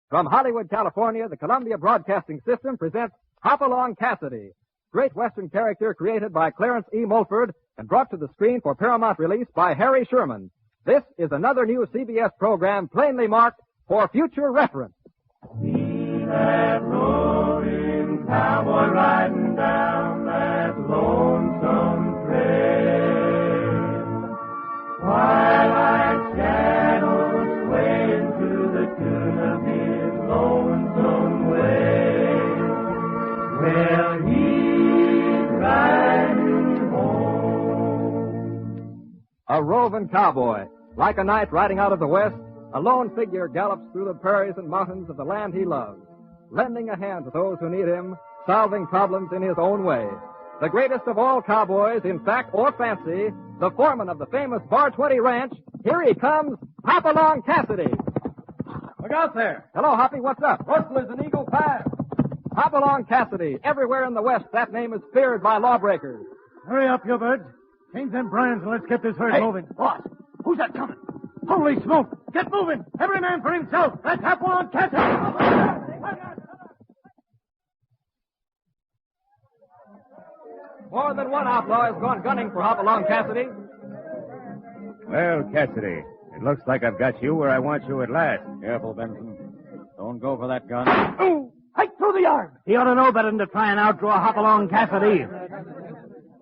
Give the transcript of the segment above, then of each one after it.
From Hollywood, California, the Columbia Broadcasting System presents Hopalong Cassidy, great Western character created by Clarence E. Mulford and brought to the screen for Paramount release by Harry Sherman. This is another new CBS program plainly marked for future reference. See that rolling cowboy riding down that lonesome trail, twilight shadows swaying to the tune of his lonesome wail. Well, he's riding home. A roving cowboy, like a knight riding out of the west, a lone figure gallops through the prairies and mountains of the land he loves, lending a hand to those who need him, solving problems in his own way. The greatest of all cowboys, in fact or fancy, the foreman of the famous Bar 20 Ranch, here he comes, Hopalong Cassidy. Look out there. Hello, Hoppy, what's up? Rustler's an Eagle Pass. Hopalong Cassidy. Everywhere in the West, that name is feared by lawbreakers. Hurry up, you birds. Change them brands and let's get this herd moving. Boss, who's that coming? Holy smoke! Get moving! Every man for himself! That's Hopalong Cassidy! More than one outlaw has gone gunning for Hopalong Cassidy. Well, Cassidy, it looks like I've got you where I want you at last. Careful, Benson. Don't go for that gun. Ooh! Hike through the yard! He ought to know better than to try and outdraw Hopalong Cassidy.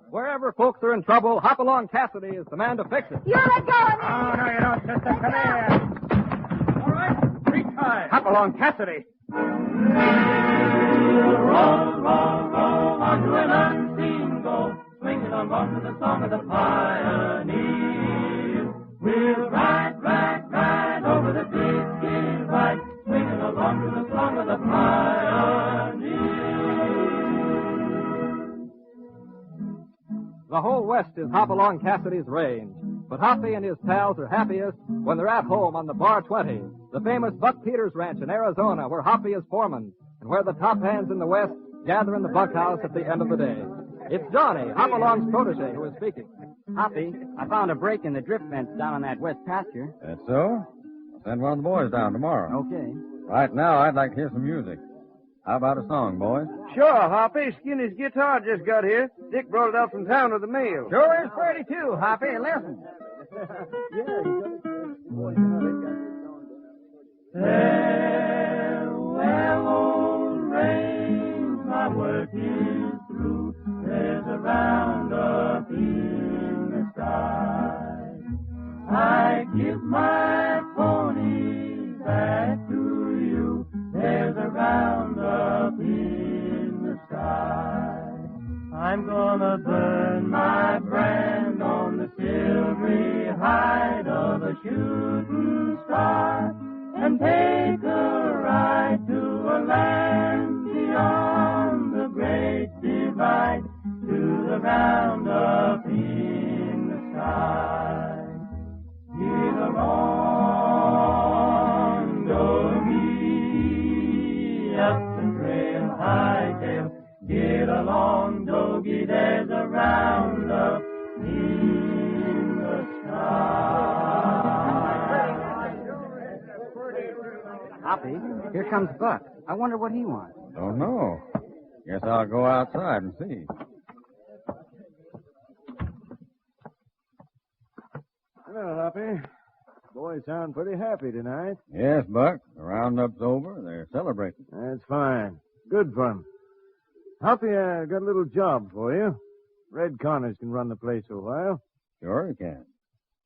Wherever folks are in trouble, Hopalong Cassidy is the man to fix it. You're let go of me. Oh, no, you don't, sister. Come here. All right, retry. Hopalong Cassidy. Roll, roll, roll onto an unseen goal, swinging along to the song of the pioneers. We'll ride, ride, ride over the big divide, swinging along to the song of the pioneers. The whole West is Hopalong Cassidy's range, but Hoppy and his pals are happiest when they're at home on the Bar 20, the famous Buck Peters Ranch in Arizona, where Hoppy is foreman, and where the top hands in the West gather in the bunkhouse at the end of the day. It's Johnny, Hopalong's protege, who is speaking. Hoppy, I found a break in the drift fence down on that west pasture. That's so? I'll send one of the boys down tomorrow. Okay. Right now, I'd like to hear some music. How about a song, boys? Sure, Hoppy. Skinny's guitar just got here. Dick brought it up from town with the mail. Sure is pretty, too, Hoppy. Listen. Farewell, old range, my work is through. There's a roundup in the sky. I give my pony back to you. There's a roundup in the sky. I'm gonna burn my brand on the silvery hide of a shooting star and take a ride to a land beyond the great divide, to the roundup in the sky. Get along, Doggy, up the trail, hightail. Get along, Doggy, there's a roundup in the sky. Hoppy, here comes Buck. I wonder what he wants. Don't know. Guess I'll go outside and see. Well, Hoppy, boys sound pretty happy tonight. Yes, Buck. The roundup's over. They're celebrating. That's fine. Good for 'em. Hoppy, I got a little job for you. Red Connors can run the place for a while. Sure you can.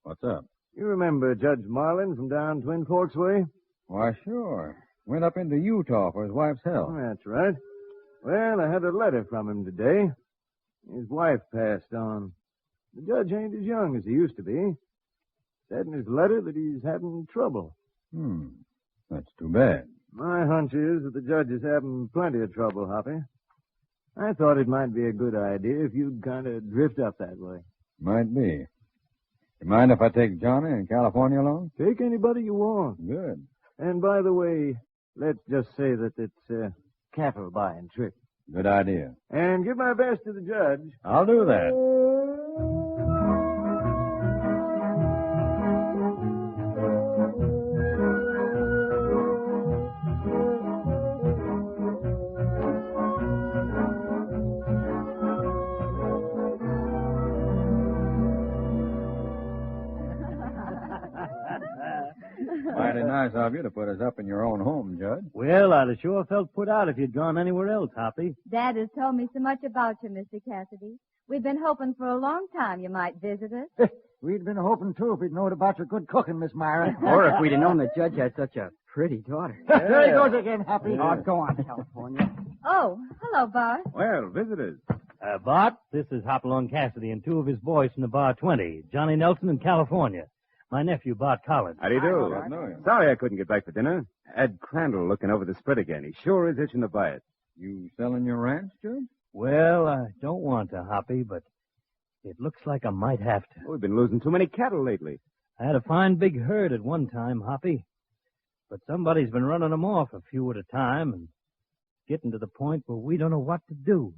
What's up? You remember Judge Marlin from down Twin Forks way? Why, sure. Went up into Utah for his wife's health. That's right. Well, I had a letter from him today. His wife passed on. The judge ain't as young as he used to be. Said in his letter that he's having trouble. That's too bad. My hunch is that the judge is having plenty of trouble, Hoppy. I thought it might be a good idea if you'd kind of drift up that way. Might be. You mind if I take Johnny and California along? Take anybody you want. Good. And by the way, let's just say that it's a cattle buying trip. Good idea. And give my best to the judge. I'll do that. Nice of you to put us up in your own home, Judge. Well, I'd have sure felt put out if you'd gone anywhere else, Hoppy. Dad has told me so much about you, Mr. Cassidy. We've been hoping for a long time you might visit us. We'd been hoping, too, if we'd known about your good cooking, Miss Myra. Or if we'd have known the judge had such a pretty daughter. There he goes again, Hoppy. Oh, go on, California. Oh, hello, Bart. Well, visitors. Bart, this is Hopalong Cassidy and two of his boys from the Bar 20, Johnny Nelson in California. My nephew, Bart Collins. How do you do? I know you. Sorry I couldn't get back for dinner. Ed Crandall looking over the spread again. He sure is itching to buy it. You selling your ranch, Judge? Well, I don't want to, Hoppy, but it looks like I might have to. We've been losing too many cattle lately. I had a fine big herd at one time, Hoppy. But somebody's been running them off a few at a time and getting to the point where we don't know what to do.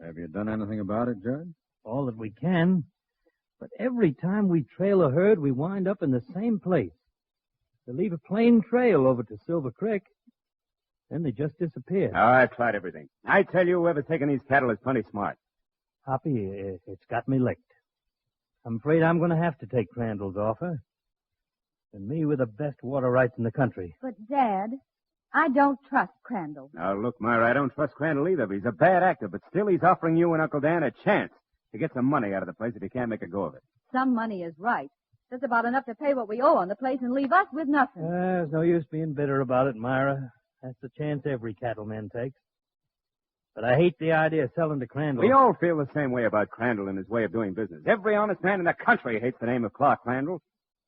Have you done anything about it, Judge? All that we can. But every time we trail a herd, we wind up in the same place. They leave a plain trail over to Silver Creek. Then they just disappear. Oh, I've tried everything. I tell you, whoever's taking these cattle is plenty smart. Hoppy, it's got me licked. I'm afraid I'm going to have to take Crandall's offer. And me with the best water rights in the country. But, Dad, I don't trust Crandall. Now, look, Myra, I don't trust Crandall either. He's a bad actor, but still he's offering you and Uncle Dan a chance to get some money out of the place if he can't make a go of it. Some money is right. That's about enough to pay what we owe on the place and leave us with nothing. There's no use being bitter about it, Myra. That's the chance every cattleman takes. But I hate the idea of selling to Crandall. We all feel the same way about Crandall and his way of doing business. Every honest man in the country hates the name of Clark Crandall.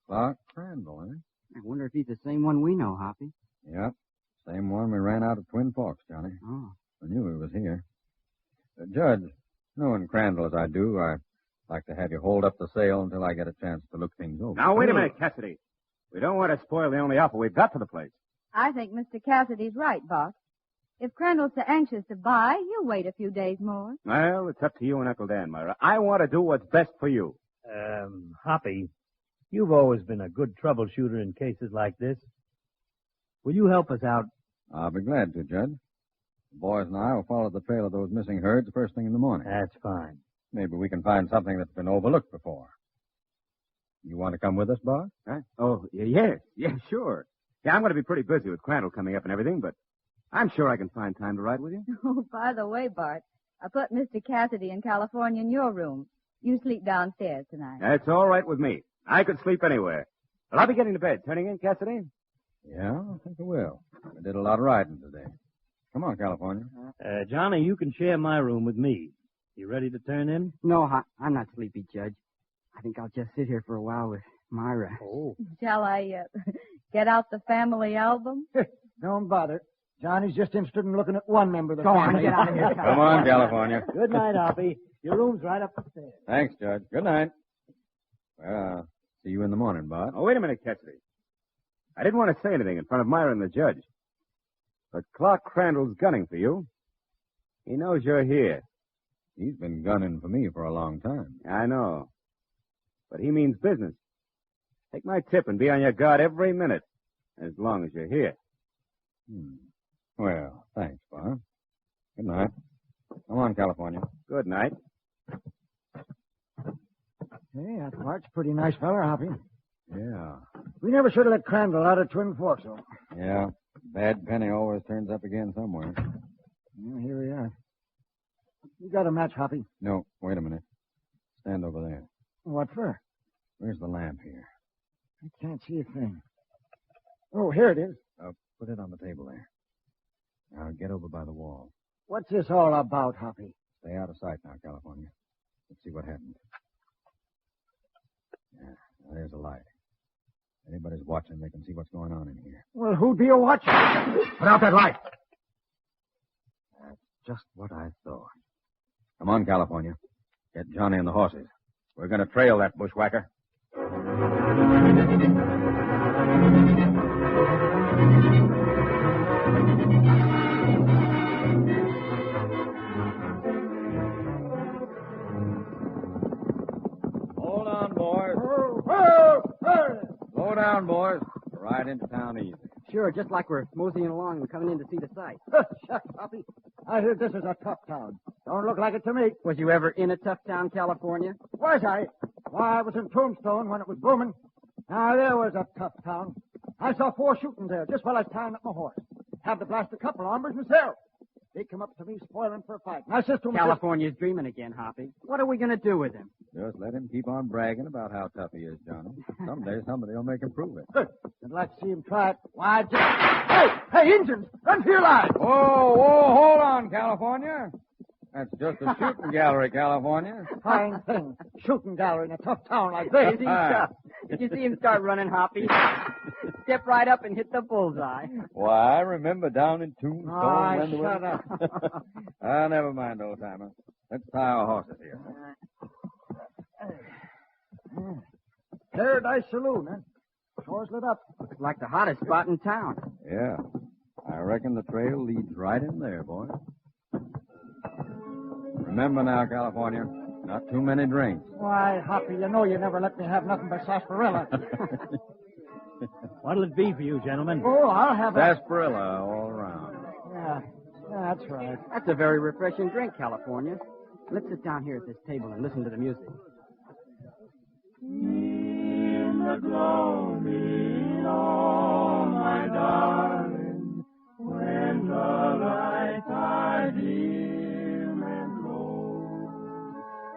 Clark Crandall, eh? I wonder if he's the same one we know, Hoppy. Yep. Same one we ran out of Twin Forks, Johnny. Oh. I knew he was here. Judge, knowing Crandall as I do, I'd like to have you hold up the sale until I get a chance to look things over. Now, wait a minute, Cassidy. We don't want to spoil the only offer we've got for the place. I think Mr. Cassidy's right, boss. If Crandall's so anxious to buy, he'll wait a few days more. Well, it's up to you and Uncle Dan, Myra. I want to do what's best for you. Hoppy, you've always been a good troubleshooter in cases like this. Will you help us out? I'll be glad to, Judge. The boys and I will follow the trail of those missing herds first thing in the morning. That's fine. Maybe we can find something that's been overlooked before. You want to come with us, Bart? Huh? Oh, yes, sure. Yeah, I'm going to be pretty busy with Crandall coming up and everything, but I'm sure I can find time to ride with you. Oh, by the way, Bart, I put Mr. Cassidy in California in your room. You sleep downstairs tonight. That's all right with me. I could sleep anywhere. Well, I'll be getting to bed. Turning in, Cassidy? Yeah, I think I will. I did a lot of riding today. Come on, California. Johnny, you can share my room with me. You ready to turn in? No, I'm not sleepy, Judge. I think I'll just sit here for a while with Myra. Oh. Shall I get out the family album? Don't bother. Johnny's just interested in looking at one member of the Go on, family. get out of here. Come on, California. Good night, Hoppy. Your room's right up the stairs. Thanks, Judge. Good night. Well, see you in the morning, Bart. Oh, wait a minute, Cassidy. I didn't want to say anything in front of Myra and the judge. But Clark Crandall's gunning for you. He knows you're here. He's been gunning for me for a long time. I know. But he means business. Take my tip and be on your guard every minute, as long as you're here. Well, thanks, Bart. Good night. Come on, California. Good night. Hey, that Bart's a pretty nice feller, Hoppy. Yeah. We never should have let Crandall out of Twin Forks, though. Yeah. Bad penny always turns up again somewhere. Well, here we are. You got a match, Hoppy? No, wait a minute. Stand over there. What for? Where's the lamp here? I can't see a thing. Oh, here it is. Put it on the table there. Now get over by the wall. What's this all about, Hoppy? Stay out of sight now, California. Let's see what happens. Yeah, now there's a light. If anybody's watching, they can see what's going on in here. Well, who'd be a watcher? Put out that light. That's just what I thought. Come on, California. Get Johnny and the horses. We're going to trail that bushwhacker. Hold on, boys. Slow down, boys. Ride into town easy. Sure, just like we're moseying along and coming in to see the sight. Shucks, Hoppy. I heard this is a tough town. Don't look like it to me. Was you ever in a tough town, California? Was I? Why, I was in Tombstone when it was booming. Now, there was a tough town. I saw 4 shooting there just while I was tying up my horse. Had to blast a couple of hombres myself. They come up to me spoiling for a fight. And I says to him, California's dreaming again, Hoppy. What are we going to do with him? Just let him keep on bragging about how tough he is, Johnny. Someday somebody will make him prove it. I'd like to see him try it. Why, Hey, Injuns! Run for your lives! Whoa, hold on, California. That's just a shooting gallery, California. Fine thing. Shooting gallery in a tough town like this. Did you see him start running, Hoppy? Step right up and hit the bullseye. Why, I remember down in Tombstone. Oh, shut up. Never mind, old-timer. Let's tie our horses here. Paradise Saloon, huh? Shore's lit up. Looks like the hottest spot in town. Yeah. I reckon the trail leads right in there, boy. Remember now, California, not too many drinks. Why, Hoppy, you know you never let me have nothing but sarsaparilla. What'll it be for you, gentlemen? Oh, I'll have sarsaparilla all around. Yeah, that's right. That's a very refreshing drink, California. Let's sit down here at this table and listen to the music. In the gloaming, oh, my darling, when the lights are dim and low,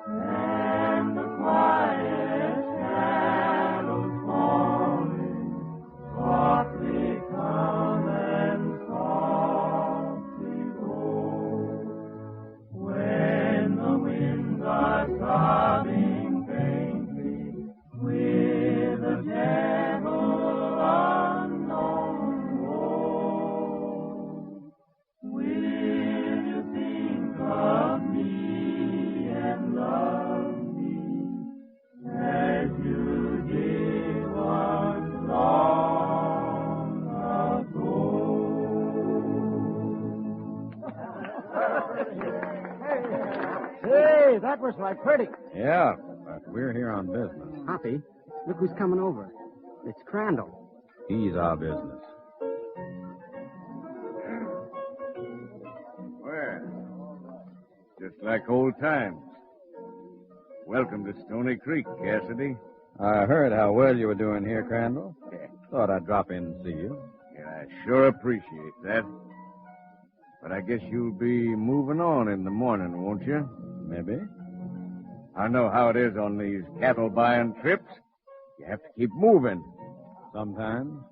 and the quiet shadows falling, softly come and softly go. When the winds are sobbing faintly with a gentle unknown woe, will you think of me and love me as you did once long ago? Hey, that was like pretty. Yeah, but we're here on business. Hoppy, look who's coming over. It's Crandall. He's our business. Well, just like old times. Welcome to Stony Creek, Cassidy. I heard how well you were doing here, Crandall. Thought I'd drop in and see you. Yeah, I sure appreciate that. But I guess you'll be moving on in the morning, won't you? Maybe. I know how it is on these cattle buying trips. You have to keep moving. Sometimes.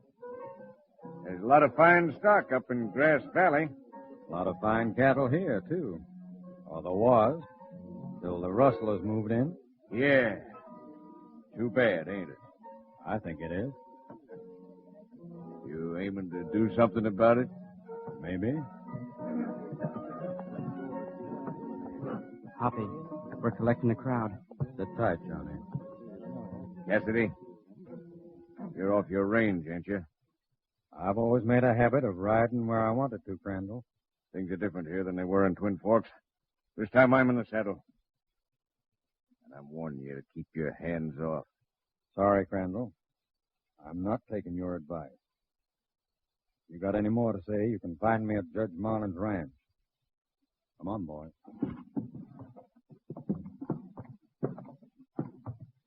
There's a lot of fine stock up in Grass Valley. A lot of fine cattle here, too. Or there was. Till the rustlers moved in. Yeah. Too bad, ain't it? I think it is. You aiming to do something about it? Maybe. Hoppy, we're collecting a crowd. Sit tight, Johnny. Cassidy, you're off your range, ain't you? I've always made a habit of riding where I wanted to, Crandall. Things are different here than they were in Twin Forks. This time I'm in the saddle. And I'm warning you to keep your hands off. Sorry, Crandall. I'm not taking your advice. If you got any more to say, you can find me at Judge Marlin's ranch. Come on, boys.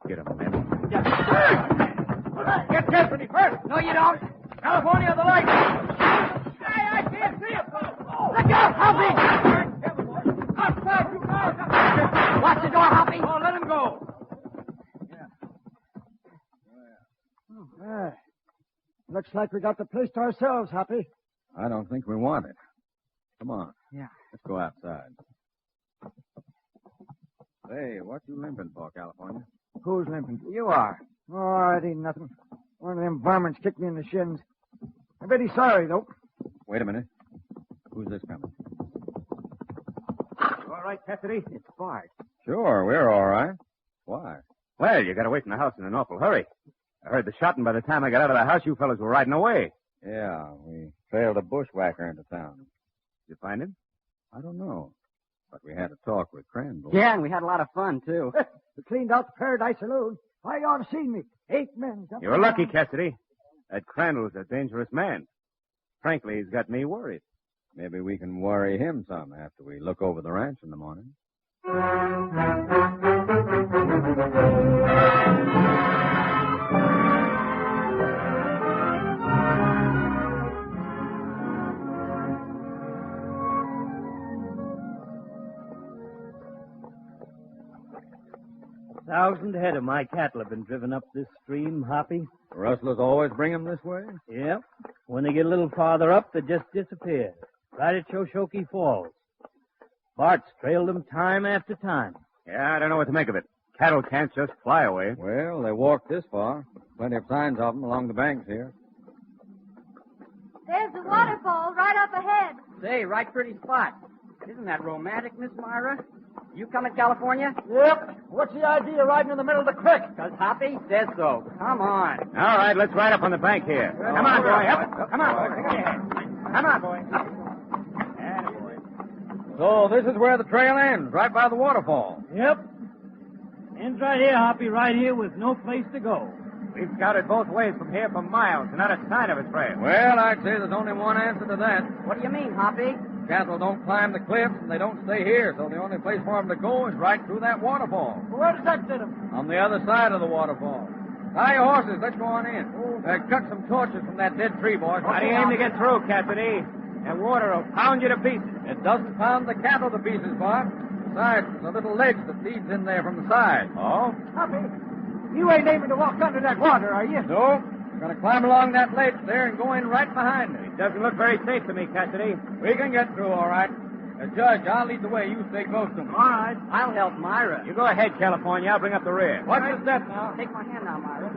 Get him, men. Get Cassidy first. No, you don't. California, the light. Hey, I can't see him. Look out, Hoppy. Outside, you guys. Watch the door, Hoppy. Oh, let him go. Yeah. Looks like we got the place to ourselves, Hoppy. I don't think we want it. Come on. Yeah. Let's go outside. Hey, what you limping for, California? Who's limping? You are. Oh, it ain't nothing. One of them varmints kicked me in the shins. I bet he's sorry, though. Wait a minute. Who's this coming? All right, Cassidy? It's Bart. Sure, we're all right. Why? Well, you got away from the house in an awful hurry. I heard the shot, and by the time I got out of the house, you fellas were riding away. Yeah, we trailed a bushwhacker into town. Did you find him? I don't know. But we had a talk with Crandall. Yeah, and we had a lot of fun, too. We cleaned out the Paradise Saloon. Why, you ought to see me. 8 men. jumping You're lucky, around. Cassidy. That Crandall's a dangerous man. Frankly, he's got me worried. Maybe we can worry him some after we look over the ranch in the morning. 1,000 head of my cattle have been driven up this stream, Hoppy. The rustlers always bring 'em this way? Yep. When they get a little farther up, they just disappear. Right at Shoshone Falls. Bart's trailed them time after time. Yeah, I don't know what to make of it. Cattle can't just fly away. Well, they walked this far. Plenty of signs of them along the banks here. There's the waterfall right up ahead. Say, right pretty spot. Isn't that romantic, Miss Myra? You coming, California? Yep. What's the idea of riding in the middle of the creek? Because Hoppy says so. Come on. All right, let's ride up on the bank here. Come on, boy. Up. Come on. Come on, boy. So this is where the trail ends, right by the waterfall. Yep. Ends right here, Hoppy, right here with no place to go. We've scouted both ways from here for miles, and not a sign of a trail. Well, I'd say there's only one answer to that. What do you mean, Hoppy? Cattle don't climb the cliffs, and they don't stay here, so the only place for them to go is right through that waterfall. Well, where does that get them? On the other side of the waterfall. Tie your horses. Let's go on in. Cut some torches from that dead tree, boys. How do you aim to get through, Cassidy? That water will pound you to pieces. It doesn't pound the cattle to pieces, Bart. Besides, there's a little ledge that leads in there from the side. Oh? Hoppy, you ain't aiming to walk under that water, are you? No. We're going to climb along that ledge there and go in right behind it. It doesn't look very safe to me, Cassidy. We can get through, all right. Judge, I'll lead the way. You stay close to me. All right. I'll help Myra. You go ahead, California. I'll bring up the rear. Watch the step now. Take my hand now, Myra.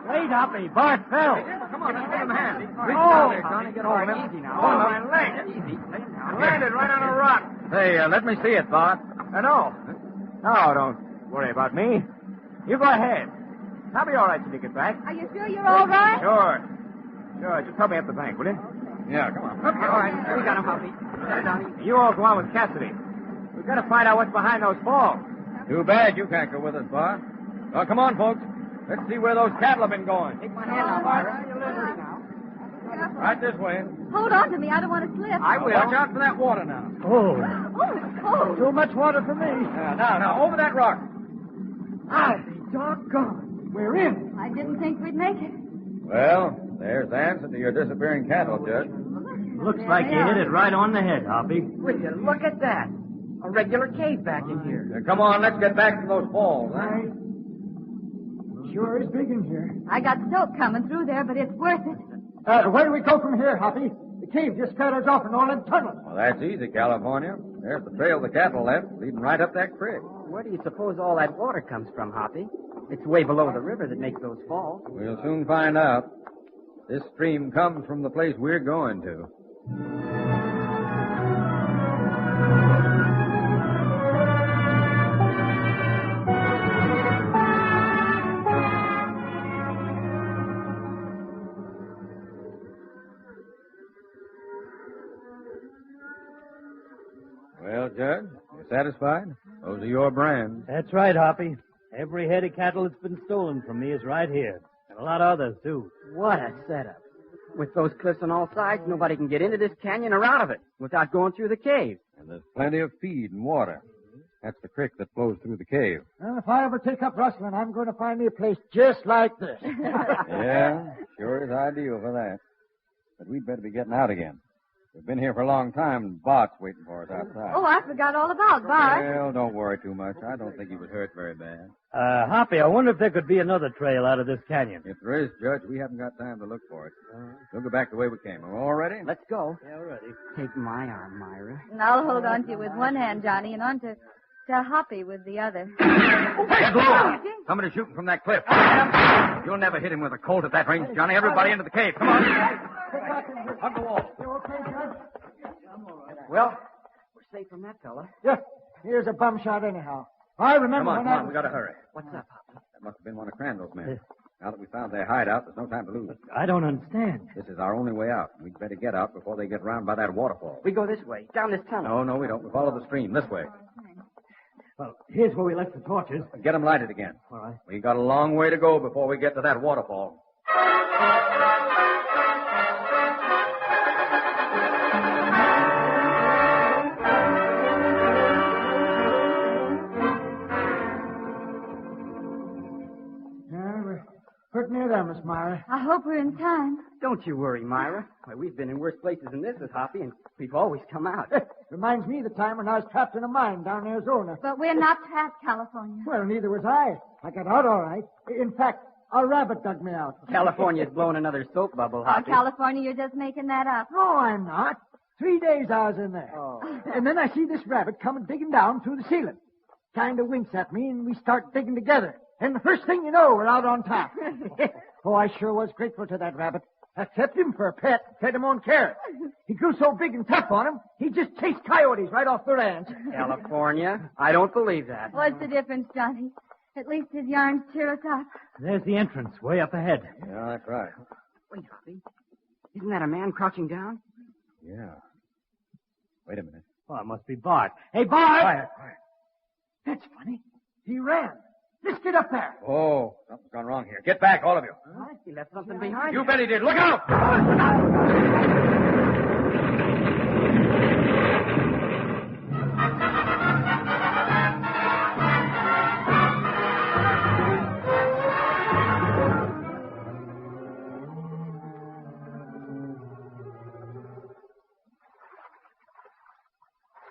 Wait, Hoppy. Bart fell. Come on, let's give him a hand. Reach down there, Johnny. Get hold of him. Easy now. Oh, my leg. Easy. Lay him down. Landed right on a rock. Hey, let me see it, Bart. No. No, don't worry about me. You go ahead. I'll be all right till you get back. Are you sure you're all right? Sure. Just help me up the bank, will you? Yeah, come on. Okay, all right. We got him, Hoppy. There, Johnny. You all go on with Cassidy. We've got to find out what's behind those falls. Too bad you can't go with us, Bart. Well, come on, folks. Let's see where those cattle have been going. Take my hand now, Myra. Right this way. Hold on to me. I don't want to slip. I will. Watch out for that water now. Oh. Oh, it's cold. Too much water for me. Now, over that rock. I'll be doggone. We're in. I didn't think we'd make it. Well, there's the answer to your disappearing cattle, Judge. Looks like you hit it right on the head, Hoppy. Will you look at that? A regular cave back in here. Come on, let's get back to those falls. Huh? Sure is big in here. I got soap coming through there, but it's worth it. Where do we go from here, Hoppy? The cave just cut us off in all them tunnels. Well, that's easy, California. There's the trail the cattle left, leading right up that creek. Where do you suppose all that water comes from, Hoppy? It's way below the river that makes those falls. We'll soon find out. This stream comes from the place we're going to. Well, Judge, you satisfied? Those are your brands. That's right, Hoppy. Every head of cattle that's been stolen from me is right here. And a lot of others, too. What a setup. With those cliffs on all sides, nobody can get into this canyon or out of it without going through the cave. And there's plenty of feed and water. That's the creek that flows through the cave. Well, if I ever take up rustling, I'm going to find me a place just like this. Yeah, sure is ideal for that. But we'd better be getting out again. We've been here for a long time, and Bart's waiting for us outside. Oh, I forgot all about Bart. Well, don't worry too much. I don't think he was hurt very bad. Hoppy, I wonder if there could be another trail out of this canyon. If there is, Judge, we haven't got time to look for it. We'll go back the way we came. Are we all ready? Let's go. Yeah, we're ready. Take my arm, Myra. And I'll hold on to you with one hand, Johnny, and on to Hoppy with the other. Hey, somebody shooting from that cliff. You'll never hit him with a Colt at that range, Johnny. Everybody into the cave. Come on. Hug the wall. You okay, Judge? Well, we're safe from that fella. Yeah. Here's a bum shot anyhow. I remember Come on. We got to hurry. What's up, Hoppy? That must have been one of Crandall's men. Now that we found their hideout, there's no time to lose. I don't understand. This is our only way out. We'd better get out before they get round by that waterfall. We go this way, down this tunnel. No, we don't. We follow the stream this way. Well, here's where we left the torches. Get them lighted again. All right. We got a long way to go before we get to that waterfall. Pretty near them, us, Myra. I hope we're in time. Don't you worry, Myra. Why, we've been in worse places than this with Hoppy, and we've always come out. Reminds me of the time when I was trapped in a mine down in Arizona. But we're not trapped, California. Well, neither was I. I got out all right. In fact, a rabbit dug me out. California's blown another soap bubble, Oh, Hoppy. California, you're just making that up. No, I'm not. 3 days I was in there. Oh. And then I see this rabbit coming digging down through the ceiling. Kind of winks at me, and we start digging together. And the first thing you know, we're out on top. Oh, I sure was grateful to that rabbit. I kept him for a pet, fed him on carrots. He grew so big and tough on him, he just chased coyotes right off the ranch. California? I don't believe that. What's the difference, Johnny? At least his yarns cheer us up. There's the entrance, way up ahead. Yeah, that's right. Wait, Hoppy. Isn't that a man crouching down? Yeah. Wait a minute. Oh, it must be Bart. Hey, Bart! Quiet. That's funny. He ran. Let's get up there. Oh, something's gone wrong here. Get back, all of you. He left something behind You him. bet he did. Look out!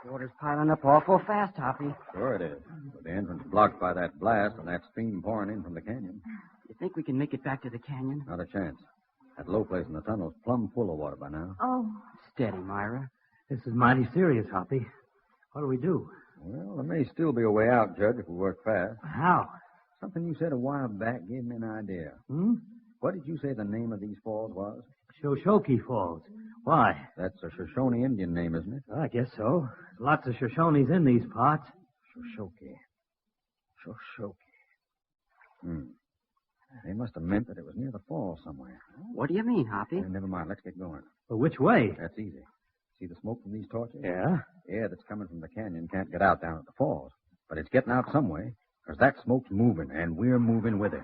Water's piling up awful fast, Hoppy. Sure it is. With the entrance blocked by that blast and that stream pouring in from the canyon. You think we can make it back to the canyon? Not a chance. That low place in the tunnel's plumb full of water by now. Oh, Steady, Myra. This is mighty serious, Hoppy. What do we do? Well, there may still be a way out, Judge, if we work fast. How? Something you said a while back gave me an idea. What did you say the name of these falls was? Shoshoki Falls. Why? That's a Shoshone Indian name, isn't it? I guess so. Lots of Shoshones in these parts. Shoshoki. They must have meant that it was near the falls somewhere. What do you mean, Hoppy? Never mind. Let's get going. But which way? That's easy. See the smoke from these torches? Yeah? Air that's coming from the canyon can't get out down at the falls. But it's getting out some way, because that smoke's moving, and we're moving with it.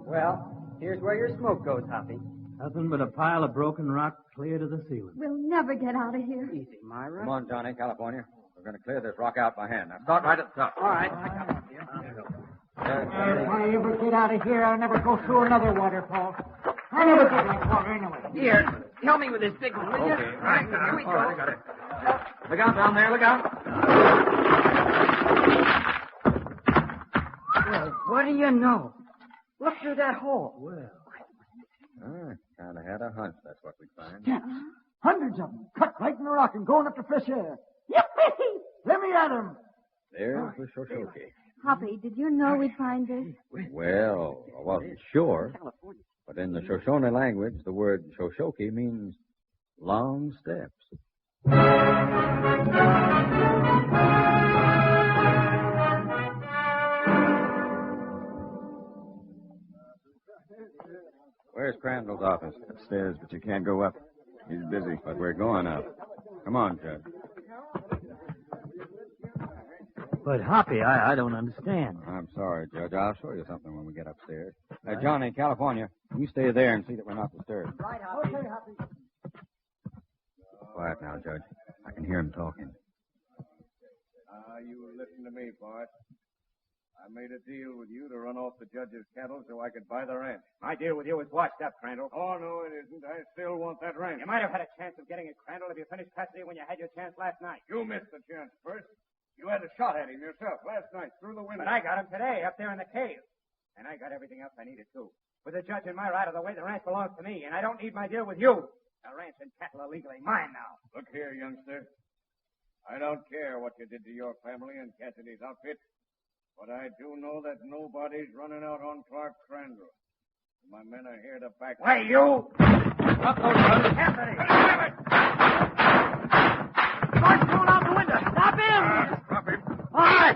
Well, here's where your smoke goes, Hoppy. Nothing but a pile of broken rock clear to the ceiling. we'll never get out of here. Easy, Myra. Come on, Johnny, California. We're going to clear this rock out by hand. Now, start right at the top. All right. If I ever get out of here, I'll never go through another waterfall. I never get like water anyway. Here, help me with this big one, will you? Okay. Right, here we go. All right, I got it. Look out down there. Look out. Well, what do you know? Look through that hole. Well, I kind of had a hunch that's what we'd find. Yes. Hundreds of them, cut right in the rock and going up to fresh air. Yippee! Let me at 'em. There's the Shoshoki. Hoppy, did you know we'd find this? Well, I wasn't sure, California. but in the Shoshone language, the word Shoshoki means long steps. Where's Crandall's office? Upstairs, but you can't go up. He's busy. But we're going up. Come on, Judge. but Hoppy, I don't understand. I'm sorry, Judge. I'll show you something when we get upstairs. Johnny, California, you stay there and see that we're not disturbed. Right, Hoppy. Okay, Hoppy. Quiet now, Judge. I can hear him talking. You listen to me, Bart. I made a deal with you to run off the judge's cattle so I could buy the ranch. My deal with you is washed up, Crandall. Oh, no, it isn't. I still want that ranch. You might have had a chance of getting it, Crandall, if you finished Cassidy when you had your chance last night. You missed the chance first. You had a shot at him yourself last night through the window. But I got him today up there in the cave. And I got everything else I needed, too. With the judge and my right of the way, the ranch belongs to me, and I don't need my deal with you. The ranch and cattle are legally mine now. Look here, youngster. I don't care what you did to your family and Cassidy's outfit, but I do know that nobody's running out on Clark Crandall. My men are here to back up. Hey, you! Up those guns, Cassidy! Mark's going out the window. Stop him! Stop him. All right!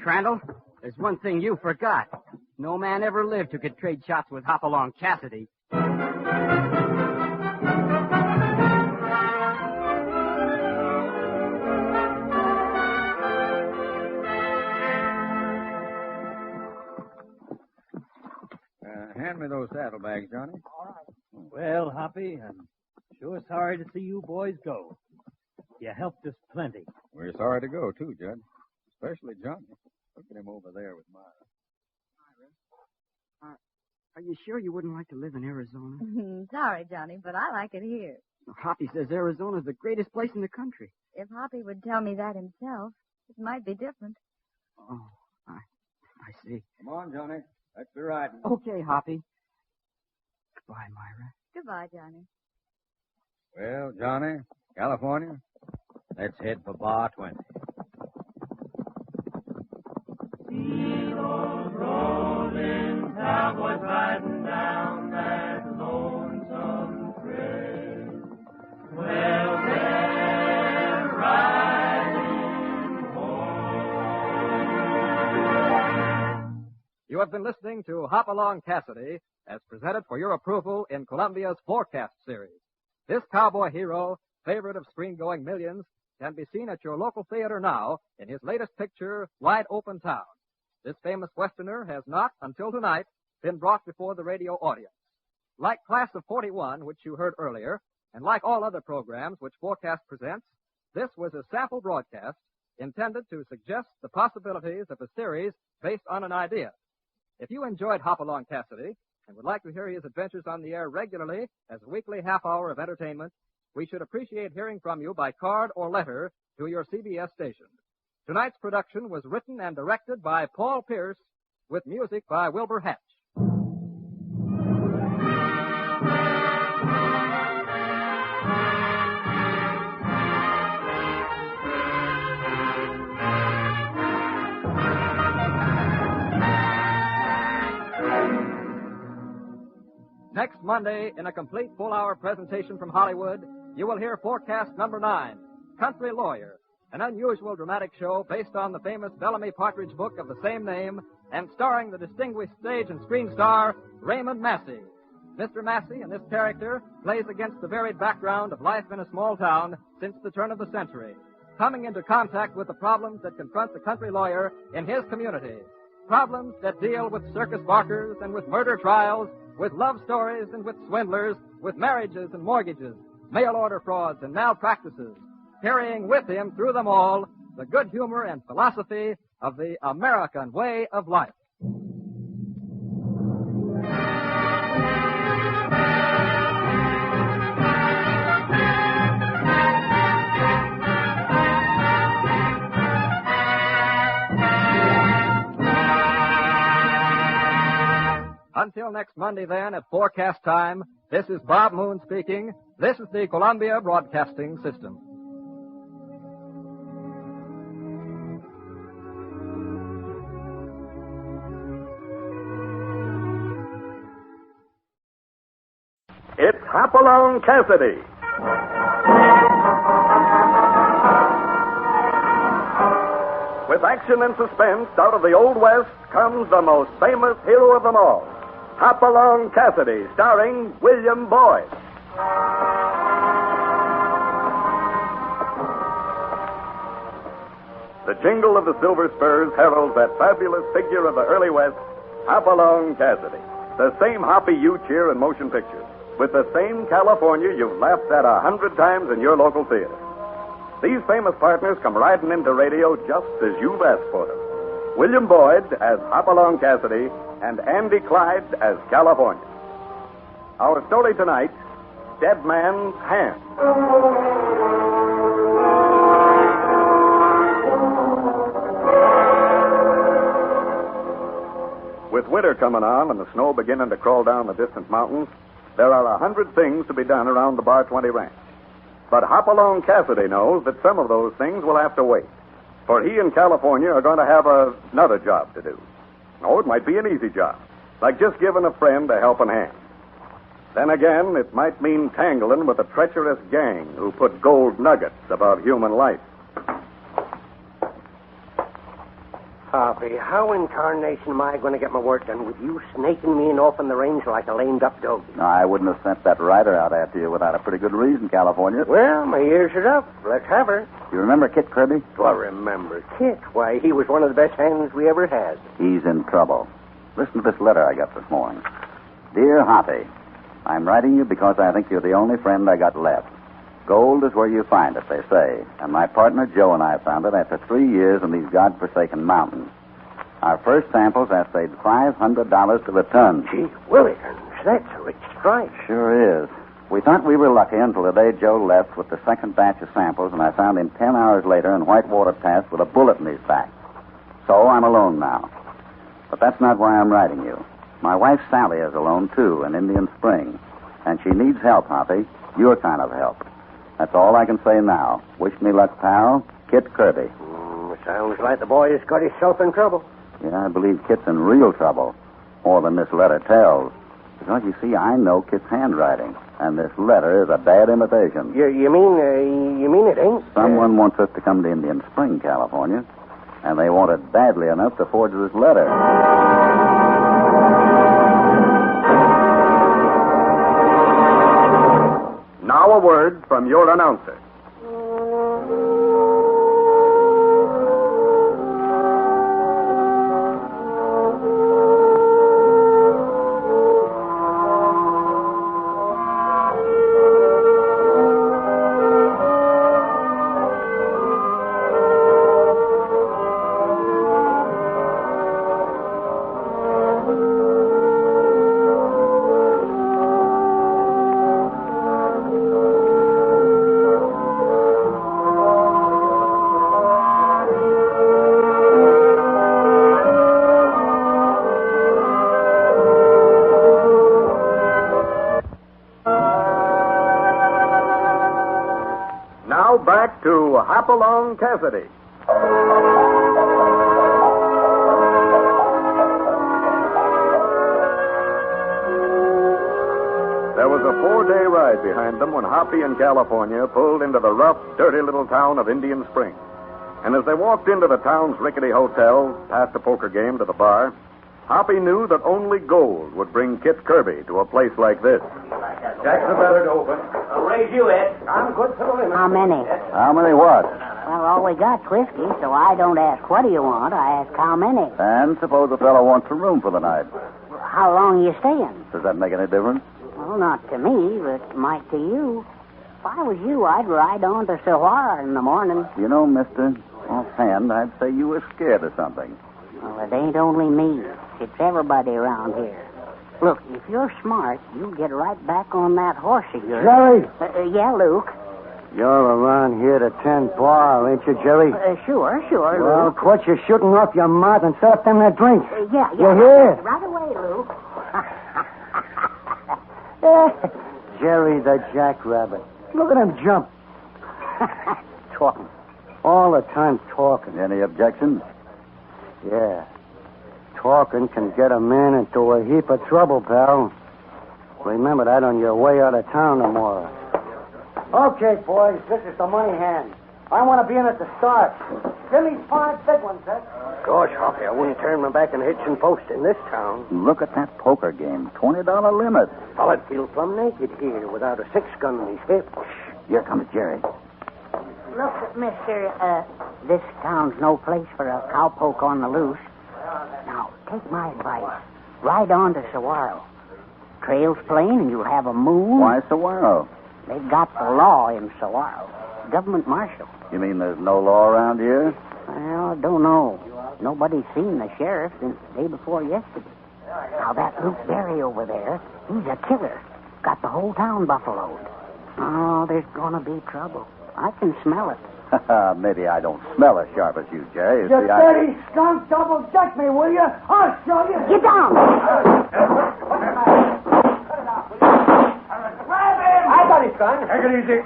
Crandall, there's one thing you forgot. No man ever lived who could trade shots with Hopalong Cassidy. Hand me those saddlebags, Johnny. Well, Hoppy, I'm sure sorry to see you boys go. You helped us plenty. We're sorry to go, too, Judge. Especially Johnny. Look at him over there with Myra. Are you sure you wouldn't like to live in Arizona? Sorry, Johnny, but I like it here. Hoppy says Arizona's the greatest place in the country. If Hoppy would tell me that himself, it might be different. Oh, I see. Come on, Johnny. Let's be riding. Okay, Hoppy. Goodbye, Myra. Goodbye, Johnny. Well, Johnny, California, let's head for Bar 20. See those rolling cowboys riding down that lonesome trail. Well, they're riding home. You have been listening to Hopalong Cassidy, as presented for your approval in Columbia's Forecast series. This cowboy hero, favorite of screen-going millions, can be seen at your local theater now in his latest picture, Wide Open Town. This famous Westerner has not, until tonight, been brought before the radio audience. Like Class of 41, which you heard earlier, and like all other programs which Forecast presents, this was a sample broadcast intended to suggest the possibilities of a series based on an idea. If you enjoyed Hopalong Cassidy and would like to hear his adventures on the air regularly as a weekly half-hour of entertainment, we should appreciate hearing from you by card or letter to your CBS station. Tonight's production was written and directed by Paul Pierce, with music by Wilbur Hatch. Next Monday, in a complete full-hour presentation from Hollywood, you will hear Forecast number 9, Country Lawyer, an unusual dramatic show based on the famous Bellamy Partridge book of the same name and starring the distinguished stage and screen star Raymond Massey. Mr. Massey, in this character, plays against the varied background of life in a small town since the turn of the century, coming into contact with the problems that confront the country lawyer in his community. Problems that deal with circus barkers and with murder trials, with love stories and with swindlers, with marriages and mortgages, mail order frauds and malpractices, carrying with him through them all the good humor and philosophy of the American way of life. Until next Monday, then, at Forecast time, this is Bob Moon speaking. This is the Columbia Broadcasting System. It's Hopalong Cassidy. With action and suspense out of the Old West comes the most famous hero of them all, Hopalong Cassidy, starring William Boyd. The jingle of the silver spurs heralds that fabulous figure of the early West, Hopalong Cassidy. The same Hoppy you cheer in motion pictures, with the same California you've laughed at 100 times in your local theater. These famous partners come riding into radio just as you've asked for them. William Boyd as Hopalong Cassidy and Andy Clyde as California. Our story tonight, Dead Man's Hand. With winter coming on and the snow beginning to crawl down the distant mountains, there are 100 things to be done around the Bar 20 ranch. But Hopalong Cassidy knows that some of those things will have to wait, for he and California are going to have another job to do. Oh, it might be an easy job, like just giving a friend a helping hand. Then again, it might mean tangling with a treacherous gang who put gold nuggets about human life. Hoppy, how in tarnation am I going to get my work done with you snaking me in off in the range like a lamed-up dog? No, I wouldn't have sent that rider out after you without a pretty good reason, California. Well, my ears are up. Let's have her. You remember Kit Kirby? Do I remember Kit? Why, he was one of the best hands we ever had. He's in trouble. Listen to this letter I got this morning. Dear Hoppy, I'm writing you because I think you're the only friend I got left. Gold is where you find it, they say, and my partner Joe and I found it after 3 years in these godforsaken mountains. Our first samples assayed $500 to the ton. Gee, Willie, that's a rich strike. Sure is. We thought we were lucky until the day Joe left with the second batch of samples, and I found him 10 hours later in Whitewater Pass with a bullet in his back. So I'm alone now. But that's not why I'm writing you. My wife Sally is alone, too, in Indian Spring, and she needs help, Hoppy, your kind of help. That's all I can say now. Wish me luck, pal. Kit Kirby. Sounds like the boy has got himself in trouble. Yeah, I believe Kit's in real trouble. More than this letter tells. Because, you see, I know Kit's handwriting. And this letter is a bad imitation. You mean it ain't? Someone wants us to come to Indian Spring, California. And they want it badly enough to forge this letter. Now a word from your announcer. Back to Hopalong Cassidy. There was a 4-day ride behind them when Hoppy and California pulled into the rough, dirty little town of Indian Spring. And as they walked into the town's rickety hotel, past a poker game to the bar, Hoppy knew that only gold would bring Kit Kirby to a place like this. Jack's the better to open. I'll raise you, Ed. I'm good for the limit. How many? How many what? Well, all we got's whiskey, so I don't ask what do you want. I ask how many. And suppose a fellow wants a room for the night. How long are you staying? Does that make any difference? Well, not to me, but it might to you. If I was you, I'd ride on to Sahara in the morning. You know, mister, offhand, I'd say you were scared of something. Well, it ain't only me. It's everybody around here. Look, if you're smart, you'll get right back on that horse of yours. Jerry! Yeah, Luke? You're around here to tend bar, ain't you, Jerry? Sure, Well, Luke. quit your shooting off your mouth and set up them that drinks. Yeah. You hear? Right away, Luke. Jerry the jackrabbit. Look at him jump. Talking. All the time talking. Any objections? Yeah. Talking can get a man into a heap of trouble, pal. Remember that on your way out of town tomorrow. Okay, boys, this is the money hand. I want to be in at the start. Give me 5 big ones, eh? Gosh, Hoppy, I wouldn't turn my back and hitch and post in this town. Look at that poker game. $20 limit. Well, I'd feel plumb naked here without a 6-gun in his hip. Here comes Jerry. Look, mister, this town's no place for a cowpoke on the loose. Now, take my advice. Ride on to Saguaro. Trail's plain and you'll have a moon. Why Saguaro? They've got the law in Saguaro. Government marshal. You mean there's no law around here? Well, I don't know. Nobody's seen the sheriff since the day before yesterday. Now, that Luke Berry over there, he's a killer. Got the whole town buffaloed. Oh, there's gonna be trouble. I can smell it. Maybe I don't smell as sharp as you, Jerry. You dirty skunk, double-deck me, will you? I'll show you. Get down! I got his gun. Take it easy.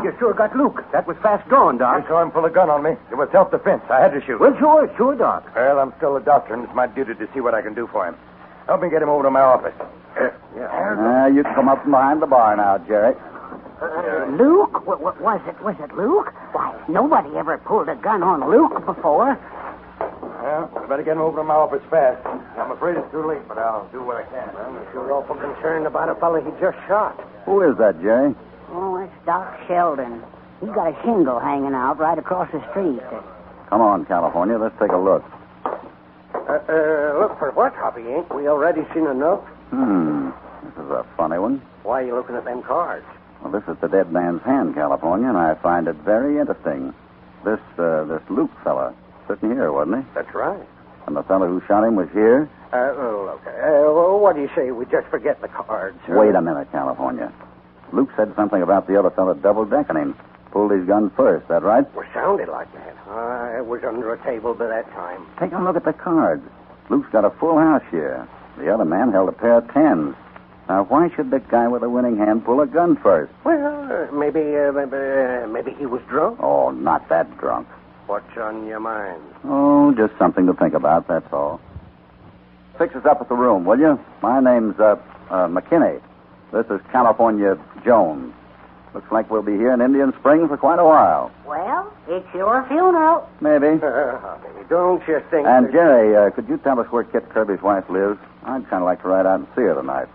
You sure got Luke. That was fast drawn, Doc. I saw him pull a gun on me. It was self-defense. I had to shoot. Well, sure, Doc. Well, I'm still a doctor, and it's my duty to see what I can do for him. Help me get him over to my office. You can come up from behind the bar now, Jerry. Luke? Was it Luke? Why, nobody ever pulled a gun on Luke before. Well, I better get him over to my office fast. I'm afraid it's too late, but I'll do what I can. I'm sure awful concerned about a fella he just shot. Who is that, Jerry? Oh, it's Doc Sheldon. He's got a shingle hanging out right across the street. Come on, California. Let's take a look. Look for what, Hoppy? Ain't we already seen enough? This is a funny one. Why are you looking at them cards? Well, this is the dead man's hand, California, and I find it very interesting. This Luke fella, sitting here, wasn't he? That's right. And the fellow who shot him was here? Okay. What do you say we just forget the cards? Wait a minute, California. Luke said something about the other fellow double-decking him. Pulled his gun first, that right? Well, sounded like that. I was under a table by that time. Take a look at the cards. Luke's got a full house here. The other man held a pair of tens. Now, why should the guy with the winning hand pull a gun first? Well, maybe he was drunk. Oh, not that drunk. What's on your mind? Oh, just something to think about, that's all. Fix us up at the room, will you? My name's, McKinney. This is California Jones. Looks like we'll be here in Indian Springs for quite a while. Well, it's your funeral. Maybe. Don't you think... And, Jerry, could you tell us where Kit Kirby's wife lives? I'd kind of like to ride out and see her tonight.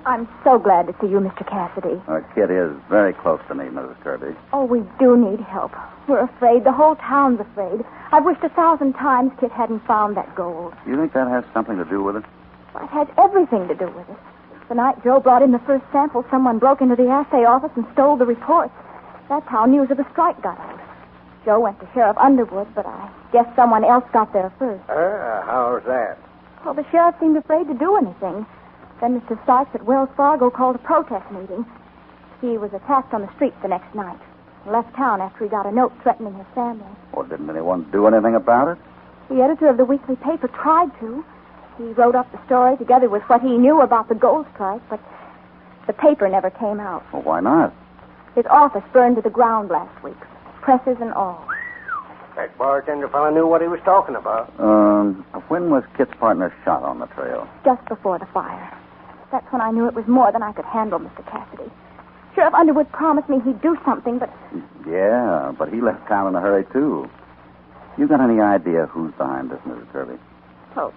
I'm so glad to see you, Mr. Cassidy. Kit is very close to me, Mrs. Kirby. Oh, we do need help. We're afraid. The whole town's afraid. I've wished 1,000 times Kit hadn't found that gold. You think that has something to do with it? Well, it has everything to do with it. The night Joe brought in the first sample, someone broke into the assay office and stole the reports. That's how news of the strike got out. Joe went to Sheriff Underwood, but I guess someone else got there first. How's that? Well, the sheriff seemed afraid to do anything. Then Mr. Sykes at Wells Fargo called a protest meeting. He was attacked on the street the next night. He left town after he got a note threatening his family. Well, didn't anyone do anything about it? The editor of the weekly paper tried to. He wrote up the story together with what he knew about the gold strike, but the paper never came out. Well, why not? His office burned to the ground last week, presses and all. That bartender fellow knew what he was talking about. When was Kit's partner shot on the trail? Just before the fire. That's when I knew it was more than I could handle, Mr. Cassidy. Sheriff Underwood promised me he'd do something, but... Yeah, but he left town in a hurry, too. You got any idea who's behind this, Mrs. Kirby? Oh,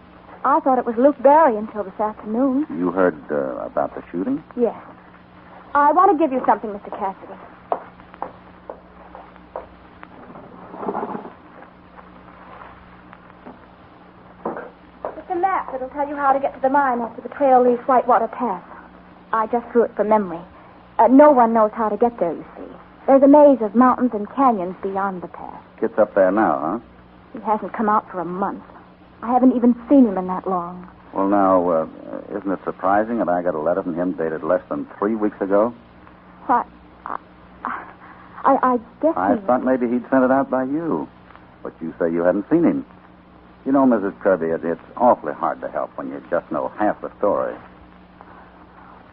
I thought it was Luke Barry until this afternoon. You heard about the shooting? Yes. I want to give you something, Mr. Cassidy. It's a map that'll tell you how to get to the mine after the trail leaves Whitewater Pass. I just drew it from memory. No one knows how to get there, you see. There's a maze of mountains and canyons beyond the pass. Kit's up there now, huh? He hasn't come out for a month. I haven't even seen him in that long. Well, now, isn't it surprising that I got a letter from him dated less than 3 weeks ago? What? I guess I thought maybe he'd sent it out by you. But you say you hadn't seen him. You know, Mrs. Kirby, it's awfully hard to help when you just know half the story.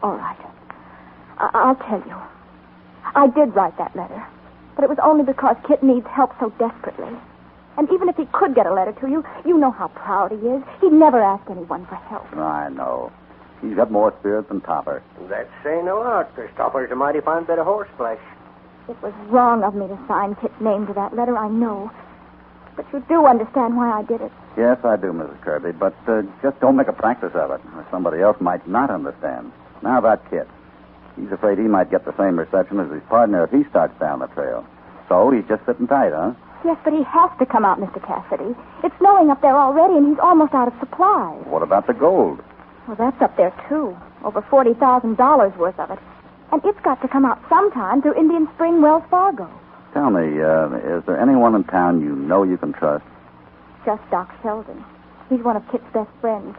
All right. I'll tell you. I did write that letter. But it was only because Kit needs help so desperately. And even if he could get a letter to you, you know how proud he is. He'd never ask anyone for help. I know. He's got more spirit than Topper. That's saying a lot, because Topper's a mighty fine bit of horseflesh. It was wrong of me to sign Kit's name to that letter, I know. But you do understand why I did it. Yes, I do, Mrs. Kirby, but just don't make a practice of it, or somebody else might not understand. Now about Kit. He's afraid he might get the same reception as his partner if he starts down the trail. So he's just sitting tight, huh? Yes, but he has to come out, Mr. Cassidy. It's snowing up there already, and he's almost out of supplies. What about the gold? Well, that's up there, too. Over $40,000 worth of it. And it's got to come out sometime through Indian Spring, Wells Fargo. Tell me, is there anyone in town you know you can trust? Just Doc Sheldon. He's one of Kit's best friends.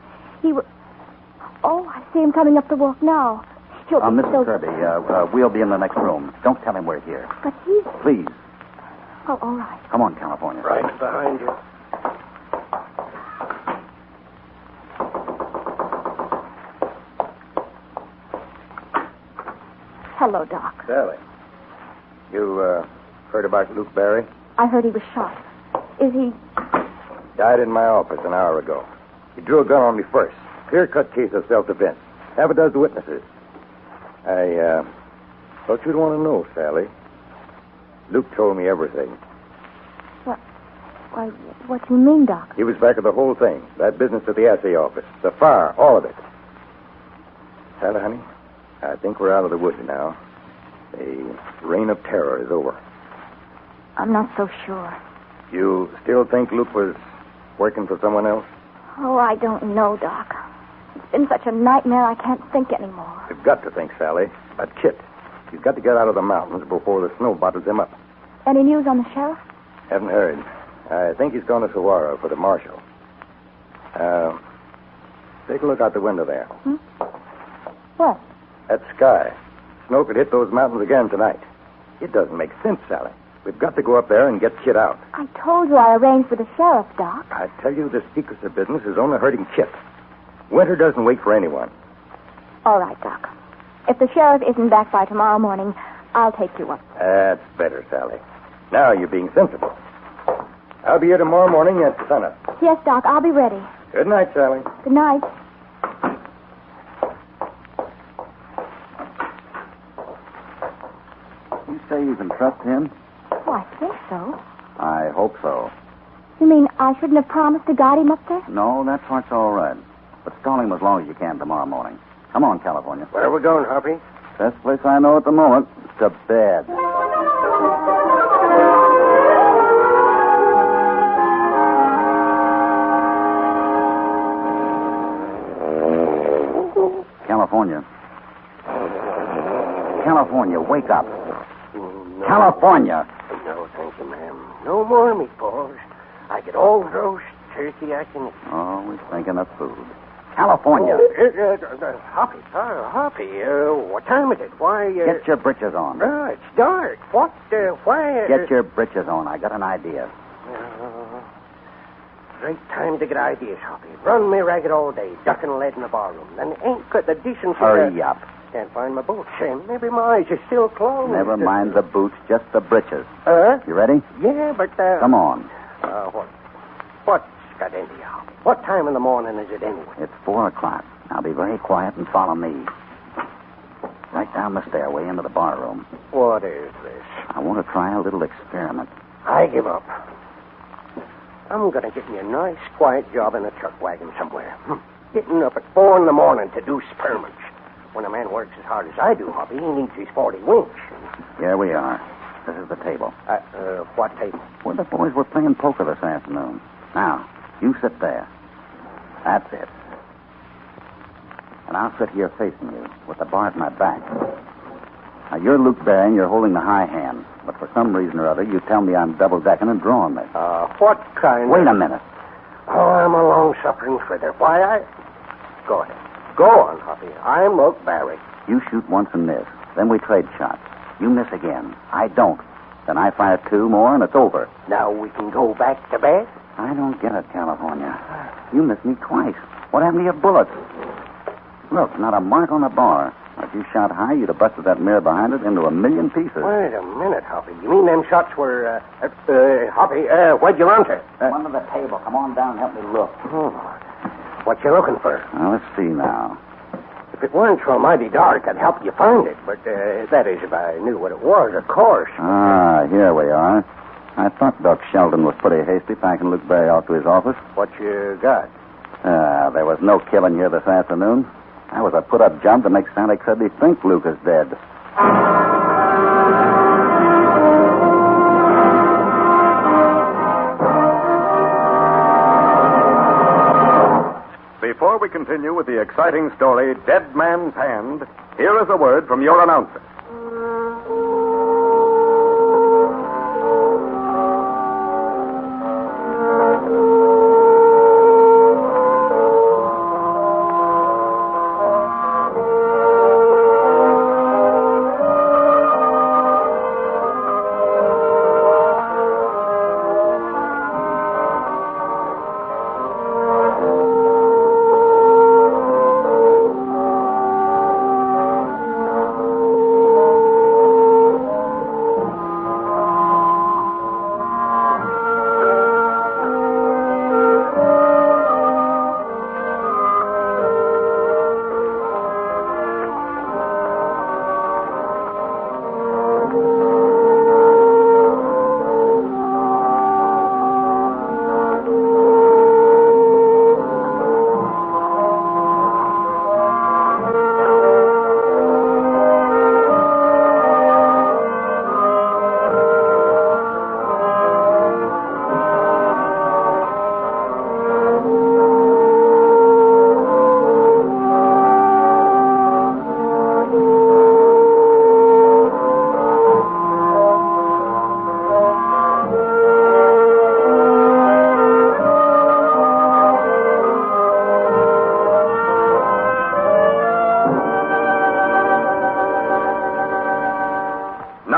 Oh, I see him coming up the walk now. Mrs. Kirby, we'll be in the next room. Don't tell him we're here. But he's... Please. Oh, all right. Come on, California. Right behind you. Hello, Doc. Sally. You, heard about Luke Barry? I heard he was shot. Is he... Died in my office an hour ago. He drew a gun on me first. Clear-cut case of self-defense. Half a dozen witnesses. I thought you'd want to know, Sally. Luke told me everything. What do you mean, Doc? He was back of the whole thing. That business at the assay office. The fire, all of it. Sally, honey, I think we're out of the woods now. The reign of terror is over. I'm not so sure. You still think Luke was working for someone else? Oh, I don't know, Doc. It's been such a nightmare I can't think anymore. You've got to think, Sally. That Kit. He's got to get out of the mountains before the snow bottles him up. Any news on the sheriff? Haven't heard. I think he's gone to Saguaro for the marshal. Take a look out the window there. What? That sky. Snow could hit those mountains again tonight. It doesn't make sense, Sally. We've got to go up there and get Kit out. I told you I arranged with the sheriff, Doc. I tell you, this secrecy business is only hurting Kit. Winter doesn't wait for anyone. All right, Doc. If the sheriff isn't back by tomorrow morning, I'll take you up. That's better, Sally. Now you're being sensible. I'll be here tomorrow morning at sunup. Yes, Doc, I'll be ready. Good night, Sally. Good night. You say you can trust him? Oh, I think so. I hope so. You mean I shouldn't have promised to guide him up there? No, that part's all right. But stall him as long as you can tomorrow morning. Come on, California. Where are we going, Hoppy? Best place I know at the moment. To bed. California. California, wake up. No. California. No, thank you, ma'am. No more meatballs. I get all the roast turkey I can eat. Always thinking of food. California. Hoppy, Hoppy, what time is it? Why, Get your britches on. It's dark. What, why... Get your britches on. I got an idea. Great time to get ideas, Hoppy. Run me ragged all day, ducking lead in the barroom. Then ain't got the decency... Hurry up. Can't find my boots. Maybe my eyes are still closed. Never mind the boots, just the britches. You ready? Yeah, but, Come on. What's got into you, Hoppy? What time in the morning is it anyway? It's 4 o'clock. Now be very quiet and follow me. Right down the stairway into the barroom. What is this? I want to try a little experiment. I give up. I'm going to get me a nice, quiet job in a chuck wagon somewhere. Getting up at 4 in the morning to do spearments. When a man works as hard as I do, Hoppy, he needs his 40 winch. Here we are. This is the table. What table? Well, the boys were playing poker this afternoon. Now, you sit there. That's it. And I'll sit here facing you with the bar at my back. Now, you're Luke Barry and you're holding the high hand. But for some reason or other, you tell me I'm double-decking and drawing me. What kind Wait a minute. Oh, I'm a long-suffering frither. Why, Go ahead. Go on, Hoppy. I'm Luke Barry. You shoot once and miss. Then we trade shots. You miss again. I don't. Then I fire 2 more and it's over. Now we can go back to bed? I don't get it, California. You missed me twice. What happened to your bullets? Look, not a mark on the bar. If you shot high, you'd have busted that mirror behind it into 1,000,000 pieces. Wait a minute, Hoppy. You mean them shots were, Hoppy, where'd you run to? Under the table. Come on down and help me look. What you looking for? Now, let's see now. If it weren't so mighty dark, I'd help you find it. But, that is, if I knew what it was, of course. Ah, here we are. I thought Doc Sheldon was pretty hasty packing Luke Barry off to his office. What you got? There was no killing here this afternoon. That was a put-up job to make Sally Cudley think Luke is dead. Before we continue with the exciting story, Dead Man's Hand, here is a word from your announcer.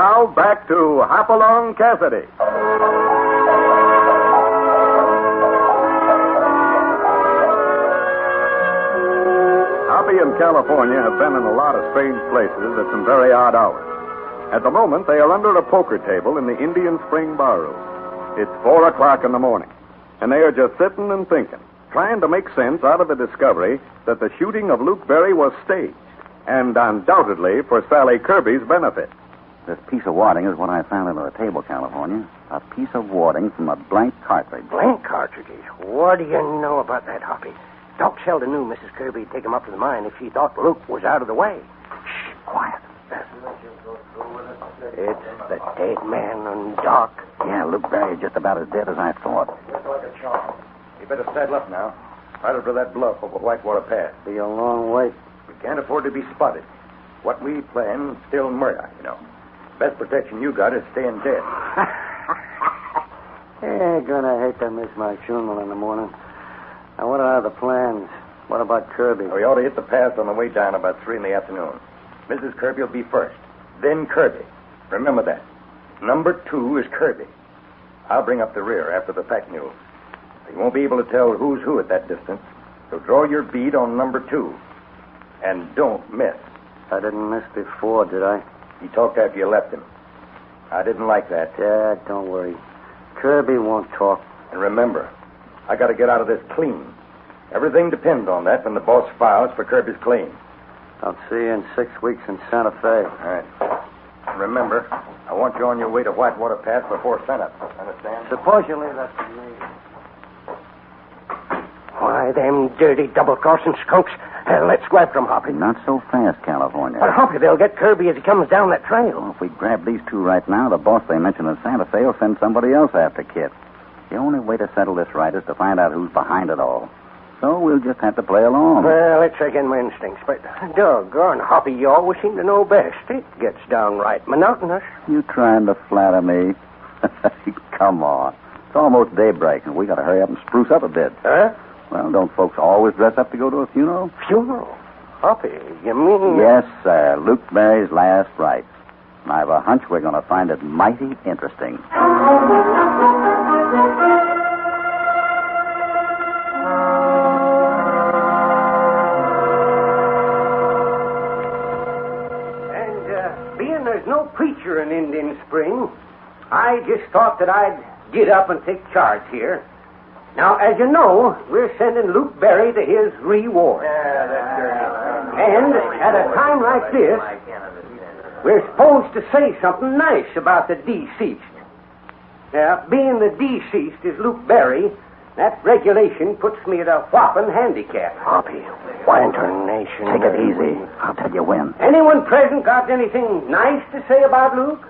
Now, back to Hopalong Cassidy. Hoppy and California have been in a lot of strange places at some very odd hours. At the moment, they are under a poker table in the Indian Spring Barroom. It's 4 o'clock in the morning, and they are just sitting and thinking, trying to make sense out of the discovery that the shooting of Luke Berry was staged, and undoubtedly for Sally Kirby's benefit. This piece of wadding is what I found under the table, California. A piece of wadding from a blank cartridge. Blank cartridges? What do you know about that, Hoppy? Doc Sheldon knew Mrs. Kirby'd take him up to the mine if she thought Luke was out of the way. Shh, quiet. It's the dead man and Doc. Yeah, Luke Berry is just about as dead as I thought. Looks like a charm. You better saddle up now. Right over that bluff over Whitewater Pass. Be a long way. We can't afford to be spotted. What we plan, still murder, you know. Best protection you got is staying dead. Gonna hate to miss my funeral in the morning. Now, what are the plans? What about Kirby? We ought to hit the pass on the way down about 3 in the afternoon. Mrs. Kirby will be first. Then Kirby. Remember that. Number 2 is Kirby. I'll bring up the rear after the pack mules. You won't be able to tell who's who at that distance. So draw your bead on number 2. And don't miss. I didn't miss before, did I? He talked after you left him. I didn't like that. Dad, don't worry. Kirby won't talk. And remember, I got to get out of this clean. Everything depends on that when the boss files for Kirby's claim. I'll see you in 6 weeks in Santa Fe. All right. And remember, I want you on your way to Whitewater Pass before sunup. Understand? Suppose you leave that to me. Why, them dirty double-crossing skunks. Let's go after them, Hoppy. Not so fast, California. But, Hoppy, they'll get Kirby as he comes down that trail. Well, if we grab these two right now, the boss they mentioned in Santa Fe will send somebody else after Kit. The only way to settle this right is to find out who's behind it all. So we'll just have to play along. Well, let's again my instincts, but doggone, Hoppy, you always seem to know best. It gets downright monotonous. You trying to flatter me? Come on. It's almost daybreak, and we got to hurry up and spruce up a bit. Huh? Well, don't folks always dress up to go to a funeral? Funeral? Hoppy, you mean... Yes, sir. Luke Berry's last rites. And I have a hunch we're going to find it mighty interesting. Being there's no preacher in Indian Spring, I just thought that I'd get up and take charge here. Now, as you know, we're sending Luke Berry to his reward. And at a time like this, we're supposed to say something nice about the deceased. Now, being the deceased is Luke Berry, that regulation puts me at a whopping handicap. Hoppy, Lantern Nation. Take it easy. I'll tell you when. Anyone present got anything nice to say about Luke?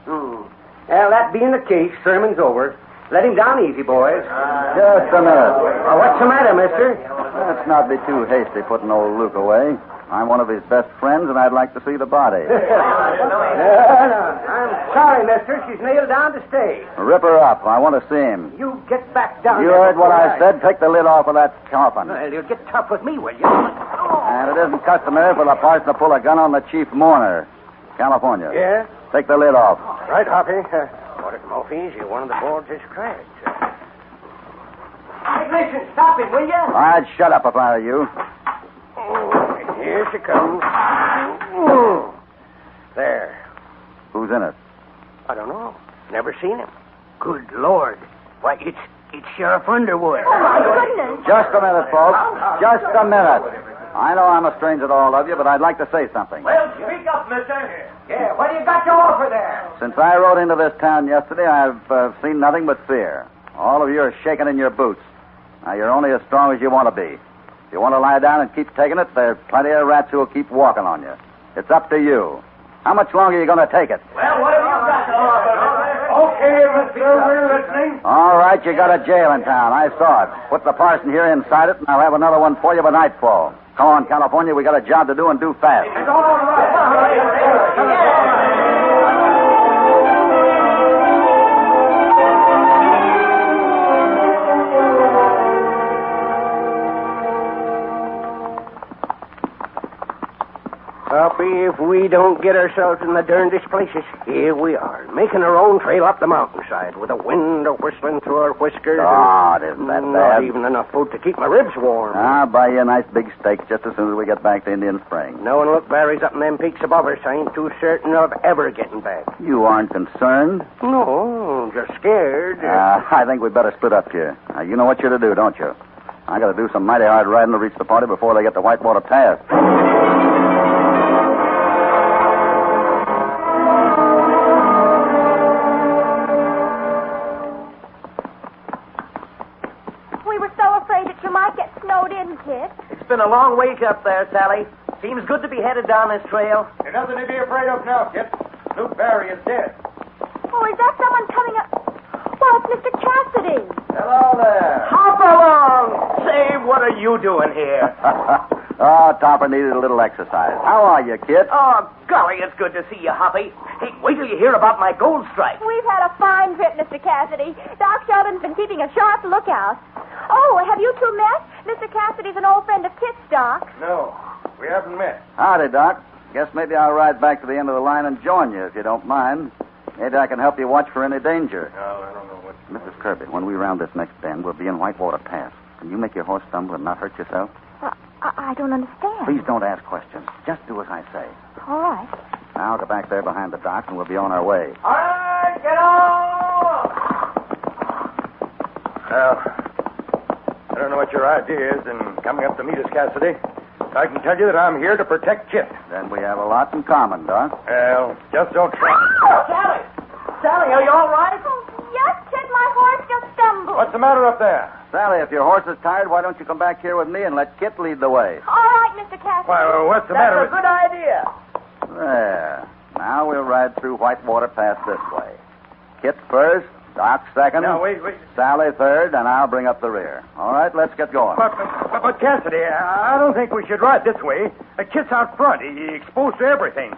Well, that being the case, sermon's over. Let him down easy, boys. Just a minute. What's the matter, mister? Let's not be too hasty putting old Luke away. I'm one of his best friends, and I'd like to see the body. No. I'm sorry, mister. She's nailed down to stay. Rip her up. I want to see him. You get back down You there heard what before I said. Take the lid off of that coffin. Well, you'll get tough with me, will you? And it isn't customary for the parson to pull a gun on the chief mourner. California. Yeah? Take the lid off. Right, Hoppy. Order come off easy. One of the boards is cracked. Hey, listen, stop it, will you? I'd shut up if I were you. Here she comes. There. Who's in it? I don't know. Never seen him. Good Lord. Why, it's Sheriff Underwood. Oh, my goodness. Just a minute, folks. Just a minute. I know I'm a stranger to all of you, but I'd like to say something. Well, speak up, mister. Yeah, what do you got to offer there? Since I rode into this town yesterday, I've seen nothing but fear. All of you are shaking in your boots. Now, you're only as strong as you want to be. If you want to lie down and keep taking it, there's plenty of rats who will keep walking on you. It's up to you. How much longer are you going to take it? Well, what have you got to offer? Okay, mister, we're listening. All right, you got a jail in town. I saw it. Put the parson here inside it, and I'll have another one for you by nightfall. Come on, California, we got a job to do and do fast. It's all right. Hoppy, if we we don't get ourselves in the darndest places, here we are, making our own trail up the mountainside with the wind whistling through our whiskers. Oh, it isn't that Not bad. even enough food to keep my ribs warm. I'll buy you a nice big steak just as soon as we get back to Indian Springs. Knowing look berries up in them peaks above us, I ain't too certain of ever getting back. You aren't concerned? No, just scared. I think we'd better split up here. You know what you're to do, don't you? I got to do some mighty hard riding to reach the party before they get to Whitewater Pass. We were so afraid that you might get snowed in, Kit. It's been a long week up there, Sally. Seems good to be headed down this trail. There's nothing to be afraid of now, Kit. Luke Barry is dead. Oh, is that someone coming up? Well, it's Mr. Cassidy. Hello there. Hop along. Say, what are you doing here? Oh, Topper needed a little exercise. How are you, kid? Oh, golly, it's good to see you, Hoppy. Hey, wait till you hear about my gold strike. We've had a fine trip, Mr. Cassidy. Doc Sheldon's been keeping a sharp lookout. Oh, have you two met? Mr. Cassidy's an old friend of Kit's, Doc. No, we haven't met. Howdy, Doc. Guess maybe I'll ride back to the end of the line and join you, if you don't mind. Maybe I can help you watch for any danger. No, I don't know what... Mrs. Kirby, when we round this next bend, we'll be in Whitewater Pass. Can you make your horse stumble and not hurt yourself? I don't understand. Please don't ask questions. Just do as I say. All right. Now I'll go back there behind the dock, and we'll be on our way. All right, get on! Well, I don't know what your idea is in coming up to meet us, Cassidy. I can tell you that I'm here to protect Kit. Then we have a lot in common, Doc. Well, just don't try. Oh, Sally! Sally, are you all right? Oh, yes, Kit, my horse just stumbled. What's the matter up there? Sally, if your horse is tired, why don't you come back here with me and let Kit lead the way? All right, Mr. Cassidy. Why, what's the matter That's a good idea. There. Now we'll ride through Whitewater Pass this way. Kit first, Doc second. Now, wait. Sally third, and I'll bring up the rear. All right, let's get going. But Cassidy, I don't think we should ride this way. Kit's out front. He's exposed to everything.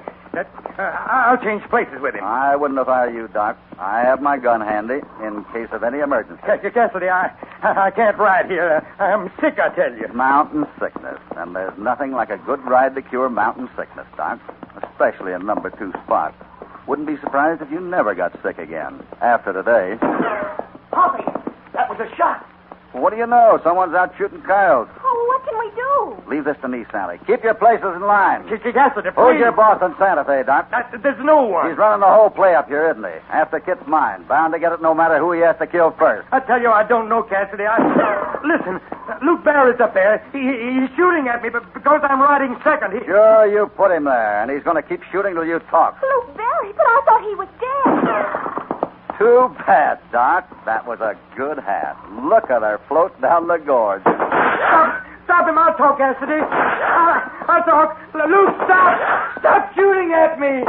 I'll change places with him. I wouldn't if I were you, Doc. I have my gun handy in case of any emergency. Cassidy, I can't ride here. I'm sick, I tell you. Mountain sickness. And there's nothing like a good ride to cure mountain sickness, Doc. Especially in number 2 spot. Wouldn't be surprised if you never got sick again. After today. Hoppy, that was a shot. Well, what do you know? Someone's out shooting coyotes. Oh, what can we do? Leave this to me, Sally. Keep your places in line. Cassidy, please. Who's your boss in Santa Fe, Doc? There's no one. He's running the whole play up here, isn't he? After Kit's mine. Bound to get it no matter who he has to kill first. I tell you, I don't know, Cassidy. Listen, Luke Barrett's up there. He's shooting at me, but because I'm riding second, Sure, you put him there, and he's going to keep shooting till you talk. Luke Barry, but I thought he was dead. Too bad, Doc. That was a good hat. Look at her float down the gorge. Stop him. I'll talk, Cassidy. I'll talk. Luke, stop. Stop shooting at me.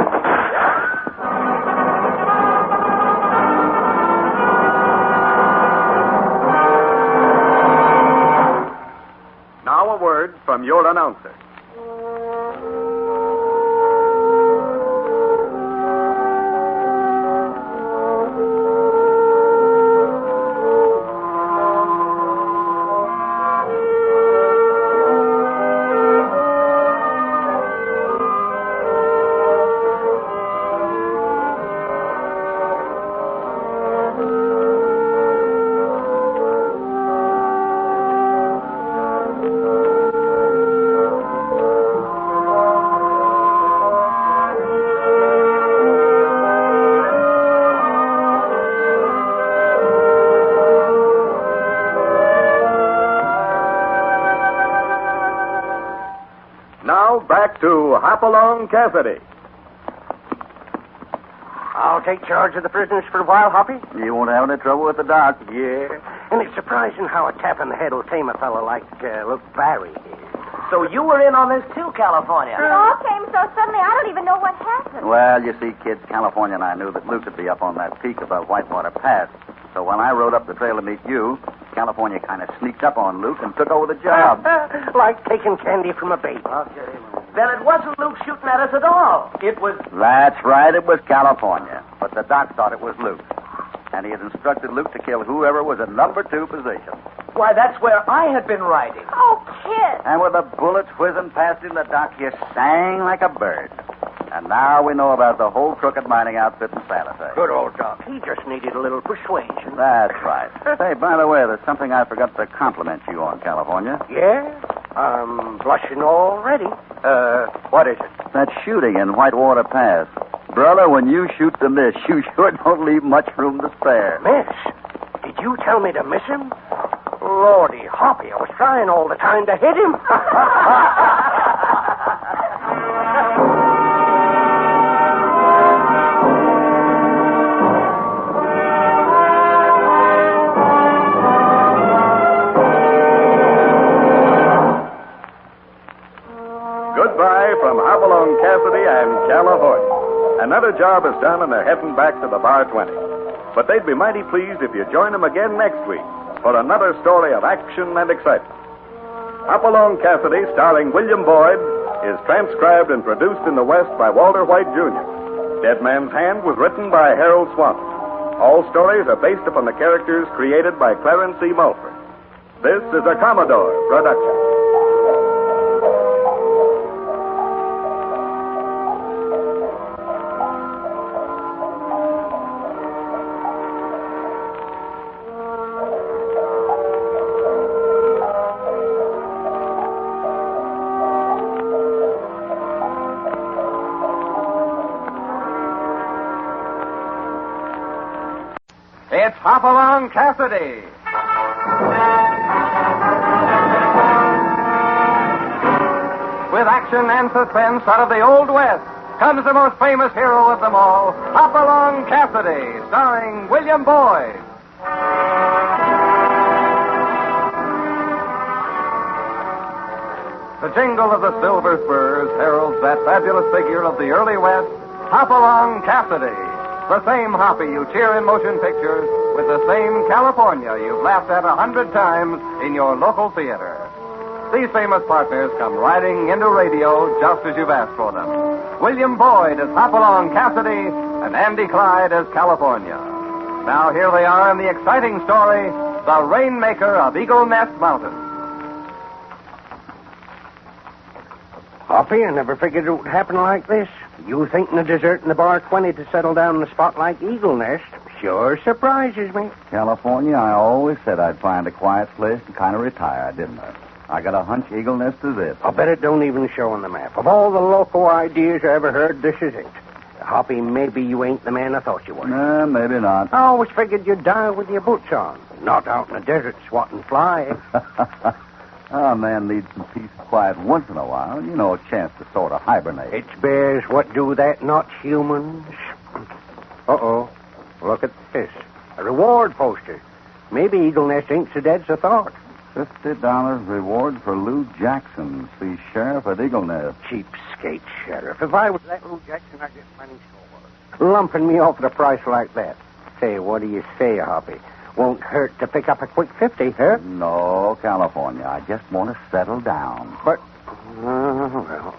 Now a word from your announcer. Now back to Hopalong Cassidy. I'll take charge of the prisoners for a while, Hoppy. You won't have any trouble with the doc. Yeah. And it's surprising how a tap in the head will tame a fellow like Luke Barry here. So you were in on this too, California. It all came so suddenly, I don't even know what happened. Well, you see, kids, California and I knew that Luke would be up on that peak above Whitewater Pass. So when I rode up the trail to meet you, California kind of sneaked up on Luke and took over the job. Like taking candy from a baby. Then it wasn't Luke shooting at us at all. It was... That's right, it was California. But the doc thought it was Luke. And he had instructed Luke to kill whoever was in number 2 position. Why, that's where I had been riding. Oh, kid. And with the bullets whizzing past him, the doc just sang like a bird. And now we know about the whole crooked mining outfit in San Jose. Good old Doc. He just needed a little persuasion. That's right. Say, by the way, there's something I forgot to compliment you on, California. Yeah? I'm blushing already. What is it? That shooting in Whitewater Pass. Brother, when you shoot to miss, you sure don't leave much room to spare. Miss? Did you tell me to miss him? Lordy, Hoppy, I was trying all the time to hit him. Goodbye from Hopalong Cassidy and California. Another job is done and they're heading back to the Bar 20. But they'd be mighty pleased if you join them again next week for another story of action and excitement. Hopalong Cassidy, starring William Boyd, is transcribed and produced in the West by Walter White, Jr. Dead Man's Hand was written by Harold Swanton. All stories are based upon the characters created by Clarence E. Mulford. This is a Commodore production. It's Hopalong Cassidy. With action and suspense out of the Old West comes the most famous hero of them all, Hopalong Cassidy, starring William Boyd. The jingle of the silver spurs heralds that fabulous figure of the early West, Hopalong Cassidy. The same Hoppy you cheer in motion pictures with the same California you've laughed at 100 times in your local theater. These famous partners come riding into radio just as you've asked for them. William Boyd as Hopalong Cassidy and Andy Clyde as California. Now here they are in the exciting story, The Rainmaker of Eagle Nest Mountain. Hoppy, I never figured it would happen like this. You thinking of deserting the Bar 20 to settle down in a spot like Eagle Nest sure surprises me. California, I always said I'd find a quiet place to kind of retire, didn't I? I got a hunch Eagle Nest is it. I bet it don't even show on the map. Of all the local ideas I ever heard, this is it. Hoppy, maybe you ain't the man I thought you were. Nah, maybe not. I always figured you'd die with your boots on, not out in the desert swatting flies. A man needs some peace and quiet once in a while. You know, a chance to sort of hibernate. It's bears what do that, not humans. Uh-oh. Look at this. A reward poster. Maybe Eagle Nest ain't so dead as I thought. $50 reward for Lou Jackson, the sheriff at Eagle Nest. Cheapskate sheriff. If I was that Lou Jackson, I'd get plenty sore. Lumping me off at a price like that. Say, what do you say, Hoppy? Won't hurt to pick up a quick 50, huh? No, California. I just want to settle down. But, well.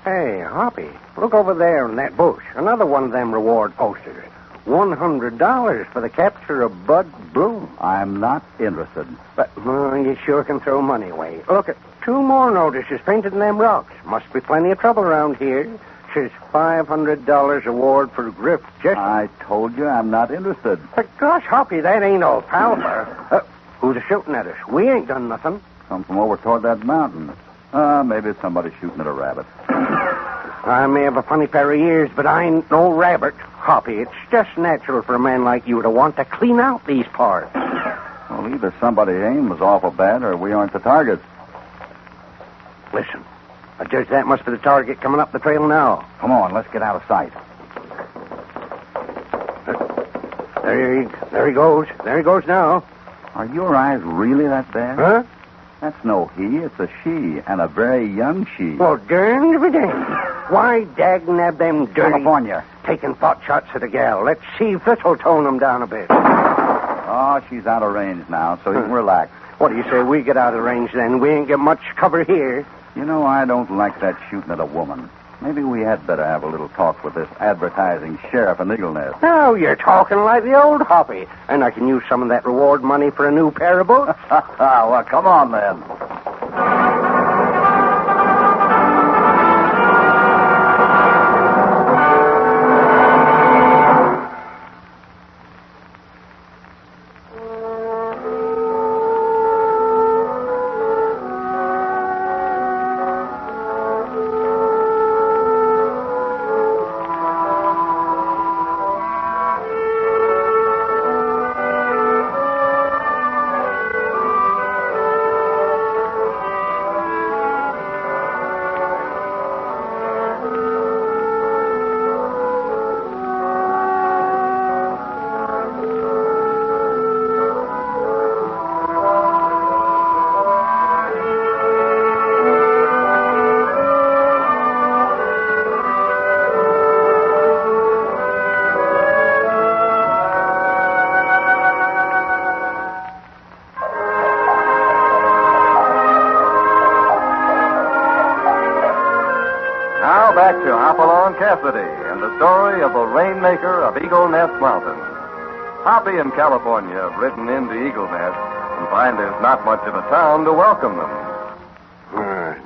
Hey, Hoppy, look over there in that bush. Another one of them reward posters. $100 for the capture of Bud Bloom. I'm not interested. But you sure can throw money away. Look at 2 more notices painted in them rocks. Must be plenty of trouble around here. Says $500 award for Griff Jessup. I told you I'm not interested. But gosh, Hoppy, that ain't all palper. Who's shooting at us? We ain't done nothing. Come from over toward that mountain. Maybe it's somebody shooting at a rabbit. I may have a funny pair of ears, but I ain't no rabbit. Hoppy, it's just natural for a man like you to want to clean out these parts. Well, either somebody's aim was awful bad or we aren't the targets. Listen, I judge that must be the target coming up the trail now. Come on, let's get out of sight. There he goes. There he goes now. Are your eyes really that bad? Huh? That's no he, it's a she, and a very young she. Well, darn me dang. Why dagnab them dirty... California. Taking pot shots at a gal. Let's see if this'll tone them down a bit. Oh, she's out of range now, so you can relax. What do you say we get out of range then? We ain't got much cover here. You know, I don't like that shooting at a woman. Maybe we had better have a little talk with this advertising sheriff in Eagle Nest. Oh, you're talking like the old Hoppy. And I can use some of that reward money for a new pair of boots. Well, come on, then. Cassidy and the story of the Rainmaker of Eagle Nest Mountain. Hoppy in California have ridden into Eagle Nest and find there's not much of a town to welcome them.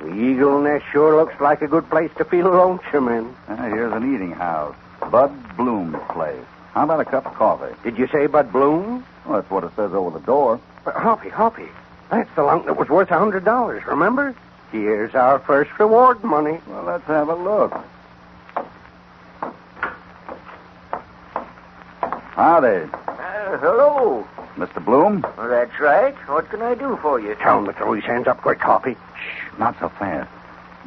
The Eagle Nest sure looks like a good place to feel lonesome in. Here's an eating house. Bud Bloom's place. How about a cup of coffee? Did you say Bud Bloom? Well, that's what it says over the door. Hoppy. That's the lump that was worth $100, remember? Here's our first reward money. Well, let's have a look. Howdy. Hello. Mr. Bloom? Well, that's right. What can I do for you? Tell him to throw his hands up quick, Hoppy. Shh, not so fast.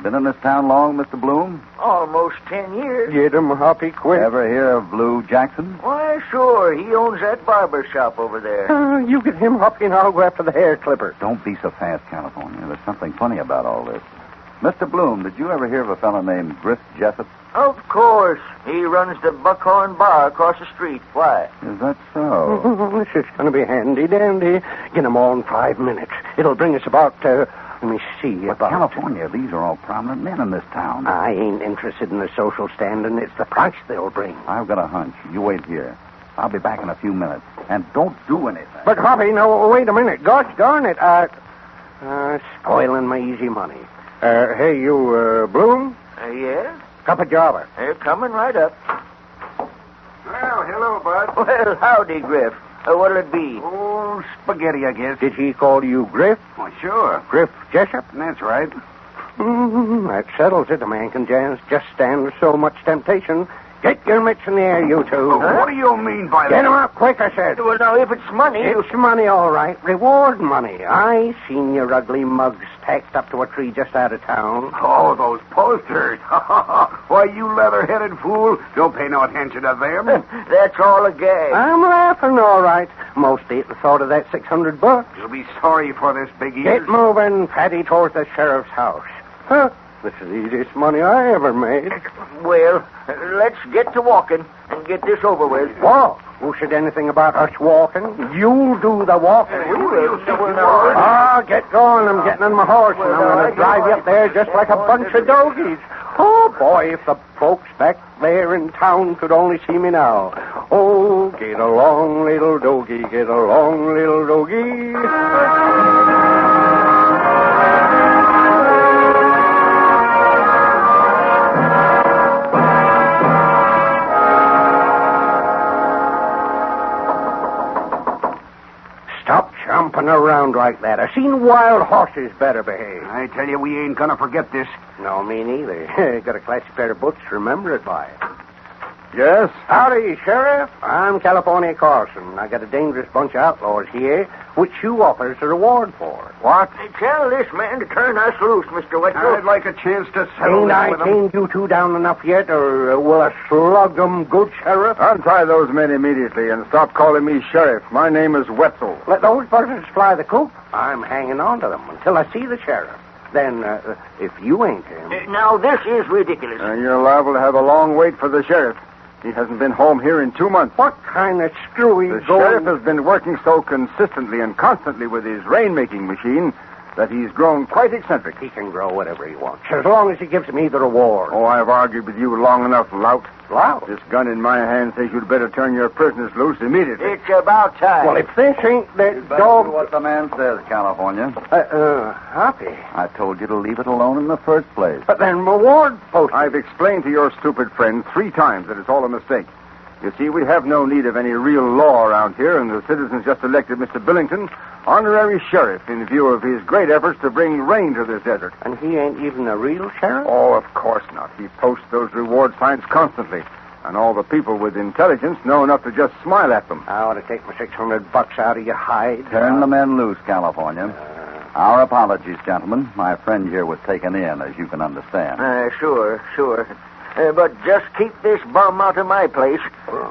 Been in this town long, Mr. Bloom? Almost 10 years. Get him, Hoppy, quick. Ever hear of Blue Jackson? Why, sure. He owns that barber shop over there. You get him, Hoppy, and I'll go after the hair clipper. Don't be so fast, California. There's something funny about all this. Mr. Bloom, did you ever hear of a fellow named Griff Jessup? Of course. He runs the Buckhorn Bar across the street. Why? Is that so? This is going to be handy-dandy. Get him all in 5 minutes. It'll bring us about, let me see. But California, these are all prominent men in this town. I ain't interested in the social standing. It's the price they'll bring. I've got a hunch. You wait here. I'll be back in a few minutes. And don't do anything. But, Hoppy, no, wait a minute. Gosh darn it. Spoiling my easy money. Hey, you, Bloom? Yeah? Cup of java. They're coming right up. Well, hello, Bud. Well, howdy, Griff. What'll it be? Oh, spaghetti, I guess. Did he call you Griff? Oh, sure. Griff Jessup? That's right. That settles it. A man can just stand so much temptation. Get your mitts in the air, you two. What do you mean by that? Get him up quick, I said. Well, now, if it's money... It's money, all right. Reward money. I seen your ugly mugs tacked up to a tree just out of town. Oh, those posters. Why, you leather-headed fool. Don't pay no attention to them. That's all a gag. I'm laughing, all right. Mostly at the thought of that $600. You'll be sorry for this, Big Ears. Get moving, Fatty, towards the sheriff's house. Huh? This is the easiest money I ever made. Well, let's get to walking and get this over with. Walk? Who said anything about us walking? You do the walking. We will. Get going. I'm getting on my horse, and I'm going to drive you up there just like a bunch of dogies. Oh, boy, if the folks back there in town could only see me now. Oh, get along, little doggie, get along, little doggie. Jumping around like that. I've seen wild horses better behave. I tell you, we ain't gonna forget this. No, me neither. Got a classy pair of boots to remember it by. Yes? Howdy, Sheriff. I'm California Carson. I got a dangerous bunch of outlaws here, which you offers a reward for. What? Tell this man to turn us loose, Mr. Wetzel. I'd like a chance to settle Ain't this I with him. chained you two down enough yet, or will I slug 'em good, Sheriff? Untie those men immediately and stop calling me Sheriff. My name is Wetzel. Let those buzzards fly the coop. I'm hanging on to them until I see the Sheriff. Then, if you ain't him... Now, this is ridiculous. You're liable to have a long wait for the Sheriff. He hasn't been home here in 2 months. What kind of screwy The Sheriff has been working so consistently and constantly with his rain-making machine that he's grown quite eccentric. He can grow whatever he wants, as long as he gives me the reward. Oh, I've argued with you long enough, lout. Lout? This gun in my hand says you'd better turn your prisoners loose immediately. It's about time. Well, if this ain't that Better dog... do what the man says, California. Hoppy. I told you to leave it alone in the first place. But then reward post. I've explained to your stupid friend 3 times that it's all a mistake. You see, we have no need of any real law around here, and the citizens just elected Mr. Billington honorary sheriff in view of his great efforts to bring rain to this desert. And he ain't even a real sheriff? Oh, of course not. He posts those reward signs constantly, and all the people with intelligence know enough to just smile at them. I ought to take my $600 out of your hide. Turn the men loose, California. Our apologies, gentlemen. My friend here was taken in, as you can understand. Sure. But just keep this bum out of my place.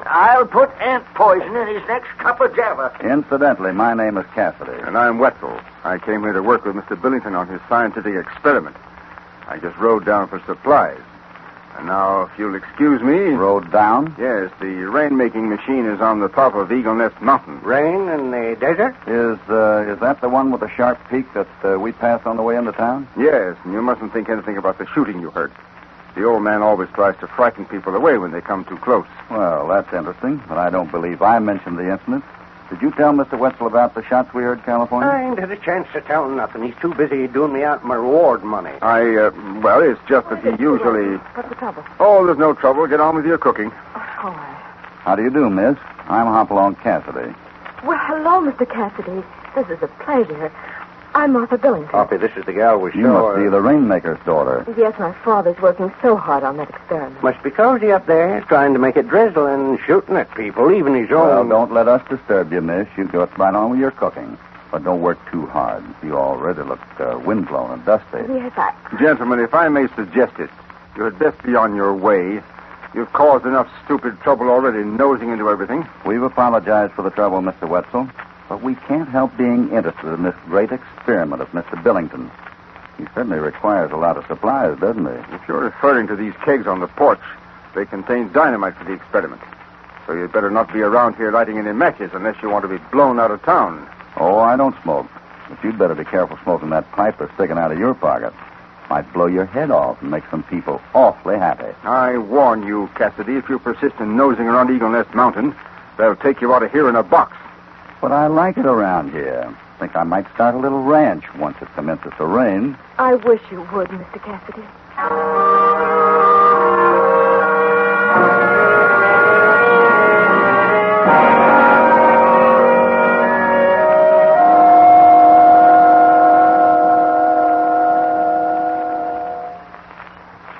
I'll put ant poison in his next cup of java. Incidentally, my name is Cassidy. And I'm Wetzel. I came here to work with Mr. Billington on his scientific experiment. I just rode down for supplies. And now, if you'll excuse me... Rode down? Yes, the rain-making machine is on the top of Eagle Nest Mountain. Rain in the desert? Is that the one with the sharp peak that we passed on the way into town? Yes, and you mustn't think anything about the shooting you heard. The old man always tries to frighten people away when they come too close. Well, that's interesting, but I don't believe I mentioned the incident. Did you tell Mr. Wetzel about the shots we heard, California? I ain't had a chance to tell him nothing. He's too busy doing me out my reward money. Well, it's just that he usually... What's the trouble? Oh, there's no trouble. Get on with your cooking. All right. How do you do, miss? I'm Hopalong Cassidy. Well, hello, Mr. Cassidy. This is a pleasure. I'm Martha Billington. Hoppy, this is the gal we You saw. must be the Rainmaker's daughter. Yes, my father's working so hard on that experiment. Must be cozy up there, trying to make it drizzle and shooting at people, even his Well, own. don't let us disturb you, miss. You go right on with your cooking. But don't work too hard. You already look windblown and dusty. Yes, I... Gentlemen, if I may suggest it, you had best be on your way. You've caused enough stupid trouble already nosing into everything. We've apologized for the trouble, Mr. Wetzel. But we can't help being interested in this great experiment of Mr. Billington. He certainly requires a lot of supplies, doesn't he? If you're referring to these kegs on the porch, they contain dynamite for the experiment. So you'd better not be around here lighting any matches unless you want to be blown out of town. Oh, I don't smoke. But you'd better be careful smoking that pipe that's sticking out of your pocket. Might blow your head off and make some people awfully happy. I warn you, Cassidy, if you persist in nosing around Eagle Nest Mountain, they'll take you out of here in a box. But I like it around here. Think I might start a little ranch once it commences to rain. I wish you would, Mr. Cassidy.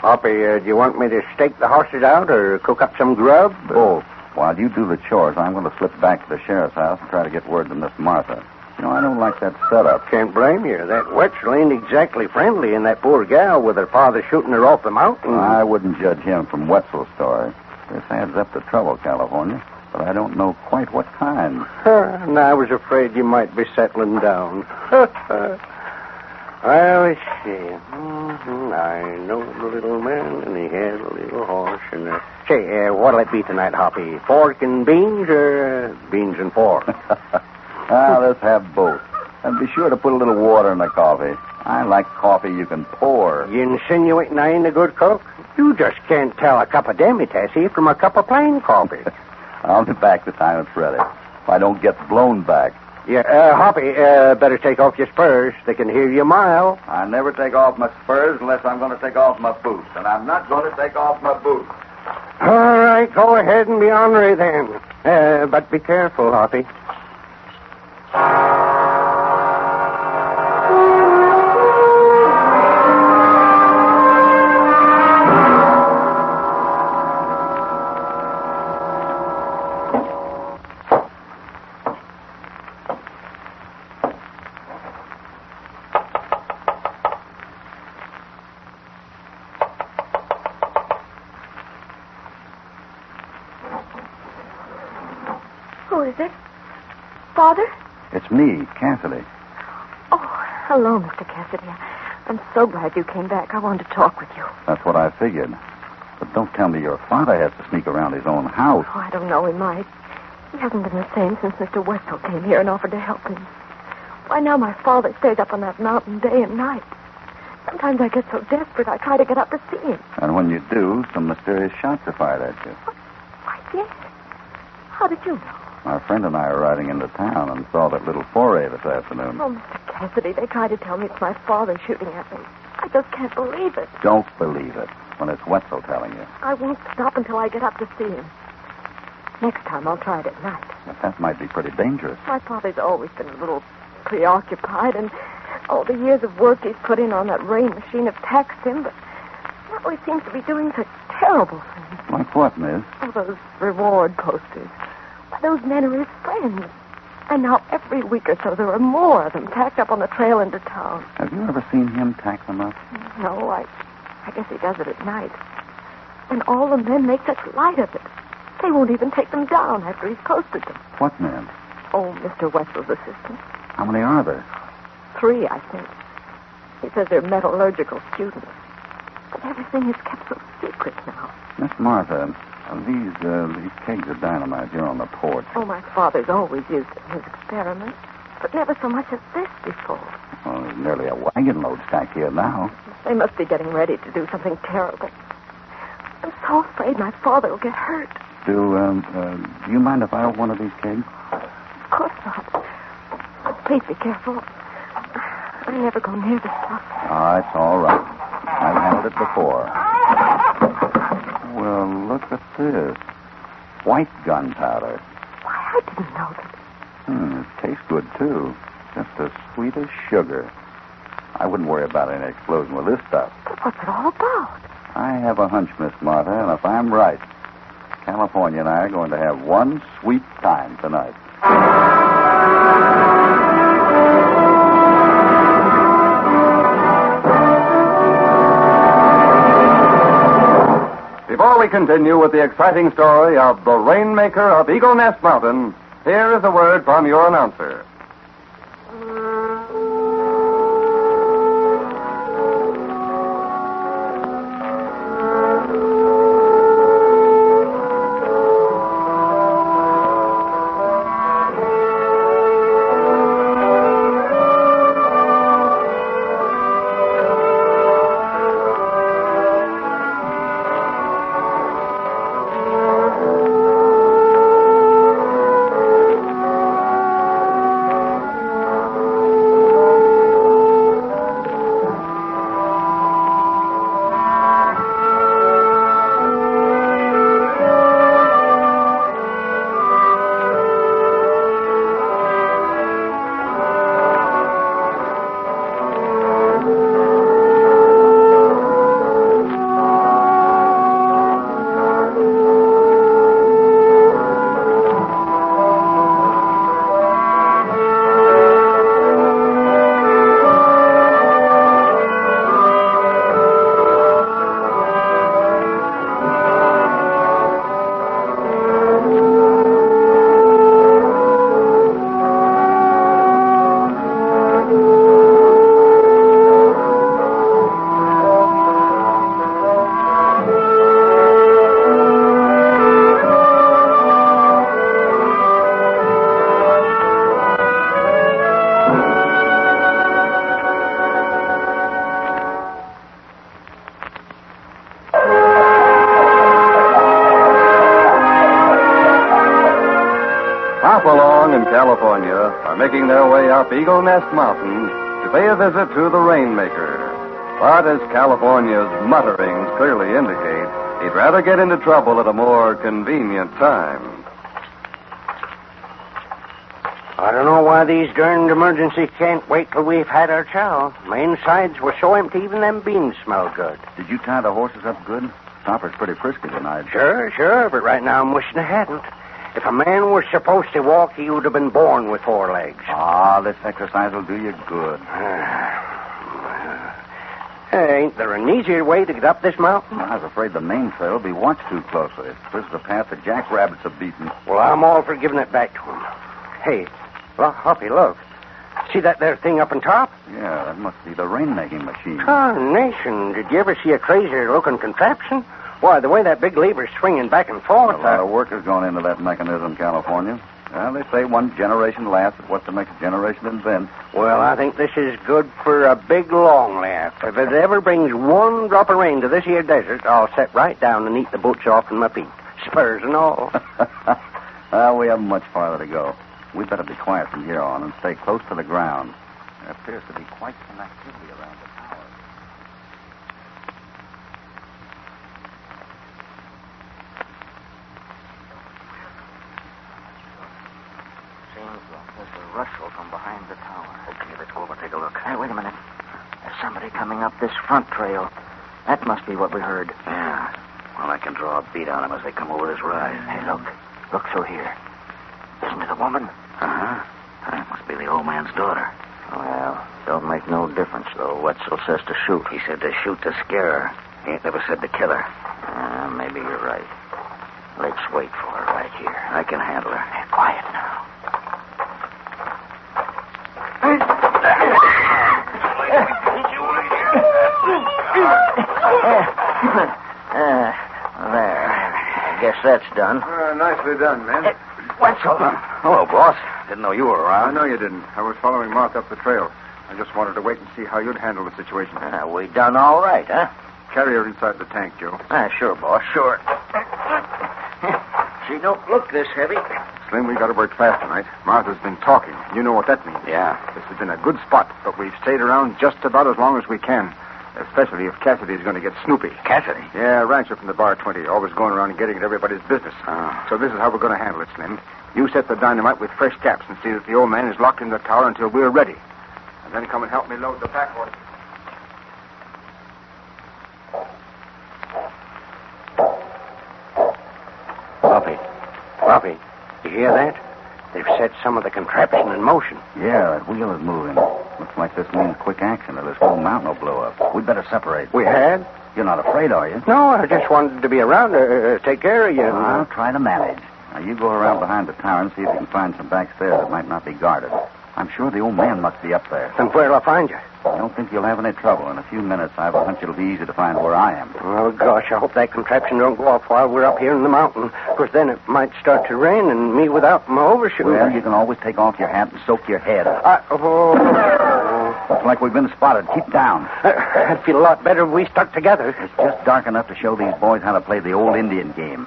Hoppy, do you want me to stake the horses out or cook up some grub? Both. While you do the chores, I'm going to slip back to the sheriff's house and try to get word to Miss Martha. You know, I don't like that setup. Can't blame you. That Wetzel ain't exactly friendly, and that poor gal with her father shooting her off the mountain. I wouldn't judge him from Wetzel's story. This adds up to trouble, California, but I don't know quite what kind. And I was afraid you might be settling down. Well, let's see. I know the little man, and he had a little horse. And say, what'll it be tonight, Hoppy? Pork and beans, or beans and pork? Let's have both. And be sure to put a little water in the coffee. I like coffee you can pour. You insinuating I ain't a good cook? You just can't tell a cup of demi-tassy from a cup of plain coffee. I'll be back the time it's ready. If I don't get blown back. Yeah, Hoppy, better take off your spurs. They can hear you a mile. I never take off my spurs unless I'm going to take off my boots. And I'm not going to take off my boots. All right, go ahead and be ornery then. But be careful, Hoppy. Who is it? Father? It's me, Cassidy. Oh, hello, Mr. Cassidy. I'm so glad you came back. I wanted to talk with you. That's what I figured. But don't tell me your father has to sneak around his own house. Oh, I don't know. He might. He hasn't been the same since Mr. Wetzel came here and offered to help him. Why, now my father stays up on that mountain day and night. Sometimes I get so desperate I try to get up to see him. And when you do, some mysterious shots are fired at you. Why, yes. How did you know? My friend and I are riding into town and saw that little foray this afternoon. Oh, Mr. Cassidy, they tried to tell me it's my father shooting at me. I just can't believe it. Don't believe it when it's Wetzel telling you. I won't stop until I get up to see him. Next time I'll try it at night. But that might be pretty dangerous. My father's always been a little preoccupied, and all the years of work he's put in on that rain machine have taxed him, but now he seems to be doing such terrible things. Like what, miss? Oh, those reward posters. Why, those men are his friends. And now every week or so there are more of them tacked up on the trail into town. Have you ever seen him tack them up? No, I guess he does it at night. And all the men make such light of it. They won't even take them down after he's posted them. What men? Oh, Mr. Wetzel's assistant. How many are there? 3, I think. He says they're metallurgical students. But everything is kept so secret now. Miss Martha, these kegs of dynamite here on the porch. Oh, my father's always used it in his experiments, but never so much as this before. Well, there's nearly a wagon load stacked here now. They must be getting ready to do something terrible. I'm so afraid my father will get hurt. Do you mind if I have one of these kegs? Of course not. But please be careful. I never go near this stuff. Ah, it's all right. I've handled it before. Well, look at this. White gunpowder. Why, I didn't know that. It tastes good, too. Just as sweet as sugar. I wouldn't worry about any explosion with this stuff. But what's it all about? I have a hunch, Miss Martha, and if I'm right, California and I are going to have one sweet time tonight. Before we continue with the exciting story of the Rainmaker of Eagle Nest Mountain, here is a word from your announcer. Hopalong and California are making their way up Eagle Nest Mountain to pay a visit to the Rainmaker. But as California's mutterings clearly indicate, he'd rather get into trouble at a more convenient time. I don't know why these darned emergencies can't wait till we've had our chow. My insides were so empty, even them beans smell good. Did you tie the horses up good? Topper's pretty frisky tonight. Sure, but right now I'm wishing I hadn't. If a man were supposed to walk, he would have been born with 4 legs. This exercise will do you good. Ain't there an easier way to get up this mountain? I was afraid the main trail would be watched too closely. This is the path the jackrabbits have beaten. Well, I'm all for giving it back to him. Hey, Hoppy, look. See that there thing up on top? Yeah, that must be the rain-making machine. Carnation, did you ever see a crazier-looking contraption? Why, the way that big lever's swinging back and forth... A lot of work has gone into that mechanism, California. Well, they say one generation laughs at what the next generation invents. Well, I think this is good for a big long laugh. If it ever brings one drop of rain to this here desert, I'll sit right down and eat the boots off in my feet. Spurs and all. Well, we haven't much farther to go. We'd better be quiet from here on and stay close to the ground. There appears to be quite some activity around the tower. Seems like there's a rustle from behind the tower. Okay, let's go over and take a look. Hey, wait a minute. There's somebody coming up this front trail. That must be what we heard. Yeah. Well, I can draw a beat on them as they come over this rise. Hey, look. Look through here. Isn't it a woman? Uh-huh. That must be the old man's daughter. Well, don't make no difference, though. Wetzel says to shoot. He said to shoot to scare her. He ain't never said to kill her. Maybe you're right. Let's wait for her right here. I can handle her. Hey, quiet now. There. I guess that's done. Nicely done, man. Wetzel. Hello, boss. Didn't know you were around. I know you didn't. I was following Mark up the trail. I just wanted to wait and see how you'd handle the situation. We done all right, huh? Carry her inside the tank, Joe. Sure, boss, sure. She don't look this heavy. Slim, we got to work fast tonight. Martha's been talking. You know what that means. Yeah. This has been a good spot, but we've stayed around just about as long as we can. Especially if Cassidy's going to get snoopy. Cassidy? Yeah, rancher from the Bar 20. Always going around and getting at everybody's business. So this is how we're going to handle it, Slim. You set the dynamite with fresh caps and see that the old man is locked in the tower until we're ready. And then come and help me load the pack horse. Hoppy, you hear that? They've set some of the contraption in motion. Yeah, that wheel is moving. Looks like this means quick action or this whole mountain will blow up. We'd better separate. We had? You're not afraid, are you? No, I just wanted to be around to take care of you. I'll try to manage. Now, you go around behind the tower and see if you can find some back stairs that might not be guarded. I'm sure the old man must be up there. Then where'll I find you? I don't think you'll have any trouble. In a few minutes, I have a hunch it'll be easy to find where I am. Oh, gosh, I hope that contraption don't go off while we're up here in the mountain. Because then it might start to rain and me without my overshoes. Well, you can always take off your hat and soak your head. Looks like we've been spotted. Keep down. I'd feel a lot better if we stuck together. It's just dark enough to show these boys how to play the old Indian game.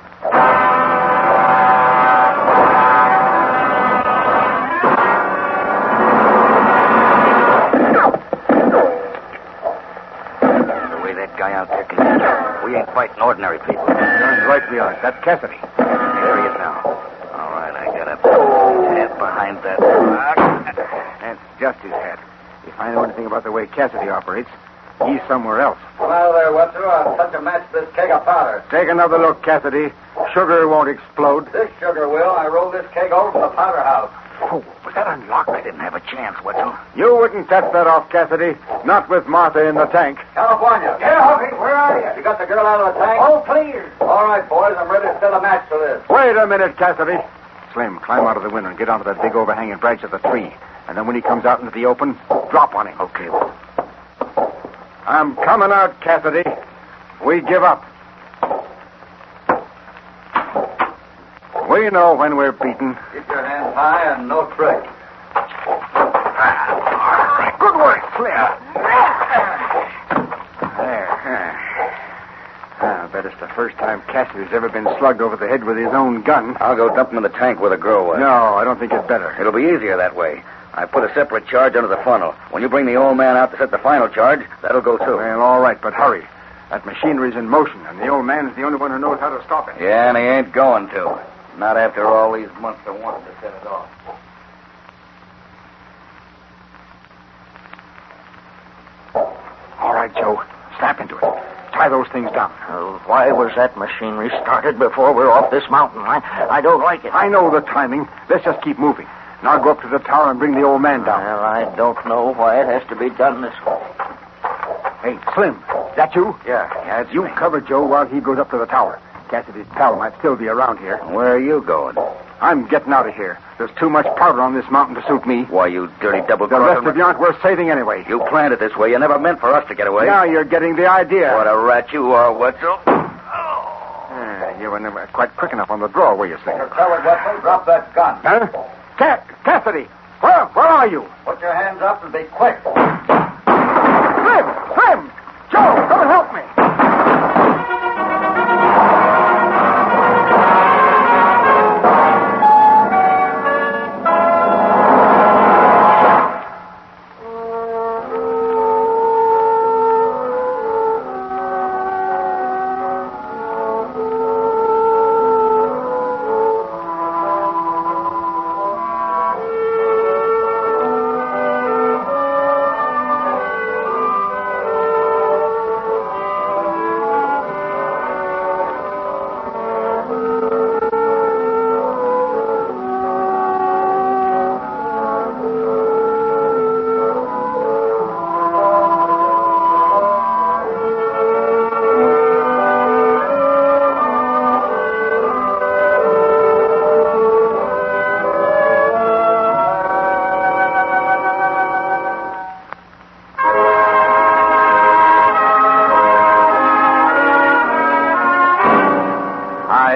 Guy out there can we ain't fighting ordinary people. Darn right we are. That's Cassidy. There he is now. All right, I got a head behind that rock. That's just his head. If I know anything about the way Cassidy operates, he's somewhere else. Well, there, Wetzel. I'll touch a match to this keg of powder. Take another look, Cassidy. Sugar won't explode. This sugar will. I rolled this keg over from the powder house. Oh, was that unlocked? I didn't have a chance, Wetzel. You wouldn't touch that off, Cassidy. Not with Martha in the tank. California. Yeah, Hoppy, where are you? You got the girl out of the tank? Oh, please. All right, boys. I'm ready to set a match to this. Wait a minute, Cassidy. Slim, climb out of the window and get onto that big overhanging branch of the tree. And then when he comes out into the open, drop on him. Okay. I'm coming out, Cassidy. We give up. We know when we're beaten. Keep your hands high and no trick. All right. Good work, Slim. There. I bet it's the first time Cassidy's ever been slugged over the head with his own gun. I'll go dump him in the tank where the girl was. No, I don't think it's better. It'll be easier that way. I put a separate charge under the funnel. When you bring the old man out to set the final charge, that'll go too. Well, all right, but hurry. That machinery's in motion, and the old man's the only one who knows how to stop it. Yeah, and he ain't going to. Not after all these months of wanting to set it off. All right, Joe. Snap into it. Tie those things down. Why was that machinery started before we're off this mountain? I don't like it. I know the timing. Let's just keep moving. Now go up to the tower and bring the old man down. Well, I don't know why it has to be done this way. Hey, Slim, is that you? Yeah, it's You me. cover Joe while he goes up to the tower. Cassidy's pal might still be around here. Where are you going? I'm getting out of here. There's too much powder on this mountain to suit me. Why, you dirty The double-crosser. rest of you aren't worth saving anyway. You planned it this way. You never meant for us to get away. Now you're getting the idea. What a rat you are, Wetzel. You were never quite quick enough on the draw, were you, Slim? You're covered, Wetzel. Drop that gun. Huh? Cassidy! Where are you? Put your hands up and be quick. Slim! Joe, come and help me.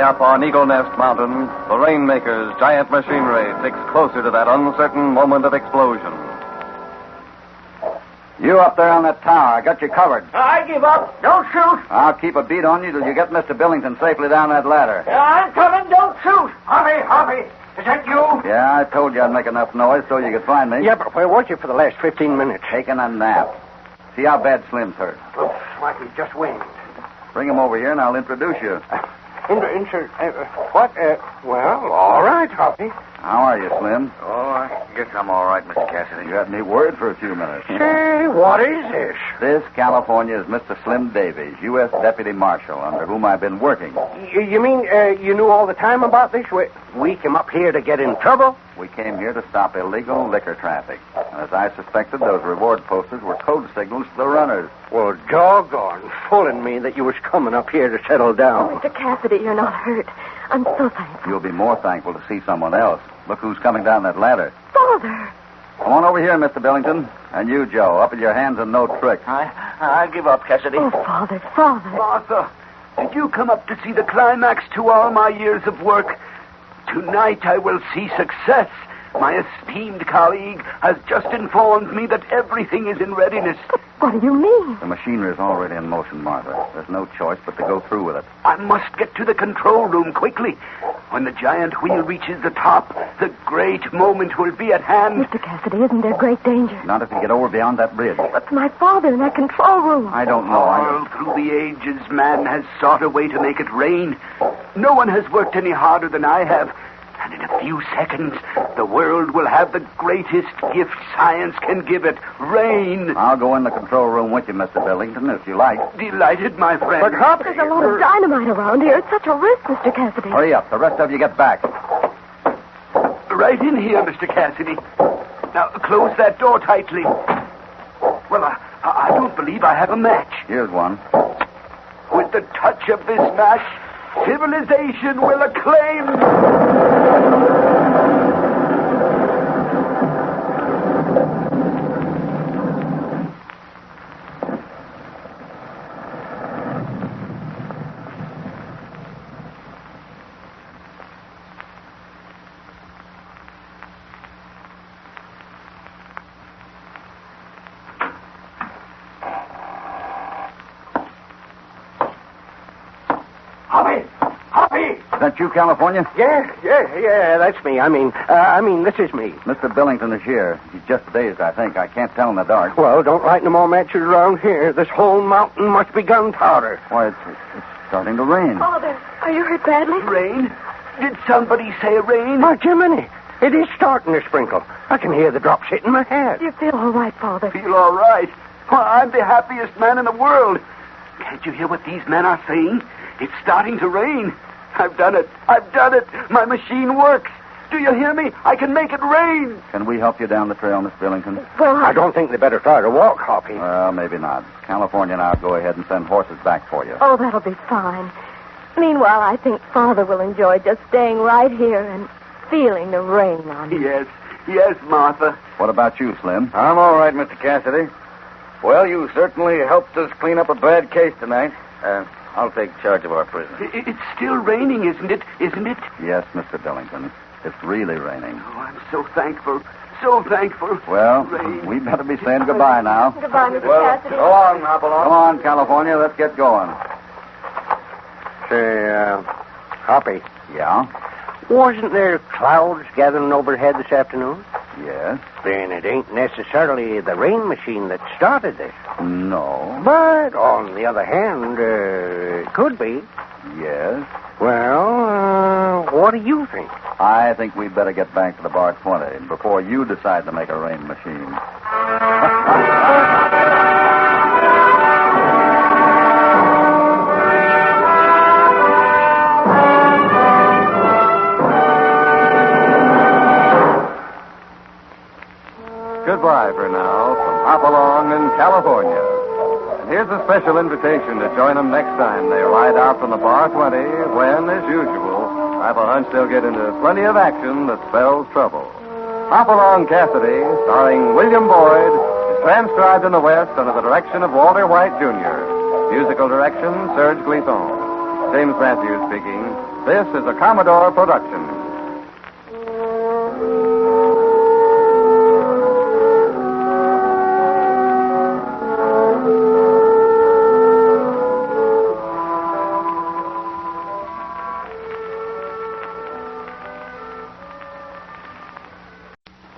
Up on Eagle Nest Mountain, the Rainmaker's giant machinery ticks closer to that uncertain moment of explosion. You up there on that tower. I got you covered. I give up. Don't shoot. I'll keep a beat on you till you get Mr. Billington safely down that ladder. I'm coming. Don't shoot. Hoppy. Is that you? Yeah, I told you I'd make enough noise so you could find me. Yeah, but where was you for the last 15 minutes? Taking a nap. See how bad Slim's hurt. Looks like he just winged. Bring him over here and I'll introduce you. What? Well, all right, Hoppy. How are you, Slim? Oh, I guess I'm all right, Mr. Cassidy. You had me worried for a few minutes. Say, what is this? This, California, is Mr. Slim Davies, U.S. Deputy Marshal, under whom I've been working. You mean you knew all the time about this? We came up here to get in trouble? We came here to stop illegal liquor traffic. And as I suspected, those reward posters were code signals to the runners. Well, doggone, fooling me that you was coming up here to settle down. Mr. Cassidy, you're not hurt. I'm so thankful. You'll be more thankful to see someone else. Look who's coming down that ladder. Father! Come on over here, Mr. Billington. And you, Joe, up with your hands and no trick. I give up, Cassidy. Oh, Father. Martha, did you come up to see the climax to all my years of work? Tonight I will see success. My esteemed colleague has just informed me that everything is in readiness. What do you mean? The machinery is already in motion, Martha. There's no choice but to go through with it. I must get to the control room quickly. When the giant wheel reaches the top, the great moment will be at hand. Mr. Cassidy, isn't there great danger? Not if you get over beyond that bridge. What's my father in that control room? I don't know. All through the ages, man has sought a way to make it rain. No one has worked any harder than I have. And in a few seconds, the world will have the greatest gift science can give it, rain. I'll go in the control room with you, Mr. Billington, if you like. Delighted, my friend. But, Hoppy, there's a lot of dynamite around here. It's such a risk, Mr. Cassidy. Hurry up. The rest of you get back. Right in here, Mr. Cassidy. Now, close that door tightly. Well, I don't believe I have a match. Here's one. With the touch of this match, civilization will acclaim. Is that you, California? Yeah, that's me. I mean, this is me. Mr. Billington is here. He's just dazed, I think. I can't tell in the dark. Well, don't light no more matches around here. This whole mountain must be gunpowder. Why, it's starting to rain. Father, are you hurt badly? Rain? Did somebody say rain? My Jiminy, it is starting to sprinkle. I can hear the drops hitting my head. Do you feel all right, Father? Feel all right? Well, I'm the happiest man in the world. Can't you hear what these men are saying? It's starting to rain. I've done it. My machine works. Do you hear me? I can make it rain. Can we help you down the trail, Miss Billington? Well, I don't think they better try to walk, Hoppy. Well, maybe not. California and I'll go ahead and send horses back for you. Oh, that'll be fine. Meanwhile, I think Father will enjoy just staying right here and feeling the rain on him. Yes, Martha. What about you, Slim? I'm all right, Mr. Cassidy. Well, you certainly helped us clean up a bad case tonight. I'll take charge of our prisoner. It's still raining, isn't it? Yes, Mr. Billington. It's really raining. Oh, I'm so thankful. So thankful. Well, Rain. we better be saying goodbye now. Goodbye, Mr. Cassidy. Go on, Hopalong. Come on, California. Let's get going. Say, Hoppy. Yeah? Wasn't there clouds gathering overhead this afternoon? Yes. Then it ain't necessarily the rain machine that started this. No. But, on the other hand, it could be. Yes. Well, what do you think? I think we'd better get back to the Bar 20 before you decide to make a rain machine. Goodbye for now from Hopalong in California. And here's a special invitation to join them next time they ride out from the Bar 20 when, as usual, I have a hunch they'll get into plenty of action that spells trouble. Hopalong Cassidy, starring William Boyd, is transcribed in the West under the direction of Walter White, Jr. Musical direction, Serge Glisson. James Matthews speaking. This is a Commodore production.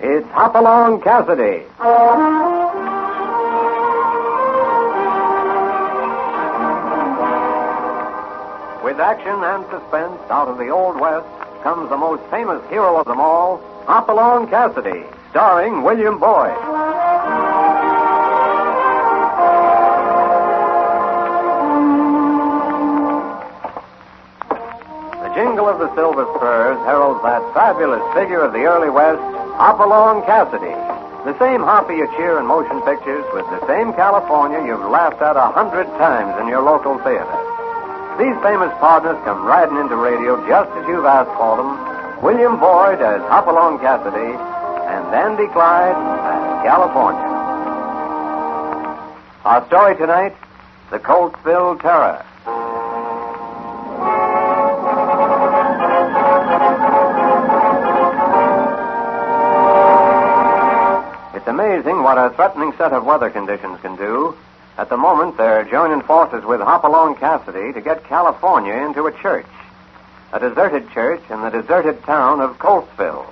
It's Hopalong Cassidy. With action and suspense out of the Old West comes the most famous hero of them all, Hopalong Cassidy, starring William Boyd. The jingle of the silver spurs heralds that fabulous figure of the early West, Hopalong Cassidy. The same Hoppy you cheer in motion pictures with the same California you've laughed at 100 times in your local theater. These famous partners come riding into radio just as you've asked for them. William Boyd as Hopalong Cassidy and Andy Clyde as California. Our story tonight, the Coltsville Terror. It's amazing what a threatening set of weather conditions can do. At the moment, they're joining forces with Hopalong Cassidy to get California into a church. A deserted church in the deserted town of Coltsville.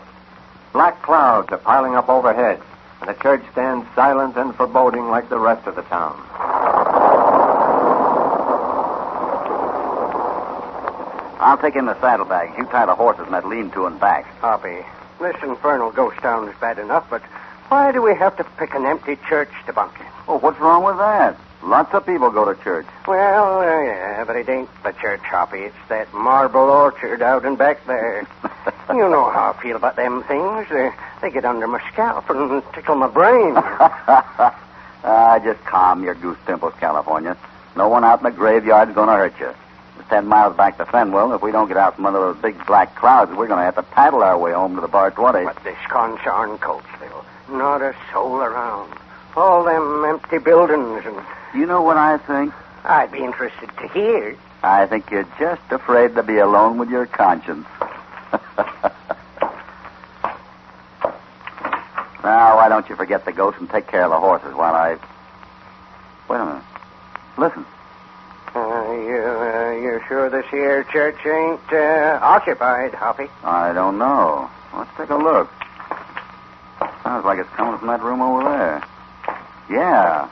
Black clouds are piling up overhead, and the church stands silent and foreboding like the rest of the town. I'll take in the saddlebags. You tie the horses in that lean-to and back. Hoppy, this infernal ghost town is bad enough, but why do we have to pick an empty church to bunk in? Oh, what's wrong with that? Lots of people go to church. Well, yeah, but it ain't the church, Hoppy. It's that marble orchard out and back there. You know how I feel about them things. They get under my scalp and tickle my brain. Just calm your goose pimples, California. No one out in the graveyard's going to hurt you. It's 10 miles back to Fenwell. If we don't get out from under those big black clouds, we're going to have to paddle our way home to the Bar 20. But this concern Coltsville, not a soul around. All them empty buildings and... You know what I think? I'd be interested to hear. I think you're just afraid to be alone with your conscience. Now, why don't you forget the ghost and take care of the horses while I... Wait a minute. Listen. You're sure this here church ain't occupied, Hoppy? I don't know. Let's take a look. Sounds like it's coming from that room over there. Yeah.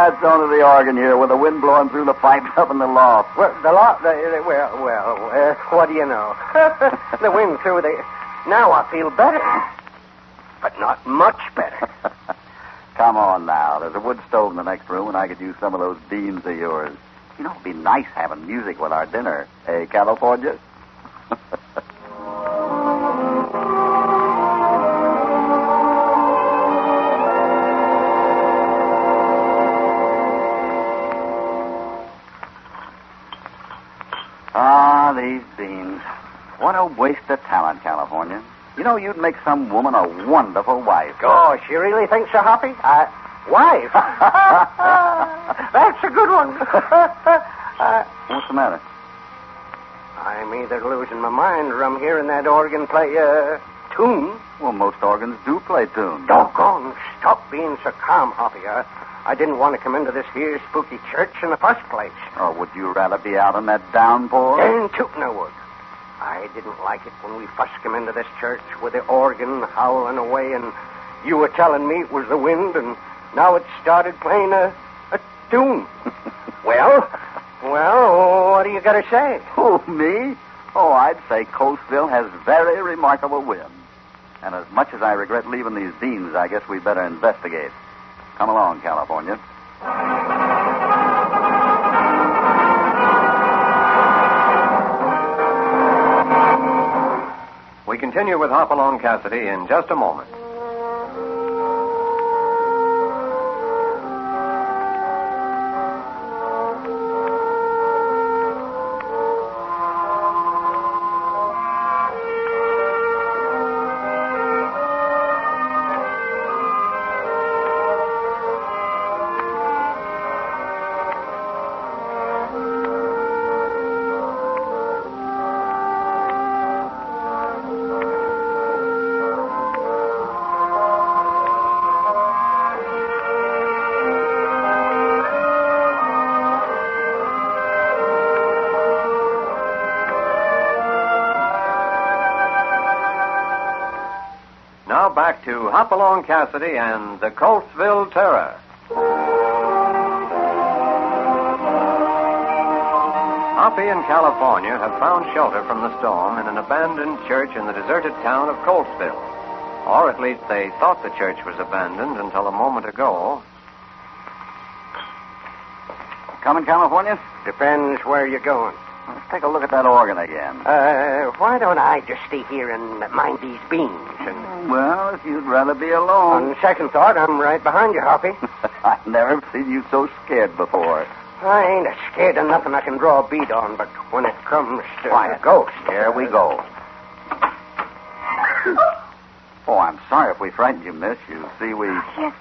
It's only the organ here with the wind blowing through the pipes up in the loft. Well, what do you know? The wind through the... Now I feel better. But not much better. Come on now. There's a wood stove in the next room, and I could use some of those beans of yours. You know, it'd be nice having music with our dinner. Hey, California? These beans. What a waste of talent, California. You know, you'd make some woman a wonderful wife. Gosh, you really think so, Hoppy? Wife? That's a good one. What's the matter? I'm either losing my mind or I'm hearing that organ play tune. Well, most organs do play tune. Doggone. Stop being so calm, Hoppy. I didn't want to come into this here spooky church in the first place. Oh, would you rather be out in that downpour? Darn tootin' I would. I didn't like it when we first come into this church with the organ howling away and you were telling me it was the wind and now it started playing a tune. Well, what do you got to say? Oh, me? Oh, I'd say Coltsville has very remarkable wind. And as much as I regret leaving these beans, I guess we better investigate. Come along, California. We continue with Hopalong Cassidy in just a moment. Hopalong Cassidy and the Coltsville Terror. Hoppy and California have found shelter from the storm in an abandoned church in the deserted town of Coltsville. Or at least they thought the church was abandoned until a moment ago. Coming, California? Depends where you're going. Let's take a look at that organ again. Why don't I just stay here and mind these beans? Well, if you'd rather be alone. On second thought, I'm right behind you, Hoppy. I've never seen you so scared before. I ain't scared of nothing I can draw a bead on, but when it comes to Quiet. ghosts... Here we go. Oh, I'm sorry if we frightened you, miss. You see, we... Yes,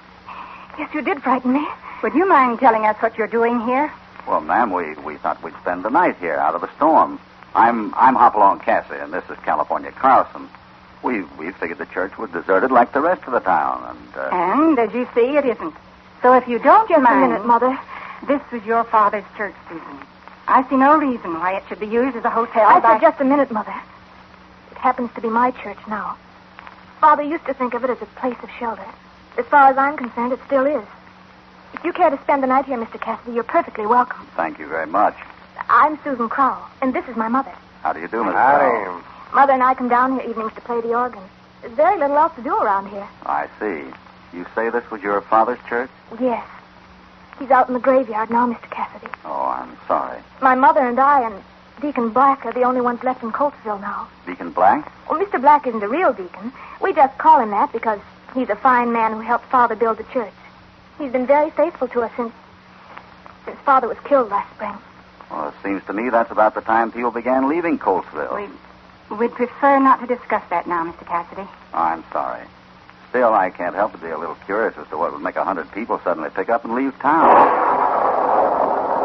you did frighten me. Would you mind telling us what you're doing here? Well, ma'am, we thought we'd spend the night here out of the storm. I'm Hopalong Cassidy, and this is California Carlson. We figured the church was deserted like the rest of the town, And, as you see, it isn't. So if you don't Just mind... a minute, Mother. This was your father's church, Susan. I see no reason why it should be used as a hotel. I said just a minute, Mother. It happens to be my church now. Father used to think of it as a place of shelter. As far as I'm concerned, it still is. If you care to spend the night here, Mr. Cassidy, you're perfectly welcome. Thank you very much. I'm Susan Crowell, and this is my mother. How do you do, Miss Crowell? Mother and I come down here evenings to play the organ. There's very little else to do around here. I see. You say this was your father's church? Yes. He's out in the graveyard now, Mr. Cassidy. Oh, I'm sorry. My mother and I and Deacon Black are the only ones left in Coltsville now. Deacon Black? Well, Mr. Black isn't a real deacon. We just call him that because he's a fine man who helped Father build the church. He's been very faithful to us since Father was killed last spring. Well, it seems to me that's about the time people began leaving Coltsville. We'd prefer not to discuss that now, Mr. Cassidy. I'm sorry. Still, I can't help but be a little curious as to what would make 100 people suddenly pick up and leave town.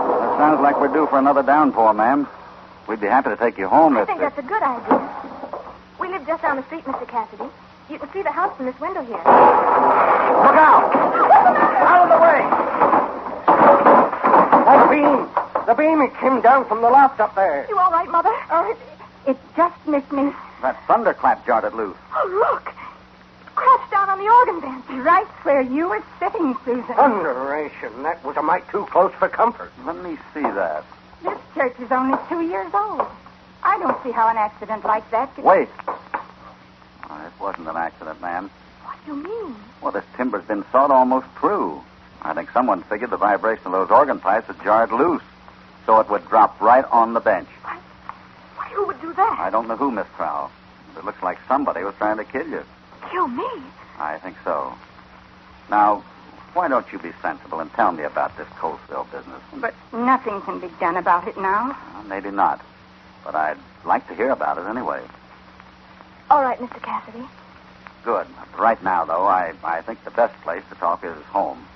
That sounds like we're due for another downpour, ma'am. We'd be happy to take you home I think that's a good idea. We live just down the street, Mr. Cassidy. You can see the house from this window here. Look out! Out of the way! That beam! The beam, it came down from the loft up there. You all right, Mother? It just missed me. That thunderclap jarred it loose. Oh, look! It crashed down on the organ bench. Right where you were sitting, Susan. Thunderation. That was a mite too close for comfort. Let me see that. This church is only 2 years old. I don't see how an accident like that could... Wait. Oh, it wasn't an accident, ma'am. What do you mean? Well, this timber's been sawed almost through. I think someone figured the vibration of those organ pipes had jarred loose, so it would drop right on the bench. Why, who would do that? I don't know who, Miss Crowell. It looks like somebody was trying to kill you. Kill me? I think so. Now, why don't you be sensible and tell me about this Coltsville business? But nothing can be done about it now. Well, maybe not. But I'd like to hear about it anyway. All right, Mr. Cassidy. Good. Right now, though, I think the best place to talk is home.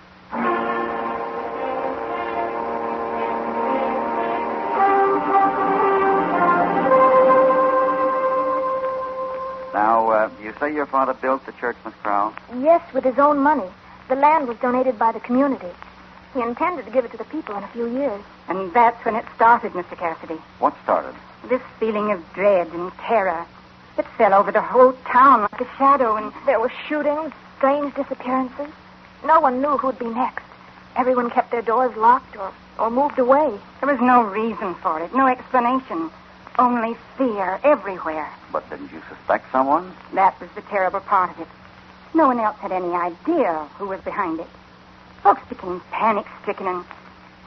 Now, you say your father built the church, Miss Crowell? Yes, with his own money. The land was donated by the community. He intended to give it to the people in a few years. And that's when it started, Mr. Cassidy. What started? This feeling of dread and terror. It fell over the whole town like a shadow, and there were shootings, strange disappearances. No one knew who'd be next. Everyone kept their doors locked or moved away. There was no reason for it, no explanation. Only fear everywhere. But didn't you suspect someone? That was the terrible part of it. No one else had any idea who was behind it. Folks became panic-stricken and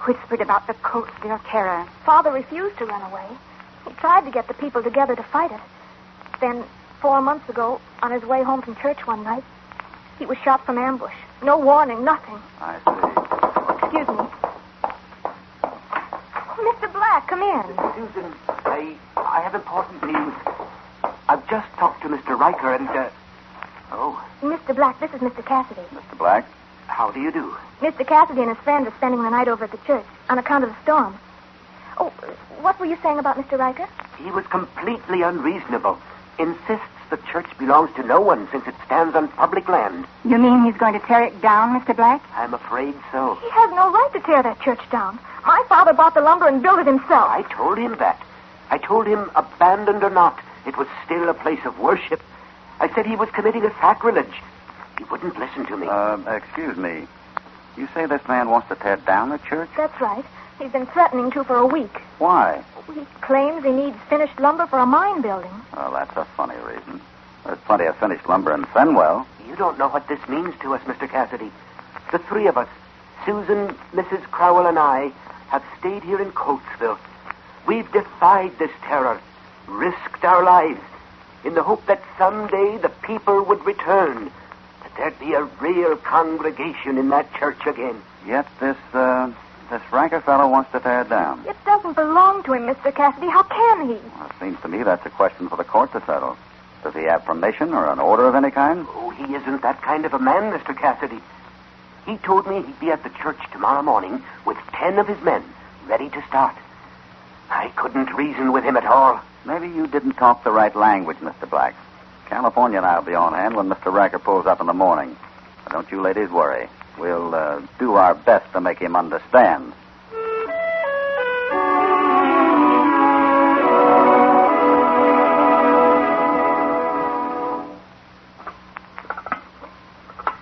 whispered about the Coltsville Terror. Father refused to run away. He tried to get the people together to fight it. Then, 4 months ago, on his way home from church one night, he was shot from ambush. No warning, nothing. I see. Excuse me. Mr. Black, come in. Susan, I have important news. I've just talked to Mr. Riker and, Oh. Mr. Black, this is Mr. Cassidy. Mr. Black? How do you do? Mr. Cassidy and his friend are spending the night over at the church on account of the storm. Oh, what were you saying about Mr. Riker? He was completely unreasonable. Insists the church belongs to no one since it stands on public land. You mean he's going to tear it down, Mr. Black? I'm afraid so. He has no right to tear that church down. My father bought the lumber and built it himself. I told him that. I told him, abandoned or not, it was still a place of worship. I said he was committing a sacrilege. He wouldn't listen to me. Excuse me. You say this man wants to tear down the church? That's right. He's been threatening to for a week. Why? He claims he needs finished lumber for a mine building. Well, that's a funny reason. There's plenty of finished lumber in Fenwell. You don't know what this means to us, Mr. Cassidy. The three of us, Susan, Mrs. Crowell, and I, have stayed here in Coltsville. We've defied this terror, risked our lives, in the hope that someday the people would return, that there'd be a real congregation in that church again. Yet this Ranker fellow wants to tear it down. It doesn't belong to him, Mr. Cassidy. How can he? Well, it seems to me that's a question for the court to settle. Does he have permission or an order of any kind? Oh, he isn't that kind of a man, Mr. Cassidy. He told me he'd be at the church tomorrow morning with 10 of his men, ready to start. I couldn't reason with him at all. Maybe you didn't talk the right language, Mr. Black. California and I'll be on hand when Mr. Racker pulls up in the morning. But don't you ladies worry. We'll do our best to make him understand.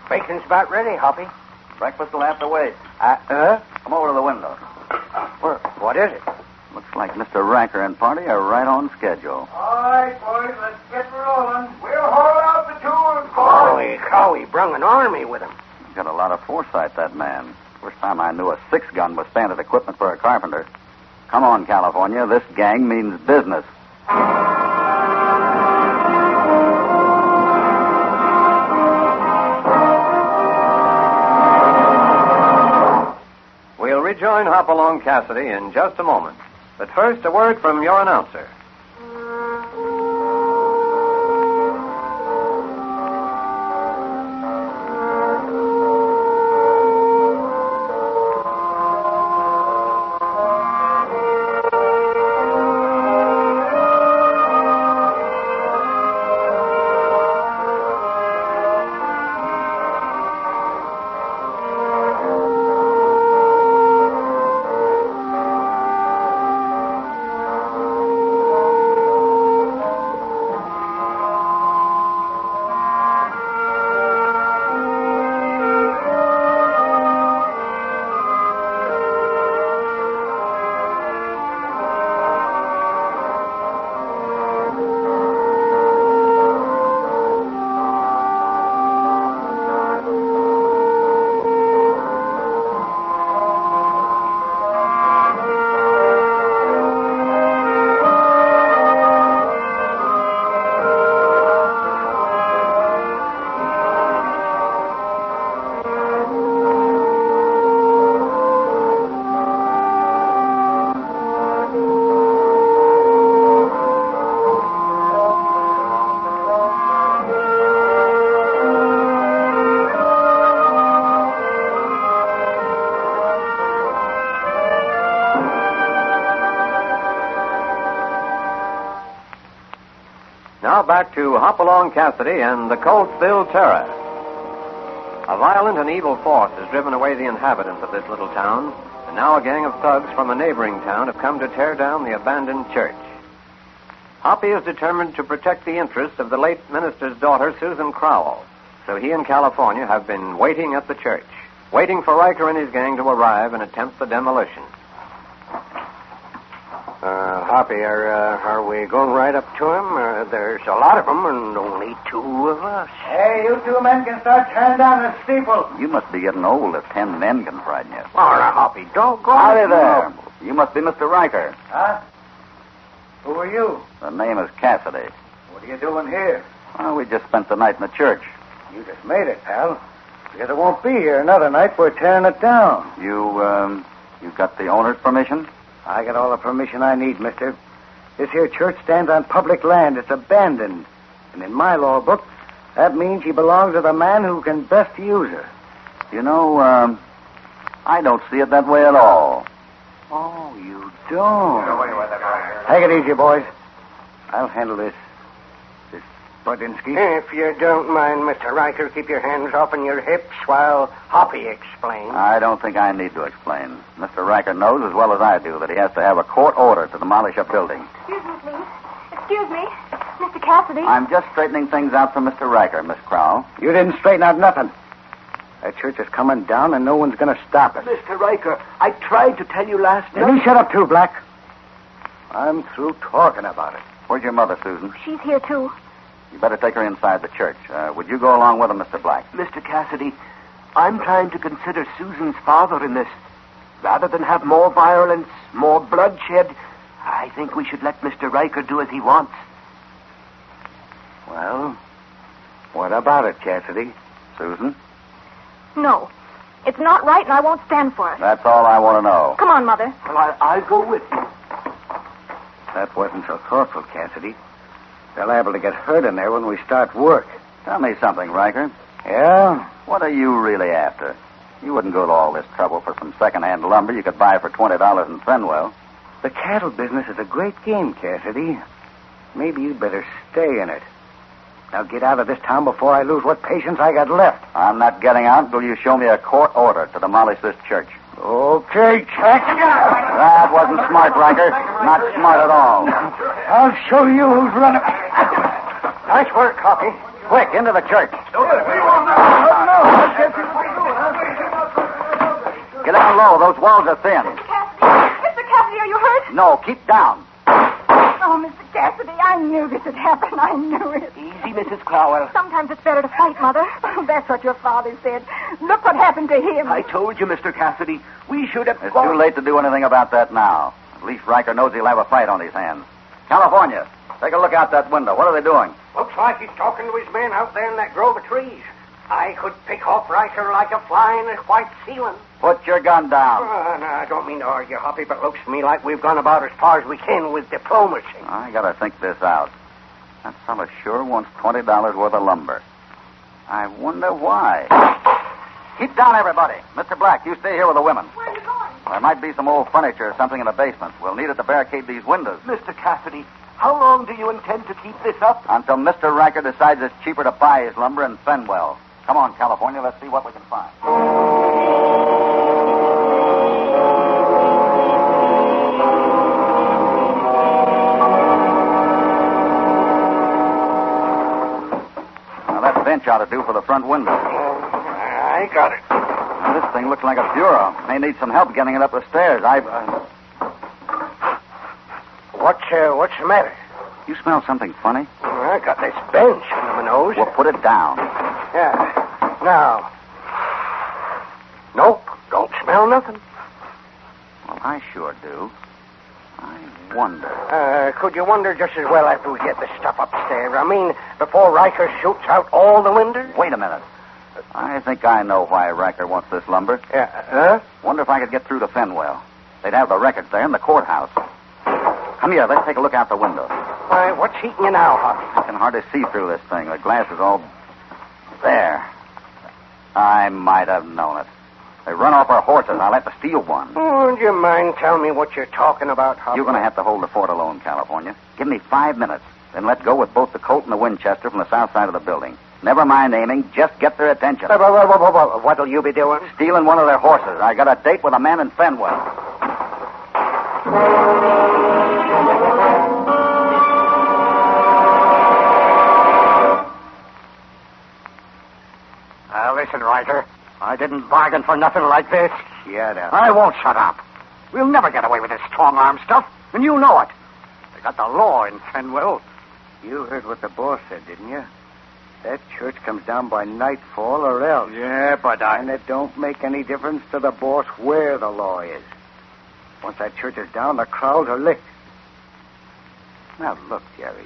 Bacon's about ready, Hoppy. Breakfast will have to wait. Come over to the window. What is it? Looks like Mr. Racker and party are right on schedule. All right, boys, let's get rolling. We'll haul out the tools, Holy cow, he brung an army with him. He's got a lot of foresight, that man. First time I knew a 6-gun was standard equipment for a carpenter. Come on, California. This gang means business. We'll rejoin Hopalong Cassidy in just a moment. But first, a word from your announcer. Now back to Hopalong Cassidy and the Coltsville Terror. A violent and evil force has driven away the inhabitants of this little town, and now a gang of thugs from a neighboring town have come to tear down the abandoned church. Hoppy is determined to protect the interests of the late minister's daughter, Susan Crowell, so he and California have been waiting at the church, waiting for Riker and his gang to arrive and attempt the demolition. Hoppy, are we going right up to him? There's a lot of them and only 2 of us. Hey, you 2 men can start tearing down the steeple. You must be getting old if 10 men can frighten you. All right, Hoppy, doggone. Howdy there. You must be Mr. Riker. Huh? Who are you? The name is Cassidy. What are you doing here? Well, we just spent the night in the church. You just made it, pal. Because it won't be here another night. We're tearing it down. You got the owner's permission? I got all the permission I need, mister. This here church stands on public land. It's abandoned. And in my law book, that means she belongs to the man who can best use her. You know, I don't see it that way at all. Oh, you don't? Take it easy, boys. I'll handle this. Brodinsky. If you don't mind, Mr. Riker, keep your hands off on your hips while Hoppy explains. I don't think I need to explain. Mr. Riker knows as well as I do that he has to have a court order to demolish a building. Excuse me, please. Excuse me. Mr. Cassidy. I'm just straightening things out for Mr. Riker, Miss Crowell. You didn't straighten out nothing. That church is coming down, and no one's going to stop it. Mr. Riker, I tried to tell you last night. You shut up, too, Black. I'm through talking about it. Where's your mother, Susan? She's here, too. You better take her inside the church. Would you go along with him, Mr. Black? Mr. Cassidy, I'm trying to consider Susan's father in this. Rather than have more violence, more bloodshed, I think we should let Mr. Riker do as he wants. Well, what about it, Cassidy? Susan? No. It's not right, and I won't stand for it. That's all I want to know. Come on, Mother. Well, I'll go with you. That wasn't so thoughtful, Cassidy. They're liable to get hurt in there when we start work. Tell me something, Riker. Yeah? What are you really after? You wouldn't go to all this trouble for some second-hand lumber you could buy for $20 in Fenwell. The cattle business is a great game, Cassidy. Maybe you'd better stay in it. Now get out of this town before I lose what patience I got left. I'm not getting out until you show me a court order to demolish this church. Okay, check. That wasn't smart, Riker. Not smart at all. I'll show you who's running. Nice work, Hoppy. Quick, into the church. Get down low. Those walls are thin. Mr. Cassidy, are you hurt? No, keep down. Oh, Mr. Cassidy, I knew this had happened. I knew it. Easy, Mrs. Crowell. Sometimes it's better to fight, Mother. That's what your father said. Look what happened to him. I told you, Mr. Cassidy. We should have... It's too late to do anything about that now. At least Riker knows he'll have a fight on his hands. California, take a look out that window. What are they doing? Looks like he's talking to his men out there in that grove of trees. I could pick off Riker like a fly in a white ceiling. Put your gun down. No, I don't mean to argue, Hoppy, but it looks to me like we've gone about as far as we can with diplomacy. I gotta think this out. That fella sure wants $20 worth of lumber. I wonder why. Keep down, everybody. Mr. Black, you stay here with the women. Where are you going? There might be some old furniture or something in the basement. We'll need it to barricade these windows. Mr. Cassidy, how long do you intend to keep this up? Until Mr. Riker decides it's cheaper to buy his lumber in Fenwell. Come on, California, let's see what we can find. Now, that bench ought to do for the front window. I got it. Now, this thing looks like a bureau. May need some help getting it up the stairs. What's the matter? You smell something funny? I got this bench under my nose. Well, put it down. Yeah. Now. Nope. Don't smell nothing. Well, I sure do. I wonder. Could you wonder just as well after we get this stuff upstairs? I mean, before Riker shoots out all the windows? Wait a minute. I think I know why Riker wants this lumber. Yeah. Huh? Wonder if I could get through to Fenwell. They'd have the records there in the courthouse. Come here, let's take a look out the window. Why, what's heating you now, Hoppy? I can hardly see through this thing. The glass is all... There. I might have known it. They run off our horses. I'll have to steal one. Oh, would you mind telling me what you're talking about, Hoppy? You're going to have to hold the fort alone, California. Give me 5 minutes. Then let go with both the Colt and the Winchester from the south side of the building. Never mind aiming. Just get their attention. What'll you be doing? Stealing one of their horses. I got a date with a man in Fenwell. Now, listen, Riker. I didn't bargain for nothing like this. Shut up. I won't shut up. We'll never get away with this strong-arm stuff, and you know it. They got the law in Fenwell. You heard what the boss said, didn't you? That church comes down by nightfall or else. Yeah, but And it don't make any difference to the boss where the law is. Once that church is down, the crowds are licked. Now, look, Jerry.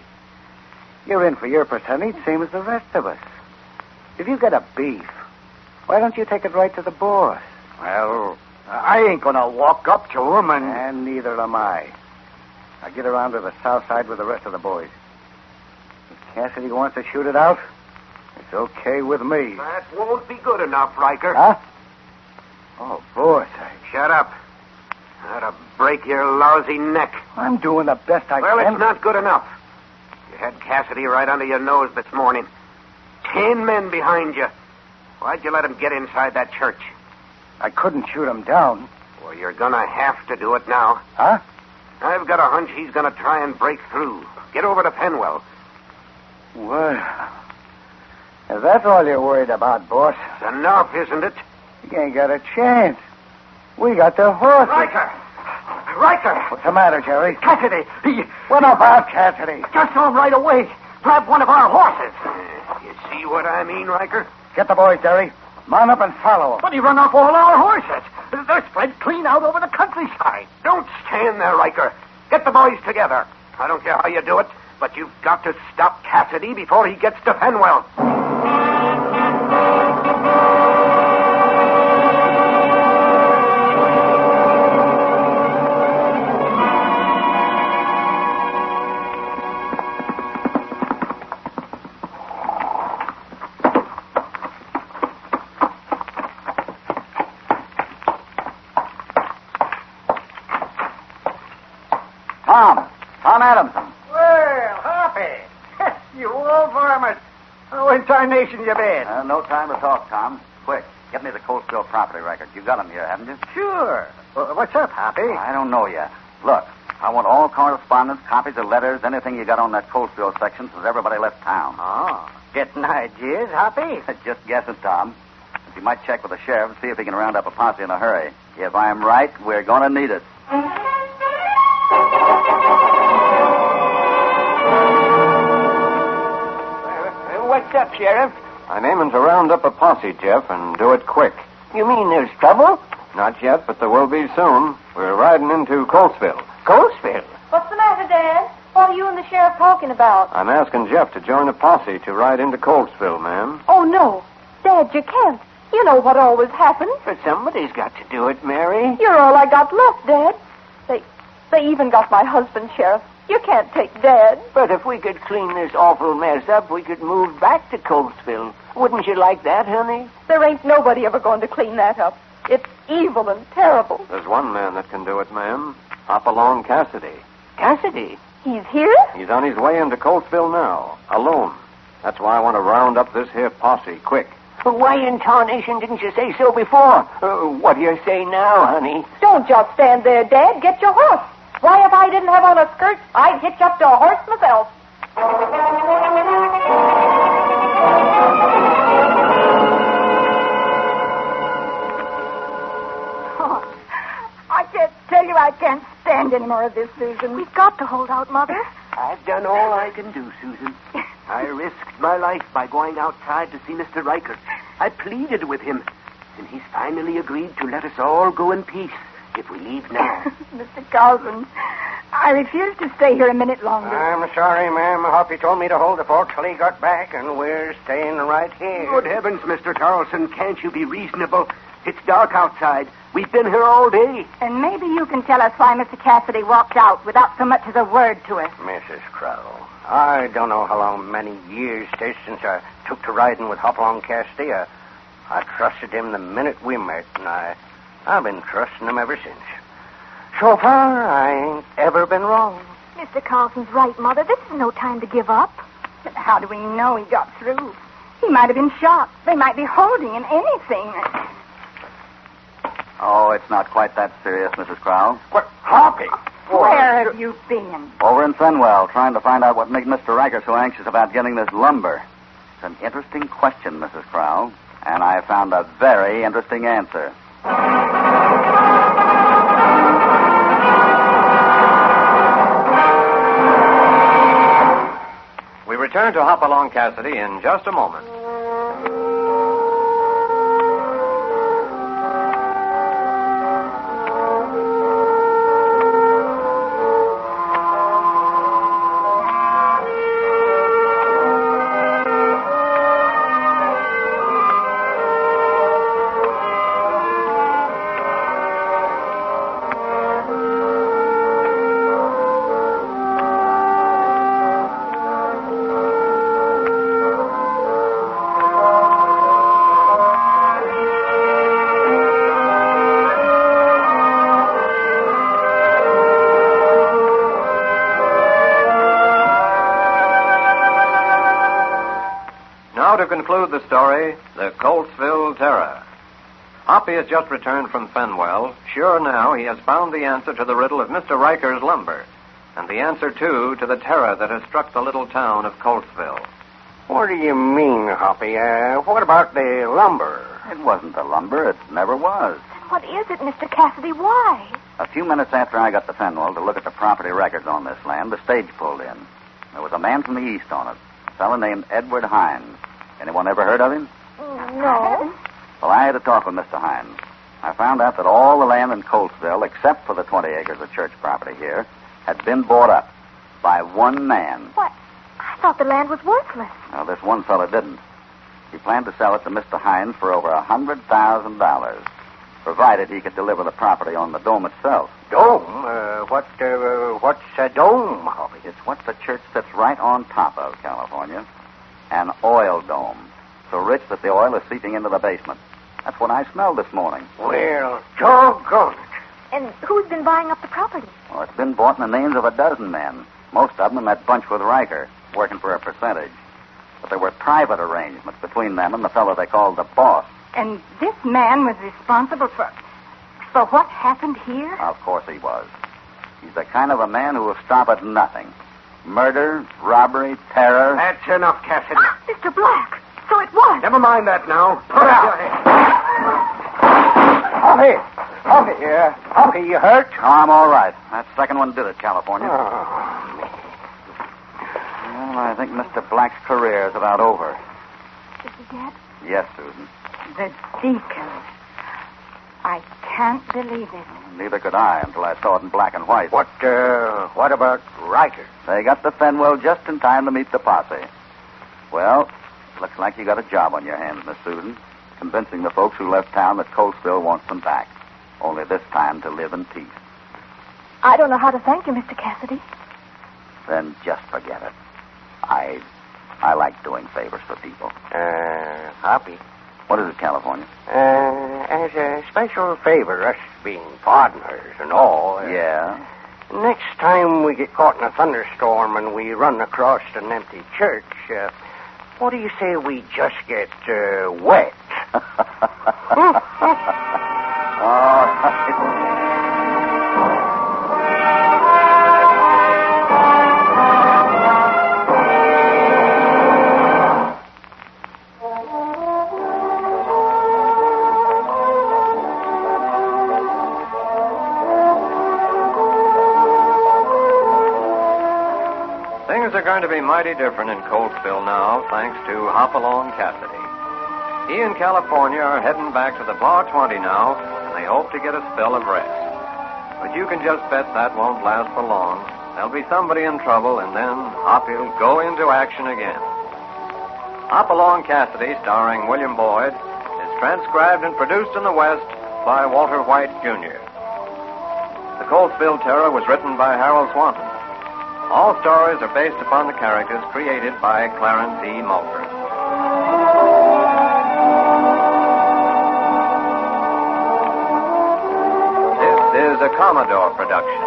You're in for your percentage, same as the rest of us. If you got a beef, why don't you take it right to the boss? Well, I ain't gonna walk up to him and... And neither am I. I'll get around to the south side with the rest of the boys. If Cassidy wants to shoot it out, it's okay with me. That won't be good enough, Riker. Huh? Oh, boss. Shut up. That'll break your lousy neck. I'm doing the best I Well, can. it's not good enough. You had Cassidy right under your nose this morning. 10 men behind you. Why'd you let him get inside that church? I couldn't shoot him down. Well, you're gonna have to do it now. Huh? I've got a hunch he's gonna try and break through. Get over to Fenwell. Well, if that's all you're worried about, boss. It's enough, isn't it? You ain't got a chance. We got the horse. Riker! What's the matter, Jerry? Cassidy! What about Cassidy? Just saw him right away. Grab one of our horses. You see what I mean, Riker? Get the boys, Jerry. Mount up and follow them. But he run off all our horses. They're spread clean out over the countryside. Don't stand there, Riker. Get the boys together. I don't care how you do it, but you've got to stop Cassidy before he gets to Fenwell. Tom Adamson. Well, Hoppy. You old varmint. How in tarnation you been? No time to talk, Tom. Quick, get me the Coltsville property record. You got them here, haven't you? Sure. What's up, Hoppy? I don't know yet. Look, I want all correspondence, copies of letters, anything you got on that Coltsville section since everybody left town. Oh, getting ideas, Hoppy? Just guessing, Tom. But you might check with the sheriff and see if he can round up a posse in a hurry. If I'm right, we're going to need it. What's up, Sheriff? I'm aiming to round up a posse, Jeff, and do it quick. You mean there's trouble? Not yet, but there will be soon. We're riding into Coltsville. Coltsville? What's the matter, Dad? What are you and the sheriff talking about? I'm asking Jeff to join a posse to ride into Coltsville, ma'am. Oh, no. Dad, you can't. You know what always happens. But somebody's got to do it, Mary. You're all I got left, Dad. They even got my husband, Sheriff. You can't take Dad. But if we could clean this awful mess up, we could move back to Coltsville. Wouldn't you like that, honey? There ain't nobody ever going to clean that up. It's evil and terrible. There's one man that can do it, ma'am. Hopalong Cassidy. Cassidy? He's here? He's on his way into Coltsville now, alone. That's why I want to round up this here posse quick. Why in tarnation didn't you say so before? What do you say now, honey? Don't just stand there, Dad. Get your horse. Why, if I didn't have on a skirt, I'd hitch up to a horse myself. Oh, I can't tell you I can't stand any more of this, Susan. We've got to hold out, Mother. I've done all I can do, Susan. I risked my life by going outside to see Mr. Riker. I pleaded with him, and he's finally agreed to let us all go in peace if we leave now. Mr. Carlson, I refuse to stay here a minute longer. I'm sorry, ma'am. Hoppy told me to hold the fort till he got back, and we're staying right here. Good heavens, Mr. Carlson, can't you be reasonable? It's dark outside. We've been here all day. And maybe you can tell us why Mr. Cassidy walked out without so much as a word to us. Mrs. Crow, I don't know how long many years 'tis since I took to riding with Hopalong Cassidy. I trusted him the minute we met, and I've been trusting him ever since. So far, I ain't ever been wrong. Mr. Carlson's right, Mother. This is no time to give up. But how do we know he got through? He might have been shot. They might be holding him. Anything. Oh, it's not quite that serious, Mrs. Crow. What? Hoppy? Where have you been? Over in Fenwell, trying to find out what made Mr. Riker so anxious about getting this lumber. It's an interesting question, Mrs. Crow, and I found a very interesting answer. We return to Hopalong Cassidy in just a moment. To conclude the story, the Coltsville Terror. Hoppy has just returned from Fenwell. Sure now he has found the answer to the riddle of Mr. Riker's lumber, and the answer, too, to the terror that has struck the little town of Coltsville. What do you mean, Hoppy? What about the lumber? It wasn't the lumber. It never was. What is it, Mr. Cassidy? Why? A few minutes after I got the Fenwell to look at the property records on this land, the stage pulled in. There was a man from the east on it, a fellow named Edward Hines. Anyone ever heard of him? No. Well, I had a talk with Mr. Hines. I found out that all the land in Coltsville, except for the 20 acres of church property here, had been bought up by one man. What? I thought the land was worthless. Well, this one fellow didn't. He planned to sell it to Mr. Hines for over $100,000, provided he could deliver the property on the dome itself. Dome? What's a dome, Hoppy? It's what the church sits right on top of, California. An oil dome. So rich that the oil is seeping into the basement. That's what I smelled this morning. Well, doggone it. And who's been buying up the property? Well, it's been bought in the names of a dozen men. Most of them in that bunch with Riker, working for a percentage. But there were private arrangements between them and the fellow they called the boss. And this man was responsible for what happened here? Of course he was. He's the kind of a man who will stop at nothing. Murder, robbery, terror. That's enough, Cassidy. Mr. Black. So it was. Never mind that now. Put out. Hoppy. Hoppy, you hurt? Oh, I'm all right. That second one did it, California. Oh. Well, I think Mr. Black's career is about over. Is he dead? Yes, Susan. The deacon. I can't believe it. Neither could I until I saw it in black and white. What about Riker? They got the Fenwell just in time to meet the posse. Well, looks like you got a job on your hands, Miss Susan, convincing the folks who left town that Coltsville wants them back. Only this time to live in peace. I don't know how to thank you, Mr. Cassidy. Then just forget it. I like doing favors for people. Hoppy. What is it, California? As a special favor, us being partners and all. Yeah? Next time we get caught in a thunderstorm and we run across an empty church, what do you say we just get wet? Things are going to be mighty different in Coltsville now, thanks to Hopalong Cassidy. He and California are heading back to the Bar 20 now, and they hope to get a spell of rest. But you can just bet that won't last for long. There'll be somebody in trouble, and then Hoppy'll go into action again. Hopalong Cassidy, starring William Boyd, is transcribed and produced in the West by Walter White, Jr. The Coltsville Terror was written by Harold Swanton. All stories are based upon the characters created by Clarence E. Mulford. This is a Commodore production.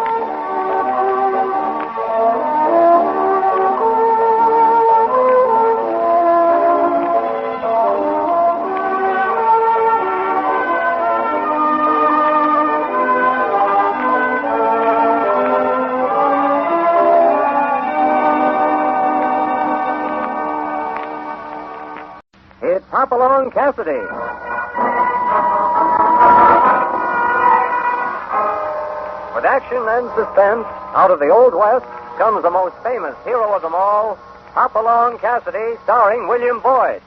It's Hopalong Cassidy. With action and suspense, out of the Old West comes the most famous hero of them all, Hopalong Cassidy, starring William Boyd.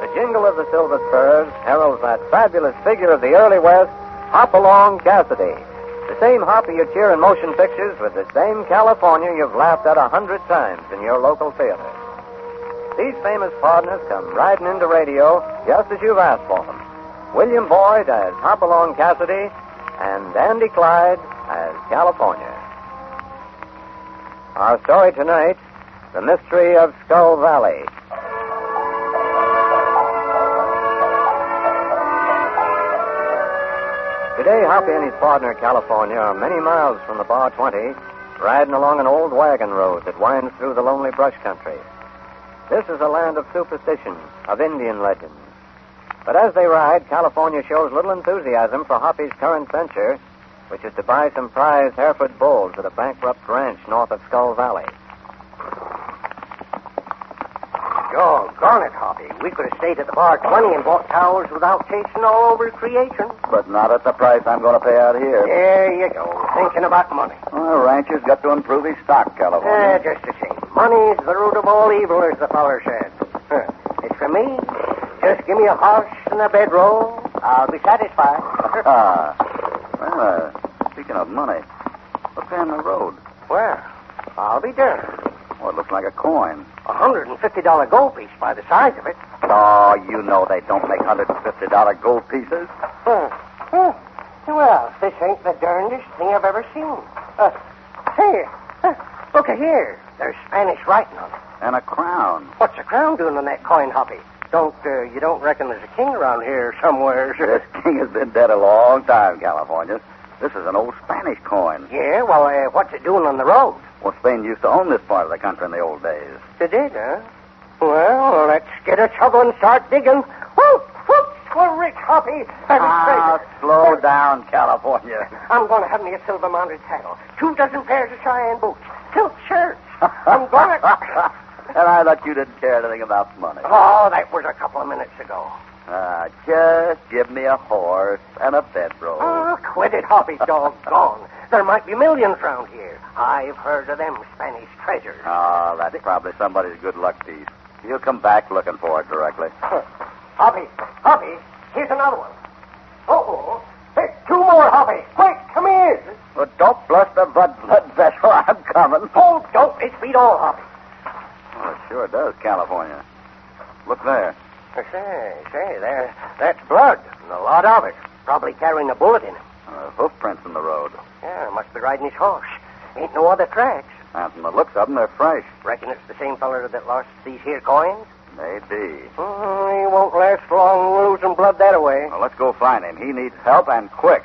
The jingle of the silver spurs heralds that fabulous figure of the early West, Hopalong Cassidy. The same Hoppy you cheer in motion pictures with the same California you've laughed at 100 times in your local theater. These famous partners come riding into radio just as you've asked for them. William Boyd as Hopalong Cassidy and Andy Clyde as California. Our story tonight, The Mystery of Skull Valley. Today, Hoppy and his partner, California, are many miles from the Bar 20, riding along an old wagon road that winds through the lonely brush country. This is a land of superstition, of Indian legends. But as they ride, California shows little enthusiasm for Hoppy's current venture, which is to buy some prize Hereford bulls at a bankrupt ranch north of Skull Valley. Doggone it, Hoppy. We could have stayed at the bar 20 and bought cows without tasting all over creation. But not at the price I'm going to pay out here. There you go. Thinking about money. Well, a rancher's got to improve his stock, California. Just the same. Money's the root of all evil, as the feller said. It's for me. Just give me a horse and a bedroll. I'll be satisfied. Speaking of money, what's there on the road? Well, I'll be darned. Well, it looks like a coin. $150 gold piece by the size of it. Oh, you know they don't make $150 gold pieces. Well, this ain't the darndest thing I've ever seen. Here. Look here. There's Spanish writing on it. And a crown. What's a crown doing on that coin, Hoppy? You don't reckon there's a king around here somewhere? This king has been dead a long time, California. This is an old Spanish coin. Yeah, well, what's it doing on the road? Well, Spain used to own this part of the country in the old days. They did, huh? Well, let's get a shovel and start digging. Whoop, whoop, we're rich, Hoppy. Slow down, California. I'm going to have me a silver-mounted saddle, 24 pairs of Cheyenne boots, silk shirts. I'm going to... And I thought you didn't care anything about money. Oh, that was a couple of minutes ago. Just give me a horse and a bedroll. Oh, quit it, Hoppy, doggone. There might be millions round here. I've heard of them Spanish treasures. Oh, that's probably somebody's good luck piece. He'll come back looking for it directly. Hoppy, here's another one. Oh, hey, 2 more, Hoppy. Quick, come here. Well, don't blush the blood vessel. I'm coming. Oh, don't. It's beat all, Hoppy. Well, it sure does, California. Look there. Say, that's blood, and a lot of it. Probably carrying a bullet in it. Hoof prints in the road. Yeah, must be riding his horse. Ain't no other tracks. And from the looks of them, they're fresh. Reckon it's the same feller that lost these here coins? Maybe. He won't last long losing blood that way. Well, let's go find him. He needs help, and quick.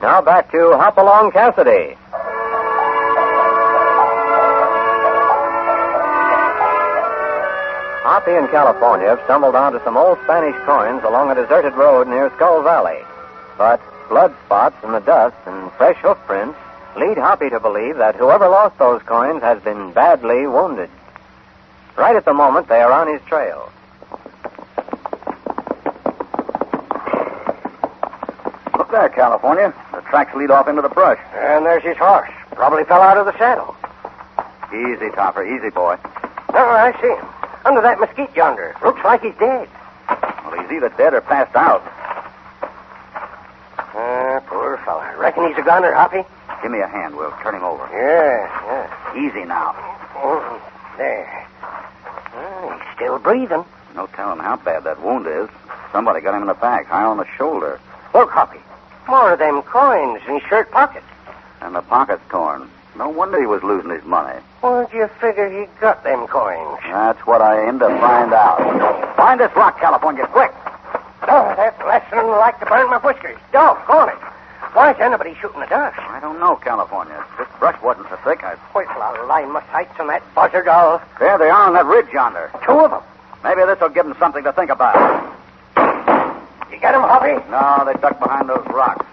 Now back to Hopalong Cassidy. Hoppy in California have stumbled onto some old Spanish coins along a deserted road near Skull Valley. But blood spots in the dust and fresh hoof prints lead Hoppy to believe that whoever lost those coins has been badly wounded. Right at the moment, they are on his trail. Look there, California. The tracks lead off into the brush. And there's his horse. Probably fell out of the saddle. Easy, Topper. Easy, boy. Oh, I see him. Under that mesquite yonder. Looks like he's dead. Well, he's either dead or passed out. Poor fella. Reckon he's a gunner, Hoppy? Give me a hand. We'll turn him over. Yeah. Easy now. There. He's still breathing. No telling how bad that wound is. Somebody got him in the back, high on the shoulder. Look, Hoppy. More of them coins in his shirt pocket. And the pocket's torn. No wonder he was losing his money. Where'd you figure he got them coins? That's what I aim to find out. Find this rock, California, quick. Oh, that's less than like to burn my whiskers. Doggone it. Why's anybody shooting the dust? I don't know, California. This brush wasn't so thick. Well, I'll line my sights on that buzzard all. There they are on that ridge yonder. 2 of them. Maybe this will give them something to think about. You get them, Hoppy? No, they ducked behind those rocks.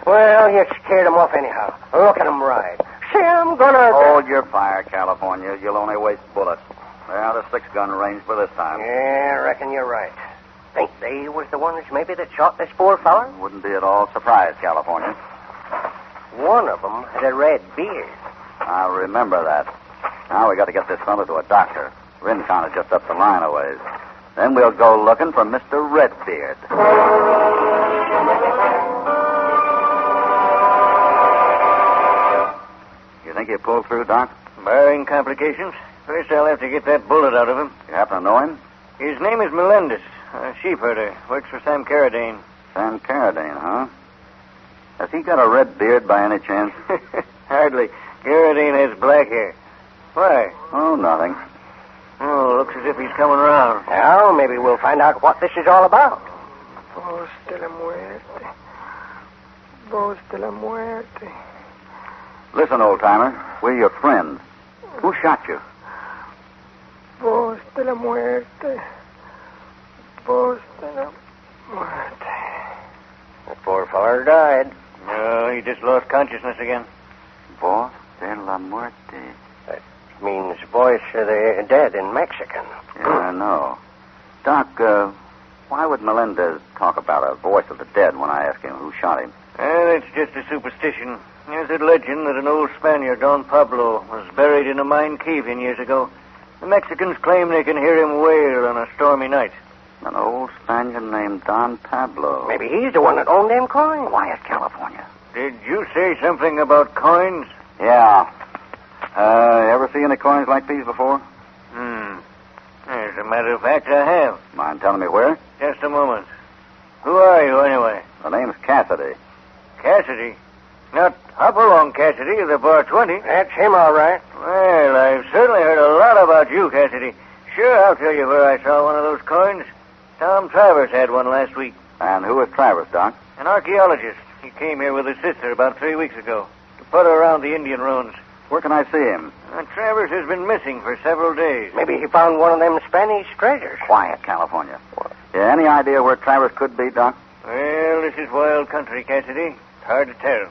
Well, you scared them off anyhow. Look at them ride. See, I'm gonna... Hold your fire, California. You'll only waste bullets. They're out of 6-gun range for this time. Yeah, I reckon you're right. Think they was the ones maybe that shot this poor fella? Wouldn't be at all surprised, California. One of them had a red beard. I'll remember that. Now we got to get this fella to a doctor. Rincon is just up the line a ways. Then we'll go looking for Mr. Redbeard. You think he'll pull through, Doc? Barring complications. First, I'll have to get that bullet out of him. You happen to know him? His name is Melendez, a sheep herder. Works for Sam Carradine. Sam Carradine, huh? Has he got a red beard by any chance? Hardly. Carradine has black hair. Why? Oh, nothing. Oh, looks as if he's coming around. Well, maybe we'll find out what this is all about. Voz de la muerte. Voz de la muerte. Listen, old-timer, we're your friends. Who shot you? Voz de la muerte. Voz de la muerte. The poor feller died. No, he just lost consciousness again. Voz de la muerte. That means voice of the dead in Mexican. Yeah, I know. Doc, why would Melendez talk about a voice of the dead when I ask him who shot him? It's just a superstition. There's a legend that an old Spaniard, Don Pablo, was buried in a mine cave-in years ago. The Mexicans claim they can hear him wail on a stormy night. An old Spaniard named Don Pablo. Maybe he's the one that owned them coins. Quiet, California. Did you say something about coins? Yeah. Ever see any coins like these before? As a matter of fact, I have. Mind telling me where? Just a moment. Who are you, anyway? The name's Cassidy. Cassidy? Not Hopalong Cassidy of the Bar 20? That's him, all right. Well, I've certainly heard a lot about you, Cassidy. Sure, I'll tell you where I saw one of those coins. Tom Travers had one last week. And who is Travers, Doc? An archaeologist. He came here with his sister about 3 weeks ago to put her around the Indian ruins. Where can I see him? Travers has been missing for several days. Maybe he found one of them Spanish treasures. Quiet, California. Yeah, any idea where Travers could be, Doc? Well, this is wild country, Cassidy. It's hard to tell.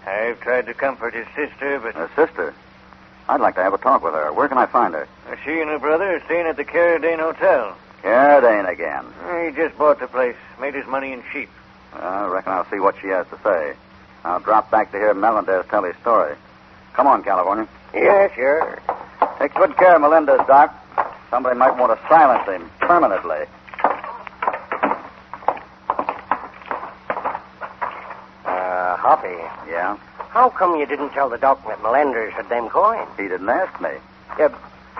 I've tried to comfort his sister, but... His sister? I'd like to have a talk with her. Where can I find her? She and her brother are staying at the Carradine Hotel. Carradine again. He just bought the place. Made his money in sheep. I reckon I'll see what she has to say. I'll drop back to hear Melendez tell his story. Come on, California. Yeah, sure. Take good care of Melendez, Doc. Somebody might want to silence him permanently. Hoppy. Yeah? How come you didn't tell the doc that Melendez had them coins? He didn't ask me. Yeah,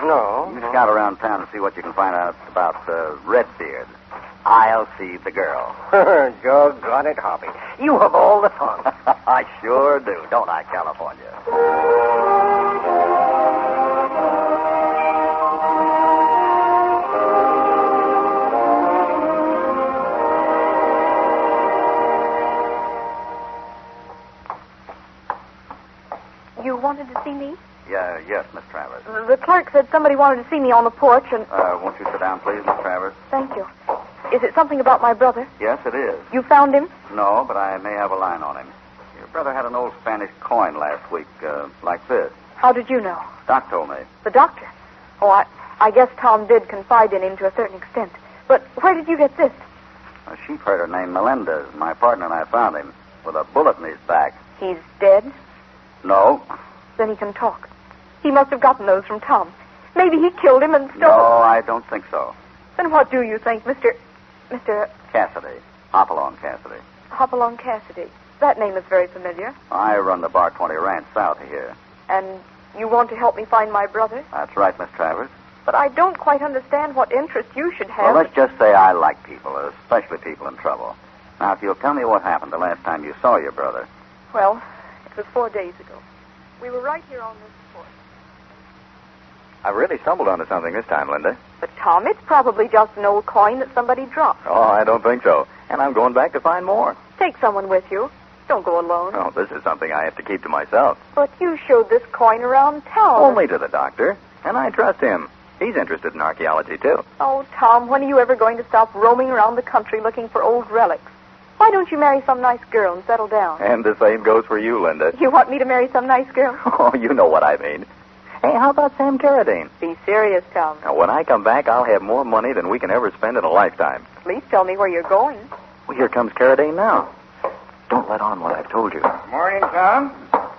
no. You scout around town and see what you can find out about Redbeard. I'll see the girl. Doggone it, Hoppy. You have all the fun. I sure do, don't I, California? You wanted to see me? Yes, Miss Travers. The clerk said somebody wanted to see me on the porch, and... Won't you sit down, please, Miss Travers? Thank you. Is it something about my brother? Yes, it is. You found him? No, but I may have a line on him. Your brother had an old Spanish coin last week, like this. How did you know? Doc told me. The doctor? Oh, I guess Tom did confide in him to a certain extent. But where did you get this? A sheep herder named Melendez. My partner and I found him with a bullet in his back. He's dead? No. Then he can talk. He must have gotten those from Tom. Maybe he killed him and stole... No, I don't think so. Then what do you think, Mr. Cassidy. Hopalong Cassidy. Hopalong Cassidy. That name is very familiar. I run the Bar 20 ranch south of here. And you want to help me find my brother? That's right, Miss Travers. But I don't quite understand what interest you should have. Well, let's just say I like people, especially people in trouble. Now, if you'll tell me what happened the last time you saw your brother. Well, it was 4 days ago. We were right here on this porch. I've really stumbled onto something this time, Linda. But, Tom, it's probably just an old coin that somebody dropped. Oh, I don't think so. And I'm going back to find more. Take someone with you. Don't go alone. Oh, this is something I have to keep to myself. But you showed this coin around town. Only to the doctor. And I trust him. He's interested in archaeology, too. Oh, Tom, when are you ever going to stop roaming around the country looking for old relics? Why don't you marry some nice girl and settle down? And the same goes for you, Linda. You want me to marry some nice girl? Oh, you know what I mean. Hey, how about Sam Carradine? Be serious, Tom. Now, when I come back, I'll have more money than we can ever spend in a lifetime. Please tell me where you're going. Well, here comes Carradine now. Don't let on what I've told you. Morning, Tom.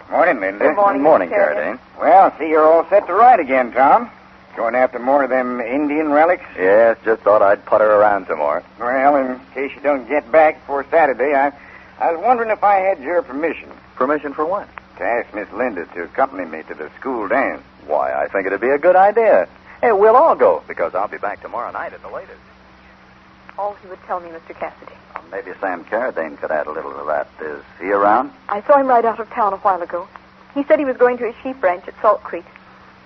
Morning, Linda. Good morning, Good morning, Mr. Carradine. Well, see, you're all set to ride again, Tom. Going after more of them Indian relics? Yes, just thought I'd putter around some more. Well, in case you don't get back before Saturday, I was wondering if I had your permission. Permission for what? To ask Miss Linda to accompany me to the school dance. Why, I think it'd be a good idea. Hey, we'll all go, because I'll be back tomorrow night at the latest. All he would tell me, Mr. Cassidy. Maybe Sam Carradine could add a little to that. Is he around? I saw him ride out of town a while ago. He said he was going to his sheep ranch at Salt Creek.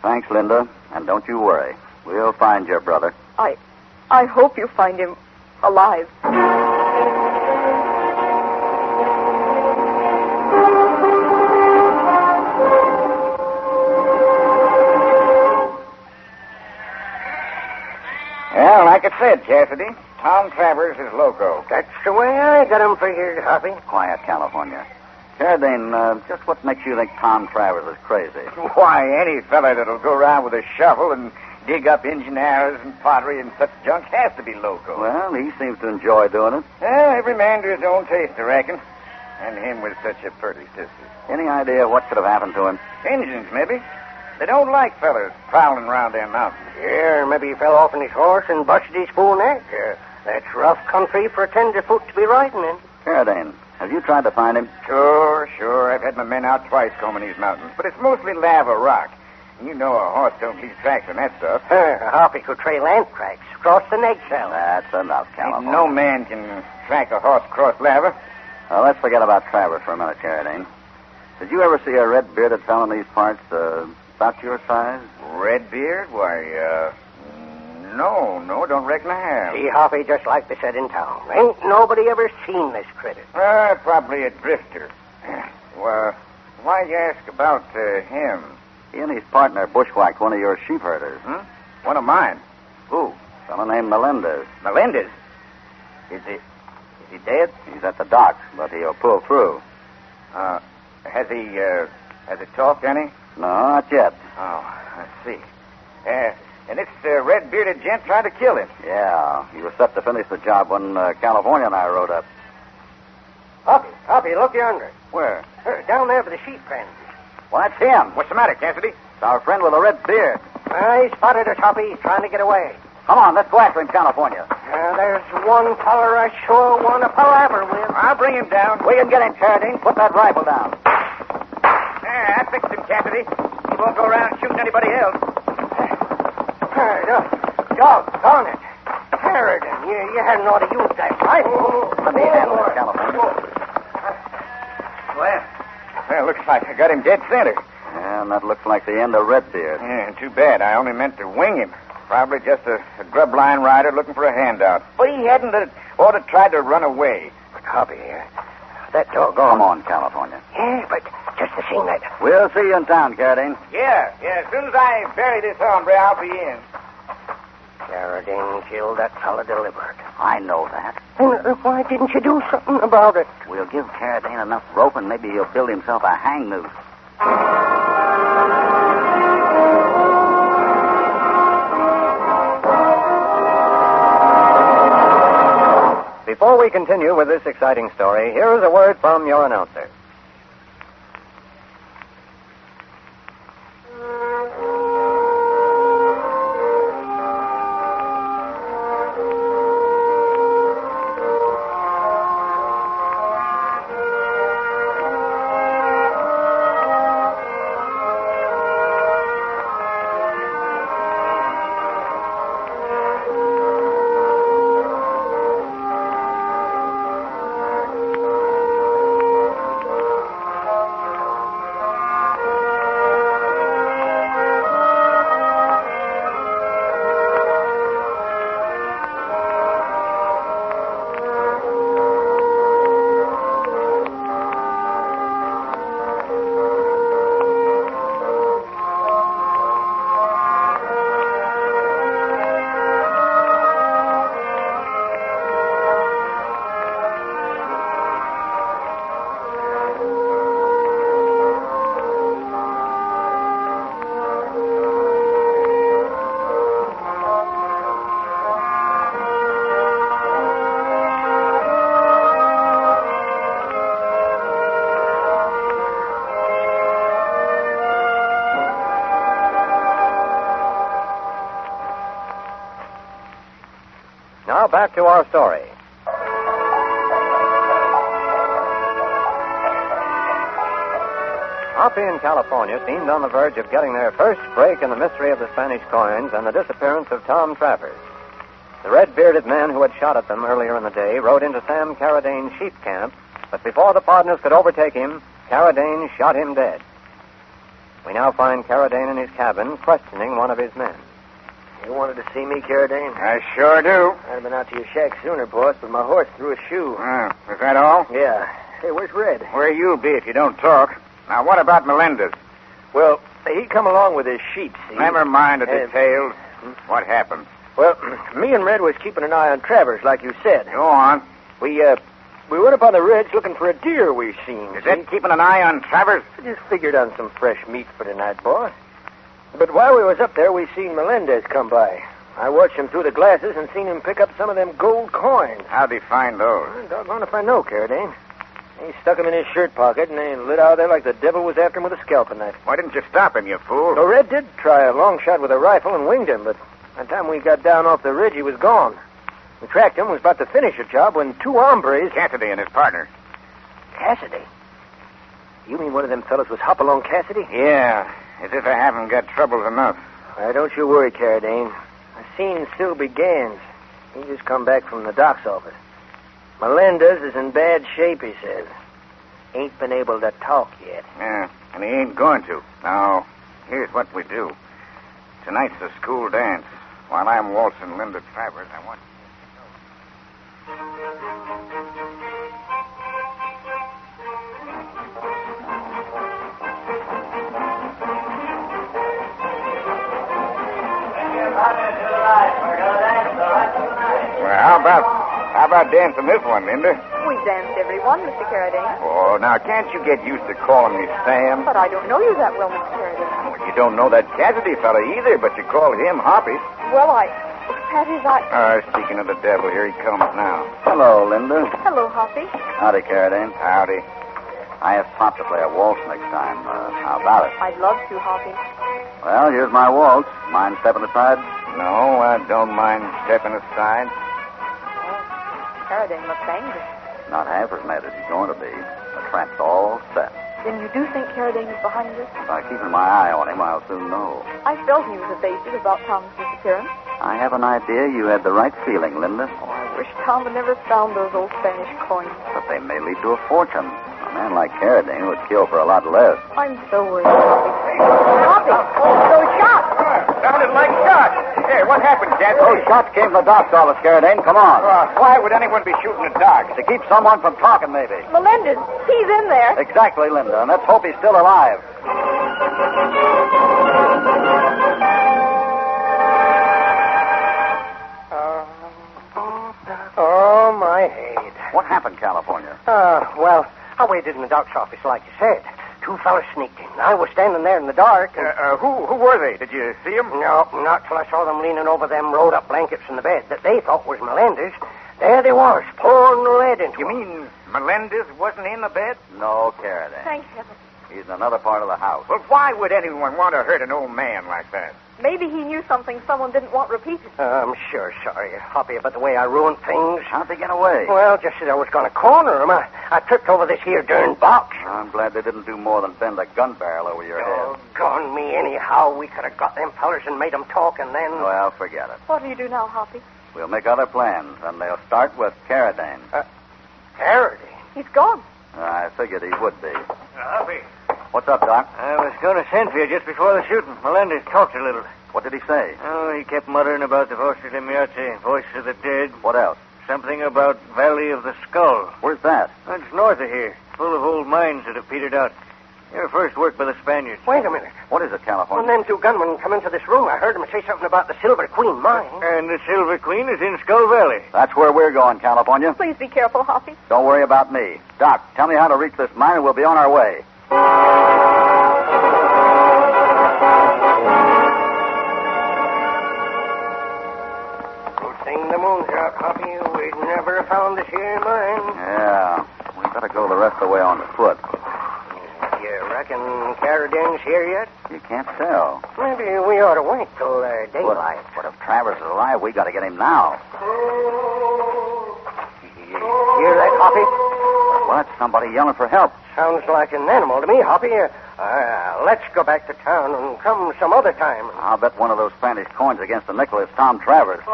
Thanks, Linda. And don't you worry. We'll find your brother. I hope you find him alive. Well, like I said, Cassidy, Tom Travers is loco. That's the way I got him figured, Hoppy. Quiet, California. Carradine, just what makes you think Tom Travers is crazy? Why, any fella that'll go around with a shovel and dig up engine arrows and pottery and such junk has to be loco. Well, he seems to enjoy doing it. Well, every man to his own taste, I reckon. And him with such a pretty sister. Any idea what could have happened to him? Injuns, maybe. They don't like fellas prowling around them mountains. Yeah, maybe he fell off on his horse and busted his full neck. That's rough country for a tenderfoot to be riding in. Carradine, have you tried to find him? Sure. I've had my men out twice combing these mountains, but it's mostly lava rock. You know a horse don't leave tracks on that stuff. Hoppy could trail ant tracks across the eggshell. That's enough, California. No man can track a horse across lava. Well, let's forget about Travers for a minute, Carradine. Did you ever see a red-bearded fellow in these parts, about your size? Redbeard? Why, no, don't reckon I have. See, Hoppy, just like they said in town. Ain't nobody ever seen this critter. Probably a drifter. Well, why you ask about him? He and his partner bushwhacked one of your sheep herders. One of mine? Who? A fellow named Melendez. Melendez? Is he dead? He's at the docks, but he'll pull through. Has he talked any? No, not yet. Oh, I see. And this red-bearded gent tried to kill him. Yeah, he was set to finish the job when California and I rode up. Hoppy, look yonder. Where? Down there by the sheep pen. Well, that's him. What's the matter, Cassidy? It's our friend with the red beard. He spotted us, Hoppy. He's trying to get away. Come on, let's go after him, California. There's one feller I sure want to palaver with. I'll bring him down. We can get him, Carradine. Put that rifle down. I fixed him, Cassidy. He won't go around shooting anybody else. Doggone it. Carradine, you hadn't ought to use that rifle. Let me handle it, California. Well, looks like I got him dead center. And that looks like the end of Redbeard. Yeah, too bad. I only meant to wing him. Probably just a grub line rider looking for a handout. But he hadn't ought to try to run away. But, Hoppy, that doggone... Come on, California. Yeah, but just the same that... We'll see you in town, Carradine. Yeah. As soon as I bury this hombre, I'll be in. Carradine killed that fella deliberate. I know that. And why didn't you do something about it? We'll give Carradine enough rope, and maybe he'll build himself a hang noose. Before we continue with this exciting story, here is a word from your announcer. back to our story. Hoppy in California seemed on the verge of getting their first break in the mystery of the Spanish coins and the disappearance of Tom Travers. The red-bearded man who had shot at them earlier in the day rode into Sam Carradine's sheep camp, but before the partners could overtake him, Carradine shot him dead. We now find Carradine in his cabin questioning one of his men. You wanted to see me, Carradine? I sure do. I'd have been out to your shack sooner, boss, but my horse threw a shoe. Is that all? Yeah. Hey, where's Red? Where you'll be if you don't talk. Now, what about Melendez? Well, he come along with his sheep, see? Never mind the details. What happened? Well, me and Red was keeping an eye on Travers, like you said. Go on. We went up on the ridge looking for a deer we seen. Is that keeping an eye on Travers? I just figured on some fresh meat for tonight, boss. But while we was up there, we seen Melendez come by. I watched him through the glasses and seen him pick up some of them gold coins. How'd he find those? Doggone if I know, Carradine. He stuck them in his shirt pocket, and they lit out there like the devil was after him with a scalping knife. Why didn't you stop him, you fool? So Red did try a long shot with a rifle and winged him, but by the time we got down off the ridge, he was gone. We tracked him, was about to finish the job when two hombres... Cassidy and his partner. Cassidy? You mean one of them fellas was Hopalong Cassidy? Yeah, as if I haven't got troubles enough. Don't you worry, Carradine. I seen Silby Gans. He just come back from the doc's office. Melendez is in bad shape, he says. Ain't been able to talk yet. Yeah, and he ain't going to. Now, here's what we do. Tonight's the school dance. While I'm waltzing Linda Travers, I want... Well, how about dancing this one, Linda? We danced every one, Mr. Carradine. Oh, now, can't you get used to calling me Sam? But I don't know you that well, Mr. Carradine. Well, you don't know that Cassidy fella either, but you call him Hoppy. Well, Patty's Speaking of the devil, here he comes now. Hello, Linda. Hello, Hoppy. Howdy, Carradine. Howdy. I asked Pop to play a waltz next time. How about it? I'd love to, Hoppy. Well, here's my waltz. Mind stepping aside? No, I don't mind stepping aside. Carradine looks angry. Not half as mad as he's going to be. The trap's all set. Then you do think Carradine is behind this? By keeping my eye on him, I'll soon know. I felt he was evasive about Tom's disappearance. I have an idea you had the right feeling, Linda. Oh, I wish Tom had never found those old Spanish coins. But they may lead to a fortune. A man like Carradine would kill for a lot less. I'm so worried, Hoppy. Hoppy! Those shots! Sounded like shots. Hey, what happened, Cassidy? Those shots came from the doc's office, Carradine. Come on. Why would anyone be shooting at dogs? To keep someone from talking, maybe. Melendez, he's in there. Exactly, Linda. And let's hope he's still alive. Oh, my head. What happened, California? Well, I waited in the doc's office like you said. Two fellas sneaked in. I was standing there in the dark. And... Who were they? Did you see them? No, not till I saw them leaning over them rolled-up blankets in the bed that they thought was Melendez. There they was, pouring the lead into You mean Melendez wasn't in the bed? No, Carradine. Thank heaven. He's in another part of the house. Well, why would anyone want to hurt an old man like that? Maybe he knew something someone didn't want repeated. I'm sure sorry, Hoppy, about the way I ruined things. How'd they get away? Well, just as I was going to corner him, I tripped over this here darn box. I'm glad they didn't do more than bend a gun barrel over your head. Doggone me, anyhow. We could have got them fellers and made them talk, and then... Well, forget it. What do you do now, Hoppy? We'll make other plans, and they'll start with Carradine. Carradine? He's gone. I figured he would be. Hoppy. What's up, Doc? I was going to send for you just before the shooting. Melendez talked a little. What did he say? Oh, he kept muttering about the Voce de Muerte, voice of the dead. What else? Something about Valley of the Skull. Where's that? It's north of here, full of old mines that have petered out. They were first worked by the Spaniards. Wait a minute. What is it, California? When them two gunmen come into this room, I heard them say something about the Silver Queen mine. And the Silver Queen is in Skull Valley. That's where we're going, California. Please be careful, Hoppy. Don't worry about me. Doc, tell me how to reach this mine, and we'll be on our way. Good thing the moon's out, Hoppy. We'd never found this here mine. Yeah, we better go the rest of the way on foot. You reckon Carradine's here yet? You can't tell. Maybe we ought to wait till daylight. But if Travers is alive, we got to get him now. Hoppy? What? Somebody yelling for help. Sounds like an animal to me, Hoppy. Let's go back to town and come some other time. I'll bet one of those Spanish coins against the nickel is Tom Travers. It's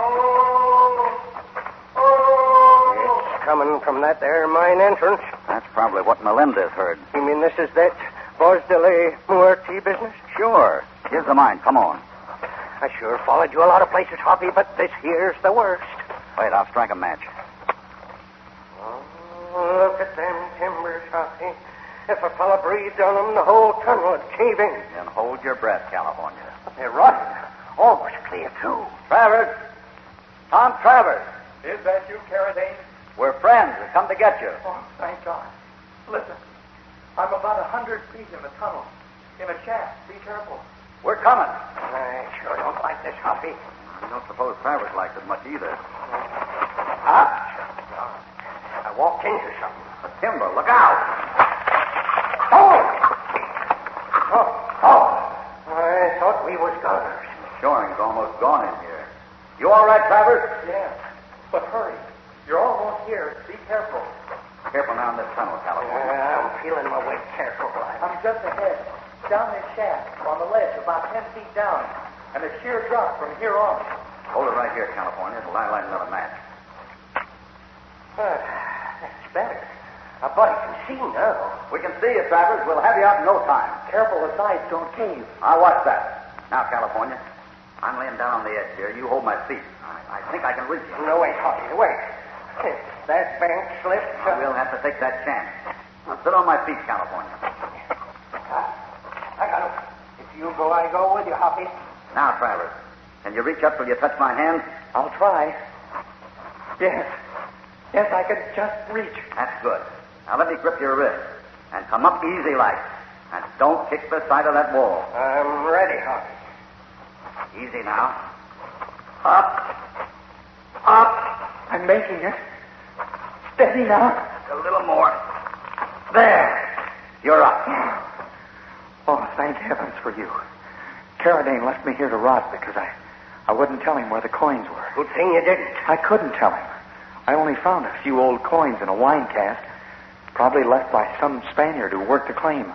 coming from that there mine entrance. That's probably what Melendez heard. You mean this is that Voz de la Muerte business? Sure. Here's the mine. Come on. I sure followed you a lot of places, Hoppy, but this here's the worst. Wait, I'll strike a match. Oh, look at them timbers, Hoppy. If a fella breathed on them, the whole tunnel would cave in. Then hold your breath, California. They're rotten. Almost clear, too. Travers! Tom Travers! Is that you, Carradine? We're friends. We've come to get you. Oh, thank God. Listen, I'm about 100 feet in the tunnel. In a shaft. Be careful. We're coming. I sure don't like this, Hoppy. I don't suppose Travers likes it much either. I walked into something. A timber. Look out! Oh! I thought we was goners. Shoring's almost gone in here. You all right, Travers? Yeah. But hurry. You're almost here. Be careful. Careful now in this tunnel, California. I'm feeling my way careful, like. I'm just ahead. Down this shaft, on the ledge, about 10 feet down. And a sheer drop from here on. Hold it right here, California. Till I light another match. That's better. Our buddy can see now. We can see you, Travers. We'll have you out in no time. Careful, the sides don't cave. I'll watch that. Now, California, I'm laying down on the edge here. You hold my feet. I think I can reach you. No, wait, Hoppy, wait. If that bank slips... We'll have to take that chance. Now, sit on my feet, California. I got it. If you go, I go with you, Hoppy. Now, Travers, can you reach up till you touch my hand? I'll try. Yes, I can just reach. That's good. Now, let me grip your wrist. And come up easy like. And don't kick the side of that wall. I'm ready, Hoppy. Easy now. Up. I'm making it. Steady now. A little more. There. You're up. Oh, thank heavens for you. Carradine left me here to rot because I wouldn't tell him where the coins were. Good thing you didn't. I couldn't tell him. I only found a few old coins in a wine cask, probably left by some Spaniard who worked the claim.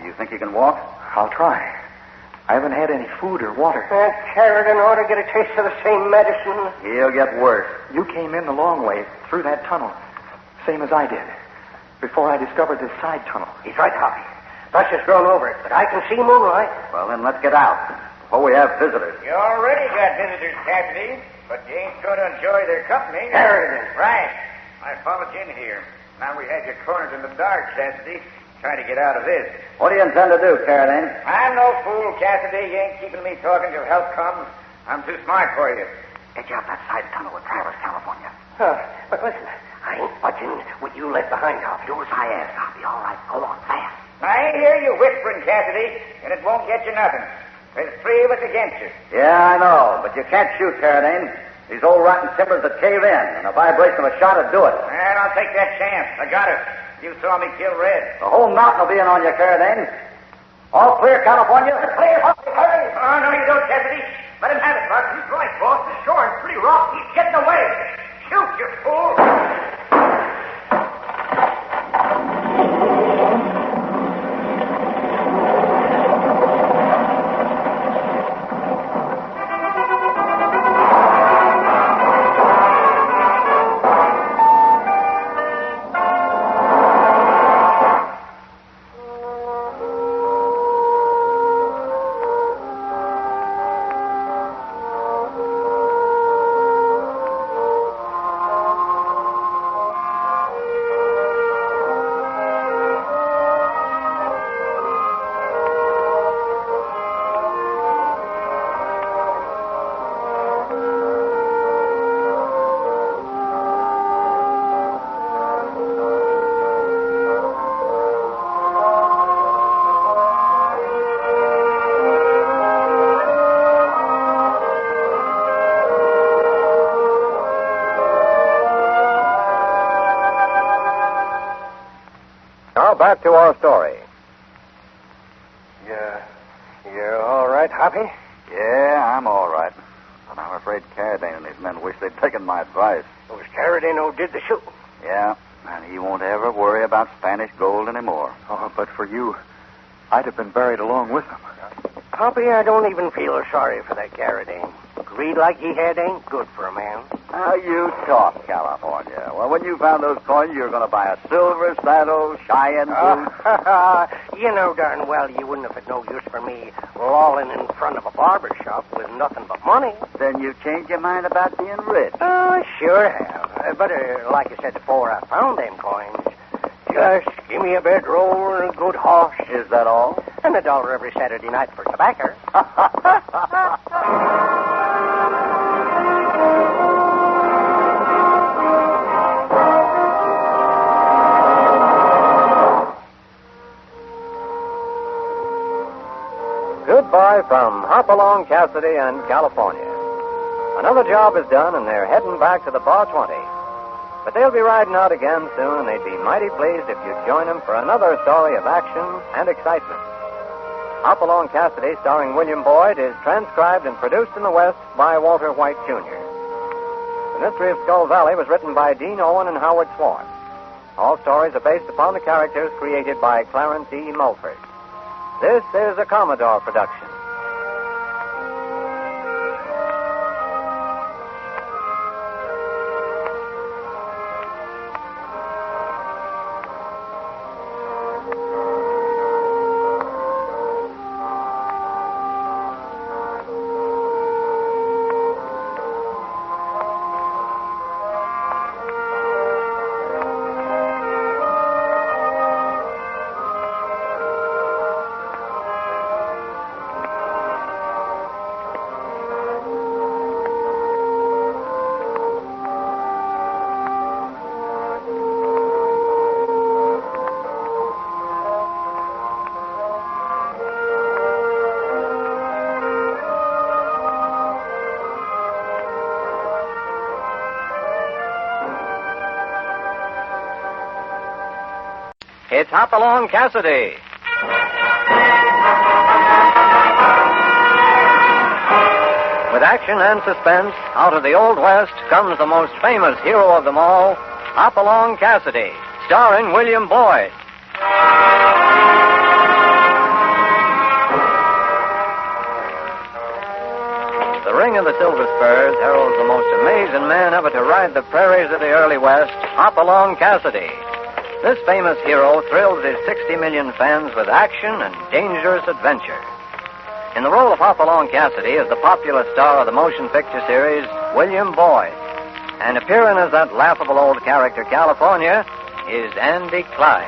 You think you can walk? I'll try. I haven't had any food or water. Carradine ought to get a taste of the same medicine. He'll get worse. You came in the long way through that tunnel, same as I did, before I discovered this side tunnel. He's right, Hoppy. Brush has grown over it, but I can see moonlight. Well, then let's get out before we have visitors. You already got visitors, Cassidy, but you ain't going to enjoy their company. Carradine. Right. I followed you in here. Now we had you cornered in the dark, Cassidy. Try to get out of this. What do you intend to do, Carradine? I'm no fool, Cassidy. You ain't keeping me talking till help comes. I'm too smart for you. Get you out that side tunnel with Travers, California. But listen, I ain't budging with you left behind, Hoppy. Do as I ask, Hoppy. All right, go on fast. I ain't hear you whispering, Cassidy, and it won't get you nothing. There's three of us against you. Yeah, I know, but you can't shoot, Carradine. These old rotten timbers that cave in, and a vibration of a shot would do it. And I'll take that chance. I got it. You saw me kill Red. The whole mountain will be in on you, Carradine. All clear, California? Clear, hurry. Oh, no, you don't, Cassidy. Let him have it, Buck. He's right, boss. The shore is pretty rough. He's getting away. Shoot, you fool. Now back to our story. You're all right, Hoppy? Yeah, I'm all right. But I'm afraid Carradine and his men wish they'd taken my advice. It was Carradine who did the shooting. Yeah, And he won't ever worry about Spanish gold anymore. Oh, but for you, I'd have been buried along with him. Hoppy, I don't even feel sorry for that Carradine. Greed like he had ain't good for a man. How you talk, California. Well, when you found those coins, you were going to buy a silver saddle, Cheyenne boots. You know darn well you wouldn't have had no use for me lolling in front of a barber shop with nothing but money. Then you've changed your mind about being rich. Oh, sure have. But like I said before, I found them coins. Just give me a bedroll and a good horse. Is that all? And $1 every Saturday night for tobacco. Goodbye from Hopalong Cassidy and California. Another job is done, and they're heading back to the Bar 20. But they'll be riding out again soon, and they'd be mighty pleased if you'd join them for another story of action and excitement. Hopalong Cassidy, starring William Boyd, is transcribed and produced in the West by Walter White, Jr. The Mystery of Skull Valley was written by Dean Owen and Howard Swartz. All stories are based upon the characters created by Clarence E. Mulford. This is a Commodore production. It's Hopalong Cassidy. With action and suspense, out of the Old West comes the most famous hero of them all, Hopalong Cassidy, starring William Boyd. The ring of the Silver Spurs heralds the most amazing man ever to ride the prairies of the early West, Hopalong Cassidy. This famous hero thrills his 60 million fans with action and dangerous adventure. In the role of Hopalong Cassidy is the popular star of the motion picture series, William Boyd. And appearing as that laughable old character, California, is Andy Clyde.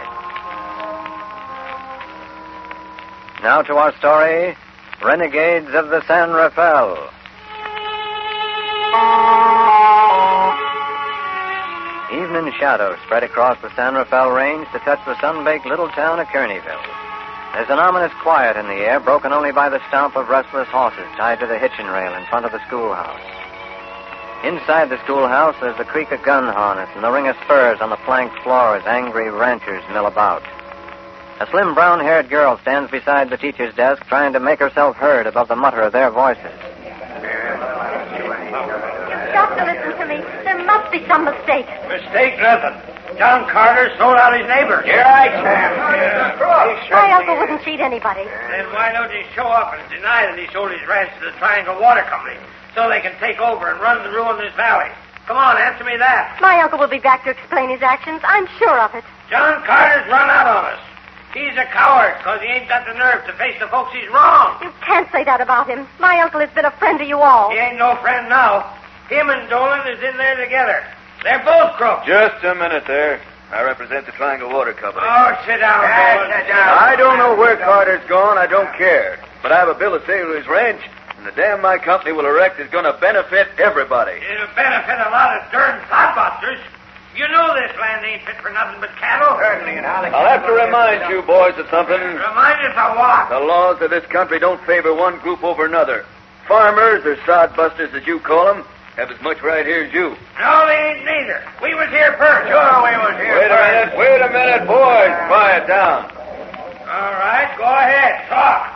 Now to our story, Renegades of the San Rafael. Evening shadows spread across the San Rafael Range to touch the sun-baked little town of Kearneyville. There's an ominous quiet in the air, broken only by the stomp of restless horses tied to the hitching rail in front of the schoolhouse. Inside the schoolhouse, there's the creak of gun harness and the ring of spurs on the planked floor as angry ranchers mill about. A slim brown-haired girl stands beside the teacher's desk, trying to make herself heard above the mutter of their voices. You've got to listen to me. There must be some mistake. Mistake nothing. John Carter sold out his neighbor. Here I can. My uncle wouldn't cheat anybody. Then why don't he show up and deny that he sold his ranch to the Triangle Water Company so they can take over and run and ruin this valley? Come on, answer me that. My uncle will be back to explain his actions. I'm sure of it. John Carter's run out on us. He's a coward because he ain't got the nerve to face the folks he's wronged. You can't say that about him. My uncle has been a friend to you all. He ain't no friend now. Him and Dolan is in there together. They're both crooks. Just a minute there. I represent the Triangle Water Company. Oh, sit down, Dolan. Sit down. I don't know where Carter's gone. I don't care. But I have a bill of sale to his ranch, and the dam my company will erect is going to benefit everybody. It'll benefit a lot of darn clodbusters. You know this land ain't fit for nothing but cattle. Certainly, and I'll have to remind you boys of something. Remind us of what? The laws of this country don't favor one group over another. Farmers, or sodbusters as you call them, have as much right here as you. No, they ain't neither. We was here first. Sure, we was here first. Wait a minute, boys. Quiet down. All right, go ahead. Talk.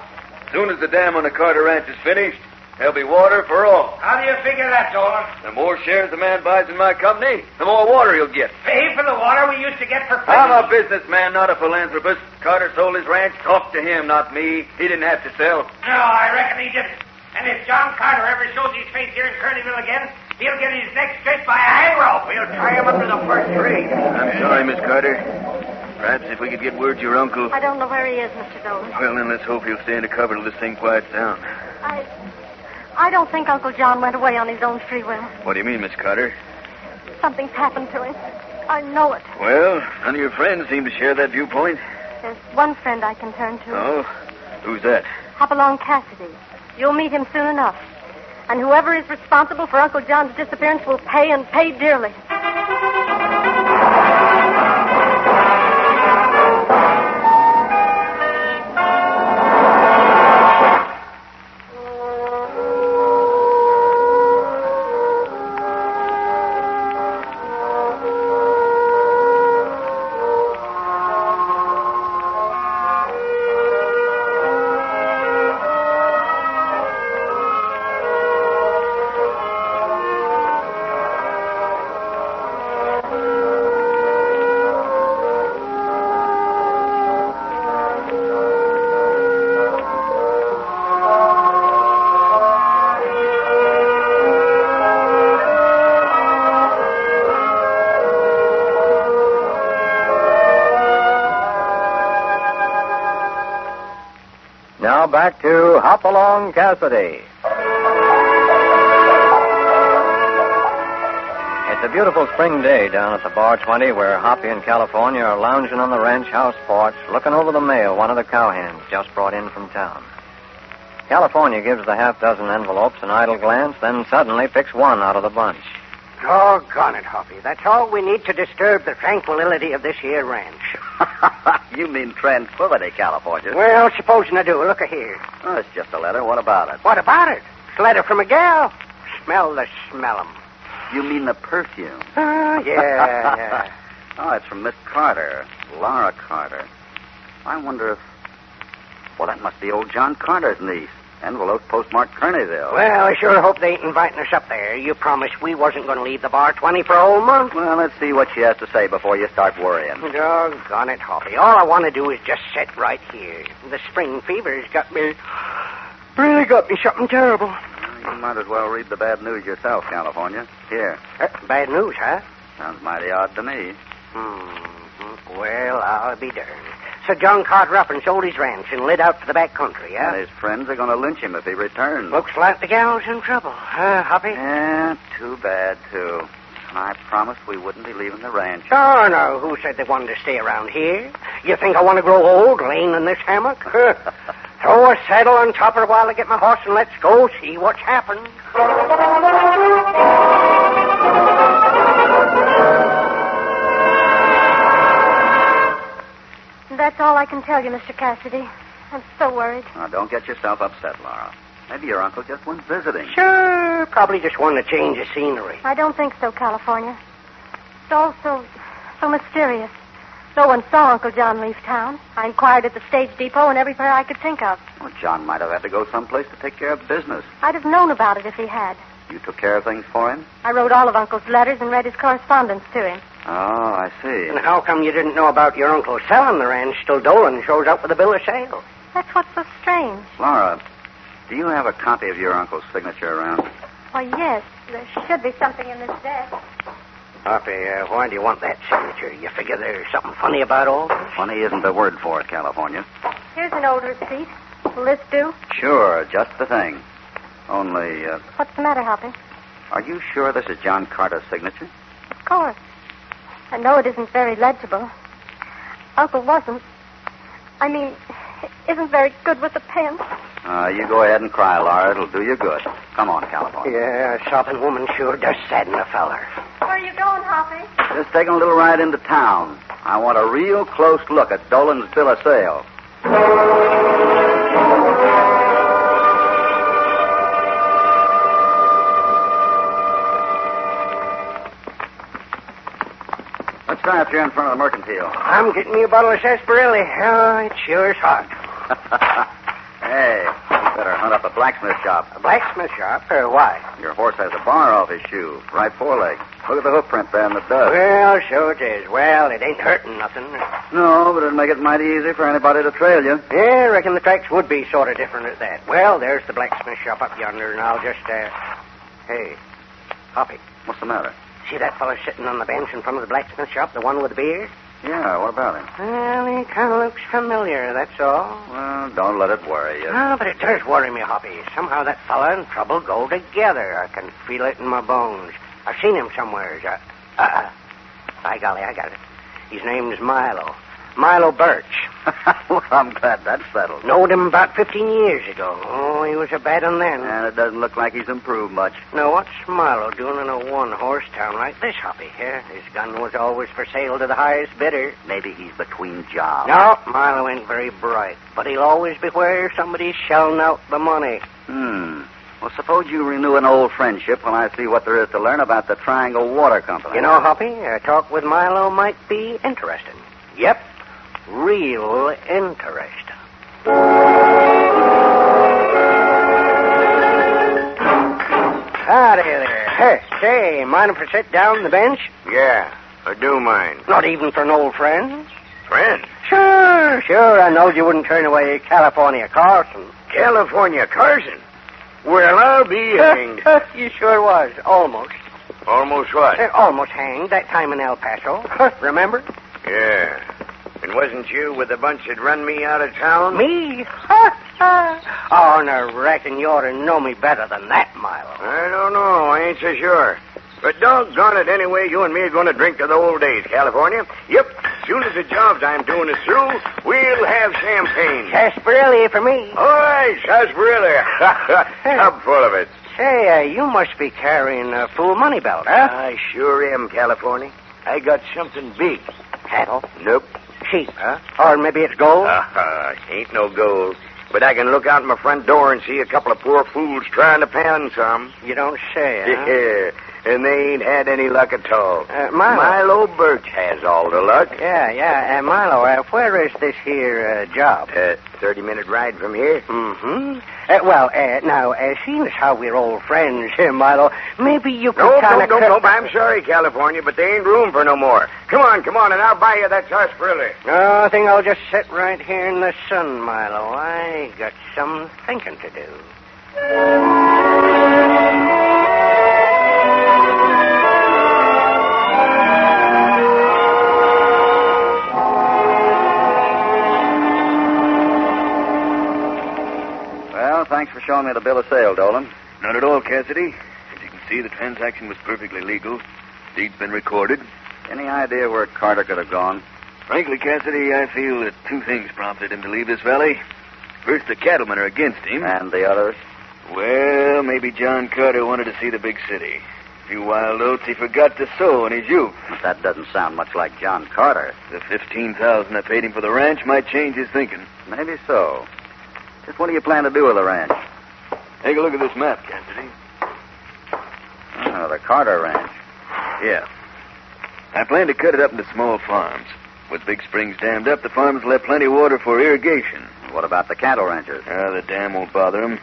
As soon as the dam on the Carter Ranch is finished, There'll be water for all. How do you figure that, Dolan? The more shares the man buys in my company, the more water he'll get. Pay for the water we used to get for free. I'm a businessman, not a philanthropist. Carter sold his ranch. Talk to him, not me. He didn't have to sell. No, I reckon he didn't. And if John Carter ever shows his face here in Kearneyville again, he'll get his neck stretched by a hang rope. We'll tie him up to the first tree. I'm sorry, Miss Carter. Perhaps if we could get word to your uncle. I don't know where he is, Mr. Dolan. Well, then let's hope he'll stay under cover till this thing quiets down. I don't think Uncle John went away on his own free will. What do you mean, Miss Carter? Something's happened to him. I know it. Well, none of your friends seem to share that viewpoint. There's one friend I can turn to. Oh? Who's that? Hopalong Cassidy. You'll meet him soon enough. And whoever is responsible for Uncle John's disappearance will pay, and pay dearly. Now back to Hopalong Cassidy. It's a beautiful spring day down at the Bar 20 where Hoppy and California are lounging on the ranch house porch looking over the mail one of the cowhands just brought in from town. California gives the half-dozen envelopes an idle glance, then suddenly picks one out of the bunch. Doggone it, Hoppy. That's all we need to disturb the tranquility of this here ranch. You mean tranquility, California? Well, supposing I do. Look here. Oh, it's just a letter. What about it? What about it? It's a letter from a gal. Smell the smell 'em. You mean the perfume? Yeah. Oh, it's from Miss Carter, Laura Carter. I wonder if... Well, that must be old John Carter's niece. Envelope postmarked Kearneyville. Well, I sure hope they ain't inviting us up there. You promised we wasn't going to leave the Bar 20 for a whole month. Well, let's see what she has to say before you start worrying. Doggone it, Hoppy. All I want to do is just sit right here. The spring fever's got me... really got me something terrible. You might as well read the bad news yourself, California. Here. Bad news, huh? Sounds mighty odd to me. Well, I'll be darned. So John Carter up and sold his ranch and lit out for the back country, huh? And his friends are going to lynch him if he returns. Looks like the gal's in trouble, huh, Hoppy? Yeah, too bad, too. And I promised we wouldn't be leaving the ranch. Oh, no. Who said they wanted to stay around here? You think I want to grow old laying in this hammock? Throw a saddle on top of it while I get my horse and let's go see what's happened. That's all I can tell you, Mr. Cassidy. I'm so worried. Now, don't get yourself upset, Laura. Maybe your uncle just went visiting. Sure, probably just wanted to change the scenery. I don't think so, California. It's all so mysterious. No one saw Uncle John leave town. I inquired at the stage depot and everywhere I could think of. Well, John might have had to go someplace to take care of business. I'd have known about it if he had. You took care of things for him? I wrote all of Uncle's letters and read his correspondence to him. Oh, I see. And how come you didn't know about your uncle selling the ranch till Dolan shows up with a bill of sale? That's what's so strange. Laura, do you have a copy of your uncle's signature around? Why, yes. There should be something in this desk. Hoppy, why do you want that signature? You figure there's something funny about all this? Funny isn't the word for it, California. Here's an old receipt. Will this do? Sure, just the thing. Only, What's the matter, Hoppy? are you sure this is John Carter's signature? Of course. I know it isn't very legible. Uncle wasn't. I mean, isn't very good with the pen. You go ahead and cry, Laura. It'll do you good. Come on, California. Yeah, a sopping woman sure does sadden a feller. Where are you going, Hoppy? Just taking a little ride into town. I want a real close look at Dolan's bill of sale. Let's try up here in front of the mercantile. I'm getting you a bottle of sarsaparilla. Oh, it sure is hot. Hey, Better hunt up a blacksmith shop. A blacksmith shop? Why? Your horse has a bar off his shoe, right foreleg. Look at the hoof print there in the dust. Well, so it is. Well, it ain't hurting nothing. No, but it'd make it mighty easy for anybody to trail you. Yeah, I reckon the tracks would be sort of different at that. Well, there's the blacksmith shop up yonder, and I'll just, Hey, Hoppy. What's the matter? See that fellow sitting on the bench in front of the blacksmith shop, the one with the beard? Yeah, what about him? Well, he kind of looks familiar, that's all. Well, don't let it worry you. No, but it does worry me, Hoppy. Somehow that fella and trouble go together. I can feel it in my bones. I've seen him somewhere. By golly, I got it. His name's Milo. Milo Birch. Well, I'm glad that's settled. Knowed him about 15 years ago. Oh, he was a bad one then. And it doesn't look like he's improved much. Now, what's Milo doing in a one-horse town like this, Hoppy? His gun was always for sale to the highest bidder. Maybe he's between jobs. No, Milo ain't very bright. But he'll always be where somebody's shelling out the money. Well, suppose you renew an old friendship when I see what there is to learn about the Triangle Water Company. You know, Hoppy, a talk with Milo might be interesting. Yep, real interesting. Howdy there. Hey, say, mind if I sit down on the bench? Yeah, I do mind. Not even for an old friend? Friend? Sure. I know you wouldn't turn away California Carson. California Carson? Well, I'll be hanged. You sure was. Almost. Almost what? Almost hanged that time in El Paso. Remember? Yeah. And wasn't you with the bunch that run me out of town? Me? Oh, no, reckon you ought to know me better than that, Milo. I don't know. I ain't so sure. But doggone it, anyway, you and me are going to drink to the old days, California. Yep. As soon as the jobs I'm doing is through, we'll have champagne. Sarsaparilla for me. All right, sarsaparilla. Tub full of it. Say, you must be carrying a full money belt, huh? I sure am, California. I got something big. Cattle? Nope. Sheep, huh? Or maybe it's gold? Ain't no gold. But I can look out my front door and see a couple of poor fools trying to pan some. You don't say, huh? Yeah, and they ain't had any luck at all. Milo Birch has all the luck. Yeah. Milo, where is this here job? 30-minute ride from here. Mm-hmm. Now, seeing as how we're old friends here, Milo, maybe you could kind of... No, I'm sorry, California, but there ain't room for no more. Come on, and I'll buy you that sarsaparilla. No, I think I'll just sit right here in the sun, Milo. I got some thinking to do. Thanks for showing me the bill of sale, Dolan. Not at all, Cassidy. As you can see, the transaction was perfectly legal. Deed's been recorded. Any idea where Carter could have gone? Frankly, Cassidy, I feel that two things prompted him to leave this valley. First, the cattlemen are against him. And the others? Well, maybe John Carter wanted to see the big city. A few wild oats he forgot to sow in his youth. That doesn't sound much like John Carter. The $15,000 I paid him for the ranch might change his thinking. Maybe so. Just what do you plan to do with the ranch? Take a look at this map, Cassidy. Oh, the Carter ranch. Yeah. I plan to cut it up into small farms. With big springs dammed up, the farms will have plenty of water for irrigation. What about the cattle ranchers? The dam won't bother them.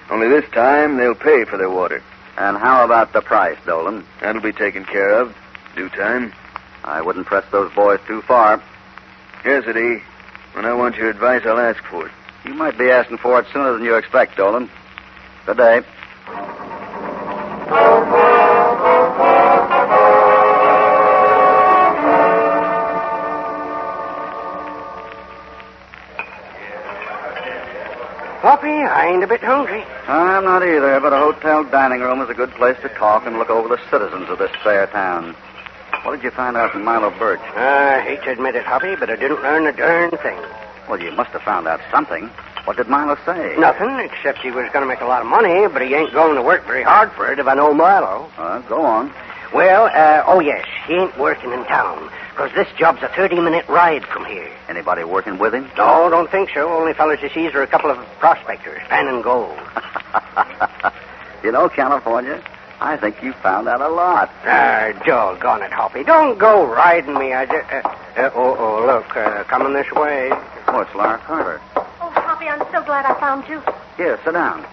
Only this time, they'll pay for their water. And how about the price, Dolan? That'll be taken care of. Due time. I wouldn't press those boys too far. Cassidy, when I want your advice, I'll ask for it. You might be asking for it sooner than you expect, Dolan. Good day. Hoppy, I ain't a bit hungry. I'm not either, but a hotel dining room is a good place to talk and look over the citizens of this fair town. What did you find out from Milo Birch? I hate to admit it, Hoppy, but I didn't learn a darn thing. Well, you must have found out something. What did Milo say? Nothing, except he was going to make a lot of money, but he ain't going to work very hard for it if I know Milo. Go on. Well, yes, he ain't working in town, because this job's a 30-minute ride from here. Anybody working with him? No, don't think so. Only fellas he sees are a couple of prospectors, panning gold. You know, California, I think you found out a lot. Doggone it, Hoppy. Don't go riding me. I just... look, coming this way. Oh, it's Laura Carter. Oh, Hoppy, I'm so glad I found you. Here, sit down.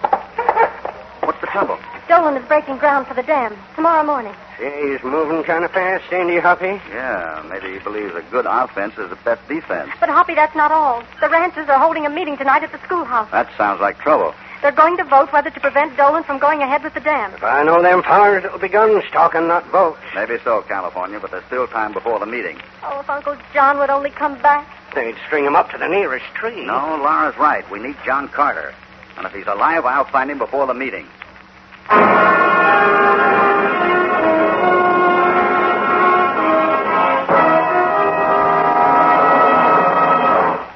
What's the trouble? Dolan is breaking ground for the dam tomorrow morning. Say, he's moving kind of fast, ain't he, Hoppy? Yeah, maybe he believes a good offense is the best defense. But, Hoppy, that's not all. The ranchers are holding a meeting tonight at the schoolhouse. That sounds like trouble. They're going to vote whether to prevent Dolan from going ahead with the dam. If I know them fellers, it'll be guns talking, not votes. Maybe so, California, but there's still time before the meeting. Oh, if Uncle John would only come back. They'd string him up to the nearest tree. No, Laura's right. We need John Carter. And if he's alive, I'll find him before the meeting.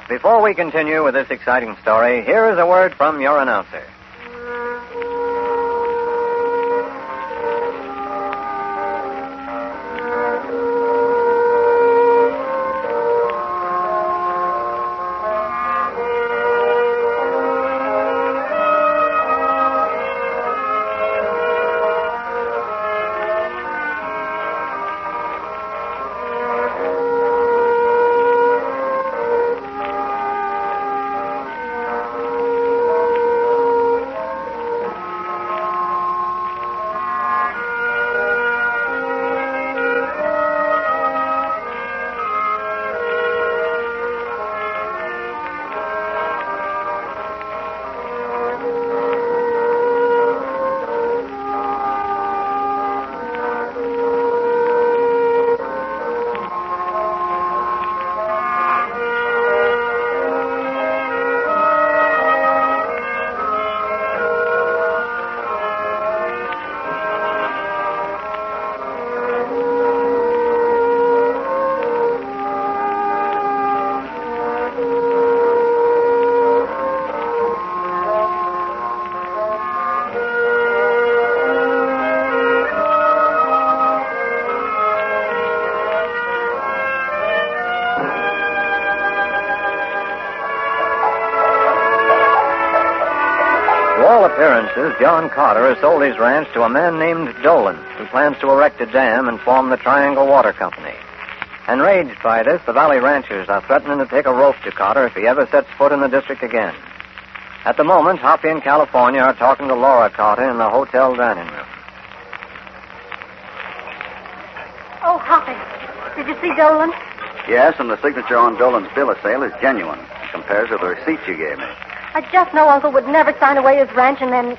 Before we continue with this exciting story, here is a word from your announcer. Appearances, John Carter has sold his ranch to a man named Dolan, who plans to erect a dam and form the Triangle Water Company. Enraged by this, the Valley ranchers are threatening to take a rope to Carter if he ever sets foot in the district again. At the moment, Hoppy and California are talking to Laura Carter in the hotel dining room. Oh, Hoppy, did you see Dolan? Yes, and the signature on Dolan's bill of sale is genuine. It compares with the receipt you gave me. I just know Uncle would never sign away his ranch and then...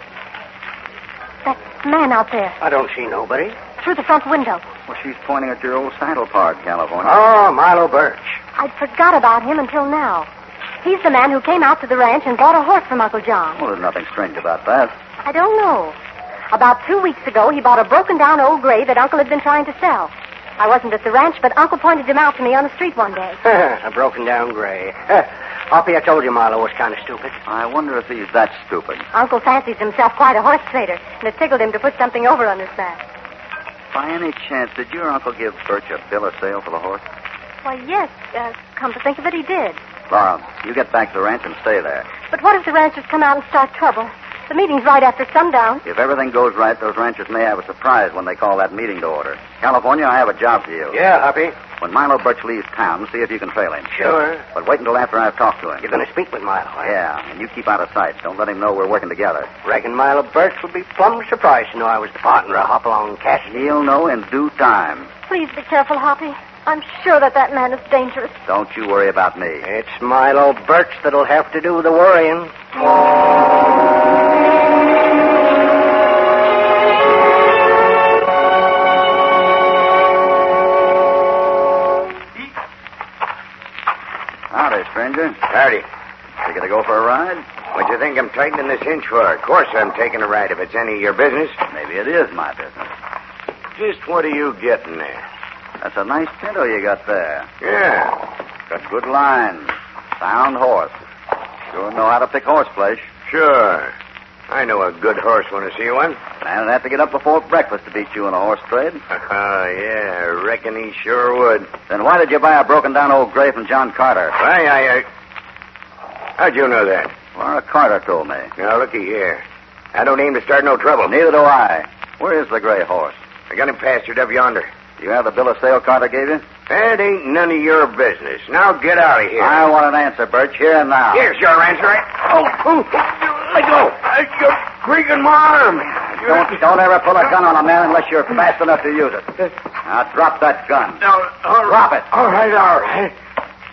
That man out there. I don't see nobody. Through the front window. Well, she's pointing at your old saddle part, California. Oh, Milo Birch. I'd forgot about him until now. He's the man who came out to the ranch and bought a horse from Uncle John. Well, there's nothing strange about that. I don't know. About 2 weeks ago, he bought a broken-down old gray that Uncle had been trying to sell. I wasn't at the ranch, but Uncle pointed him out to me on the street one day. A broken-down gray. Hoppy, I told you Milo was kind of stupid. I wonder if he's that stupid. Uncle fancies himself quite a horse trader, and it tickled him to put something over on his back. By any chance, did your uncle give Birch a bill of sale for the horse? Why, yes. Come to think of it, he did. Laura, you get back to the ranch and stay there. But what if the ranchers come out and start trouble? The meeting's right after sundown. If everything goes right, those ranchers may have a surprise when they call that meeting to order. California, I have a job for you. Yeah, Hoppy. When Milo Birch leaves town, see if you can trail him. Sure. But wait until after I've talked to him. You're going to speak with Milo, eh? Yeah, and you keep out of sight. Don't let him know we're working together. Reckon Milo Birch will be plumb surprised to know I was the partner of Hopalong Cassidy. He'll know in due time. Please be careful, Hoppy. I'm sure that man is dangerous. Don't you worry about me. It's Milo Birch that'll have to do the worrying. Howdy, stranger. Howdy. You gonna go for a ride? What you think I'm tightening this hinge for? Of course I'm taking a ride if it's any of your business. Maybe it is my business. Just what are you getting there? That's a nice pinto you got there. Yeah. Got good lines. Sound horse. Sure know how to pick horse flesh. Sure. I know a good horse when I see one. And I'd have to get up before breakfast to beat you in a horse trade. Oh, yeah, I reckon he sure would. Then why did you buy a broken-down old gray from John Carter? How'd you know that? Laura Carter told me. Now, looky here. I don't aim to start no trouble. Neither do I. Where is the gray horse? I got him pastured up yonder. Do you have the bill of sale Carter gave you? That ain't none of your business. Now get out of here. I want an answer, Birch, here and now. Here's your answer. Oh. Let go. You're breaking my arm. Don't ever pull a gun on a man unless you're fast enough to use it. Now, drop that gun. No, Drop it. All right.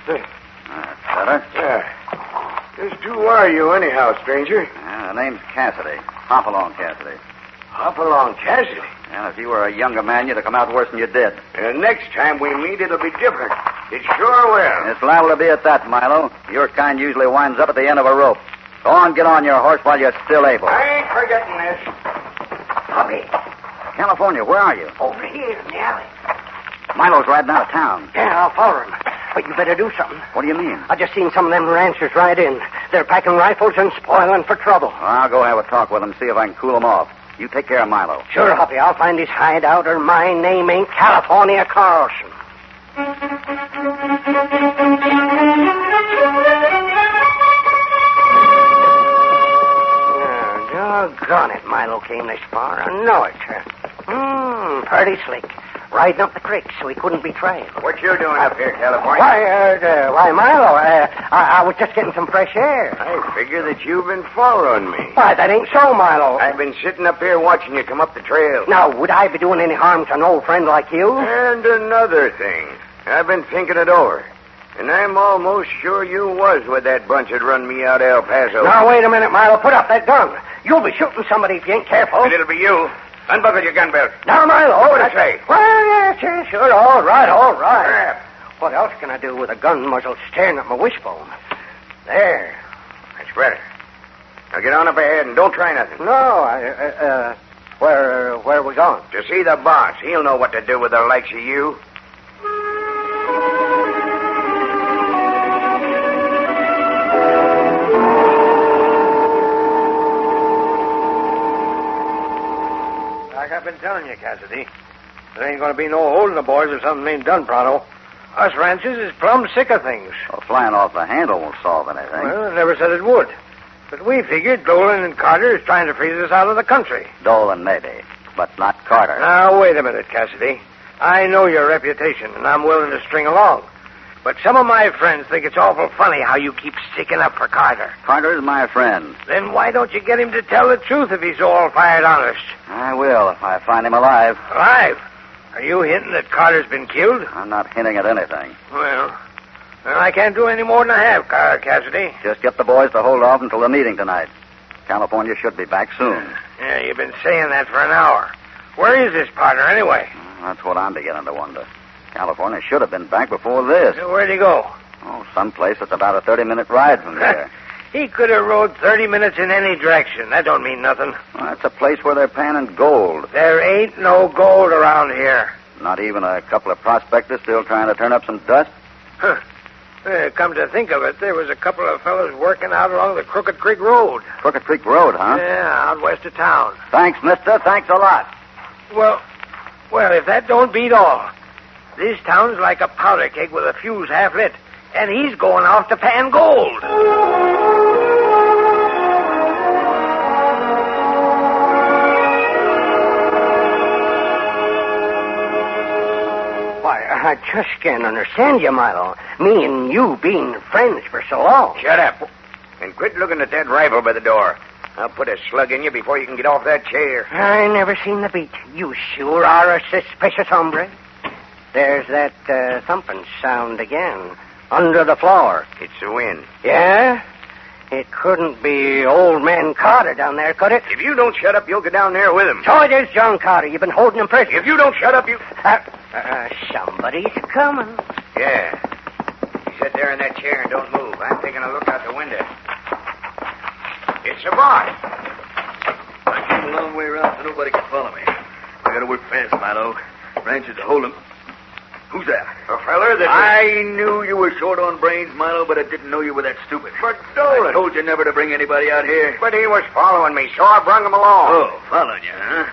That's better. Just who are you, anyhow, stranger? The name's Cassidy. Hopalong Cassidy. Hopalong Cassidy? And if you were a younger man, you'd have come out worse than you did. Next time we meet, it'll be different. It sure will. It's liable to be at that, Milo. Your kind usually winds up at the end of a rope. Go on, get on your horse while you're still able. I ain't forgetting this. Hoppy, California, where are you? over here in the alley. Milo's riding out of town. Yeah, I'll follow him. But you better do something. What do you mean? I just seen some of them ranchers ride in. They're packing rifles and spoiling for trouble. Well, I'll go have a talk with them, see if I can cool them off. You take care of Milo. Sure, Hoppy, I'll find his hideout, or my name ain't California Carlson. Doggone it, Milo came this far. I know it. Pretty slick. Riding up the creek so he couldn't be trailed. What you doing up here, California? Why, Milo, I was just getting some fresh air. I figure that you've been following me. Why, that ain't so, Milo. I've been sitting up here watching you come up the trail. Now, would I be doing any harm to an old friend like you? And another thing. I've been thinking it over. And I'm almost sure you was with that bunch that run me out of El Paso. Now, wait a minute, Milo. Put up that gun. You'll be shooting somebody if you ain't careful. And it'll be you. Unbuckle your gun belt. Now, Milo. What did I say? Well, yes, sure. All right. What else can I do with a gun muzzle staring at my wishbone? There. That's better. Now get on up ahead and don't try nothing. No, where are we going? To see the boss. He'll know what to do with the likes of you. Like I've been telling you, Cassidy, there ain't going to be no holding the boys if something ain't done pronto. Us ranchers is plumb sick of things. Well, flying off the handle won't solve anything. Well, I never said it would. But we figured Dolan and Carter is trying to freeze us out of the country. Dolan, maybe, but not Carter. Now, wait a minute, Cassidy. I know your reputation, and I'm willing to string along. But some of my friends think it's awful funny how you keep sticking up for Carter. Carter's my friend. Then why don't you get him to tell the truth if he's all fired honest? I will if I find him alive. Alive? Are you hinting that Carter's been killed? I'm not hinting at anything. Well, I can't do any more than I have, Cassidy. Just get the boys to hold off until the meeting tonight. California should be back soon. Yeah, you've been saying that for an hour. Where is this partner, anyway? That's what I'm beginning to wonder. California should have been back before this. Where'd he go? Oh, someplace that's about a 30-minute ride from here. He could have rode 30 minutes in any direction. That don't mean nothing. Well, that's a place where they're panning gold. There ain't no gold around here. Not even a couple of prospectors still trying to turn up some dust? Huh. Come to think of it, there was a couple of fellows working out along the Crooked Creek Road. Crooked Creek Road, huh? Yeah, out west of town. Thanks, mister. Thanks a lot. Well, if that don't beat all. This town's like a powder keg with a fuse half lit, and he's going off to pan gold. Why, I just can't understand you, Milo. Me and you being friends for so long. Shut up. And quit looking at that rifle by the door. I'll put a slug in you before you can get off that chair. I never seen the beat. You sure are a suspicious hombre. There's that thumping sound again. Under the floor. It's the wind. Yeah? It couldn't be old man Carter down there, could it? If you don't shut up, you'll go down there with him. So it is John Carter. You've been holding him prisoner. If you don't shut up, you... Somebody's coming. Yeah. You sit there in that chair and don't move. I'm taking a look out the window. It's the boss. I came a long way around so nobody can follow me. I gotta work fast, Milo. Ranchers to hold them. Who's that? A feller that... I knew you were short on brains, Milo, but I didn't know you were that stupid. But Dolan... I told you never to bring anybody out here. But he was following me, so I brung him along. Oh, following you, huh?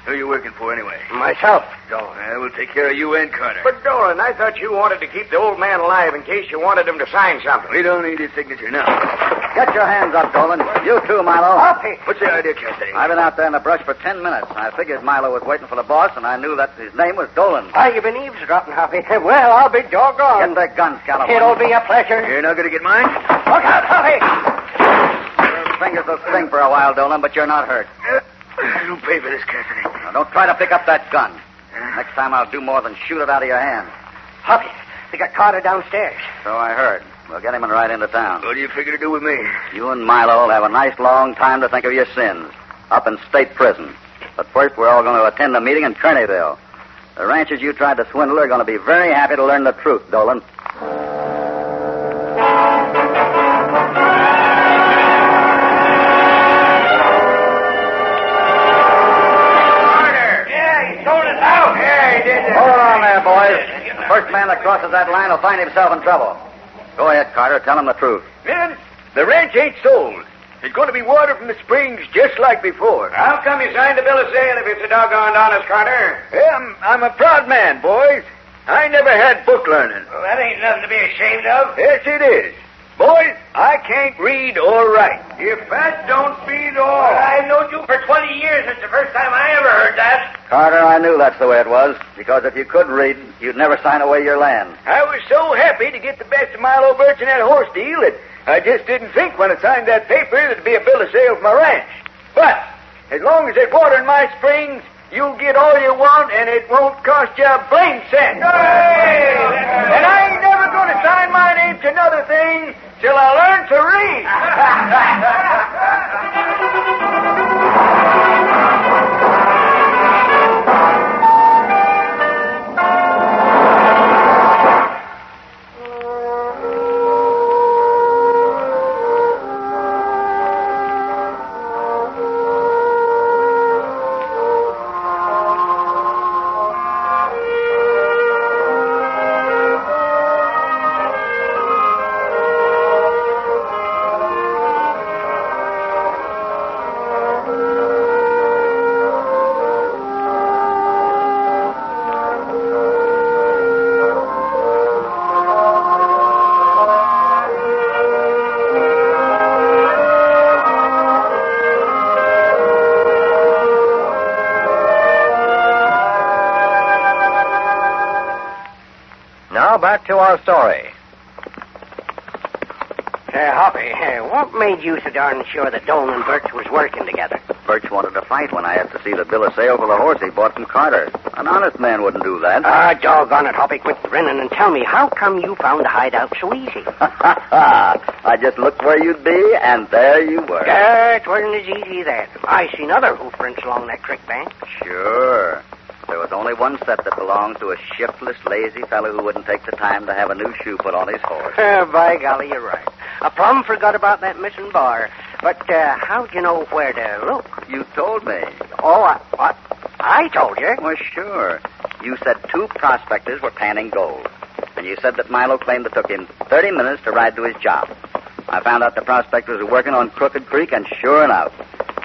Who are you working for, anyway? Myself. Dolan. I will take care of you and Carter. But, Dolan, I thought you wanted to keep the old man alive in case you wanted him to sign something. We don't need his signature now. Get your hands up, Dolan. You too, Milo. Hoppy. What's the idea, Cassidy? I've been out there in the brush for 10 minutes. I figured Milo was waiting for the boss, and I knew that his name was Dolan. Why, you've been eavesdropping, Hoppy. Well, I'll be doggone. Get their guns, California. It'll be a pleasure. You're not going to get mine? Look out, Hoppy. Your fingers will sting for a while, Dolan, but you're not hurt. You'll pay for this, Cassidy. Now, don't try to pick up that gun. Next time I'll do more than shoot it out of your hand. Hoppy, they got Carter downstairs. So I heard. We'll get him and right into town. What do you figure to do with me? You and Milo will have a nice long time to think of your sins. Up in state prison. But first, we're all going to attend a meeting in Kearneyville. The ranchers you tried to swindle are going to be very happy to learn the truth, Dolan. Hold on there, boys. The first man that crosses that line will find himself in trouble. Go ahead, Carter. Tell him the truth. Men, the ranch ain't sold. It's going to be water from the springs just like before. How come you signed a bill of sale if it's a doggone honest, Carter? Yeah, I'm a proud man, boys. I never had book learning. Well, that ain't nothing to be ashamed of. Yes, it is. Boys, I can't read or write. If that don't beat all. Well, I've known you for 20 years. It's the first time I ever heard that. Carter, I knew that's the way it was. Because if you could read, you'd never sign away your land. I was so happy to get the best of Milo Birch in that horse deal that I just didn't think when I signed that paper there'd be a bill of sale for my ranch. But as long as there's water in my springs, you'll get all you want, and it won't cost you a blame cent. Hey! And I ain't never going to sign my name to another thing till I learn to read. Now back to our story. Hoppy, what made you so darn sure that Dolan and Birch was working together? Birch wanted to fight when I asked to see the bill of sale for the horse he bought from Carter. An honest man wouldn't do that. Doggone it, Hoppy. Quit grinning and tell me, how come you found the hideout so easy? I just looked where you'd be, and there you were. It wasn't as easy that. I seen other hoof prints along that creek bank. Sure. There was only one set that belonged to a shiftless, lazy fellow who wouldn't take the time to have a new shoe put on his horse. By golly, you're right. I plumb forgot about that missing bar. But how'd you know where to look? You told me. Oh, what? I told you? Well, sure. You said 2 prospectors were panning gold. And you said that Milo claimed it took him 30 minutes to ride to his job. I found out the prospectors were working on Crooked Creek, and sure enough,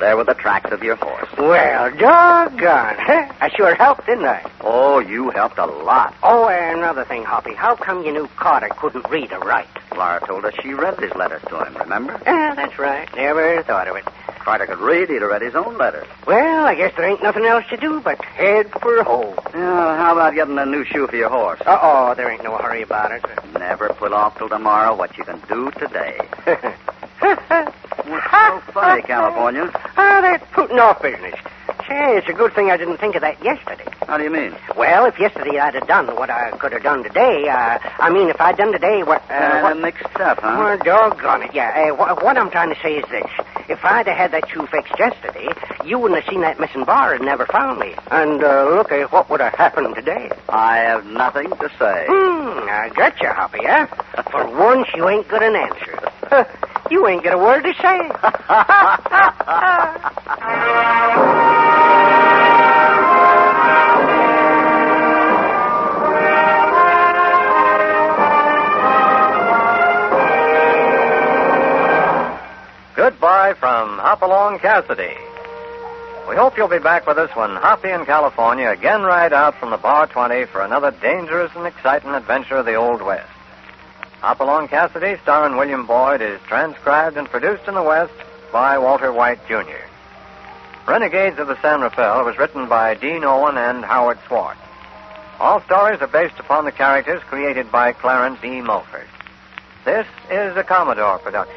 there were the tracks of your horse. Well, doggone. I sure helped, didn't I? Oh, you helped a lot. Oh, another thing, Hoppy. How come you knew Carter couldn't read or write? Laura told us she read his letters to him, remember? Yeah, that's right. Never thought of it. If Carter could read, he'd have read his own letters. Well, I guess there ain't nothing else to do but head for home. Yeah, how about getting a new shoe for your horse? Uh-oh, there ain't no hurry about it. Never put off till tomorrow what you can do today. What's so funny, California? That putting off business. Say, it's a good thing I didn't think of that yesterday. How do you mean? Well, if yesterday I'd have done what I could have done today, if I'd done today what... mixed up, huh? Well, doggone it, yeah. What I'm trying to say is this. If I'd have had that shoe fixed yesterday, you wouldn't have seen that missing bar and never found me. And look at what would have happened today. I have nothing to say. I got you, Hoppy, huh? For once, you ain't got an answer. You ain't got a word to say. Goodbye from Hopalong Cassidy. We hope you'll be back with us when Hoppy and California again ride out from the Bar 20 for another dangerous and exciting adventure of the Old West. Hopalong Cassidy, starring William Boyd, is transcribed and produced in the West by Walter White, Jr. Renegades of the San Rafael was written by Dean Owen and Howard Swart. All stories are based upon the characters created by Clarence E. Mulford. This is a Commodore production.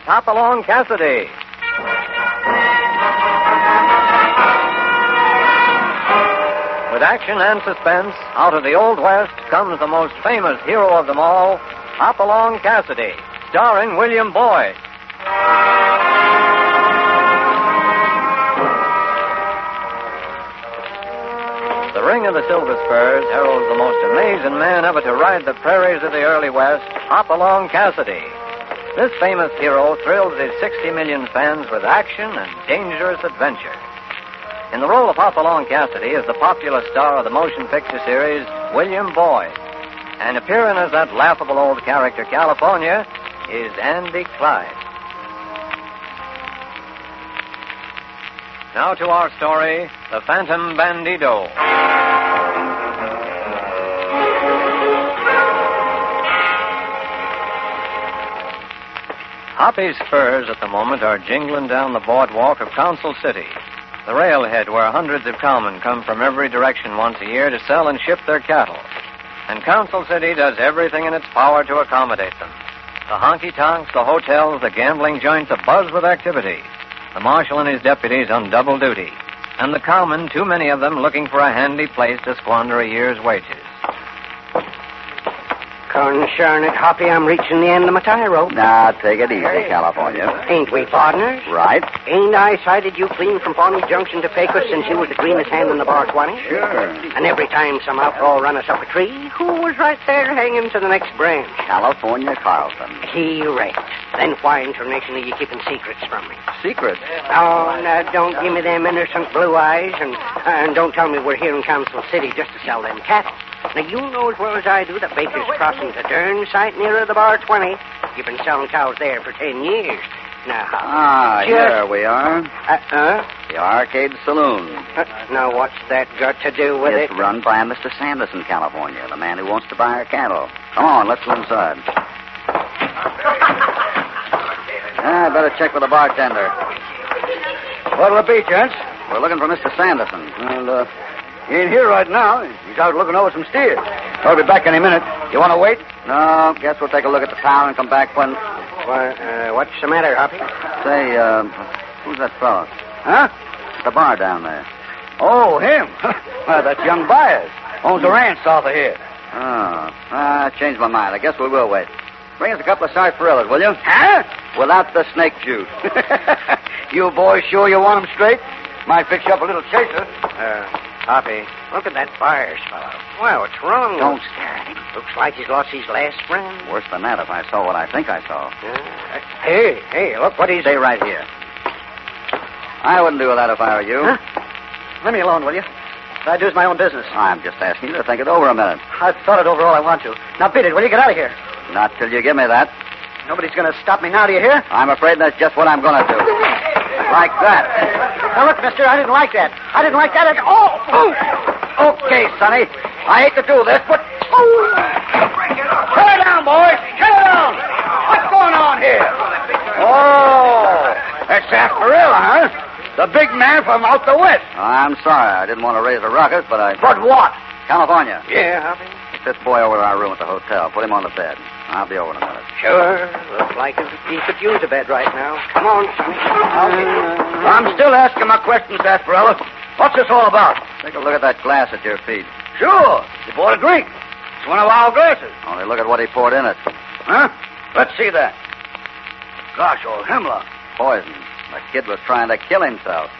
Hopalong Cassidy. With action and suspense, out of the Old West comes the most famous hero of them all, Hopalong Cassidy, starring William Boyd. The Ring of the Silver Spurs heralds the most amazing man ever to ride the prairies of the early West, Hopalong Cassidy. This famous hero thrills his 60 million fans with action and dangerous adventure. In the role of Hopalong Cassidy is the popular star of the motion picture series, William Boyd. And appearing as that laughable old character, California, is Andy Clyde. Now to our story, The Phantom Bandito. Hoppy's spurs at the moment are jingling down the boardwalk of Council City, the railhead where hundreds of cowmen come from every direction once a year to sell and ship their cattle. And Council City does everything in its power to accommodate them. The honky-tonks, the hotels, the gambling joints abuzz with activity. The marshal and his deputies on double duty. And the cowmen, too many of them, looking for a handy place to squander a year's wages. Concern it, Hoppy, I'm reaching the end of my tie rope. Now, take it easy, California. Ain't we partners? Right. Ain't I sighted you clean from Pawnee Junction to Pecos since you was the greenest hand in the bar 20? Sure. And every time some outlaw run us up a tree, who was right there hanging to the next branch? California Carlson. He raked. Then why internationally you keeping secrets from me? Secrets? Oh, now, don't give me them innocent blue eyes, and don't tell me we're here in Council City just to sell them cattle. Now, you know as well as I do that Baker's Crossing's a darn sight nearer the bar 20. You've been selling cows there for 10 years. Now, here we are. The Arcade Saloon. Now, what's that got to do with it? It's run by Mr. Sanderson, California, the man who wants to buy our cattle. Come on, let's go inside. I better check with the bartender. What'll it be, gents? We're looking for Mr. Sanderson. Well, he ain't here right now. He's out looking over some steers. I'll be back any minute. You want to wait? No, guess we'll take a look at the town and come back when... Why, what's the matter, Hoppy? Say, who's that fellow? Huh? At the bar down there. Oh, him. Well, that's young Byers. Owns a ranch south of here. Oh, I changed my mind. I guess we will wait. Bring us a couple of sarsaparillas, will you? Huh? Without the snake juice. You boys sure you want them straight? Might fix you up a little chaser. Hoppy, look at that Byers fellow. Well, what's wrong? Don't stare at him. Looks like he's lost his last friend. Worse than that if I saw what I think I saw. Hey, look what he's... Stay right here. I wouldn't do that if I were you. Huh? Let me alone, will you? What I do is my own business. I'm just asking you to think it over a minute. I've thought it over all I want to. Now, beat it. Will you get out of here? Not till you give me that. Nobody's going to stop me now, do you hear? I'm afraid that's just what I'm going to do. Like that. Now, look, mister, I didn't like that. I didn't like that at all. Okay, Sonny. I hate to do this, but... Shut it down, boys. Shut it down. What's going on here? Oh, that's sarsaparilla, huh? The big man from out the west. I'm sorry. I didn't want to raise a ruckus, but I... But what? California. Yeah, Hoppy? Get this boy over to our room at the hotel. Put him on the bed. I'll be over in a minute. Sure. Looks like he could use a bed right now. Come on, Sonny. I'm still asking my questions, sarsaparilla. What's this all about? Take a look at that glass at your feet. Sure. You bought a drink. It's one of our glasses. Only look at what he poured in it. Huh? Let's see that. Gosh, old hemlock. Poison. The kid was trying to kill himself.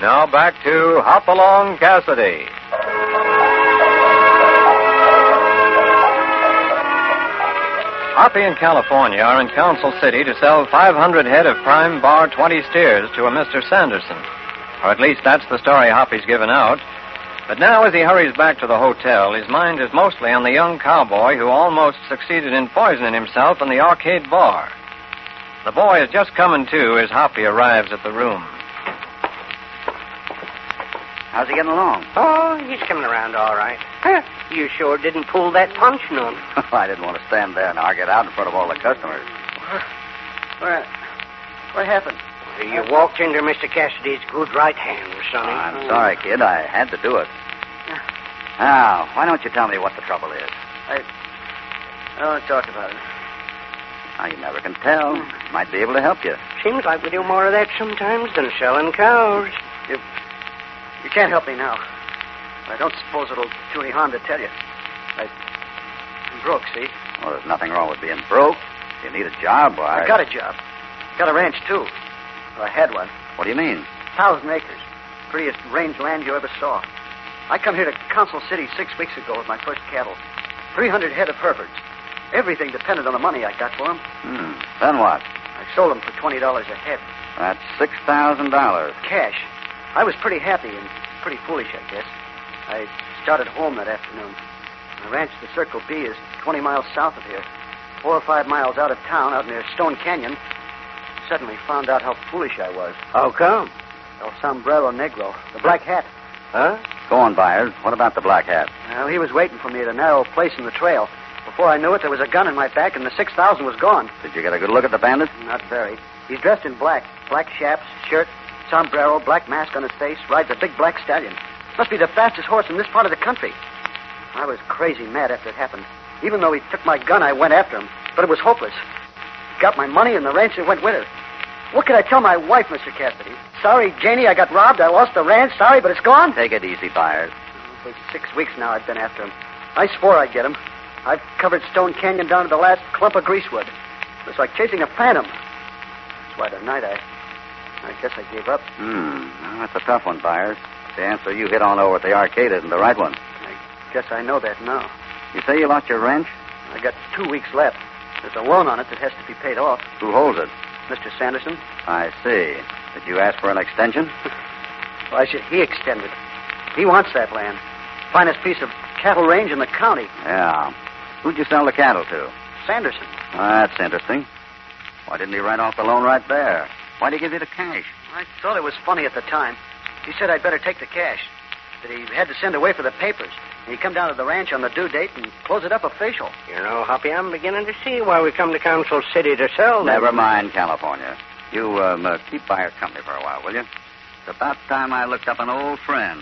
Now back to Hopalong Cassidy. Hoppy in California are in Council City to sell 500 head of prime bar 20 steers to a Mr. Sanderson. Or at least that's the story Hoppy's given out. But now, as he hurries back to the hotel, his mind is mostly on the young cowboy who almost succeeded in poisoning himself in the arcade bar. The boy is just coming to as Hoppy arrives at the room. How's he getting along? Oh, he's coming around all right. You sure didn't pull that punch none. I didn't want to stand there and argue it out in front of all the customers. What happened? You walked into Mr. Cassidy's good right hand, Sonny. I'm sorry, kid. I had to do it. Now, why don't you tell me what the trouble is? I don't want to talk about it. Now, you never can tell. Might be able to help you. Seems like we do more of that sometimes than selling cows. You can't help me now. I don't suppose it'll do any harm to tell you. I'm broke, see? Well, there's nothing wrong with being broke. If you need a job, why... I got a job. Got a ranch, too. Well, I had one. What do you mean? 1,000 acres. Prettiest range land you ever saw. I come here to Council City 6 weeks ago with my first cattle. 300 head of Herefords. Everything depended on the money I got for them. Then what? I sold them for $20 a head. That's $6,000. Cash. I was pretty happy and pretty foolish, I guess. I started home that afternoon. The ranch, the Circle B, is 20 miles south of here. 4 or 5 miles out of town, out near Stone Canyon. Suddenly found out how foolish I was. How come? El Sombrero Negro, the black hat. Huh? Go on, Byers. What about the black hat? Well, he was waiting for me at a narrow place in the trail. Before I knew it, there was a gun in my back, and the 6,000 was gone. Did you get a good look at the bandit? Not very. He's dressed in black. Black chaps, shirt, sombrero, black mask on his face, rides a big black stallion. Must be the fastest horse in this part of the country. I was crazy mad after it happened. Even though he took my gun, I went after him. But it was hopeless. Got my money and the ranch that went with it. What could I tell my wife, Mr. Cassidy? Sorry, Janie, I got robbed. I lost the ranch. Sorry, but it's gone. Take it easy, Byers. For 6 weeks now, I've been after him. I swore I'd get him. I've covered Stone Canyon down to the last clump of greasewood. It's like chasing a phantom. That's why tonight I guess I gave up. Well, that's a tough one, Byers. The answer you hit on over at the arcade isn't the right one. I guess I know that now. You say you lost your ranch? I got 2 weeks left. There's a loan on it that has to be paid off. Who holds it? Mr. Sanderson. I see. Did you ask for an extension? Why should he extend it? He wants that land. Finest piece of cattle range in the county. Yeah. Who'd you sell the cattle to? Sanderson. That's interesting. Why didn't he write off the loan right there? Why'd he give you the cash? I thought it was funny at the time. He said I'd better take the cash. That he had to send away for the papers. And he'd come down to the ranch on the due date and close it up official. You know, Hoppy, I'm beginning to see why we come to Council City to sell them. Never mind, California. You keep Byers company for a while, will you? It's about time I looked up an old friend.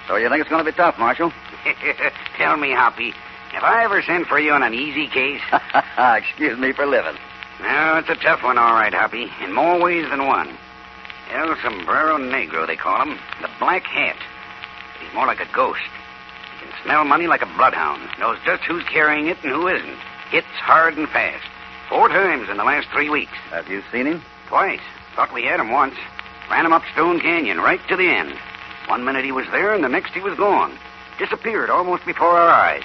So you think it's going to be tough, Marshal? Tell me, Hoppy, have I ever sent for you on an easy case? Excuse me for living. No, it's a tough one, all right, Hoppy, in more ways than one. El Sombrero Negro, they call him. The Black Hat. He's more like a ghost. He can smell money like a bloodhound. Knows just who's carrying it and who isn't. Hits hard and fast. 4 times in the last 3 weeks. Have you seen him? Twice. Thought we had him once. Ran him up Stone Canyon right to the end. 1 minute he was there, and the next he was gone. Disappeared almost before our eyes.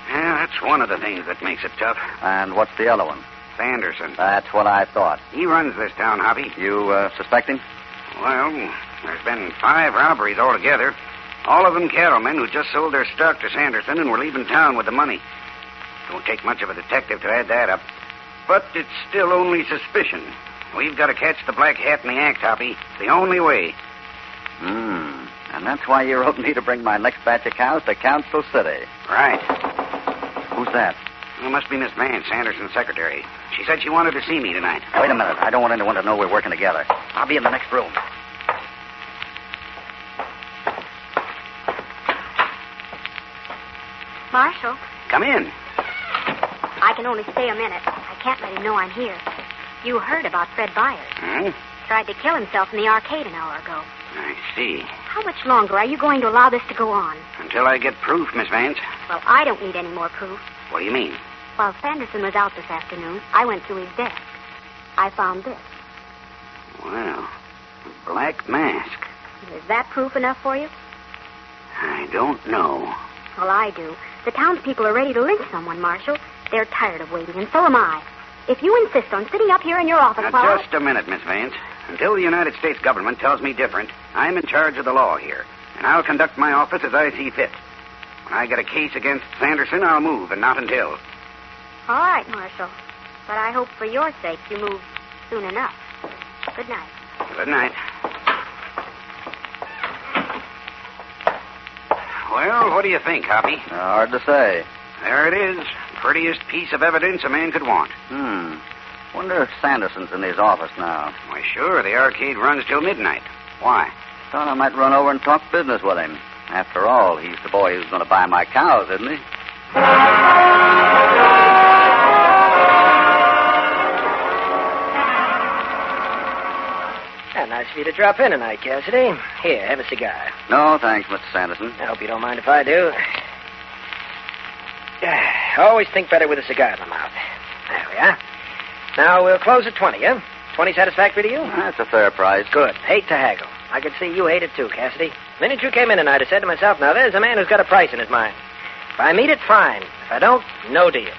Yeah, that's one of the things that makes it tough. And what's the other one? Sanderson. That's what I thought. He runs this town, Hoppy. You suspect him? Well, there's been 5 robberies altogether. All of them cattlemen who just sold their stock to Sanderson and were leaving town with the money. Don't take much of a detective to add that up. But it's still only suspicion. We've got to catch the Black Hat in the act, Hoppy. It's the only way. And that's why you wrote me to bring my next batch of cows to Council City. Right. Who's that? It must be Miss Vance, Sanderson's secretary. She said she wanted to see me tonight. Wait a minute. I don't want anyone to know we're working together. I'll be in the next room. Marshal, Come in. I can only stay a minute. I can't let him know I'm here. You heard about Fred Byers. Tried to kill himself in the arcade an hour ago. I see. How much longer are you going to allow this to go on? Until I get proof, Miss Vance. Well, I don't need any more proof. What do you mean? While Sanderson was out this afternoon, I went to his desk. I found this. Well, Black mask. Is that proof enough for you? I don't know. Well, I do. The townspeople are ready to lynch someone, Marshal. They're tired of waiting, and so am I. If you insist on sitting up here in your office Now, just a minute, Miss Vance. Until the United States government tells me different, I'm in charge of the law here, and I'll conduct my office as I see fit. When I get a case against Sanderson, I'll move, and not until. All right, Marshal. But I hope for your sake you move soon enough. Good night. Good night. Well, what do you think, Hoppy? Hard to say. There it is. Prettiest piece of evidence a man could want. Wonder if Sanderson's in his office now. Why, sure. The arcade runs till midnight. Why? Thought I might run over and talk business with him. After all, he's the boy who's going to buy my cows, isn't he? Nice of you to drop in tonight, Cassidy. Here, have a cigar. No, thanks, Mr. Sanderson. I hope you don't mind if I do. Always think better with a cigar in the mouth. There we are. Now, we'll close at 20, huh? 20 satisfactory to you? That's a fair price. Good. Hate to haggle. I could see you hate it too, Cassidy. The minute you came in tonight, I said to myself, now there's a man who's got a price in his mind. If I meet it, fine. If I don't, no deal.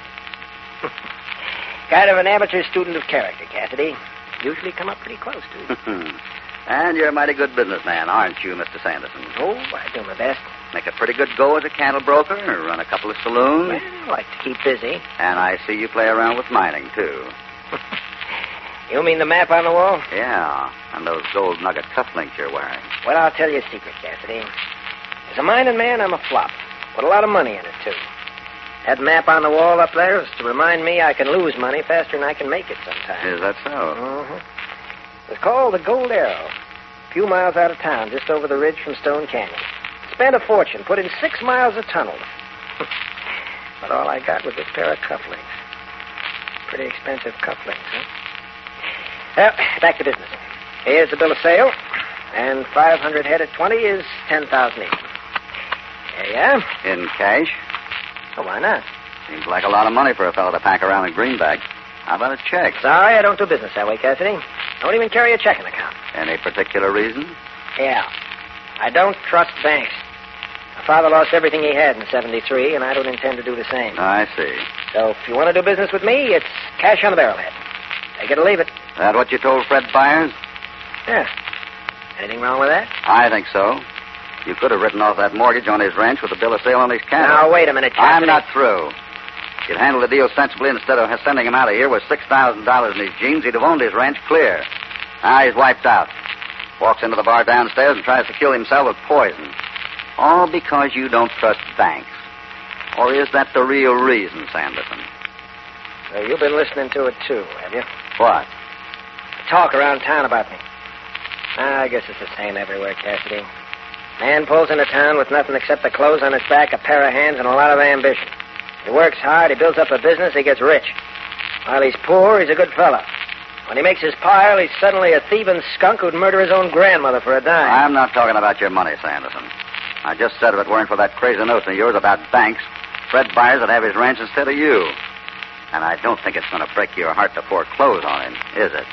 Kind of an amateur student of character, Cassidy. Usually come up pretty close to. And you're a mighty good businessman, aren't you, Mr. Sanderson? Oh, I do my best. Make a pretty good go as a cattle broker, or run a couple of saloons. Well, I like to keep busy. And I see you play around with mining, too. You mean the map on the wall? Yeah, and those gold nugget cufflinks you're wearing. Well, I'll tell you a secret, Cassidy. As a mining man, I'm a flop. Put a lot of money in it, too. That map on the wall up there is to remind me I can lose money faster than I can make it sometimes. Is that so? Mm-hmm. It's called the Gold Arrow. A few miles out of town, just over the ridge from Stone Canyon. Spent a fortune, put in 6 miles of tunnel. But all I got was this pair of cufflinks. Pretty expensive cufflinks, huh? Well, back to business. Here's the bill of sale. And 500 head at 20 is 10,000 each. There you are. In cash? Oh, why not? Seems like a lot of money for a fellow to pack around in greenback. How about a check? Sorry, I don't do business that way, Cassidy. Don't even carry a checking account. Any particular reason? Yeah. I don't trust banks. My father lost everything he had in '73, and I don't intend to do the same. I see. So if you want to do business with me, it's cash on the barrelhead. Take it or leave it. That what you told Fred Byers? Yeah. Anything wrong with that? I think so. You could have written off that mortgage on his ranch with a bill of sale on his cattle. Now, wait a minute, Cassidy. I'm not through. If you'd handled the deal sensibly instead of sending him out of here with $6,000 in his jeans, he'd have owned his ranch clear. Now he's wiped out. Walks into the bar downstairs and tries to kill himself with poison. All because you don't trust banks. Or is that the real reason, Sanderson? So you've been listening to it, too, have you? What? Talk around town about me. I guess it's the same everywhere, Cassidy. Man pulls into town with nothing except the clothes on his back, a pair of hands, and a lot of ambition. He works hard, he builds up a business, he gets rich. While he's poor, he's a good fella. When he makes his pile, he's suddenly a thieving skunk who'd murder his own grandmother for a dime. I'm not talking about your money, Sanderson. I just said if it weren't for that crazy notion of yours about banks, Fred Byers would have his ranch instead of you. And I don't think it's going to break your heart to foreclose on him, is it?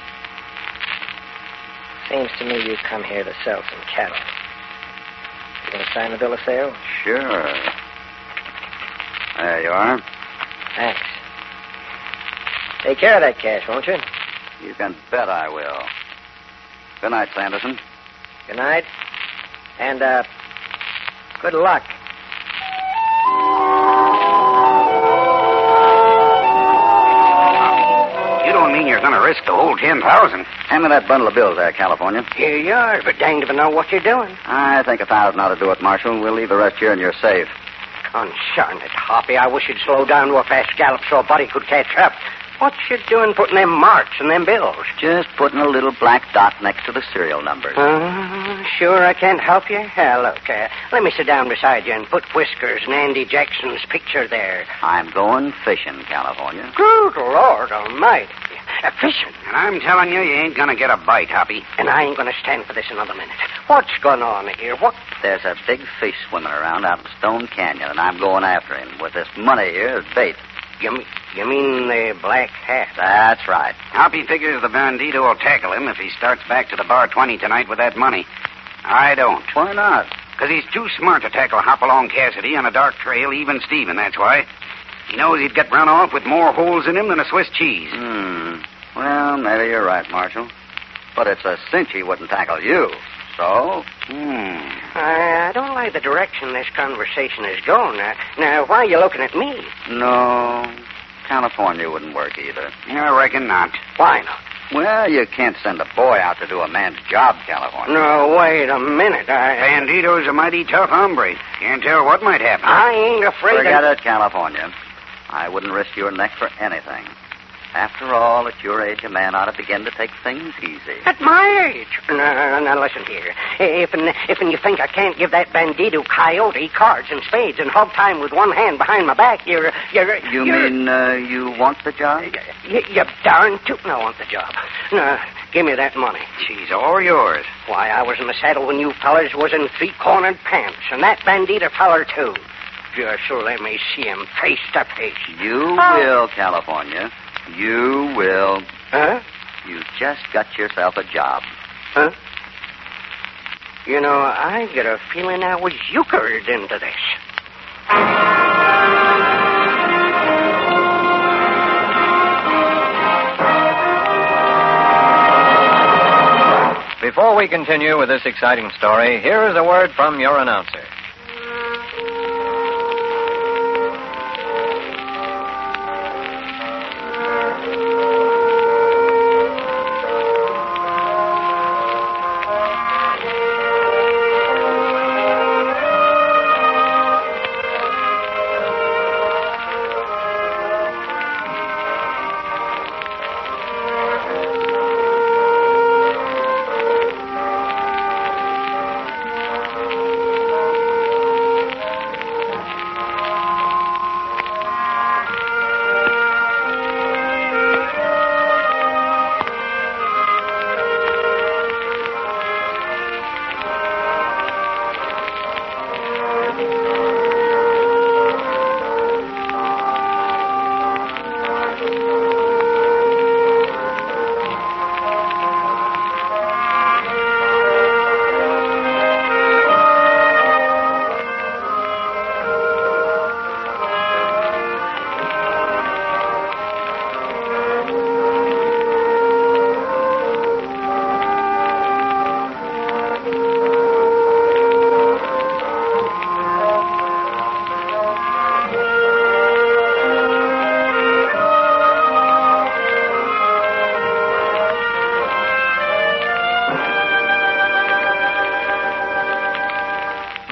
Seems to me you come here to sell some cattle. You going to sign the bill of sale? Sure. There you are. Thanks. Take care of that cash, won't you? You can bet I will. Good night, Sanderson. Good night. And, good luck. You don't mean you're going to risk the whole 10,000? Hand me that bundle of bills there, California. Here you are, but danged if I know what you're doing. I think 1,000 ought to do it, Marshal. We'll leave the rest here in your safe. Consarn it, Hoppy. I wish you'd slow down to a fast gallop so a buddy could catch up. What you doing putting them marks in them bills? Just putting a little black dot next to the serial numbers. Sure I can't help you? Look, let me sit down beside you and put Whiskers and Andy Jackson's picture there. I'm going fishing, California. Good Lord Almighty. Fishing? And I'm telling you, you ain't going to get a bite, Hoppy. And I ain't going to stand for this another minute. What's going on here? What? There's a big fish swimming around out in Stone Canyon, and I'm going after him with this money here as bait. You mean the black hat? That's right. Hoppy figures the Bandito will tackle him if he starts back to the Bar 20 tonight with that money. I don't. Why not? Because he's too smart to tackle Hopalong Cassidy on a dark trail, even Steven, that's why. He knows he'd get run off with more holes in him than a Swiss cheese. Well, maybe you're right, Marshal. But it's a cinch he wouldn't tackle you. So? I don't like the direction this conversation is going. Now, why are you looking at me? No. California wouldn't work either. I reckon not. Why not? Well, you can't send a boy out to do a man's job, California. No, wait a minute. Bandito's a mighty tough hombre. Can't tell what might happen. I ain't afraid Forget it, California. I wouldn't risk your neck for anything. After all, at your age, a man ought to begin to take things easy. At my age? Now, listen here. If you think I can't give that bandito Coyote cards and spades and hog time with one hand behind my back, You mean you want the job? You darn tootin' I want the job. Now, give me that money. She's all yours. Why, I was in the saddle when you fellers was in three-cornered pants, and that bandito feller, too. Just let me see him face to face. You will, California. You will. Huh? You just got yourself a job. Huh? You know, I get a feeling I was euchred into this. Before we continue with this exciting story, here is a word from your announcer.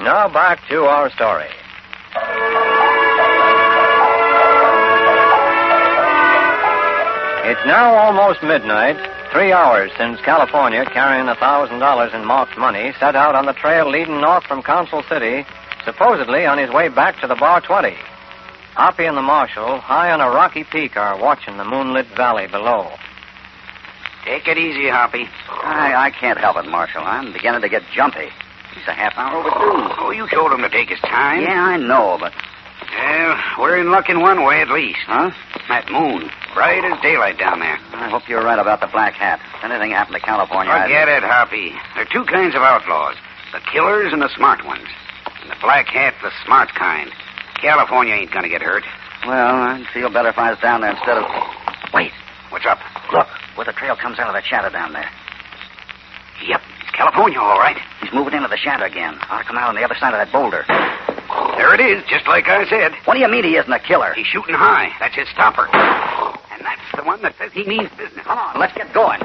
Now back to our story. It's now almost midnight, 3 hours since California, carrying $1,000 in marked money, set out on the trail leading north from Council City, supposedly on his way back to the Bar 20. Hoppy and the marshal, high on a rocky peak, are watching the moonlit valley below. Take it easy, Hoppy. I can't help it, Marshal. I'm beginning to get jumpy. He's a half hour overdue. Oh, you told him to take his time. Yeah, I know, but... Well, we're in luck in one way at least. Huh? That moon. Bright as daylight down there. I hope you're right about the black hat. If anything happened to California, Forget it, Hoppy. There are two kinds of outlaws. The killers and the smart ones. And the black hat, the smart kind. California ain't gonna get hurt. Well, I'd feel better if I was down there instead of... Wait. What's up? Look, where the trail comes out of that shadow down there. Yep, it's California, all right. He's moving into the shadow again. Ought to come out on the other side of that boulder. There it is, just like I said. What do you mean he isn't a killer? He's shooting high. That's his stopper. And that's the one that says he means business. Come on, let's get going.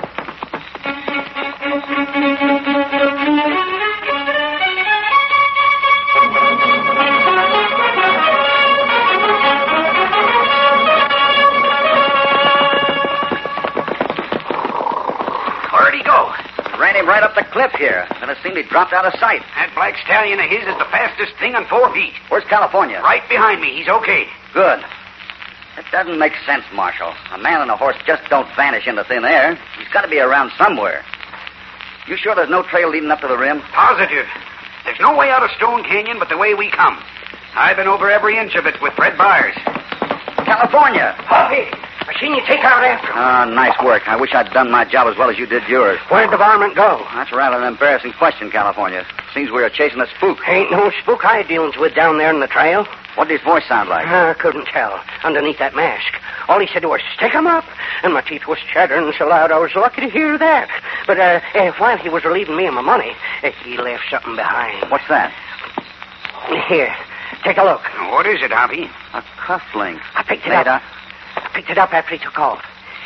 Where'd he go? Ran him right up the cliff here. Then it seemed he dropped out of sight. That black stallion of his is the fastest thing on 4 feet. Where's California? Right behind me. He's okay. Good. It doesn't make sense, Marshal. A man and a horse just don't vanish into thin air. He's got to be around somewhere. You sure there's no trail leading up to the rim? Positive. There's no way out of Stone Canyon but the way we come. I've been over every inch of it with Fred Byers. California. Hoppy, I seen you take out after him. Nice work. I wish I'd done my job as well as you did yours. Where'd the varmint go? That's rather an embarrassing question, California. Seems we were chasing a spook. Ain't no spook I dealings with down there in the trail. What did his voice sound like? I couldn't tell. Underneath that mask. All he said was, stick 'em up. And my teeth was chattering so loud I was lucky to hear that. But while he was relieving me of my money, he left something behind. What's that? Here, take a look. What is it, Hoppy? A cufflink. I picked it up. I picked it up after he took off.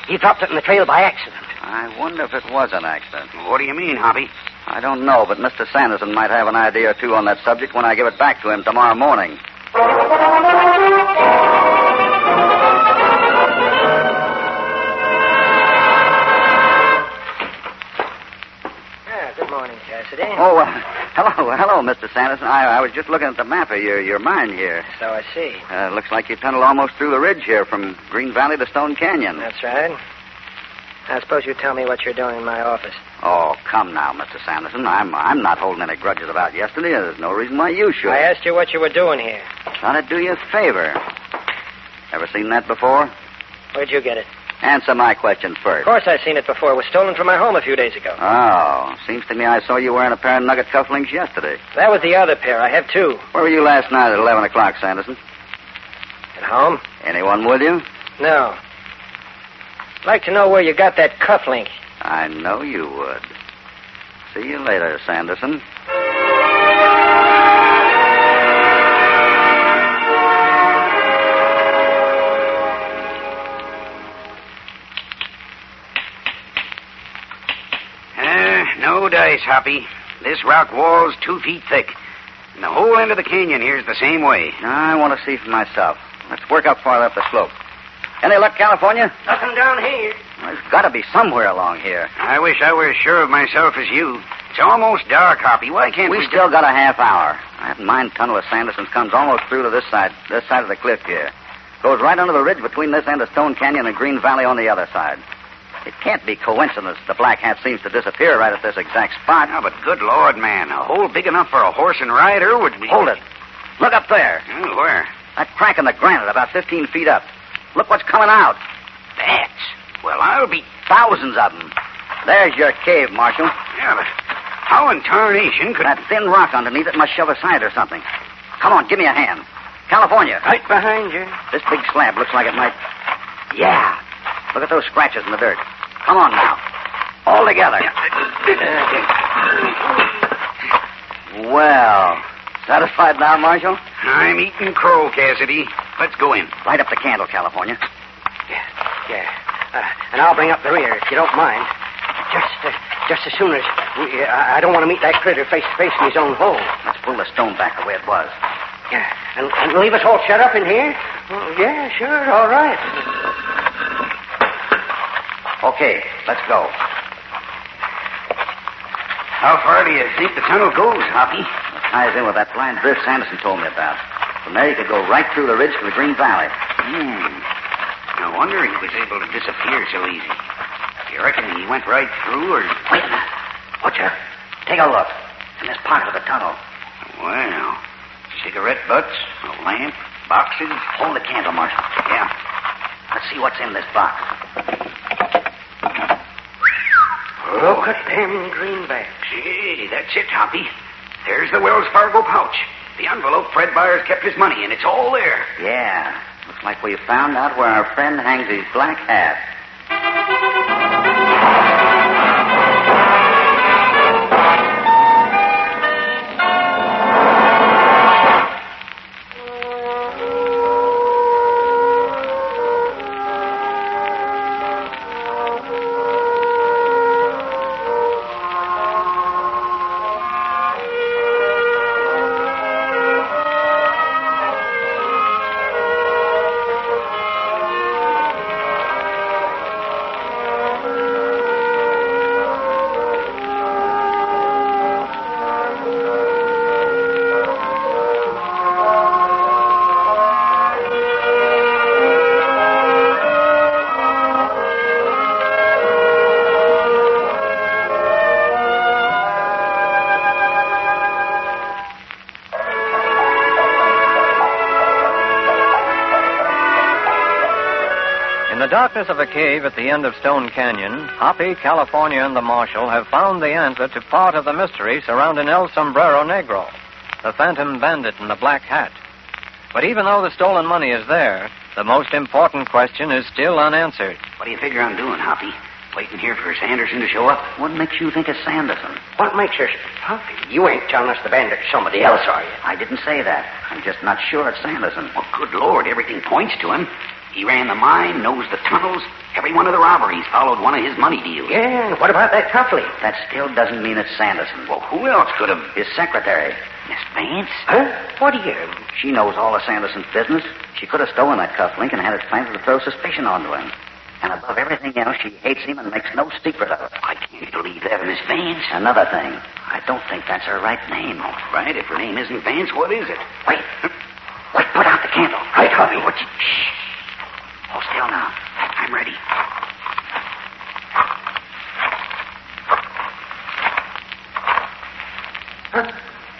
He dropped it in the trail by accident. I wonder if it was an accident. What do you mean, Hoppy? I don't know, but Mr. Sanderson might have an idea or two on that subject when I give it back to him tomorrow morning. Good morning, Cassidy. Oh, hello, Mr. Sanderson. I was just looking at the map of your mine here. So I see. Looks like you tunneled almost through the ridge here from Green Valley to Stone Canyon. That's right. I suppose you tell me what you're doing in my office. Oh, come now, Mr. Sanderson. I'm not holding any grudges about yesterday. There's no reason why you should. I asked you what you were doing here. Trying to do you a favor. Ever seen that before? Where'd you get it? Answer my question first. Of course I've seen it before. It was stolen from my home a few days ago. Oh, seems to me I saw you wearing a pair of nugget cufflinks yesterday. That was the other pair. I have two. Where were you last night at 11 o'clock, Sanderson? At home? Anyone with you? No. I'd like to know where you got that cufflink. I know you would. See you later, Sanderson. No dice, Hoppy. This rock wall's 2 feet thick. And the whole end of the canyon here's the same way. I want to see for myself. Let's work up farther up the slope. Any luck, California? Nothing down here. There's got to be somewhere along here. I wish I were as sure of myself as you. It's almost dark, Hoppy. Why can't we... We still got a half hour. That mine tunnel of Sanderson's comes almost through to this side of the cliff here. Goes right under the ridge between this end of Stone Canyon and Green Valley on the other side. It can't be coincidence the black hat seems to disappear right at this exact spot. Oh, but good Lord, man. A hole big enough for a horse and rider would be... Hold it. Look up there. Where? That crack in the granite about 15 feet up. Look what's coming out. Bats? Well, I'll be... Thousands of them. There's your cave, Marshal. Yeah, but how in tarnation could... That thin rock underneath it must shove aside or something. Come on, give me a hand. California. Right behind you. This big slab looks like it might... Yeah. Look at those scratches in the dirt. Come on now. All together. Well, satisfied now, Marshal? I'm eating crow, Cassidy. Let's go in. Light up the candle, California. Yeah. And I'll bring up the rear, if you don't mind. Just as soon as... I don't want to meet that critter face to face in his own hole. Let's pull the stone back the way it was. Yeah. And leave us all shut up in here? Oh, yeah, sure. All right. Okay, let's go. How far do you think the tunnel goes, Hoppy? It ties in with that blind drift Sanderson told me about. From there, you could go right through the ridge to the Green Valley. No wonder he was able to disappear so easy. You reckon he went right through, or... Wait a minute. Watcher, take a look. In this pocket of the tunnel. Well, cigarette butts, a lamp, boxes. Hold the candle, Marshal. Yeah. Let's see what's in this box. Look at them greenbacks. Gee, that's it, Hoppy. There's the Wells Fargo pouch. The envelope Fred Byers kept his money in. It's all there. Yeah. Looks like we found out where our friend hangs his black hat. the darkness of a cave at the end of Stone Canyon, Hoppy, California, and the Marshal have found the answer to part of the mystery surrounding El Sombrero Negro, the Phantom Bandit in the black hat. But even though the stolen money is there, the most important question is still unanswered. What do you figure I'm doing, Hoppy? Waiting here for Sanderson to show up? What makes you think it's Sanderson? What makes you... Hoppy, you ain't telling us the bandit's somebody else, are you? I didn't say that. I'm just not sure it's Sanderson. Well, good Lord, everything points to him. He ran the mine, knows the tunnels. Every one of the robberies followed one of his money deals. Yeah, and what about that cuffley? That still doesn't mean it's Sanderson. Well, who else could have... His secretary. Miss Vance? Huh? What do you... She knows all of Sanderson's business. She could have stolen that cufflink and had it planted to throw suspicion onto him. And above everything else, she hates him and makes no secret of it. I can't believe that, Miss Vance. Another thing, I don't think that's her right name. All right, if her name isn't Vance, what is it? Wait, put out the candle. Right, Hoppy. Shh. Hold still now. I'm ready.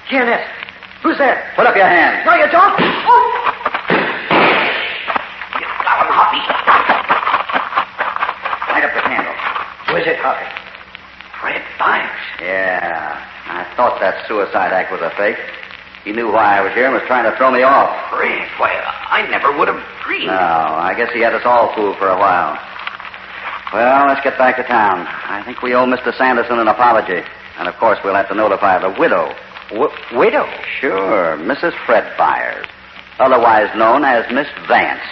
Janet, who's there? Put up your hand. No, you don't. Oh! You got him, Hoppy. Light up the candle. Who is it, Hoppy? Fred Byers. Yeah, I thought that suicide act was a fake. He knew why I was here and was trying to throw me off. Fred? Why, I never would have dreamed. No, I guess he had us all fooled for a while. Well, let's get back to town. I think we owe Mr. Sanderson an apology. And, of course, we'll have to notify the widow. Widow? Sure, Mrs. Fred Byers, otherwise known as Miss Vance.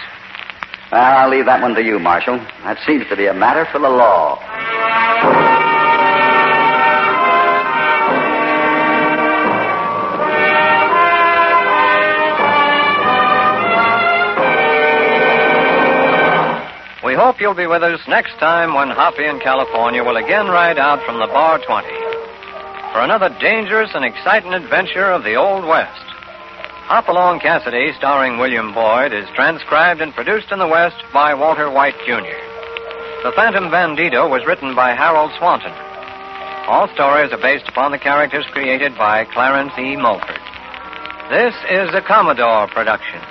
Well, I'll leave that one to you, Marshal. That seems to be a matter for the law. We hope you'll be with us next time when Hoppy in California will again ride out from the Bar 20 for another dangerous and exciting adventure of the Old West. Hopalong Cassidy, starring William Boyd, is transcribed and produced in the West by Walter White, Jr. The Phantom Bandito was written by Harold Swanton. All stories are based upon the characters created by Clarence E. Mulford. This is a Commodore production.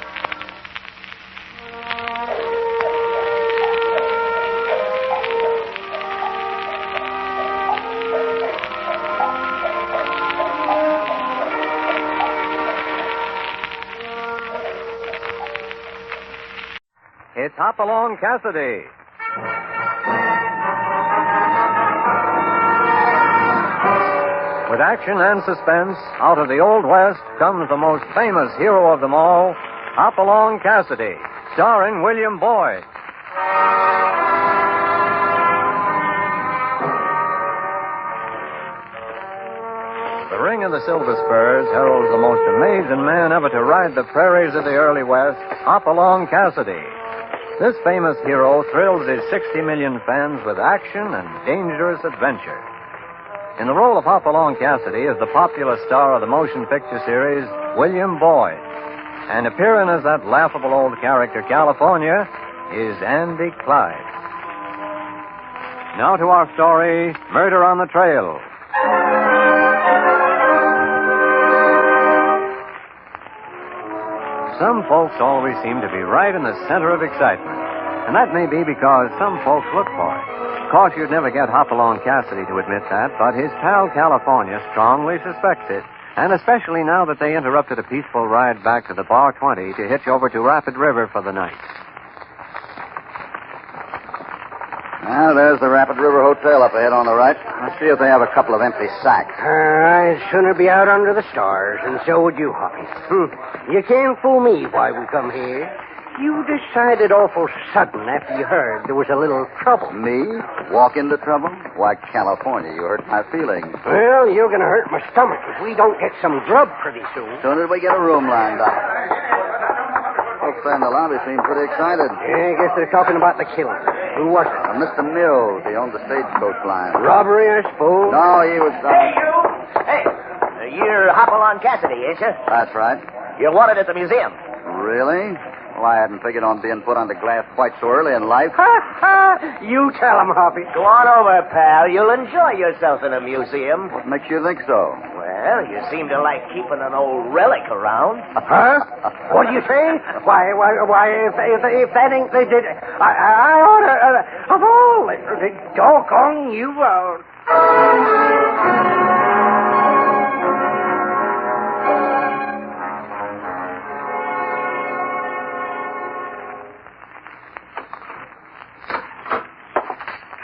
It's Hopalong Cassidy. With action and suspense, out of the Old West comes the most famous hero of them all, Hopalong Cassidy, starring William Boyd. The ring of the Silver Spurs heralds the most amazing man ever to ride the prairies of the early West, Hopalong Cassidy. This famous hero thrills his 60 million fans with action and dangerous adventure. In the role of Hopalong Cassidy is the popular star of the motion picture series, William Boyd. And appearing as that laughable old character, California, is Andy Clyde. Now to our story, Murder on the Trail. Some folks always seem to be right in the center of excitement. And that may be because some folks look for it. Of course, you'd never get Hopalong Cassidy to admit that, but his pal California strongly suspects it. And especially now that they interrupted a peaceful ride back to the Bar 20 to hitch over to Rapid River for the night. Well, there's the Rapid River Hotel up ahead on the right. Let's see if they have a couple of empty sacks. I'd sooner be out under the stars, and so would you, Hoppy. You can't fool me why we come here. You decided awful sudden after you heard there was a little trouble. Me? Walk into trouble? Why, California, you hurt my feelings. Well, you're going to hurt my stomach if we don't get some grub pretty soon. Soon as we get a room lined up. Folks there in the lobby seem pretty excited. Yeah, I guess they're talking about the killing. Who was it? Mr. Mills. He owned the stagecoach line. Robbery, I suppose? No, he was... Hey, you! Hey, you're Hopalong Cassidy, ain't you? That's right. You're wanted at the museum. Really? Well, I hadn't figured on being put under glass quite so early in life. You tell him, Hoppy. Go on over, pal. You'll enjoy yourself in a museum. What makes you think so? Well, Well, you seem to like keeping an old relic around. Huh? What do you say? Why, if that ain't they did, I ought to, of all the doggone you out.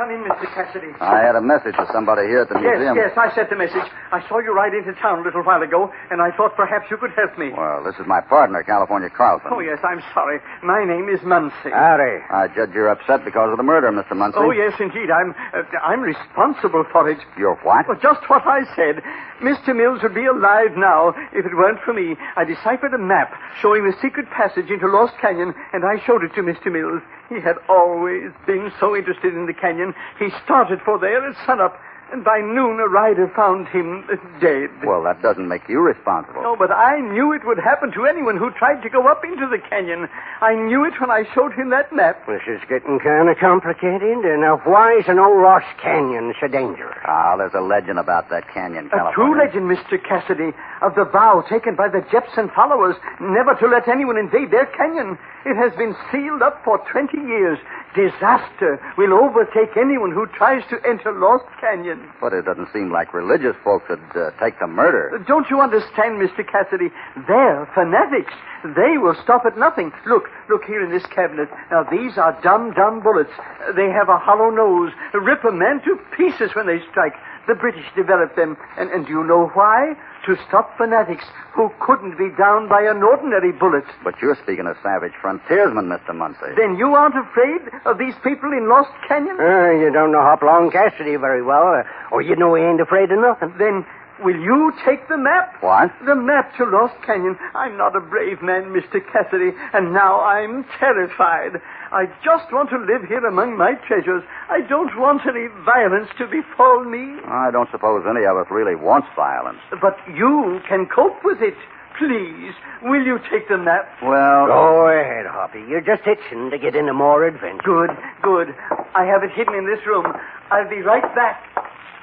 Come in, Mr. Cassidy. I had a message for somebody here at the museum. Yes, I sent the message. I saw you ride into town a little while ago, and I thought perhaps you could help me. Well, this is my partner, California Carlson. Oh, yes, I'm sorry. My name is Muncie. Howdy. I judge you're upset because of the murder, Mr. Muncie. Oh, yes, indeed. I'm responsible for it. You're what? Well, just what I said. Mr. Mills would be alive now if it weren't for me. I deciphered a map showing the secret passage into Lost Canyon, and I showed it to Mr. Mills. He had always been so interested in the canyon. He started for there at sunup, and by noon a rider found him dead. Well, that doesn't make you responsible. No, but I knew it would happen to anyone who tried to go up into the canyon. I knew it when I showed him that map. This is getting kind of complicated. Now, why is an old Lost Canyon so dangerous? Ah, there's a legend about that canyon, A true legend, Mr. Cassidy, of the vow taken by the Jepson followers never to let anyone invade their canyon. It has been sealed up for 20 years. Disaster will overtake anyone who tries to enter Lost Canyon. But it doesn't seem like religious folks would take to murder. Don't you understand, Mr. Cassidy? They're fanatics. They will stop at nothing. Look here in this cabinet. Now, these are dumb bullets. They have a hollow nose. Rip a man to pieces when they strike. The British developed them. And do you know why? To stop fanatics who couldn't be downed by an ordinary bullet. But you're speaking of savage frontiersmen, Mr. Muncie. Then you aren't afraid of these people in Lost Canyon? You don't know Hopalong Cassidy very well, or you know he ain't afraid of nothing. Then will you take the map? What? The map to Lost Canyon. I'm not a brave man, Mr. Cassidy, and now I'm terrified. I just want to live here among my treasures. I don't want any violence to befall me. I don't suppose any of us really wants violence. But you can cope with it. Please, will you take the map? Well... Go ahead, Hoppy. You're just itching to get into more adventure. Good. I have it hidden in this room. I'll be right back.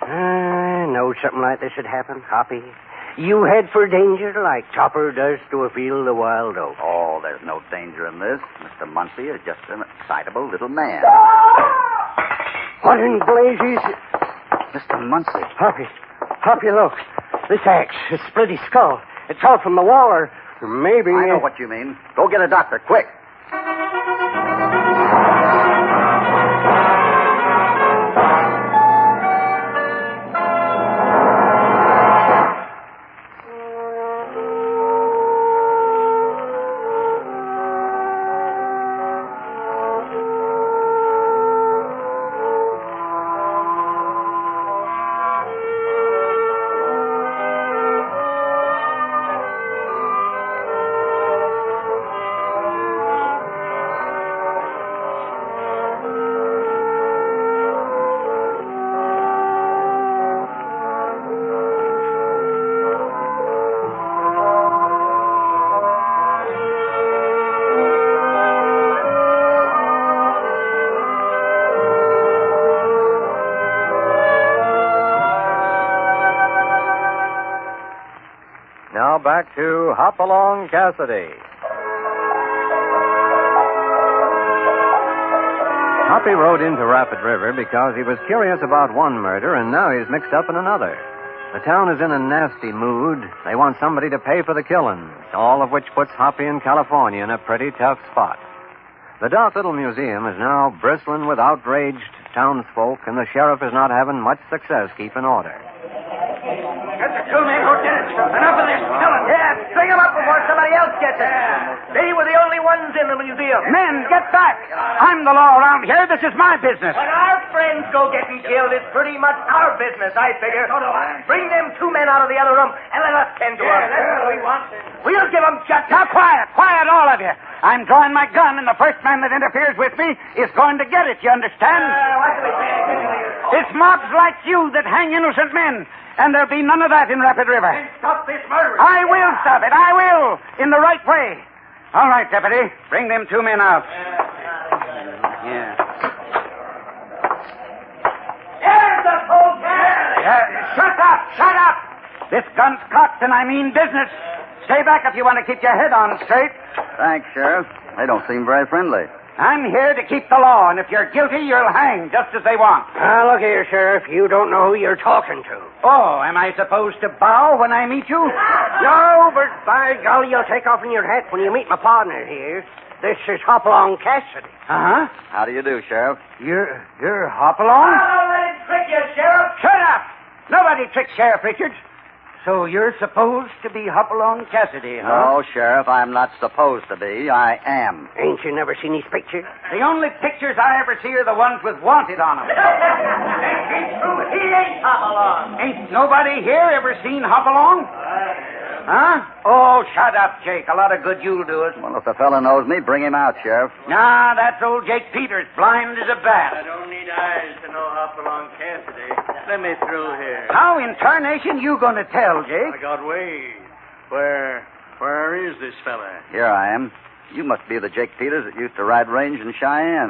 I know something like this would happen, Hoppy. You head for danger like Topper does to a field of wild oats. Oh, there's no danger in this. Mr. Muncie is just an excitable little man. What in blazes? Mr. Muncie. Hoppy, look. This axe, this split his skull. It's out from the wall, or maybe... I know what you mean. Go get a doctor, quick. Now back to Hopalong Cassidy. Hoppy rode into Rapid River because he was curious about one murder, and now he's mixed up in another. The town is in a nasty mood. They want somebody to pay for the killings, all of which puts Hoppy in California in a pretty tough spot. The dark little museum is now bristling with outraged townsfolk, and the sheriff is not having much success keeping order. Get the two men who did it. Enough of this killing. Yeah, string them up before somebody else gets it. They were the only ones in the museum. Men, get back. I'm the law around here. This is my business. When our friends go getting killed, it's pretty much our business, I figure. So do I. Bring them two men out of the other room and let us tend to them. That's what we want. We'll give them justice. Now, quiet, all of you. I'm drawing my gun, and the first man that interferes with me is going to get it, you understand? What do we say? It's mobs like you that hang innocent men. And there'll be none of that in Rapid River. Then stop this murder. I will stop it. I will. In the right way. All right, Deputy. Bring them two men out. Yeah. There's the folks. Shut up. This gun's cocked, and I mean business. Stay back if you want to keep your head on straight. Thanks, Sheriff. They don't seem very friendly. I'm here to keep the law, and if you're guilty, you'll hang just as they want. Now, look here, Sheriff. You don't know who you're talking to. Oh, am I supposed to bow when I meet you? No, but by golly, you'll take off your hat when you meet my partner here. This is Hopalong Cassidy. Uh-huh. How do you do, Sheriff? You're Hopalong? Don't let him trick you, Sheriff. Shut up! Nobody tricks Sheriff Richards. So you're supposed to be Hopalong Cassidy, huh? No, Sheriff, I'm not supposed to be. I am. Ain't you never seen his picture? The only pictures I ever see are the ones with wanted on them. Ain't true. He ain't Hopalong. Ain't nobody here ever seen Hopalong? Huh? Oh, shut up, Jake. A lot of good you'll do us. Well, if the fella knows me, bring him out, Sheriff. Nah, that's old Jake Peters, blind as a bat. I don't need eyes to know Hopalong Cassidy. Let me through here. How in tarnation you gonna tell, Jake? I got ways. Where is this fella? Here I am. You must be the Jake Peters that used to ride range in Cheyenne.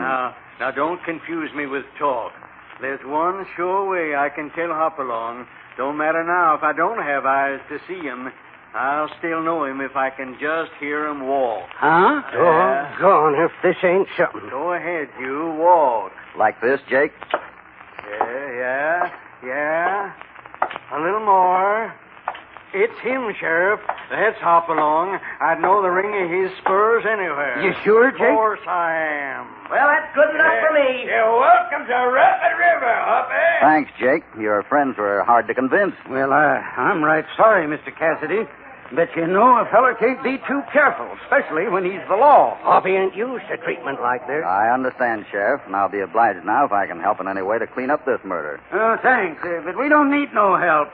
Now don't confuse me with talk. There's one sure way I can tell Hopalong. Don't matter now if I don't have eyes to see him. I'll still know him if I can just hear him walk. Huh? Doggone if this ain't something. Go ahead, you walk. Like this, Jake? Yeah. A little more. It's him, Sheriff. That's Hopalong. I'd know the ring of his spurs anywhere. You sure, Jake? Of course I am. Well, that's good enough for me. You're welcome to Rapid River, Hoppy. Thanks, Jake. Your friends were hard to convince. Well, I'm right sorry, Mr. Cassidy. But you know, a feller can't be too careful, especially when he's the law. Hoppy ain't used to treatment like this. I understand, Sheriff, and I'll be obliged now if I can help in any way to clean up this murder. Oh, thanks, but we don't need no help.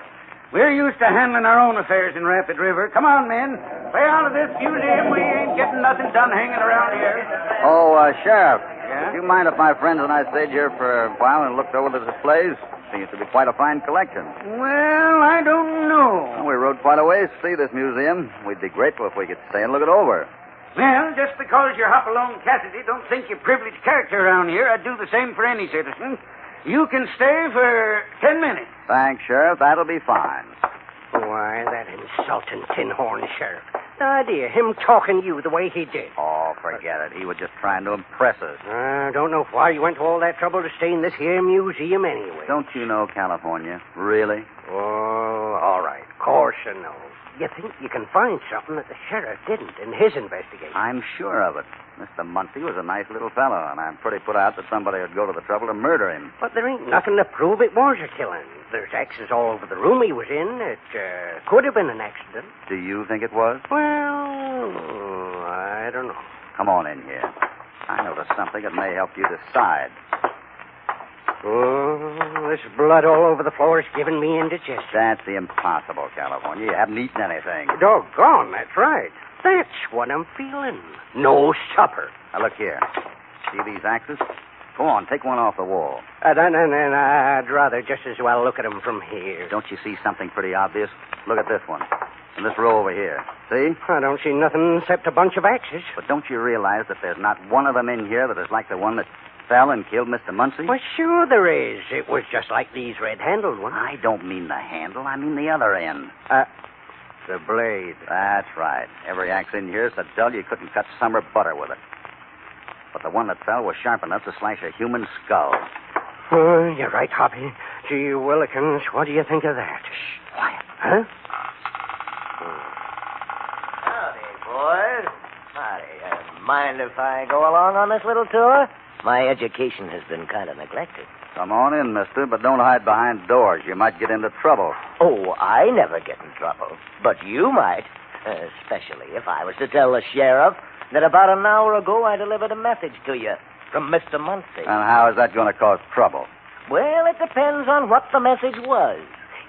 We're used to handling our own affairs in Rapid River. Come on, men. Way out of this museum. We ain't getting nothing done hanging around here. Oh, Sheriff. Yeah? Do you mind if my friends and I stayed here for a while and looked over the displays? Seems to be quite a fine collection. Well, I don't know. Well, we rode quite a ways to see this museum. We'd be grateful if we could stay and look it over. Well, just because you're Hopalong Cassidy don't think you're privileged character around here, I'd do the same for any citizen. You can stay for 10 minutes. Thanks, Sheriff. That'll be fine. Why, that insulting tin-horn sheriff. The idea, him talking to you the way he did. Oh, forget it. He was just trying to impress us. I don't know why you went to all that trouble to stay in this here museum anyway. Don't you know California? Really? Oh, all right. Of course I know. You think you can find something that the sheriff didn't in his investigation? I'm sure of it. Mr. Muncie was a nice little fellow, and I'm pretty put out that somebody would go to the trouble to murder him. But there ain't nothing to prove it was a killing. There's axes all over the room he was in. It could have been an accident. Do you think it was? Well, I don't know. Come on in here. I noticed something that may help you decide. Oh, this blood all over the floor is giving me indigestion. That's impossible, California. You haven't eaten anything. Doggone, that's right. That's what I'm feeling. No supper. Now, look here. See these axes? Go on, take one off the wall. I'd rather just as well look at them from here. Don't you see something pretty obvious? Look at this one. And this row over here. See? I don't see nothing except a bunch of axes. But don't you realize that there's not one of them in here that is like the one that fell and killed Mr. Muncie? Well, sure there is. It was just like these red-handled ones. I don't mean the handle. I mean the other end. The blade. That's right. Every axe in here is so dull you couldn't cut summer butter with it. But the one that fell was sharp enough to slash a human skull. Oh, you're right, Hoppy. Gee willikins, what do you think of that? Shh, quiet. Huh? Howdy, boys. Howdy. Mind if I go along on this little tour? My education has been kind of neglected. Come on in, mister, but don't hide behind doors. You might get into trouble. Oh, I never get in trouble. But you might. Especially if I was to tell the sheriff that about an hour ago I delivered a message to you from Mr. Muncie. And how is that going to cause trouble? Well, it depends on what the message was.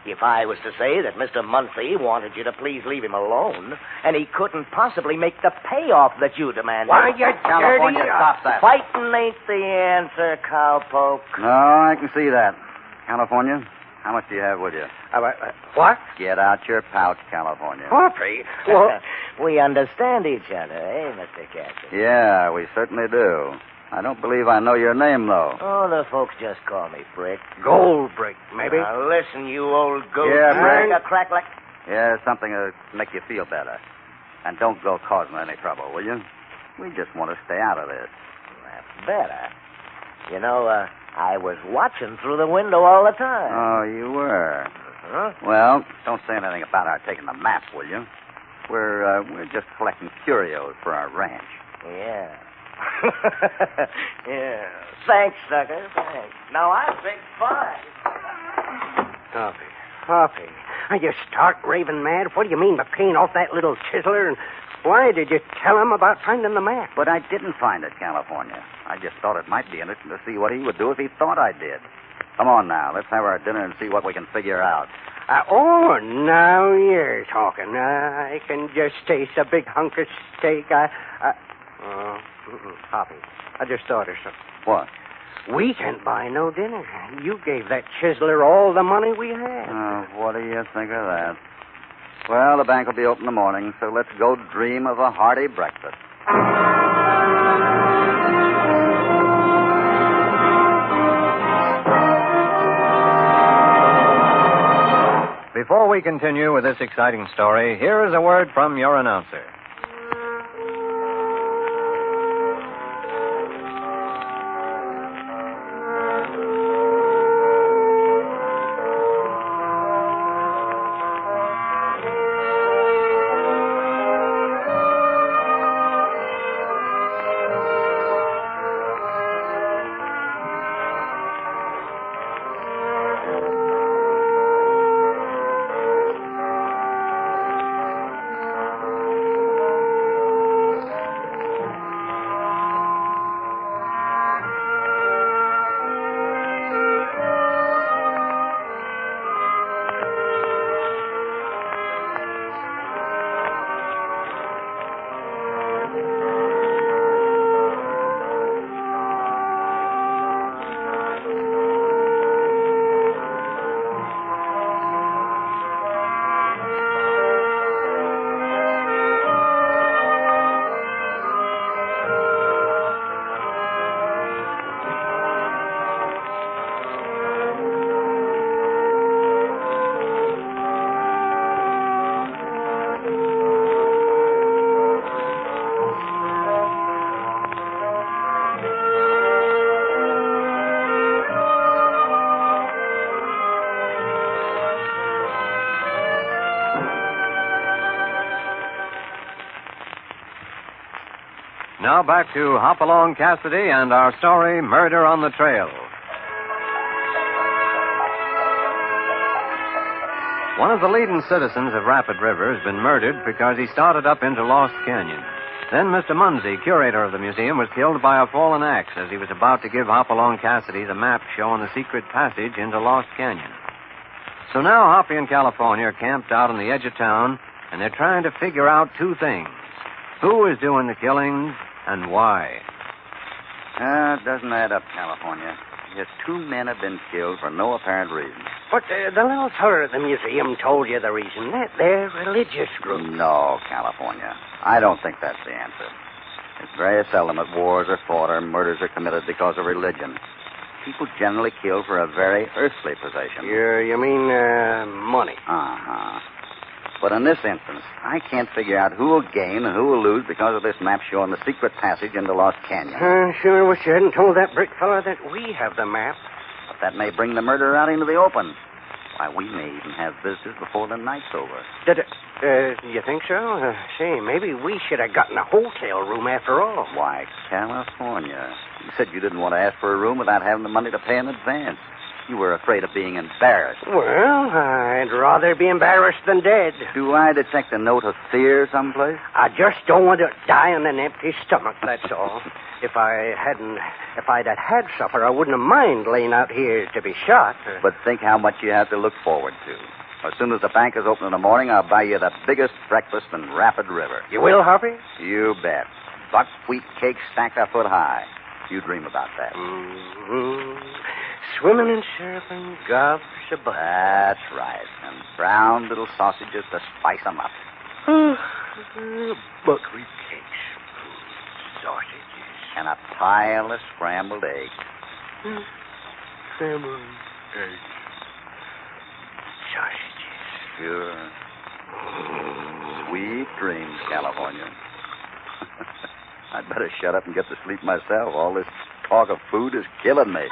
If I was to say that Mr. Muncie wanted you to please leave him alone, and he couldn't possibly make the payoff that you demanded. Why, you California, dirty... stop that. Fighting ain't the answer, cowpoke. No, I can see that. California, how much do you have with you? What? Get out your pouch, California. Hoppy. Well, we understand each other, eh, Mr. Cassidy? Yeah, we certainly do. I don't believe I know your name, though. Oh, the folks just call me Brick. Gold Brick, maybe. Now, listen, you old goat. Yeah, Brick. Brick. A crack like... Yeah, something to make you feel better. And don't go causing any trouble, will you? We just want to stay out of this. That's better. You know, I was watching through the window all the time. Oh, you were? Huh? Well, don't say anything about our taking the map, will you? We're just collecting curios for our ranch. Yeah. Yeah. Thanks, sucker. Thanks. Now I think fine. Hoppy. Are you stark raving mad? What do you mean by paying off that little chiseler? And why did you tell him about finding the map? But I didn't find it, California. I just thought it might be interesting to see what he would do if he thought I did. Come on now. Let's have our dinner and see what we can figure out. Now you're talking. I can just taste a big hunk of steak. Hoppy, I just thought of something. What? We can't buy no dinner. You gave that chiseler all the money we had. What do you think of that? Well, the bank will be open in the morning, so let's go dream of a hearty breakfast. Before we continue with this exciting story, here is a word from your announcer. Now back to Hopalong Cassidy and our story, Murder on the Trail. One of the leading citizens of Rapid River has been murdered because he started up into Lost Canyon. Then Mr. Munsey, curator of the museum, was killed by a fallen axe as he was about to give Hopalong Cassidy the map showing the secret passage into Lost Canyon. So now Hoppy and California are camped out on the edge of town, and they're trying to figure out two things. Who is doing the killings and why? It doesn't add up, California. Just 2 men have been killed for no apparent reason. But the little fellow at the museum told you the reason. They're religious groups. No, California. I don't think that's the answer. It's very seldom that wars are fought or murders are committed because of religion. People generally kill for a very earthly possession. You mean money? Uh-huh. But in this instance, I can't figure out who will gain and who will lose because of this map showing the secret passage into Lost Canyon. Sure wish you hadn't told that brick fella that we have the map. But that may bring the murderer out into the open. Why, we may even have visitors before the night's over. You think so? Say, maybe we should have gotten a hotel room after all. Why, California. You said you didn't want to ask for a room without having the money to pay in advance. You were afraid of being embarrassed. Well, I'd rather be embarrassed than dead. Do I detect a note of fear someplace? I just don't want to die on an empty stomach, that's all. If I'd had supper, I wouldn't have mind laying out here to be shot. But think how much you have to look forward to. As soon as the bank is open in the morning, I'll buy you the biggest breakfast in Rapid River. You will, Hoppy? You bet. Buckwheat cake stacked a foot high. You dream about that. Mm-hmm. Swimming in syrup and gobs of butter. That's right. And brown little sausages to spice them up. Buckwheat cakes. Sausages. And a pile of scrambled eggs. Scrambled eggs. Sausages. Sure. Sweet dreams, California. I'd better shut up and get to sleep myself. All this talk of food is killing me.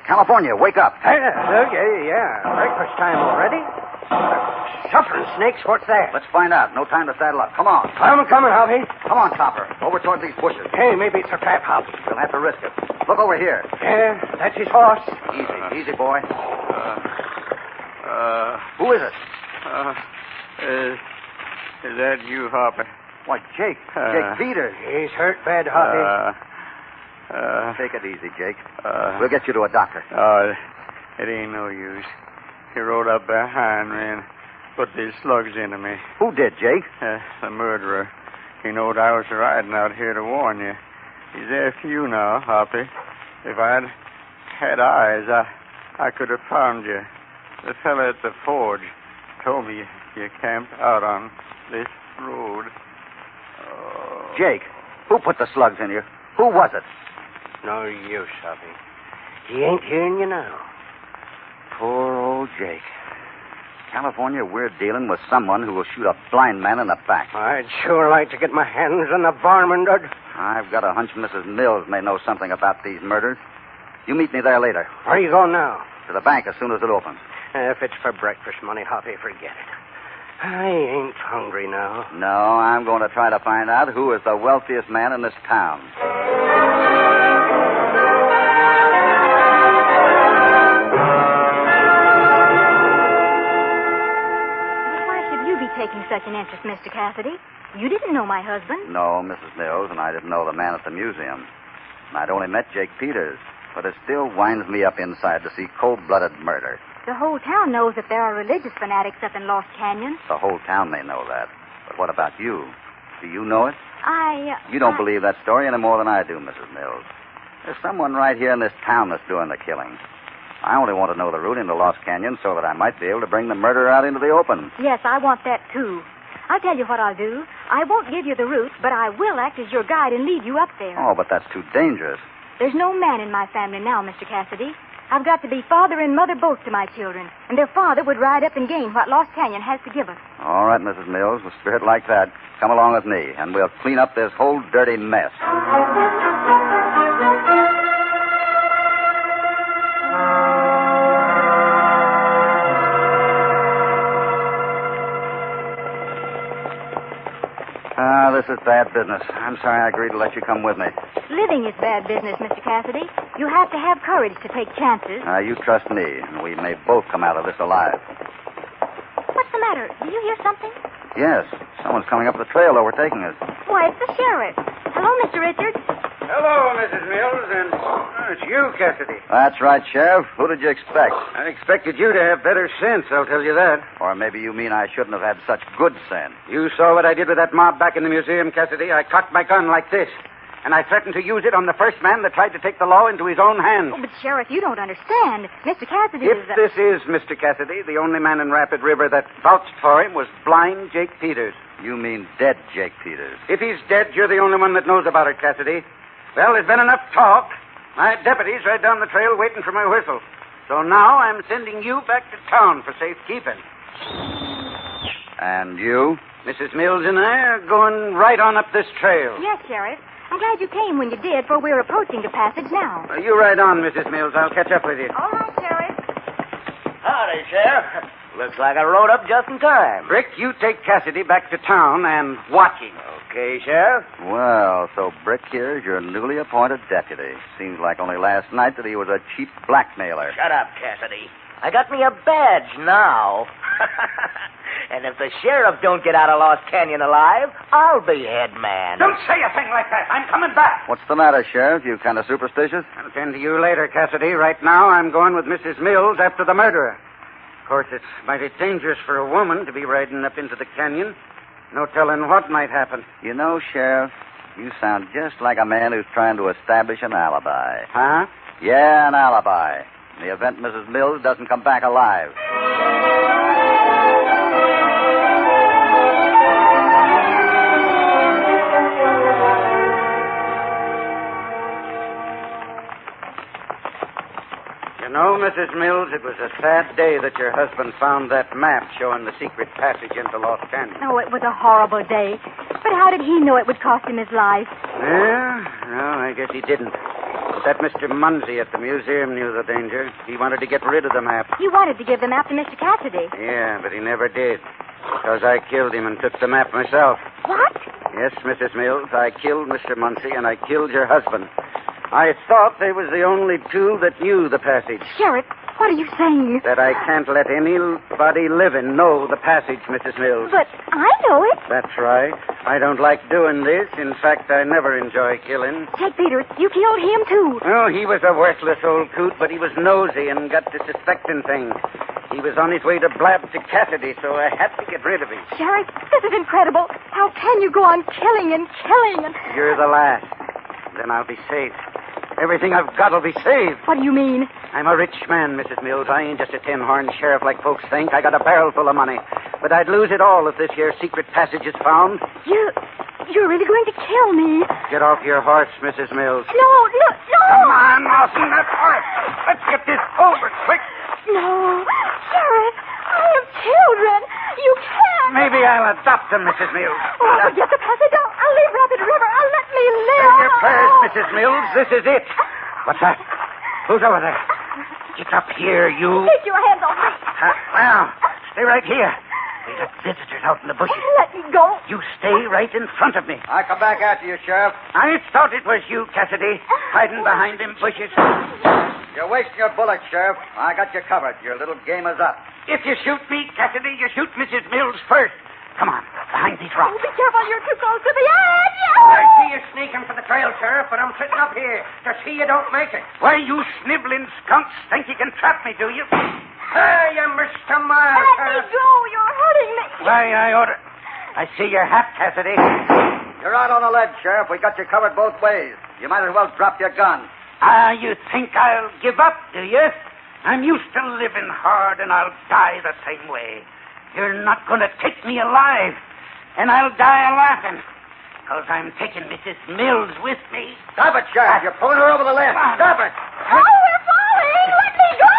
California, wake up. Yeah. Breakfast time already? Suffering snakes, what's that? Let's find out. No time to saddle up. Come on. I'm coming, Hoppy. Come on, Chopper. Over toward these bushes. Hey, maybe it's a trap, Hop. We'll have to risk it. Look over here. Yeah, that's his horse. Easy, boy. Who is it? Is that you, Hoppy? Why, Jake. Jake Peters. He's hurt bad, Hoppy. Take it easy, Jake. We'll get you to a doctor. It ain't no use. He rode up behind me and put these slugs into me. Who did, Jake? The murderer. He knowed I was riding out here to warn you. He's after you now, Hoppy. If I'd had eyes, I could have found you. The fella at the forge told me you camped out on this road. Jake, who put the slugs in you? Who was it? No use, Hoppy. He ain't hearing you now. Poor old Jake. California, we're dealing with someone who will shoot a blind man in the back. I'd sure like to get my hands on the varmint. I've got a hunch Mrs. Mills may know something about these murders. You meet me there later. Where are you going now? To the bank as soon as it opens. If it's for breakfast money, Hoppy, forget it. I ain't hungry now. No, I'm going to try to find out who is the wealthiest man in this town. Taking such an interest, Mr. Cassidy. You didn't know my husband. No, Mrs. Mills, and I didn't know the man at the museum. And I'd only met Jake Peters, but it still winds me up inside to see cold-blooded murder. The whole town knows that there are religious fanatics up in Lost Canyon. The whole town may know that. But what about you? Do you know it? You don't I... believe that story any more than I do, Mrs. Mills. There's someone right here in this town that's doing the killing. I only want to know the route into Lost Canyon so that I might be able to bring the murderer out into the open. Yes, I want that, too. I'll tell you what I'll do. I won't give you the route, but I will act as your guide and lead you up there. Oh, but that's too dangerous. There's no man in my family now, Mr. Cassidy. I've got to be father and mother both to my children, and their father would ride up and gain what Lost Canyon has to give us. All right, Mrs. Mills, with spirit like that, come along with me, and we'll clean up this whole dirty mess. This is bad business. I'm sorry I agreed to let you come with me. Living is bad business, Mr. Cassidy. You have to have courage to take chances. You trust me, and we may both come out of this alive. What's the matter? Do you hear something? Yes. Someone's coming up the trail overtaking us. Why, it's the sheriff. Hello, Mr. Richards. Hello, Mrs. Mills, and it's you, Cassidy. That's right, Sheriff. Who did you expect? I expected you to have better sense, I'll tell you that. Or maybe you mean I shouldn't have had such good sense. You saw what I did with that mob back in the museum, Cassidy. I cocked my gun like this, and I threatened to use it on the first man that tried to take the law into his own hands. Oh, but, Sheriff, you don't understand. Mr. Cassidy If this is Mr. Cassidy, the only man in Rapid River that vouched for him was blind Jake Peters. You mean dead Jake Peters? If he's dead, you're the only one that knows about it, Cassidy. Well, there's been enough talk. My deputy's right down the trail waiting for my whistle. So now I'm sending you back to town for safekeeping. And you? Mrs. Mills and I are going right on up this trail. Yes, Sheriff. I'm glad you came when you did, for we're approaching the passage now. You ride on, Mrs. Mills. I'll catch up with you. All right, Sheriff. Howdy, Sheriff. Looks like I rode up just in time. Brick, you take Cassidy back to town and watch him. Okay, Sheriff. Well, so Brick here is your newly appointed deputy. Seems like only last night that he was a cheap blackmailer. Shut up, Cassidy. I got me a badge now. And if the sheriff don't get out of Lost Canyon alive, I'll be head man. Don't say a thing like that. I'm coming back. What's the matter, Sheriff? You kind of superstitious? I'll tend to you later, Cassidy. Right now, I'm going with Mrs. Mills after the murderer. Of course, it's mighty dangerous for a woman to be riding up into the canyon. No telling what might happen. You know, Sheriff, you sound just like a man who's trying to establish an alibi. Huh? Yeah, an alibi. In the event Mrs. Mills doesn't come back alive. You know, Mrs. Mills, it was a sad day that your husband found that map showing the secret passage into Lost Canyon. Oh, it was a horrible day. But how did he know it would cost him his life? Yeah? No, I guess he didn't. But that Mr. Munsey at the museum knew the danger. He wanted to get rid of the map. He wanted to give the map to Mr. Cassidy. Yeah, but he never did. Because I killed him and took the map myself. What? Yes, Mrs. Mills, I killed Mr. Munsey and I killed your husband. I thought they was the only two that knew the passage. Sheriff, what are you saying? That I can't let anybody living know the passage, Mrs. Mills. But I know it. That's right. I don't like doing this. In fact, I never enjoy killing. Jake Peters, you killed him, too. Oh, he was a worthless old coot, but he was nosy and got to suspecting things. He was on his way to blab to Cassidy, so I had to get rid of him. Sheriff, this is incredible. How can you go on killing and killing and... You're the last. Then I'll be safe. Everything I've got will be saved. What do you mean? I'm a rich man, Mrs. Mills. I ain't just a tin-horn sheriff like folks think. I got a barrel full of money. But I'd lose it all if this here secret passage is found. You're really going to kill me? Get off your horse, Mrs. Mills. No! Come on, Lawson, that horse. Let's get this over quick. No. Sheriff, I have children. You can't. Maybe I'll adopt them, Mrs. Mills. Oh, forget the passage. I'll leave Rapid River. Let me live. Say your prayers, Mrs. Mills. This is it. What's that? Who's over there? Get up here, you. Take your hands off me. Now, stay right here. We got visitors out in the bushes. Let me go. You stay right in front of me. I come back after you, Sheriff. I thought it was you, Cassidy, hiding behind them bushes. You're wasting your bullets, Sheriff. I got you covered. Your little game is up. If you shoot me, Cassidy, you shoot Mrs. Mills first. Come on, behind these rocks. Oh, be careful. You're too close to the edge. I see you sneaking for the trail, Sheriff, but I'm sitting up here to see you don't make it. Why, you sniveling skunks think you can trap me, do you? Hey, you Mr. Miles. Let me go. You're hurting me. Why, I see your hat, Cassidy. You're out on a ledge, Sheriff. We got you covered both ways. You might as well drop your gun. You think I'll give up, do you? I'm used to living hard, and I'll die the same way. You're not going to take me alive, and I'll die laughing, because I'm taking Mrs. Mills with me. Stop it, Sheriff. You're pulling her over the ledge. Stop it. Oh, we're falling. Let me go.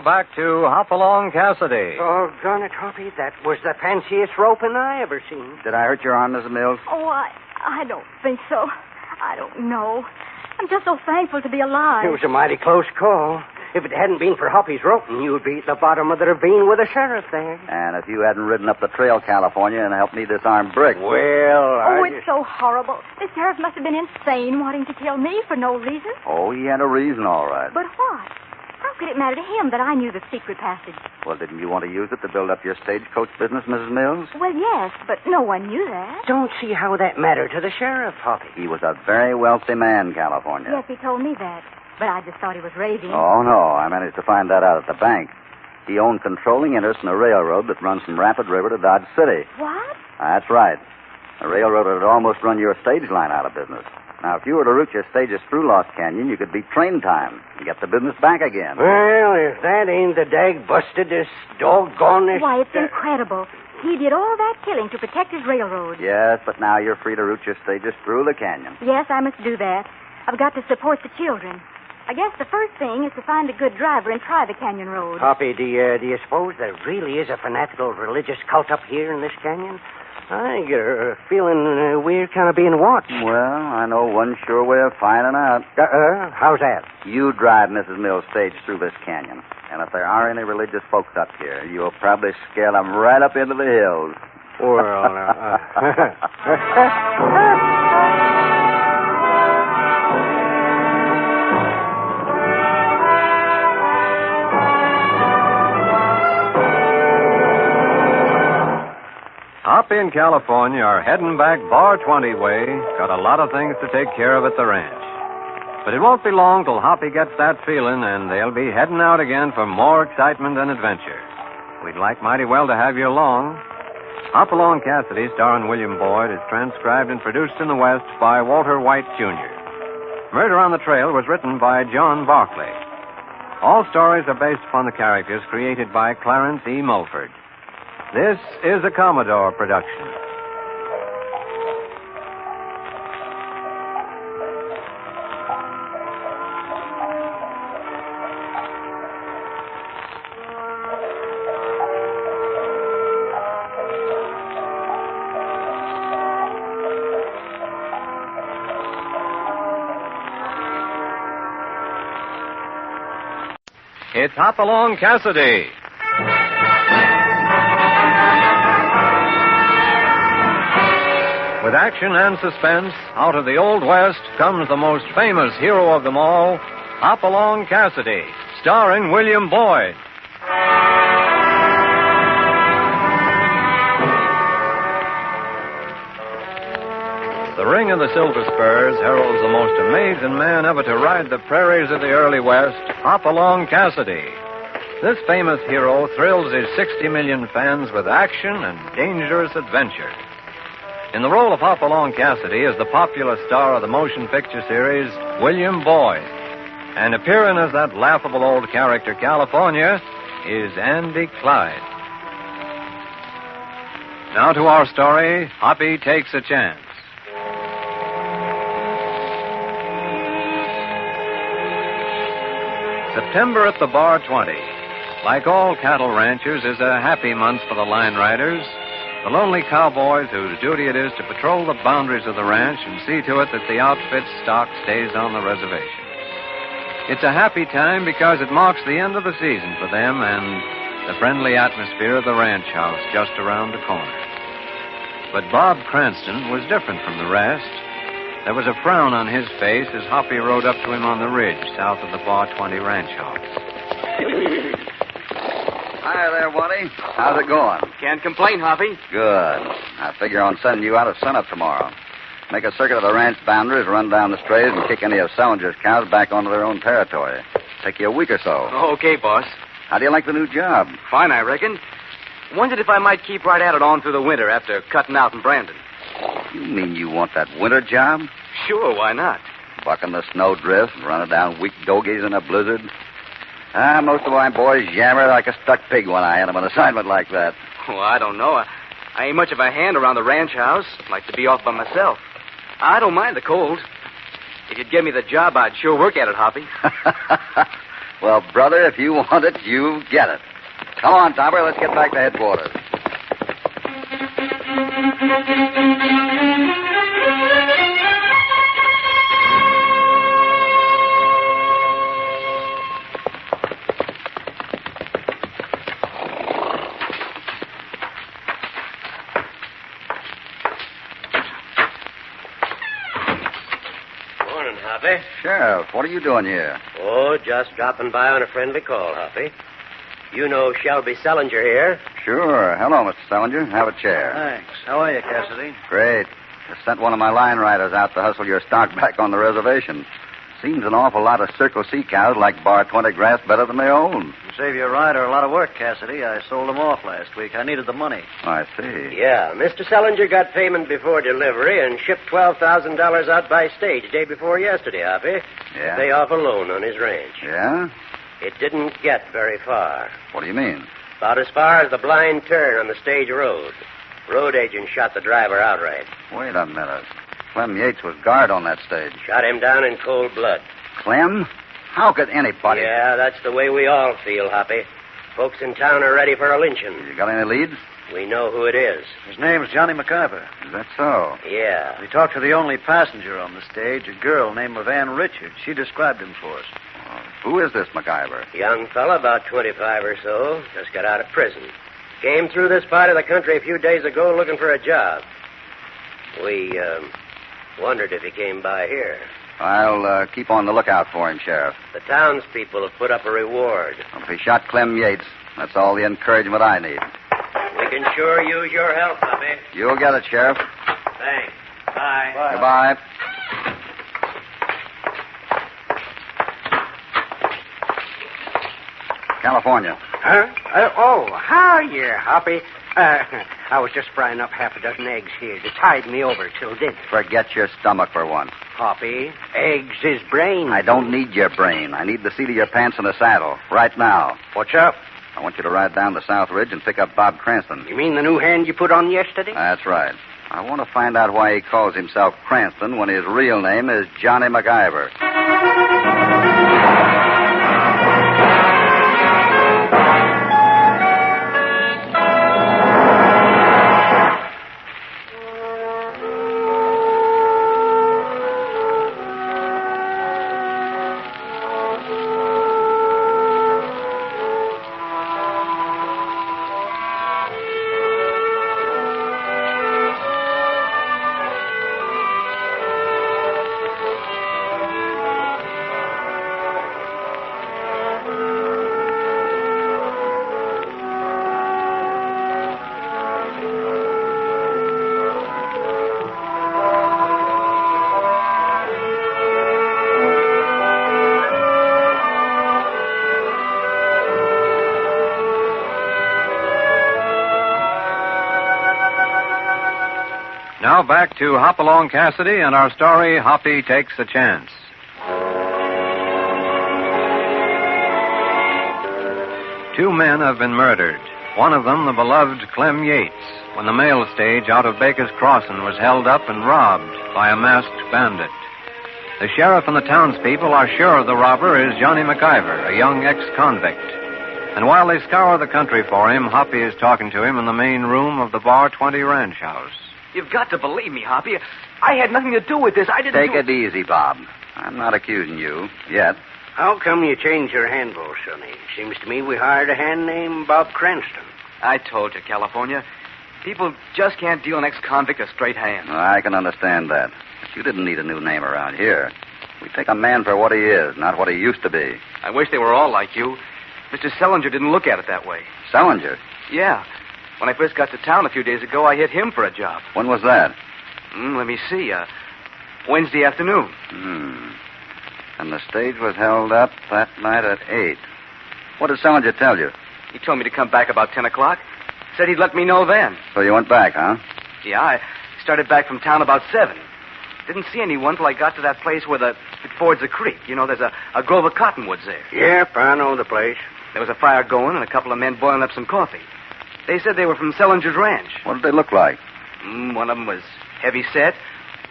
Back to Hopalong Cassidy. Oh, darn it, Hoppy. That was the fanciest roping I ever seen. Did I hurt your arm, Mrs. Mills? Oh, I don't think so. I don't know. I'm just so thankful to be alive. It was a mighty close call. If it hadn't been for Hoppy's roping, you'd be at the bottom of the ravine with the sheriff there. And if you hadn't ridden up the trail, California, and helped me disarm Brick. Well, it's so horrible. The sheriff must have been insane wanting to kill me for no reason. Oh, he had a reason, all right. But what? How could it matter to him that I knew the secret passage? Well, didn't you want to use it to build up your stagecoach business, Mrs. Mills? Well, yes, but no one knew that. Don't see how that mattered to the sheriff, Hoppy. He was a very wealthy man, California. Yes, he told me that. But I just thought he was raving. Oh, no. I managed to find that out at the bank. He owned controlling interest in a railroad that runs from Rapid River to Dodge City. What? That's right. The railroad had almost run your stage line out of business. Now, if you were to route your stages through Lost Canyon, you could beat train time and get the business back again. Well, if that ain't the dag busted, doggone. Why, it's incredible. He did all that killing to protect his railroad. Yes, but now you're free to route your stages through the canyon. Yes, I must do that. I've got to support the children. I guess the first thing is to find a good driver and try the canyon road. Hoppy, do you suppose there really is a fanatical religious cult up here in this canyon? I get a feeling we're kind of being watched. Well, I know one sure way of finding out. How's that? You drive Mrs. Mills' stage through this canyon. And if there are any religious folks up here, you'll probably scare them right up into the hills. Well, Hoppy and California are heading back Bar 20 way. Got a lot of things to take care of at the ranch. But it won't be long till Hoppy gets that feeling, and they'll be heading out again for more excitement and adventure. We'd like mighty well to have you along. Hopalong Cassidy, starring William Boyd, is transcribed and produced in the West by Walter White, Jr. Murder on the Trail was written by John Barclay. All stories are based upon the characters created by Clarence E. Mulford. This is a Commodore production. It's Hopalong Cassidy. With action and suspense, out of the Old West comes the most famous hero of them all, Hopalong Cassidy, starring William Boyd. The ring of the Silver Spurs heralds the most amazing man ever to ride the prairies of the early West, Hopalong Cassidy. This famous hero thrills his 60 million fans with action and dangerous adventure. In the role of Hopalong Cassidy is the popular star of the motion picture series, William Boyd. And appearing as that laughable old character, California, is Andy Clyde. Now to our story, Hoppy Takes a Chance. September at the Bar 20. Like all cattle ranchers, is a happy month for the line riders. The lonely cowboys whose duty it is to patrol the boundaries of the ranch and see to it that the outfit's stock stays on the reservation. It's a happy time because it marks the end of the season for them and the friendly atmosphere of the ranch house just around the corner. But Bob Cranston was different from the rest. There was a frown on his face as Hoppy rode up to him on the ridge south of the Bar 20 ranch house. Hi there, Waddy. How's it going? Can't complain, Hoppy. Good. I figure on sending you out at sunup tomorrow. Make a circuit of the ranch boundaries, run down the strays, and kick any of Salinger's cows back onto their own territory. Take you a week or so. Okay, boss. How do you like the new job? Fine, I reckon. Wondered if I might keep right at it on through the winter after cutting out in Brandon. You mean you want that winter job? Sure, why not? Bucking the snowdrift and running down weak dogies in a blizzard? Most of my boys yammer like a stuck pig when I hand them an assignment like that. Well, I don't know. I ain't much of a hand around the ranch house. Like to be off by myself. I don't mind the cold. If you'd give me the job, I'd sure work at it, Hoppy. Well, brother, if you want it, you get it. Come on, Topper, let's get back to headquarters. Sheriff, what are you doing here? Oh, just dropping by on a friendly call, Hoppy. You know Shelby Selinger here. Sure. Hello, Mr. Selinger. Have a chair. Thanks. How are you, Cassidy? Great. Just sent one of my line riders out to hustle your stock back on the reservation. Seems an awful lot of Circle C cows like Bar 20 grass better than they own. You save your rider a lot of work, Cassidy. I sold them off last week. I needed the money. I see. Yeah, Mr. Selinger got payment before delivery and shipped $12,000 out by stage day before yesterday, Hoppy. Yeah? To pay off a loan on his ranch. Yeah? It didn't get very far. What do you mean? About as far as the blind turn on the stage road. Road agent shot the driver outright. Wait a minute. Clem Yates was guard on that stage. Shot him down in cold blood. Clem? How could anybody... Yeah, that's the way we all feel, Hoppy. Folks in town are ready for a lynching. You got any leads? We know who it is. His name's Johnny McIver. Is that so? Yeah. We talked to the only passenger on the stage, a girl named Van Richards. She described him for us. Who is this McIver? Young fella, about 25 or so. Just got out of prison. Came through this part of the country a few days ago looking for a job. We, wondered if he came by here. I'll keep on the lookout for him, Sheriff. The townspeople have put up a reward. If he shot Clem Yates, that's all the encouragement I need. We can sure use your help, Hoppy. You'll get it, Sheriff. Thanks. Bye. Goodbye. California. Huh? Hiya, Hoppy. I was just frying up half a dozen eggs here to tide me over till dinner. Forget your stomach for once. Hoppy, eggs is brain. I don't need your brain. I need the seat of your pants in the saddle. Right now. What's up? I want you to ride down the South Ridge and pick up Bob Cranston. You mean the new hand you put on yesterday? That's right. I want to find out why he calls himself Cranston when his real name is Johnny McIver. Now back to Hopalong Cassidy and our story, Hoppy Takes a Chance. Two men have been murdered. One of them, the beloved Clem Yates, when the mail stage out of Baker's Crossing was held up and robbed by a masked bandit. The sheriff and the townspeople are sure the robber is Johnny McIver, a young ex-convict. And while they scour the country for him, Hoppy is talking to him in the main room of the Bar 20 ranch house. You've got to believe me, Hoppy. I had nothing to do with this. I didn't Take it easy, Bob. I'm not accusing you, yet. How come you changed your handle, Sonny? Seems to me we hired a hand named Bob Cranston. I told you, California. People just can't deal an ex-convict a straight hand. I can understand that. But you didn't need a new name around here. We take a man for what he is, not what he used to be. I wish they were all like you. Mr. Selinger didn't look at it that way. Selinger? Yeah. When I first got to town a few days ago, I hit him for a job. When was that? Let me see. Wednesday afternoon. And the stage was held up that night at 8. What did Selinger tell you? He told me to come back about 10 o'clock. Said he'd let me know then. So you went back, huh? Yeah, I started back from town about 7. Didn't see anyone till I got to that place where it fords the creek. You know, there's a grove of cottonwoods there. Yep, I know the place. There was a fire going and a couple of men boiling up some coffee. They said they were from Selinger's ranch. What did they look like? One of them was heavy set,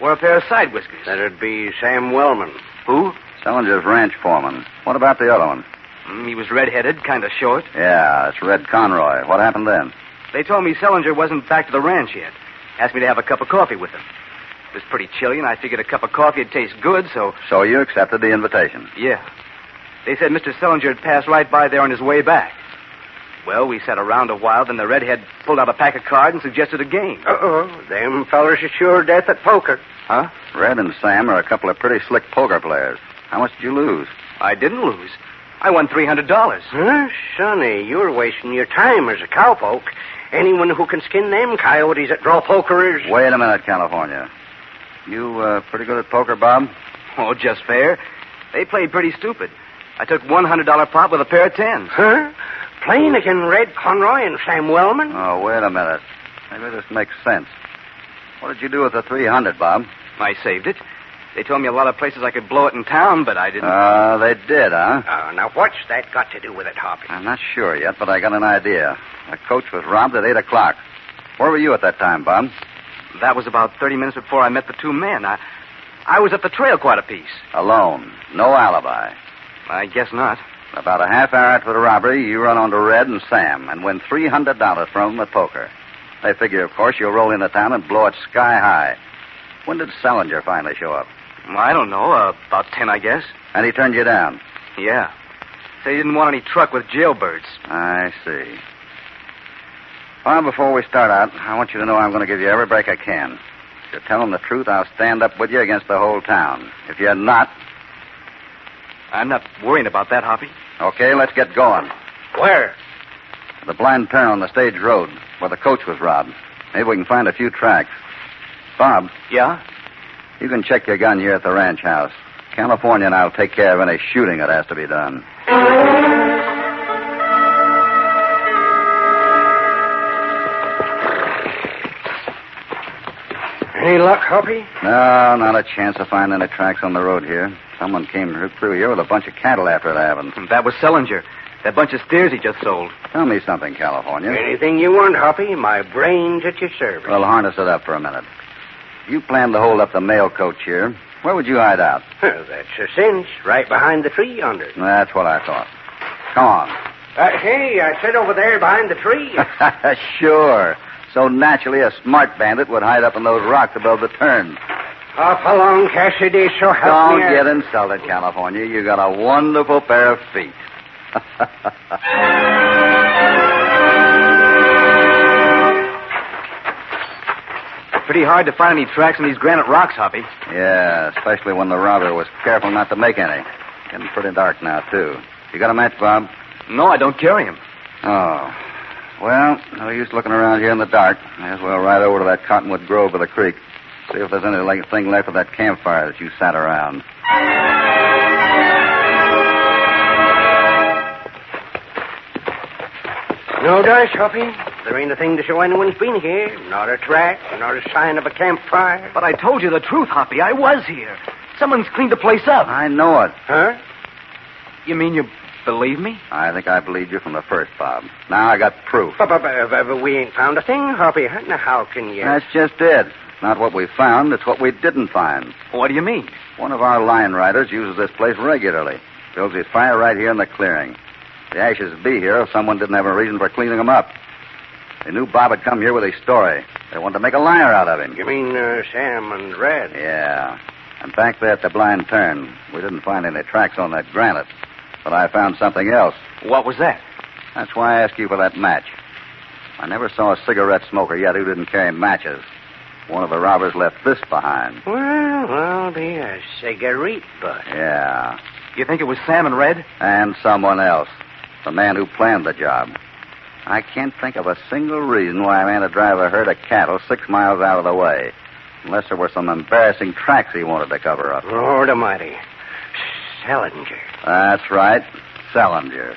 wore a pair of side whiskers. That'd be Sam Wellman. Who? Selinger's ranch foreman. What about the other one? He was red-headed, kind of short. Yeah, it's Red Conroy. What happened then? They told me Selinger wasn't back to the ranch yet. Asked me to have a cup of coffee with them. It was pretty chilly, and I figured a cup of coffee would taste good, so... So you accepted the invitation? Yeah. They said Mr. Selinger had passed right by there on his way back. Well, we sat around a while, then the redhead pulled out a pack of cards and suggested a game. Uh-oh. Them fellers are sure death at poker. Huh? Red and Sam are a couple of pretty slick poker players. How much did you lose? I didn't lose. I won $300. Huh? Sonny, you're wasting your time as a cowpoke. Anyone who can skin them coyotes that draw pokerers... Wait a minute, California. You pretty good at poker, Bob? Oh, just fair. They played pretty stupid. I took $100 pot with a pair of tens. Huh? Playing against Red Conroy and Sam Wellman? Oh, wait a minute. Maybe this makes sense. What did you do with the $300, Bob? I saved it. They told me a lot of places I could blow it in town, but I didn't. They did, huh? Oh, now what's that got to do with it, Hoppy? I'm not sure yet, but I got an idea. A coach was robbed at 8 o'clock. Where were you at that time, Bob? That was about 30 minutes before I met the two men. I was at the trail quite a piece. Alone. No alibi. I guess not. About a half hour after the robbery, you run onto Red and Sam and win $300 from them at poker. They figure, of course, you'll roll into town and blow it sky high. When did Salinger finally show up? Well, I don't know. About 10, I guess. And he turned you down? Yeah. Said he didn't want any truck with jailbirds. I see. Well, before we start out, I want you to know I'm going to give you every break I can. If you're telling the truth, I'll stand up with you against the whole town. If you're not... I'm not worrying about that, Hoppy. Okay, let's get going. Where? The blind turn on the stage road, where the coach was robbed. Maybe we can find a few tracks. Bob. Yeah? You can check your gun here at the ranch house. California and I'll take care of any shooting that has to be done. Any luck, Hoppy? No, not a chance of finding any tracks on the road here. Someone came through here with a bunch of cattle after it happened. That was Selinger. That bunch of steers he just sold. Tell me something, California. Anything you want, Hoppy. My brain's at your service. Well, harness it up for a minute. You planned to hold up the mail coach here. Where would you hide out? Well, that's a cinch. Right behind the tree yonder. That's what I thought. Come on. Hey, I sit over there behind the tree. Sure. So naturally, a smart bandit would hide up in those rocks above the turn. Hopalong Cassidy, so help me. Don't get insulted, California. You got a wonderful pair of feet. Pretty hard to find any tracks in these granite rocks, Hoppy. Yeah, especially when the robber was careful not to make any. Getting pretty dark now, too. You got a match, Bob? No, I don't carry him. Oh. Well, no use looking around here in the dark. May as well ride over to that cottonwood grove by the creek. See if there's anything left of that campfire that you sat around. No dice, Hoppy. There ain't a thing to show anyone's been here. Not a track, not a sign of a campfire. But I told you the truth, Hoppy. I was here. Someone's cleaned the place up. I know it. Huh? You mean you believe me? I think I believed you from the first, Bob. Now I got proof. But we ain't found a thing, Hoppy. Now, how can you... That's just it. It's not what we found, it's what we didn't find. What do you mean? One of our line riders uses this place regularly. Builds his fire right here in the clearing. The ashes would be here if someone didn't have a reason for cleaning them up. They knew Bob had come here with his story. They wanted to make a liar out of him. You mean Sam and Red? Yeah. And back there at the blind turn, we didn't find any tracks on that granite. But I found something else. What was that? That's why I asked you for that match. I never saw a cigarette smoker yet who didn't carry matches. One of the robbers left this behind. Well, I'll be a cigarette butt. Yeah. You think it was Sam and Red? And someone else. The man who planned the job. I can't think of a single reason why a man would drive a herd of cattle 6 miles out of the way. Unless there were some embarrassing tracks he wanted to cover up. Lord Almighty. Salinger. That's right. Salinger.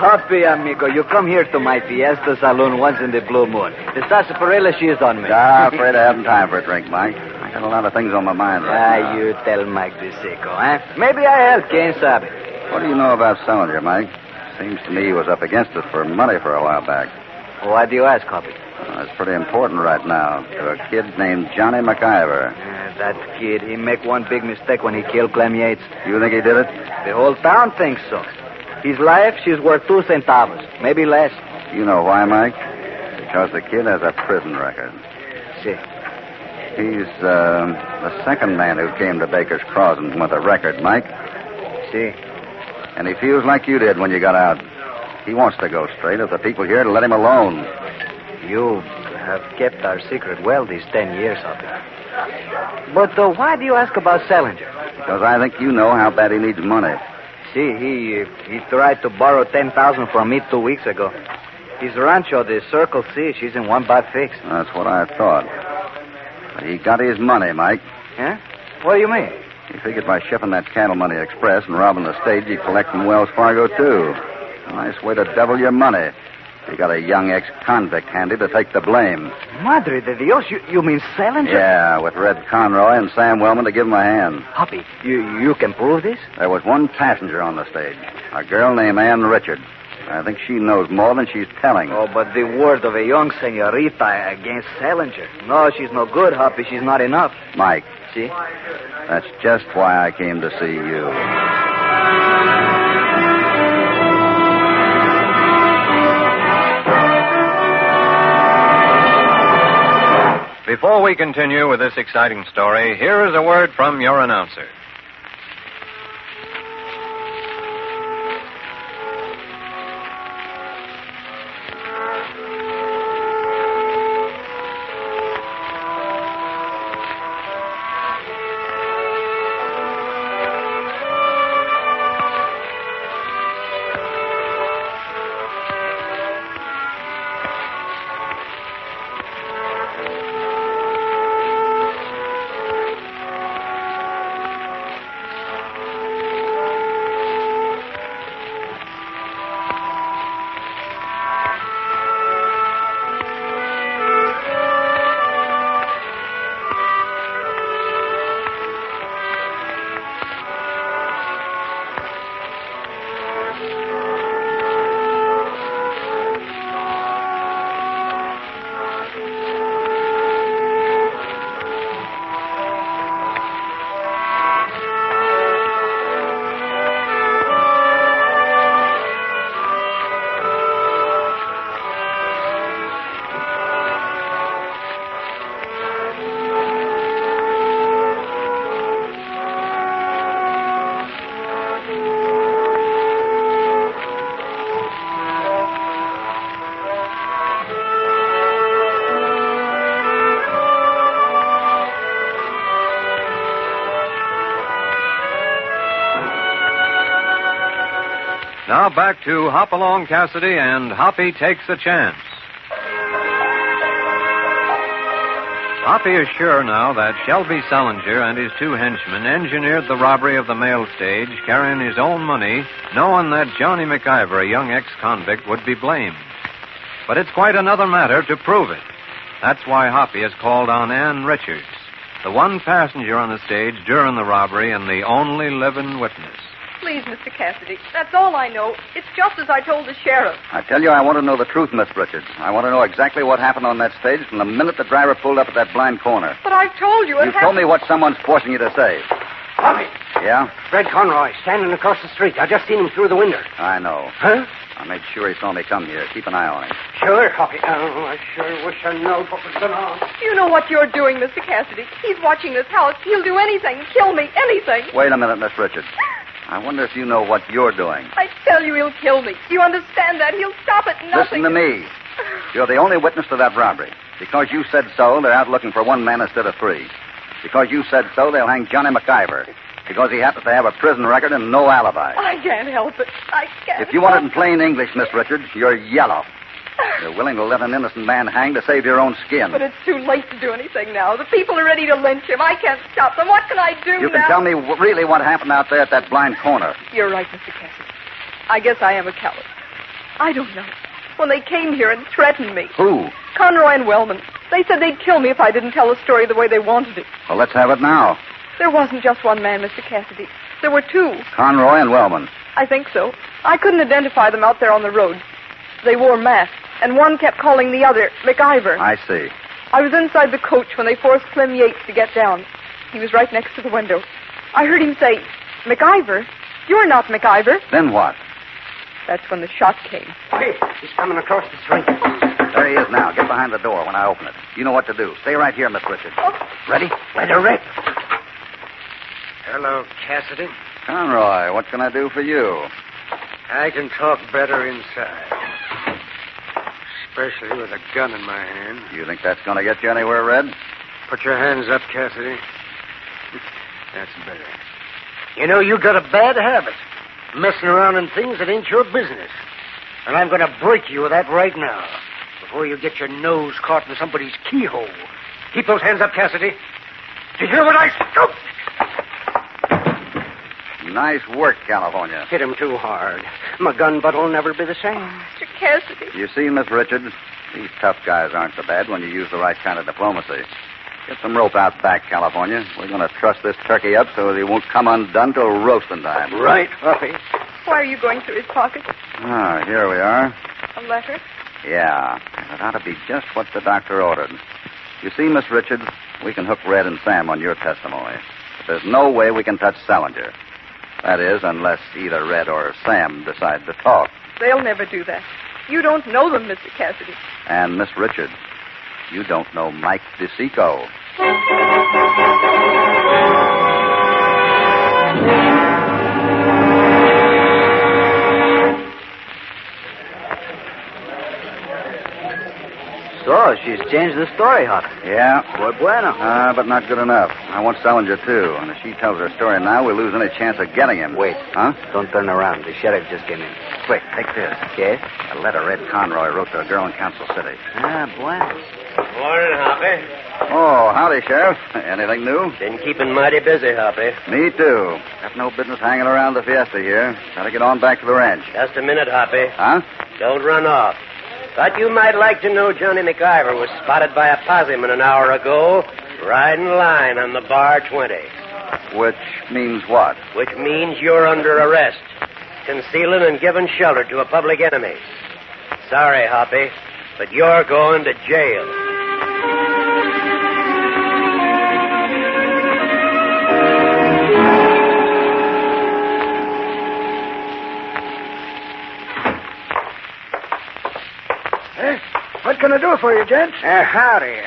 Hoppy, amigo, you come here to my fiesta saloon once in the blue moon. The sarsaparilla, she is on me. Afraid I haven't time for a drink, Mike. I got a lot of things on my mind right now. You tell Mike the sicko, eh? Maybe I help, quien sabe. What do you know about Salinger, Mike? Seems to me he was up against us for money for a while back. Why do you ask, Hoppy? That's pretty important right now to a kid named Johnny McIver. That kid, he make one big mistake when he killed Clem Yates. You think he did it? The whole town thinks so. His life, she's worth 2 centavos, maybe less. You know why, Mike? Because the kid has a prison record. See. He's the second man who came to Baker's Crossing with a record, Mike. See. And he feels like you did when you got out. He wants to go straight if the people here to let him alone. You have kept our secret well these 10 years, Hoppy. But why do you ask about Salinger? Because I think you know how bad he needs money. See, he tried to borrow $10,000 from me 2 weeks ago. His rancho, the Circle C, she's in one bad fix. That's what I thought. But he got his money, Mike. Yeah? What do you mean? He figured by shipping that cattle money express and robbing the stage, he'd collect from Wells Fargo, too. A nice way to double your money. He got a young ex-convict handy to take the blame. Madre de Dios, you mean Salinger? Yeah, with Red Conroy and Sam Wellman to give him a hand. Hoppy, you can prove this? There was one passenger on the stage, a girl named Ann Richards. I think she knows more than she's telling. Oh, but the word of a young senorita against Salinger. No, she's no good, Hoppy. She's not enough. Mike. See? That's just why I came to see you. Before we continue with this exciting story, here is a word from your announcer. Now back to Hopalong Cassidy and Hoppy Takes a Chance. Hoppy is sure now that Shelby Salinger and his two henchmen engineered the robbery of the mail stage, carrying his own money, knowing that Johnny McIver, a young ex-convict, would be blamed. But it's quite another matter to prove it. That's why Hoppy has called on Ann Richards, the one passenger on the stage during the robbery and the only living witness. Please, Mr. Cassidy, that's all I know. It's just as I told the sheriff. I tell you, I want to know the truth, Miss Richards. I want to know exactly what happened on that stage from the minute the driver pulled up at that blind corner. But I've told you. You told me what someone's forcing you to say. Hoppy. Yeah? Fred Conroy, standing across the street. I just seen him through the window. I know. Huh? I made sure he saw me come here. Keep an eye on him. Sure, Hoppy. Oh, I sure wish I knowed what was going on. You know what you're doing, Mr. Cassidy. He's watching this house. He'll do anything, kill me, anything. Wait a minute, Miss Richards. I wonder if you know what you're doing. I tell you he'll kill me. Do you understand that? He'll stop at nothing. Listen to me. You're the only witness to that robbery. Because you said so, they're out looking for one man instead of three. Because you said so, they'll hang Johnny McIver. Because he happens to have a prison record and no alibi. I can't help it. I can't. If you want it in plain English, Miss Richards, you're yellow. You're willing to let an innocent man hang to save your own skin. But it's too late to do anything now. The people are ready to lynch him. I can't stop them. What can I do now? You can tell me really what happened out there at that blind corner. You're right, Mr. Cassidy. I guess I am a coward. I don't know. When they came here and threatened me. Who? Conroy and Wellman. They said they'd kill me if I didn't tell the story the way they wanted it. Well, let's have it now. There wasn't just one man, Mr. Cassidy. There were two. Conroy and Wellman. I think so. I couldn't identify them out there on the road. They wore masks, and one kept calling the other McIver. I see. I was inside the coach when they forced Clem Yates to get down. He was right next to the window. I heard him say, McIver? You're not McIver. Then what? That's when the shot came. Hey, he's coming across the street. There he is now. Get behind the door when I open it. You know what to do. Stay right here, Miss Richards. Oh. Ready? Let her rip. Hello, Cassidy. Conroy, what can I do for you? I can talk better inside. Especially with a gun in my hand. You think that's going to get you anywhere, Red? Put your hands up, Cassidy. That's better. You know, you got a bad habit. Messing around in things that ain't your business. And I'm going to break you of that right now. Before you get your nose caught in somebody's keyhole. Keep those hands up, Cassidy. Did you hear what I... Oh! Nice work, California. Hit him too hard. My gun butt will never be the same. Mr. Cassidy. You see, Miss Richards, these tough guys aren't so bad when you use the right kind of diplomacy. Get some rope out back, California. We're going to truss this turkey up so that he won't come undone till roasting time. Right, Hoppy. Why are you going through his pockets? Ah, here we are. A letter? Yeah, it ought to be just what the doctor ordered. You see, Miss Richards, we can hook Red and Sam on your testimony. But there's no way we can touch Salinger. That is, unless either Red or Sam decide to talk. They'll never do that. You don't know them, Mr. Cassidy. And, Miss Richards, you don't know Mike DeSico. So, she's changed the story, Hoppy. Yeah. Muy bueno. But not good enough. I want Salinger, too. And if she tells her story now, we'll lose any chance of getting him. Wait. Huh? Don't turn around. The sheriff just came in. Quick, take this. Okay. A letter Red Conroy wrote to a girl in Council City. Bueno. Morning, Hoppy. Oh, howdy, Sheriff. Anything new? Been keeping mighty busy, Hoppy. Me, too. Got no business hanging around the fiesta here. Gotta get on back to the ranch. Just a minute, Hoppy. Huh? Don't run off. Thought you might like to know Johnny McIver was spotted by a posseman an hour ago, riding line on the Bar 20. Which means what? Which means you're under arrest, concealing and giving shelter to a public enemy. Sorry, Hoppy, but you're going to jail. What can I do for you, gents? Howdy.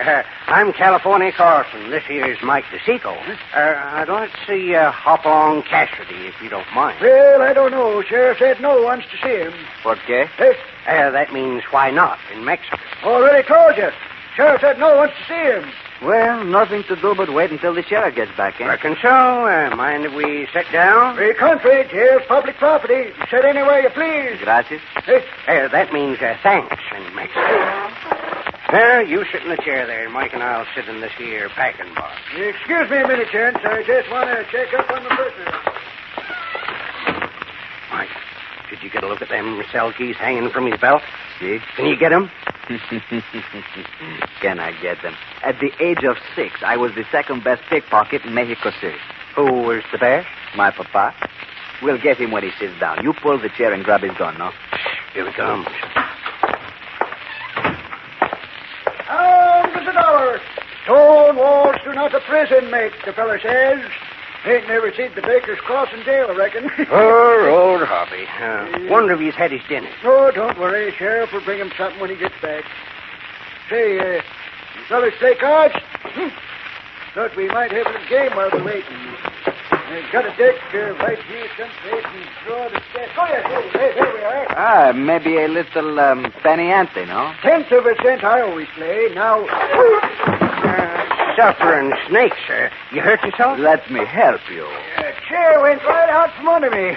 I'm California Carlson. This here's Mike DeSico. I'd like to see Hopalong Cassidy, if you don't mind. Well, I don't know. Sheriff said no one wants to see him. Por qué? That means why not in Mexico. Already told you. Sheriff said no one wants to see him. Well, nothing to do but wait until the sheriff gets back, eh? Reckon so. Mind if we sit down? Free country, jail's public property. Sit anywhere you please. Gracias. That means thanks in Mexico. You sit in the chair there, and Mike and I'll sit in this here packing box. Excuse me a minute, gents. I just want to check up on the prisoner. Mike, did you get a look at them cell keys hanging from his belt? See? Can you get them? Can I get them? At the age of 6, I was the second best pickpocket in Mexico City. Who was the best? My papa. We'll get him when he sits down. You pull the chair and grab his gun, no? Here he comes. $100. Stone walls do not a prison make, the feller says. Ain't never seen the Baker's Crossing jail, I reckon. Poor old Hoppy. Wonder if he's had his dinner. Oh, don't worry. Sheriff will bring him something when he gets back. Say, you fellas play cards? Thought we might have a little game while we're waiting. Got a deck right here someplace and draw the deck. Oh, yes, there we are. Maybe a little penny ante, no? 10th of a cent I always play. Now... Suffering snakes, sir. You hurt yourself? Let me help you. Chair went right out from under me.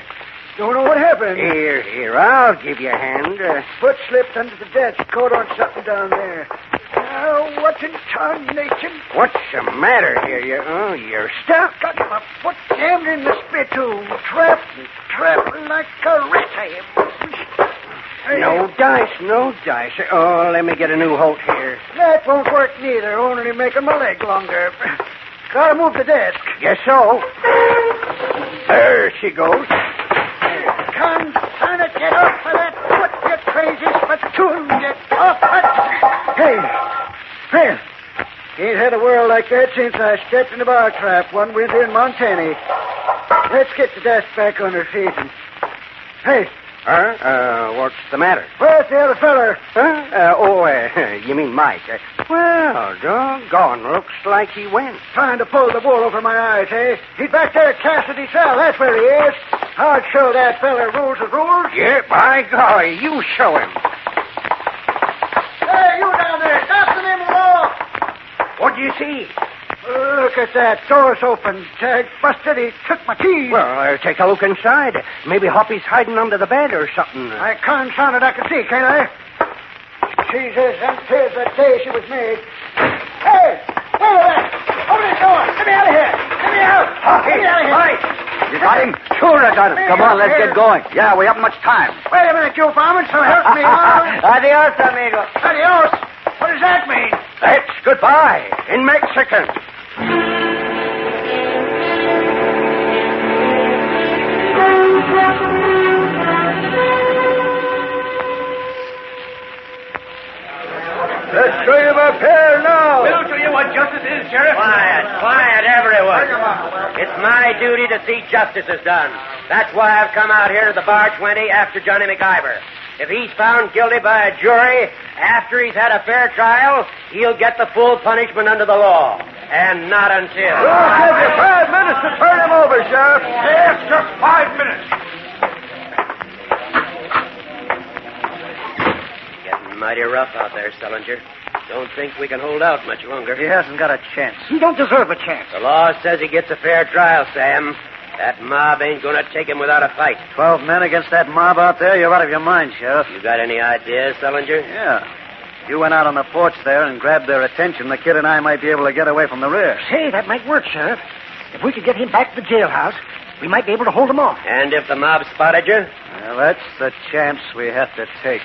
Don't know what happened. Here, I'll give you a hand. Foot slipped under the desk, caught on something down there. Now, what in tarnation? What's the matter here? You're stuck. Got my foot jammed in the spittoon. Trapped like a rat I am. No dice. Oh, let me get a new Holt here. That won't work neither, only making my leg longer. Gotta move the desk. Guess so. There she goes. Come, son, get off of that foot, you crazy spittoon. Get off it. Hey, ain't had a world like that since I stepped in the bar trap one winter in Montana. Let's get the desk back on her feet and... Hey. What's the matter? Where's the other feller? You mean Mike. Well, doggone, looks like he went. Trying to pull the wool over my eyes, eh? He's back there at Cassidy's cell. That's where he is. I'll show that feller rules is rules. Yeah, by golly, you show him. Hey, you down there. Stop the name of the law. What'd you see? Look at that. Door's open. Tag busted. He took my keys. Well, take a look inside. Maybe Hoppy's hiding under the bed or something. I confounded I can see, can't I? She's as empty as the day she was made. Hey! Over there! Open the door! Get me out of here! Get me out! Hoppy! Get me out of here! Mike! You got him? Sure, I got him. Come on, let's get going. Yeah, we haven't much time. Wait a minute, you varmint, so help me. Adios, amigo. Adios. What does that mean? That's goodbye in Mexican. Let's show you my pair now. We'll show you what justice is, Sheriff. Quiet, everyone. It's my duty to see justice is done. That's why I've come out here to the Bar 20 after Johnny McIver. If he's found guilty by a jury after he's had a fair trial, he'll get the full punishment under the law. And not until... We'll give you 5 minutes to turn him over, Sheriff. Yes, just 5 minutes. Getting mighty rough out there, Sullinger. Don't think we can hold out much longer. He hasn't got a chance. He don't deserve a chance. The law says he gets a fair trial, Sam. That mob ain't going to take him without a fight. 12 men against that mob out there? You're out of your mind, Sheriff. You got any ideas, Sullinger? Yeah. If you went out on the porch there and grabbed their attention, the kid and I might be able to get away from the rear. Say, that might work, Sheriff. If we could get him back to the jailhouse, we might be able to hold him off. And if the mob spotted you? Well, that's the chance we have to take.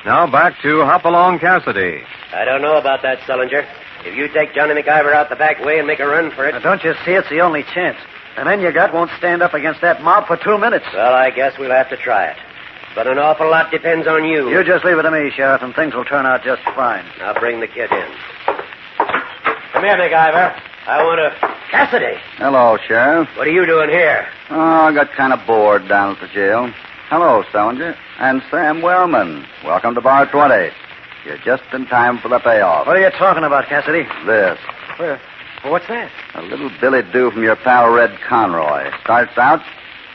Now back to Hopalong Cassidy. I don't know about that, Sullinger. If you take Johnny McIver out the back way and make a run for it... Now, don't you see it's the only chance? The men you got won't stand up against that mob for 2 minutes. Well, I guess we'll have to try it. But an awful lot depends on you. You just leave it to me, Sheriff, and things will turn out just fine. I'll bring the kid in. Come here, McIver. I want to... Cassidy! Hello, Sheriff. What are you doing here? Oh, I got kind of bored down at the jail. Hello, Sullinger. And Sam Wellman. Welcome to Bar 20. You're just in time for the payoff. What are you talking about, Cassidy? This. What's that? A little billet doux from your pal Red Conroy. Starts out,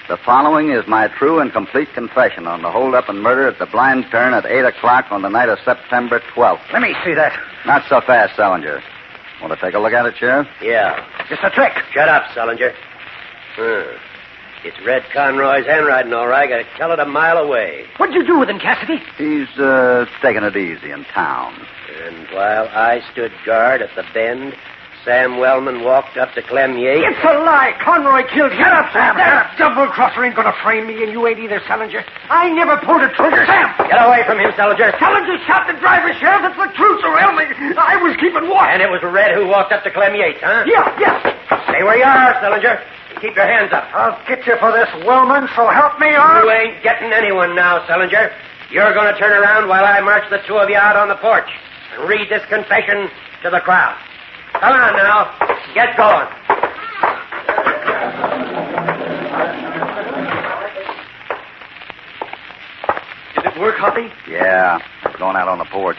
the following is my true and complete confession on the hold-up and murder at the Blind Turn at 8 o'clock on the night of September 12th. Let me see that. Not so fast, Sullinger. Want to take a look at it, Sheriff? Yeah. It's a trick. Shut up, Sullinger. It's Red Conroy's handwriting, all right. I can tell it a mile away. What'd you do with him, Cassidy? He's taking it easy in town. And while I stood guard at the bend, Sam Wellman walked up to Clem Yates. It's a lie. Conroy killed him. Shut up, Sam. That double-crosser ain't going to frame me, and you ain't either, Sullinger. I never pulled a trigger. Sam! Get away from him, Sullinger. Sullinger shot the driver, Sheriff. It's the truth, so help me. I was keeping watch. And it was Red who walked up to Clem Yates, huh? Yeah. Stay where you are, Sullinger. Keep your hands up. I'll get you for this, Wellman, so help me, or... You ain't getting anyone now, Sullinger. You're going to turn around while I march the two of you out on the porch and read this confession to the crowd. Come on now. Get going. Did it work, Hoppy? Yeah. It's going out on the porch.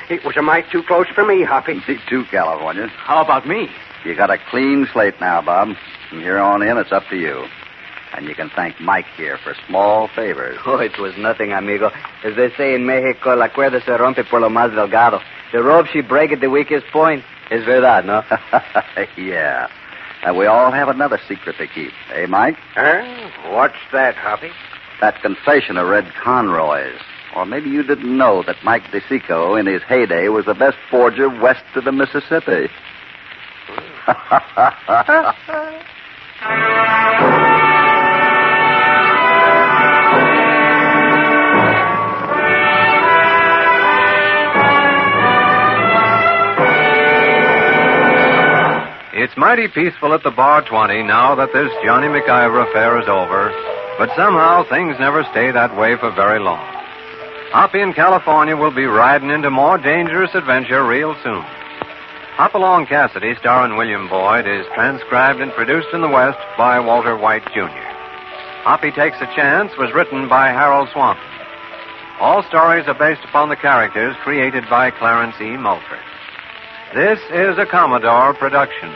It was a mite too close for me, Hoppy. Me too, California. How about me? You got a clean slate now, Bob. From here on in, it's up to you. And you can thank Mike here for small favors. Oh, it was nothing, amigo. As they say in Mexico, la cuerda se rompe por lo más delgado. The rope she break at the weakest point. Es verdad, no? Yeah. And we all have another secret to keep. Eh, Mike? What's that, Hoppy? That confession of Red Conroy's. Or maybe you didn't know that Mike DeSico, in his heyday, was the best forger west of the Mississippi. It's mighty peaceful at the Bar 20 now that this Johnny McIver affair is over. But somehow things never stay that way for very long. Hoppy in California will be riding into more dangerous adventure real soon. Hopalong Cassidy, starring William Boyd, is transcribed and produced in the West by Walter White, Jr. Hoppy Takes a Chance was written by Harold Swanton. All stories are based upon the characters created by Clarence E. Mulford. This is a Commodore production.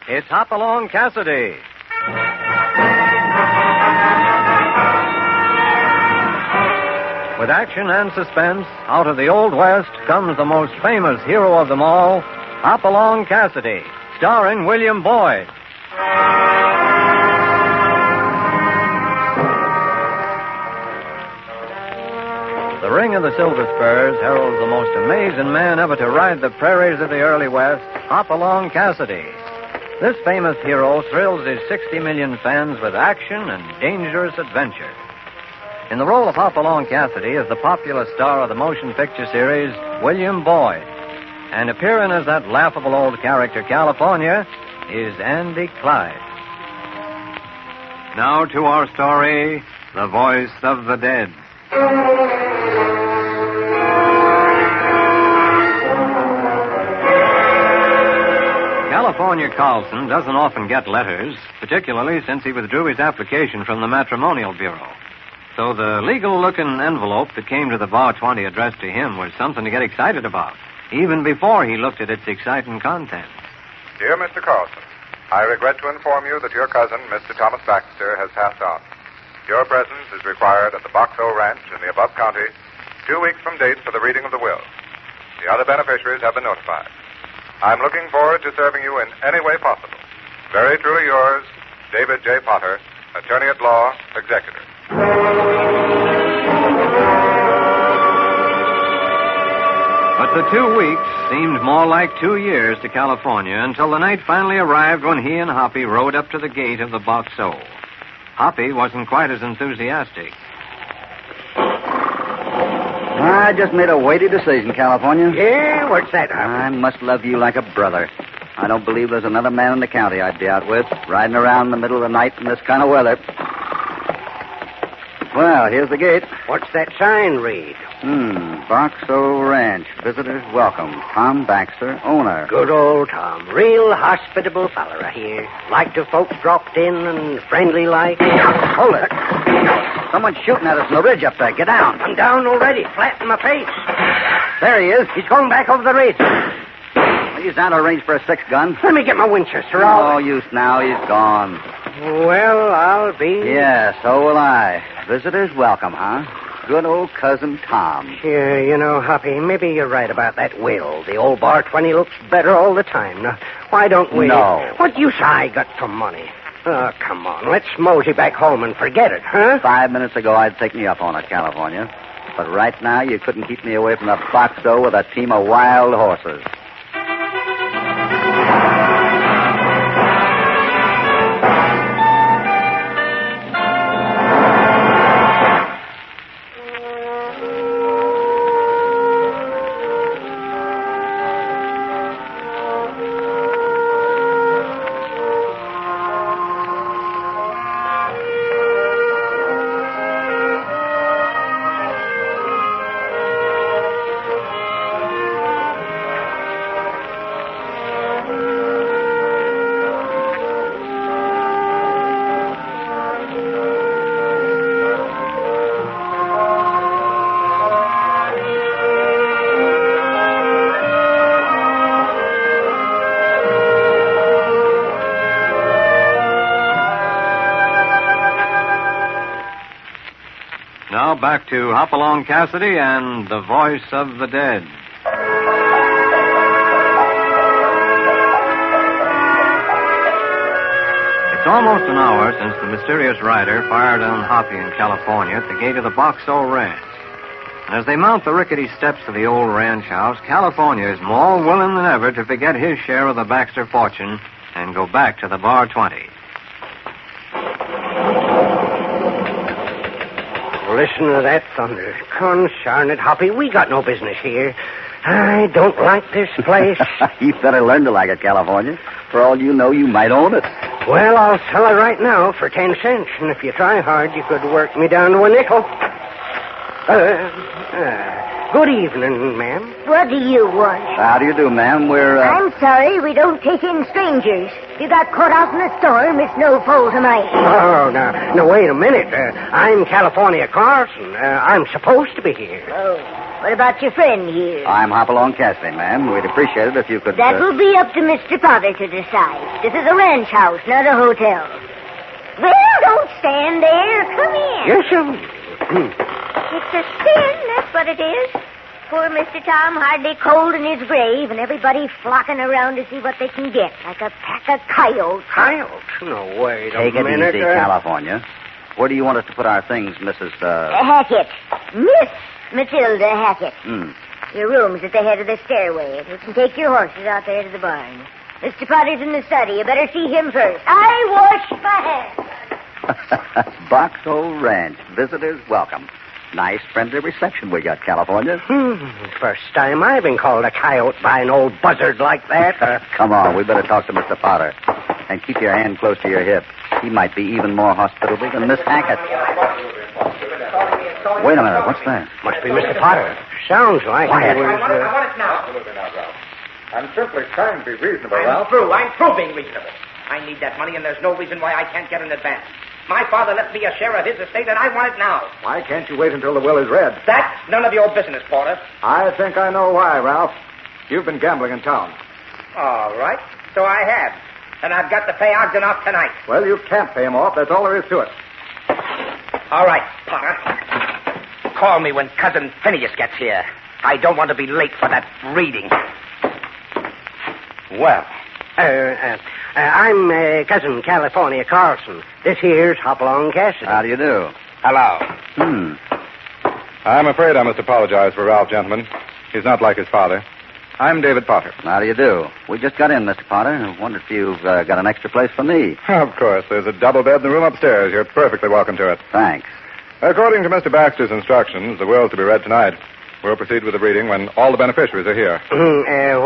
It's Hopalong Cassidy. With action and suspense, out of the Old West comes the most famous hero of them all, Hopalong Cassidy, starring William Boyd. The Ring of the Silver Spurs heralds the most amazing man ever to ride the prairies of the early West, Hopalong Cassidy. This famous hero thrills his 60 million fans with action and dangerous adventure. In the role of Hopalong Cassidy is the popular star of the motion picture series, William Boyd. And appearing as that laughable old character, California, is Andy Clyde. Now to our story, The Voice of the Dead. California Carlson doesn't often get letters, particularly since he withdrew his application from the Matrimonial Bureau. So the legal-looking envelope that came to the Bar 20 addressed to him was something to get excited about, even before he looked at its exciting contents. Dear Mr. Carlson, I regret to inform you that your cousin, Mr. Thomas Baxter, has passed on. Your presence is required at the Box O Ranch in the above county 2 weeks from date for the reading of the will. The other beneficiaries have been notified. I'm looking forward to serving you in any way possible. Very truly yours, David J. Potter, Attorney at Law, Executor. But the 2 weeks seemed more like 2 years to California until the night finally arrived when he and Hoppy rode up to the gate of the Box O. Hoppy wasn't quite as enthusiastic. I just made a weighty decision, California. Yeah, what's that, Hoppy? I must love you like a brother. I don't believe there's another man in the county I'd be out with, riding around in the middle of the night in this kind of weather. Well, here's the gate. What's that sign read? Box O Ranch. Visitors welcome. Tom Baxter, owner. Good old Tom. Real hospitable feller, I hear. Like to folks dropped in and friendly like. Hold it. Someone's shooting at us on the ridge up there. Get down. I'm down already, flat in my face. There he is. He's going back over the ridge. He's out of range for a 6-gun. Let me get my Winchester. No use now. He's gone. Well, I'll be... Yeah, so will I. Visitors welcome, huh? Good old cousin Tom. Yeah, you know, Hoppy, maybe you're right about that will. The old Bar 20 looks better all the time. Now, why don't we... No. What use I got for money? Oh, come on. Let's mosey back home and forget it, huh? 5 minutes ago, I'd take me up on it, California. But right now, you couldn't keep me away from the Box O with a team of wild horses. Now back to Hopalong Cassidy and The Voice of the Dead. It's almost an hour since the mysterious rider fired on Hoppy in California at the gate of the Box O Ranch. As they mount the rickety steps of the old ranch house, California is more willing than ever to forget his share of the Baxter fortune and go back to the Bar 20. Listen to that thunder. Consarn it, Hoppy. We got no business here. I don't like this place. You better learn to like it, California. For all you know, you might own it. Well, I'll sell it right now for 10 cents. And if you try hard, you could work me down to a nickel. Good evening, ma'am. What do you want? How do you do, ma'am? We're, I'm sorry, we don't take in strangers. You got caught out in a storm. It's no fault of mine. Oh, now, wait a minute. I'm California Carson. I'm supposed to be here. Oh, what about your friend here? I'm Hopalong Cassidy, ma'am. We'd appreciate it if you could... That will be up to Mr. Potter to decide. This is a ranch house, not a hotel. Well, don't stand there. Come in. Yes, sir. It's a sin, that's what it is. Poor Mr. Tom hardly cold in his grave, and everybody flocking around to see what they can get, like a pack of coyotes. Coyotes? No, wait a minute. Take it easy, California. Where do you want us to put our things, Mrs. Hackett. Miss Matilda Hackett. Hmm. Your room's at the head of the stairway, and you can take your horses out there to the barn. Mr. Potter's in the study. You better see him first. I wash my hands. Box Hole Ranch. Visitors welcome. Nice, friendly reception we got, California. First time I've been called a coyote by an old buzzard like that. Come on, we better talk to Mr. Potter. And keep your hand close to your hip. He might be even more hospitable than Miss Hackett. Wait a minute, what's that? Must be Mr. Potter. Sounds like Quiet. it was... I want it now. I'm simply trying to be reasonable, Ralph. I'm through being reasonable. I need that money, and there's no reason why I can't get an advance. My father left me a share of his estate, and I want it now. Why can't you wait until the will is read? That's none of your business, Porter. I think I know why, Ralph. You've been gambling in town. All right, so I have. And I've got to pay Ogden off tonight. Well, you can't pay him off. That's all there is to it. All right, Potter. Call me when Cousin Phineas gets here. I don't want to be late for that reading. Well, I'm Cousin California Carlson. This here's Hopalong Cassidy. How do you do? Hello. I'm afraid I must apologize for Ralph, gentlemen. He's not like his father. I'm David Potter. How do you do? We just got in, Mr. Potter. I wondered if you've got an extra place for me. Of course. There's a double bed in the room upstairs. You're perfectly welcome to it. Thanks. According to Mr. Baxter's instructions, the will's to be read tonight. We'll proceed with the reading when all the beneficiaries are here.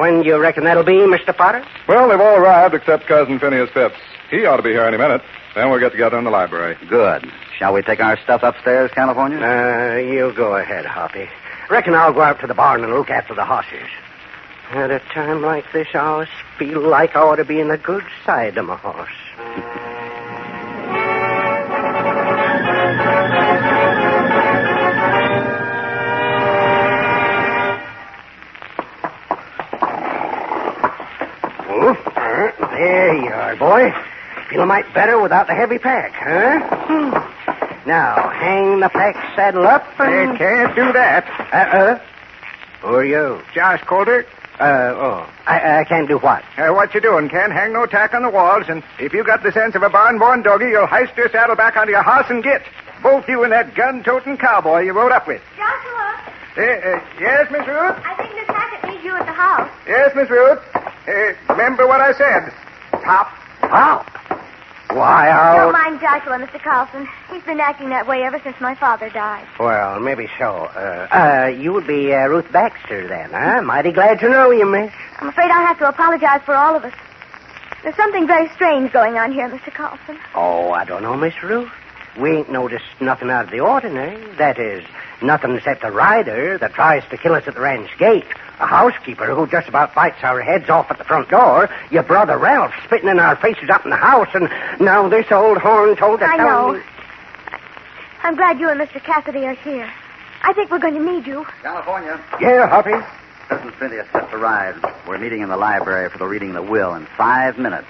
When do you reckon that'll be, Mr. Potter? Well, they've all arrived except Cousin Phineas Phipps. He ought to be here any minute. Then we'll get together in the library. Good. Shall we take our stuff upstairs, California? You go ahead, Hoppy. Reckon I'll go out to the barn and look after the horses. At a time like this, I always feel like I ought to be in the good side of my horse. There you are, boy. Feel a mite better without the heavy pack, huh? Now, hang the pack saddle up and... Can't do that. Who are you? Josh Coulter. I can't do what? What you doing, Ken? Hang no tack on the walls, and if you got the sense of a barn-born doggy, you'll heist your saddle back onto your horse and get. Both you and that gun-toting cowboy you rode up with. Joshua? Yes, Miss Ruth? I think Miss Hackett needs you at the house. Yes, Miss Ruth. Remember what I said. Top. Why, Don't mind Joshua, Mr. Carlson. He's been acting that way ever since my father died. Well, maybe so. You would be Ruth Baxter then, huh? Mighty glad to know you, miss. I'm afraid I'll have to apologize for all of us. There's something very strange going on here, Mr. Carlson. Oh, I don't know, Miss Ruth. We ain't noticed nothing out of the ordinary. That is, nothing except a rider that tries to kill us at the ranch gate. A housekeeper who just about bites our heads off at the front door. Your brother Ralph spitting in our faces up in the house. And now this old horn told us... I know. I'm glad you and Mr. Cassidy are here. I think we're going to need you. California. Yeah, Hoppy? Cousin Phineas just arrived. We're meeting in the library for the reading of the will in 5 minutes.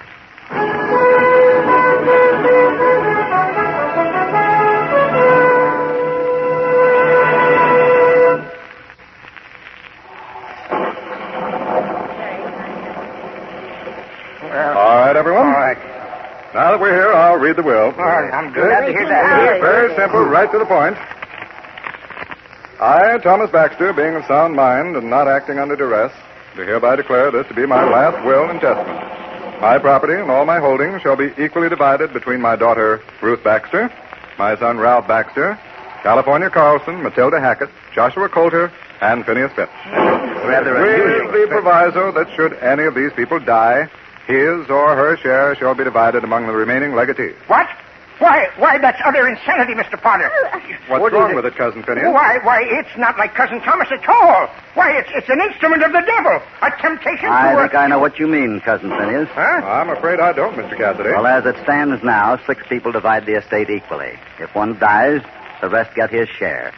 All right, everyone. All right. Now that we're here, I'll read the will. All right, I'm glad to hear that. Very simple, right to the point. I, Thomas Baxter, being of sound mind and not acting under duress, do hereby declare this to be my last will and testament. My property and all my holdings shall be equally divided between my daughter, Ruth Baxter, my son, Ralph Baxter, California Carlson, Matilda Hackett, Joshua Coulter, and Phineas Phipps. Rather With unusual. the proviso that should any of these people die, his or her share shall be divided among the remaining legatees. What? Why, that's utter insanity, Mr. Potter. What's wrong with it, Cousin Phineas? Why, it's not like Cousin Thomas at all. Why, it's an instrument of the devil. A temptation I to... think I know what you mean, Cousin Phineas. Huh? I'm afraid I don't, Mr. Cassidy. Well, as it stands now, 6 people divide the estate equally. If one dies, the rest get his share.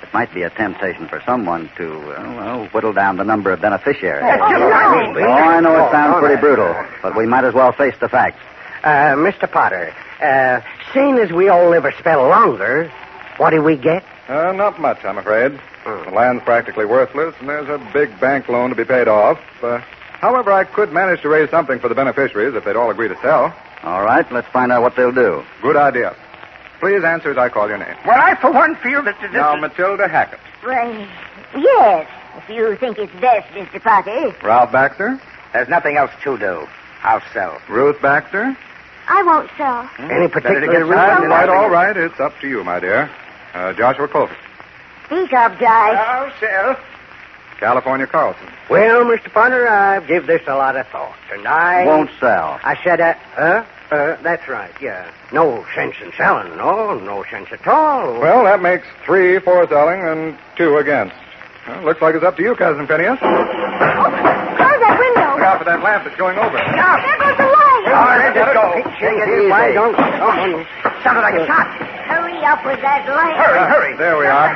It might be a temptation for someone to, whittle down the number of beneficiaries. I know it sounds pretty brutal, but we might as well face the facts. Mr. Potter, seeing as we all never spell longer, what do we get? Not much, I'm afraid. The land's practically worthless, and there's a big bank loan to be paid off. However, I could manage to raise something for the beneficiaries if they'd all agree to sell. All right, let's find out what they'll do. Good idea. Please answer as I call your name. Well, I, for one, feel that this Now, is... Matilda Hackett. Why, yes, if you think it's best, Mr. Potter. Ralph Baxter. There's nothing else to do. I'll sell. Ruth Baxter. I won't sell. Any particular reason? Quite all right. It's up to you, my dear. Joshua Coulter. Speak up, Josh. I'll sell. California Carlson. Well, Mr. Potter, I've give this a lot of thought, and I... Won't sell. I said, that's right, yeah. No sense in selling, no sense at all. Well, that makes 3 for selling and 2 against. Well, looks like it's up to you, Cousin Phineas. Close that window. Look out for that lamp that's going over. Now, there goes the light. All right, let's go. Take it easy. Why don't... Sounded like a shot. Hurry up with that light. Hurry. There we are.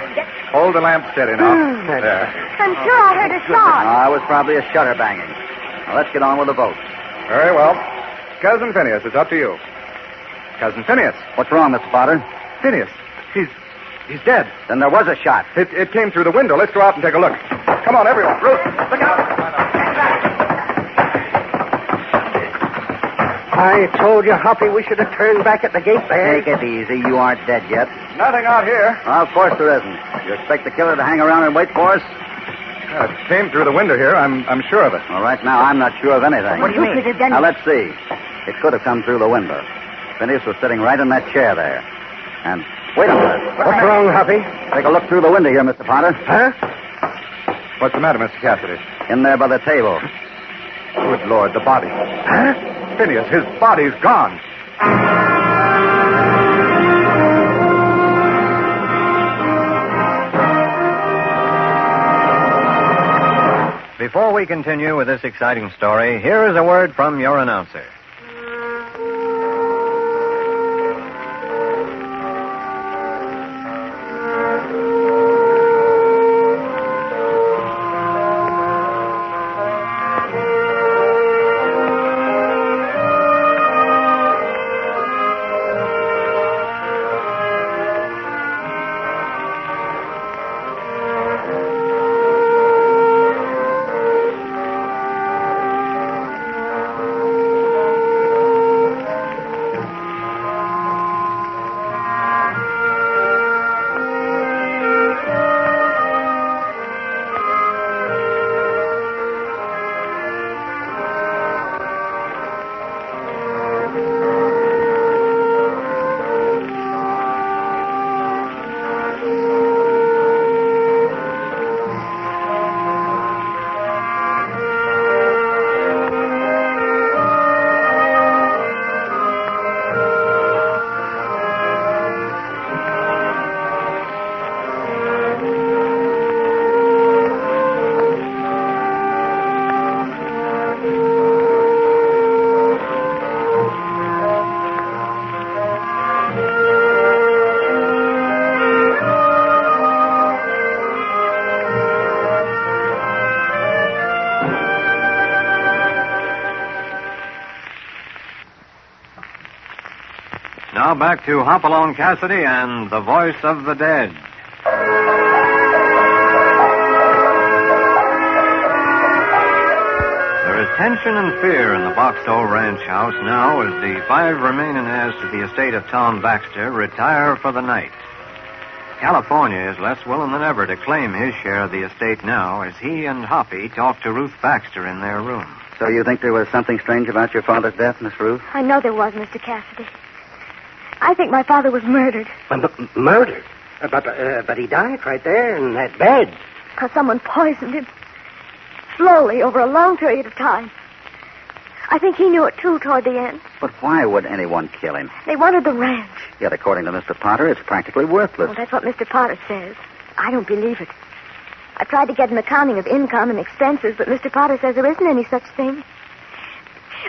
Hold the lamp steady now. There. I'm sure I heard a shot. It was probably a shutter banging. Now, let's get on with the vote. Very well. Cousin Phineas, it's up to you. Cousin Phineas. What's wrong, Mr. Potter? Phineas, he's dead. Then there was a shot. It came through the window. Let's go out and take a look. Come on, everyone. Ruth, look out. I told you, Hoppy, we should have turned back at the gate there. Take it easy. You aren't dead yet. Nothing out here. Well, of course there isn't. You expect the killer to hang around and wait for us? It came through the window here. I'm sure of it. Well, right now, I'm not sure of anything. What do you mean? Now, let's see. It could have come through the window. Phineas was sitting right in that chair there. And, wait a minute. What's wrong, Hoppy? Take a look through the window here, Mr. Potter. Huh? What's the matter, Mr. Cassidy? In there by the table. Good Lord, the body. Huh? Phineas, his body's gone. Before we continue with this exciting story, here is a word from your announcer. Now back to Hopalong Cassidy and the Voice of the Dead. There is tension and fear in the Boxall Ranch house now as the 5 remaining heirs to the estate of Tom Baxter retire for the night. California is less willing than ever to claim his share of the estate now as he and Hoppy talk to Ruth Baxter in their room. So you think there was something strange about your father's death, Miss Ruth? I know there was, Mr. Cassidy. I think my father was murdered. Murdered? But he died right there in that bed. Because someone poisoned him. Slowly, over a long period of time. I think he knew it, too, toward the end. But why would anyone kill him? They wanted the ranch. Yet, according to Mr. Potter, it's practically worthless. Well, that's what Mr. Potter says. I don't believe it. I tried to get an accounting of income and expenses, but Mr. Potter says there isn't any such thing.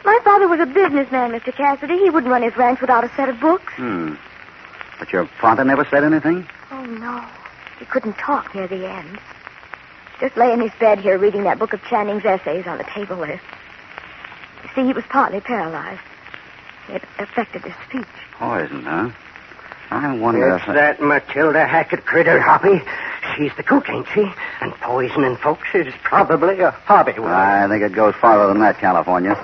My father was a businessman, Mr. Cassidy. He wouldn't run his ranch without a set of books. But your father never said anything? Oh, no. He couldn't talk near the end. Just lay in his bed here reading that book of Channing's essays on the table there. You see, he was partly paralyzed. It affected his speech. Poison, huh? I wonder It's that Matilda Hackett critter, Hoppy. She's the cook, ain't she? And poisoning folks is probably a hobby. I think it goes farther than that, California.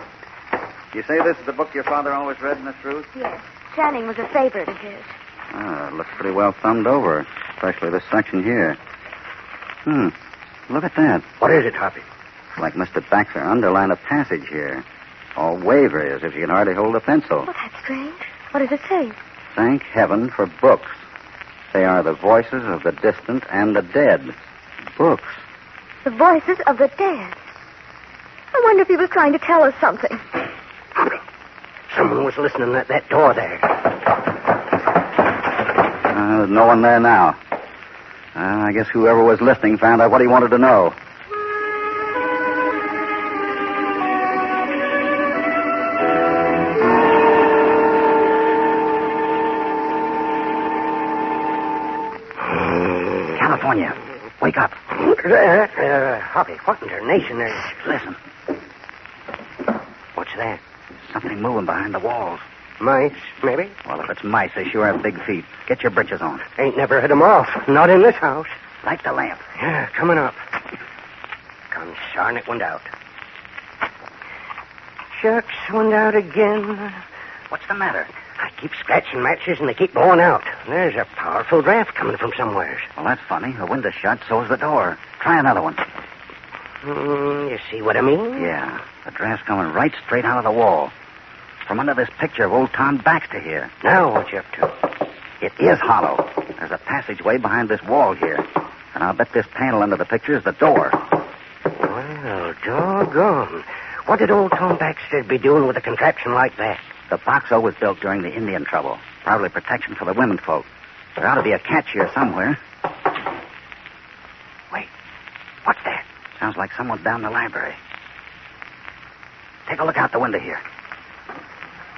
You say this is the book your father always read, Miss Ruth? Yes. Channing was a favorite of his. It looks pretty well thumbed over, especially this section here. Look at that. What is it, Hoppy? It's like Mr. Baxter underlined a passage here. All wavery, as if you can hardly hold a pencil. Oh, that's strange. What does it say? Thank heaven for books. They are the voices of the distant and the dead. Books. The voices of the dead. I wonder if he was trying to tell us something. Hoppy, someone was listening at that door there. There's no one there now. I guess whoever was listening found out what he wanted to know. California, wake up. Hoppy, what in tarnation there? Listen. What's that? Something moving behind the walls. Mice, maybe? Well, if it's mice, they sure have big feet. Get your breeches on. Ain't never hit 'em off. Not in this house. Light the lamp. Yeah, coming up. Consarn, it went out. Shucks, went out again. What's the matter? I keep scratching matches and they keep blowing out. There's a powerful draft coming from somewhere. Well, that's funny. The window's shut, so's the door. Try another one. You see what I mean? Yeah. The draft's coming right straight out of the wall. From under this picture of old Tom Baxter here. Now what you up to? It is hollow. There's a passageway behind this wall here. And I'll bet this panel under the picture is the door. Well, doggone. What did old Tom Baxter be doing with a contraption like that? The boxo was built during the Indian trouble. Probably protection for the women folk. There ought to be a catch here somewhere. Wait. What's that? Sounds like someone's down the library. Take a look out the window here.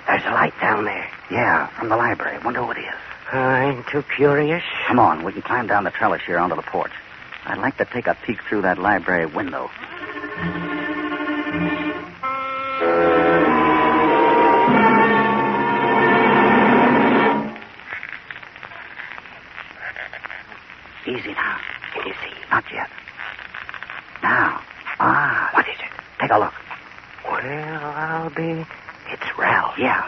There's a light down there. Yeah, from the library. Wonder who it is. I ain't too curious. Come on, we can climb down the trellis here onto the porch. I'd like to take a peek through that library window. Easy now. Can you see? Not yet. Now. What is it? Take a look. Well, I'll be... It's Ralph. Yeah.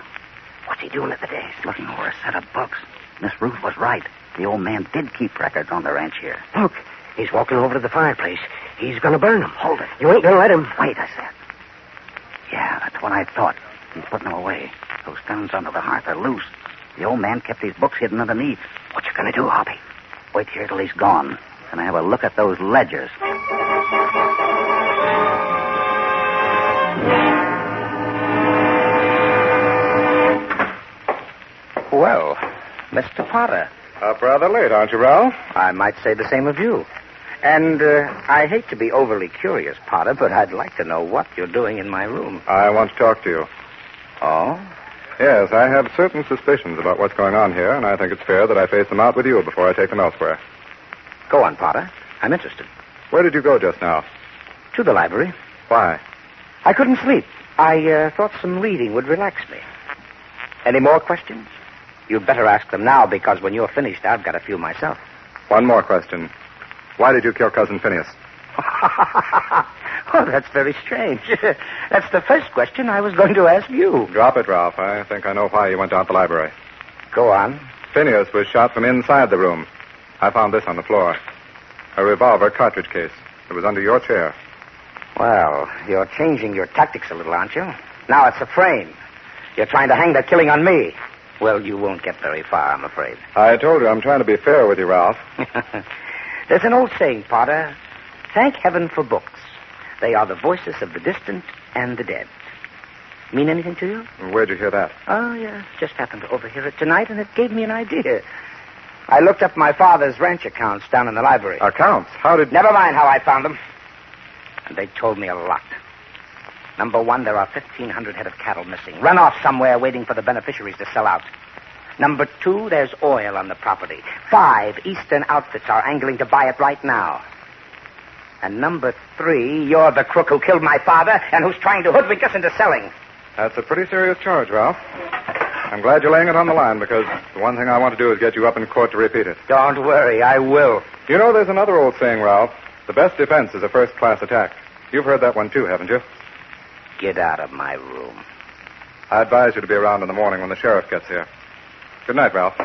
What's he doing at the desk? Looking over a set of books. Miss Ruth was right. The old man did keep records on the ranch here. Look, he's walking over to the fireplace. He's going to burn them. Hold it. You ain't going to let him. Wait, I said. Yeah, that's what I thought. He's putting them away. Those stones under the hearth are loose. The old man kept these books hidden underneath. What you going to do, Hoppy? Wait here till he's gone. And I have a look at those ledgers. Well, Mr. Potter. Up rather late, aren't you, Ralph? I might say the same of you. And I hate to be overly curious, Potter, but I'd like to know what you're doing in my room. I want to talk to you. Oh? Yes, I have certain suspicions about what's going on here, and I think it's fair that I face them out with you before I take them elsewhere. Go on, Potter. I'm interested. Where did you go just now? To the library. Why? I couldn't sleep. I thought some reading would relax me. Any more questions? You'd better ask them now, because when you're finished, I've got a few myself. One more question. Why did you kill Cousin Phineas? Oh, that's very strange. That's the first question I was going to ask you. Drop it, Ralph. I think I know why you went down to the library. Go on. Phineas was shot from inside the room. I found this on the floor. A revolver cartridge case. It was under your chair. Well, you're changing your tactics a little, aren't you? Now it's a frame. You're trying to hang that killing on me. Well, you won't get very far, I'm afraid. I told you I'm trying to be fair with you, Ralph. There's an old saying, Potter. Thank heaven for books. They are the voices of the distant and the dead. Mean anything to you? Where'd you hear that? Oh, yeah. Just happened to overhear it tonight, and it gave me an idea. I looked up my father's ranch accounts down in the library. Accounts? How did... Never mind how I found them. And they told me a lot. Number one, there are 1,500 head of cattle missing. Run off somewhere waiting for the beneficiaries to sell out. Number two, there's oil on the property. 5 Eastern outfits are angling to buy it right now. And number 3, you're the crook who killed my father and who's trying to hoodwink us into selling. That's a pretty serious charge, Ralph. I'm glad you're laying it on the line, because the one thing I want to do is get you up in court to repeat it. Don't worry, I will. You know, there's another old saying, Ralph. The best defense is a first-class attack. You've heard that one, too, haven't you? Get out of my room. I advise you to be around in the morning when the sheriff gets here. Good night, Ralph.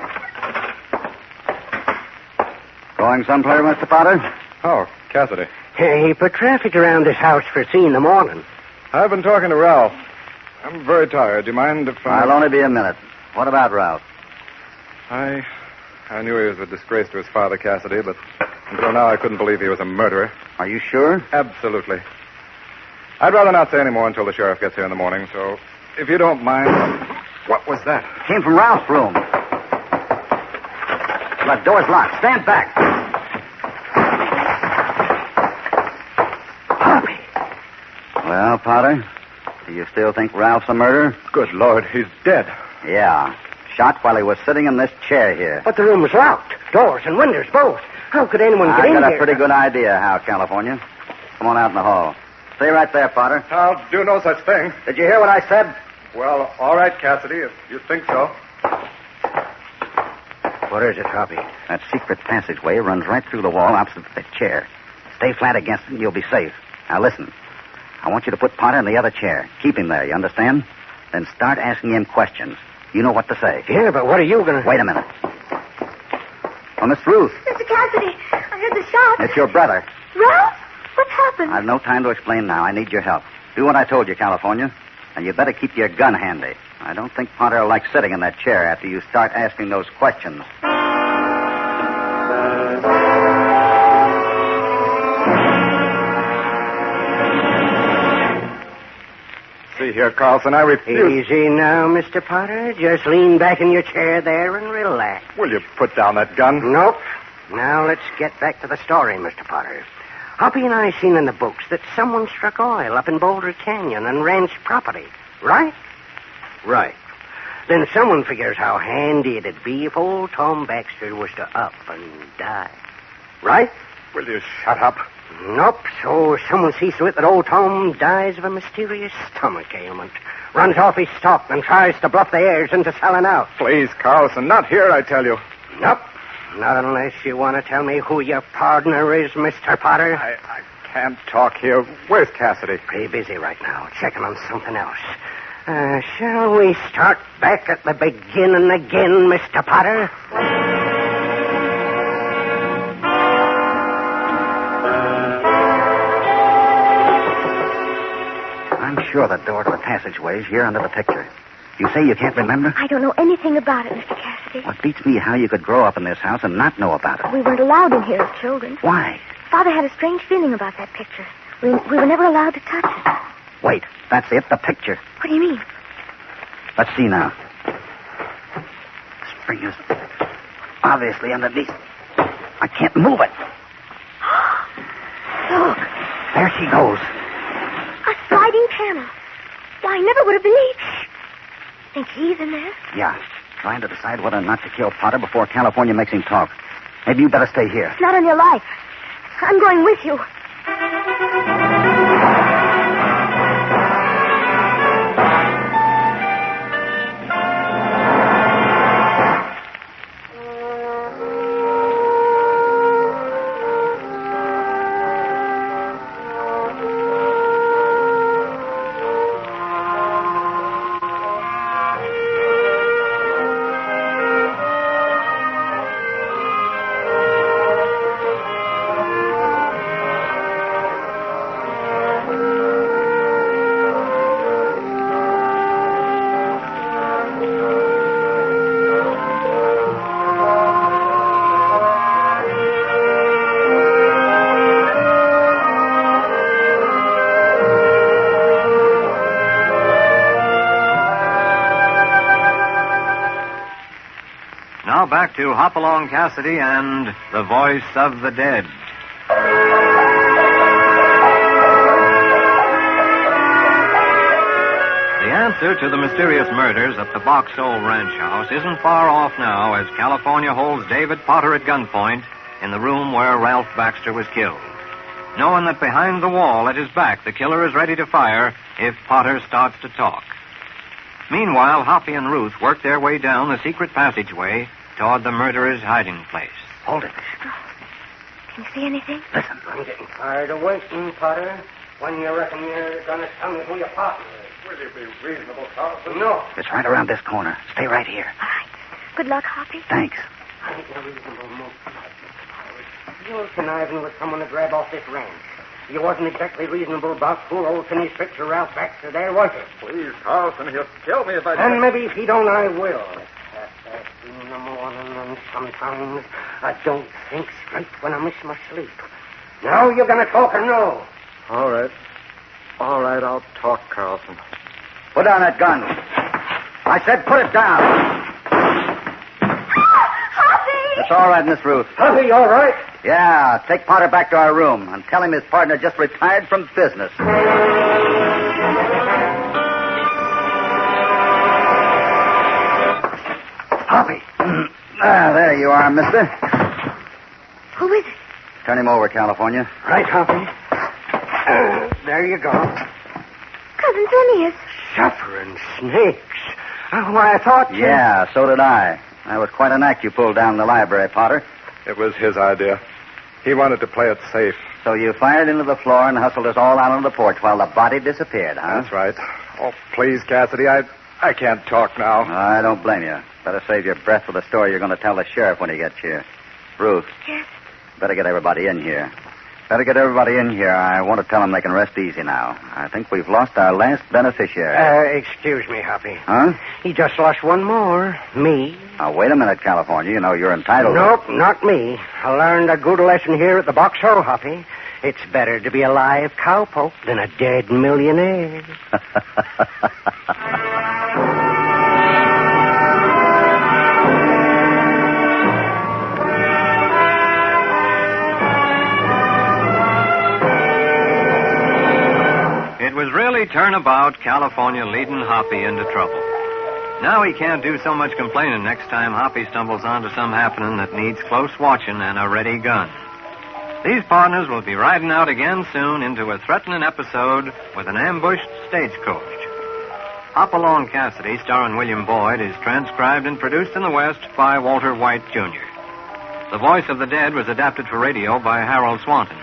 Going someplace, Mr. Potter? Oh, Cassidy. He put traffic around this house for 3 in the morning. I've been talking to Ralph. I'm very tired. Do you mind if I... I'll only be a minute. What about Ralph? I knew he was a disgrace to his father, Cassidy, but until now I couldn't believe he was a murderer. Are you sure? Absolutely. I'd rather not say any more until the sheriff gets here in the morning, so if you don't mind... What was that? Came from Ralph's room. The door's locked. Stand back. Hoppy. Well, Potter, do you still think Ralph's a murderer? Good Lord, he's dead. Yeah. Shot while he was sitting in this chair here. But the room was locked. Doors and windows both. How could anyone get in here? I got a pretty good idea how, California. Come on out in the hall. Stay right there, Potter. I'll do no such thing. Did you hear what I said? Well, all right, Cassidy, if you think so. What is it, Hoppy? That secret passageway runs right through the wall opposite the chair. Stay flat against it and you'll be safe. Now listen. I want you to put Potter in the other chair. Keep him there, you understand? Then start asking him questions. You know what to say. Yeah, but what are you going to... Wait a minute. Oh, Miss Ruth. Mr. Cassidy, I heard the shot. It's your brother. Ralph? What's happened? I've no time to explain now. I need your help. Do what I told you, California. And you better keep your gun handy. I don't think Potter will like sitting in that chair after you start asking those questions. See here, Carlson, I refuse... Easy now, Mr. Potter. Just lean back in your chair there and relax. Will you put down that gun? Nope. Now let's get back to the story, Mr. Potter. Hoppy and I seen in the books that someone struck oil up in Boulder Canyon and ranch property. Right? Right. Then someone figures how handy it'd be if old Tom Baxter was to up and die. Right? Will you shut up? Nope. So someone sees to it that old Tom dies of a mysterious stomach ailment. Runs off his stock and tries to bluff the heirs into selling out. Please, Carlson, not here, I tell you. Nope. Not unless you want to tell me who your partner is, Mr. Potter. I can't talk here. Where's Cassidy? Pretty busy right now, checking on something else. Shall we start back at the beginning again, Mr. Potter? I'm sure the door to the passageway is here under the picture. You say you can't remember? I don't know anything about it, Mr. Cassidy. What beats me how you could grow up in this house and not know about it. We weren't allowed in here as children. Why? Father had a strange feeling about that picture. We were never allowed to touch it. Wait, that's it, the picture. What do you mean? Let's see now. Spring is obviously underneath. I can't move it. Look. There she goes. A sliding panel. Why, I never would have believed. Think he's in there? Yeah. Trying to decide whether or not to kill Potter before California makes him talk. Maybe you better stay here. It's not on your life. I'm going with you. to Hopalong Cassidy and The Voice of the Dead. The answer to the mysterious murders at the Box Hole Ranch House isn't far off now as California holds David Potter at gunpoint in the room where Ralph Baxter was killed, knowing that behind the wall at his back the killer is ready to fire if Potter starts to talk. Meanwhile, Hoppy and Ruth work their way down the secret passageway toward the murderer's hiding place. Hold it. Can you see anything? Listen, I'm getting tired of waiting, Potter. When you reckon you're going to tell me who your partner is? Will you be reasonable, Carlson? No. It's right around this corner. Stay right here. All right. Good luck, Hoppy. Thanks. I ain't no reasonable move. You're conniving with someone to grab off this ranch. You wasn't exactly reasonable about poor old Finney's picture, Ralph Baxter, there, was you? Please, Carlson, he'll kill me if I... And maybe if he don't, I will. It's half in the morning, and sometimes I don't think straight when I miss my sleep. Now you're going to talk or no? All right. All right, I'll talk, Carlson. Put down that gun. I said put it down. Hoppy! It's all right, Miss Ruth. Hoppy, all right? Yeah, take Potter back to our room and tell him his partner just retired from business. Hoppy. There you are, mister. Who is it? Turn him over, California. Right, Hoppy. There you go. Cousin Phineas. Suffering snakes. Why, I thought... Yeah, so did I. That was quite an act you pulled down in the library, Potter. It was his idea. He wanted to play it safe. So you fired into the floor and hustled us all out on the porch while the body disappeared, huh? That's right. Oh, please, Cassidy, I can't talk now. I don't blame you. Better save your breath for the story you're going to tell the sheriff when he gets here. Ruth. Yes? Better get everybody in here. I want to tell them they can rest easy now. I think we've lost our last beneficiary. Excuse me, Hoppy. Huh? He just lost one more. Me. Now, wait a minute, California. You know you're entitled Nope, not me. I learned a good lesson here at the Box Hole, Hoppy. It's better to be a live cowpoke than a dead millionaire. It was really turnabout California leading Hoppy into trouble. Now he can't do so much complaining next time Hoppy stumbles onto some happening that needs close watching and a ready gun. These partners will be riding out again soon into a threatening episode with an ambushed stagecoach. Hopalong Cassidy, starring William Boyd, is transcribed and produced in the West by Walter White, Jr. The Voice of the Dead was adapted for radio by Harold Swanton.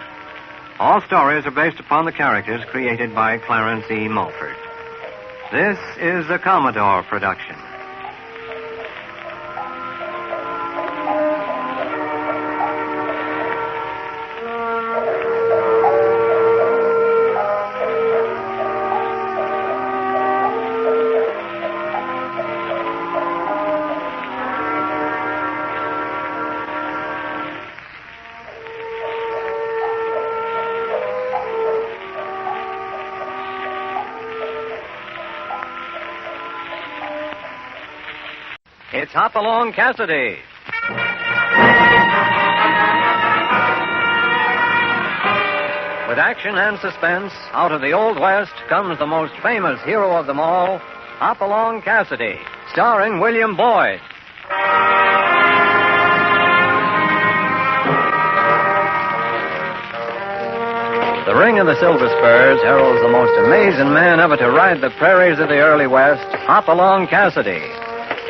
All stories are based upon the characters created by Clarence E. Mulford. This is a Commodore production. It's Hopalong Cassidy. With action and suspense, out of the Old West comes the most famous hero of them all, Hopalong Cassidy, starring William Boyd. The Ring of the Silver Spurs heralds the most amazing man ever to ride the prairies of the early West, Hopalong Cassidy.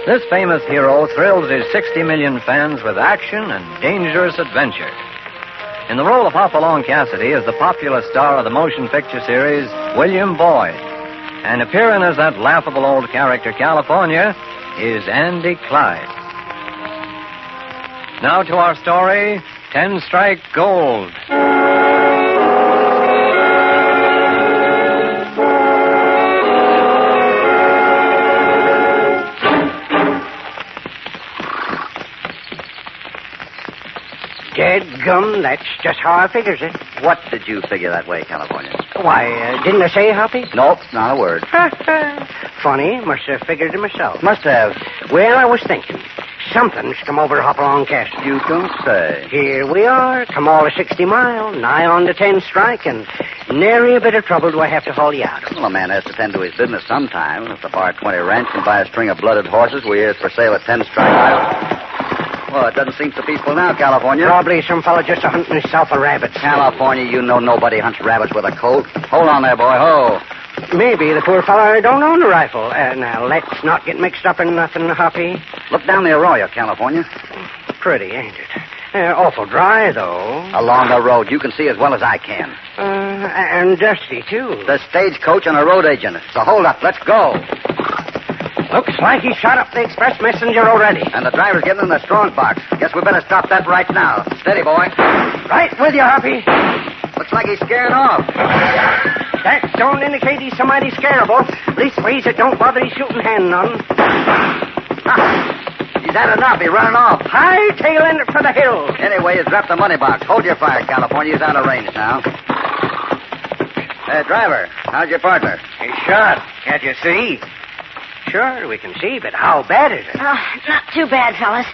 This famous hero thrills his 60 million fans with action and dangerous adventure. In the role of Hopalong Cassidy is the popular star of the motion picture series, William Boyd. And appearing as that laughable old character, California, is Andy Clyde. Now to our story, 10 Strike Gold. Gum, that's just how I figures it. What did you figure that way, California? Why, didn't I say, Hoppy? Nope, not a word. Funny, must have figured it myself. Must have. Well, I was thinking, something's come over Hopalong Cassidy. You don't say. Here we are, come all of 60 mile, nigh on to 10 strike, and nary a bit of trouble do I have to haul you out of. Well, a man has to tend to his business sometime. If the Bar 20 ranch can buy a string of blooded horses, we hear it's for sale at 10 strike. Well, it doesn't seem so peaceful now, California. Probably some fella just hunting himself a rabbit. California, you know nobody hunts rabbits with a Colt. Hold on there, boy. Ho. Maybe the poor fella don't own a rifle. Now, let's not get mixed up in nothing, Hoppy. Look down the arroyo, California. Pretty, ain't it? Awful dry, though. Along the road. You can see as well as I can. And dusty, too. The stagecoach and a road agent. So hold up. Let's go. Looks like he shot up the express messenger already. And the driver's getting in the strong box. Guess we better stop that right now. Steady, boy. Right with you, Hoppy. Looks like he's scaring off. That don't indicate he's so mighty scarable. Leastways, it don't bother his shooting hand none. He's had enough. He's running off. Hightailing it for the hills. Anyway, he's dropped the money box. Hold your fire, California. He's out of range now. Hey, driver, how's your partner? He's shot. Can't you see? Sure, we can see, but how bad is it? Not too bad, fellas.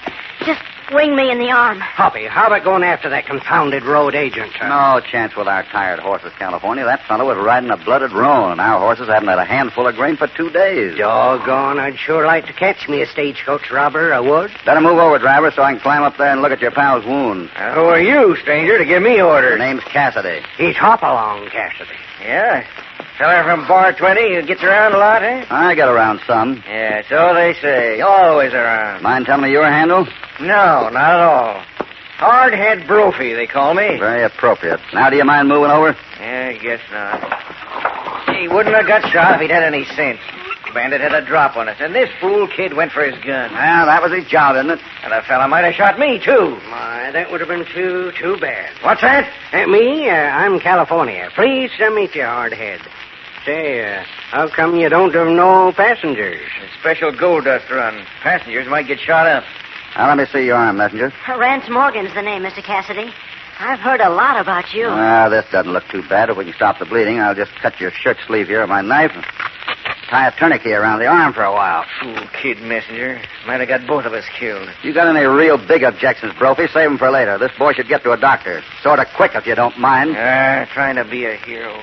Just wing me in the arm. Hoppy, how about going after that confounded road agent? No chance with our tired horses, California. That fellow was riding a blooded roan, and our horses haven't had a handful of grain for 2 days. Doggone, I'd sure like to catch me a stagecoach robber, I would. Better move over, driver, so I can climb up there and look at your pal's wound. Who are you, stranger, to give me orders? The name's Cassidy. He's Hopalong Cassidy. Yeah? Feller from Bar 20 who gets around a lot, eh? I get around some. Yeah, so they say. Always around. Mind telling me your handle? No, not at all. Hardhead Brophy, they call me. Very appropriate. Now, do you mind moving over? Yeah, I guess not. He wouldn't have got shot if he'd had any sense. Bandit had a drop on us, and this fool kid went for his gun. Well, that was his job, isn't it? And a fella might have shot me, too. My, that would have been too bad. What's that? Me? I'm California. Pleased to meet you, Hardhead. Say, how come you don't have no passengers? A special gold dust run. Passengers might get shot up. Now, let me see your arm, messenger. Rance Morgan's the name, Mr. Cassidy. I've heard a lot about you. This doesn't look too bad. If we can stop the bleeding, I'll just cut your shirt sleeve here with my knife and tie a tourniquet around the arm for a while. Fool kid, messenger. Might have got both of us killed. You got any real big objections, Brophy? Save them for later. This boy should get to a doctor. Sort of quick, if you don't mind. Trying to be a hero.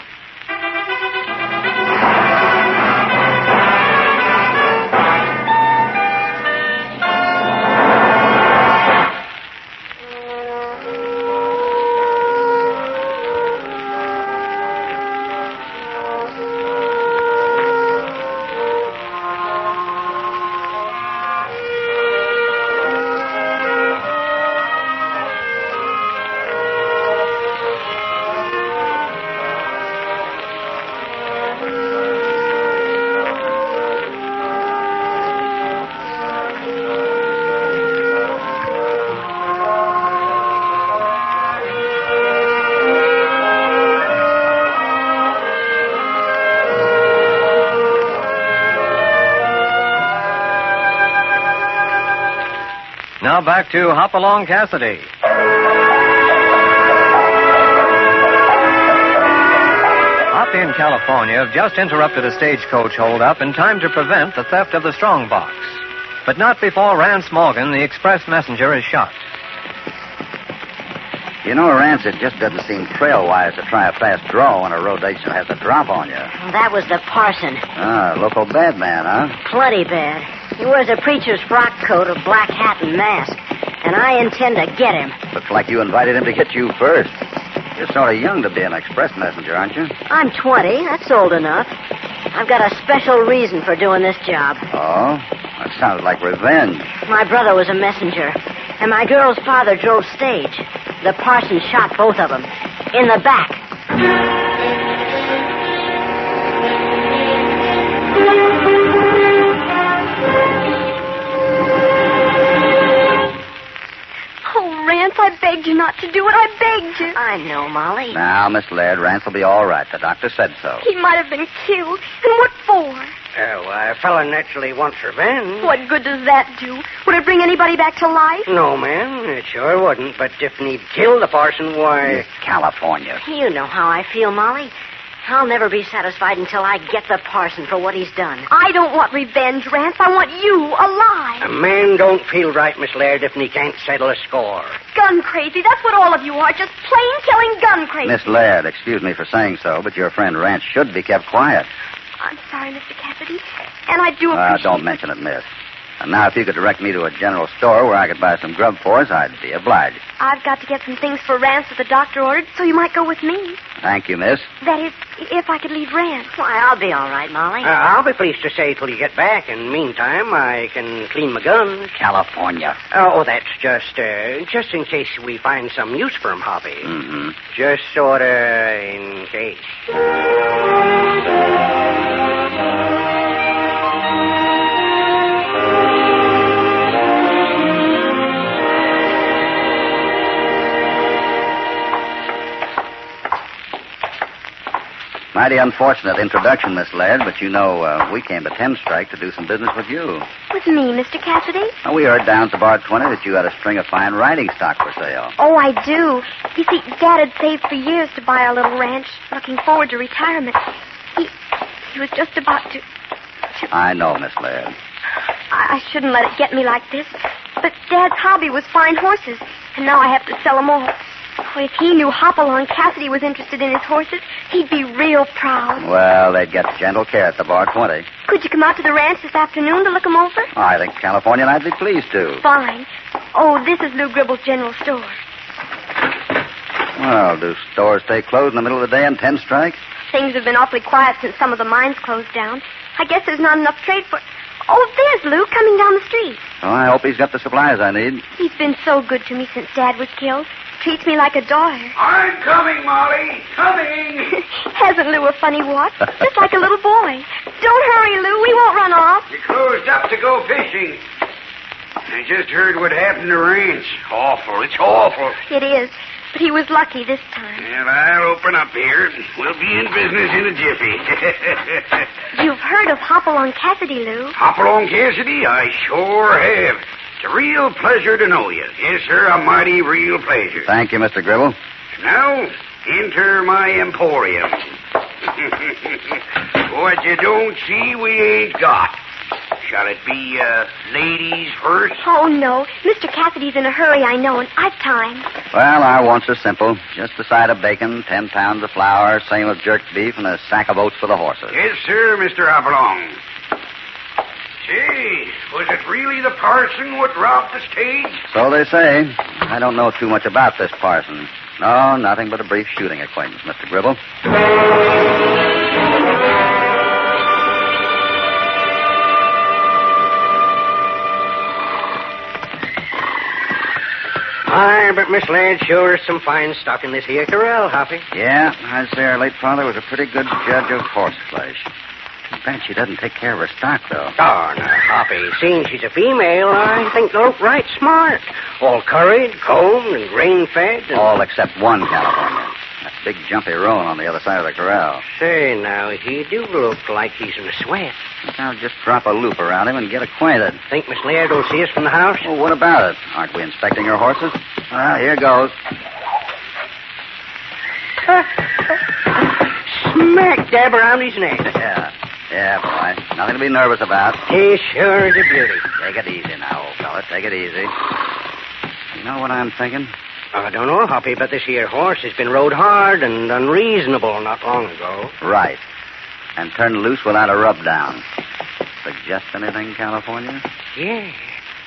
Now back to Hopalong Cassidy. Hoppy and California have just interrupted a stagecoach holdup in time to prevent the theft of the strong box. But not before Rance Morgan, the express messenger, is shot. You know, Rance, it just doesn't seem trail-wise to try a fast draw when a road agent has a drop on you. That was the parson. Local bad man, huh? Plenty bad. He wears a preacher's frock coat, a black hat, and mask. And I intend to get him. Looks like you invited him to get you first. You're sort of young to be an express messenger, aren't you? I'm 20. That's old enough. I've got a special reason for doing this job. Oh? That sounds like revenge. My brother was a messenger, and my girl's father drove stage. The parson shot both of them. In the back. Oh, Rance, I begged you not to do it. I begged you. I know, Molly. Now, Miss Laird, Rance will be all right. The doctor said so. He might have been killed. And what for? Why, a fella naturally wants revenge. What good does that do? Would it bring anybody back to life? No, ma'am, it sure wouldn't. But if he'd killed the parson, why... Miss California. You know how I feel, Molly. I'll never be satisfied until I get the parson for what he's done. I don't want revenge, Rance. I want you alive. A man don't feel right, Miss Laird, if he can't settle a score. Gun crazy. That's what all of you are. Just plain killing gun crazy. Miss Laird, excuse me for saying so, but your friend Rance should be kept quiet. I'm sorry, Mr. Cassidy. And I do appreciate... Don't mention it, miss. And now, if you could direct me to a general store where I could buy some grub for us, I'd be obliged. I've got to get some things for Rance that the doctor ordered, so you might go with me. Thank you, miss. That is, if I could leave Rance. Why, I'll be all right, Molly. I'll be pleased to stay till you get back. In the meantime, I can clean my guns. California. Oh, that's just in case we find some use for 'em, Hoppy. Mm-hmm. Just sort of in case. Mighty unfortunate introduction, Miss Laird, but you know we came to 10 Strike to do some business with you. With me, Mr. Cassidy? We heard down at the Bar 20 that you had a string of fine riding stock for sale. Oh, I do. You see, Dad had saved for years to buy our little ranch, looking forward to retirement. He was just about to... I know, Miss Laird. I shouldn't let it get me like this, but Dad's hobby was fine horses, and now I have to sell them all. Oh, if he knew Hopalong Cassidy was interested in his horses, he'd be real proud. Well, they'd get gentle care at the Bar 20. Could you come out to the ranch this afternoon to look them over? I think California and I'd be pleased to. Fine. Oh, this is Lou Gribble's general store. Well, do stores stay closed in the middle of the day on 10 Strike? Things have been awfully quiet since some of the mines closed down. I guess there's not enough trade for... Oh, there's Lou coming down the street. Oh, I hope he's got the supplies I need. He's been so good to me since Dad was killed. Treats me like a daughter. I'm coming, Molly. Coming. Hasn't Lou a funny walk? Just like a little boy. Don't hurry, Lou. We won't run off. You closed up to go fishing. I just heard what happened to Ranch. Awful. It's awful. It is. But he was lucky this time. Well, I'll open up here. We'll be in business in a jiffy. You've heard of Hopalong Cassidy, Lou. Hopalong Cassidy? I sure have. It's a real pleasure to know you. Yes, sir, a mighty real pleasure. Thank you, Mr. Gribble. Now, enter my emporium. What you don't see, we ain't got. Shall it be, ladies first? Oh, no. Mr. Cassidy's in a hurry, I know, and I've time. Well, our wants are simple. Just a side of bacon, 10 pounds of flour, same of jerked beef, and a sack of oats for the horses. Yes, sir, Mr. Hopalong. Say, was it really the parson what robbed the stage? So they say. I don't know too much about this parson. No, nothing but a brief shooting acquaintance, Mr. Gribble. Aye, but Miss Laird sure is some fine stock in this here corral, Hoppy. Yeah, I'd say our late father was a pretty good judge of horseflesh. I bet she doesn't take care of her stock, though. Oh, no, Hoppy. Seeing she's a female, I think they look right smart. All curried, combed, and grain-fed. And... All except one, California. That big jumpy roan on the other side of the corral. Say, now, he do look like he's in a sweat. I'll just drop a loop around him and get acquainted. Think Miss Laird will see us from the house? Well, what about it? Aren't we inspecting her horses? Well, here goes. Smack dab around his neck. Yeah, boy. Nothing to be nervous about. He sure is a beauty. Take it easy now, old fella. Take it easy. You know what I'm thinking? I don't know, Hoppy, but this here horse has been rode hard and unreasonable not long ago. Right. And turned loose without a rub-down. Suggest anything, California? Yeah.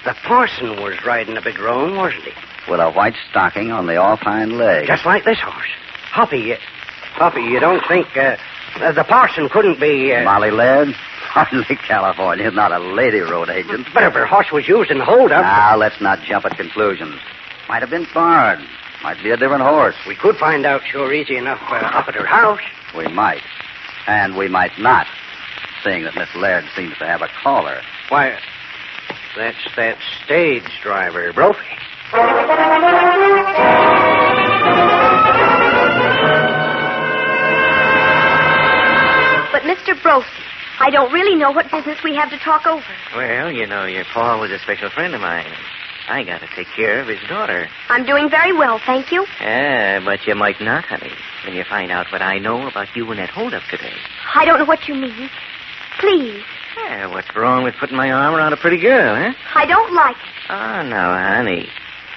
The parson was riding a big roan, wasn't he? With a white stocking on the off hind leg. Just like this horse. Hoppy, you don't think, the parson couldn't be, Molly Laird? Hardly California, not a lady road agent. But if her horse was used in the holdup... Now, let's not jump at conclusions. Might have been barred. Might be a different horse. We could find out sure easy enough up at her house. We might. And we might not, seeing that Miss Laird seems to have a caller. Why, that's that stage driver, Brophy. But, Mr. Brophy, I don't really know what business we have to talk over. Well, you know, your pa was a special friend of mine. I got to take care of his daughter. I'm doing very well, thank you. But you might not, honey, when you find out what I know about you and that holdup today. I don't know what you mean. Please. What's wrong with putting my arm around a pretty girl, huh? I don't like it. Oh, no, honey.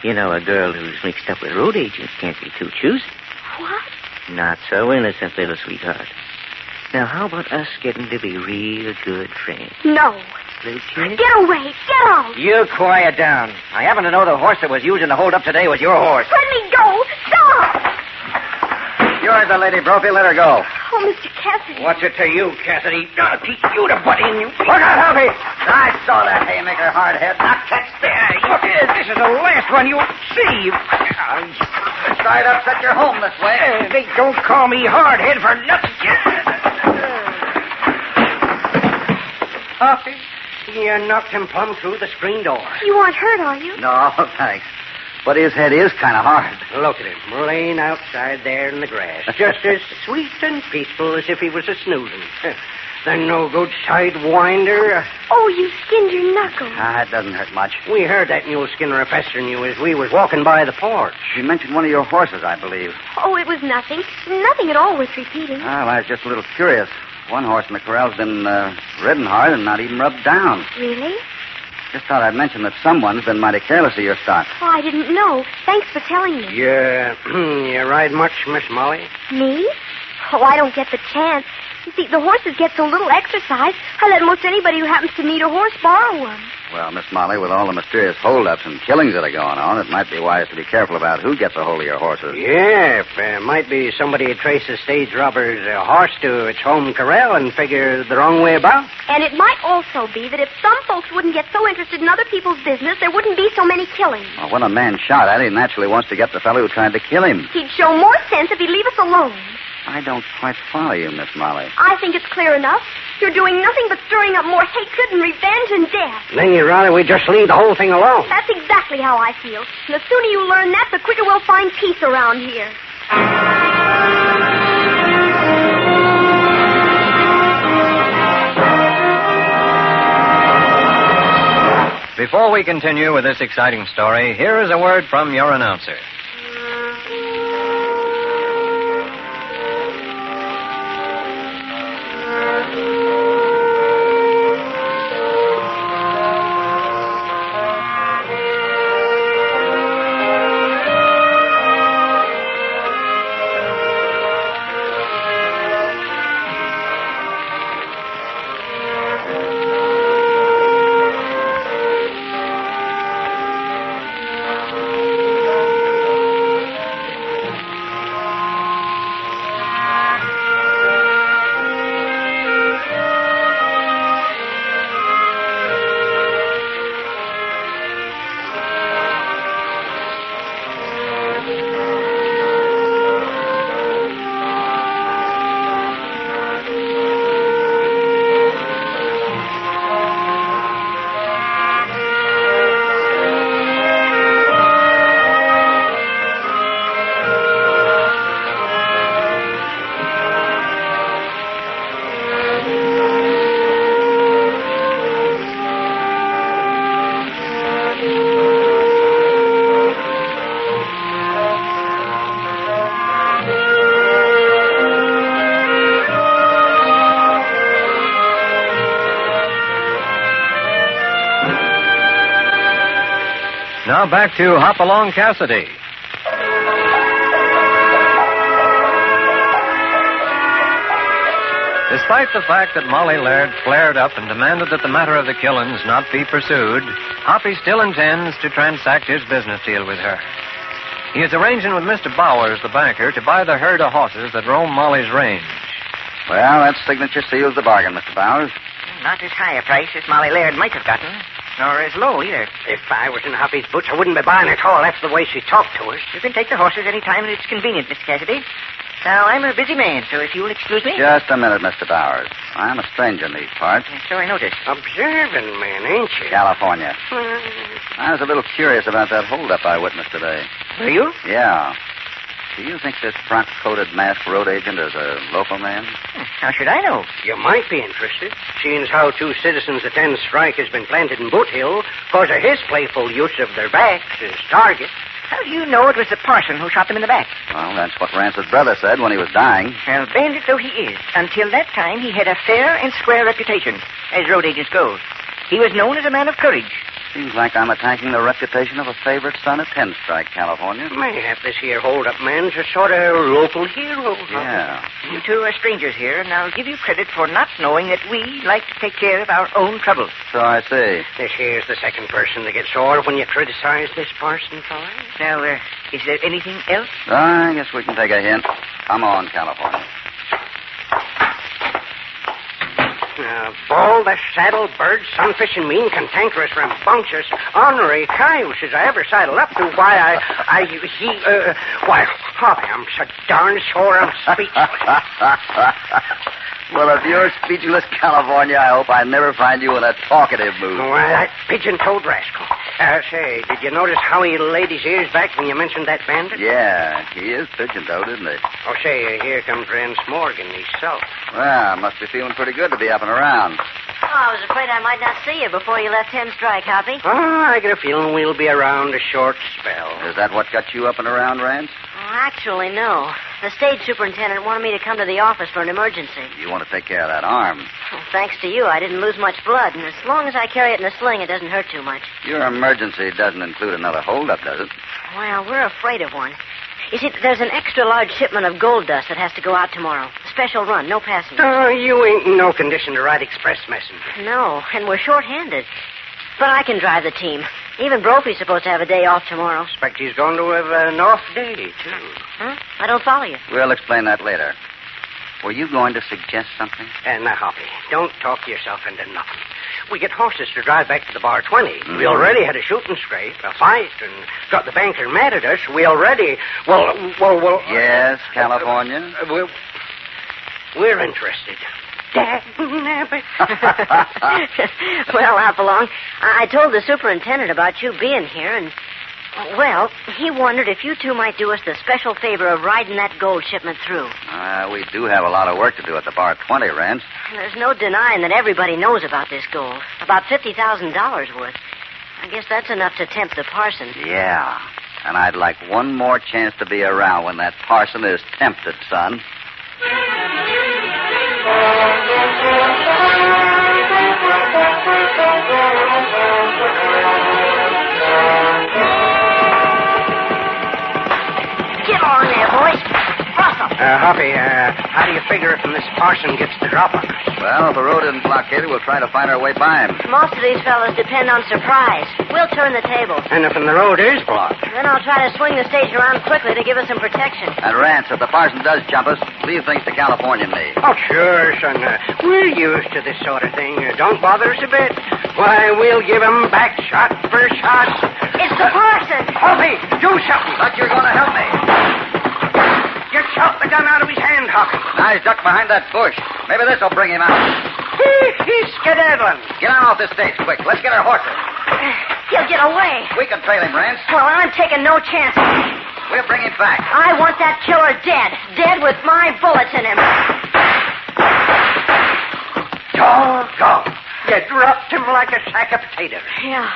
You know, a girl who's mixed up with road agents can't be too choosy. What? Not so innocent, little sweetheart. Now, how about us getting to be real good friends? No. Little kid? Get away. Get out. You quiet down. I happen to know the horse that was used in the hold-up today was your horse. Let me go. Stop. You're the lady, Brophy. Let her go. Oh, Mr. Cassidy. What's it to you, Cassidy? I'll teach you to butt in, you. Look out, Hoppy! I saw that haymaker hardhead. Now catch there. Look, this is the last one you'll see. Try to upset your home this way. They don't call me hardhead for nothing. Hoppy, you knocked him plumb through the screen door. You aren't hurt, are you? No, thanks. But his head is kind of hard. Look at him, laying outside there in the grass, just as sweet and peaceful as if he was a snoozing. The no-good sidewinder. Oh, you skinned your knuckle. It doesn't hurt much. We heard that mule skinner pestering you as we was walking by the porch. He mentioned one of your horses, I believe. Oh, it was nothing. Nothing at all worth repeating. Well, I was just a little curious. One horse in the corral's been ridden hard and not even rubbed down. Really? Just thought I'd mention that someone's been mighty careless of your stock. Oh, I didn't know. Thanks for telling me. You ride much, Miss Molly? Me? Oh, I don't get the chance. You see, the horses get so little exercise, I let most anybody who happens to need a horse borrow one. Well, Miss Molly, with all the mysterious holdups and killings that are going on, it might be wise to be careful about who gets a hold of your horses. Yeah, might be somebody who traces stage robber's horse to its home corral and figure the wrong way about. And it might also be that if some folks wouldn't get so interested in other people's business, there wouldn't be so many killings. Well, when a man shot at, he naturally wants to get the fellow who tried to kill him. He'd show more sense if he'd leave us alone. I don't quite follow you, Miss Molly. I think it's clear enough. You're doing nothing but stirring up more hatred and revenge and death. Then you'd rather we just leave the whole thing alone. That's exactly how I feel. And the sooner you learn that, the quicker we'll find peace around here. Before we continue with this exciting story, here is a word from your announcer. Now back to Hopalong Cassidy. Despite the fact that Molly Laird flared up and demanded that the matter of the killings not be pursued, Hoppy still intends to transact his business deal with her. He is arranging with Mr. Bowers, the banker, to buy the herd of horses that roam Molly's range. Well, that signature seals the bargain, Mr. Bowers. Not as high a price as Molly Laird might have gotten, nor as low either. If I was in Hoppy's boots, I wouldn't be buying at all. That's the way she talked to us. You can take the horses any time it's convenient, Mr. Cassidy. Now, I'm a busy man, so if you'll excuse me... Just a minute, Mr. Bowers. I'm a stranger in these parts. So I noticed. Observing man, ain't you? California. I was a little curious about that holdup I witnessed today. Were you? Yeah. Do you think this frock-coated masked road agent is a local man? How should I know? You might be interested, seeing as how 2 citizens of 10 strike has been planted in Boot Hill because of his playful use of their backs as targets. How do you know it was the parson who shot them in the back? Well, that's what Rance's brother said when he was dying. Well, bandit though he is, until that time he had a fair and square reputation, as road agents go. He was known as a man of courage. Seems like I'm attacking the reputation of a favorite son of 10 Strike, California. Mayhap this here hold-up man's a sort of local hero. Yeah. You two are strangers here, and I'll give you credit for not knowing that we like to take care of our own trouble. So I see. This here's the second person to get sore when you criticize this parson, fella. Now, is there anything else? I guess we can take a hint. Come on, California. Bald, the saddle, bird, sunfishing, mean, cantankerous, rambunctious, ornery cayuse as I ever saddled up to. Why, why, Hoppy, I'm so darn sore I'm speechless. Well, if you're speechless, California, I hope I never find you in a talkative mood. Why, that pigeon-toed rascal. Say, did you notice how he laid his ears back when you mentioned that bandit? Yeah, he is pigeon-toed, isn't he? Oh, say, here comes Rance Morgan himself. Well, must be feeling pretty good to be up and around. Oh, I was afraid I might not see you before you left 10 Strike, Hoppy. Oh, I get a feeling we'll be around a short spell. Is that what got you up and around, Rance? Oh, actually, no. The stage superintendent wanted me to come to the office for an emergency. You want to take care of that arm. Well, thanks to you, I didn't lose much blood, and as long as I carry it in a sling, it doesn't hurt too much. Your emergency doesn't include another holdup, does it? Well, we're afraid of one. You see, there's an extra-large shipment of gold dust that has to go out tomorrow. Special run, no passengers. Oh, you ain't in no condition to ride express messenger. No, and we're short-handed. But I can drive the team. Even Brophy's supposed to have a day off tomorrow. Expect he's going to have an off day, too. Huh? I don't follow you. We'll explain that later. Were you going to suggest something? Now, Hoppy, don't talk yourself into nothing. We get horses to drive back to the Bar 20. Mm-hmm. We already had a shooting scrape, a fight, and got the banker mad at us. We already... Well... Yes, California? We're interested. Well, Hopalong, I told the superintendent about you being here, and, well, he wondered if you two might do us the special favor of riding that gold shipment through. We do have a lot of work to do at the Bar 20, Rance. There's no denying that everybody knows about this gold. About $50,000 worth. I guess that's enough to tempt the parson. Yeah, and I'd like one more chance to be around when that parson is tempted, son. Get on there, boys. Awesome. Hoppy, how do you figure if this parson gets the drop on us? Well, if the road isn't blockaded, we'll try to find our way by him. Most of these fellas depend on surprise. We'll turn the tables. And if the road is blocked? Then I'll try to swing the stage around quickly to give us some protection. And Rance, if the parson does jump us, leave things to California and me. Oh, sure, son. We're used to this sort of thing. Don't bother us a bit. Why, we'll give him back shot for shot. It's the parson. Hoppy, do something. Thought you were going to help me. You shot the gun out of his hand, Hoppy. Now he's ducked behind that bush. Maybe this'll bring him out. He's skedaddling. Get on off this stage, quick. Let's get our horses. He'll get away. We can trail him, Rance. Well, I'm taking no chances. We'll bring him back. I want that killer dead. Dead with my bullets in him. Doggone. You dropped him like a sack of potatoes. Yeah.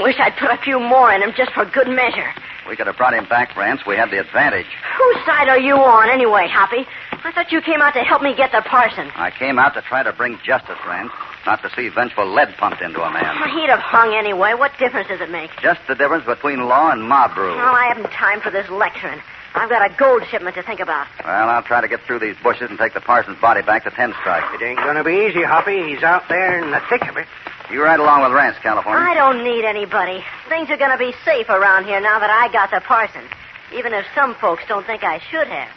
Wish I'd put a few more in him just for good measure. We could have brought him back, Rance. We had the advantage. Whose side are you on, anyway, Hoppy? I thought you came out to help me get the parson. I came out to try to bring justice, Rance, not to see vengeful lead pumped into a man. He'd have hung anyway. What difference does it make? Just the difference between law and mob rule. Well, I haven't time for this lecturing. I've got a gold shipment to think about. Well, I'll try to get through these bushes and take the parson's body back to 10 Strike. It ain't going to be easy, Hoppy. He's out there in the thick of it. You ride along with Rance, California. I don't need anybody. Things are going to be safe around here now that I got the parson. Even if some folks don't think I should have.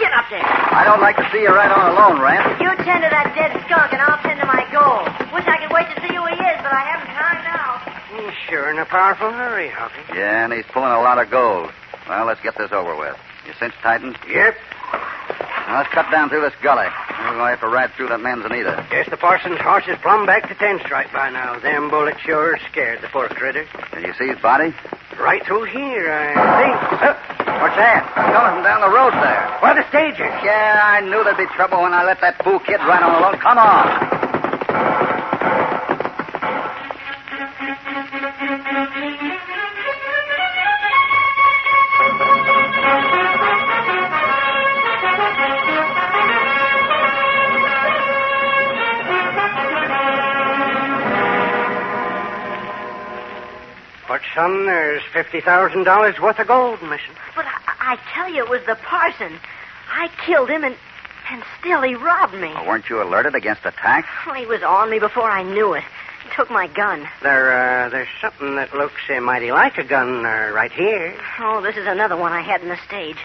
Get up there. I don't like to see you ride on alone, Rance. You tend to that dead skunk, and I'll tend to my gold. Wish I could wait to see who he is, but I haven't time now. Sure in a powerful hurry, Hoppy. Yeah, and he's pulling a lot of gold. Well, let's get this over with. You cinched, Titan? Yep. Now, let's cut down through this gully. We're going to have to ride through that manzanita. Guess the parson's horse is plumb back to 10 Strike by now. Them bullets sure scared the poor critter. Can you see his body? Right through here, I think. What's that? Coming from down the road there. Where the stage is. Yeah, I knew there'd be trouble when I let that fool kid ride on alone. Come on. But, son, there's $50,000 worth of gold missing. But I tell you, it was the parson. I killed him, and still he robbed me. Well, weren't you alerted against attack? Well, he was on me before I knew it. He took my gun. There's something that looks mighty like a gun right here. Oh, this is another one I had in the stage.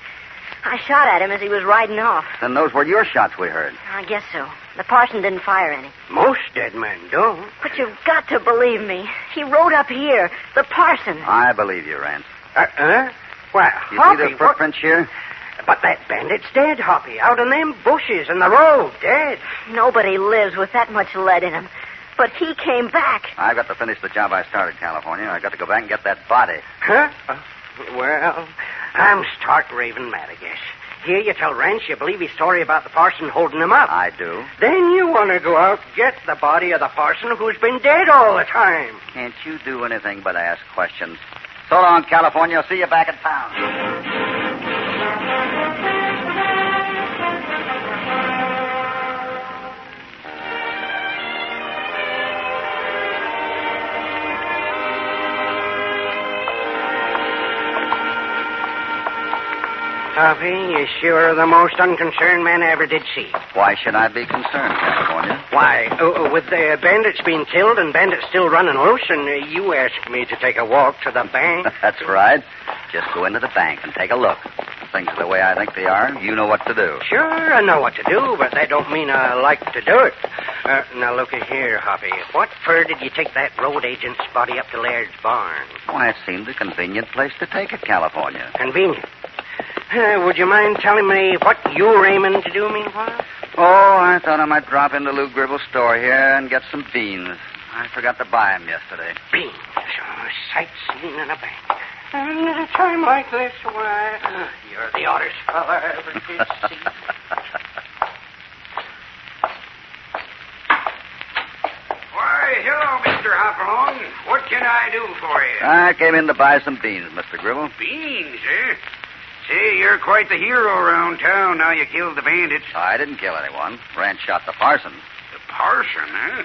I shot at him as he was riding off. Then those were your shots we heard. I guess so. The parson didn't fire any. Most dead men don't. But you've got to believe me. He rode up here. The parson. I believe you, Rance. Well, You Hoppy, see the footprints here? But that bandit's dead, Hoppy. Out in them bushes in the road, dead. Nobody lives with that much lead in him. But he came back. I've got to finish the job I started, California. I've got to go back and get that body. Huh? Well, I'm stark raving mad, I guess. Here you tell Rance you believe his story about the parson holding him up. I do. Then you want to go out and get the body of the parson who's been dead all the time. Can't you do anything but ask questions? So long, California. I'll see you back in town. Hoppy, you sure the most unconcerned man I ever did see. Why should I be concerned, California? Why, with the bandits being killed and bandits still running loose, and you asked me to take a walk to the bank. That's right. Just go into the bank and take a look. If things are the way I think they are, you know what to do. Sure, I know what to do, but that don't mean I like to do it. Now, look here, Hoppy. What for did you take that road agent's body up to Laird's barn? Why, it seemed a convenient place to take it, California. Convenient. Would you mind telling me what you're aiming to do meanwhile? Oh, I thought I might drop into Lou Gribble's store here and get some beans. I forgot to buy them yesterday. Beans? Oh, sightseeing in a bank. And at a time like this, why, you're the oddest fellow I ever did see. Why, hello, Mr. Hopalong. What can I do for you? I came in to buy some beans, Mr. Gribble. Beans, eh? Say, you're quite the hero around town now you killed the bandits. I didn't kill anyone. Rance shot the parson. The parson, eh?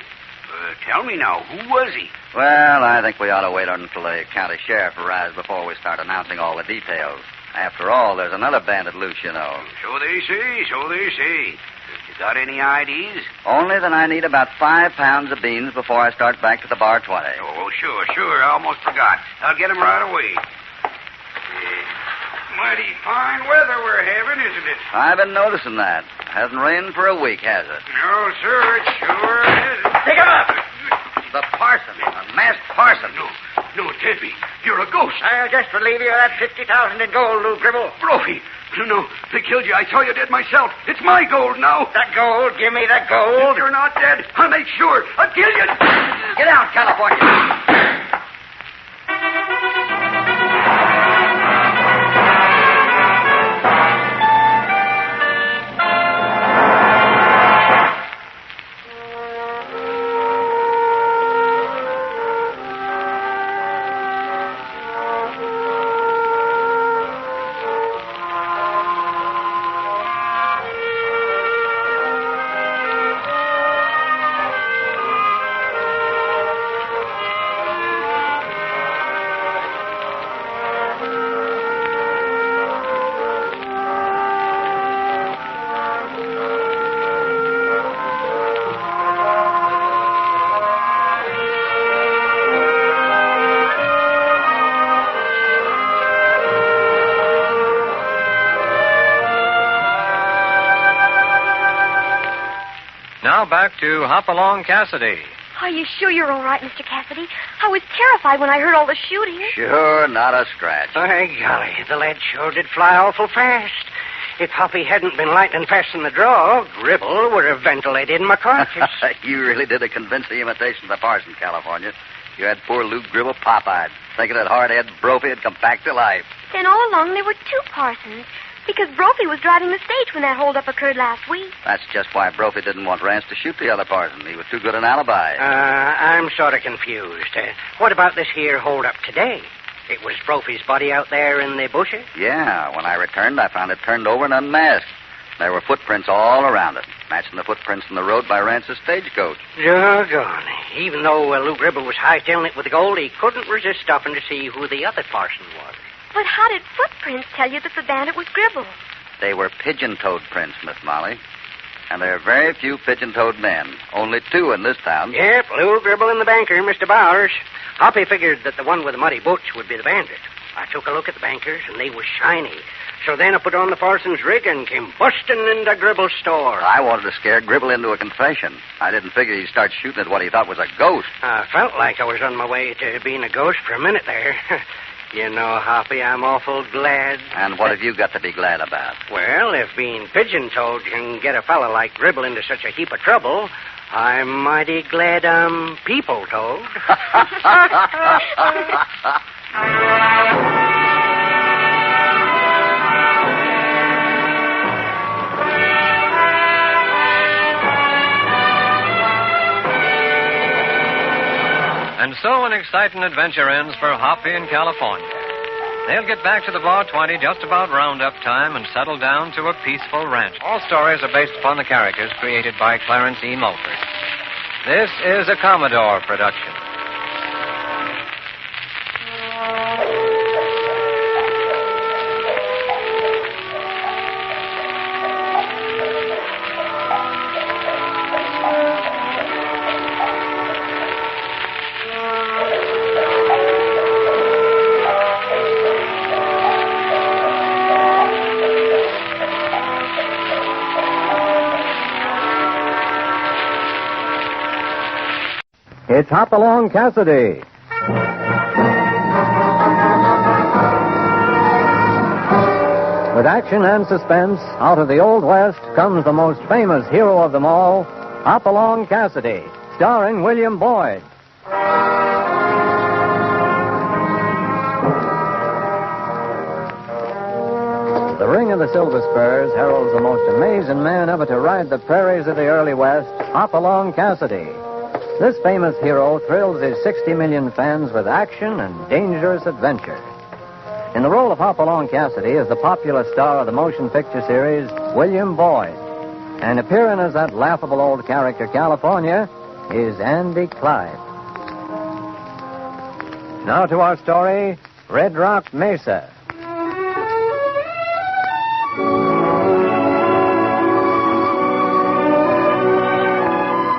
Tell me now, who was he? Well, I think we ought to wait until the county sheriff arrives before we start announcing all the details. After all, there's another bandit loose, you know. So they say, so they say. You got any IDs? Only that I need about 5 pounds of beans before I start back to the bar 20. Oh, sure. I almost forgot. I'll get them right away. Mighty fine weather we're having, isn't it? I've been noticing that. Hasn't rained for a week, has it? No, sir, it sure isn't. Pick him up! The parson. A masked parson. No, it can't be. You're a ghost. I'll just relieve you of that $50,000 in gold, Lou Gribble. Brophy. No, they killed you. I saw you dead myself. It's my gold now. The gold? Give me the gold. If you're not dead, I'll make sure. I'll kill you. Get out, California. Now back to Hopalong Cassidy. Are you sure you're all right, Mr. Cassidy? I was terrified when I heard all the shooting. Sure, not a scratch. By golly, the lead sure did fly awful fast. If Hoppy hadn't been lightning fast in the draw, Gribble would have ventilated my carcass. You really did a convincing imitation of the parson, California. You had poor Luke Gribble pop-eyed, thinking that hard-head Brophy had come back to life. And all along there were two Parsons, because Brophy was driving the stage when that holdup occurred last week. That's just why Brophy didn't want Rance to shoot the other Parson. He was too good an alibi. I'm sort of confused. What about this here holdup today? It was Brophy's body out there in the bushes? Yeah, when I returned, I found it turned over and unmasked. There were footprints all around it, matching the footprints in the road by Rance's stagecoach. Doggone. Even though Lou Gribble was hightailing it with the gold, he couldn't resist stopping to see who the other Parson was. But how did footprints tell you that the bandit was Gribble? They were pigeon-toed prints, Miss Molly. And there are very few pigeon-toed men. Only two in this town. Yep, Lou Gribble and the banker, Mr. Bowers. Hoppy figured that the one with the muddy boots would be the bandit. I took a look at the bankers, and they were shiny. So then I put on the Parson's rig and came busting into Gribble's store. I wanted to scare Gribble into a confession. I didn't figure he'd start shooting at what he thought was a ghost. I felt like I was on my way to being a ghost for a minute there. You know, Hoppy, I'm awful glad. And what have you got to be glad about? Well, if being pigeon-toed can get a fella like Gribble into such a heap of trouble, I'm mighty glad I'm people-toed. And so an exciting adventure ends for Hoppy in California. They'll get back to the Bar 20 just about roundup time and settle down to a peaceful ranch. All stories are based upon the characters created by Clarence E. Mulford. This is a Commodore production. It's Hopalong Cassidy. With action and suspense, out of the Old West comes the most famous hero of them all, Hopalong Cassidy, starring William Boyd. The ring of the Silver Spurs heralds the most amazing man ever to ride the prairies of the early West, Hopalong Cassidy. This famous hero thrills his 60 million fans with action and dangerous adventure. In the role of Hopalong Cassidy is the popular star of the motion picture series, William Boyd. And appearing as that laughable old character, California, is Andy Clyde. Now to our story, Red Rock Mesa.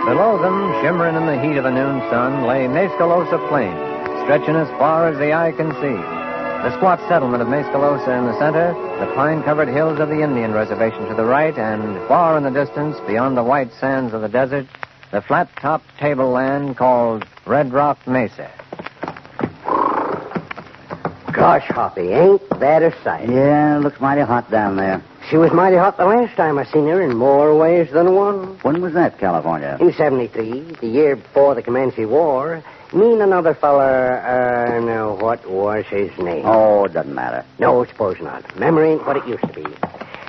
Below them, shimmering in the heat of a noon sun, lay Mescalosa Plain, stretching as far as the eye can see. The squat settlement of Mescalosa in the center, the pine-covered hills of the Indian Reservation to the right, and far in the distance, beyond the white sands of the desert, the flat-topped tableland called Red Rock Mesa. Gosh, Hoppy, ain't that a sight? Yeah, it looks mighty hot down there. She was mighty hot the last time I seen her in more ways than one. When was that, California? In 73, the year before the Comanche War. Me and another feller, now, what was his name? Oh, it doesn't matter. No, suppose not. Memory ain't what it used to be.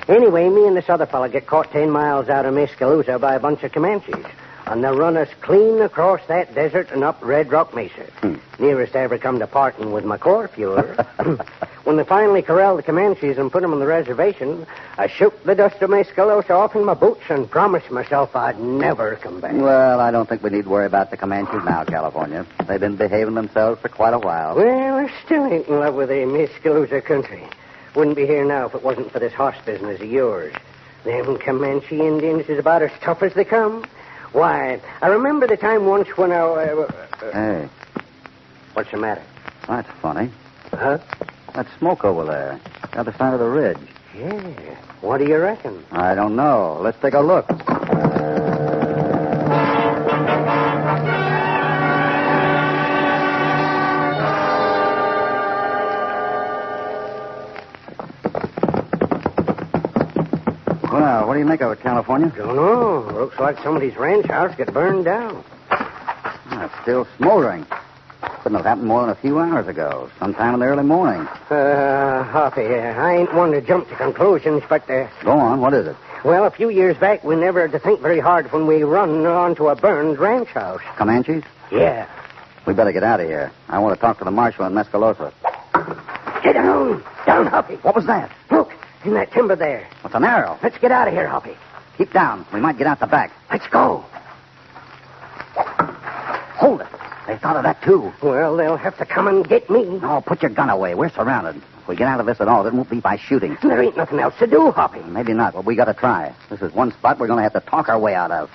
Anyway, me and this other fella get caught 10 miles out of Mescalosa by a bunch of Comanches. And they run us clean across that desert and up Red Rock Mesa. Nearest I ever come to parting with my Corfuer. When they finally corralled the Comanches and put them on the reservation, I shook the dust of Mescalosa off in my boots and promised myself I'd never come back. Well, I don't think we need worry about the Comanches now, California. They've been behaving themselves for quite a while. Well, I still ain't in love with the Mescalosa country. Wouldn't be here now if it wasn't for this horse business of yours. Them Comanche Indians is about as tough as they come. Why, I remember the time once when I... Hey. What's the matter? That's funny. Huh? That smoke over there, the other side of the ridge. Yeah. What do you reckon? I don't know. Let's take a look. Well, what do you make of it, California? Don't know. Looks like somebody's ranch house got burned down. It's still smoldering. Couldn't have happened more than a few hours ago, sometime in the early morning. Hoppy, I ain't one to jump to conclusions, but... Go on, what is it? Well, a few years back, we never had to think very hard when we run onto a burned ranch house. Comanches? Yeah. We better get out of here. I want to talk to the marshal in Mescalosa. Get down. Down, Hoppy. What was that? Look, in that timber there. What's an arrow? Let's get out of here, Hoppy. Keep down. We might get out the back. Let's go. Hold it. They thought of that, too. Well, they'll have to come and get me. Oh, put your gun away. We're surrounded. If we get out of this at all, it won't be by shooting. There ain't nothing else to do, Hoppy. Maybe not, but we got to try. This is one spot we're going to have to talk our way out of.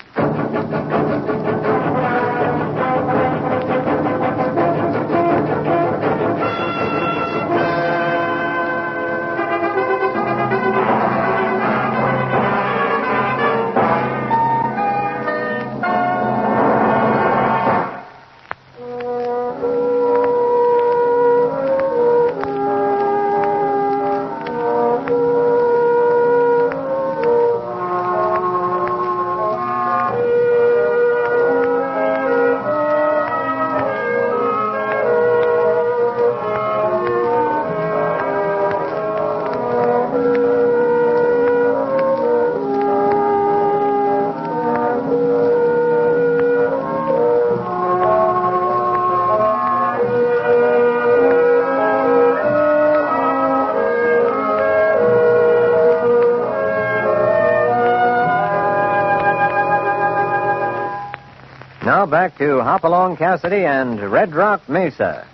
Now back to Hopalong Cassidy and Red Rock Mesa.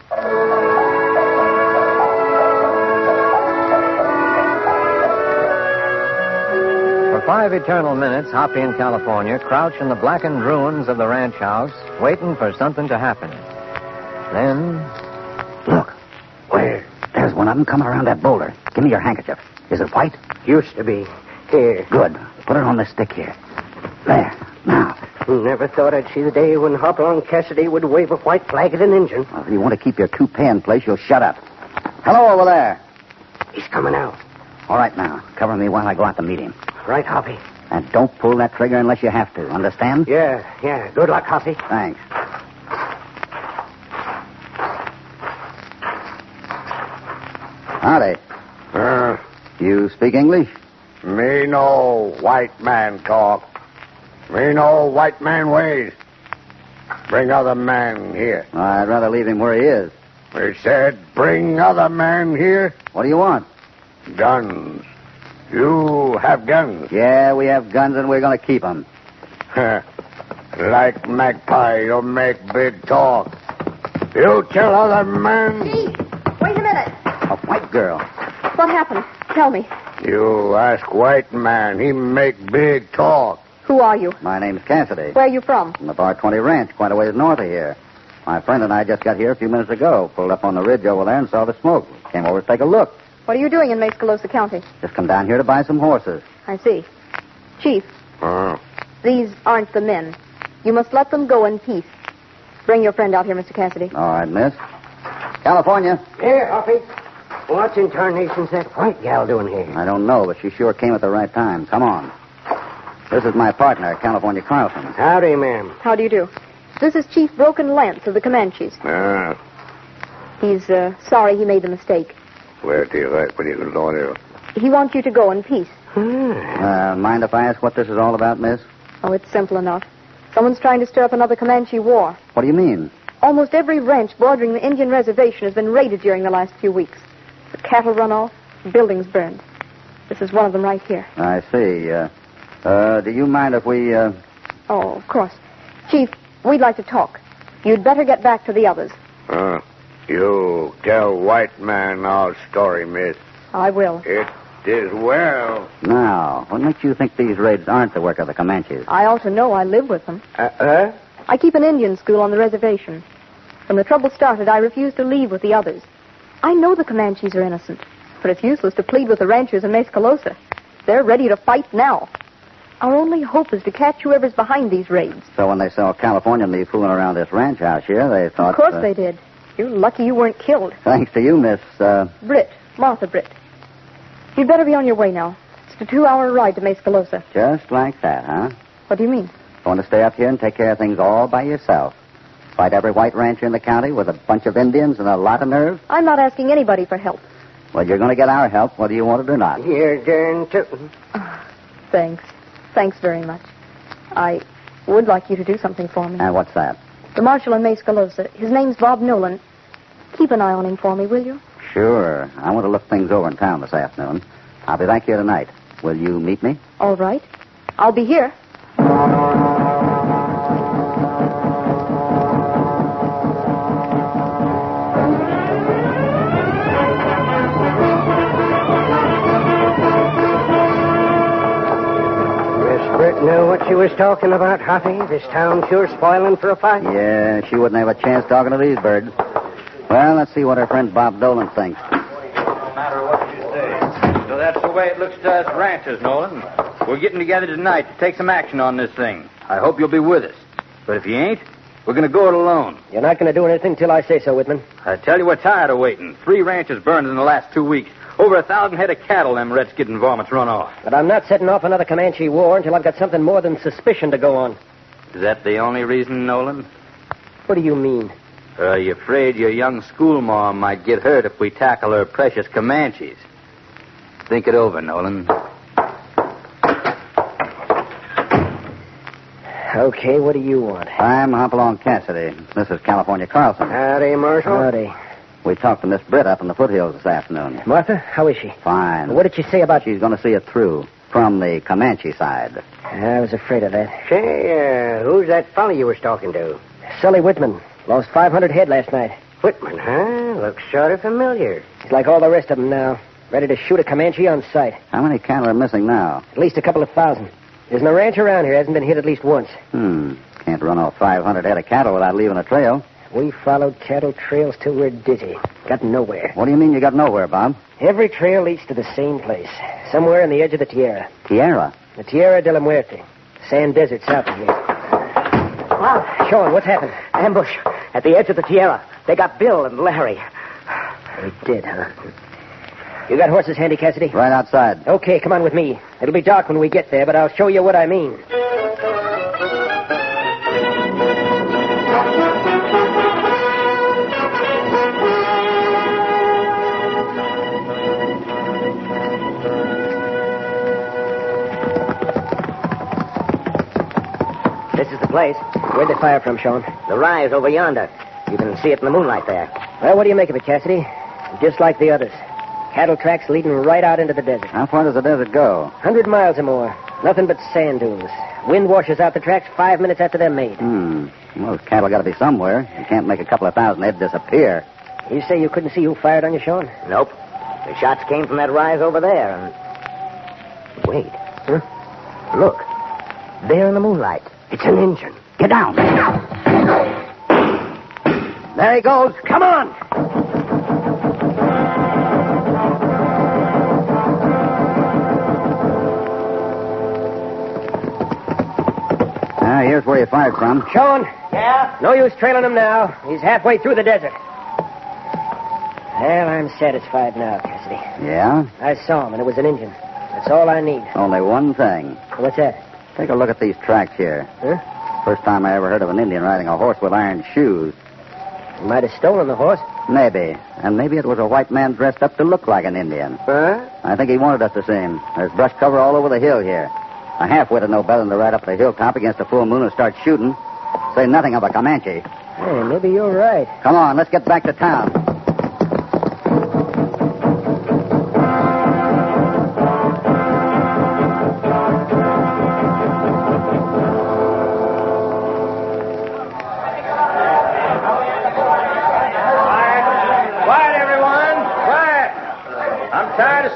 For 5 eternal minutes, Hoppy in California crouch in the blackened ruins of the ranch house, waiting for something to happen. Then... Look. Where? There's one of them coming around that boulder. Give me your handkerchief. Is it white? Used to be. Here. Good. Put it on this stick here. There. Now. Never thought I'd see the day when Hopalong Cassidy would wave a white flag at an engine. Well, if you want to keep your toupee in place, you'll shut up. Hello over there. He's coming out. All right, now. Cover me while I go out to meet him. Right, Hoppy. And don't pull that trigger unless you have to. Understand? Yeah. Good luck, Hoppy. Thanks. Howdy. You speak English? Me no white man talk. Me no white man ways. Bring other man here. I'd rather leave him where he is. We said bring other man here. What do you want? Guns. You have guns? Yeah, we have guns and we're going to keep them. Like magpie, you make big talk. You tell other man... Chief, wait a minute. A white girl. What happened? Tell me. You ask white man, he make big talk. Who are you? My name's Cassidy. Where are you from? From the Bar 20 Ranch, quite a ways north of here. My friend and I just got here a few minutes ago. Pulled up on the ridge over there and saw the smoke. Came over to take a look. What are you doing in Mescalosa County? Just come down here to buy some horses. I see. Chief, these aren't the men. You must let them go in peace. Bring your friend out here, Mr. Cassidy. All right, miss. California. Here, Hoppy. What in tarnation's that white gal doing here? I don't know, but she sure came at the right time. Come on. This is my partner, California Carlson. Howdy, ma'am. How do you do? This is Chief Broken Lance of the Comanches. He's sorry he made the mistake. Where do you like when you go there? He wants you to go in peace. Mind if I ask what this is all about, miss? Oh, it's simple enough. Someone's trying to stir up another Comanche war. What do you mean? Almost every ranch bordering the Indian reservation has been raided during the last few weeks. The cattle run off, buildings burned. This is one of them right here. I see. Do you mind if we, Oh, of course. Chief, we'd like to talk. You'd better get back to the others. You tell white man our story, miss. I will. It is well. Now, what makes you think these raids aren't the work of the Comanches? I ought to know. I live with them. I keep an Indian school on the reservation. When the trouble started, I refused to leave with the others. I know the Comanches are innocent, but it's useless to plead with the ranchers in Mescalosa. They're ready to fight now. Our only hope is to catch whoever's behind these raids. So when they saw California and me fooling around this ranch house here, they thought... Of course they did. You're lucky you weren't killed. Thanks to you, Miss, Britt. Martha Britt. You'd better be on your way now. It's a 2-hour ride to Mescalosa. Just like that, huh? What do you mean? Going to stay up here and take care of things all by yourself. Fight every white rancher in the county with a bunch of Indians and a lot of nerve? I'm not asking anybody for help. Well, you're going to get our help, whether you want it or not. You're darn tootin'. Thanks. Thanks very much. I would like you to do something for me. And what's that? The marshal in Mescalosa. His name's Bob Nolan. Keep an eye on him for me, will you? Sure. I want to look things over in town this afternoon. I'll be back here tonight. Will you meet me? All right. I'll be here. Know what she was talking about, Hoppy? This town sure spoiling for a fight. Yeah, she wouldn't have a chance talking to these birds. Well, let's see what her friend Bob Dolan thinks. No matter what you say. So that's the way it looks to us ranchers, Nolan. We're getting together tonight to take some action on this thing. I hope you'll be with us. But if you ain't, we're going to go it alone. You're not going to do anything till I say so, Whitman. I tell you, we're tired of waiting. 3 ranches burned in the last 2 weeks. Over 1,000 head of cattle them Redskin varmints run off. But I'm not setting off another Comanche war until I've got something more than suspicion to go on. Is that the only reason, Nolan? What do you mean? Are you afraid your young schoolmarm might get hurt if we tackle her precious Comanches? Think it over, Nolan. Okay, what do you want? I'm Hopalong Cassidy. This is California Carlson. Howdy, Marshal. Howdy. We talked to Miss Britt up in the foothills this afternoon. Martha, how is she? Fine. What did she say about... She's going to see it through from the Comanche side. I was afraid of that. Say, who's that fellow you was talking to? Sully Whitman. Lost 500 head last night. Whitman, huh? Looks sort of familiar. He's like all the rest of them now. Ready to shoot a Comanche on sight. How many cattle are missing now? At least a couple of thousand. There's no ranch around here hasn't been hit at least once. Can't run off 500 head of cattle without leaving a trail. We followed cattle trails till we're dizzy. Got nowhere. What do you mean you got nowhere, Bob? Every trail leads to the same place. Somewhere in the edge of the Tierra. Tierra? The Tierra de la Muerte. Sand desert south of here. Wow. Sean, what's happened? Ambush. At the edge of the Tierra. They got Bill and Larry. They did, huh? You got horses handy, Cassidy? Right outside. Okay, come on with me. It'll be dark when we get there, but I'll show you what I mean. This is the place. Where'd they fire from, Sean? The rise over yonder. You can see it in the moonlight there. Well, what do you make of it, Cassidy? Just like the others. Cattle tracks leading right out into the desert. How far does the desert go? 100 miles or more. Nothing but sand dunes. Wind washes out the tracks 5 minutes after they're made. Well, those cattle got to be somewhere. You can't make a couple of thousand head disappear. You say you couldn't see who fired on you, Sean? Nope. The shots came from that rise over there, and... Wait. Huh? Look. There in the moonlight. It's an engine. Get down. There he goes. Come on! Here's where he fired from. Sean? Yeah? No use trailing him now. He's halfway through the desert. Well, I'm satisfied now, Cassidy. Yeah? I saw him, and it was an engine. That's all I need. Only one thing. What's that? Take a look at these tracks here. Huh? First time I ever heard of an Indian riding a horse with iron shoes. He might have stolen the horse. Maybe. And maybe it was a white man dressed up to look like an Indian. Huh? I think he wanted us to see him. There's brush cover all over the hill here. A half-witted no better than to ride up the hilltop against a full moon and start shooting. Say nothing of a Comanche. Hey, maybe you're right. Come on, let's get back to town.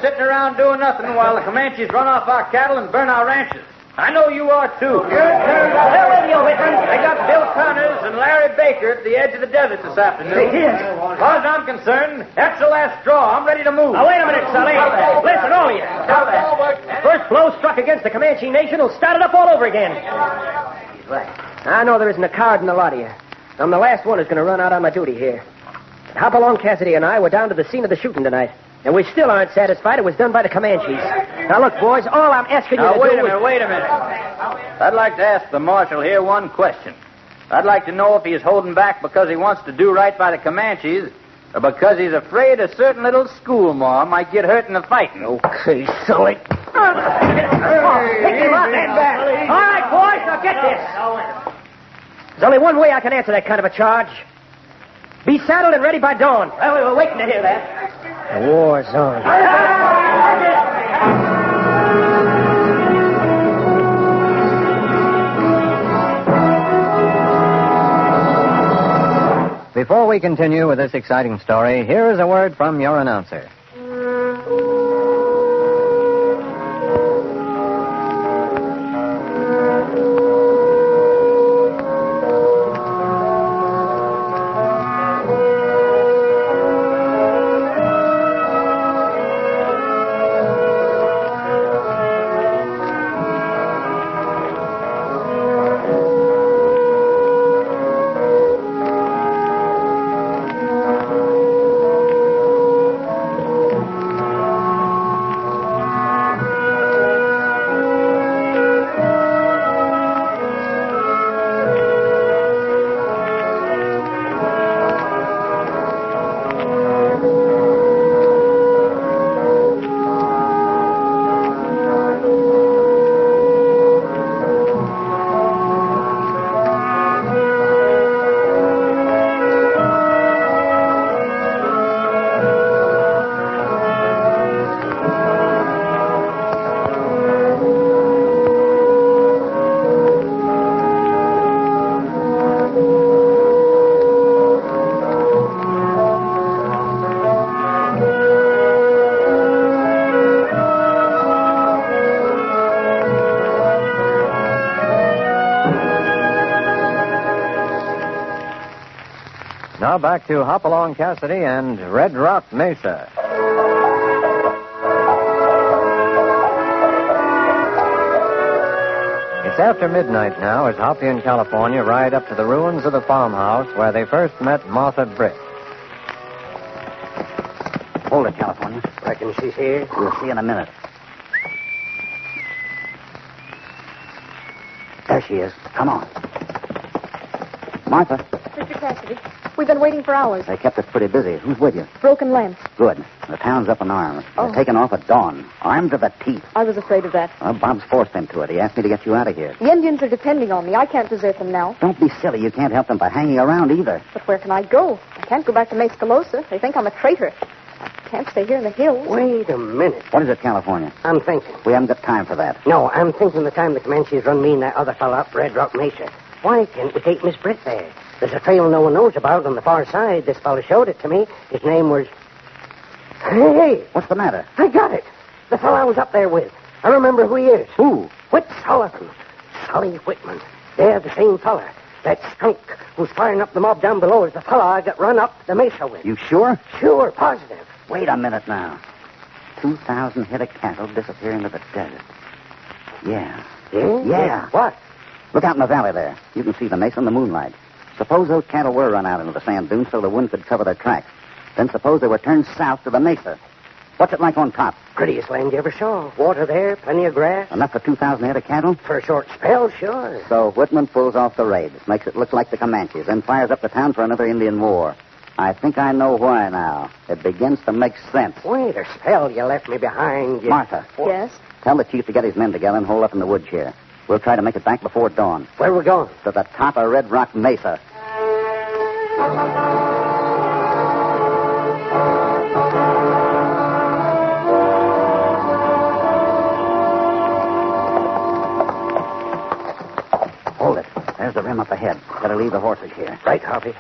Sitting around doing nothing while the Comanches run off our cattle and burn our ranches. I know you are, too. They're with you, Whitman. They got Bill Connors and Larry Baker at the edge of the desert this afternoon. They did? As far as I'm concerned, that's the last straw. I'm ready to move. Now, wait a minute, Sully. Listen, all of you. First blow struck against the Comanche Nation will start it up all over again. He's right. I know there isn't a card in the lot of you. I'm the last one who's going to run out on my duty here. But Hopalong Cassidy and I were down to the scene of the shooting tonight. And we still aren't satisfied it was done by the Comanches. Now, look, boys, all I'm asking you to do Wait a minute. I'd like to ask the marshal here one question. I'd like to know if he is holding back because he wants to do right by the Comanches or because he's afraid a certain little schoolmarm might get hurt in the fighting. Okay, Sully. Pick him up and back. All right, boys, now get this. There's only one way I can answer that kind of a charge. Be saddled and ready by dawn. Well, we were waiting to hear that. The war's on. Before we continue with this exciting story, here is a word from your announcer. Now back to Hopalong Cassidy and Red Rock Mesa. It's after midnight now as Hoppy and California ride up to the ruins of the farmhouse where they first met Martha Britt. Hold it, California. Reckon she's here? We'll see in a minute. There she is. Come on. Martha. Mr. Cassidy, we've been waiting for hours. They kept us pretty busy. Who's with you? Broken lamps. Good. The town's up in arms. They're taking off at dawn, armed to the teeth. I was afraid of that. Well, Bob's forced them to it. He asked me to get you out of here. The Indians are depending on me. I can't desert them now. Don't be silly. You can't help them by hanging around either. But where can I go? I can't go back to Mescalosa. They think I'm a traitor. I can't stay here in the hills. Wait a minute. What is it, California? I'm thinking. We haven't got time for that. No, I'm thinking the time the Comanches run me and that other fella up Red Rock Mesa. Why can't we take Miss Britt there? There's a trail no one knows about on the far side. This fella showed it to me. His name was... Hey! What's the matter? I got it. The fella I was up there with. I remember who he is. Who? Whit Sullivan. Sully Whitman. They're the same fella. That skunk who's firing up the mob down below is the fella I got run up the mesa with. You sure? Sure, positive. Wait a minute now. 2,000 head of cattle disappearing into the desert. Yeah. Yeah? Yeah. What? Look out in the valley there. You can see the mesa in the moonlight. Suppose those cattle were run out into the sand dunes so the wind could cover their tracks. Then suppose they were turned south to the mesa. What's it like on top? Prettiest land you ever saw. Water there, plenty of grass. Enough for 2,000 head of cattle? For a short spell, sure. So Whitman pulls off the raids, makes it look like the Comanches, then fires up the town for another Indian war. I think I know why now. It begins to make sense. Wait a spell, you left me behind. Martha. Yes? Tell the chief to get his men together and hold up in the woods here. We'll try to make it back before dawn. Where are we going? To the top of Red Rock Mesa. Hold it. There's the rim up ahead. Better leave the horses here. Right, Hoppy.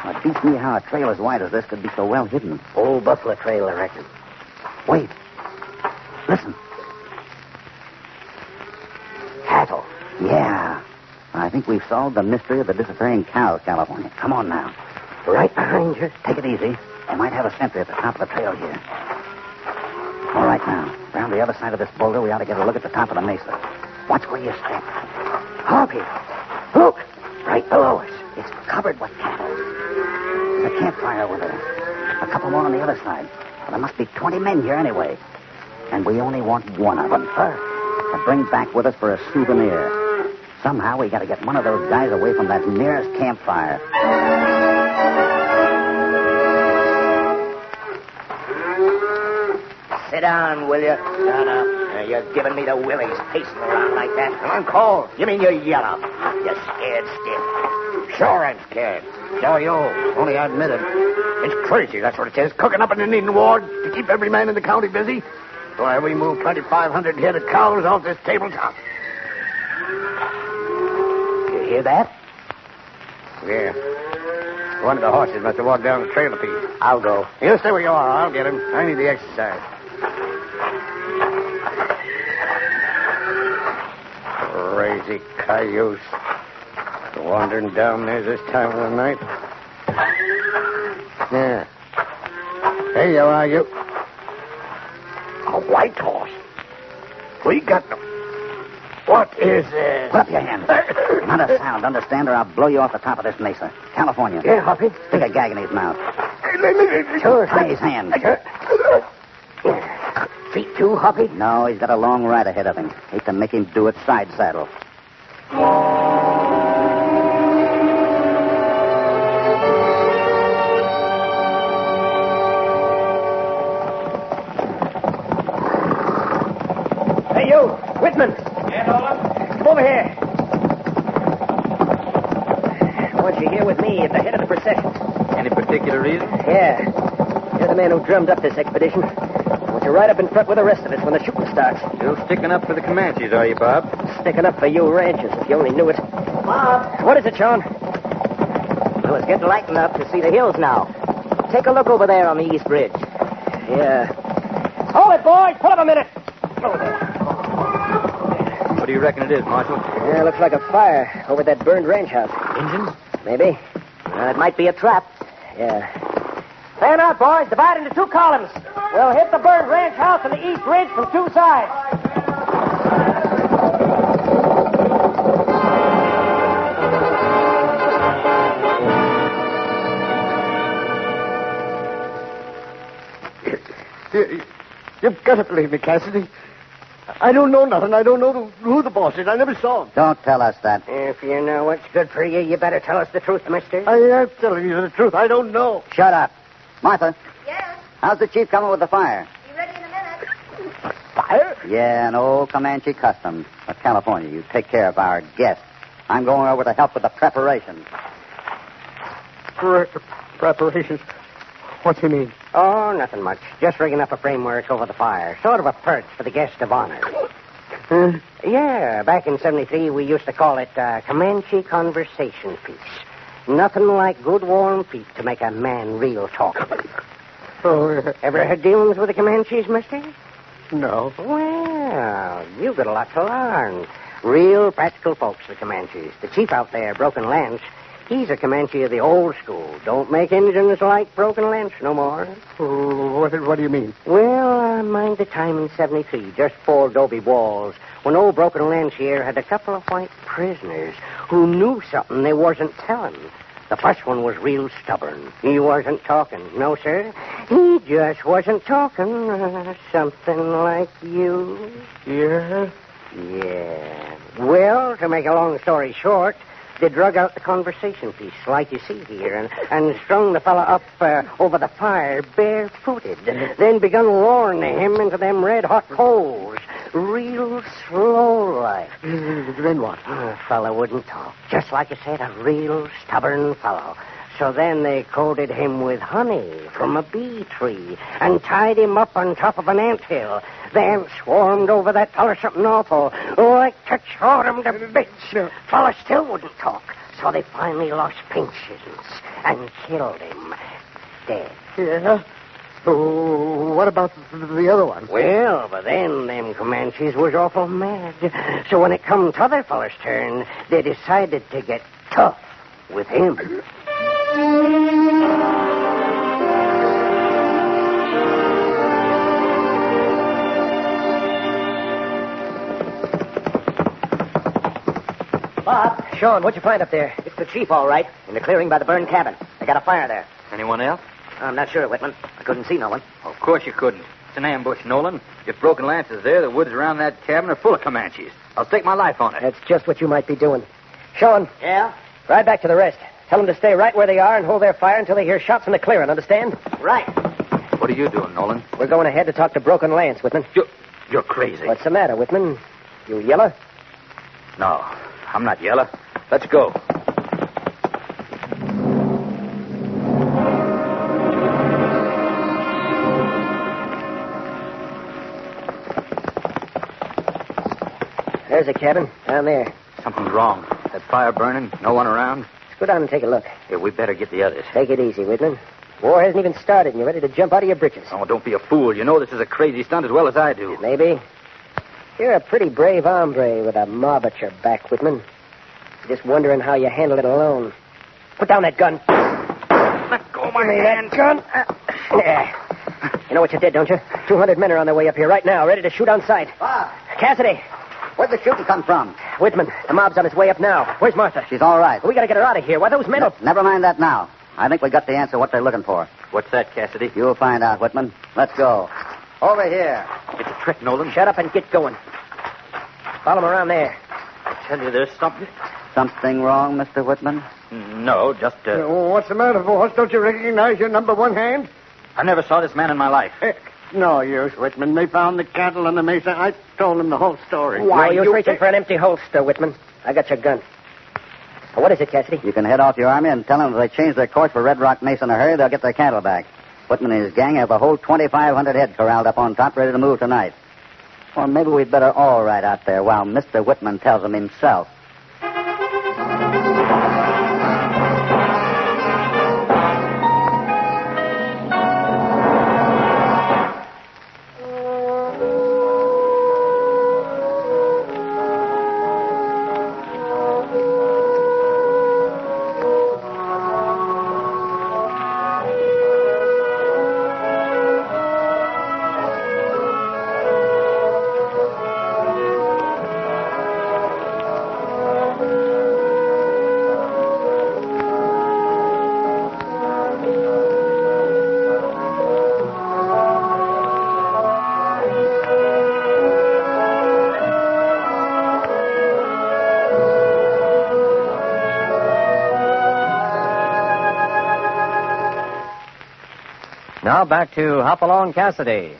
It beats me how a trail as wide as this could be so well hidden. Old Buffalo Trail, I reckon. Wait. Listen. Cattle. Yeah. I think we've solved the mystery of the disappearing cows, California. Come on now. Right behind you. Take it easy. They might have a sentry at the top of the trail here. All right now. Round the other side of this boulder, we ought to get a look at the top of the mesa. Watch where you step. Hoppy. Look. Right below us. It's covered with cattle. There's a campfire over there. A couple more on the other side. Well, there must be 20 men here anyway. And we only want one of them. To bring back with us for a souvenir. Somehow we got to get one of those guys away from that nearest campfire. Sit down, will you? Shut up. You're giving me the willies pacing around like that. I'm cold. You mean you're yellow? You're scared stiff. Sure I'm scared. So are you. Only I admit it. It's crazy, that's what it is. Cooking up an Indian ward to keep every man in the county busy. Why, we moved 2,500 head of cows off this tabletop. You hear that? Yeah. One of the horses must have walked down the trail a piece. I'll go. You stay where you are. I'll get him. I need the exercise. Crazy cayuse. Wandering down there this time of the night. Yeah. There you are, you. A white horse. We got them. What is this? Put up your hand. Not a sound, understand, or I'll blow you off the top of this mesa. California. Yeah, Hoppy. Stick a gag in his mouth. Sure. Tie his hand. Feet too, Hoppy? No, he's got a long ride ahead of him. Hate to make him do it side saddle. Hey, you, Whitman. Yeah, Nolan? Come over here. I want you here with me at the head of the procession. Any particular reason? Yeah. You're the man who drummed up this expedition. I want you right up in front with the rest of us when the shooting starts. Still sticking up for the Comanches, are you, Bob? Sticking up for you ranchers, if you only knew it. Bob. What is it, Sean? Well, it's getting light enough to see the hills now. Take a look over there on the East Ridge. Yeah. Hold it, boys. Pull up a minute. What do you reckon it is, Marshal? Yeah, looks like a fire over that burned ranch house. Injuns? Maybe. It might be a trap. Yeah. Fan out, boys. Divide into two columns. We'll hit the burned ranch house and the East Ridge from two sides. You've got to believe me, Cassidy. I don't know nothing. I don't know who the boss is. I never saw him. Don't tell us that. If you know what's good for you, you better tell us the truth, mister. I'm telling you the truth. I don't know. Shut up. Martha. Yes? How's the chief coming with the fire? Be ready in a minute. Fire? Yeah, an old Comanche custom. But California, you take care of our guests. I'm going over to help with the preparations. Preparations? What do you mean? Oh, nothing much. Just rigging up a framework over the fire. Sort of a perch for the guest of honor. Yeah, back in 73, we used to call it Comanche conversation piece. Nothing like good warm feet to make a man real talkative. Oh, Ever had dealings with the Comanches, mister? no. Well, you've got a lot to learn. Real practical folks, the Comanches. The chief out there, Broken Lance, he's a Comanche of the old school. Don't make Indians like Broken Lance no more. What do you mean? Well, mind the time in 73, just before Adobe Walls, when old Broken Lance here had a couple of white prisoners who knew something they wasn't telling. The first one was real stubborn. He wasn't talking. No, sir. He just wasn't talking. Something like you. Yeah? Yeah. Well, to make a long story short, they drug out the conversation piece, like you see here, and strung the fella up over the fire barefooted. Then begun lowering him into them red-hot coals, real slow like. Then what? The fella wouldn't talk. Just like I said, a real stubborn fellow. So then they coated him with honey from a bee tree and tied him up on top of an anthill. The ants swarmed over that fella something awful, like to chaw him to bits. Fella still wouldn't talk, so they finally lost patience and killed him dead. Yeah? Oh, what about the other one? Well, but then them Comanches was awful mad. So when it come to other fella's turn, they decided to get tough with him. Bob, Sean, what'd you find up there? It's the chief, all right, in the clearing by the burned cabin. They got a fire there. Anyone else? I'm not sure, Whitman. I couldn't see no one. Of course you couldn't. It's an ambush, Nolan. If Broken Lance is there, the woods around that cabin are full of Comanches. I'll stake my life on it. That's just what you might be doing. Sean. Yeah? Ride back to the rest. Tell them to stay right where they are and hold their fire until they hear shots in the clearing, understand? Right. What are you doing, Nolan? We're going ahead to talk to Broken Lance, Whitman. You're crazy. What's the matter, Whitman? You yellow? No, I'm not yellow. Let's go. There's a cabin, down there. Something's wrong. That fire burning, no one around. Let's go down and take a look. Yeah, we better get the others. Take it easy, Whitman. War hasn't even started, and you're ready to jump out of your britches. Oh, don't be a fool. You know this is a crazy stunt as well as I do. Maybe. You're a pretty brave hombre with a mob at your back, Whitman. Just wondering how you handle it alone. Put down that gun. Let go of my hand. That gun. There. You know what you did, don't you? 200 men are on their way up here right now, ready to shoot on sight. Bob, Cassidy. where'd the shooting come from? Whitman, the mob's on its way up now. Where's Martha? She's all right. We gotta get her out of here. Why, those men... Never mind that now. I think we got the answer what they're looking for. What's that, Cassidy? You'll find out, Whitman. Let's go. Over here. It's a trick, Nolan. Shut up and get going. Follow them around there. I tell you, there's something... Something wrong, Mr. Whitman? No, just, What's the matter, boss? Don't you recognize your number one hand? I never saw this man in my life. No use, Whitman. They found the cattle on the mesa. I told them the whole story. Why, you're reaching for an empty holster, Whitman. I got your gun. Now, what is it, Cassidy? You can head off your army and tell them if they change their course for Red Rock Mesa in a hurry, they'll get their cattle back. Whitman and his gang have a whole 2,500 head corralled up on top, ready to move tonight. Or maybe we'd better all ride out there while Mr. Whitman tells them himself. Now back to Hopalong Cassidy.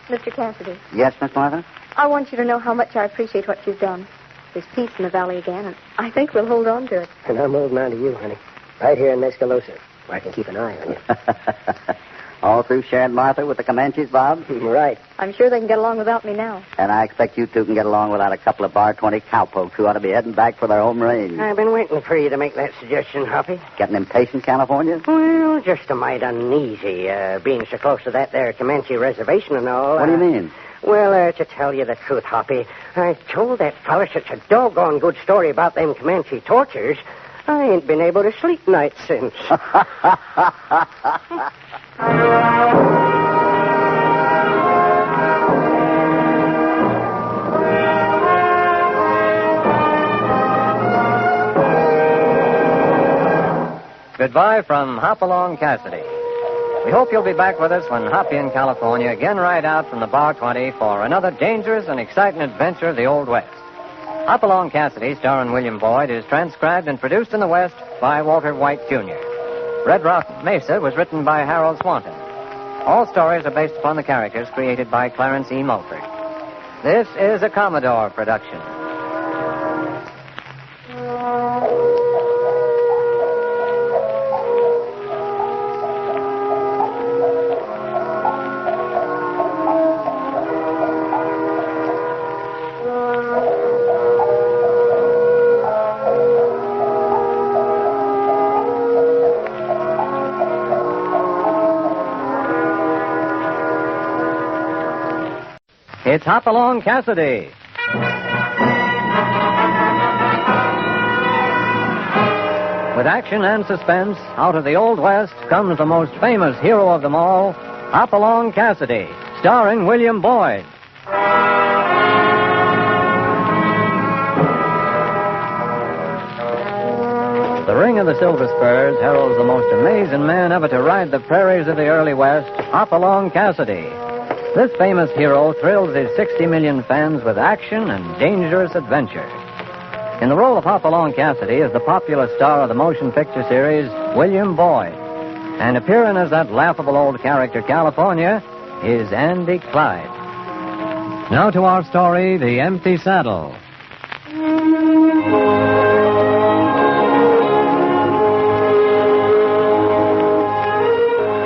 Mr. Cassidy, Yes, Miss Martha? I want you to know how much I appreciate what you've done. There's peace in the valley again, and I think we'll hold on to it. And I'm holding on to you, honey. Right here in Mescalosa, where I can keep an eye on you. All through sharing Martha with the Comanches, Bob? Right. I'm sure they can get along without me now. And I expect you two can get along without a couple of bar 20 cowpokes who ought to be heading back for their home range. I've been waiting for you to make that suggestion, Hoppy. Getting impatient, California? Well, just a mite uneasy, being so close to that there Comanche reservation and all. What do you mean? Well, to tell you the truth, Hoppy, I told that fella such a doggone good story about them Comanche tortures, I ain't been able to sleep nights since. Goodbye from Hopalong Cassidy. We hope you'll be back with us when Hoppy in California again ride out from the Bar 20 for another dangerous and exciting adventure of the Old West. Hopalong Cassidy, starring William Boyd, is transcribed and produced in the West by Walter White, Jr. Red Rock Mesa was written by Harold Swanton. All stories are based upon the characters created by Clarence E. Mulford. This is a Commodore production. It's Hopalong Cassidy. With action and suspense, out of the Old West comes the most famous hero of them all, Hopalong Cassidy, starring William Boyd. The Ring of the Silver Spurs heralds the most amazing man ever to ride the prairies of the early West, Hopalong Cassidy. This famous hero thrills his 60 million fans with action and dangerous adventure. In the role of Hopalong Cassidy is the popular star of the motion picture series, William Boyd. And appearing as that laughable old character, California, is Andy Clyde. Now to our story, The Empty Saddle.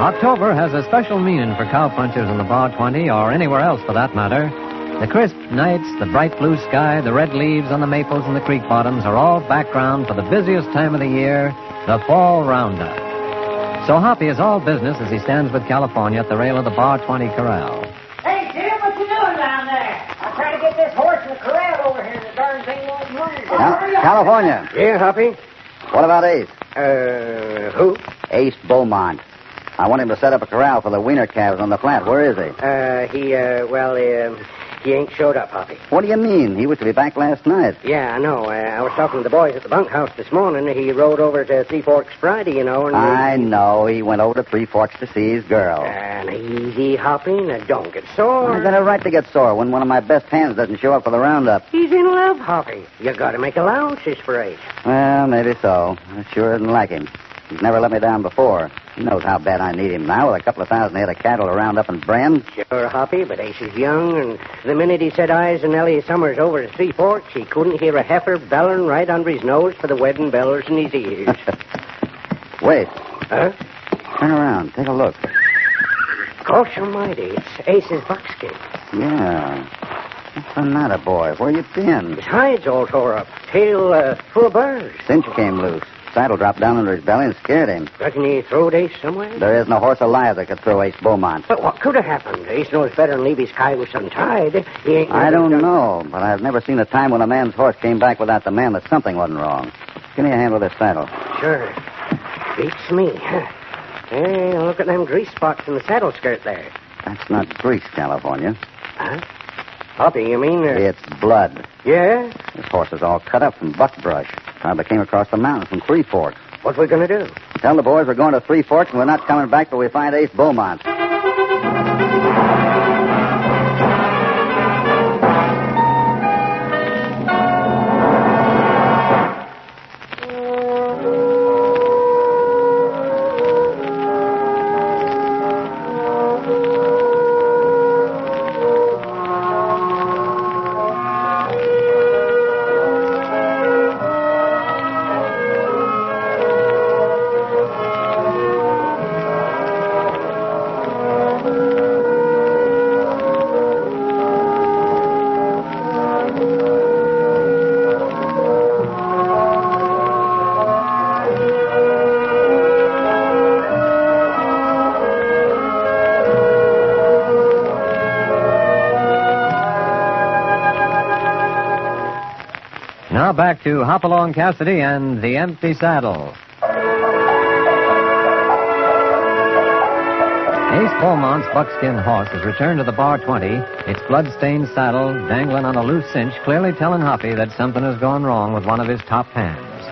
October has a special meaning for cowpunchers in the Bar 20, or anywhere else for that matter. The crisp nights, the bright blue sky, the red leaves on the maples and the creek bottoms are all background for the busiest time of the year, the fall roundup. So Hoppy is all business as he stands with California at the rail of the Bar 20 corral. Hey, Jim, what you doing down there? I'm trying to get this horse in the corral over here. The darn thing won't move. California. Yeah, Hoppy? What about Ace? Who? Ace Beaumont. I want him to set up a corral for the wiener calves on the flat. Where is he? He ain't showed up, Hoppy. What do you mean? He was to be back last night. Yeah, I know. I was talking to the boys at the bunkhouse this morning. He rode over to Three Forks Friday, you know, and... I know. He went over to Three Forks to see his girl. And easy, Hoppy. Now, don't get sore. I got a right to get sore when one of my best hands doesn't show up for the roundup. He's in love, Hoppy. You gotta make allowances for Ace. Well, maybe so. I sure didn't like him. He's never let me down before. He knows how bad I need him now with a couple of thousand head of cattle to round up and brand. Sure, Hoppy, but Ace is young, and the minute he set eyes on Ellie Summers over to Three Forks, he couldn't hear a heifer bellowing right under his nose for the wedding bells in his ears. Wait. Huh? Turn around. Take a look. Gosh almighty, it's Ace's buckskin. Yeah. What's the matter, boy? Where you been? His hide's all tore up. Tail full of burrs. Cinch came loose. Saddle dropped down under his belly and scared him. Reckon he throwed Ace somewhere? There isn't a horse alive that could throw Ace Beaumont. But what could have happened? Ace knows better than leave his cayuse untied. He ain't... I don't know, but I've never seen a time when a man's horse came back without the man that something wasn't wrong. Give me a hand with this saddle. Sure. Beats me. Hey, look at them grease spots in the saddle skirt there. That's not grease, California. Huh? Hoppy, you mean... It's blood. Yeah? This horse is all cut up from buckbrush. Probably came across the mountain from Three Forks. What we going to do? Tell the boys we're going to Three Forks and we're not coming back till we find Ace Beaumont. Now back to Hopalong Cassidy and The Empty Saddle. Ace Beaumont's buckskin horse has returned to the Bar 20, its blood-stained saddle dangling on a loose cinch, clearly telling Hoppy that something has gone wrong with one of his top hands.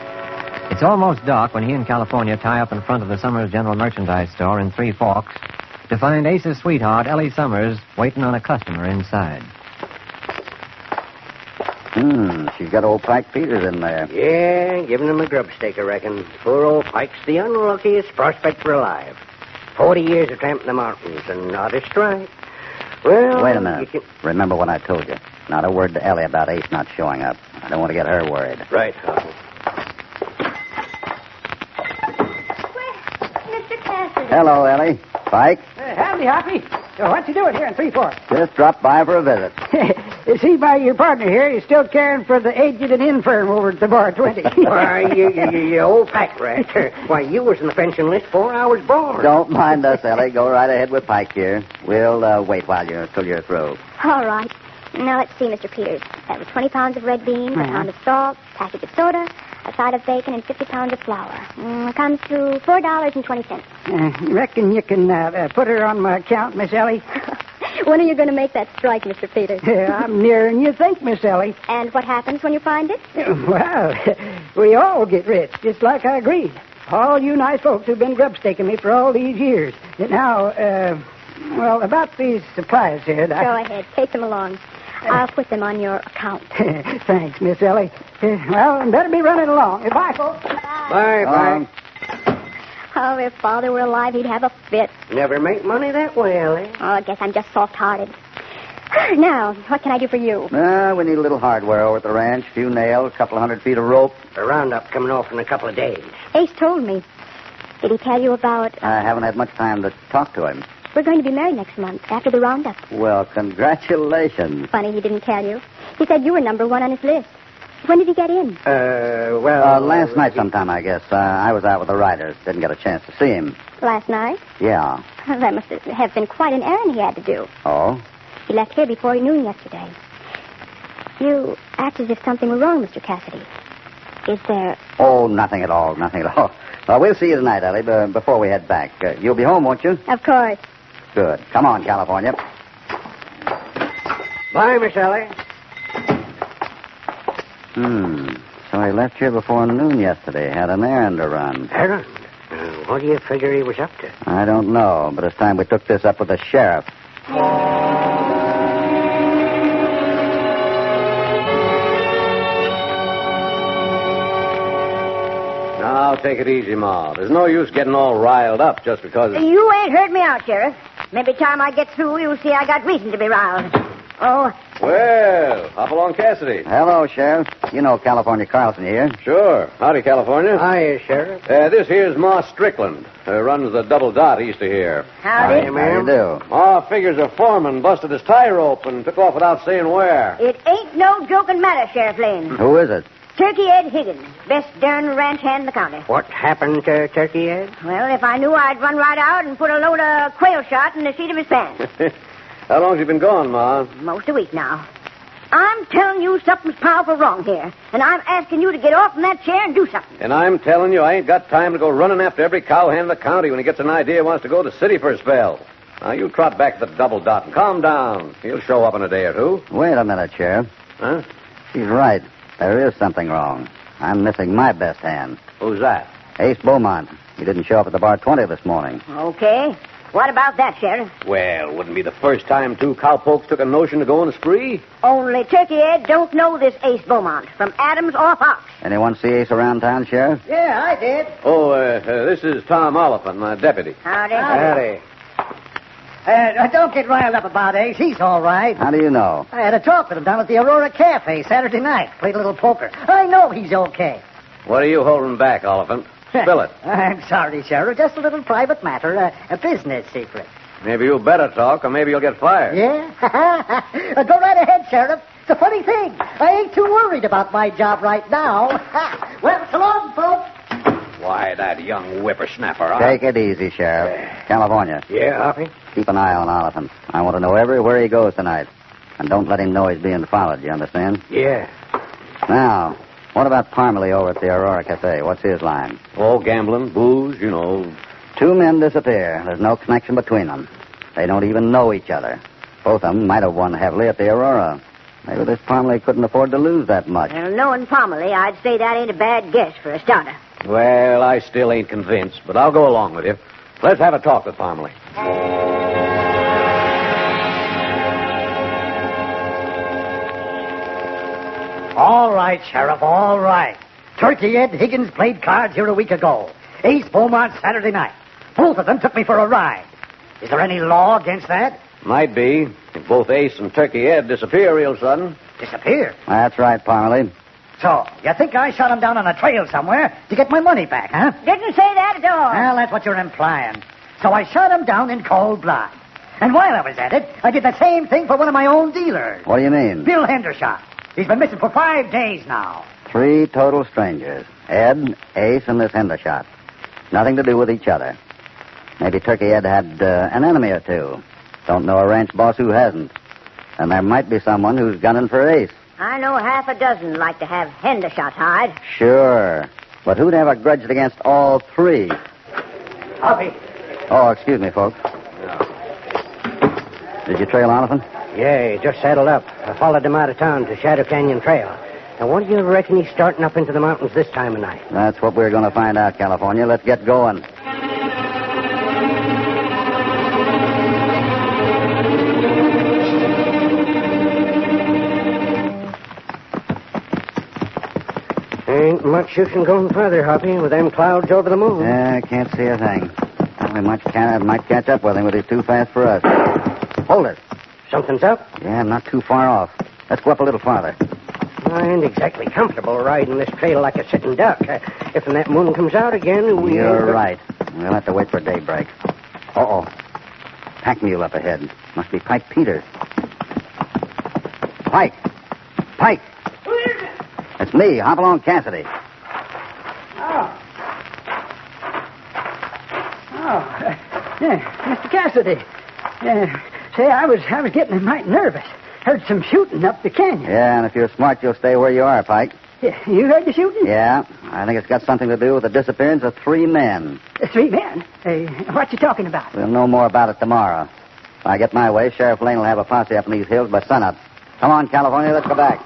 It's almost dark when he and California tie up in front of the Summers General Merchandise store in Three Forks to find Ace's sweetheart, Ellie Summers, waiting on a customer inside. She's got old Pike Peters in there. Yeah, giving him a grub stake, I reckon. Poor old Pike's the unluckiest prospect for alive. 40 years of tramping the mountains and not a strike. Well, wait a minute. Remember what I told you. Not a word to Ellie about Ace not showing up. I don't want to get her worried. Right. Mr. Cassidy. Hello, Ellie. Pike? Howdy, Hoppy. So what you doing here in Three Forks? Just dropped by for a visit. See by your partner here, he's still caring for the aged and infirm over at the Bar 20. Why, you old pack rat. Why, you was in the pension list 4 hours born. Don't mind us, Ellie. Go right ahead with Pike here. We'll wait till you're through. All right. Now, let's see, Mr. Peters. That was 20 pounds of red beans, a pound of salt, a package of soda, a side of bacon, and 50 pounds of flour. It comes to $4.20. Reckon you can put her on my account, Miss Ellie? When are you going to make that strike, Mr. Peters? I'm nearer than you think, Miss Ellie. And what happens when you find it? Well, we all get rich, just like I agreed. All you nice folks who've been grub staking me for all these years. Now, Well, about these supplies here, Doc. Go ahead. Take them along. I'll put them on your account. Thanks, Miss Ellie. Well, better be running along. Bye, folks. Bye. Oh, if Father were alive, he'd have a fit. Never make money that way, Ellie. Oh, I guess I'm just soft-hearted. Now, what can I do for you? We need a little hardware over at the ranch. A few nails, a couple of 100 feet of rope. A roundup coming off in a couple of days. Ace told me. Did he tell you about... I haven't had much time to talk to him. We're going to be married next month, after the roundup. Well, congratulations. Funny he didn't tell you. He said you were number one on his list. When did he get in? Last night sometime, I guess. I was out with the riders. Didn't get a chance to see him. Last night? Yeah. That must have been quite an errand he had to do. Oh? He left here before noon yesterday. You act as if something were wrong, Mr. Cassidy. Is there... Oh, nothing at all. Nothing at all. Well, we'll see you tonight, Ellie, before we head back. You'll be home, won't you? Of course. Good. Come on, California. Bye, Miss Ellie. So he left here before noon yesterday. Had an errand to run. Errand? What do you figure he was up to? I don't know, but it's time we took this up with the sheriff. Now, take it easy, Ma. There's no use getting all riled up just because... You ain't heard me out, Sheriff. Maybe time I get through, you'll see I got reason to be riled. Oh. Well, Hopalong Cassidy. Hello, Sheriff. You know California Carlson here. Sure. Howdy, California. Hiya, Sheriff. This here's Ma Strickland. Runs the double dot east of here. Howdy. How you do? Ma figures a foreman busted his tie rope and took off without saying where. It ain't no joking matter, Sheriff Lane. Who is it? Turkey Ed Higgins, best darn ranch hand in the county. What happened to Turkey Ed? Well, if I knew, I'd run right out and put a load of quail shot in the seat of his pants. How long's he been gone, Ma? Most a week now. I'm telling you something's powerful wrong here, and I'm asking you to get off from that chair and do something. And I'm telling you, I ain't got time to go running after every cowhand in the county when he gets an idea he wants to go to the city for a spell. Now, you trot back to the double dot and calm down. He'll show up in a day or two. Wait a minute, Sheriff. Huh? She's right. There is something wrong. I'm missing my best hand. Who's that? Ace Beaumont. He didn't show up at the bar 20 this morning. Okay. What about that, Sheriff? Well, wouldn't be the first time two cowpokes took a notion to go on a spree. Only Turkey Ed don't know this Ace Beaumont from Adams or Fox. Anyone see Ace around town, Sheriff? Yeah, I did. Oh, this is Tom Oliphant, my deputy. Howdy. Howdy. Don't get riled up about Ace. He's all right. How do you know? I had a talk with him down at the Aurora Cafe Saturday night. Played a little poker. I know he's okay. What are you holding back, Oliphant? Spill it. I'm sorry, Sheriff. Just a little private matter. A business secret. Maybe you better talk, or maybe you'll get fired. Yeah? Go right ahead, Sheriff. It's a funny thing. I ain't too worried about my job right now. Well, so long, folks. Why, that young whippersnapper, huh? Take it easy, Sheriff. California. Yeah, Hoppy? Keep an eye on Oliphant. I want to know everywhere he goes tonight. And don't let him know he's being followed, you understand? Yeah. Now, what about Parmalee over at the Aurora Cafe? What's his line? Oh, gambling, booze, you know. Two men disappear. There's no connection between them. They don't even know each other. Both of them might have won heavily at the Aurora. Maybe this Parmalee couldn't afford to lose that much. Well, knowing Parmalee, I'd say that ain't a bad guess for a starter. Well, I still ain't convinced, but I'll go along with you. Let's have a talk with Parmalee. All right, Sheriff, all right. Turkey Ed Higgins played cards here a week ago. Ace Beaumont Saturday night. Both of them took me for a ride. Is there any law against that? Might be. If both Ace and Turkey Ed disappear real sudden. Disappear? That's right, Parmalee. So, you think I shot him down on a trail somewhere to get my money back, huh? Didn't say that at all. Well, that's what you're implying. So I shot him down in cold blood. And while I was at it, I did the same thing for one of my own dealers. What do you mean? Bill Hendershot. He's been missing for 5 days now. 3 total strangers. Ed, Ace, and this Hendershot. Nothing to do with each other. Maybe Turkey Ed had an enemy or two. Don't know a ranch boss who hasn't. And there might be someone who's gunning for Ace. I know half a dozen like to have Hendershot hide. Sure. But who'd have a grudge against all 3? Hoppy. Oh, excuse me, folks. Did you trail Oliphant? Yeah, he just saddled up. I followed him out of town to Shadow Canyon Trail. Now, what do you reckon he's starting up into the mountains this time of night? That's what we're going to find out, California. Let's get going. Not much use in going further, Hoppy, with them clouds over the moon. Yeah, I can't see a thing. We might catch up with him, but he's too fast for us. Hold it. Something's up? Yeah, I'm not too far off. Let's go up a little farther. I ain't exactly comfortable riding this trail like a sitting duck. If that moon comes out again, You're right. We'll have to wait for daybreak. Uh-oh. Pack mule up ahead. Must be Pike Peters. Pike! Pike! Who is it? It's me, Hopalong Cassidy. Mr. Cassidy. Say, I was getting mighty nervous. Heard some shooting up the canyon. Yeah, and if you're smart, you'll stay where you are, Pike. Yeah, you heard the shooting? Yeah, I think it's got something to do with the disappearance of 3 men. 3 men? What you talking about? We'll know more about it tomorrow. If I get my way, Sheriff Lane will have a posse up in these hills by sunup. Come on, California, let's go back.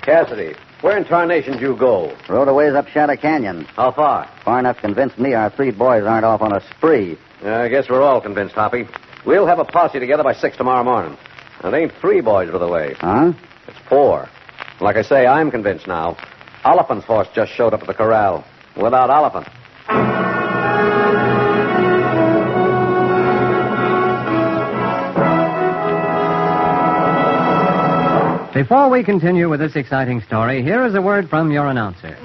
Cassidy, where in tarnation did you go? Rode a ways up Shadow Canyon. How far? Far enough to convince me our 3 boys aren't off on a spree. I guess we're all convinced, Hoppy. We'll have a posse together by 6 tomorrow morning. And it ain't 3 boys, by the way. Huh? It's 4. Like I say, I'm convinced now. Oliphant's horse just showed up at the corral. Without Oliphant. Before we continue with this exciting story, here is a word from your announcer.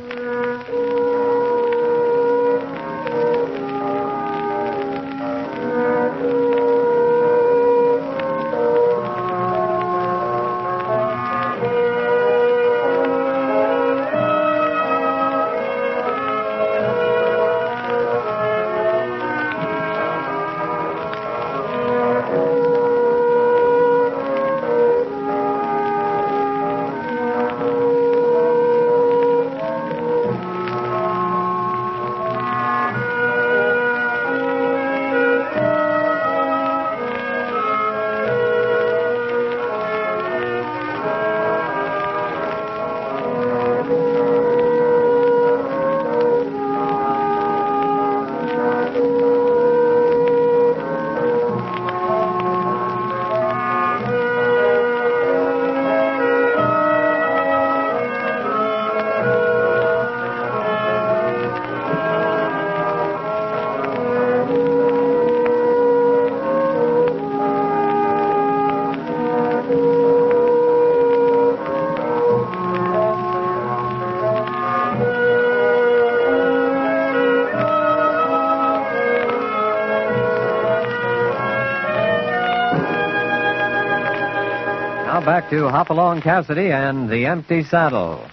Back to Hopalong Cassidy and the Empty Saddle.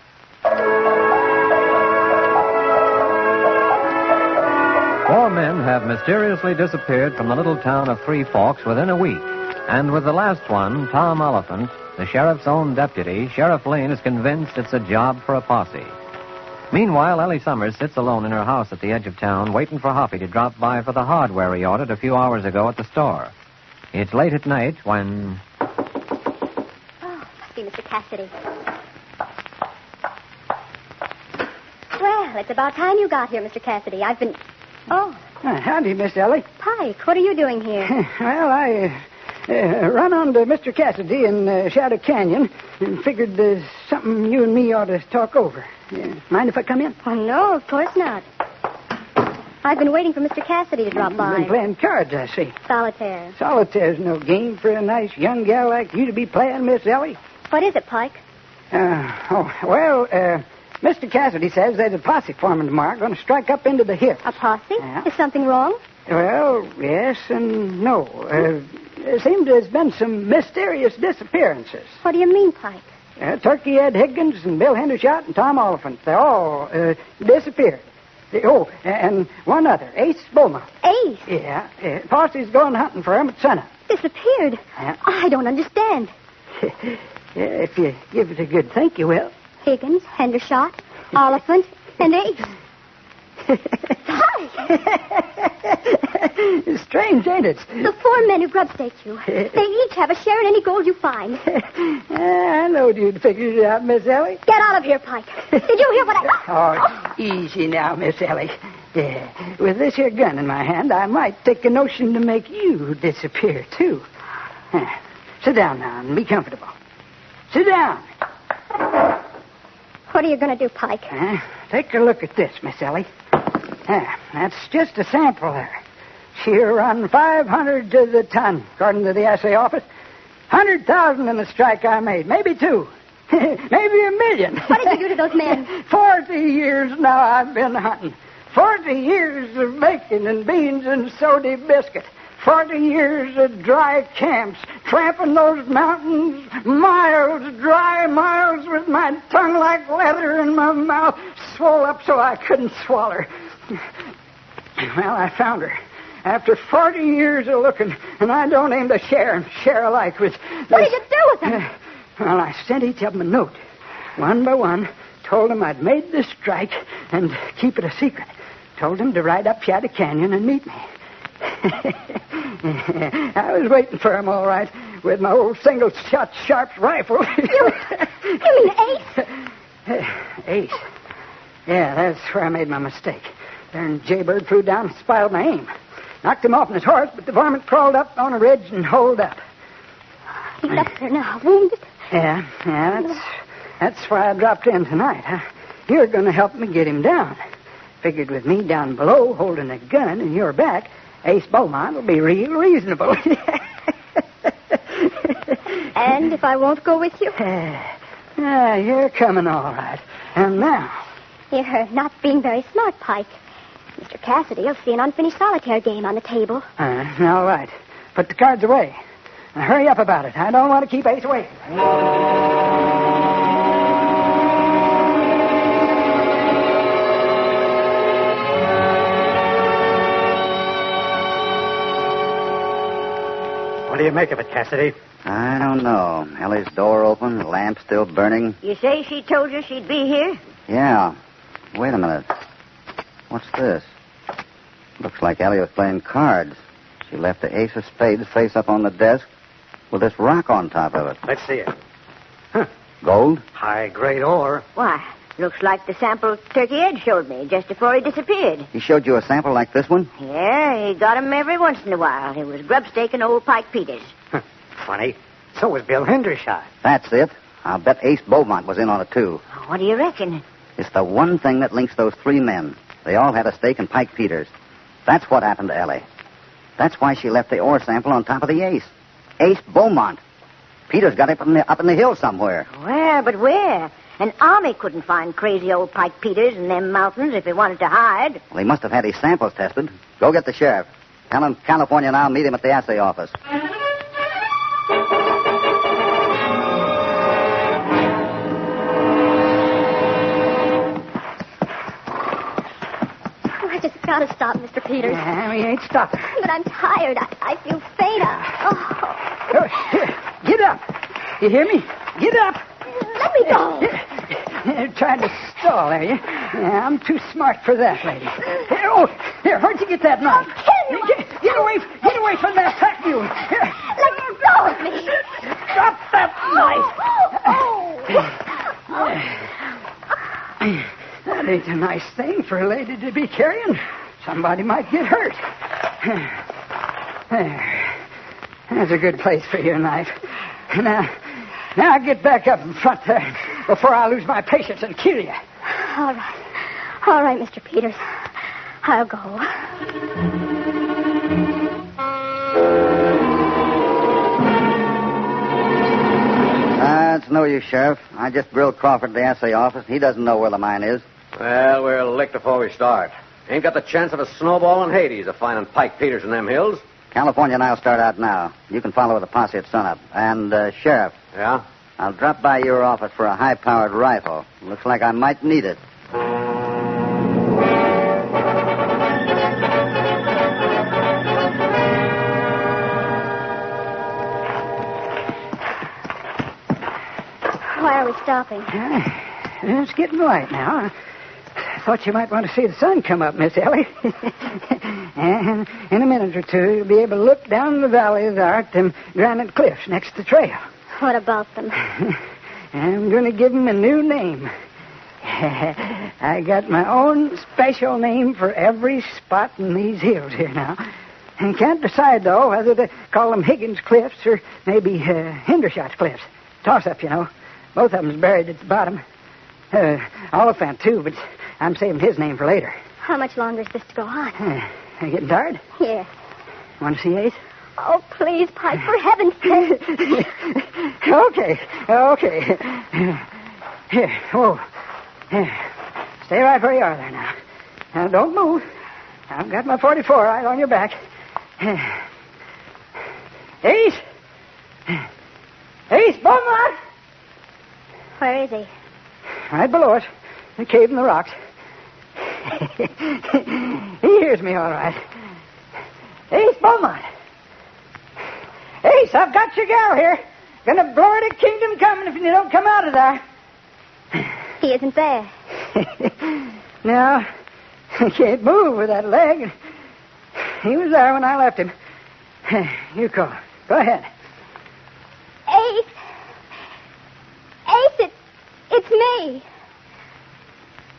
4 men have mysteriously disappeared from the little town of Three Forks within a week. And with the last one, Tom Oliphant, the sheriff's own deputy, Sheriff Lane is convinced it's a job for a posse. Meanwhile, Ellie Summers sits alone in her house at the edge of town, waiting for Hoppy to drop by for the hardware he ordered a few hours ago at the store. It's late at night when... Mr. Cassidy. Well, it's about time you got here, Mr. Cassidy. I've been... Oh. Howdy, Miss Ellie. Pike, what are you doing here? Well, I run on to Mr. Cassidy in Shadow Canyon and figured there's something you and me ought to talk over. Mind if I come in? Oh, no, of course not. I've been waiting for Mr. Cassidy to drop by. Been playing cards, I see. Solitaire. Solitaire's no game for a nice young gal like you to be playing, Miss Ellie. What is it, Pike? Mr. Cassidy says there's a posse forming tomorrow going to strike up into the hills. A posse? Yeah. Is something wrong? Well, yes and no. There seems to have been some mysterious disappearances. What do you mean, Pike? Turkey Ed Higgins and Bill Hendershot and Tom Oliphant. They all disappeared. And one other, Ace Beaumont. Ace? Yeah. Posse's going hunting for him at sunup. Disappeared? Yeah. I don't understand. If you give it a good think, you will. Higgins, Hendershot, Oliphant, and Ace. It's strange, ain't it? The 4 men who grub-staked you. They each have a share in any gold you find. I knowed you'd figure it out, Miss Ellie. Get out of here, Pike. Did you hear what I... Oh, easy now, Miss Ellie. Yeah. With this here gun in my hand, I might take a notion to make you disappear, too. Sit down now and be comfortable. Sit down. What are you going to do, Pike? Take a look at this, Miss Ellie. That's just a sample there. She'll run 500 to the ton, according to the assay office. 100,000 in the strike I made. Maybe 2. Maybe 1 million. What did you do to those men? 40 years now I've been hunting. 40 years of bacon and beans and soda biscuit. 40 years of dry camps, tramping those mountains, miles, dry miles, with my tongue like leather and my mouth swole up so I couldn't swallow her. Well, I found her. After 40 years of looking, and I don't aim to share alike with... What did you do with them? Well, I sent each of them a note. One by one, told them I'd made the strike and keep it a secret. Told them to ride up Shadow Canyon and meet me. I was waiting for him, all right, with my old single-shot Sharps rifle. You mean Ace? Ace? Yeah, that's where I made my mistake. Then Jaybird flew down and spiled my aim. Knocked him off on his horse, but the varmint crawled up on a ridge and holed up. He's up there now, wounded. Yeah, that's why I dropped in tonight. You're going to help me get him down. Figured with me down below holding a gun in your back, Ace Beaumont will be real reasonable. And if I won't go with you? You're coming all right. And now? You're not being very smart, Pike. Mr. Cassidy will see an unfinished solitaire game on the table. All right. Put the cards away. Now hurry up about it. I don't want to keep Ace away. What do you make of it, Cassidy? I don't know. Ellie's door open, the lamp still burning. You say she told you she'd be here? Yeah. Wait a minute. What's this? Looks like Ellie was playing cards. She left the ace of spades face up on the desk with this rock on top of it. Let's see it. Gold? High-grade ore. Why, looks like the sample Turkey Ed showed me just before he disappeared. He showed you a sample like this one? Yeah, he got 'em every once in a while. He was grubstaking old Pike Peters. Funny. So was Bill Hendershot. That's it. I'll bet Ace Beaumont was in on it, too. What do you reckon? It's the one thing that links those 3 men. They all had a stake in Pike Peters. That's what happened to Ellie. That's why she left the ore sample on top of the ace. Ace Beaumont. Peters got it up in the hill somewhere. But where? An army couldn't find crazy old Pike Peters in them mountains if he wanted to hide. Well, he must have had his samples tested. Go get the sheriff. Tell him California and I'll meet him at the assay office. I just gotta stop, Mr. Peters. Yeah, we ain't stopping. But I'm tired. I feel faint. Here, get up. You hear me? Get up. Let me go. You're trying to stall, are you? Yeah, I'm too smart for that, lady. Here, where'd you get that knife? Get away from that pack mule. Here. Let go of me. Drop that knife. That ain't a nice thing for a lady to be carrying. Somebody might get hurt. There. That's a good place for your knife. Now get back up in front there before I lose my patience and kill you. All right, Mr. Peters. I'll go. It's no use, Sheriff. I just grilled Crawford at the assay office. He doesn't know where the mine is. Well, we're licked before we start. Ain't got the chance of a snowball in Hades of finding Pike Peters in them hills. California and I'll start out now. You can follow with the posse at sunup. And, Sheriff. Yeah? I'll drop by your office for a high-powered rifle. Looks like I might need it. Why are we stopping? It's getting light now. I thought you might want to see the sun come up, Miss Ellie. And in a minute or two, you'll be able to look down the valley of the arc, them granite cliffs next to the trail. What about them? I'm going to give them a new name. I got my own special name for every spot in these hills here now. And can't decide, though, whether to call them Higgins Cliffs or maybe Hendershot's Cliffs. Toss-up, you know. Both of them's buried at the bottom. Oliphant, too, but I'm saving his name for later. How much longer is this to go on? Are you getting tired? Yes. Want to see Ace? Oh, please, Pike, for heaven's sake. Okay. Here, whoa. Here. Stay right where you are there now. Now, don't move. I've got my 44 right on your back. Ace! Ace, Beaumont! Where is he? Right below us. The cave in the rocks. He hears me all right. Ace, Beaumont! Ace, I've got your gal here. Gonna blow her to kingdom coming if you don't come out of there. He isn't there. No, he can't move with that leg. He was there when I left him. You call. Go ahead. Ace! Ace, it's me.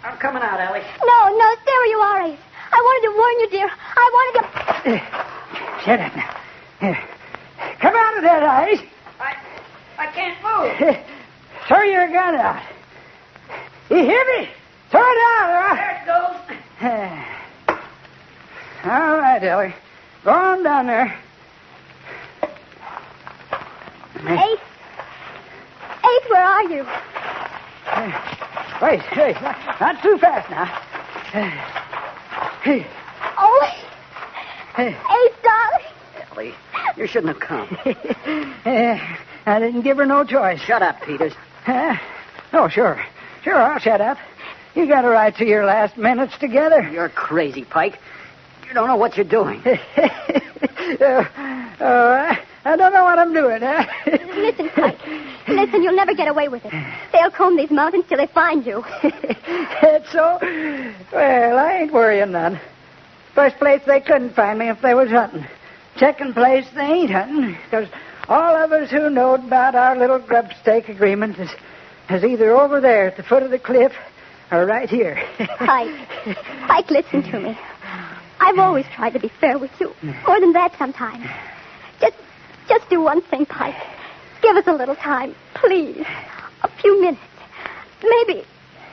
I'm coming out, Ellie. No, stay where you are, Ace. I wanted to warn you, dear. I wanted to... Shut up now. Here. Come out of there, Ace. I can't move. Throw your gun out. You hear me? Throw it out, all right? There it goes. All right, Ellie. Go on down there. Ace, where are you? Wait, not too fast now. Oh, Ace, darling. Ellie, you shouldn't have come. I didn't give her no choice. Shut up, Peters. Oh, sure. Sure, I'll shut up. You got a right to your last minutes together. You're crazy, Pike. You don't know what you're doing. I don't know what I'm doing, huh? Listen, Pike. Listen, you'll never get away with it. They'll comb these mountains till they find you. That's so? Well, I ain't worrying none. First place, they couldn't find me if they was hunting. Second place, they ain't hunting, because all of us who knowed about our little grub stake agreement is either over there at the foot of the cliff or right here. Pike, listen to me. I've always tried to be fair with you. More than that sometimes. Just do one thing, Pike. Give us a little time, please. A few minutes.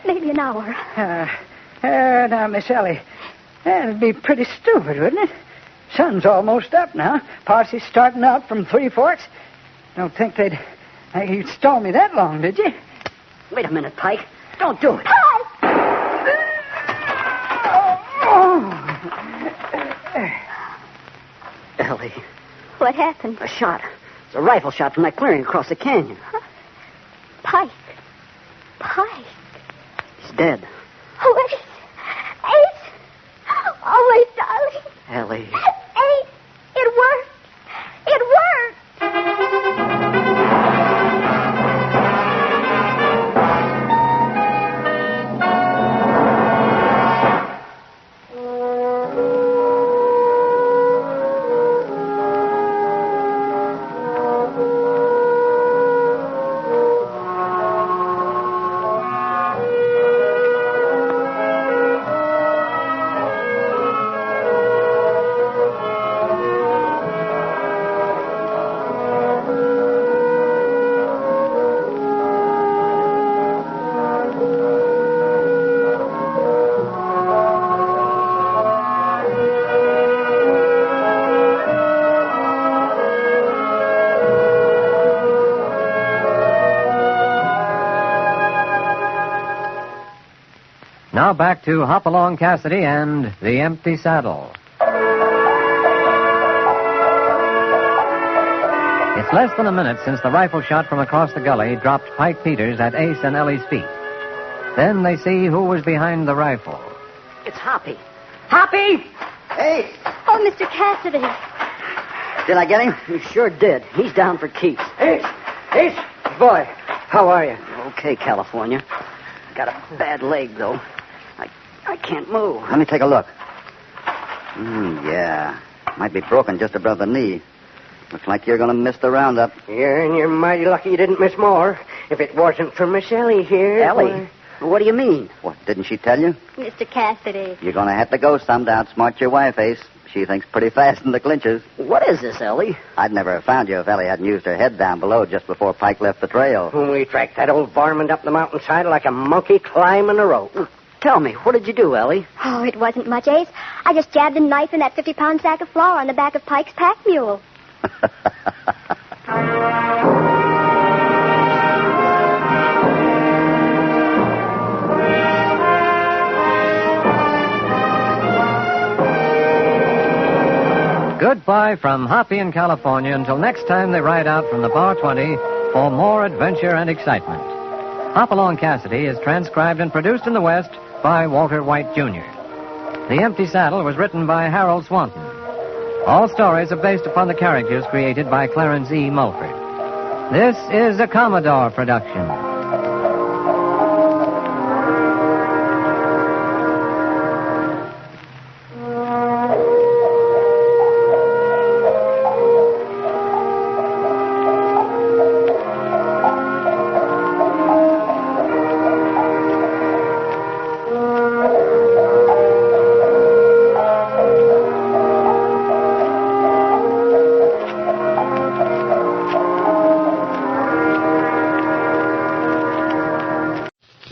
Maybe an hour. Now, Miss Ellie, that'd be pretty stupid, wouldn't it? Sun's almost up now. Posse's starting out from Three Forks. Don't think you'd stall me that long, did you? Wait a minute, Pike. Don't do it. Pike! Ellie. What happened? A shot. It's a rifle shot from that clearing across the canyon. Huh? Pike. He's dead. Oh, Ace! Oh, Ace, darling. Ellie. Ace! It worked! It worked! Now back to Hopalong Cassidy and the Empty Saddle. It's less than a minute since the rifle shot from across the gully dropped Pike Peters at Ace and Ellie's feet. Then they see who was behind the rifle. It's Hoppy. Hoppy! Hey! Oh, Mr. Cassidy. Did I get him? You sure did. He's down for keeps. Ace! Boy, how are you? Okay, California. Got a bad leg, though. I can't move. Let me take a look. Yeah. Might be broken just above the knee. Looks like you're going to miss the roundup. Yeah, and you're mighty lucky you didn't miss more. If it wasn't for Miss Ellie here... Ellie? What do you mean? What, didn't she tell you? Mr. Cassidy. You're going to have to go some to outsmart your wife, Ace. She thinks pretty fast in the clinches. What is this, Ellie? I'd never have found you if Ellie hadn't used her head down below just before Pike left the trail. We tracked that old varmint up the mountainside like a monkey climbing a rope. Tell me, what did you do, Ellie? Oh, it wasn't much, Ace. I just jabbed a knife in that 50-pound sack of flour on the back of Pike's pack mule. Goodbye from Hoppy in California until next time they ride out from the Bar 20 for more adventure and excitement. Hopalong Cassidy is transcribed and produced in the West by Walter White, Jr. The Empty Saddle was written by Harold Swanton. All stories are based upon the characters created by Clarence E. Mulford. This is a Commodore production.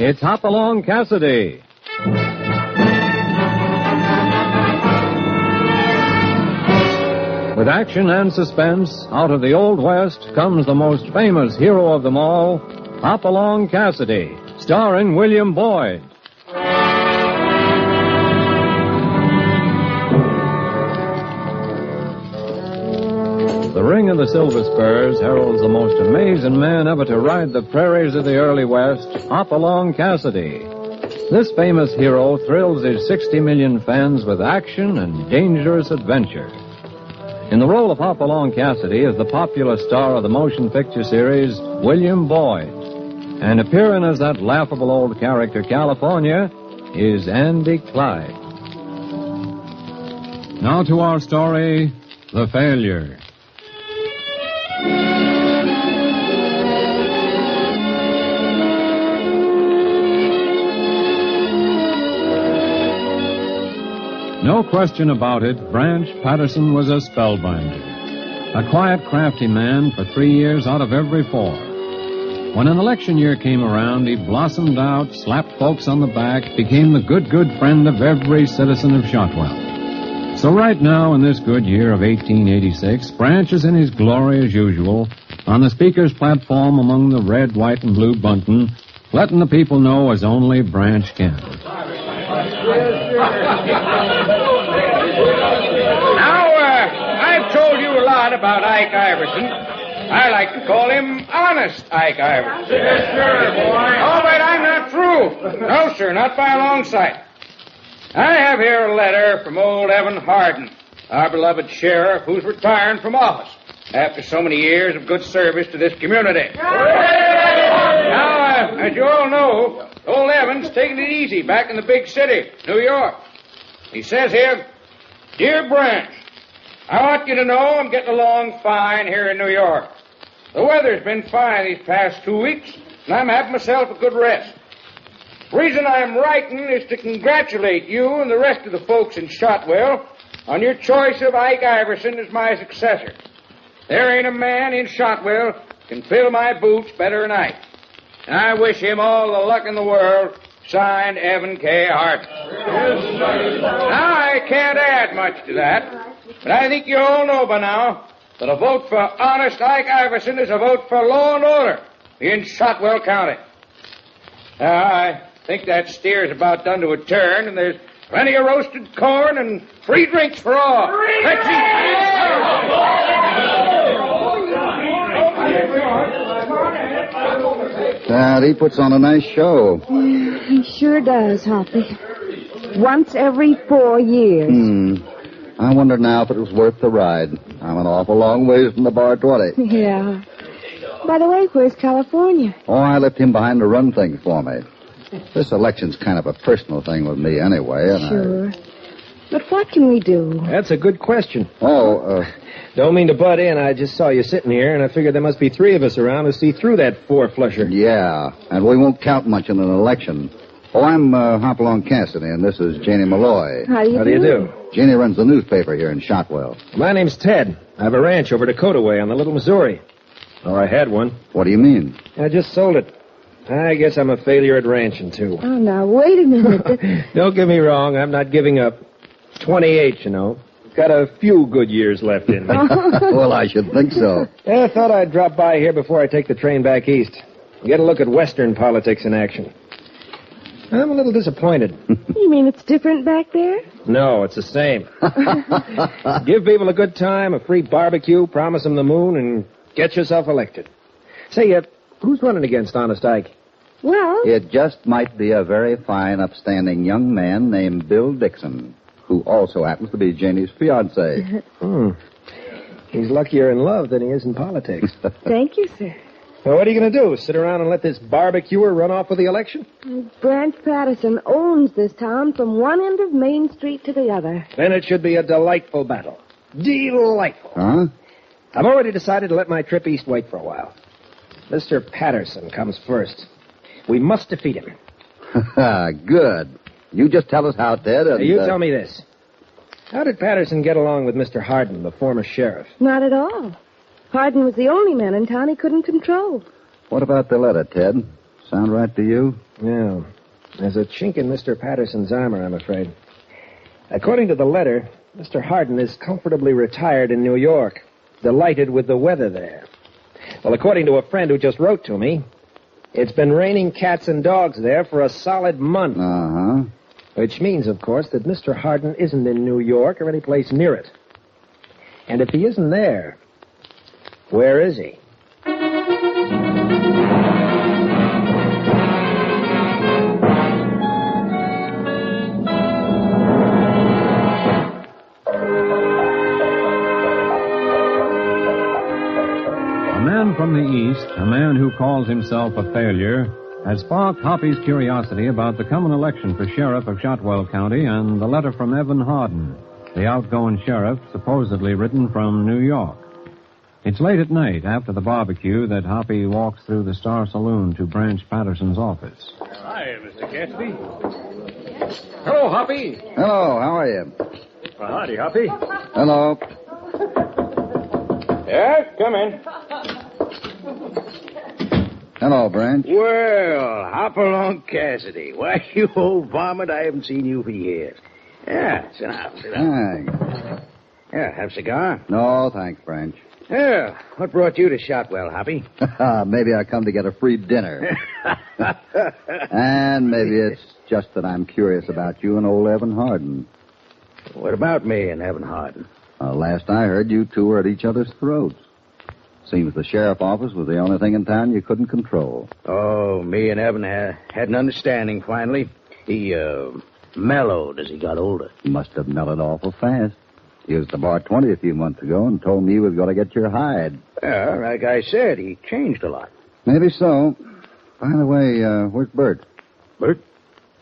It's Hopalong Cassidy. With action and suspense, out of the Old West comes the most famous hero of them all, Hopalong Cassidy, starring William Boyd. The ring of the Silver Spurs heralds the most amazing man ever to ride the prairies of the early West, Hopalong Cassidy. This famous hero thrills his 60 million fans with action and dangerous adventure. In the role of Hopalong Cassidy is the popular star of the motion picture series, William Boyd. And appearing as that laughable old character, California, is Andy Clyde. Now to our story, The Failure. No question about it, Branch Patterson was a spellbinder. A quiet, crafty man for 3 years out of every 4. When an election year came around, he blossomed out, slapped folks on the back, became the good friend of every citizen of Shotwell. So right now, in this good year of 1886, Branch is in his glory as usual, on the speaker's platform among the red, white, and blue bunting, letting the people know as only Branch can. Now, I've told you a lot about Ike Iverson. I like to call him Honest Ike Iverson. Yes, sir, boy. Oh, but I'm not through. No, sir, not by a long sight. I have here a letter from old Evan Harden, our beloved sheriff, who's retiring from office after so many years of good service to this community. Now, as you all know, old Evan's taking it easy back in the big city, New York. He says here, Dear Branch, I want you to know I'm getting along fine here in New York. The weather's been fine these past 2 weeks, and I'm having myself a good rest. The reason I'm writing is to congratulate you and the rest of the folks in Shotwell on your choice of Ike Iverson as my successor. There ain't a man in Shotwell can fill my boots better than Ike. And I wish him all the luck in the world. Signed, Evan K. Hart. Now, I can't add much to that, but I think you all know by now that a vote for Honest Ike Iverson is a vote for law and order in Shotwell County. Now, I think that steer's about done to a turn, and there's plenty of roasted corn and free drinks for all. Let's Dad, he puts on a nice show. He sure does, Hoppy. Once every 4 years. I wonder now if it was worth the ride. I'm an awful long ways from the Bar 20. Yeah. By the way, where's California? Oh, I left him behind to run things for me. This election's kind of a personal thing with me anyway. And Sure. But what can we do? That's a good question. Oh, Don't mean to butt in. I just saw you sitting here, and I figured there must be three of us around to see through that four-flusher. yeah, and we won't count much in an election. Oh, I'm Hopalong Cassidy, and this is Janie Malloy. How do you do? Janie runs the newspaper here in Shotwell. My name's Ted. I have a ranch over Dakota way on the Little Missouri. Or I had one. What do you mean? I just sold it. I guess I'm a failure at ranching, too. Oh, now, wait a minute. Don't get me wrong. I'm not giving up. 28, you know. Got a few good years left in me. Well, I should think so. I thought I'd drop by here before I take the train back east. Get a look at Western politics in action. I'm a little disappointed. You mean it's different back there? No, it's the same. Give people a good time, a free barbecue, promise them the moon, and get yourself elected. Say, who's running against Honest Ike? Well... It just might be a very fine, upstanding young man named Bill Dixon, who also happens to be Janie's fiancé. He's luckier in love than he is in politics. Thank you, sir. Well, what are you going to do, sit around and let this barbecuer run off with the election? Branch Patterson owns this town from one end of Main Street to the other. Then it should be a delightful battle. Delightful. Huh? I've already decided to let my trip east wait for a while. Mr. Patterson comes first. We must defeat him. Good. You just tell us how, Ted. And, You tell me this. How did Patterson get along with Mr. Hardin, the former sheriff? Not at all. Hardin was the only man in town he couldn't control. What about the letter, Ted? Sound right to you? Yeah. There's a chink in Mr. Patterson's armor, I'm afraid. According to the letter, Mr. Hardin is comfortably retired in New York, delighted with the weather there. Well, according to a friend who just wrote to me, it's been raining cats and dogs there for a solid month. Uh-huh. Which means, of course, that Mr. Hardin isn't in New York or any place near it. And if he isn't there, where is he? A man from the East, a man who calls himself a failure, has sparked Hoppy's curiosity about the coming election for sheriff of Shotwell County and the letter from Evan Hardin, the outgoing sheriff, supposedly written from New York. It's late at night, after the barbecue, that Hoppy walks through the Star Saloon to Branch Patterson's office. Hi, Mr. Cassidy. Hello, Hoppy. Hello, how are you? Well, howdy, Hoppy. Hello. Yeah, come in. Hello, Branch. Well, Hopalong Cassidy. Why, you old varmint, I haven't seen you for years. Yeah, sit down, sit down. Thanks. Yeah, have a cigar? No, thanks, Branch. Yeah, what brought you to Shotwell, Hoppy? Maybe I come to get a free dinner. And maybe it's just that I'm curious about you and old Evan Hardin. What about me and Evan Hardin? Last I heard, you two were at each other's throats. Seems the sheriff office was the only thing in town you couldn't control. Oh, me and Evan had an understanding finally. He, mellowed as he got older. He must have mellowed awful fast. He was at the bar 20 a few months ago and told me he was going to get your hide. Yeah, like I said, he changed a lot. Maybe so. By the way, where's Bert? Bert?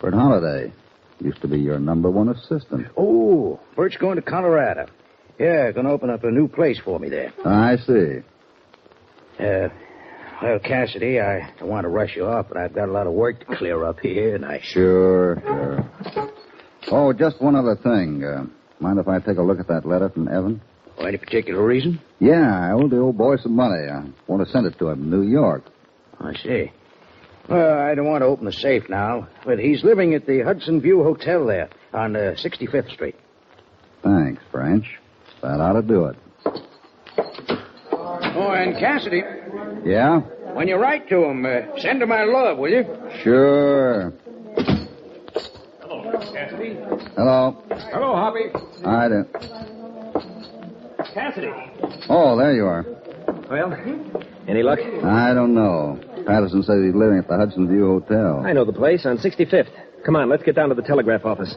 Bert Holliday. Used to be your number one assistant. Oh, Bert's going to Colorado. Yeah, going to open up a new place for me there. I see. Well, Cassidy, I don't want to rush you off, but I've got a lot of work to clear up here, and I... Sure. Oh, just one other thing. Mind if I take a look at that letter from Evan? Oh, any particular reason? Yeah, I owe the old boy some money. I want to send it to him in New York. I see. Well, I don't want to open the safe now, but he's living at the Hudson View Hotel there on 65th Street. Thanks, Branch. That ought to do it. Oh, and Cassidy, Yeah? when you write to him, send him my love, will you? Sure. Hello, Cassidy. Hello. Hello, Hoppy. I do. Cassidy. Oh, there you are. Well, any luck? I don't know. Patterson says he's living at the Hudson View Hotel. I know the place on 65th. Come on, let's get down to the telegraph office.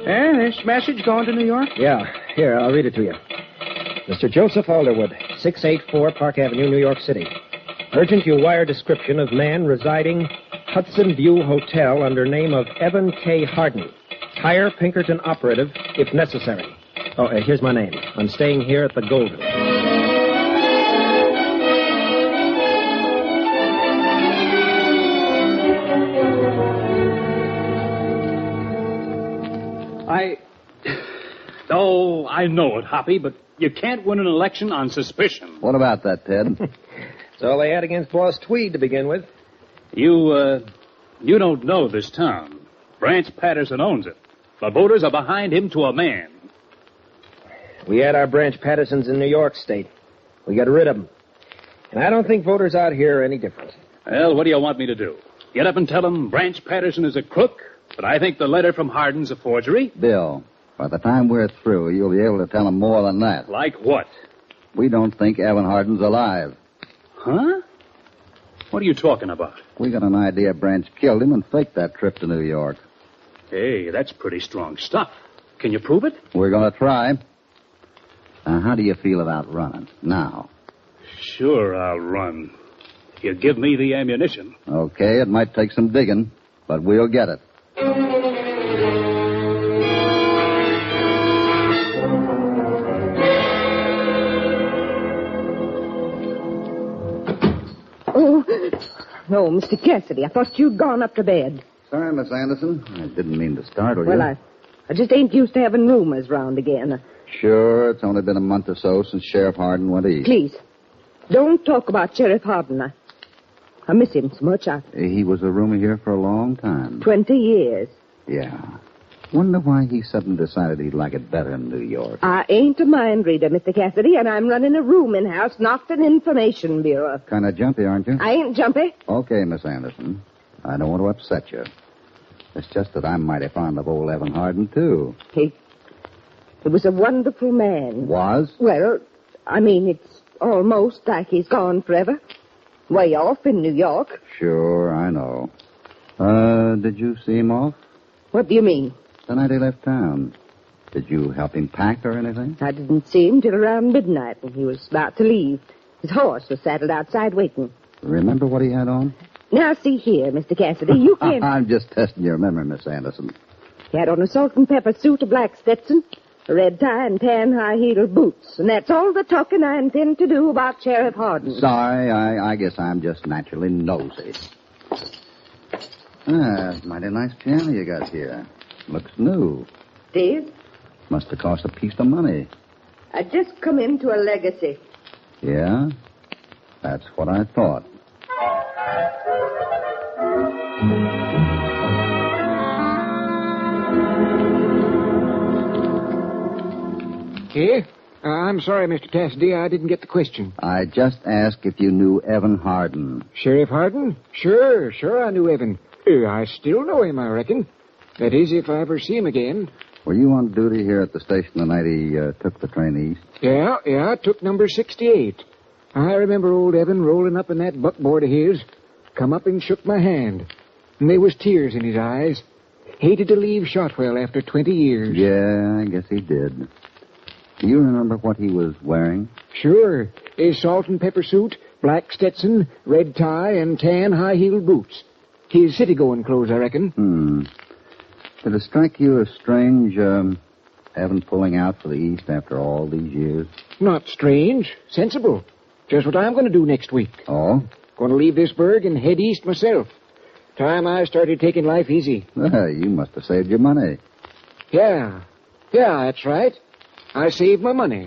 And this message going to New York? Yeah. Here, I'll read it to you. Mr. Joseph Alderwood, 684 Park Avenue, New York City. Urgent you wire description of man residing Hudson View Hotel under name of Evan K. Harden. Hire Pinkerton operative if necessary. Oh, here's my name. I'm staying here at the Golden. Oh, I know it, Hoppy, but you can't win an election on suspicion. What about that, Ted? That's all they had against Boss Tweed to begin with. You don't know this town. Branch Patterson owns it. The voters are behind him to a man. We had our Branch Pattersons in New York State. We got rid of them. And I don't think voters out here are any different. Well, what do you want me to do? Get up and tell them Branch Patterson is a crook, but I think the letter from Hardin's a forgery? Bill, by the time we're through, you'll be able to tell them more than that. Like what? We don't think Evan Hardin's alive. Huh? What are you talking about? We got an idea Branch killed him and faked that trip to New York. Hey, that's pretty strong stuff. Can you prove it? We're going to try. Now, how do you feel about running now? Sure, I'll run. You give me the ammunition. Okay, it might take some digging, but we'll get it. Oh, no, Mr. Cassidy, I thought you'd gone up to bed. Sorry, Miss Anderson. I didn't mean to startle you. Well, I just ain't used to having rumors round again. Sure, it's only been a month or so since Sheriff Hardin went east. Please, don't talk about Sheriff Hardin. I miss him so much. He was a roomer here for a long time. 20 years. Yeah. Wonder why he suddenly decided he'd like it better in New York. I ain't a mind reader, Mr. Cassidy, and I'm running a rooming house, not an information bureau. Kind of jumpy, aren't you? I ain't jumpy. Okay, Miss Anderson. I don't want to upset you. It's just that I'm mighty fond of old Evan Hardin, too. He was a wonderful man. Was? Well, I mean, it's almost like he's gone forever. Way off in New York. Sure, I know. Did you see him off? What do you mean? The night he left town. Did you help him pack or anything? I didn't see him till around midnight when he was about to leave. His horse was saddled outside waiting. Remember what he had on? Now, see here, Mr. Cassidy, you can't... I'm just testing your memory, Miss Anderson. He had on a salt and pepper suit, a black Stetson, a red tie, and tan high-heeled boots. And that's all the talking I intend to do about Sheriff Hardin. Sorry, I guess I'm just naturally nosy. Mighty nice piano you got here. Looks new. Steve? Must have cost a piece of money. I just come into a legacy. Yeah? That's what I thought. Here? I'm sorry, Mr. Cassidy, I didn't get the question. I just asked if you knew Evan Hardin. Sheriff Hardin? Sure, I knew Evan. I still know him, I reckon. That is, if I ever see him again. Were you on duty here at the station the night he took the train east? Yeah, I took number 68. I remember old Evan rolling up in that buckboard of his, come up and shook my hand. And there was tears in his eyes. Hated to leave Shotwell after 20 years. Yeah, I guess he did. Do you remember what he was wearing? Sure. His salt and pepper suit, black Stetson, red tie, and tan high-heeled boots. His city-going clothes, I reckon. Did it strike you as strange, Evan pulling out for the East after all these years? Not strange. Sensible. Just what I'm going to do next week. Oh? Going to leave this burg and head east myself. Time I started taking life easy. You must have saved your money. Yeah, that's right. I saved my money.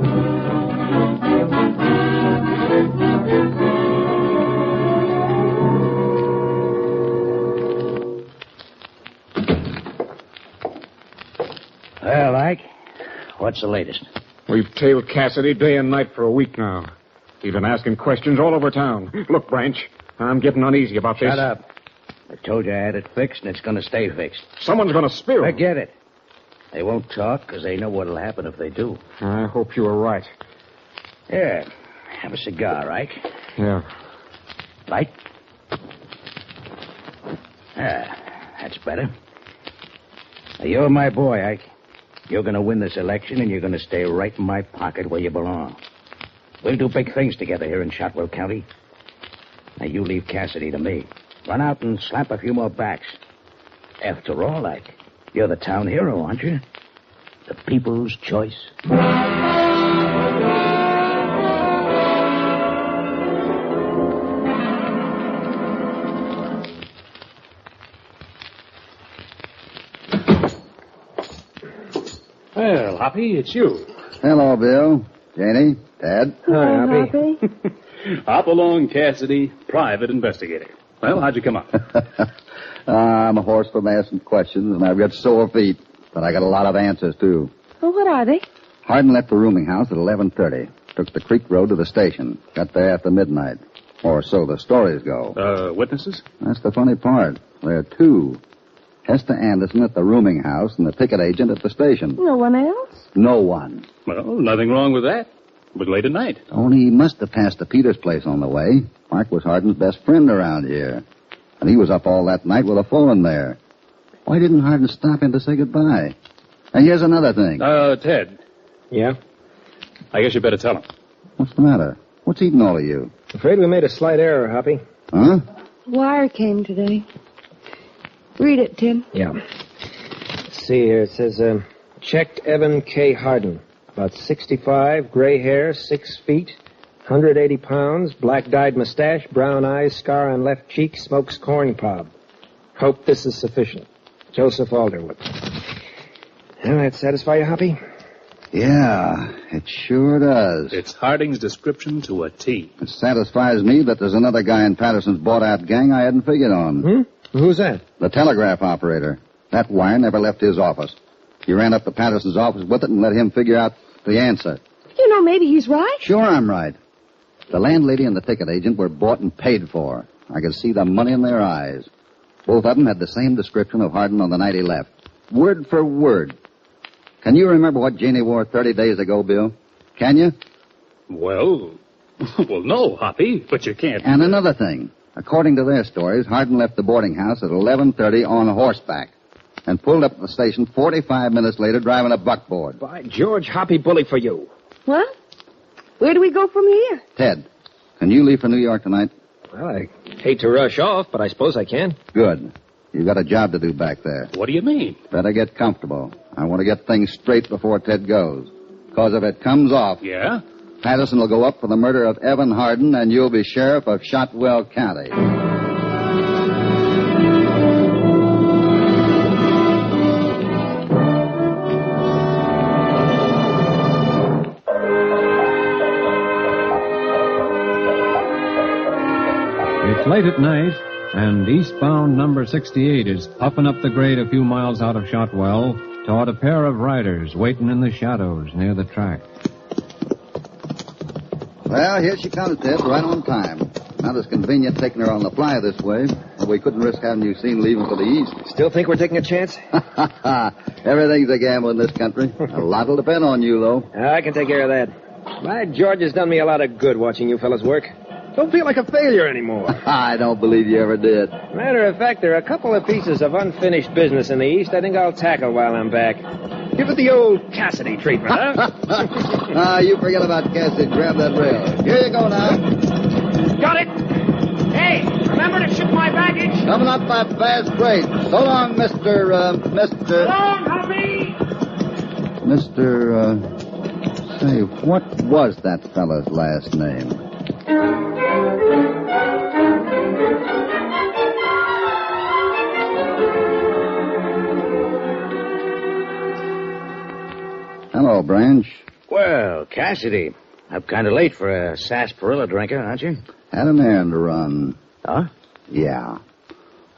Well, Ike, what's the latest? We've tailed Cassidy day and night for a week now. He's been asking questions all over town. Look, Branch, I'm getting uneasy about this. Shut up. I told you I had it fixed, and it's going to stay fixed. Someone's going to spill. Forget it. They won't talk because they know what'll happen if they do. I hope you are right. Yeah. Have a cigar, Ike. Yeah. Light? That's better. Now, you're my boy, Ike. You're going to win this election, and you're going to stay right in my pocket where you belong. We'll do big things together here in Shotwell County. Now, you leave Cassidy to me. Run out and slap a few more backs. After all, you're the town hero, aren't you? The people's choice. Well, Hoppy, it's you. Hello, Bill. Janie. Ted. Hi, Hoppy. Hopalong Cassidy, private investigator. Well, how'd you come up? I'm a horse from asking questions, and I've got sore feet. But I got a lot of answers, too. Well, what are they? Hardin left the rooming house at 11:30. Took the creek road to the station. Got there after midnight. Or so the stories go. Witnesses? That's the funny part. There are two. Hester Anderson at the rooming house and the ticket agent at the station. No one else? No one. Well, nothing wrong with that. It was late at night. Only he must have passed the Peters place on the way. Mark was Hardin's best friend around here. And he was up all that night with a phone there. Why didn't Hardin stop in to say goodbye? And here's another thing. Ted. Yeah? I guess you better tell him. What's the matter? What's eating all of you? Afraid we made a slight error, Hoppy. Huh? Wire came today. Read it, Tim. Yeah. Let's see here. It says, checked Evan K. Hardin. About 65, gray hair, 6 feet, 180 pounds, black dyed mustache, brown eyes, scar on left cheek, smokes corn cob. Hope this is sufficient. Joseph Alderwood. Well, that satisfy you, Hoppy? Yeah, it sure does. It's Harding's description to a T. It satisfies me that there's another guy in Patterson's bought-out gang I hadn't figured on. Who's that? The telegraph operator. That wire never left his office. He ran up to Patterson's office with it and let him figure out the answer. You know, maybe he's right. Sure I'm right. The landlady and the ticket agent were bought and paid for. I could see the money in their eyes. Both of them had the same description of Hardin on the night he left. Word for word. Can you remember what Janie wore 30 days ago, Bill? Can you? Well, no, Hoppy, but you can't. And another thing. According to their stories, Hardin left the boarding house at 11:30 on horseback and pulled up at the station 45 minutes later driving a buckboard. By George, Hoppy, bully for you. What? Where do we go from here? Ted, can you leave for New York tonight? Well, I hate to rush off, but I suppose I can. Good. You've got a job to do back there. What do you mean? Better get comfortable. I want to get things straight before Ted goes. Because if it comes off... Yeah? Patterson will go up for the murder of Evan Hardin, and you'll be sheriff of Shotwell County. It's late at night, and eastbound number 68 is puffing up the grade a few miles out of Shotwell toward a pair of riders waiting in the shadows near the track. Well, here she comes, Ted, right on time. Not as convenient taking her on the fly this way, but we couldn't risk having you seen leaving for the east. Still think we're taking a chance? Everything's a gamble in this country. A lot will depend on you, though. I can take care of that. My George has done me a lot of good watching you fellas work. Don't feel like a failure anymore. I don't believe you ever did. Matter of fact, there are a couple of pieces of unfinished business in the East I think I'll tackle while I'm back. Give it the old Cassidy treatment, huh? You forget about Cassidy. Grab that rail. Here you go now. Got it. Hey, remember to ship my baggage? Coming up by fast freight. So long, Mr. So long, Hoppy. Say, what was that fella's last name? Hello, Branch. Well, Cassidy, up kind of late for a sarsaparilla drinker, aren't you? Had an errand to run. Huh? Yeah.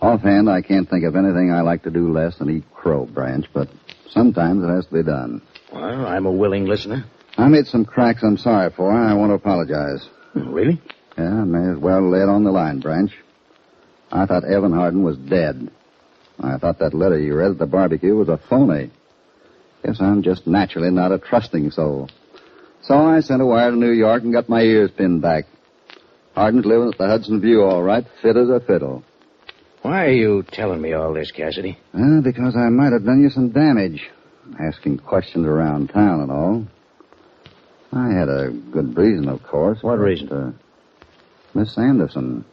Offhand, I can't think of anything I like to do less than eat crow, Branch, but sometimes it has to be done. Well, I'm a willing listener. I made some cracks I'm sorry for. I want to apologize. Really? Yeah, I may as well lay it on the line, Branch. I thought Evan Hardin was dead. I thought that letter you read at the barbecue was a phony. Guess I'm just naturally not a trusting soul. So I sent a wire to New York and got my ears pinned back. Hardin's living at the Hudson View, all right, fit as a fiddle. Why are you telling me all this, Cassidy? Because I might have done you some damage. asking questions around town and all. I had a good reason, of course. What reason? Miss Anderson.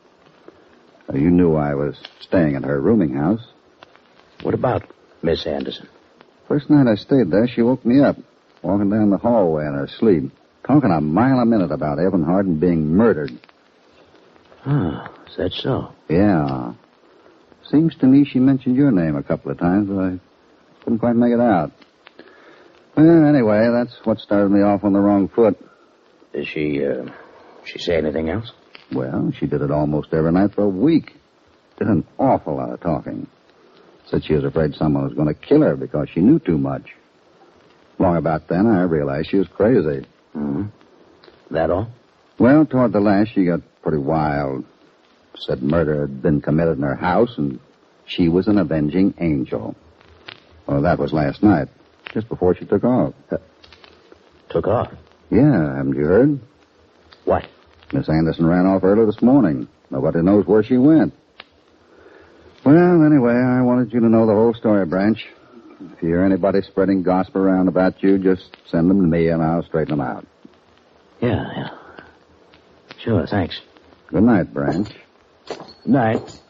You knew I was staying at her rooming house. What about Miss Anderson? First night I stayed there, she woke me up, walking down the hallway in her sleep, talking a mile a minute about Evan Harden being murdered. Oh, is that so? Yeah. Seems to me she mentioned your name a couple of times, but I couldn't quite make it out. Well, anyway, that's what started me off on the wrong foot. Did she say anything else? Well, she did it almost every night for a week. Did an awful lot of talking. Said she was afraid someone was going to kill her because she knew too much. Long about then, I realized she was crazy. Mm-hmm. That all? Well, toward the last, she got pretty wild. Said murder had been committed in her house, and she was an avenging angel. Well, that was last night, just before she took off. Took off? Yeah, haven't you heard? What? Miss Anderson ran off early this morning. Nobody knows where she went. Well, anyway, I wanted you to know the whole story, Branch. If you hear anybody spreading gossip around about you, just send them to me and I'll straighten them out. Yeah. Sure, thanks. Good night, Branch. Good night.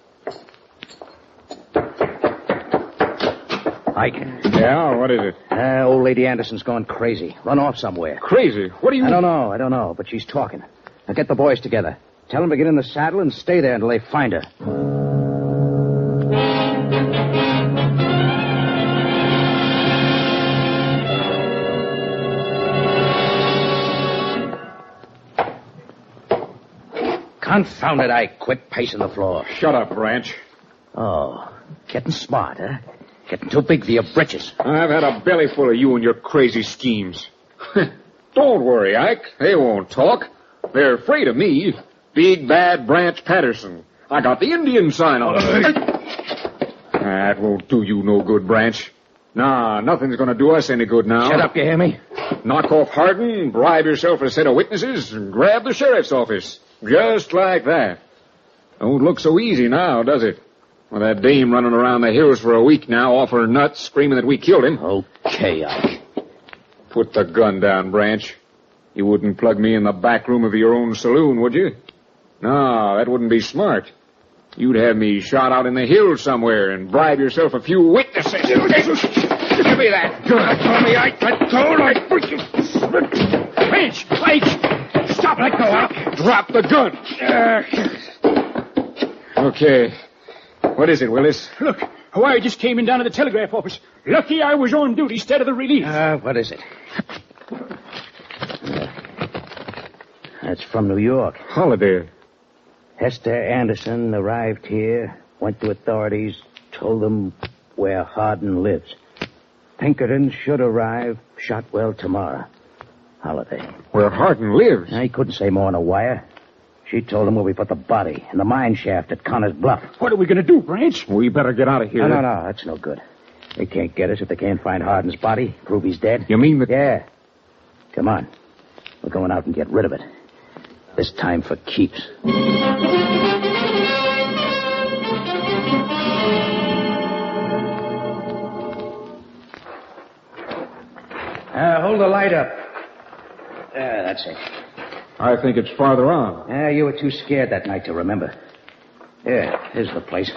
Ike. Yeah, what is it? Old Lady Anderson's gone crazy. Run off somewhere. Crazy? What do you... I don't know, but she's talking. Now get the boys together. Tell them to get in the saddle and stay there until they find her. Confound it, Ike. Quit pacing the floor. Shut up, Branch. Oh, getting smart, huh? Getting too big for your britches. I've had a belly full of you and your crazy schemes. Don't worry, Ike. They won't talk. They're afraid of me. Big, bad Branch Patterson. I got the Indian sign on it. That won't do you no good, Branch. Nah, nothing's going to do us any good now. Shut up, you hear me? Knock off Hardin, bribe yourself a set of witnesses, and grab the sheriff's office. Just like that. Don't look so easy now, does it? With that dame running around the hills for a week now, off her nuts, screaming that we killed him. Okay, Ike. Put the gun down, Branch. You wouldn't plug me in the back room of your own saloon, would you? No, that wouldn't be smart. You'd have me shot out in the hills somewhere and bribe yourself a few witnesses. Give me that gun. Tommy, I told I... Branch! Ike! Stop! Let go, Ike. Drop the gun. Okay. What is it, Willis? Look, a wire just came in down to the telegraph office. Lucky I was on duty instead of the relief. What is it? That's from New York. Holiday. Hester Anderson arrived here, went to authorities, told them where Hardin lives. Pinkerton should arrive, Shotwell tomorrow. Holiday. Where Hardin lives? He couldn't say more on a wire. She told him where we put the body, in the mine shaft at Connor's Bluff. What are we going to do, Branch? We better get out of here. No, that's no good. They can't get us if they can't find Hardin's body, prove he's dead. You mean that... Yeah. Come on. We're going out and get rid of it. This time for keeps. Hold the light up. That's it. I think it's farther on. You were too scared that night to remember. Here's the place.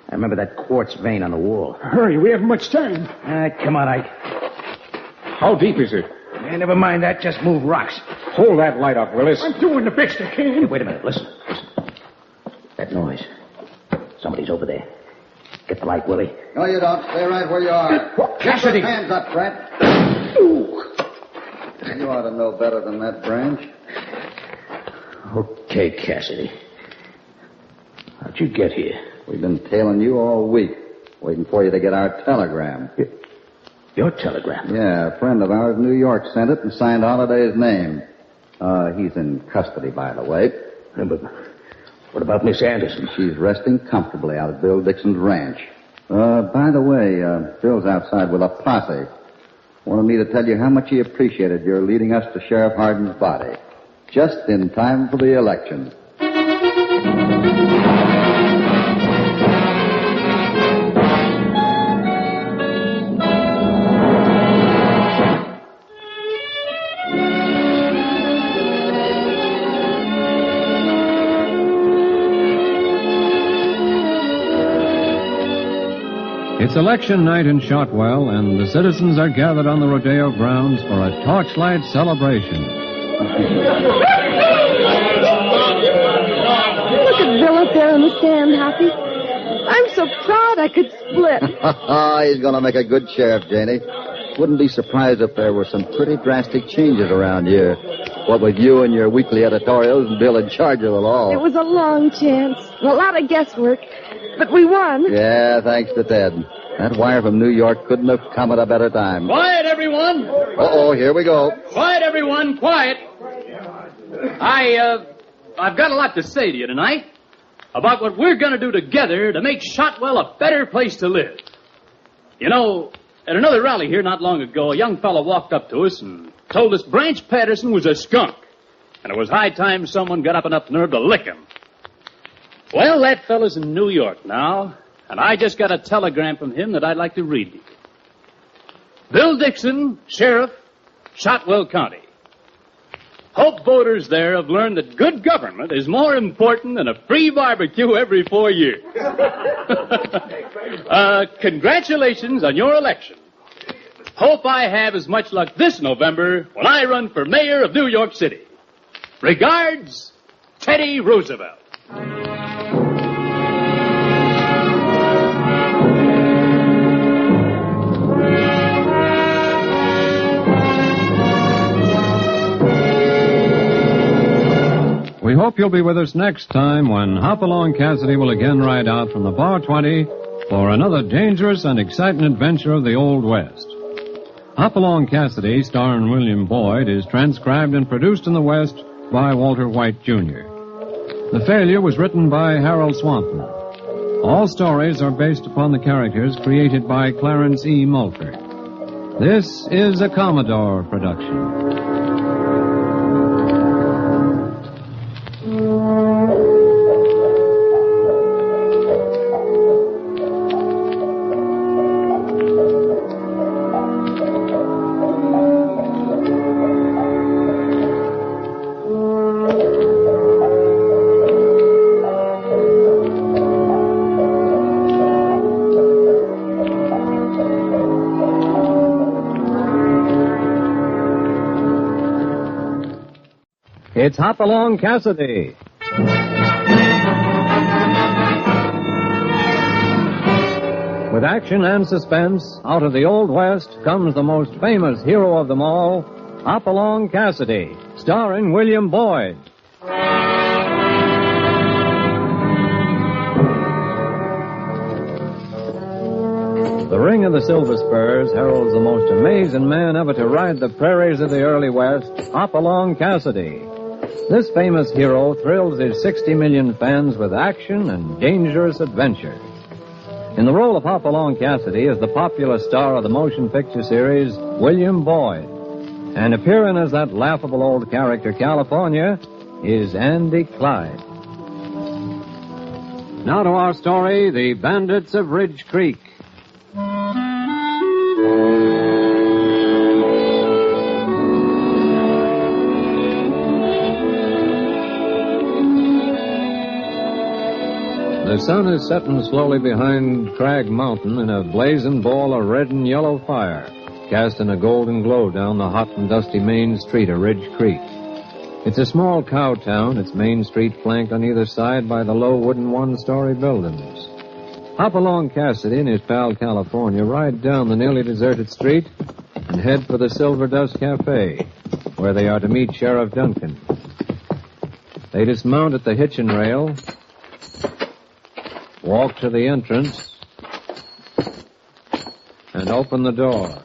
I remember that quartz vein on the wall. Hurry, we haven't much time. Come on, Ike. How deep is it? Never mind that. Just move rocks. Hold that light up, Willis. I'm doing the best I can. Hey, wait a minute. Listen. That noise. Somebody's over there. Get the light, Willie. No, you don't. Stay right where you are. Cassidy. Keep your hands up, Brett. You ought to know better than that, Branch. Okay, Cassidy. How'd you get here? We've been tailing you all week, waiting for you to get our telegram. Your telegram? Yeah, a friend of ours in New York sent it and signed Holiday's name. He's in custody, by the way. But what about Miss Anderson? She's resting comfortably out at Bill Dixon's ranch. By the way, Bill's outside with a posse. Wanted me to tell you how much he appreciated your leading us to Sheriff Hardin's body. Just in time for the election. It's election night in Shotwell, and the citizens are gathered on the rodeo grounds for a torchlight celebration. Look at Bill up there on the stand, Hoppy. I'm so proud I could split. He's going to make a good sheriff, Janie. Wouldn't be surprised if there were some pretty drastic changes around here. What with you and your weekly editorials and Bill in charge of the law. It was a long chance, a lot of guesswork, but we won. Yeah, thanks to Ted. That wire from New York couldn't have come at a better time. Quiet, everyone. Uh-oh, here we go. Quiet, everyone. Quiet. I've got a lot to say to you tonight about what we're going to do together to make Shotwell a better place to live. You know, at another rally here not long ago, a young fellow walked up to us and told us Branch Patterson was a skunk, and it was high time someone got up enough nerve to lick him. Well, that fellow's in New York now, and I just got a telegram from him that I'd like to read to you. Bill Dixon, Sheriff, Shotwell County. Hope voters there have learned that good government is more important than a free barbecue every 4 years. Congratulations on your election. Hope I have as much luck this November when I run for mayor of New York City. Regards, Teddy Roosevelt. We hope you'll be with us next time when Hopalong Cassidy will again ride out from the Bar 20 for another dangerous and exciting adventure of the Old West. Hopalong Cassidy, starring William Boyd, is transcribed and produced in the West by Walter White, Jr. The Failure was written by Harold Swanton. All stories are based upon the characters created by Clarence E. Mulford. This is a Commodore production. It's Hopalong Cassidy. With action and suspense, out of the Old West comes the most famous hero of them all, Hopalong Cassidy, starring William Boyd. The ring of the Silver Spurs heralds the most amazing man ever to ride the prairies of the early West, Hopalong Cassidy. This famous hero thrills his 60 million fans with action and dangerous adventure. In the role of Hopalong Cassidy is the popular star of the motion picture series, William Boyd. And appearing as that laughable old character, California, is Andy Clyde. Now to our story, The Bandits of Ridge Creek. The sun is setting slowly behind Crag Mountain in a blazing ball of red and yellow fire, casting a golden glow down the hot and dusty main street of Ridge Creek. It's a small cow town, its main street flanked on either side by the low wooden one-story buildings. Hopalong Cassidy and his pal California ride down the nearly deserted street and head for the Silver Dust Cafe, where they are to meet Sheriff Duncan. They dismount at the hitching rail, walk to the entrance, and open the door.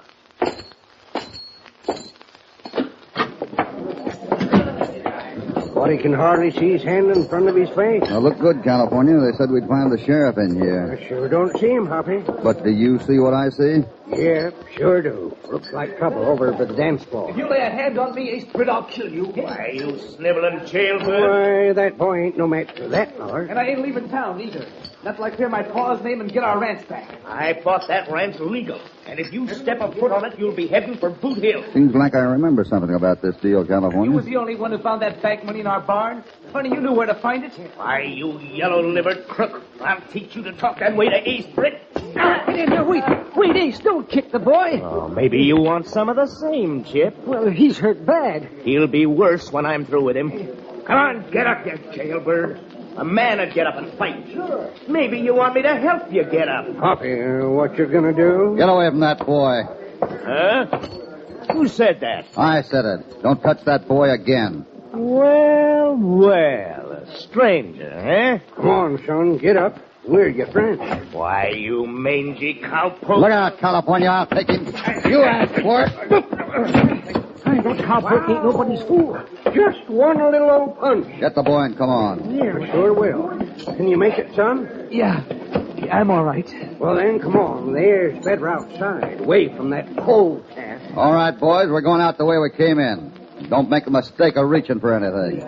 He can hardly see his hand in front of his face. Now, look good, California. They said we'd find the sheriff in here. I sure don't see him, Hoppy. But do you see what I see? Yeah, sure do. Looks like trouble over at the dance floor. If you lay a hand on me, Ace Britt, I'll kill you. Why, you sniveling jailbird. Why, that boy ain't no match for that feller. And I ain't leaving town, either. Not till I clear my pa's name and get our ranch back. I bought that ranch legal. And if you step a foot on it, you'll be heading for Boot Hill. Seems like I remember something about this deal, California. You was the only one who found that bank money in our barn. Funny you knew where to find it. Why, you yellow-livered crook. I'll teach you to talk that way to Ace Britt. Now, wait, Ace, don't kick the boy. Oh, maybe you want some of the same, Chip. Well, he's hurt bad. He'll be worse when I'm through with him. Come on, get up, you jailbird. A man would get up and fight. Sure. Maybe you want me to help you get up. Hoppy, what you gonna do? Get away from that boy. Huh? Who said that? I said it. Don't touch that boy again. Well, a stranger, eh? Come on, son, get up. We're your friends. Why, you mangy cowpoke. Look out, California. I'll take him. You asked for it. Hey, that cowpoke ain't nobody's fool. Just one little old punch. Get the boy and come on. Yeah, sure will. Can you make it, son? Yeah, I'm all right. Well, then, come on. There's better outside, away from that cold cast. All right, boys, we're going out the way we came in. Don't make a mistake of reaching for anything.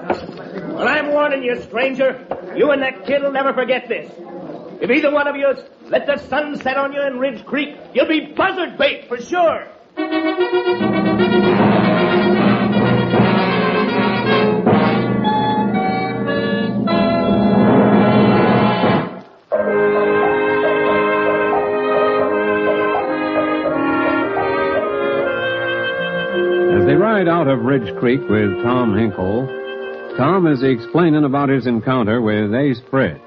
Well, I'm warning you, stranger. You and that kid will never forget this. If either one of you let the sun set on you in Ridge Creek, you'll be buzzard bait for sure. As they ride out of Ridge Creek with Tom Hinkle, Tom is explaining about his encounter with Ace Britt.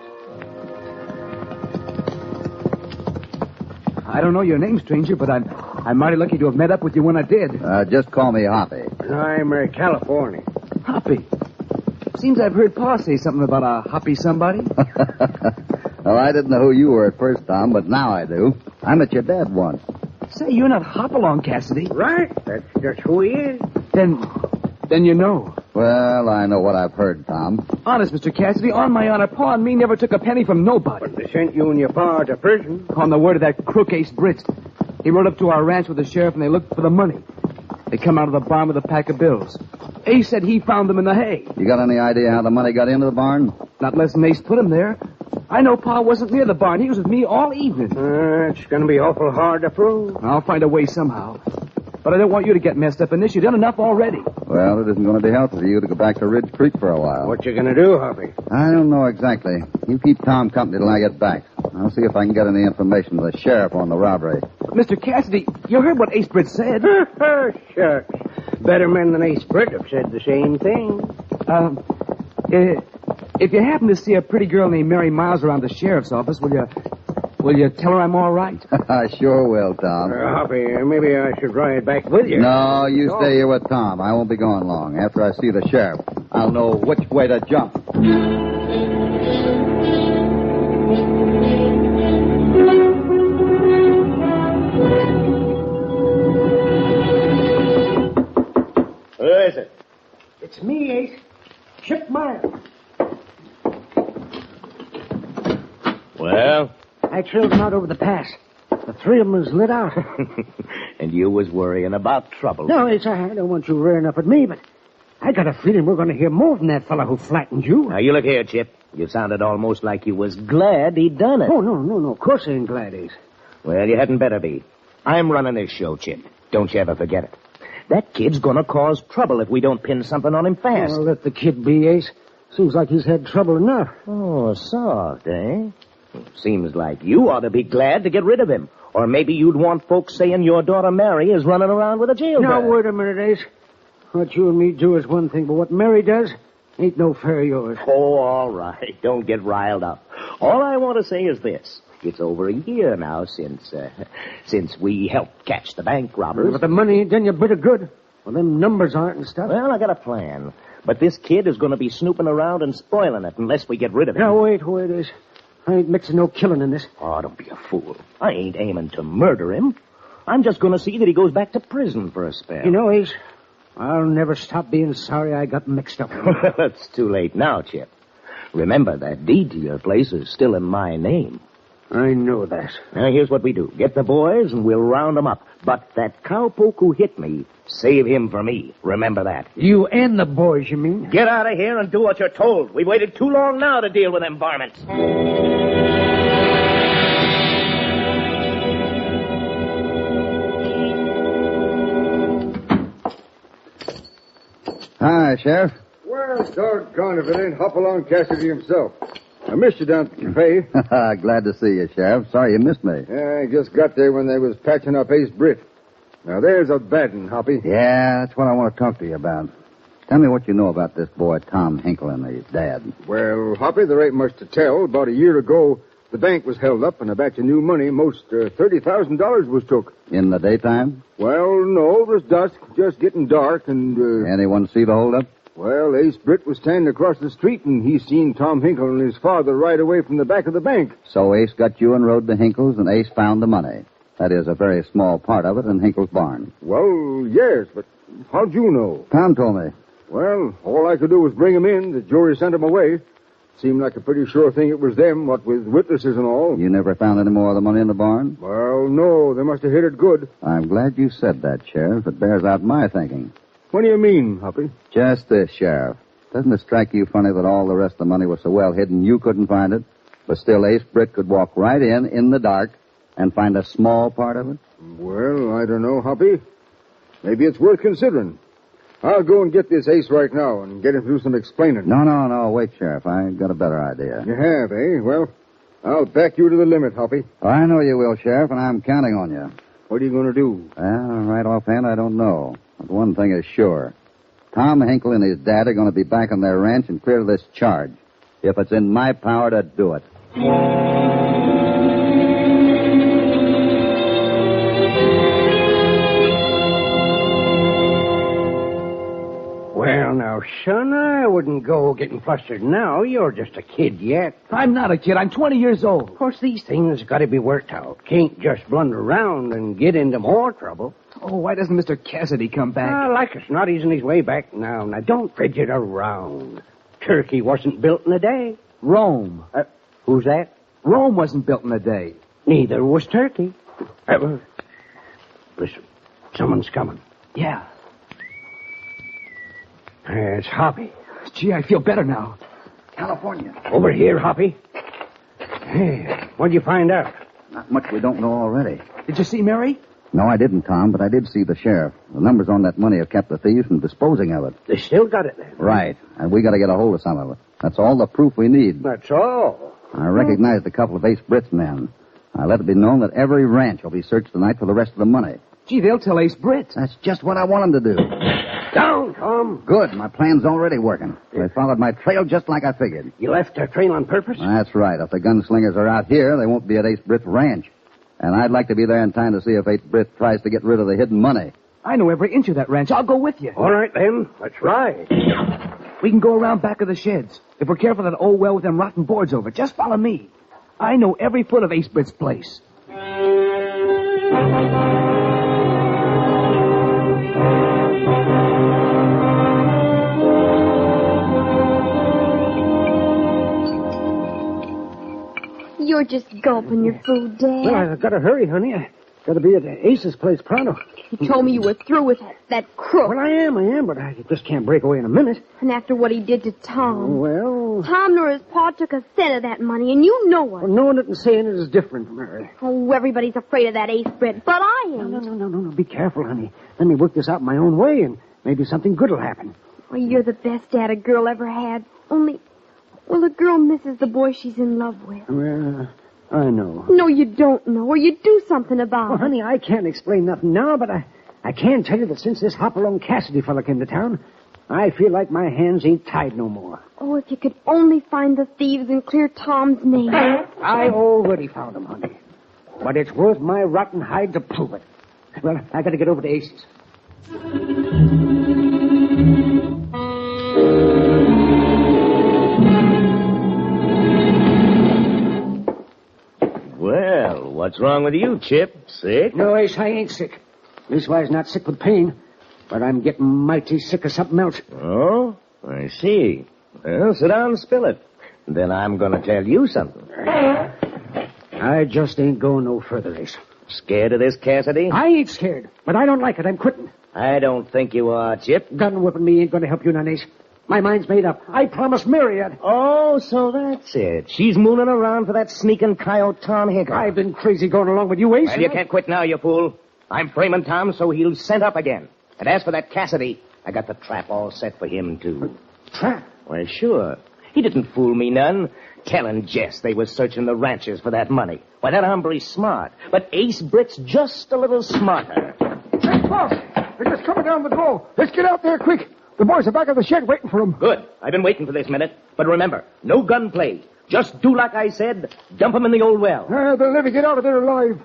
I don't know your name, stranger, but I'm mighty lucky to have met up with you when I did. Just call me Hoppy. I'm California. Hoppy. Seems I've heard Pa say something about a Hoppy somebody. Well, I didn't know who you were at first, Tom, but now I do. I met your dad once. Say, you're not Hopalong Cassidy. Right. That's who he is. Then you know. Well, I know what I've heard, Tom. Honest, Mr. Cassidy, on my honor, Pa and me never took a penny from nobody. But they sent you and your pa to prison. On the word of that crook Ace Britt. He rode up to our ranch with the sheriff and they looked for the money. They come out of the barn with a pack of bills. Ace said he found them in the hay. You got any idea how the money got into the barn? Not less than Ace put him there. I know Pa wasn't near the barn. He was with me all evening. It's going to be awful hard to prove. I'll find a way somehow. But I don't want you to get messed up in this. You've done enough already. Well, it isn't going to be helpful for you to go back to Ridge Creek for a while. What you going to do, Hoppy? I don't know exactly. You keep Tom company till I get back. I'll see if I can get any information from the sheriff on the robbery. Mr. Cassidy, you heard what Ace Britt said. Shucks. Better men than Ace Britt have said the same thing. If you happen to see a pretty girl named Mary Miles around the sheriff's office, will you tell her I'm all right? I sure will, Tom. Hoppy, maybe I should ride back with you. No, you stay here with Tom. I won't be gone long. After I see the sheriff, I'll know which way to jump. Who is it? It's me, Ace. Chip Miles. Well? I trailed them out over the pass. The three of them was lit out. And you was worrying about trouble. No, Ace, I don't want you rearing up at me, but I got a feeling we're going to hear more from that fellow who flattened you. Now, you look here, Chip. You sounded almost like you was glad he'd done it. Oh, no. Of course I ain't glad, Ace. Well, you hadn't better be. I'm running this show, Chip. Don't you ever forget it. That kid's gonna cause trouble if we don't pin something on him fast. Well, let the kid be, Ace. Seems like he's had trouble enough. Oh, soft, eh? Seems like you ought to be glad to get rid of him. Or maybe you'd want folks saying your daughter Mary is running around with a jailbird. Now, wait a minute, Ace. What you and me do is one thing, but what Mary does ain't no fair of yours. Oh, all right. Don't get riled up. All I want to say is this. It's over a year now since we helped catch the bank robbers. But the money ain't done you a bit of good. Well, them numbers aren't and stuff. Well, I got a plan. But this kid is going to be snooping around and spoiling it unless we get rid of him. Now, wait, Ace. I ain't mixing no killing in this. Oh, don't be a fool. I ain't aiming to murder him. I'm just going to see that he goes back to prison for a spell. You know, Ace, I'll never stop being sorry I got mixed up. It's too late now, Chip. Remember, that deed to your place is still in my name. I know that. Now, here's what we do. Get the boys, and we'll round them up. But that cowpoke who hit me, save him for me. Remember that. You and the boys, you mean? Get out of here and do what you're told. We've waited too long now to deal with them varmints. Hi, Sheriff. Well, doggone if it ain't Hopalong Cassidy himself. I missed you down at the cafe. Glad to see you, Sheriff. Sorry you missed me. Yeah, I just got there when they was patching up Ace Britt. Now, there's a bad one, Hoppy. Yeah, that's what I want to talk to you about. Tell me what you know about this boy, Tom Hinkle, and his dad. Well, Hoppy, there ain't much to tell. About a year ago, the bank was held up and a batch of new money, most $30,000 was took. In the daytime? Well, no, it was dusk, just getting dark, and... Anyone see the holdup? Well, Ace Britt was standing across the street, and he seen Tom Hinkle and his father ride away from the back of the bank. So Ace got you and rode to Hinkle's, and Ace found the money. That is, a very small part of it in Hinkle's barn. Well, yes, but how'd you know? Tom told me. Well, all I could do was bring him in. The jury sent him away. Seemed like a pretty sure thing it was them, what with witnesses and all. You never found any more of the money in the barn? Well, no. They must have hid it good. I'm glad you said that, Sheriff. It bears out my thinking. What do you mean, Hoppy? Just this, Sheriff. Doesn't it strike you funny that all the rest of the money was so well hidden you couldn't find it, but still Ace Britt could walk right in the dark, and find a small part of it? Well, I don't know, Hoppy. Maybe it's worth considering. I'll go and get this Ace right now and get him to do some explaining. No. Wait, Sheriff. I got a better idea. You have, eh? Well, I'll back you to the limit, Hoppy. Oh, I know you will, Sheriff, and I'm counting on you. What are you going to do? Well, right offhand, I don't know. But one thing is sure. Tom Hinkle and his dad are going to be back on their ranch and clear this charge. If it's in my power to do it. Well, now, son, I wouldn't go getting flustered now. You're just a kid yet. I'm not a kid. I'm 20 years old. Of course, these things got to be worked out. Can't just blunder around and get into more trouble. Oh, why doesn't Mr. Cassidy come back? Like it's not easing his way back now. Now, don't fidget around. Turkey wasn't built in a day. Rome. Who's that? Rome wasn't built in a day. Neither was Turkey. Listen, someone's coming. Yeah. It's Hoppy. Gee, I feel better now. California. Over here, Hoppy. Hey, what'd you find out? Not much we don't know already. Did you see Mary? No, I didn't, Tom, but I did see the sheriff. The numbers on that money have kept the thieves from disposing of it. They still got it then? Right, and we got to get a hold of some of it. That's all the proof we need. That's all? I recognized a couple of Ace Britt's men. I let it be known that every ranch will be searched tonight for the rest of the money. Gee, they'll tell Ace Britt. That's just what I want them to do. Down, Tom. Good. My plan's already working. They followed my trail just like I figured. You left their trail on purpose? That's right. If the gunslingers are out here, they won't be at Ace Britt's ranch. And I'd like to be there in time to see if Ace Britt tries to get rid of the hidden money. I know every inch of that ranch. I'll go with you. All right, then. Let's ride. We can go around back of the sheds. If we're careful, that old well with them rotten boards over. Just follow me. I know every foot of Ace Britt's place. You're just gulping your food, Dad. Well, I've got to hurry, honey. I got to be at Ace's place pronto. You told me you were through with that crook. Well, I am, but I just can't break away in a minute. And after what he did to Tom. Well... Tom nor his pa took a cent of that money, and you know it. Well, knowing it and saying it is different, Mary. Oh, everybody's afraid of that Ace Britt, but I ain't. No. Be careful, honey. Let me work this out my own way, and maybe something good will happen. Well, you're the best dad a girl ever had. Only, well, a girl misses the boy she's in love with. Well... I know. No, you don't know, or you do something about it. Well, honey, I can't explain nothing now, but I can tell you that since this Hopalong Cassidy fella came to town, I feel like my hands ain't tied no more. Oh, if you could only find the thieves and clear Tom's name. I already found them, honey. But it's worth my rotten hide to prove it. Well, I gotta get over to Ace's. Well, what's wrong with you, Chip? Sick? No, Ace, I ain't sick. Leastwise, not sick with pain. But I'm getting mighty sick of something else. Oh, I see. Well, sit down and spill it. Then I'm going to tell you something. I just ain't going no further, Ace. Scared of this, Cassidy? I ain't scared, but I don't like it. I'm quitting. I don't think you are, Chip. Gun whipping me ain't going to help you none, Ace. My mind's made up. I promised Myriad. Oh, so that's it. She's mooning around for that sneaking coyote Tom Hinkle. I've been crazy going along with you, Ace. Well, you can't quit now, you fool. I'm framing Tom so he'll scent up again. And as for that Cassidy, I got the trap all set for him, too. Trap? Well, sure. He didn't fool me none. telling Jess they was searching the ranches for that money. Why, that hombre's smart. But Ace Britt's just a little smarter. Hey, boss, they're just coming down the goal. Let's get out there quick. The boys are back at the shed waiting for them. Good. I've been waiting for this minute. But remember, no gunplay. Just do like I said. Dump them in the old well. They'll never get out of there alive.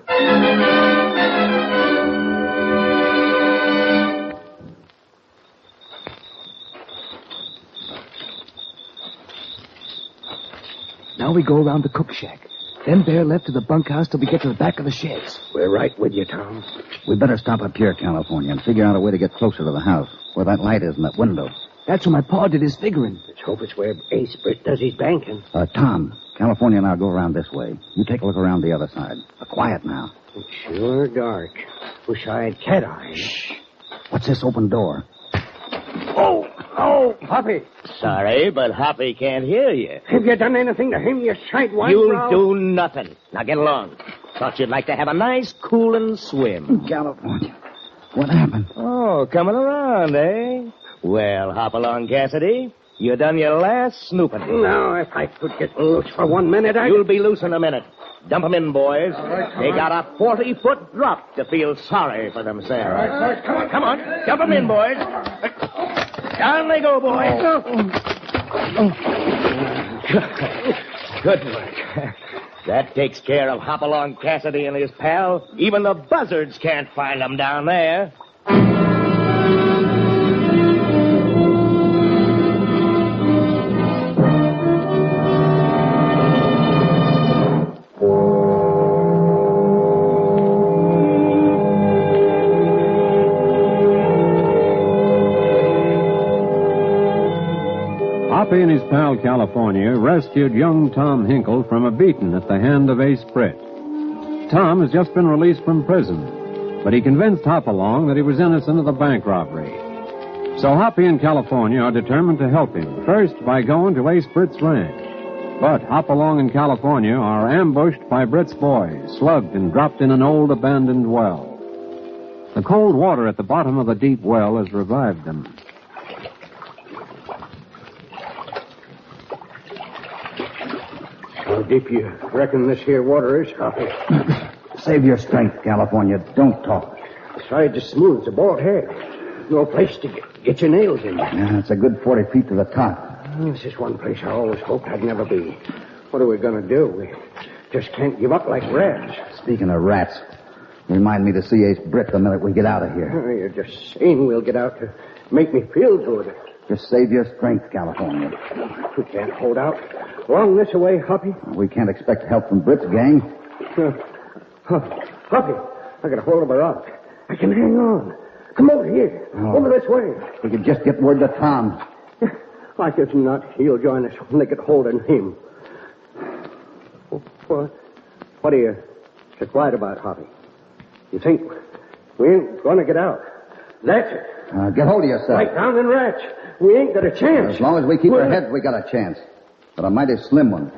Now we go around the cook shack. Then bear left to the bunkhouse till we get to the back of the sheds. We're right with you, Tom. We better stop up here, California, and figure out a way to get closer to the house, where that light is in that window. That's what my pa did his figuring. Let's hope it's where Ace Britt does his banking. Tom, California and I'll go around this way. You take a look around the other side. Quiet now. It's sure dark. Wish I had cat eyes. Shh. What's this open door? Oh, Hoppy. Sorry, but Hoppy can't hear you. Have you done anything to him, you sidewise You'll do nothing. Now get along. Thought you'd like to have a nice cooling swim. California. What happened? Oh, coming around, eh? Well, Hopalong Cassidy, you done your last snooping. Now, if I could get loose for 1 minute, You'll be loose in a minute. Dump 'em in, boys. They got a 40-foot drop to feel sorry for themselves. Come on. Dump 'em in, boys. Down they go, boys. Good work. That takes care of Hopalong Cassidy and his pal. Even the buzzards can't find them down there. Hoppy and his pal California rescued young Tom Hinkle from a beating at the hand of Ace Britt. Tom has just been released from prison, but he convinced Hopalong that he was innocent of the bank robbery. So Hoppy and California are determined to help him, first by going to Ace Britt's ranch. But Hopalong and California are ambushed by Britt's boys, slugged and dropped in an old abandoned well. The cold water at the bottom of the deep well has revived them. How deep you reckon this here water is, Hoppy? Save your strength, California. Don't talk. Besides, it's smooth as a bald head. No place to get your nails in. Yeah, it's a good 40 feet to the top. This is one place I always hoped I'd never be. What are we going to do? We just can't give up like rats. Speaking of rats, remind me to see Ace Britt the minute we get out of here. You're just saying we'll get out to make me feel good. Just save your strength, California. We can't hold out long this way, Hoppy. We can't expect help from Britt's gang. Hoppy, I got a hold of a rock. I can hang on. Come over here. Oh. Over this way. We could just get word to Tom. Like as not, he'll join us when they get hold of him. What are you so quiet about, Hoppy? You think we ain't going to get out? That's it. Get hold of yourself. Like down in rats. We ain't got a chance. As long as we keep our heads, we got a chance. But a mighty slim one.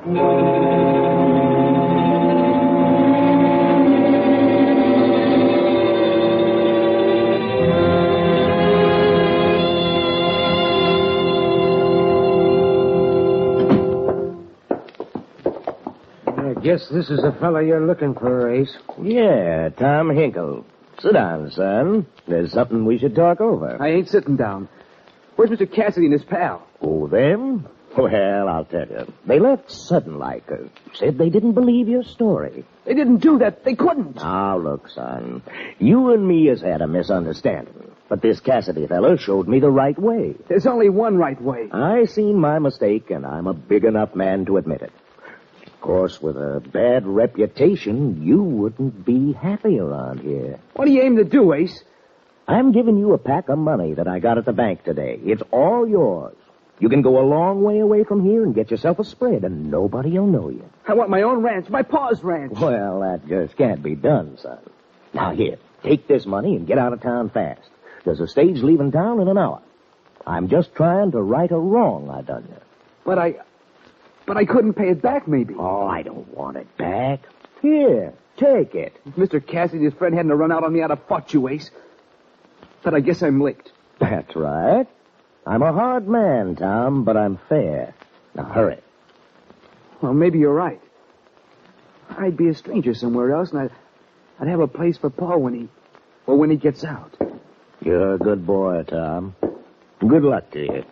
I guess this is the fella you're looking for, Ace. Yeah, Tom Hinkle. Sit down, son. There's something we should talk over. I ain't sitting down. Where's Mr. Cassidy and his pal? Oh, them? Well, I'll tell you. They left sudden-like. Said they didn't believe your story. They didn't do that. They couldn't. Now, look, son. You and me has had a misunderstanding. But this Cassidy fella showed me the right way. There's only one right way. I seen my mistake, and I'm a big enough man to admit it. Of course, with a bad reputation, you wouldn't be happy around here. What do you aim to do, Ace? I'm giving you a pack of money that I got at the bank today. It's all yours. You can go a long way away from here and get yourself a spread, and nobody will know you. I want my own ranch, my pa's ranch. Well, that just can't be done, son. Now, here, take this money and get out of town fast. There's a stage leaving town in an hour. I'm just trying to right a wrong I done you. But I couldn't pay it back, maybe. Oh, I don't want it back. Here, take it. If Mr. Cassidy and his friend hadn't run out on me, I'd have fought you, Ace. But I guess I'm licked. That's right. I'm a hard man, Tom, but I'm fair. Now, hurry. Well, maybe you're right. I'd be a stranger somewhere else, and I'd have a place for Pa when he gets out. You're a good boy, Tom. Good luck to you.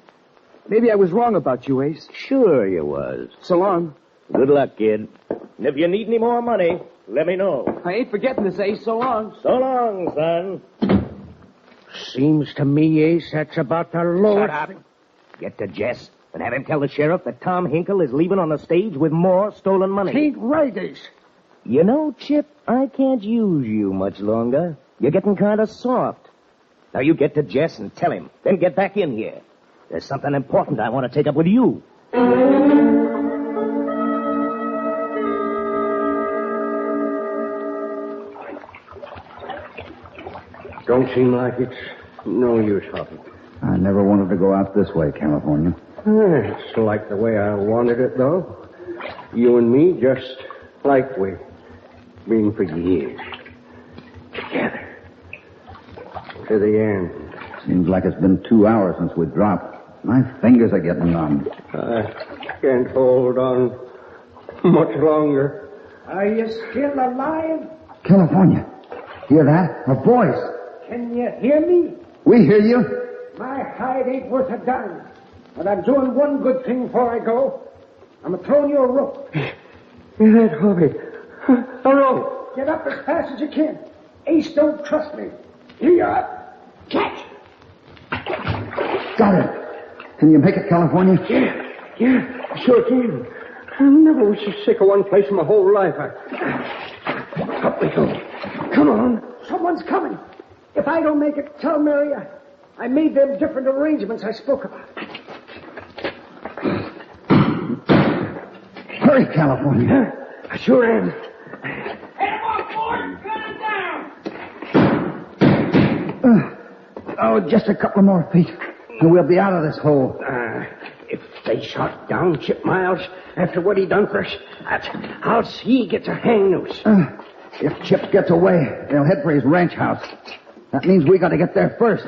Maybe I was wrong about you, Ace. Sure you was. So long. Good luck, kid. And if you need any more money, let me know. I ain't forgetting this, Ace. So long. So long, son. Seems to me, Ace, that's about the lowest. Shut up. Get to Jess and have him tell the sheriff that Tom Hinkle is leaving on the stage with more stolen money. Ain't right, Ace. You know, Chip, I can't use you much longer. You're getting kind of soft. Now you get to Jess and tell him, then get back in here. There's something important I want to take up with you. Don't seem like it's no use, Hoppy. I never wanted to go out this way, California. It's like the way I wanted it, though. You and me, just like we've been for years. Together. To the end. Seems like it's been 2 hours since we dropped. My fingers are getting numb. I can't hold on much longer. Are you still alive? California. Hear that? A voice. Can you hear me? We hear you. My hide ain't worth a dime. But I'm doing one good thing before I go. I'm throwing you a rope. You're that Hoppy. A rope. Get up as fast as you can. Ace don't trust me. Here you are. Catch. Got it. Can you make it, California? Yeah, I sure can. I never was so sick of one place in my whole life. Up we go. Come on. Someone's coming. If I don't make it, tell Mary I made them different arrangements I spoke about. Hurry, California. I sure am. Hey, boys, cut it down. Just a couple more feet, and we'll be out of this hole. If they shot down Chip Miles after what he done for us, I'll see he gets a hang noose. If Chip gets away, they'll head for his ranch house. That means we got to get there first.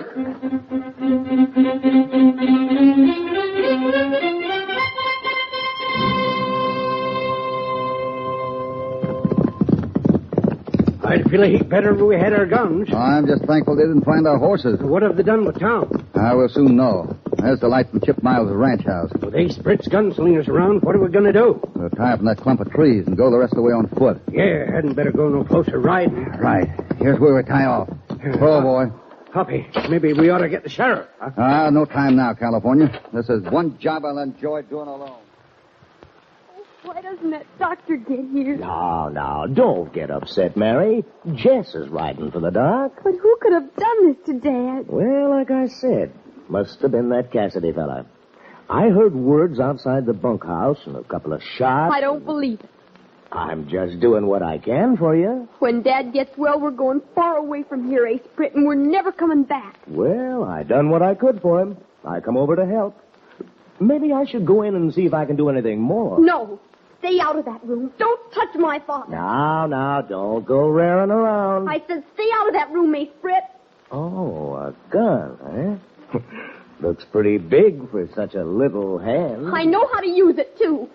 I'd feel a heap better if we had our guns. I'm just thankful they didn't find our horses. What have they done with Tom? I will soon know. There's the light from Chip Miles' ranch house. With Ace Britt's gunslingers around, what are we going to do? We'll tie up in that clump of trees and go the rest of the way on foot. Yeah, hadn't better go no closer riding. Right. Here's where we tie off. Pull, boy. Hoppy, maybe we ought to get the sheriff. Huh? No time now, California. This is one job I'll enjoy doing alone. Why doesn't that doctor get here? Now, don't get upset, Mary. Jess is riding for the doc. But who could have done this to Dad? Well, like I said, must have been that Cassidy fella. I heard words outside the bunkhouse and a couple of shots. I don't believe it. I'm just doing what I can for you. When Dad gets well, we're going far away from here, Ace Britt, and we're never coming back. Well, I done what I could for him. I come over to help. Maybe I should go in and see if I can do anything more. No. Stay out of that room. Don't touch my father. Now, don't go raring around. I said stay out of that room, Ace Britt. Oh, a gun, eh? Looks pretty big for such a little hand. I know how to use it, too.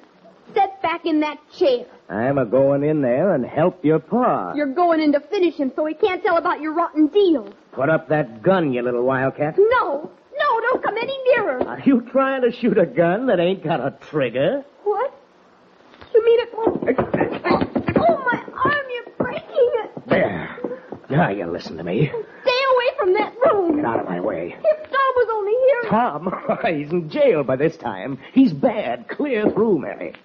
Sit back in that chair. I'm a-going in there and help your pa. You're going in to finish him so he can't tell about your rotten deal. Put up that gun, you little wildcat. No, don't come any nearer. Are you trying to shoot a gun that ain't got a trigger? What? You mean it won't... Oh, my arm, you're breaking it. There. Now you listen to me. Stay away from that room. Get out of my way. If Tom was only here... Tom? He's in jail by this time. He's bad. Clear through, Mary.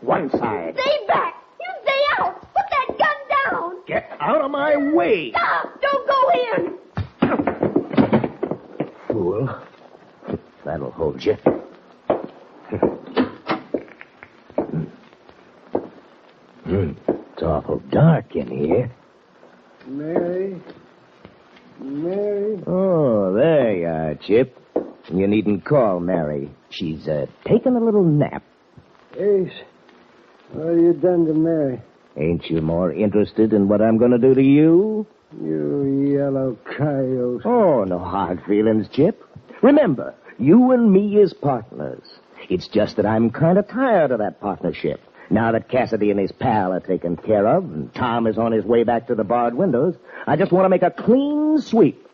One side. Stay back. You stay out. Put that gun down. Get out of my way. Stop. Don't go in. Fool. That'll hold you. It's awful dark in here. Mary? Oh, there you are, Chip. You needn't call Mary. She's taking a little nap. Ace, what have you done to Mary? Ain't you more interested in what I'm going to do to you? You yellow coyote. Oh, no hard feelings, Chip. Remember, you and me is partners. It's just that I'm kind of tired of that partnership. Now that Cassidy and his pal are taken care of, and Tom is on his way back to the barred windows, I just want to make a clean sweep.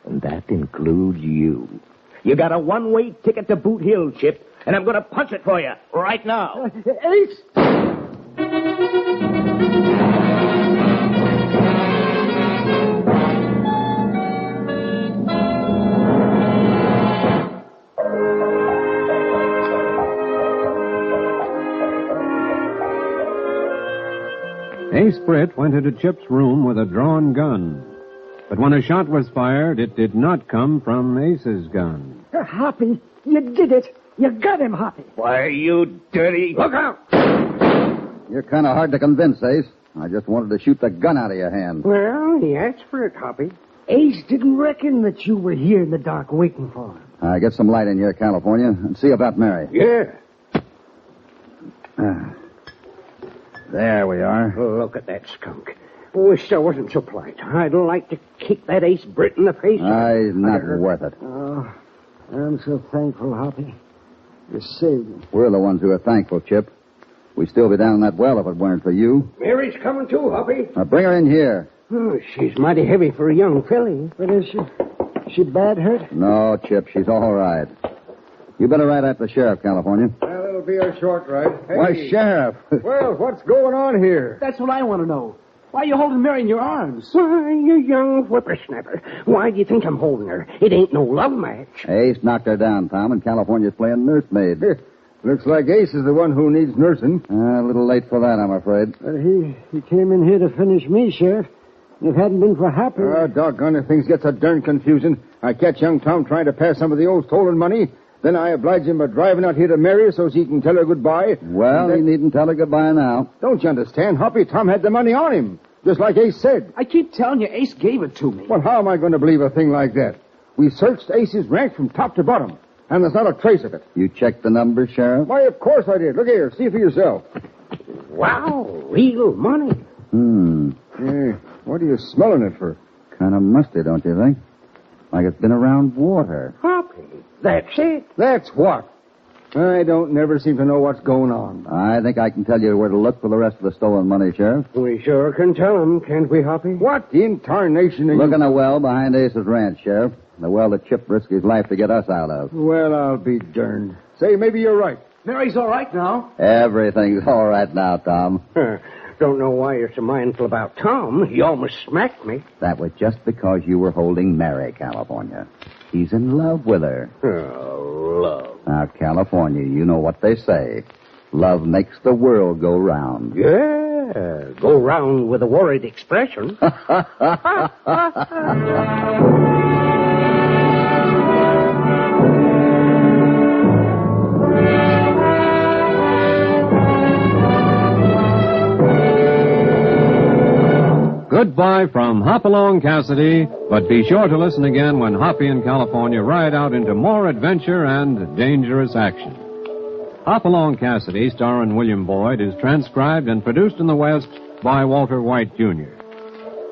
And that includes you. You got a one-way ticket to Boot Hill, Chip, and I'm going to punch it for you right now. Ace! Ace Britt went into Chip's room with a drawn gun. But when a shot was fired, it did not come from Ace's gun. Hoppy, you did it. You got him, Hoppy. Why, you dirty... Look out! You're kind of hard to convince, Ace. I just wanted to shoot the gun out of your hand. Well, he asked for it, Hoppy. Ace didn't reckon that you were here in the dark waiting for him. Get some light in here, California, and see about Mary. Yeah. There we are. Look at that skunk. Wish I wasn't so polite. I'd like to kick that Ace Britt in the face. He's not worth it. Oh, I'm so thankful, Hoppy. You saved me. We're the ones who are thankful, Chip. We'd still be down in that well if it weren't for you. Mary's coming too, Hoppy. Now bring her in here. Oh, she's mighty heavy for a young filly. But is she bad hurt? No, Chip, she's all right. You better ride after the sheriff, California. Well, it'll be a short ride. Hey. Why, Sheriff? Well, what's going on here? That's what I want to know. Why are you holding Mary in your arms? Why, you young whippersnapper. Why do you think I'm holding her? It ain't no love match. Ace knocked her down, Tom, and California's playing nursemaid. Looks like Ace is the one who needs nursing. A little late for that, I'm afraid. He came in here to finish me, Sheriff. If it hadn't been for Hoppy... doggone it. Things get so darn confusing. I catch young Tom trying to pass some of the old stolen money. Then I oblige him by driving out here to Mary so he can tell her goodbye. Well, he needn't tell her goodbye now. Don't you understand, Hoppy? Tom had the money on him. Just like Ace said. I keep telling you, Ace gave it to me. Well, how am I going to believe a thing like that? We searched Ace's ranch from top to bottom, and there's not a trace of it. You checked the numbers, Sheriff? Why, of course I did. Look here. See for yourself. Wow, real money. Yeah, what are you smelling it for? Kind of musty, don't you think? Like it's been around water. Hoppy, that's it. That's what? I don't never seem to know what's going on. I think I can tell you where to look for the rest of the stolen money, Sheriff. We sure can tell him, can't we, Hoppy? What in tarnation are Look in a well behind Ace's ranch, Sheriff. The well that Chip risked his life to get us out of. Well, I'll be darned. Say, maybe you're right. Mary's all right now. Everything's all right now, Tom. Don't know why you're so mindful about Tom. He almost smacked me. That was just because you were holding Mary, California. He's in love with her. Oh, love. Now, California, you know what they say. Love makes the world go round. Yeah, go round with a worried expression. Goodbye from Hopalong Cassidy, but be sure to listen again when Hoppy and California ride out into more adventure and dangerous action. Hopalong Cassidy, starring William Boyd, is transcribed and produced in the West by Walter White, Jr.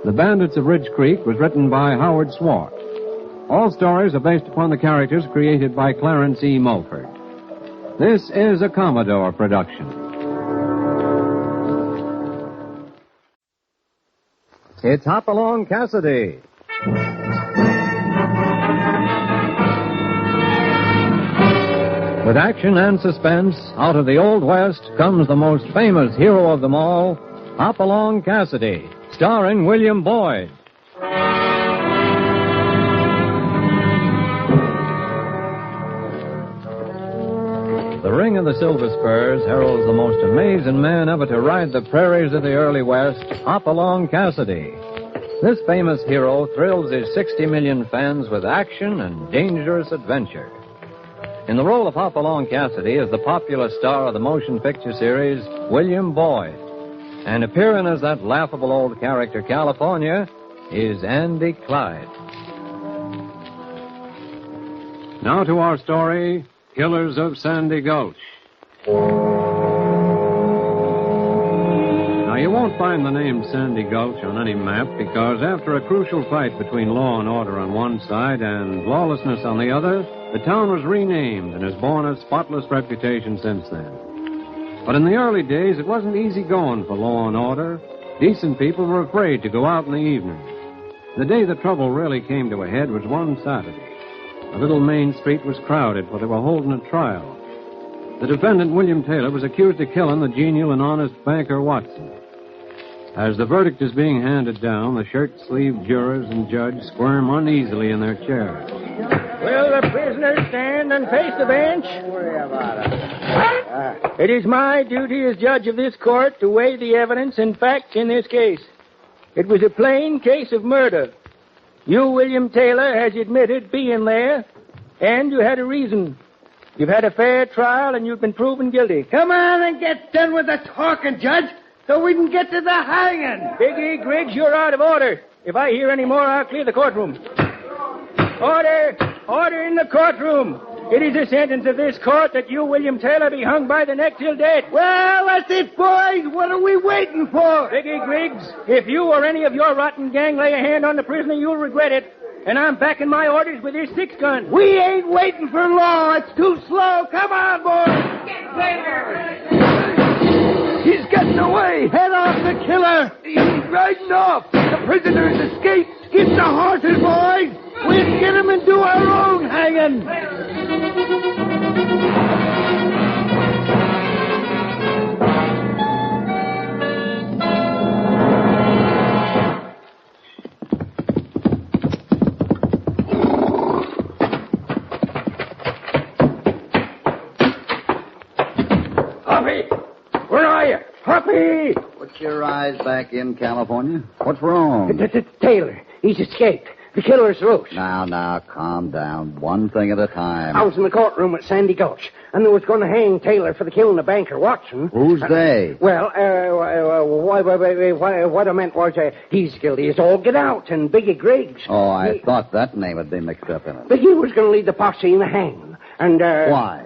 The Bandits of Ridge Creek was written by Howard Swart. All stories are based upon the characters created by Clarence E. Mulford. This is a Commodore production. It's Hopalong Cassidy. With action and suspense, out of the Old West comes the most famous hero of them all, Hopalong Cassidy, starring William Boyd. The ring of the silver spurs heralds the most amazing man ever to ride the prairies of the early West, Hopalong Cassidy. This famous hero thrills his 60 million fans with action and dangerous adventure. In the role of Hopalong Cassidy is the popular star of the motion picture series, William Boyd. And appearing as that laughable old character, California, is Andy Clyde. Now to our story, Killers of Sandy Gulch. Now, you won't find the name Sandy Gulch on any map because after a crucial fight between law and order on one side and lawlessness on the other, The town was renamed and has borne a spotless reputation since then. But in the early days, it wasn't easy going for law and order. Decent people were afraid to go out in the evening. The day the trouble really came to a head was one Saturday. The little main street was crowded, for they were holding a trial. The defendant, William Taylor, was accused of killing the genial and honest banker Watson. As the verdict is being handed down, the shirt-sleeved jurors and judge squirm uneasily in their chairs. Will the prisoner stand and face the bench? Don't worry about it. It is my duty as judge of this court to weigh the evidence and facts in this case. It was a plain case of murder. You, William Taylor, has admitted being there, and you had a reason. You've had a fair trial, and you've been proven guilty. Come on and get done with the talking, Judge, so we can get to the hanging. Biggie Griggs, you're out of order. If I hear any more, I'll clear the courtroom. Order! Order in the courtroom. It is the sentence of this court that you, William Taylor, be hung by the neck till death. Well, that's it, boys. What are we waiting for? Biggie Griggs, if you or any of your rotten gang lay a hand on the prisoner, you'll regret it. And I'm backing my orders with this 6-gun. We ain't waiting for law. It's too slow. Come on, boys. He's getting away. Head off the killer. He's riding off. The prisoner's escaped. Get the horses, boys. We'll get him and do our own hanging. Hoppy! Where are you? Hoppy! Put your eyes back in, California. What's wrong? Taylor. He's escaped. The killer's loose. Now, calm down. One thing at a time. I was in the courtroom at Sandy Gulch, and they was going to hang Taylor for the killing of banker Watson. Who's they? Well, what I meant was he's guilty as all get out, and Biggie Griggs. Oh, I thought that name would be mixed up in it. But he was going to lead the posse in the hanging. And, why?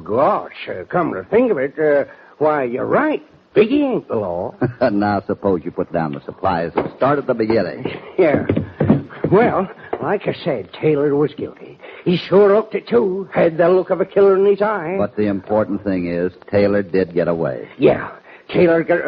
Gosh, come to think of it, why, you're right. Biggie ain't the law. Now, suppose you put down the supplies and start at the beginning. Yeah. Well, like I said, Taylor was guilty. He sure looked it, too. Had the look of a killer in his eye. But the important thing is, Taylor did get away. Yeah. Taylor got...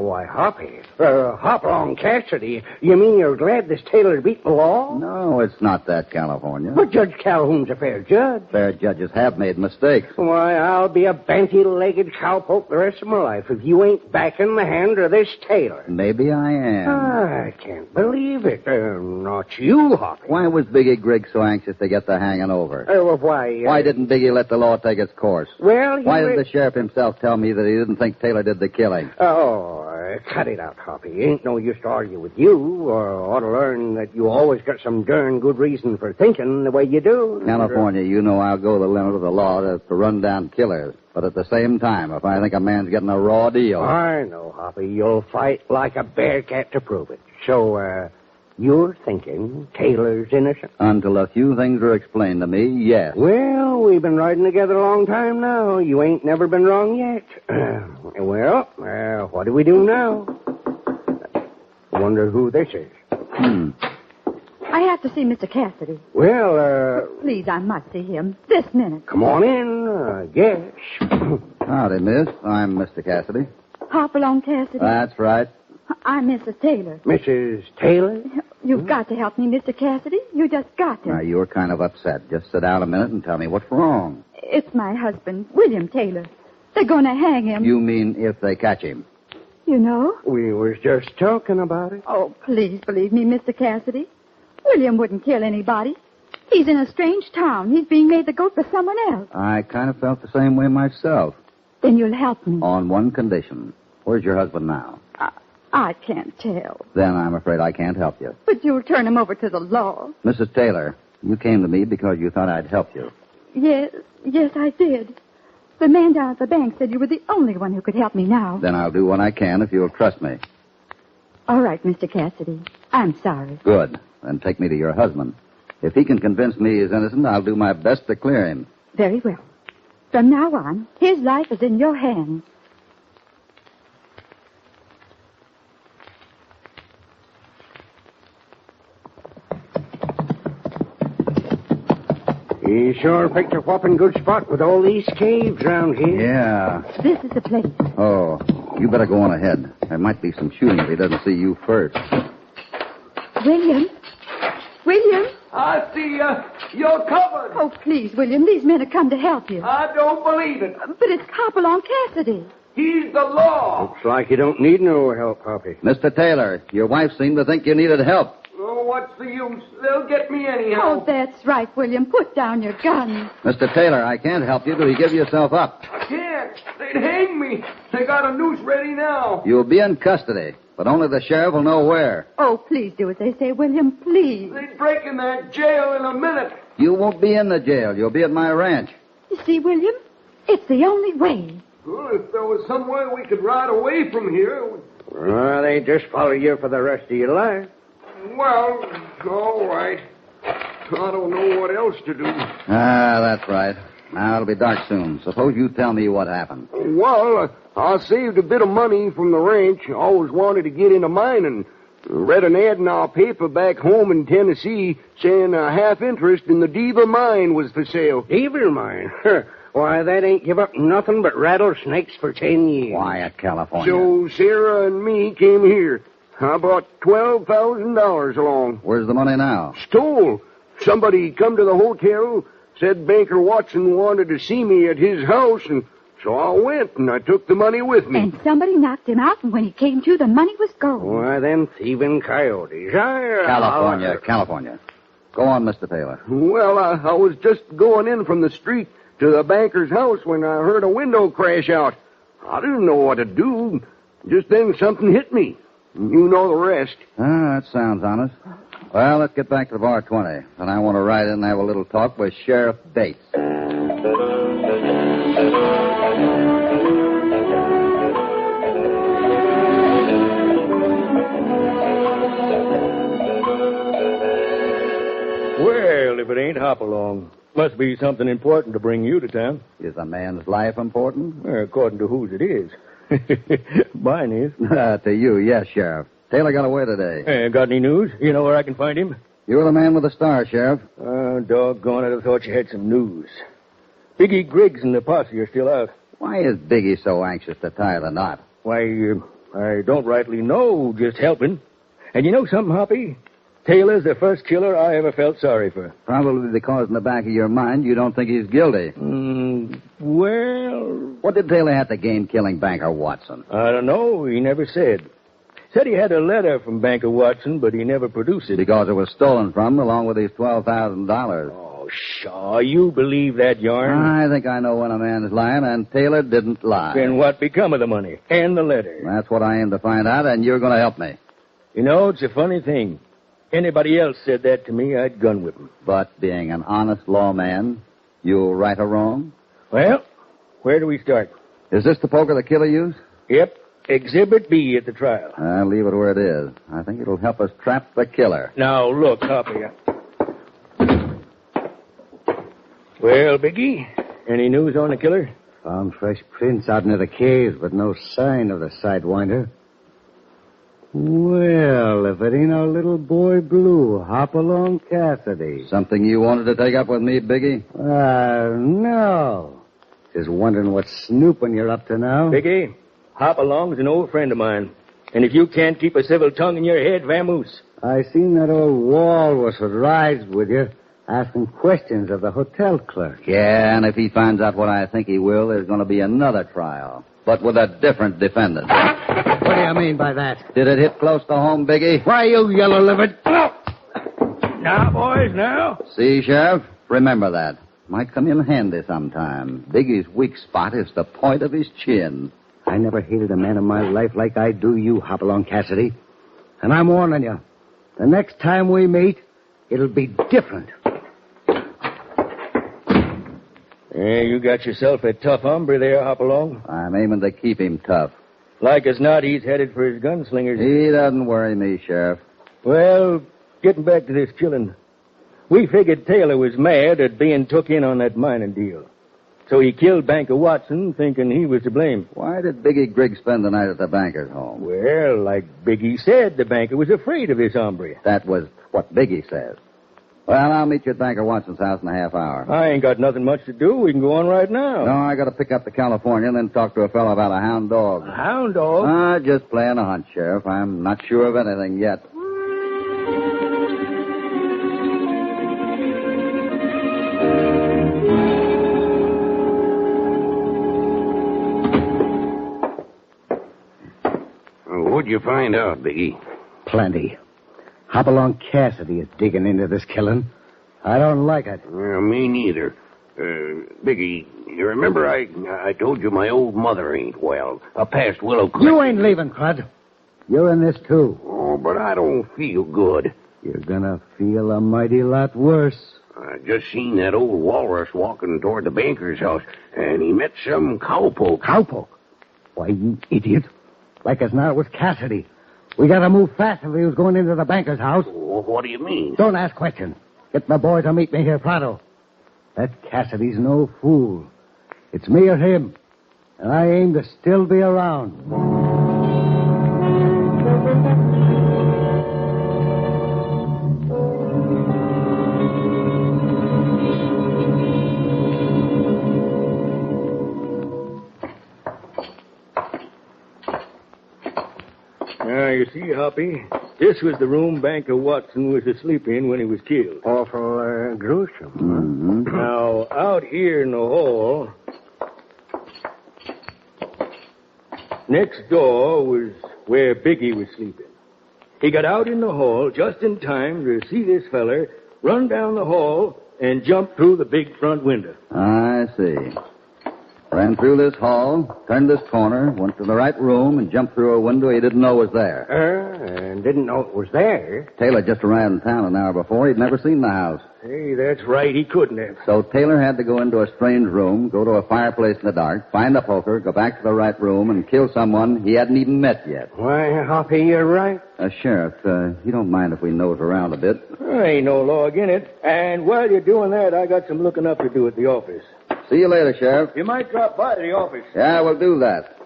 why, Hoppy. Hopalong Cassidy. You mean you're glad this Taylor beat the law? No, it's not that, California. But Judge Calhoun's a fair judge. Fair judges have made mistakes. Why, I'll be a banty-legged cowpoke the rest of my life if you ain't backing the hand of this Taylor. Maybe I am. I can't believe it. Not you, Hoppy. Why was Biggie Griggs so anxious to get the hanging over? Why didn't Biggie let the law take its course? Well, why did the sheriff himself tell me that he didn't think Taylor did the killing? Oh, cut it out, Hoppy. Ain't no use to argue with you, or ought to learn that you always got some darn good reason for thinking the way you do. California, you know I'll go the limit of the law to run down killers. But at the same time, if I think a man's getting a raw deal... I know, Hoppy. You'll fight like a bearcat to prove it. So, you're thinking Taylor's innocent? Until a few things are explained to me, yes. Well, we've been riding together a long time now. You ain't never been wrong yet. What do we do now? Wonder who this is. I have to see Mr. Cassidy. Well, Please, I must see him. This minute. Come on in, yes. Howdy, miss. I'm Mr. Cassidy. Hopalong Cassidy. That's right. I'm Mrs. Taylor. Mrs. Taylor? You've got to help me, Mr. Cassidy. You just got to. Now, you're kind of upset. Just sit down a minute and tell me what's wrong. It's my husband, William Taylor. They're going to hang him. You mean if they catch him? You know? We was just talking about it. Oh, please believe me, Mr. Cassidy. William wouldn't kill anybody. He's in a strange town. He's being made the goat for someone else. I kind of felt the same way myself. Then you'll help me. On one condition. Where's your husband now? I can't tell. Then I'm afraid I can't help you. But you'll turn him over to the law. Mrs. Taylor, you came to me because you thought I'd help you. Yes, I did. The man down at the bank said you were the only one who could help me now. Then I'll do what I can if you'll trust me. All right, Mr. Cassidy. I'm sorry. Good. Then take me to your husband. If he can convince me he's innocent, I'll do my best to clear him. Very well. From now on, his life is in your hands. You sure picked a whopping good spot with all these caves around here. Yeah. This is the place. Oh, you better go on ahead. There might be some shooting if he doesn't see you first. William? William? I see you're covered. Oh, please, William. These men have come to help you. I don't believe it. But it's Hopalong Cassidy. He's the law. Looks like you don't need no help, Hoppy. Mr. Taylor, your wife seemed to think you needed help. Oh, what's the use? They'll get me anyhow. Oh, that's right, William. Put down your gun. Mr. Taylor, I can't help you till you give yourself up. I can't. They'd hang me. They got a noose ready now. You'll be in custody, but only the sheriff will know where. Oh, please do as they say, William. Please. They'd break in that jail in a minute. You won't be in the jail. You'll be at my ranch. You see, William, it's the only way. Well, if there was some way we could ride away from here. They just follow you for the rest of your life. Well, all right. I don't know what else to do. Ah, that's right. Now it'll be dark soon. Suppose you tell me what happened. Well, I saved a bit of money from the ranch. Always wanted to get into mining. Read an ad in our paper back home in Tennessee saying a half interest in the Diva mine was for sale. Diva mine? Why, that ain't give up nothing but rattlesnakes for 10 years. Quiet, California. So Sarah and me came here. I brought $12,000 along. Where's the money now? Stole. Somebody come to the hotel, said Banker Watson wanted to see me at his house, and so I went, and I took the money with me. And somebody knocked him out, and when he came to, the money was gone. Why, them thieving coyotes. California. Go on, Mr. Taylor. Well, I was just going in from the street to the banker's house when I heard a window crash out. I didn't know what to do. Just then something hit me. You know the rest. Ah, that sounds honest. Well, let's get back to the bar 20. And I want to ride in and have a little talk with Sheriff Bates. Well, if it ain't Hopalong, must be something important to bring you to town. Is a man's life important? According to whose it is. Mine is. To you, yes, Sheriff. Taylor got away today. Got any news? You know where I can find him? You're the man with the star, Sheriff. Doggone it, I thought you had some news. Biggie Griggs and the posse are still out. Why is Biggie so anxious to tie the knot? Why, I don't rightly know, just helping. And you know something, Hoppy? Taylor's the first killer I ever felt sorry for. Probably because in the back of your mind you don't think he's guilty. Well... What did Taylor have to gain killing Banker Watson? I don't know. He never said. Said he had a letter from Banker Watson, but he never produced it. Because it was stolen from him along with his $12,000. Oh, pshaw. You believe that yarn? I think I know when a man is lying, and Taylor didn't lie. Then what become of the money? And the letter? That's what I aim to find out, and you're going to help me. You know, it's a funny thing. Anybody else said that to me, I'd gun whip him. But being an honest lawman, you'll right or wrong? Well, where do we start? Is this the poker the killer used? Yep. Exhibit B at the trial. I'll leave it where it is. I think it'll help us trap the killer. Now, look, Hoppy. Well, Biggie, any news on the killer? Found fresh prints out near the caves, but no sign of the sidewinder. Well, if it ain't our little boy Blue, Hopalong Cassidy. Something you wanted to take up with me, Biggie? No. Just wondering what snooping you're up to now. Biggie, Hopalong's an old friend of mine. And if you can't keep a civil tongue in your head, vamoose. I seen that old walrus would rise with you, asking questions of the hotel clerk. Yeah, and if he finds out what I think he will, there's going to be another trial. But with a different defendant. What do you mean by that? Did it hit close to home, Biggie? Why, you yellow-livered... Now, boys, now. See, Sheriff? Remember that. Might come in handy sometime. Biggie's weak spot is the point of his chin. I never hated a man in my life like I do you, Hopalong Cassidy. And I'm warning you. The next time we meet, it'll be different. Yeah, you got yourself a tough hombre there, Hopalong. I'm aiming to keep him tough. Like as not, he's headed for his gunslingers. He doesn't worry me, Sheriff. Well, getting back to this killing. We figured Taylor was mad at being took in on that mining deal. So he killed Banker Watson, thinking he was to blame. Why did Biggie Griggs spend the night at the banker's home? Well, like Biggie said, the banker was afraid of this hombre. That was what Biggie says. Well, I'll meet you at Banker Watson's house in a half hour. I ain't got nothing much to do. We can go on right now. No, I got to pick up the California and then talk to a fellow about a hound dog. A hound dog? Just playing a hunt, Sheriff. I'm not sure of anything yet. What'd you find out, Biggie? Plenty. Hopalong Cassidy is digging into this killing. I don't like it. Well, me neither. Biggie, you remember I told you my old mother ain't well. Past Willow Creek. You ain't leaving, Crud. You're in this, too. Oh, but I don't feel good. You're gonna feel a mighty lot worse. I just seen that old walrus walking toward the banker's house, and he met some cowpoke. Cowpoke? Why, you idiot. Like as not, it was Cassidy. We gotta move fast if he was going into the banker's house. Well, what do you mean? Don't ask questions. Get my boy to meet me here pronto. That Cassidy's no fool. It's me or him. And I aim to still be around. Now, you see, Hoppy, this was the room Banker Watson was asleep in when he was killed. Awful gruesome. Mm-hmm. Now, out here in the hall, next door was where Biggie was sleeping. He got out in the hall just in time to see this feller run down the hall and jump through the big front window. I see. Ran through this hall, turned this corner, went to the right room, and jumped through a window he didn't know was there. And didn't know it was there. Taylor just arrived in town an hour before. He'd never seen the house. Hey, that's right. He couldn't have. So Taylor had to go into a strange room, go to a fireplace in the dark, find a poker, go back to the right room, and kill someone he hadn't even met yet. Why, Hoppy, you're right. Sheriff, you don't mind if we nose around a bit? There ain't no log in it. And while you're doing that, I got some looking up to do at the office. See you later, Sheriff. You might drop by the office. Yeah, we'll do that.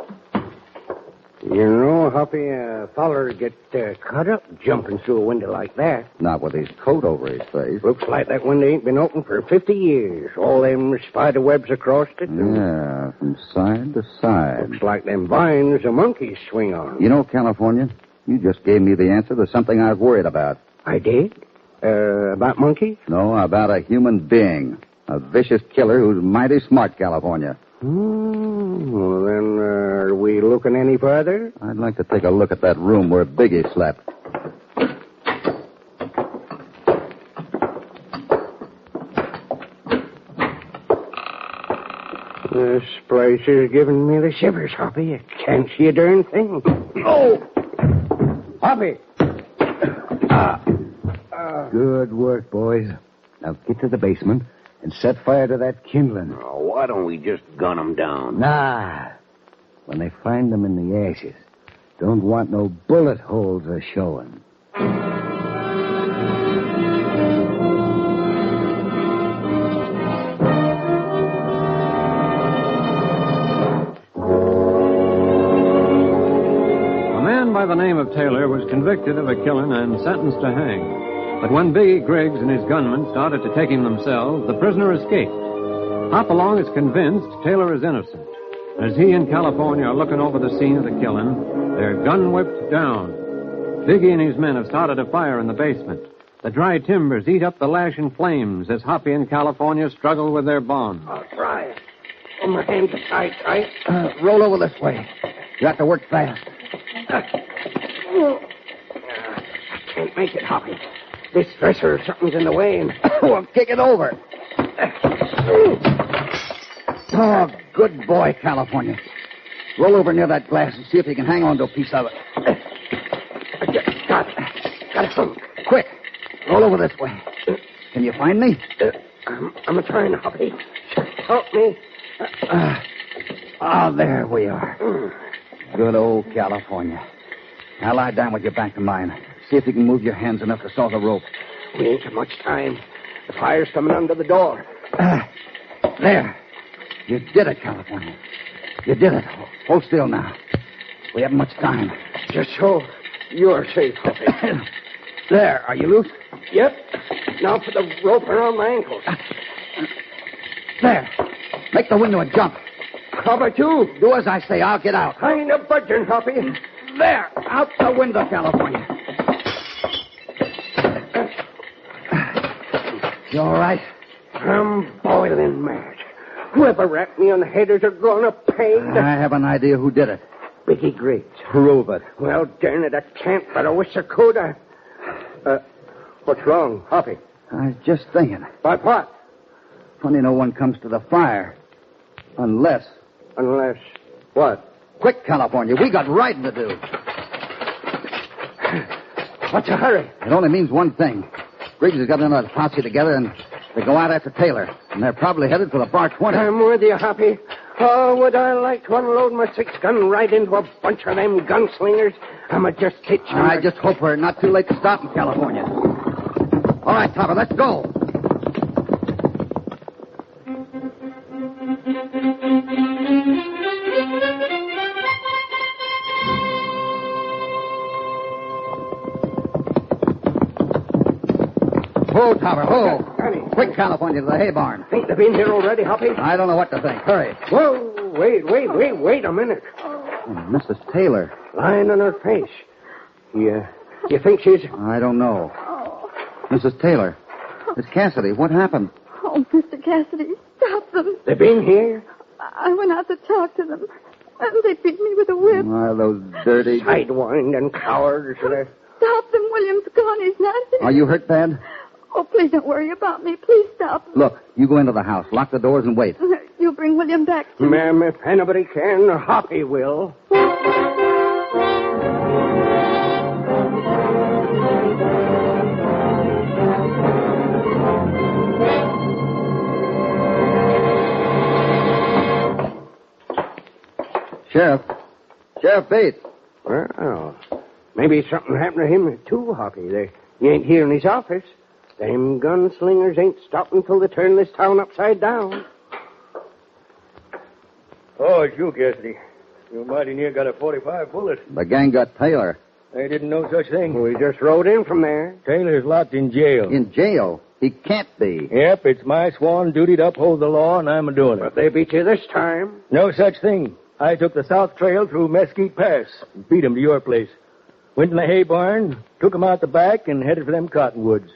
You know, Hoppy, a feller get cut up jumping through a window like that. Not with his coat over his face. Looks like that window ain't been open for 50 years. All them spider webs across it. Yeah, from side to side. Looks like them vines the monkeys swing on. You know, California, you just gave me the answer to something I was worried about. I did? About monkeys? No, about a human being. A vicious killer who's mighty smart, California. Well, then, are we looking any further? I'd like to take a look at that room where Biggie slept. This place is giving me the shivers, Hoppy. I can't see a darn thing. Oh! Hoppy! Good work, boys. Now get to the basement and set fire to that kindling. Oh, why don't we just gun them down? Nah. When they find them in the ashes, don't want no bullet holes a showing. A man by the name of Taylor was convicted of a killing and sentenced to hang. But when Biggie Griggs and his gunmen started to take him themselves, the prisoner escaped. Hopalong is convinced Taylor is innocent. As he and California are looking over the scene of the killing, they're gun-whipped down. Biggie and his men have started a fire in the basement. The dry timbers eat up the lashing flames as Hoppy and California struggle with their bonds. I'll try. Oh, my hands are tight. Roll over this way. You have to work fast. I can't make it, Hoppy. This dresser or something's in the way, and we'll kick it over. Oh, good boy, California. Roll over near that glass and see if you can hang on to a piece of it. Got it. Quick. Roll over this way. Can you find me? I'm trying, Hoppy. Help me. There we are. Good old California. Now lie down with your back to mine. See if you can move your hands enough to saw the rope. We ain't got much time. The fire's coming under the door. There. You did it, California. You did it. Hold still now. We haven't much time. Just so you're safe, Hoppy. There. Are you loose? Yep. Now for the rope around my ankles. There. Make the window and jump. How about you? Do as I say. I'll get out. I ain't a budging, Hoppy. There. Out the window, California. You all right? I'm boiling mad. Whoever rapped me on the head is going to pay. I have an idea who did it. Biggie Griggs. Prove it. Well, darn it, I can't, but I wish I could. What's wrong, Hoppy? I was just thinking. About what? Funny no one comes to the fire. Unless... Unless what? Quick, California. We got riding to do. What's the hurry? It only means one thing. Griggs has got another posse together, and they go out after Taylor. And they're probably headed for the Bar 20. I'm with you, Hoppy. Oh, would I like to unload my 6-gun right into a bunch of them gunslingers? I'm just hitching. I just hope we're not too late to stop in California. All right, Topper, let's go. Ho, Topper, ho. Quick, California, to the hay barn. Think they've been here already, Hoppy? I don't know what to think. Hurry. Whoa, wait a minute. Oh, Mrs. Taylor. Lying on her face. You think she's... I don't know. Mrs. Taylor. It's Cassidy. What happened? Oh, Mr. Cassidy, stop them. They've been here? I went out to talk to them, and they beat me with a whip. Why, those dirty... Sidewinding cowards. Stop them. William's gone. He's not here. Are you hurt bad? Oh, please don't worry about me. Please stop them. Look, you go into the house, lock the doors, and wait. You'll bring William back to me. Ma'am, if anybody can, Hoppy will. Sheriff Bates. Well, maybe something happened to him, too, Hoppy. He ain't here in his office. Them gunslingers ain't stopping till they turn this town upside down. Oh, it's you, Cassidy. You mighty near got a 45 bullet. The gang got Taylor. They didn't know such thing. We just rode in from there. Taylor's locked in jail. In jail? He can't be. Yep, it's my sworn duty to uphold the law, and I'm a-doing it. But they beat you this time. No such thing. I took the south trail through Mesquite Pass and beat 'em to your place. Went in the hay barn, took 'em out the back, and headed for them cottonwoods.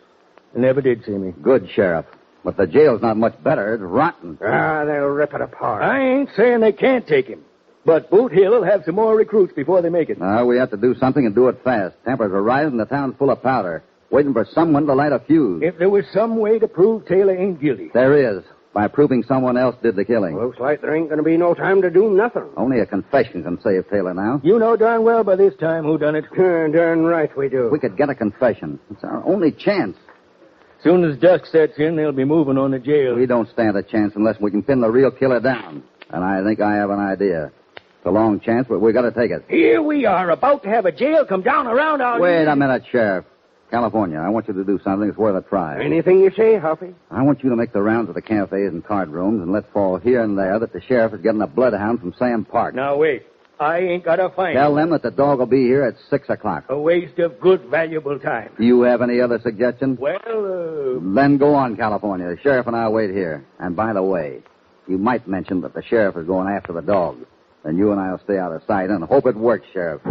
They never did see me. Good, Sheriff. But the jail's not much better. It's rotten. They'll rip it apart. I ain't saying they can't take him. But Boot Hill will have some more recruits before they make it. We have to do something and do it fast. Tempers are rising, the town's full of powder. Waiting for someone to light a fuse. If there was some way to prove Taylor ain't guilty. There is. By proving someone else did the killing. Looks like there ain't going to be no time to do nothing. Only a confession can save Taylor now. You know darn well by this time who done it. Darn right we do. We could get a confession. It's our only chance. Soon as dusk sets in, they'll be moving on to jail. We don't stand a chance unless we can pin the real killer down. And I think I have an idea. It's a long chance, but we got to take it. Here we are, about to have a jail come down around our... Wait a minute, Sheriff. California, I want you to do something that's worth a try. Anything you say, Hoppy? I want you to make the rounds of the cafes and card rooms and let fall here and there that the sheriff is getting a bloodhound from Sam Park. Now, wait. I ain't got to find Tell him. them that the dog will be here at 6 o'clock. A waste of good, valuable time. Do you have any other suggestions? Well, Then go on, California. The sheriff and I'll wait here. And by the way, you might mention that the sheriff is going after the dog. Then you and I'll stay out of sight and hope it works, Sheriff.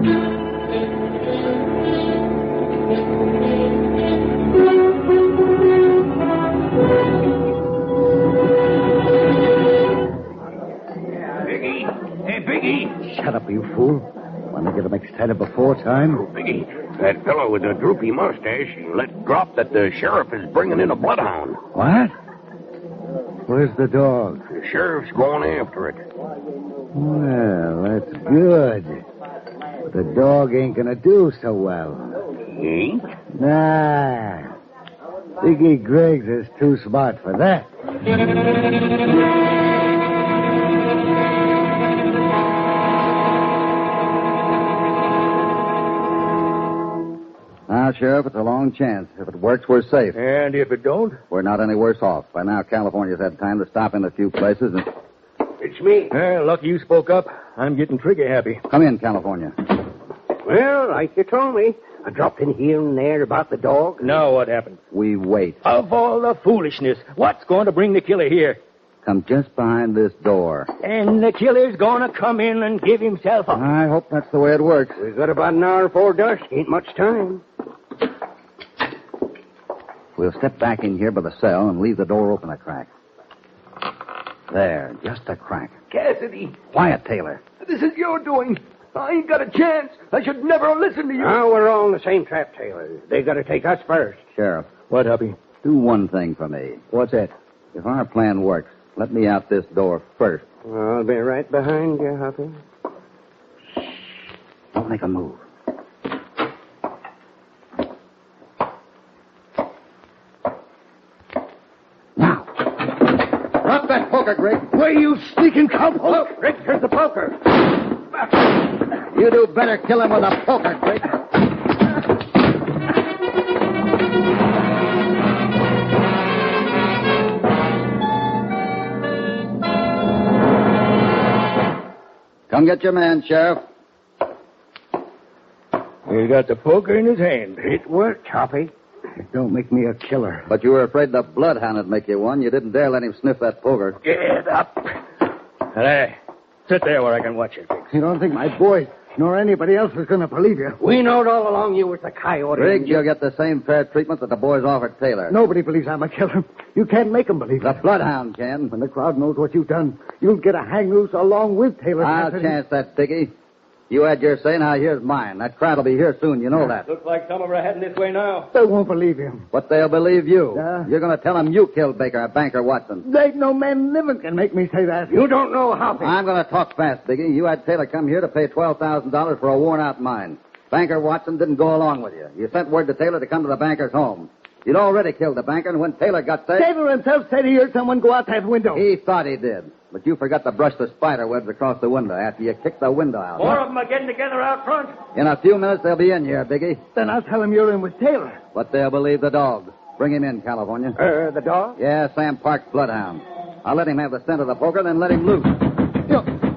Biggie. Shut up, you fool. Want to get him excited before time? Oh, Biggie, that fellow with the droopy mustache let drop that the sheriff is bringing in a bloodhound. What? Where's the dog? The sheriff's going after it. Well, that's good. But the dog ain't gonna do so well. He ain't? Nah. Biggie Griggs is too smart for that. Now, Sheriff, it's a long chance. If it works, we're safe. And if it don't? We're not any worse off. By now, California's had time to stop in a few places and... It's me. Lucky you spoke up. I'm getting trigger happy. Come in, California. Well, like you told me, I dropped in here and there about the dog. Now what happened? We wait. Of all the foolishness, what's going to bring the killer here? Come just behind this door. And the killer's going to come in and give himself up. I hope that's the way it works. We've got about an hour before dusk. Ain't much time. We'll step back in here by the cell and leave the door open a crack. There, just a crack. Cassidy, Quiet, Taylor. this is your doing. I ain't got a chance. I should never have listened to you. Now we're all in the same trap, Taylor. They got to take us first. Sheriff. What, Hoppy? Do one thing for me. What's that? If our plan works, let me out this door first. I'll be right behind you, Hoppy. Don't make a move. Now. Drop that poker, Greg. Where you sneaking cowboy? Oh, Greg, here's the poker. You do better kill him with a poker, Greg. Come get your man, Sheriff. He got the poker in his hand. It worked, Hoppy. It don't make me a killer. But you were afraid the bloodhound would make you one. You didn't dare let him sniff that poker. Get up. Hey, sit there where I can watch you. You don't think my boy nor anybody else is going to believe you? We knowed all along you was the Coyote. Riggs, you'll get the same fair treatment that the boys offered Taylor. Nobody believes I'm a killer. You can't make them believe The it. bloodhound can. When the crowd knows what you've done, you'll get a hang loose along with Taylor. I'll Cassidy. chance that, Dickie. You had your say, now here's mine. That crowd will be here soon, you know that. Looks like some of them are heading this way now. They won't believe him. But they'll believe you. You're going to tell them you killed Banker Watson. There ain't no man living can make me say that. You don't know Hoppy. I'm going to talk fast, Biggie. You had Taylor come here to pay $12,000 for a worn-out mine. Banker Watson didn't go along with you. You sent word to Taylor to come to the banker's home. You'd already killed the banker, and when Taylor got there... Taylor himself said he heard someone go out that window. He thought he did. But you forgot to brush the spider webs across the window after you kicked the window out. More of them are getting together out front. In a few minutes, they'll be in here, Biggie. Then I'll tell him you're in with Taylor. But they'll believe the dog. Bring him in, California. The dog? Yeah, Sam Park's bloodhound. I'll let him have the scent of the poker, then let him loose.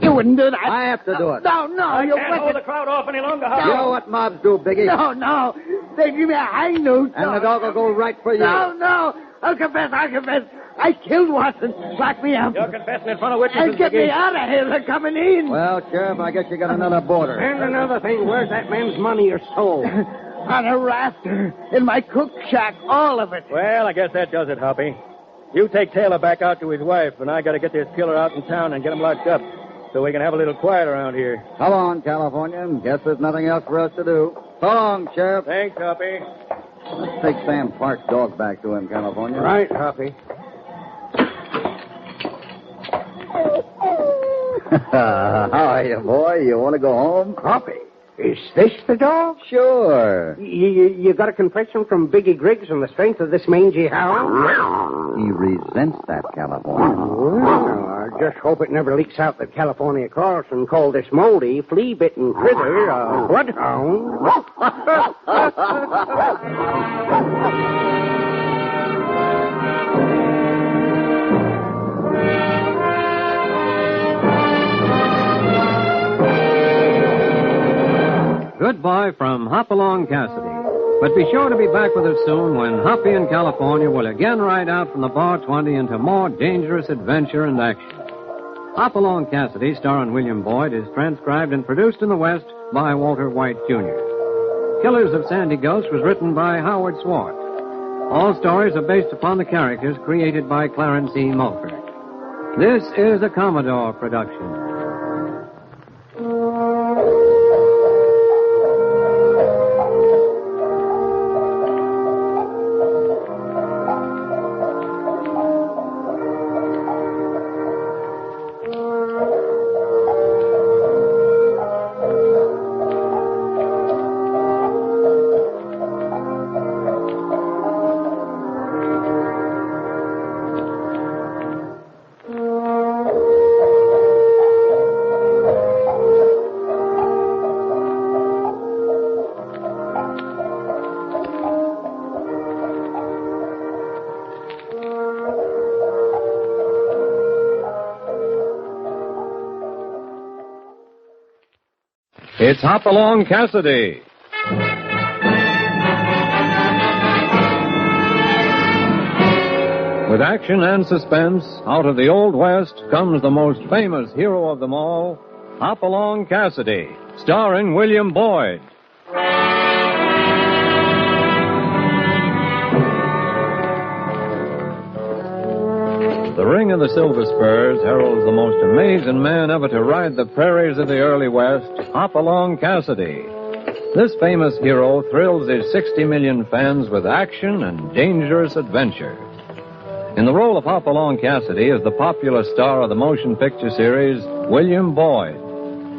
You wouldn't do that. I have to do it. No, you Can't hold the crowd off any longer, Hoppy. You know what mobs do, Biggie? No. They give me a hang loose. And the dog will go right for you. No. I'll confess. I killed Watson. Lock me up. You're confessing in front of witnesses, And get Biggie. me out of here. They're coming in. Well, Sheriff, I guess you got another boarder. And another thing, where's that man's money or soul? On a rafter. In my cook shack. All of it. Well, I guess that does it, Hoppy. You take Taylor back out to his wife, and I got to get this killer out in town and get him locked up so we can have a little quiet around here. Come on, California. Guess there's nothing else for us to do. So long, Sheriff. Thanks, Hoppy. Let's take Sam Park's dog back to him, California. Right, Hoppy. How are you, boy? You want to go home? Hoppy, is this the dog? Sure. You got a confession from Biggie Griggs on the strength of this mangy hound? He resents that, California. Well, I just hope it never leaks out that California Carlson called this moldy, flea-bitten critter a bloodhound. Goodbye from Hopalong Cassidy. But be sure to be back with us soon when Hoppy and California will again ride out from the Bar 20 into more dangerous adventure and action. Hopalong Cassidy, starring William Boyd, is transcribed and produced in the West by Walter White, Jr. Killers of Sandy Gulch was written by Howard Swart. All stories are based upon the characters created by Clarence E. Mulford. This is a Commodore production. It's Hopalong Cassidy. With action and suspense, out of the Old West comes the most famous hero of them all, Hopalong Cassidy, starring William Boyd. The ring of the Silver Spurs heralds the most amazing man ever to ride the prairies of the early West, Hopalong Cassidy. This famous hero thrills his 60 million fans with action and dangerous adventure. In the role of Hopalong Cassidy is the popular star of the motion picture series, William Boyd.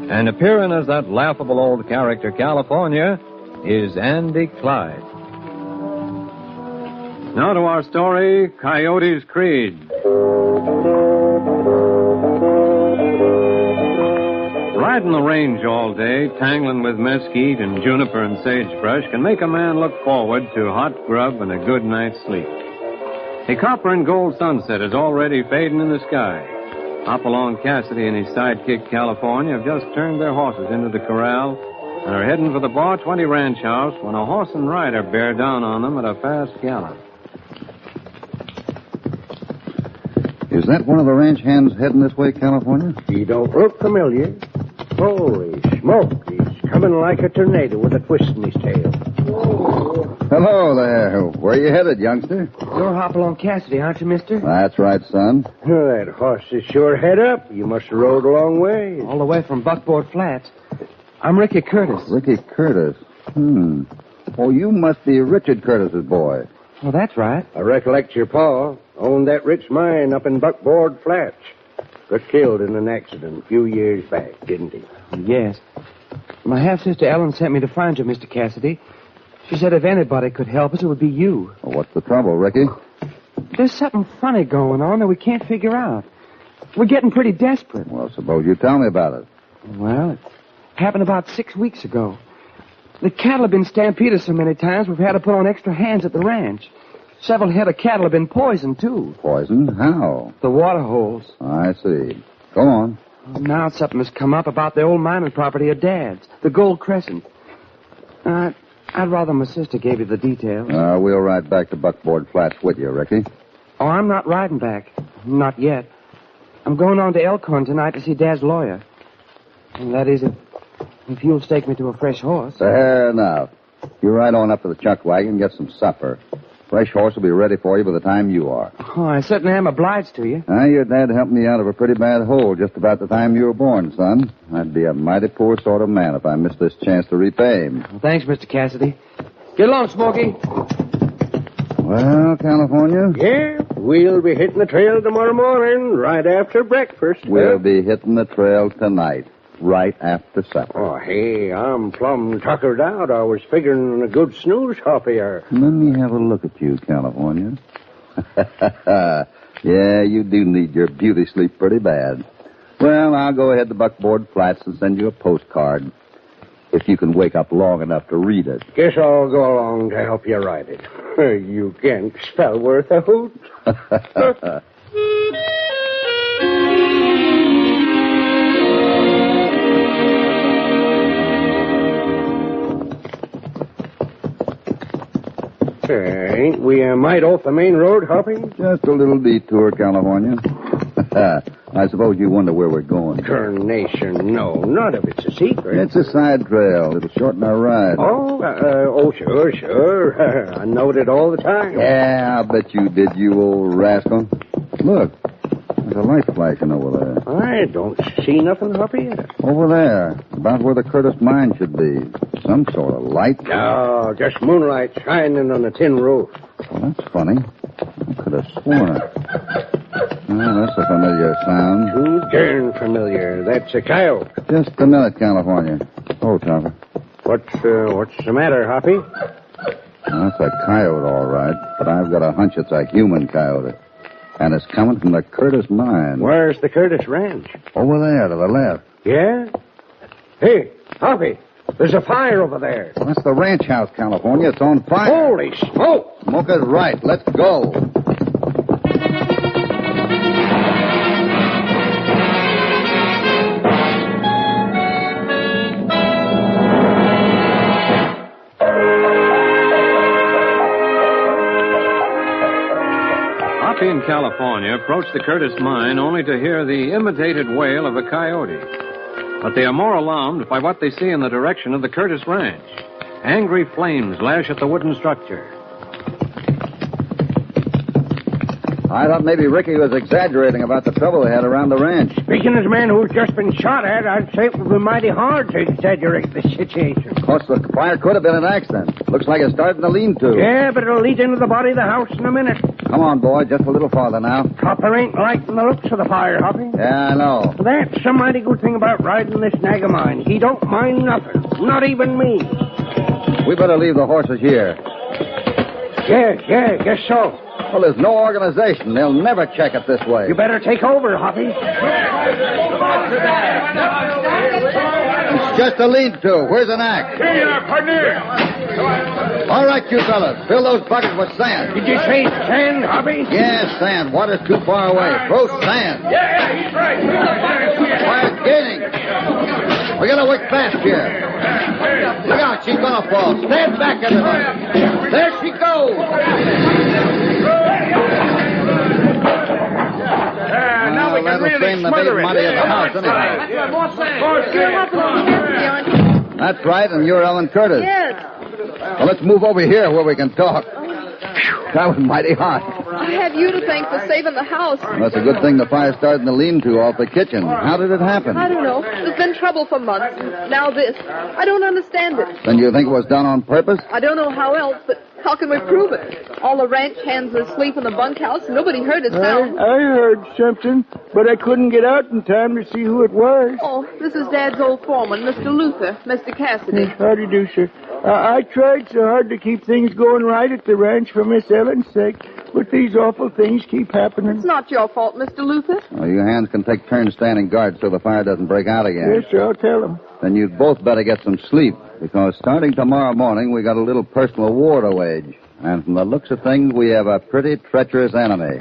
And appearing as that laughable old character, California, is Andy Clyde. Now to our story, Coyote's Creed. Riding the range all day, tangling with mesquite and juniper and sagebrush can make a man look forward to hot grub and a good night's sleep. A copper and gold sunset is already fading in the sky. Hopalong Cassidy and his sidekick, California, have just turned their horses into the corral and are heading for the Bar 20 ranch house when a horse and rider bear down on them at a fast gallop. Is that one of the ranch hands heading this way, California? He don't look familiar. Holy smoke, he's coming like a tornado with a twist in his tail. Hello there. Where you headed, youngster? You're Hopalong Cassidy, aren't you, mister? That's right, son. That horse is sure head up. You must have rode a long way. All the way from Buckboard Flats. I'm Ricky Curtis. Ricky Curtis? Oh, you must be Richard Curtis's boy. Well, that's right. I recollect your pa owned that rich mine up in Buckboard Flats. Got killed in an accident a few years back, didn't he? Yes. My half-sister Ellen sent me to find you, Mr. Cassidy. She said if anybody could help us, it would be you. Well, what's the trouble, Ricky? There's something funny going on that we can't figure out. We're getting pretty desperate. Well, suppose you tell me about it. Well, it happened about 6 weeks ago. The cattle have been stampeded so many times we've had to put on extra hands at the ranch. Several head of cattle have been poisoned, too. Poisoned? How? The water holes. I see. Go on. Now something has come up about the old mining property of Dad's, the Gold Crescent. I'd rather my sister gave you the details. We'll ride back to Buckboard Flats with you, Ricky. Oh, I'm not riding back. Not yet. I'm going on to Elkhorn tonight to see Dad's lawyer. And that is if you'll stake me to a fresh horse. Fair enough. You ride on up to the chuck wagon and get some supper. Fresh horse will be ready for you by the time you are. Oh, I certainly am obliged to you. Your dad helped me out of a pretty bad hole just about the time you were born, son. I'd be a mighty poor sort of man if I missed this chance to repay him. Well, thanks, Mr. Cassidy. Get along, Smokey. Well, California? Yeah, we'll be hitting the trail tomorrow morning, right after breakfast. We'll be hitting the trail tonight, right after supper. Oh, hey, I'm plumb tuckered out. I was figuring on a good snooze, Hoppy. Let me have a look at you, California. Yeah, you do need your beauty sleep pretty bad. Well, I'll go ahead to Buckboard Flats and send you a postcard. If you can wake up long enough to read it. Guess I'll go along to help you write it. You can't spell worth a hoot. Ain't we a mite off the main road, Hoppy? Just a little detour, California. I suppose you wonder where we're going. Tarnation, no. None of it's a secret. It's a side trail. It'll shorten our ride. Oh, sure. I knowed it all the time. Yeah, I'll bet you did, you old rascal. Look, there's a light flashing over there. I don't see nothing, Hoppy. Over there, about where the Curtis mine should be. Some sort of light. No, just moonlight shining on the tin roof. Well, that's funny. I could have sworn it. Oh, that's a familiar sound. Too darn familiar. That's a coyote. Just a minute, California. Oh, Topper. What's the matter, Hoppy? That's a coyote, all right. But I've got a hunch it's a human coyote. And it's coming from the Curtis mine. Where's the Curtis ranch? Over there, to the left. Yeah? Hey, Hoppy, there's a fire over there. That's the ranch house, California. It's on fire. Holy smoke! Smoke is right. Let's go. Hoppy and California approach the Curtis mine only to hear the imitated wail of a coyote. But they are more alarmed by what they see in the direction of the Curtis ranch. Angry flames lash at the wooden structure. I thought maybe Ricky was exaggerating about the trouble they had around the ranch. Speaking as a man who's just been shot at, I'd say it would be mighty hard to exaggerate the situation. Of course, the fire could have been an accident. Looks like it started in the lean-to. Yeah, but it'll lead into the body of the house in a minute. Come on, boy, just a little farther now. Copper ain't lighting the looks of the fire, Hoppy. Yeah, I know. That's a mighty good thing about riding this nag of mine. He don't mind nothing, not even me. We better leave the horses here. Yeah, guess so. Well, there's no organization. They'll never check it this way. You better take over, Hoppy. It's just a lean-to. Where's an axe? Here you are, partner. All right, you fellas. Fill those buckets with sand. Did you say sand, Hoppy? Yes, sand. Water's too far away. Throw sand. Yeah, he's right. Fire's gaining. We gotta work fast here. Look out, she's gonna fall. Stand back, everybody. There she goes. Now we can really smother it. That's right, and you're Ellen Curtis. Yes. Well, let's move over here where we can talk. That was mighty hot. I have you to thank for saving the house. Well, that's a good thing the fire started in the lean-to off the kitchen. How did it happen? I don't know. There's been trouble for months. Now this. I don't understand it. Then you think it was done on purpose? I don't know how else, but how can we prove it? All the ranch hands were asleep in the bunkhouse. Nobody heard a sound. I heard something, but I couldn't get out in time to see who it was. Oh, this is Dad's old foreman, Mr. Luther, Mr. Cassidy. How do you do, sir? I tried so hard to keep things going right at the ranch for Miss Ellen's sake, but these awful things keep happening. It's not your fault, Mr. Luther. Well, you hands can take turns standing guard so the fire doesn't break out again. Yes, sir, I'll tell them. Then you'd both better get some sleep, because starting tomorrow morning, we got a little personal war to wage. And from the looks of things, we have a pretty treacherous enemy.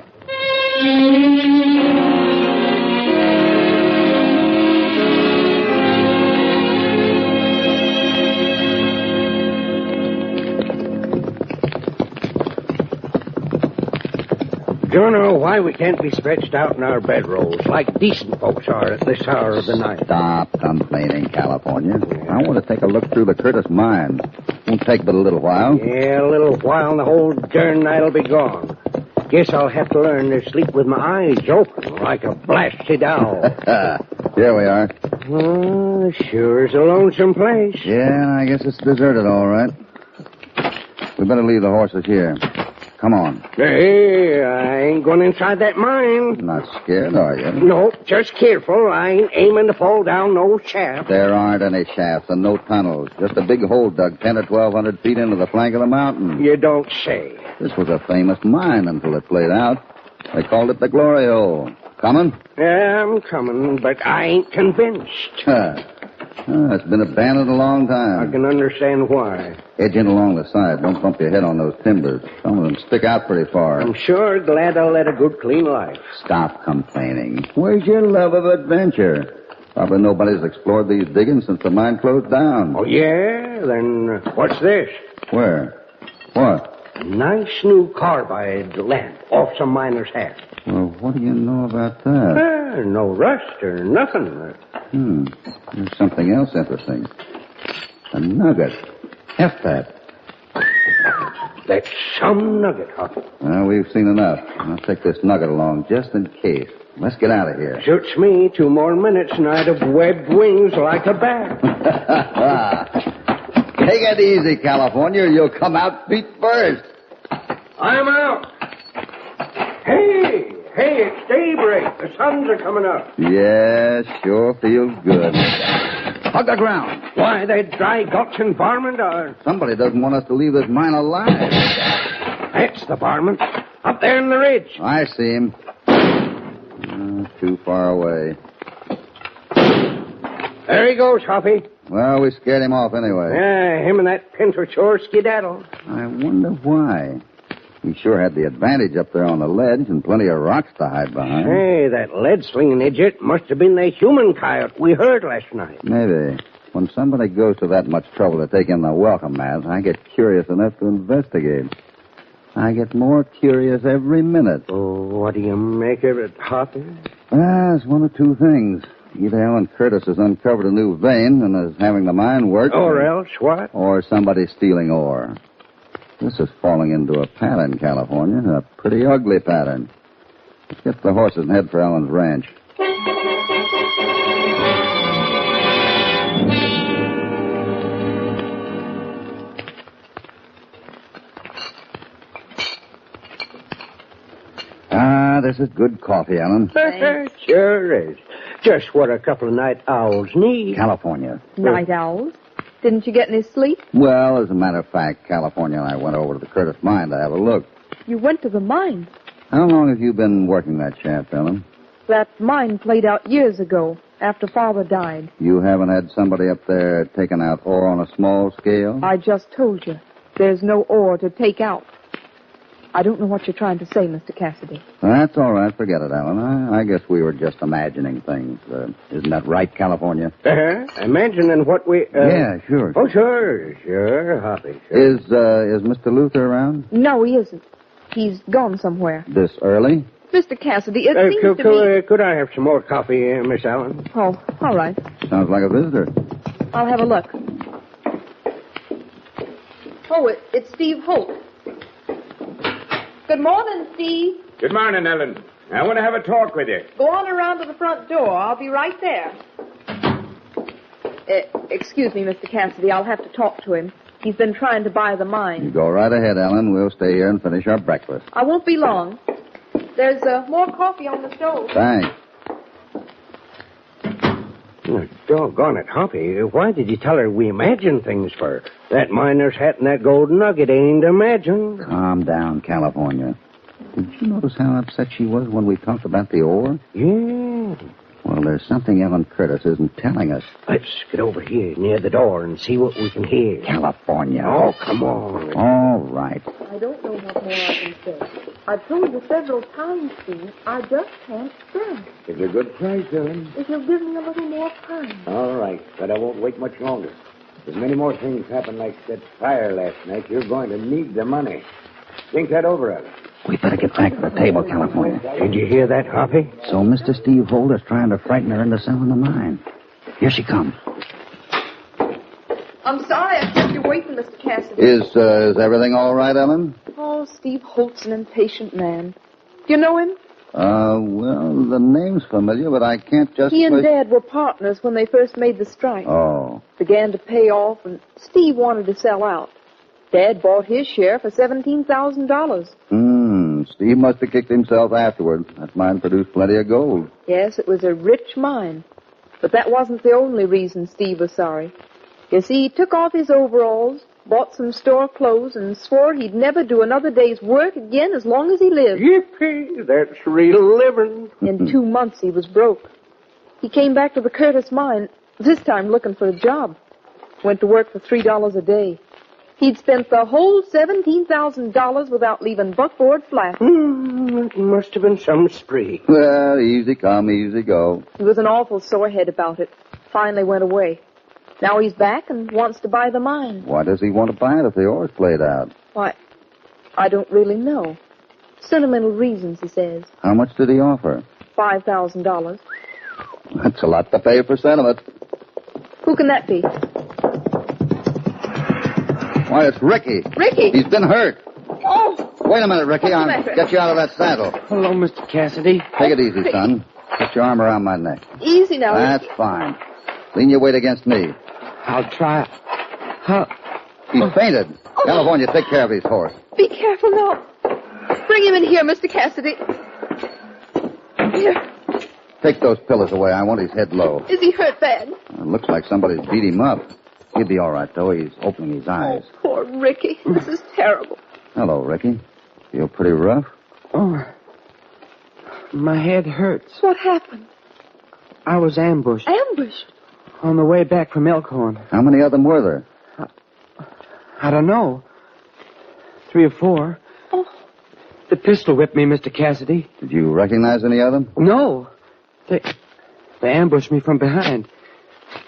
Don't know why we can't be stretched out in our bedrolls like decent folks are at this hour of the night. Stop complaining, California. I want to take a look through the Curtis mine. Won't take but a little while. Yeah, a little while and the whole darn night'll be gone. Guess I'll have to learn to sleep with my eyes open like a blasted owl. Here we are. Oh, sure is a lonesome place. Yeah, I guess it's deserted, all right. We better leave the horses here. Come on. Hey, I ain't going inside that mine. Not scared, are you? No, just careful. I ain't aiming to fall down no shaft. There aren't any shafts and no tunnels. Just a big hole dug 10 or 1,200 feet into the flank of the mountain. You don't say. This was a famous mine until it played out. They called it the Glory Hole. Coming? Yeah, I'm coming, but I ain't convinced. It's been abandoned a long time. I can understand why. Edge in along the side. Don't bump your head on those timbers. Some of them stick out pretty far. I'm sure glad I led a good, clean life. Stop complaining. Where's your love of adventure? Probably nobody's explored these diggings since the mine closed down. Oh, yeah? Then what's this? Where? What? Nice new carbide lamp off some miner's hat. Well, what do you know about that? No rust or nothing. There's something else interesting. A nugget. Heft that. That's some nugget, Hoppy. Well, we've seen enough. I'll take this nugget along just in case. Let's get out of here. Suits me. 2 more minutes and I'd have webbed wings like a bat. Take it easy, California. You'll come out feet first. I'm out. Hey, it's daybreak. The suns are coming up. Yeah, sure feels good. Hug the ground. Why, that dry Gulch and varmint are... Somebody doesn't want us to leave this mine alive. That's the varmint. Up there in the ridge. I see him. Too far away. There he goes, Hoppy. Well, we scared him off anyway. Yeah, him and that pinto sure skedaddle. I wonder why. He sure had the advantage up there on the ledge and plenty of rocks to hide behind. Hey, that lead-slinging idiot must have been the human coyote we heard last night. Maybe. When somebody goes to that much trouble to take in the welcome mat, I get curious enough to investigate. I get more curious every minute. Oh, what do you make of it, Hoppy? It's one of two things. Either Alan Curtis has uncovered a new vein and is having the mine worked. Or else what? Or somebody's stealing ore. This is falling into a pattern, California. A pretty ugly pattern. Let's get the horses and head for Alan's ranch. This is good coffee, Alan. Sure is. Just what a couple of night owls need. California. Night owls? Didn't you get any sleep? Well, as a matter of fact, California and I went over to the Curtis mine to have a look. You went to the mine. How long have you been working that shaft, Ellen? That mine played out years ago, after Father died. You haven't had somebody up there taking out ore on a small scale? I just told you. There's no ore to take out. I don't know what you're trying to say, Mr. Cassidy. That's all right. Forget it, Alan. I guess we were just imagining things. Isn't that right, California? Imagining what we... Yeah, sure. Oh, sure, Hoppy. Sure. Is Mr. Luther around? No, he isn't. He's gone somewhere. This early? Mr. Cassidy, it seems to me... Could I have some more coffee, Miss Allen? Oh, all right. Sounds like a visitor. I'll have a look. Oh, it's Steve Holt. Good morning, Steve. Good morning, Ellen. I want to have a talk with you. Go on around to the front door. I'll be right there. Excuse me, Mr. Cassidy. I'll have to talk to him. He's been trying to buy the mine. You go right ahead, Ellen. We'll stay here and finish our breakfast. I won't be long. There's more coffee on the stove. Thanks. Oh, doggone it, Hoppy. Why did you tell her we imagine things for? That miner's hat and that gold nugget ain't imagined. Calm down, California. Did you notice how upset she was when we talked about the ore? Yeah. Well, there's something Ellen Curtis isn't telling us. Let's get over here near the door and see what we can hear. California. Oh, come on. All right. I don't know what more I can say. I've told you several times, Steve. I just can't stand. It's a good price, Ellen. If you'll give me a little more time. All right, but I won't wait much longer. If many more things happen like that fire last night, you're going to need the money. Think that over, Ellen. We better get back to the table, California. Did you hear that, Hoppy? So Mr. Steve Holt is trying to frighten her into selling the mine. Here she comes. I'm sorry I kept you waiting, Mr. Cassidy. Is everything all right, Ellen? Oh, Steve Holt's an impatient man. Do you know him? Well, the name's familiar, but I can't just... He and Dad were partners when they first made the strike. Oh. Began to pay off, and Steve wanted to sell out. Dad bought his share for $17,000. Steve must have kicked himself afterward. That mine produced plenty of gold. Yes, it was a rich mine. But that wasn't the only reason Steve was sorry. You see, he took off his overalls, bought some store clothes, and swore he'd never do another day's work again as long as he lived. Yippee! That's real living. In 2 months, he was broke. He came back to the Curtis mine, this time looking for a job. Went to work for $3 a day. He'd spent the whole $17,000 without leaving buckboard flat. It must have been some spree. Well, easy come, easy go. He was an awful sore head about it. Finally went away. Now he's back and wants to buy the mine. Why does he want to buy it if the ore's played out? Why, I don't really know. Sentimental reasons, he says. How much did he offer? $5,000. That's a lot to pay for sentiment. Who can that be? Why, it's Ricky. Ricky? He's been hurt. Oh! Wait a minute, Ricky. I'll get you out of that saddle. Hello, Mr. Cassidy. Take it easy, son. Put your arm around my neck. Easy now. That's fine. Lean your weight against me. I'll try. He's fainted. California, take care of his horse. Be careful now. Bring him in here, Mr. Cassidy. Here. Take those pillows away. I want his head low. Is he hurt bad? It looks like somebody's beat him up. He'll be all right, though. He's opening his eyes. Oh, poor Ricky. This is terrible. Hello, Ricky. Feel pretty rough? Oh, my head hurts. What happened? I was ambushed. Ambushed? On the way back from Elkhorn. How many of them were there? I don't know. 3 or 4. Oh. The pistol whipped me, Mr. Cassidy. Did you recognize any of them? No. They ambushed me from behind.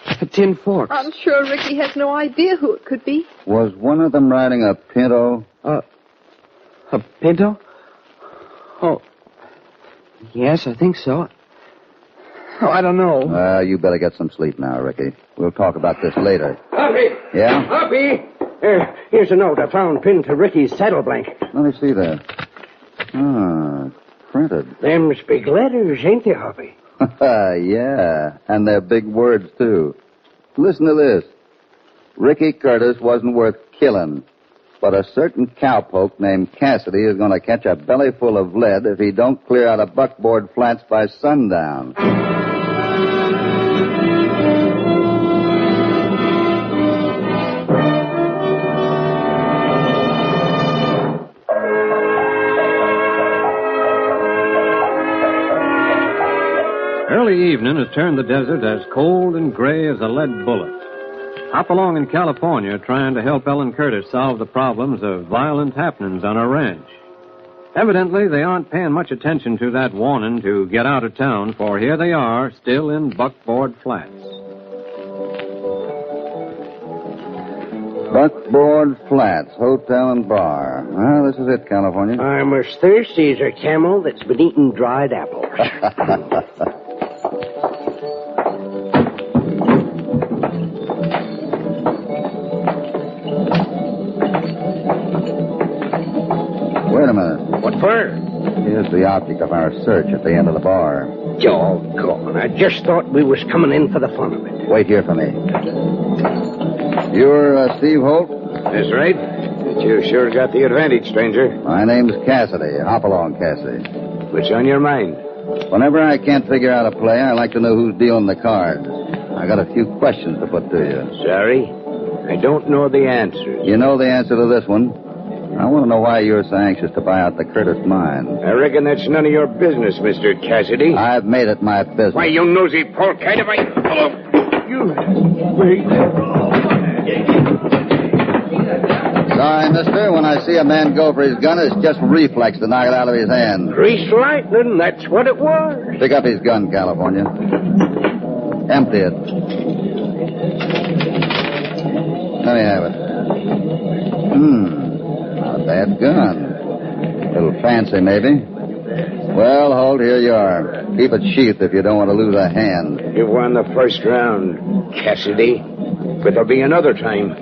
At Tin Forks. I'm sure Ricky has no idea who it could be. Was one of them riding a pinto? A pinto? Oh, Yes, I think so. Oh, I don't know. You better get some sleep now, Ricky. We'll talk about this later. Hoppy! Yeah? Hoppy! Here's a note I found pinned to Ricky's saddle blanket. Let me see that. Printed. Them's big letters, ain't they, Hoppy? Yeah, and they're big words, too. Listen to this. Ricky Curtis wasn't worth killing, but a certain cowpoke named Cassidy is going to catch a belly full of lead if he don't clear out of Buckboard Flats by sundown. Early evening has turned the desert as cold and gray as a lead bullet. Hopalong in California trying to help Ellen Curtis solve the problems of violent happenings on her ranch. Evidently, they aren't paying much attention to that warning to get out of town, for here they are, still in Buckboard Flats. Buckboard Flats, hotel and bar. Well, this is it, California. I'm as thirsty as a camel that's been eating dried apples. Wait a minute. What for? Here's the object of our search at the end of the bar. Doggone. I just thought we was coming in for the fun of it. Wait here for me. You're Steve Holt? That's right. But you sure got the advantage, stranger. My name's Cassidy, Hopalong Cassidy. What's on your mind? Whenever I can't figure out a play, I like to know who's dealing the cards. I got a few questions to put to you. Sorry? I don't know the answers. You know the answer to this one? I want to know why you're so anxious to buy out the Curtis mine. I reckon that's none of your business, Mr. Cassidy. I've made it my business. Why, you nosy polecat, if I... Hello. You... Wait. Sorry, mister. When I see a man go for his gun, it's just reflex to knock it out of his hand. Grease lightning, that's what it was. Pick up his gun, California. Empty it. Let me have it. Not a bad gun. A little fancy, maybe. Well, Holt, here you are. Keep it sheathed if you don't want to lose a hand. You won the first round, Cassidy. But there'll be another time.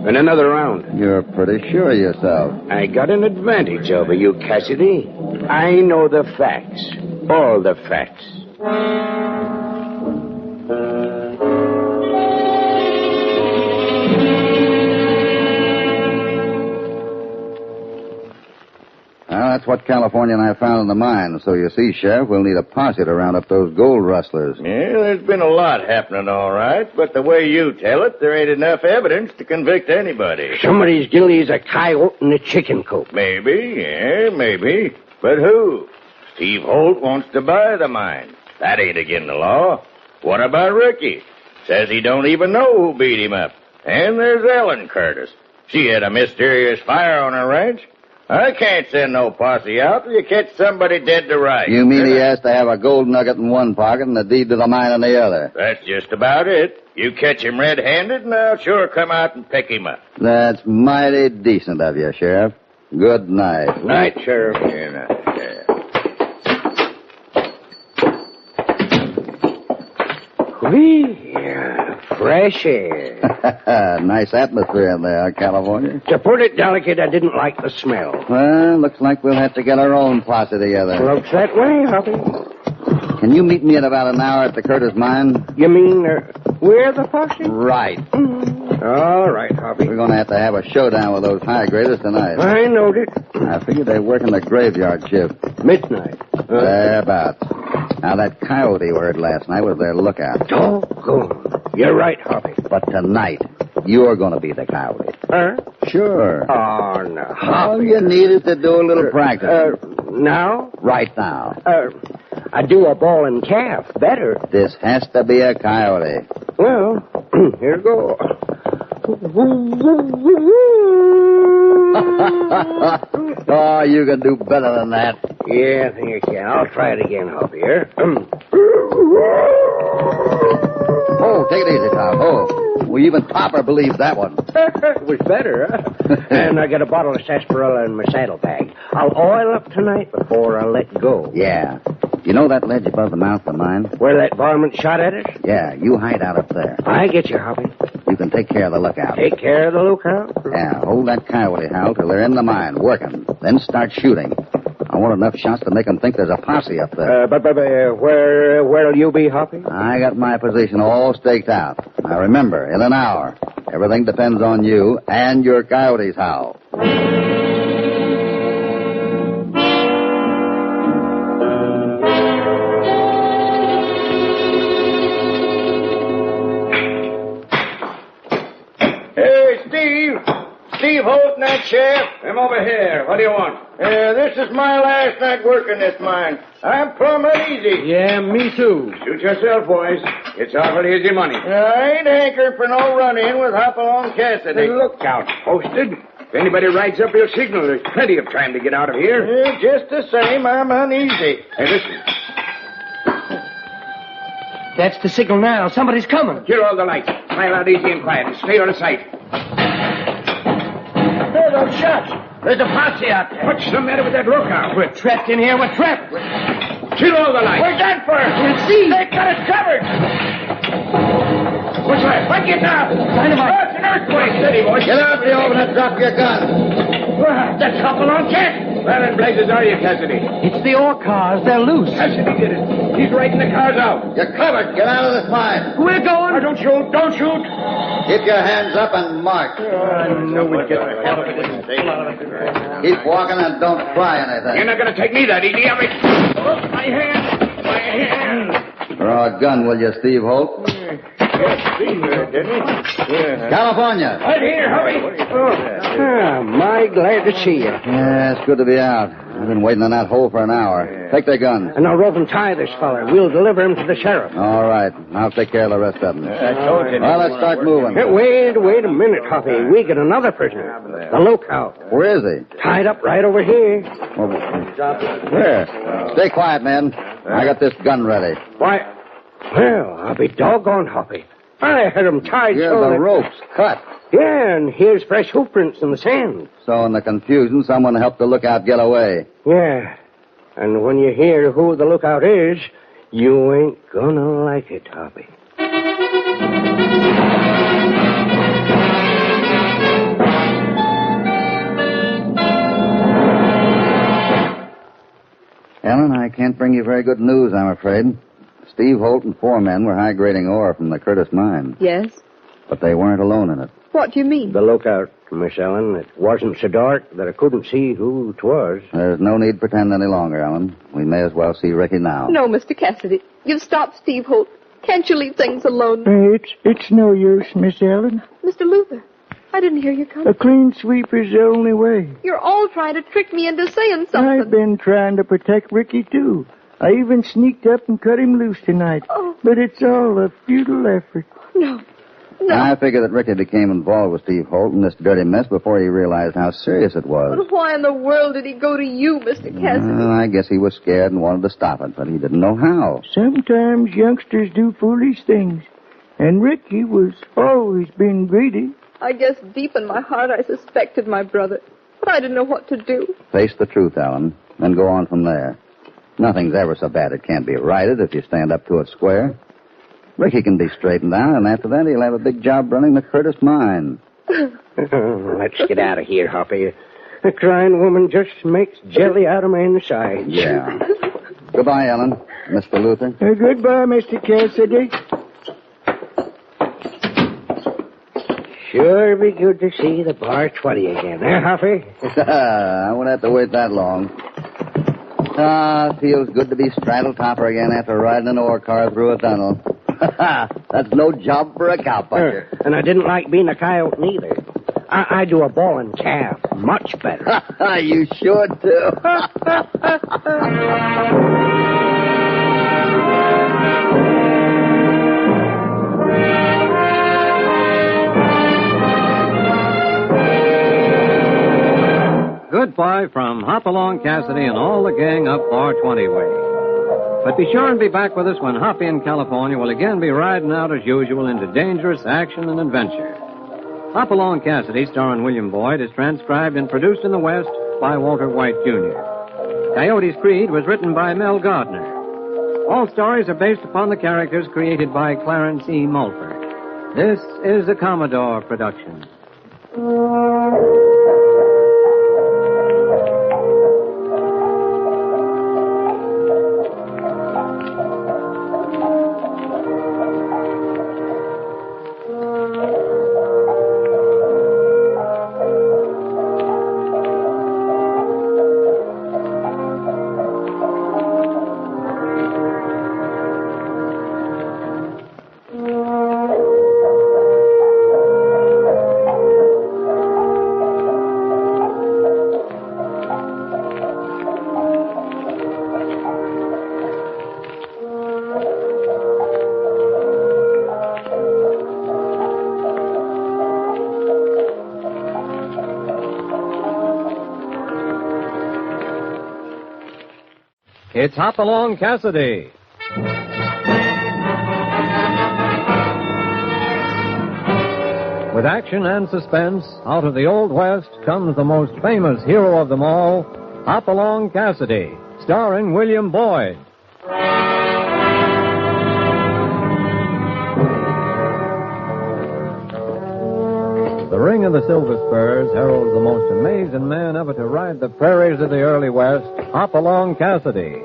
And another round. You're pretty sure of yourself. I got an advantage over you, Cassidy. I know the facts. All the facts. Well, that's what California and I found in the mine. So you see, Sheriff, we'll need a posse to round up those gold rustlers. Yeah, there's been a lot happening, all right. But the way you tell it, there ain't enough evidence to convict anybody. Somebody's guilty as a coyote in a chicken coop. Maybe, yeah, maybe. But who? Steve Holt wants to buy the mine. That ain't against the law. What about Ricky? Says he don't even know who beat him up. And there's Ellen Curtis. She had a mysterious fire on her ranch. I can't send no posse out till you catch somebody dead to rights. You mean he has to have a gold nugget in one pocket and the deed to the mine in the other? That's just about it. You catch him red-handed, and I'll sure come out and pick him up. That's mighty decent of you, Sheriff. Good night. Night, Sheriff. Fresh air. Nice atmosphere in there, California. To put it delicate, I didn't like the smell. Well, looks like we'll have to get our own posse together. Looks that way, Hoppy. Can you meet me in about an hour at the Curtis mine? You mean, where the posse? Right. All right, Hoppy. We're going to have a showdown with those high graders tonight. I knowed it. I figured they work in the graveyard shift. Midnight. Thereabouts. Now, that Coyote word last night was their lookout. Doggone. You're right, Hoppy. But tonight, you're going to be the Coyote. Huh? Sure. Oh, no. All you needed to do a little practice. Now? Right now. I do a ball and calf better. This has to be a Coyote. Well, here goes. Oh, you can do better than that. Yeah, I think I can. I'll try it again, Hoppy, here. Oh, take it easy, Tom. Oh, we even Topper believes that one. It was better, huh? And I got a bottle of sarsaparilla in my saddlebag. I'll oil up tonight before I let go. Yeah. You know that ledge above the mouth of the mine? Where that varmint shot at us? Yeah, you hide out up there. I get you, Hoppy. You can take care of the lookout. Take care of the lookout? Yeah, hold that coyote howl till they're in the mine, working. Then start shooting. I want enough shots to make them think there's a posse up there. But where'll you be, Hoppy? I got my position all staked out. Now remember, in an hour, everything depends on you and your coyote's howl. Steve Holt, night sheriff. I'm over here. What do you want? This is my last night working this mine. I'm plumb uneasy. Yeah, me too. Shoot yourself, boys. It's awful easy money. I ain't hankering for no run-in with Hopalong Cassidy. Lookout posted. If anybody rides up your signal, there's plenty of time to get out of here. Just the same, I'm uneasy. Hey, listen. That's the signal now. Somebody's coming. Kill all the lights. File out easy and quiet and stay out of sight. There, those shots. There's a posse out there. What's the matter with that lookout? We're trapped in here. We're trapped. Kill all the lights. Where's that for? We'll see. They've got us covered. What's that? What get now? Dynamite. Oh, it's an earthquake. Steady, boys. Get out the oven and drop your gun. That's Hopalong Cassidy. Where in blazes are you, Cassidy? It's the ore cars. They're loose. Cassidy did it. He's riding the cars out. You're covered. Get out of this mine. We're going. Oh, don't shoot. Don't shoot. Keep your hands up and march. Keep walking and don't try anything. You're not going to take me that easy, are you? Oh, my hand. My hand. Draw a gun, will you, Steve Holt? California. Right here, hurry. My glad to see you. Yeah, it's good to be out. I've been waiting in that hole for an hour. Take their guns. And now rope and tie this feller. We'll deliver him to the sheriff. All right. I'll take care of the rest of them. Well, let's start moving. Wait a minute, Hoppy. We got another prisoner. The lookout. Where is he? Tied up right over here. Where? Stay quiet, men. I got this gun ready. Why, well, I'll be doggone, Hoppy. I had him tied Here so are the that... ropes cut. Yeah, and here's fresh hoof prints in the sand. So in the confusion, someone helped the lookout get away. Yeah. And when you hear who the lookout is, you ain't gonna like it, Hoppy. Ellen, I can't bring you very good news, I'm afraid. Steve Holt and 4 men were high-grading ore from the Curtis mine. Yes? But they weren't alone in it. What do you mean? The lookout, Miss Ellen. It wasn't so dark that I couldn't see who 'twas. There's no need to pretend any longer, Ellen. We may as well see Ricky now. No, Mr. Cassidy. You've stopped Steve Holt. Can't you leave things alone? It's no use, Miss Ellen. Mr. Luther, I didn't hear you come. A clean sweep is the only way. You're all trying to trick me into saying something. I've been trying to protect Ricky, too. I even sneaked up and cut him loose tonight. Oh. But it's all a futile effort. No. I figure that Ricky became involved with Steve Holt in this dirty mess before he realized how serious it was. But why in the world did he go to you, Mr. Cassidy? Well, I guess he was scared and wanted to stop it, but he didn't know how. Sometimes youngsters do foolish things. And Ricky was always been greedy. I guess deep in my heart I suspected my brother. But I didn't know what to do. Face the truth, Ellen, then go on from there. Nothing's ever so bad it can't be righted if you stand up to it square. Ricky can be straightened out, and after that he'll have a big job running the Curtis mine. Let's get out of here, Hoppy. A crying woman just makes jelly out of my inside. Yeah. Goodbye, Ellen. Mr. Luther. Goodbye, Mr. Cassidy. Sure be good to see the bar 20 again, eh, Hoppy? I won't have to wait that long. It feels good to be straddle-topper again after riding an ore car through a tunnel. That's no job for a cowpuncher. And I didn't like being a coyote neither. I do a bawling calf much better. You should, too. Goodbye from Hopalong Cassidy and all the gang up Bar 20 way. But be sure and be back with us when Hoppy in California will again be riding out as usual into dangerous action and adventure. Hopalong Cassidy, starring William Boyd, is transcribed and produced in the West by Walter White, Jr. Coyote's Creed was written by Mel Gardner. All stories are based upon the characters created by Clarence E. Mulford. This is a Commodore production. It's Hopalong Cassidy. With action and suspense, out of the Old West comes the most famous hero of them all, Hopalong Cassidy, starring William Boyd. The ring of the Silver Spurs heralds the most amazing man ever to ride the prairies of the early West, Hopalong Cassidy.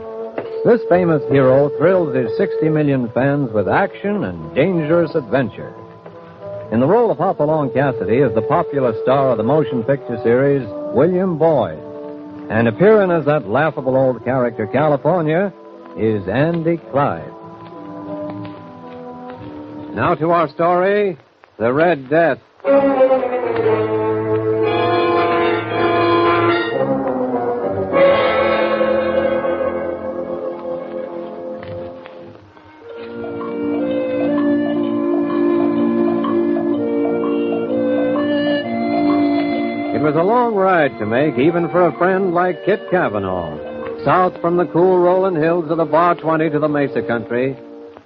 This famous hero thrills his 60 million fans with action and dangerous adventure. In the role of Hopalong Cassidy is the popular star of the motion picture series, William Boyd. And appearing as that laughable old character, California, is Andy Clyde. Now to our story, The Red Death. It was a long ride to make, even for a friend like Kit Cavanaugh. South from the cool rolling hills of the Bar 20 to the Mesa country,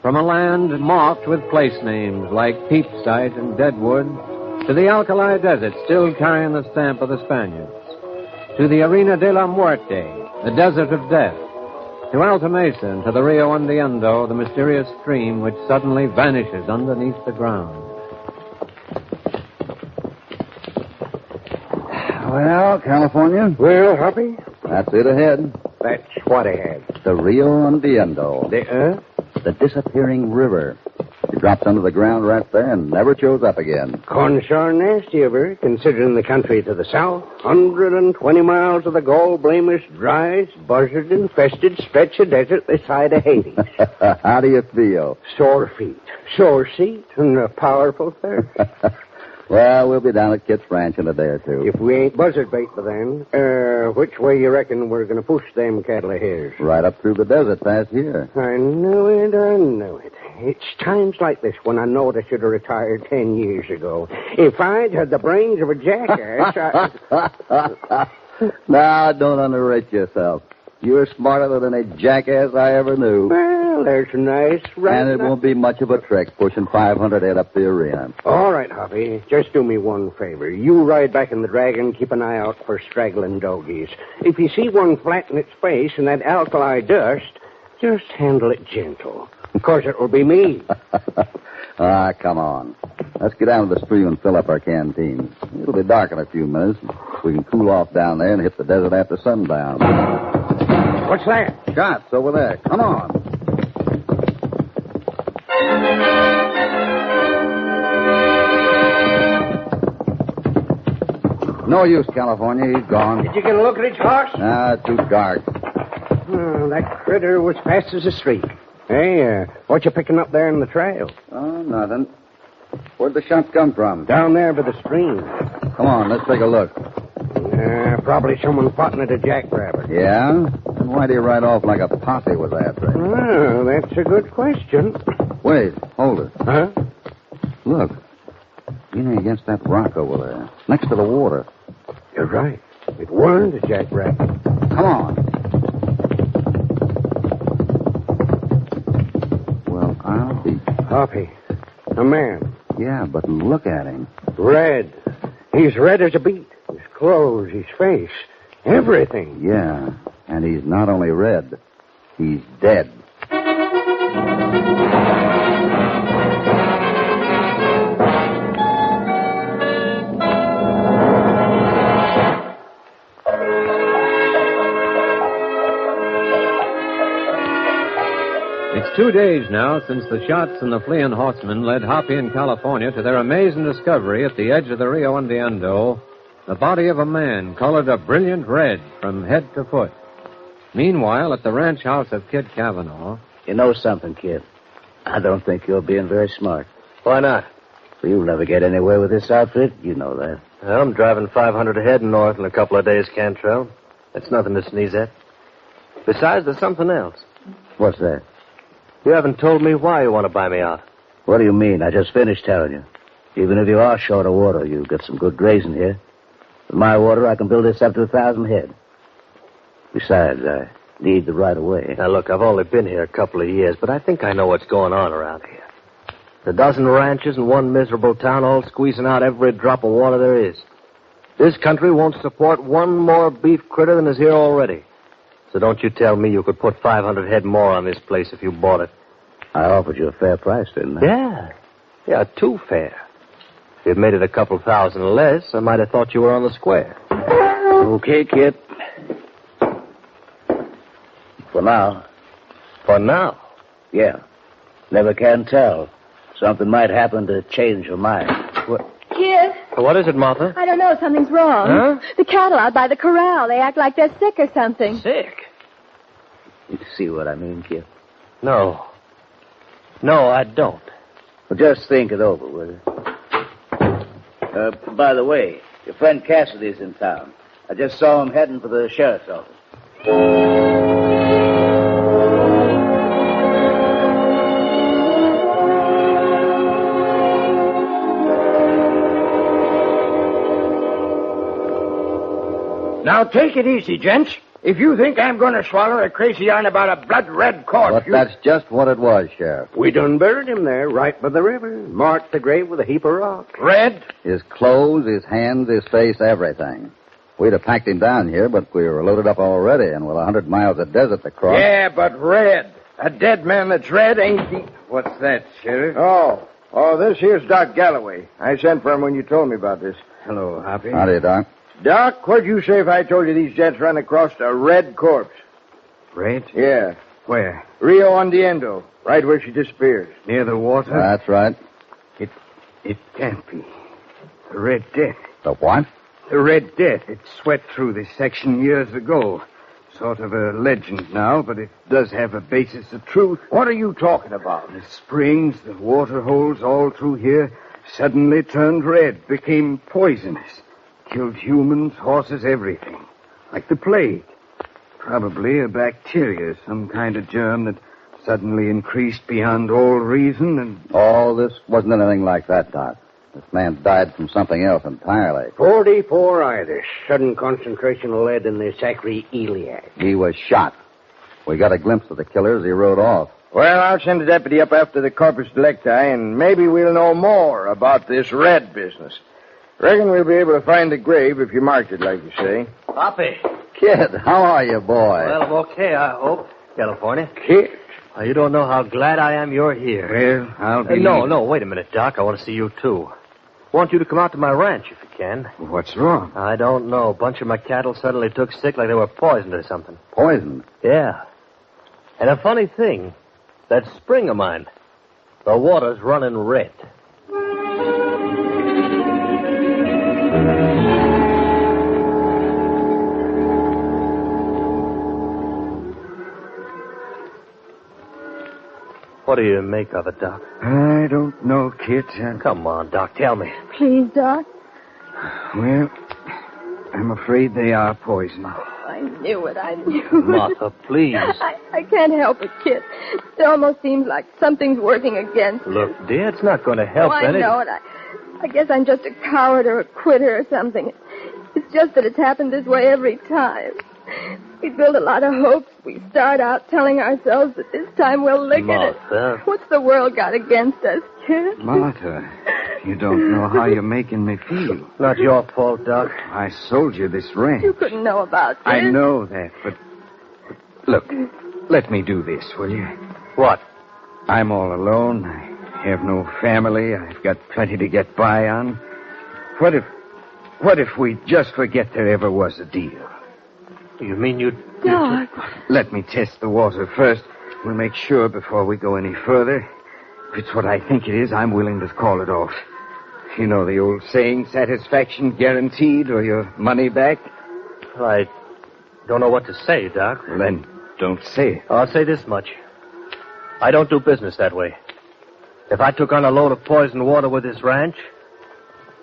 from a land marked with place names like Peepside and Deadwood, to the Alkali Desert still carrying the stamp of the Spaniards, to the Arena de la Muerte, the Desert of Death, to Alta Mesa and to the Rio Hundiendo, the mysterious stream which suddenly vanishes underneath the ground. Well, California? Well, Hoppy? That's it ahead. That's what ahead? The Rio Hundiendo. The disappearing river. It drops under the ground right there and never shows up again. Consarn nasty of her, considering the country to the south. 120 miles of the gall-blameless, dry, buzzard-infested stretch of desert this side of Haiti. How do you feel? Sore feet, sore seat, and a powerful thirst. Well, we'll be down at Kit's Ranch in a day or two. If we ain't buzzard bait by then, which way you reckon we're going to push them cattle of his? Right up through the desert past here. I knew it. It's times like this when I know I should have retired 10 years ago. If I'd had the brains of a jackass, Now, don't underrate yourself. You're smarter than any jackass I ever knew. Well, there's a nice And it won't be much of a trek pushing 500 head up the arena. All right, Hoppy. Just do me one favor. You ride back in the Dragon, keep an eye out for straggling dogies. If you see one flatten its face in that alkali dust, just handle it gentle. Of course, it will be me. Come on. Let's get down to the stream and fill up our canteen. It'll be dark in a few minutes. We can cool off down there and hit the desert after sundown. What's that? Shots over there. Come on. No use, California. He's gone. Did you get a look at his horse? Too dark. Oh, that critter was fast as a streak. Hey, what you picking up there in the trail? Oh, nothing. Where'd the shots come from? Down there by the stream. Come on, let's take a look. Probably someone foughting at a jackrabbit. Yeah? Then why do you ride off like a posse was after him? Well, that's a good question. Wait, hold it. Huh? Look. Leaning against that rock over there, next to the water. You're right. It weren't a jackrabbit. Come on. Well, I'll be... Hoppy. A man. Yeah, but look at him. Red. He's red as a beet. His clothes, his face, everything. Yeah, and he's not only red, he's dead. It's 2 days now since the shots and the fleeing horsemen led Hoppy and California to their amazing discovery at the edge of the Rio Indiendo, the body of a man colored a brilliant red from head to foot. Meanwhile, at the ranch house of Kid Cavanaugh... You know something, kid? I don't think you're being very smart. Why not? Well, you'll never get anywhere with this outfit. You know that. Well, I'm driving 500 ahead north in a couple of days, Cantrell. That's nothing to sneeze at. Besides, there's something else. What's that? You haven't told me why you want to buy me out. What do you mean? I just finished telling you. Even if you are short of water, you've got some good grazing here. With my water, I can build this up to 1,000 head. Besides, I need the right of way. Now, look, I've only been here a couple of years, but I think I know what's going on around here. A dozen ranches and one miserable town all squeezing out every drop of water there is. This country won't support one more beef critter than is here already. So don't you tell me you could put 500 head more on this place if you bought it. I offered you a fair price, didn't I? Yeah, too fair. If you'd made it a couple thousand less, I might have thought you were on the square. Okay, kid. For now. For now? Yeah. Never can tell. Something might happen to change your mind. What? Kid, What is it, Martha? I don't know. Something's wrong. Huh? The cattle out by the corral, they act like they're sick or something. Sick? You see what I mean, kid? No. No, I don't. Well, just think it over, will you? By the way, your friend Cassidy's in town. I just saw him heading for the sheriff's office. Now, take it easy, gents. If you think I'm going to swallow a crazy yarn about a blood-red corpse... But that's just what it was, Sheriff. We done buried him there, right by the river. Marked the grave with a heap of rocks. Red? His clothes, his hands, his face, everything. We'd have packed him down here, but we were loaded up already, and with 100 miles of desert to cross. Yeah, but red. A dead man that's red ain't he... What's that, Sheriff? Oh, this here's Doc Galloway. I sent for him when you told me about this. Hello, Hoppy. Howdy, Doc. Doc, what'd you say if I told you these gents ran across a red corpse? Red? Yeah. Where? Rio Indiendo, right where she disappeared. Near the water? That's right. It can't be. The Red Death. The what? The Red Death. It swept through this section years ago. Sort of a legend now, but it does have a basis of truth. What are you talking about? The springs, the water holes all through here suddenly turned red, became poisonous. Killed humans, horses, everything. Like the plague. Probably a bacteria, some kind of germ that suddenly increased beyond all reason and... Oh, this wasn't anything like that, Doc. This man died from something else entirely. 44 Irish. Sudden concentration of lead in the sacroiliac. He was shot. We got a glimpse of the killer as he rode off. Well, I'll send a deputy up after the corpus delicti, and maybe we'll know more about this red business. Reckon we'll be able to find the grave if you marked it, like you say. Hoppy. Kid, how are you, boy? Well, I'm okay, I hope. California. Kid? You don't know how glad I am you're here. Well, I'll be... No, wait a minute, Doc. I want to see you, too. I want you to come out to my ranch, if you can. What's wrong? I don't know. A bunch of my cattle suddenly took sick like they were poisoned or something. Poisoned? Yeah. And a funny thing, that spring of mine, the water's running red. What do you make of it, Doc? I don't know, kid. Come on, Doc, tell me. Please, Doc. Well, I'm afraid they are poisoned. I knew it. Martha, please. I can't help it, kid. It almost seems like something's working against me. Look, dear, it's not going to help I any... know it. I guess I'm just a coward or a quitter or something. It's just that it's happened this way every time. We build a lot of hopes. We start out telling ourselves that this time we'll lick Martha. it. What's the world got against us, kid? Martha, you don't know how you're making me feel. Not your fault, Doc. I sold you this ranch. You couldn't know about this. I know that, but look, let me do this, will you? What? I'm all alone. I have no family. I've got plenty to get by on. What if we just forget there ever was a deal? You mean you'd... Doc. Let me test the water first. We'll make sure before we go any further. If it's what I think it is, I'm willing to call it off. You know the old saying, satisfaction guaranteed or your money back? I don't know what to say, Doc. Well, then, don't say it. I'll say this much. I don't do business that way. If I took on a load of poisoned water with this ranch,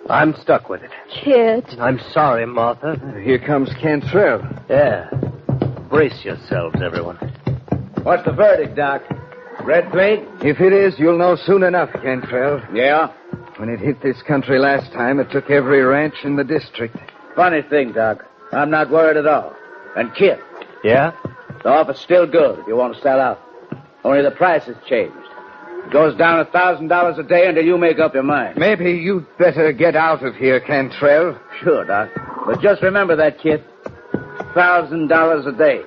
I'm stuck with it. Kid. I'm sorry, Martha. Here comes Cantrell. Yeah. Brace yourselves, everyone. What's the verdict, Doc? Red plate? If it is, you'll know soon enough, Cantrell. Yeah? When it hit this country last time, it took every ranch in the district. Funny thing, Doc. I'm not worried at all. And Kid. Yeah? The offer's still good if you want to sell out. Only the price has changed. It goes down $1,000 a day until you make up your mind. Maybe you'd better get out of here, Cantrell. Sure, Doc. But just remember that, Kid. $1,000 a day.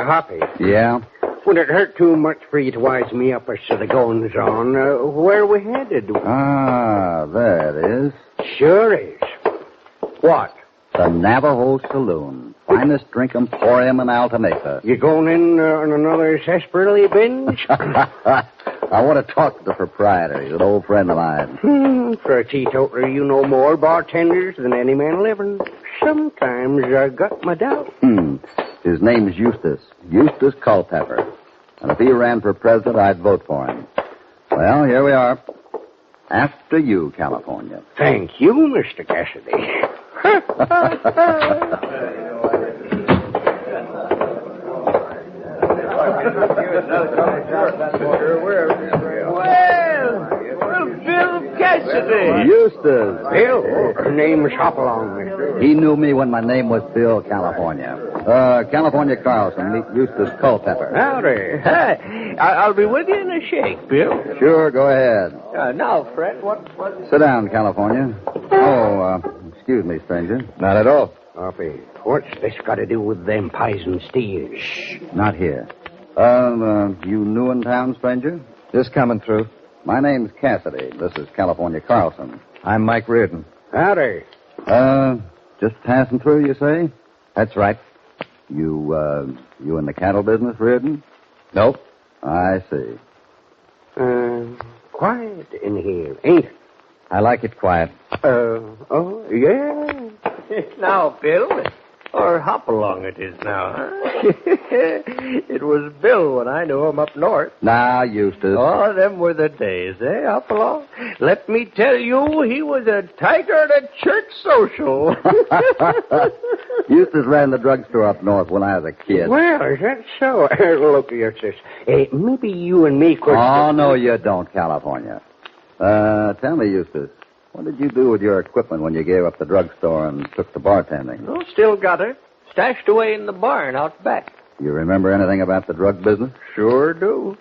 Hoppy. Yeah? Would it hurt too much for you to wise me up as to the goings on? Where we headed? Ah, there it is. Sure is. What? The Navajo Saloon. Finest drink emporium in Alta Mesa. You going in on another sarsaparilla binge? I want to talk to the proprietor. He's an old friend of mine. For a teetotaler, you know more bartenders than any man living. Sometimes I got my doubts. His name's Eustace. Eustace Culpepper. And if he ran for president, I'd vote for him. Well, here we are. After you, California. Thank you, Mr. Cassidy. Well, Bill Cassidy. Eustace. Bill? Name's Hopalong, mister. He knew me when my name was Bill California. California Carlson, meet Eustace Culpepper. Howdy. Hi. I'll be with you in a shake, Bill. Sure, go ahead. Now, Fred, what... Sit down, California. Excuse me, stranger. Not at all. Hoppy, what's this got to do with them poison steers? Shh, not here. You new in town, stranger? Just coming through. My name's Cassidy. This is California Carlson. I'm Mike Reardon. Howdy. Just passing through, you say? That's right. You in the cattle business, Reardon? Nope. I see. Quiet in here, ain't it? I like it quiet. Yeah. Now, Bill, or Hopalong it is now, huh? It was Bill when I knew him up north. Now, Eustace. Oh, them were the days, eh, Hopalong? Let me tell you, he was a tiger at a church social. Eustace ran the drugstore up north when I was a kid. Well, is that so? Look, Eustace, maybe you and me could... Oh, no, you don't, California. Tell me, Eustace, what did you do with your equipment when you gave up the drugstore and took to bartending? Oh, still got it. Stashed away in the barn out back. You remember anything about the drug business? Sure do.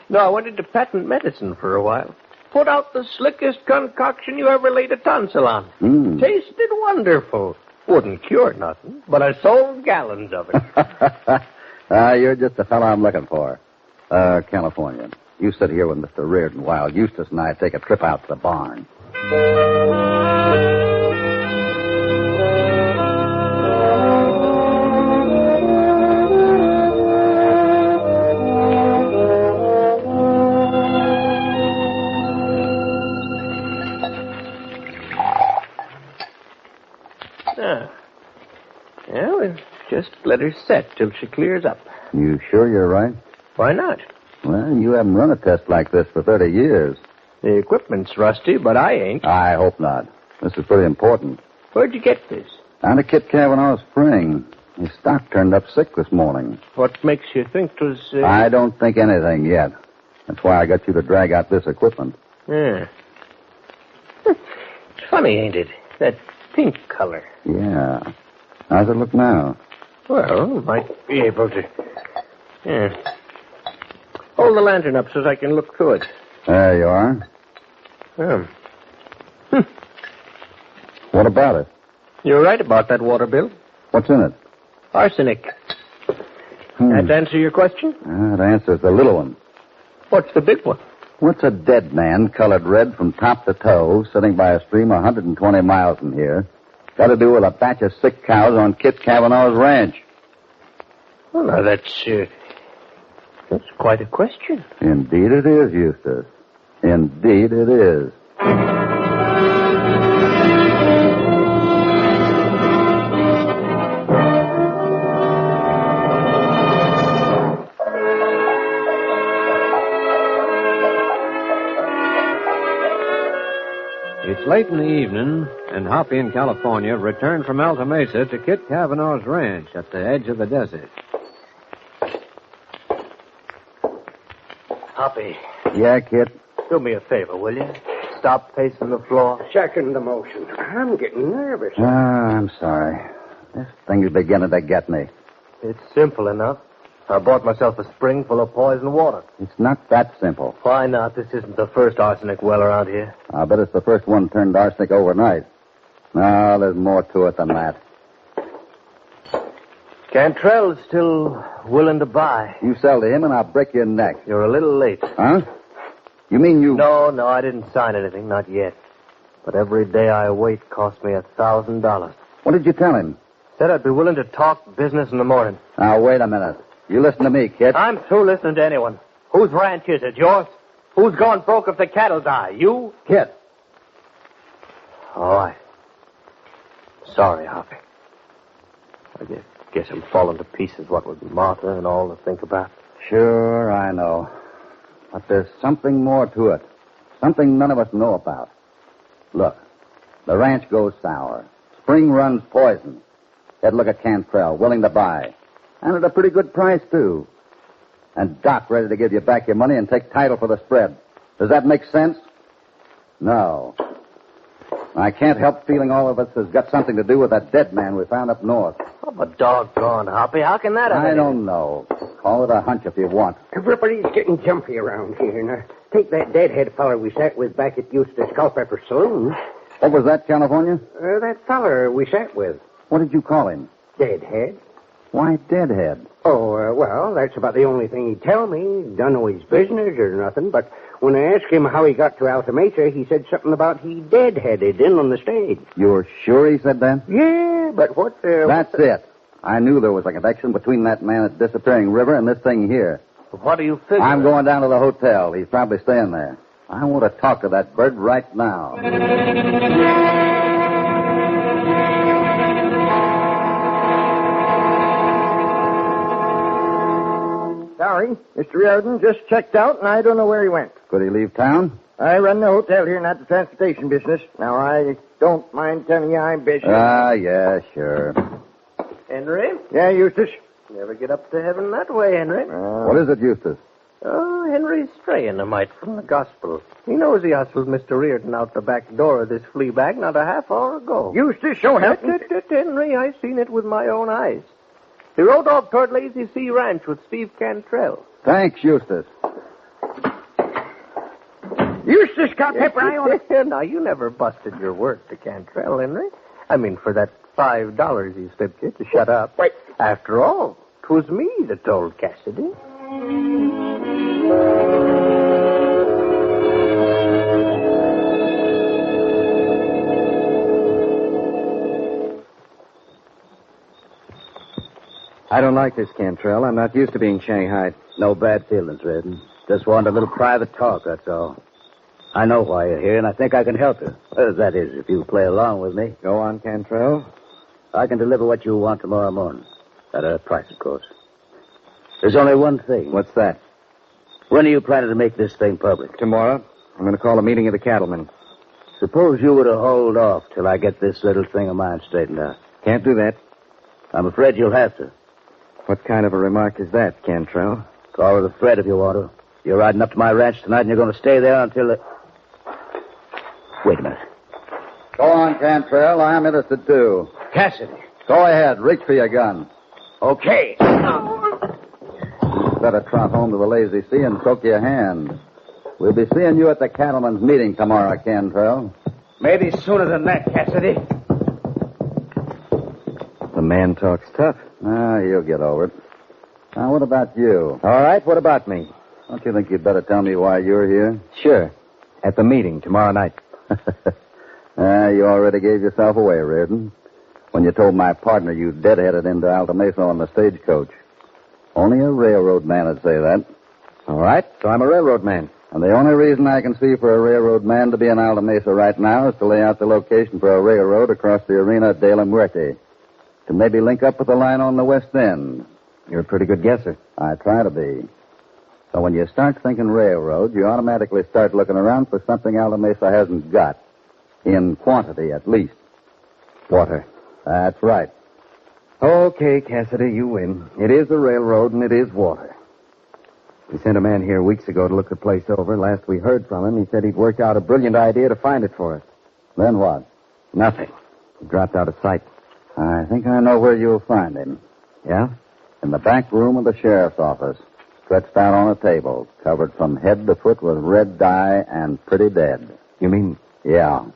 No, I went into patent medicine for a while. Put out the slickest concoction you ever laid a tonsil on. Tasted wonderful. Wouldn't cure nothing, but I sold gallons of it. You're just the fellow I'm looking for. California. You sit here with Mr. Reardon while Eustace and I take a trip out to the barn. Well, we'll just let her set till she clears up. You sure you're right? Why not? Well, you haven't run a test like this for 30 years. The equipment's rusty, but I ain't. I hope not. This is pretty important. Where'd you get this? Down to Kit Kavanaugh's spring. His stock turned up sick this morning. What makes you think 'twas... I don't think anything yet. That's why I got you to drag out this equipment. Yeah. It's funny, ain't it? That pink color. Yeah. How's it look now? Well, might be able to... Yeah. Hold the lantern up so I can look through it. There you are. What about it? You're right about that water, Bill. What's in it? Arsenic. That answer your question? That answers the little one. What's the big one? What's a dead man colored red from top to toe, sitting by a stream 120 miles from here, got to do with a batch of sick cows on Kit Cavanaugh's ranch? Well, now, that's quite a question. Indeed it is, Eustace. Indeed it is. It's late in the evening, and Hoppy in California returned from Alta Mesa to Kit Cavanaugh's ranch at the edge of the desert. Hoppy, Yeah, Kit? do me a favor, will you? Stop pacing the floor. Second the motion. I'm getting nervous. I'm sorry. This thing's beginning to get me. It's simple enough. I bought myself a spring full of poison water. It's not that simple. Why not? This isn't the first arsenic well around here. I'll bet it's the first one turned arsenic overnight. No, there's more to it than that. Cantrell's still willing to buy. You sell to him and I'll break your neck. You're a little late. Huh? You mean you... No, I didn't sign anything, not yet. But every day I wait costs me $1,000. What did you tell him? Said I'd be willing to talk business in the morning. Now, wait a minute. You listen to me, Kit. I'm through listening to anyone. Whose ranch is it? Yours? Who's gone broke if the cattle die? You? Kit. All right. Sorry, Hoppy. I guess I'm falling to pieces, what with Martha and all to think about. Sure, I know. But there's something more to it. Something none of us know about. Look, the ranch goes sour. Spring runs poison. Head look at Cantrell, willing to buy. And at a pretty good price, too. And Doc ready to give you back your money and take title for the spread. Does that make sense? No. I can't help feeling all of us has got something to do with that dead man we found up north. Oh, but doggone, Hoppy, how can that have I don't know. Call it a hunch if you want. Everybody's getting jumpy around here. Now, take that deadhead feller we sat with back at Eustace Culpepper's saloon. What was that, California? That feller we sat with. What did you call him? Deadhead. Why deadhead? Oh, well, that's about the only thing he'd tell me. Don't know his business or nothing, but when I asked him how he got to Alta Mesa, he said something about he deadheaded in on the stage. You're sure he said that? Yeah, but what... That's it. I knew there was a connection between that man at Disappearing River and this thing here. What do you figure? I'm going down to the hotel. He's probably staying there. I want to talk to that bird right now. Sorry, Mr. Riordan just checked out, and I don't know where he went. Could he leave town? I run the hotel here, not the transportation business. Now, I don't mind telling you I'm busy. Yeah, sure. Henry? Yeah, Eustace? Never get up to heaven that way, Henry. What is it, Eustace? Oh, Henry's straying a mite from the gospel. He knows he hustled Mr. Riordan out the back door of this flea bag not a half hour ago. Eustace, so help me. Henry, I seen it with my own eyes. He rode off toward Lazy Sea Ranch with Steve Cantrell. Thanks, Eustace. Eustace Culpepper, I ought to... Now, you never busted your word to Cantrell, Henry. I mean, for that $5 he slipped you to shut up. Wait. After all, 'twas me that told Cassidy. I don't like this, Cantrell. I'm not used to being shanghaied. No bad feelings, Redden. Just wanted a little private talk, that's all. I know why you're here, and I think I can help you. That is, if you play along with me. Go on, Cantrell. I can deliver what you want tomorrow morning. At a price, of course. There's only one thing. What's that? When are you planning to make this thing public? Tomorrow. I'm going to call a meeting of the cattlemen. Suppose you were to hold off till I get this little thing of mine straightened out. Can't do that. I'm afraid you'll have to. What kind of a remark is that, Cantrell? Call it a threat if you want to. You're riding up to my ranch tonight, and you're going to stay there until the... Wait a minute. Go on, Cantrell. I'm interested, too. Cassidy. Go ahead. Reach for your gun. Okay. Better trot home to the Lazy Sea and soak your hand. We'll be seeing you at the cattlemen's meeting tomorrow, Cantrell. Maybe sooner than that, Cassidy. The man talks tough. He'll get over it. Now, what about you? All right, what about me? Don't you think you'd better tell me why you're here? Sure. At the meeting tomorrow night. You already gave yourself away, Reardon, when you told my partner you deadheaded into Alta Mesa on the stagecoach. Only a railroad man would say that. All right, so I'm a railroad man. And the only reason I can see for a railroad man to be in Alta Mesa right now is to lay out the location for a railroad across the Arena de la Muerte. To maybe link up with the line on the west end. You're a pretty good guesser. I try to be. So when you start thinking railroad, you automatically start looking around for something Alta Mesa hasn't got. In quantity, at least. Water. That's right. Okay, Cassidy, you win. It is a railroad, and it is water. We sent a man here weeks ago to look the place over. Last we heard from him, he said he'd worked out a brilliant idea to find it for us. Then what? Nothing. He dropped out of sight. I think I know where you'll find him. Yeah? In the back room of the sheriff's office, stretched out on a table, covered from head to foot with red dye and pretty dead. You mean? Yeah.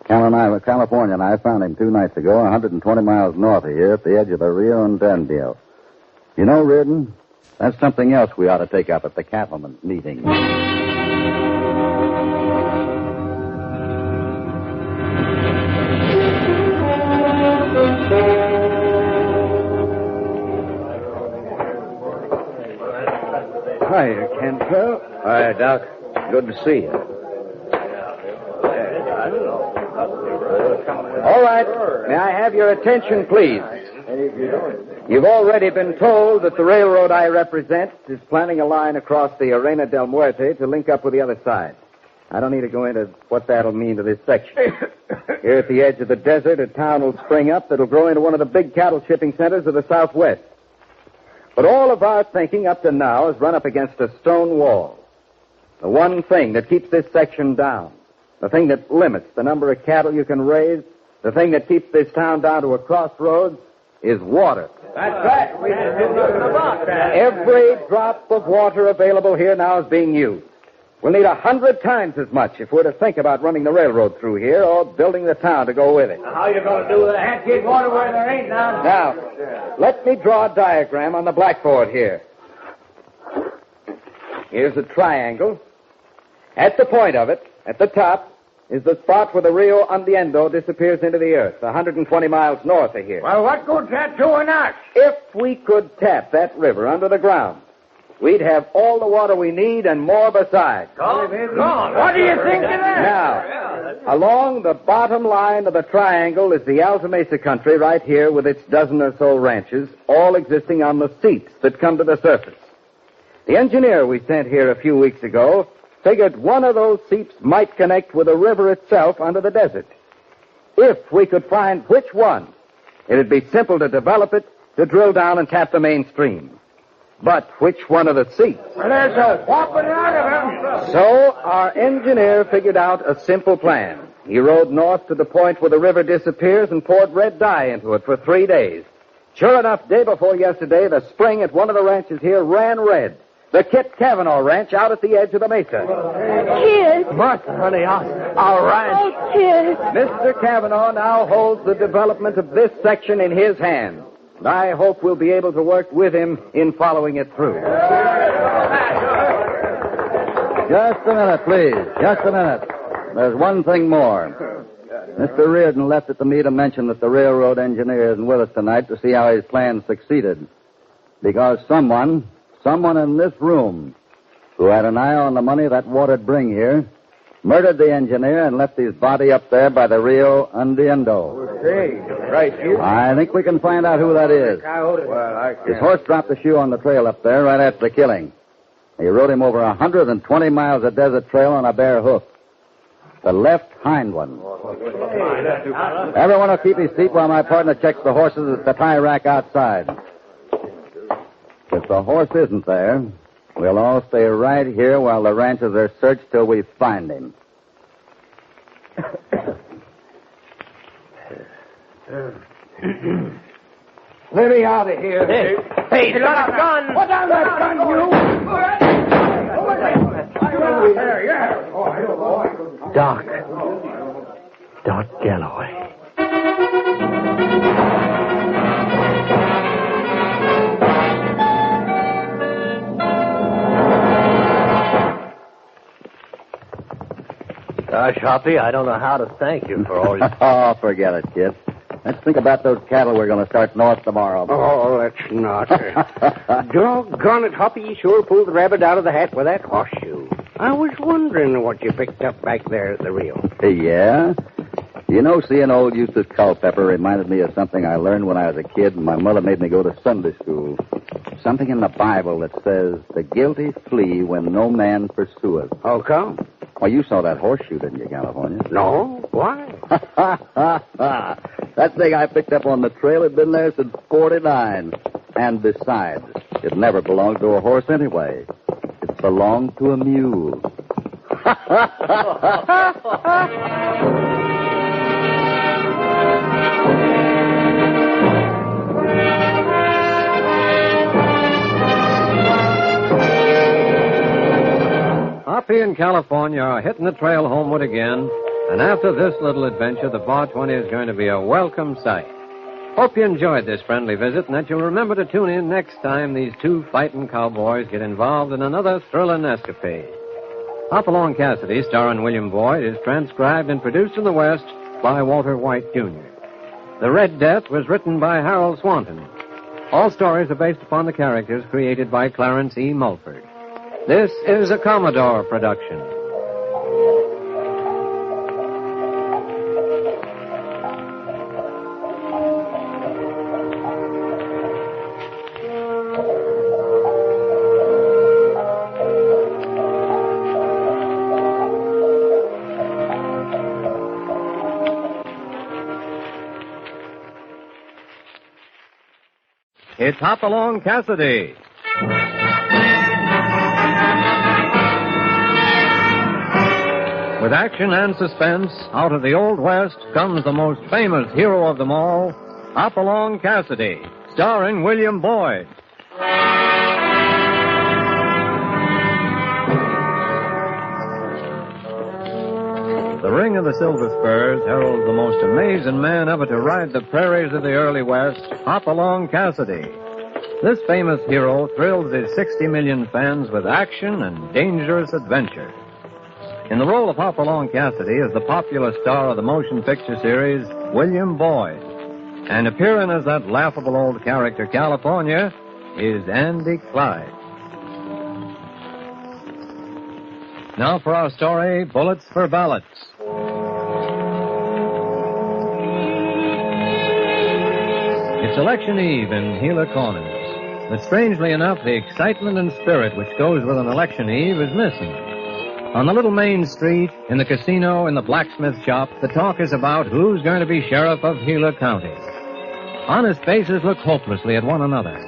California and I found him 2 nights ago, 120 miles north of here at the edge of the Rio Andando. You know, Reardon, that's something else we ought to take up at the cattlemen's meeting. Hiya, Cantrell. Hi, Doc. Good to see you. All right. May I have your attention, please? You've already been told that the railroad I represent is planning a line across the Arena del Muerte to link up with the other side. I don't need to go into what that'll mean to this section. Here at the edge of the desert, a town will spring up that'll grow into one of the big cattle shipping centers of the Southwest. But all of our thinking up to now has run up against a stone wall. The one thing that keeps this section down, the thing that limits the number of cattle you can raise, the thing that keeps this town down to a crossroads, is water. That's right. Every drop of water available here now is being used. We'll need 100 times as much if we're to think about running the railroad through here or building the town to go with it. How you going to do that? Get water where there ain't none. Now, let me draw a diagram on the blackboard here. Here's a triangle. At the point of it, at the top, is the spot where the Rio Andando disappears into the earth, 120 miles north of here. Well, what good's that doing us? If we could tap that river under the ground, we'd have all the water we need and more besides. What do you think of that? Now, along the bottom line of the triangle is the Alta Mesa country right here with its dozen or so ranches, all existing on the seeps that come to the surface. The engineer we sent here a few weeks ago figured one of those seeps might connect with the river itself under the desert. If we could find which one, it'd be simple to develop it, to drill down and tap the main stream. But which one of the seeps? Well, there's a whopping lot of them. So our engineer figured out a simple plan. He rode north to the point where the river disappears and poured red dye into it for 3 days. Sure enough, day before yesterday, the spring at one of the ranches here ran red. The Kit Cavanaugh Ranch out at the edge of the mesa. Kids. What, honey? Our ranch. Oh, kids. Mr. Cavanaugh now holds the development of this section in his hands. And I hope we'll be able to work with him in following it through. Just a minute, please. Just a minute. There's one thing more. Mr. Reardon left it to me to mention that the railroad engineer isn't with us tonight to see how his plan succeeded. Because someone in this room who had an eye on the money that water'd bring here murdered the engineer and left his body up there by the Rio Andando. Hey, right here. I think we can find out who that is. Well, His horse dropped the shoe on the trail up there right after the killing. He rode him over 120 miles of desert trail on a bare hoof. The left hind one. Everyone will keep his seat while my partner checks the horses at the tie rack outside. If the horse isn't there, we'll all stay right here while the ranches are searched till we find him. Let me out of here. Hey, you got a gun. Put down that gun, you. Doc Galloway. Gosh, Hoppy, I don't know how to thank you for all your... Oh, forget it, kid. Let's think about those cattle we're going to start north tomorrow. Oh, that's not. Doggone it, Hoppy, you sure pulled the rabbit out of the hat with that horseshoe. I was wondering what you picked up back there at the Rio. Yeah? You know, seeing old Eustace Culpepper reminded me of something I learned when I was a kid and my mother made me go to Sunday school. Something in the Bible that says, the guilty flee when no man pursueth. How come? Well, you saw that horseshoe, didn't you, California? No? Why? That thing I picked up on the trail had been there since 49. And besides, it never belonged to a horse anyway. It belonged to a mule. Hoppy and California are hitting the trail homeward again, and after this little adventure, the Bar 20 is going to be a welcome sight. Hope you enjoyed this friendly visit and that you'll remember to tune in next time these two fighting cowboys get involved in another thrilling escapade. Hopalong Cassidy, starring William Boyd, is transcribed and produced in the West by Walter White, Jr. The Red Death was written by Harold Swanton. All stories are based upon the characters created by Clarence E. Mulford. This is a Commodore production. It's Hopalong Cassidy. With action and suspense, out of the Old West comes the most famous hero of them all, Hopalong Cassidy, starring William Boyd. The ring of the Silver Spurs heralds the most amazing man ever to ride the prairies of the early West, Hopalong Cassidy. This famous hero thrills his 60 million fans with action and dangerous adventure. In the role of Hopalong Cassidy is the popular star of the motion picture series, William Boyd. And appearing as that laughable old character, California, is Andy Clyde. Now for our story, Bullets for Ballots. It's election eve in Gila Corners. But strangely enough, the excitement and spirit which goes with an election eve is missing. On the little main street, in the casino, in the blacksmith shop, the talk is about who's going to be sheriff of Gila County. Honest faces look hopelessly at one another.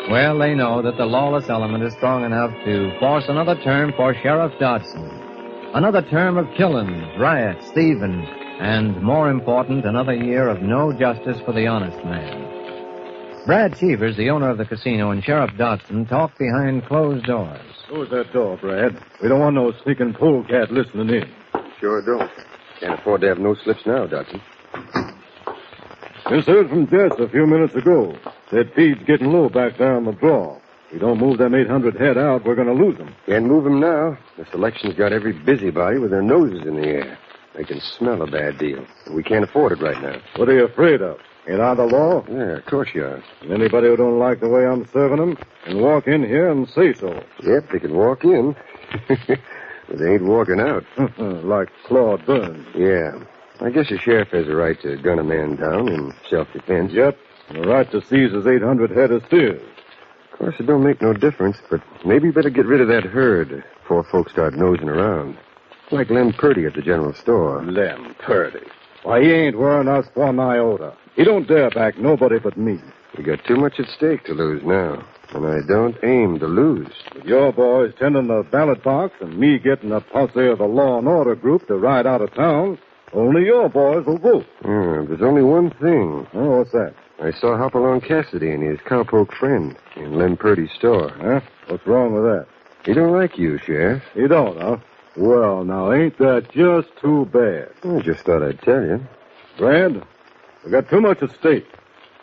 Well, they know that the lawless element is strong enough to force another term for Sheriff Dodson. Another term of killings, riots, thieving, and, more important, another year of no justice for the honest man. Brad Cheevers, the owner of the casino, and Sheriff Dodson talk behind closed doors. Close that door, Brad. We don't want no sneaking polecat listening in. Sure don't. Can't afford to have no slips now, Dodson. Just heard from Jess a few minutes ago. Said feed's getting low back there on the draw. If we don't move them 800 head out, we're going to lose them. Can't move them now. This election's got every busybody with their noses in the air. They can smell a bad deal. We can't afford it right now. What are you afraid of? Ain't I the law? Yeah, of course you are. And anybody who don't like the way I'm serving them can walk in here and say so. Yep, they can walk in. But they ain't walking out. Like Claude Burns. Yeah. I guess the sheriff has a right to gun a man down in self-defense. Yep. And the right to seize his 800 head of steers. Of course, it don't make no difference, but maybe you better get rid of that herd before folks start nosing around. Like Lem Purdy at the general store. Lem Purdy. Why, he ain't wearing us one iota. He don't dare back nobody but me. We got too much at stake to lose now, and I don't aim to lose. With your boys tending the ballot box and me getting a posse of the law and order group to ride out of town, only your boys will vote. There's only one thing. Oh, what's that? I saw Hopalong Cassidy and his cowpoke friend in Lem Purdy's store. Huh? What's wrong with that? He don't like you, Sheriff. He don't, huh? Well, now, ain't that just too bad? I just thought I'd tell you. Brad, we got too much at stake.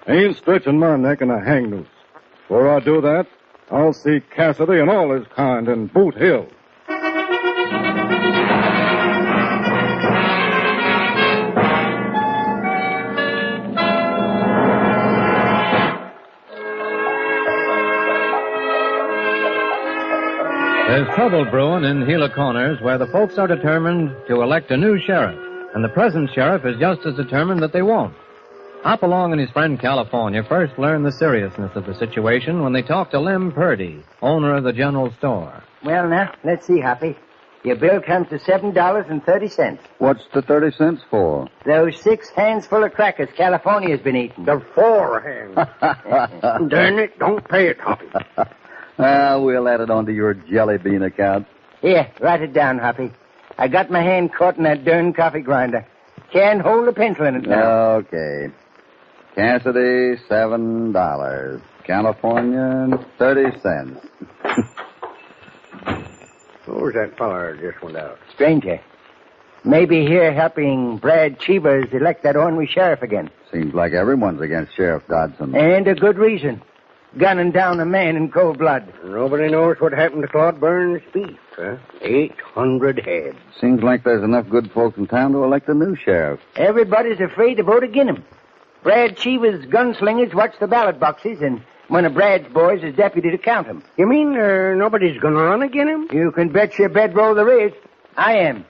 I ain't stretching my neck in a hang noose. Before I do that, I'll see Cassidy and all his kind in Boot Hill. There's trouble brewing in Gila Corners where the folks are determined to elect a new sheriff, and the present sheriff is just as determined that they won't. Hopalong and his friend California first learned the seriousness of the situation when they talked to Lem Purdy, owner of the general store. Well, now, let's see, Hoppy. Your bill comes to $7.30. What's the 30 cents for? Those 6 hands full of crackers California's been eating. The 4 hands. Darn it, don't pay it, Hoppy. We'll add it onto your jelly bean account. Here, write it down, Hoppy. I got my hand caught in that darn coffee grinder. Can't hold a pencil in it now. Okay. Cassidy, $7. California, 30 cents. Who's that feller just went out? Stranger. Maybe here helping Brad Cheevers elect that ornery sheriff again. Seems like everyone's against Sheriff Dodson. And a good reason. Gunning down a man in cold blood. Nobody knows what happened to Claude Burns' beef, huh? 800 head. Seems like there's enough good folks in town to elect a new sheriff. Everybody's afraid to vote against him. Brad Cheever's gunslingers watch the ballot boxes, and one of Brad's boys is deputy to count them. You mean nobody's going to run against him? You can bet your bedroll there is. I am.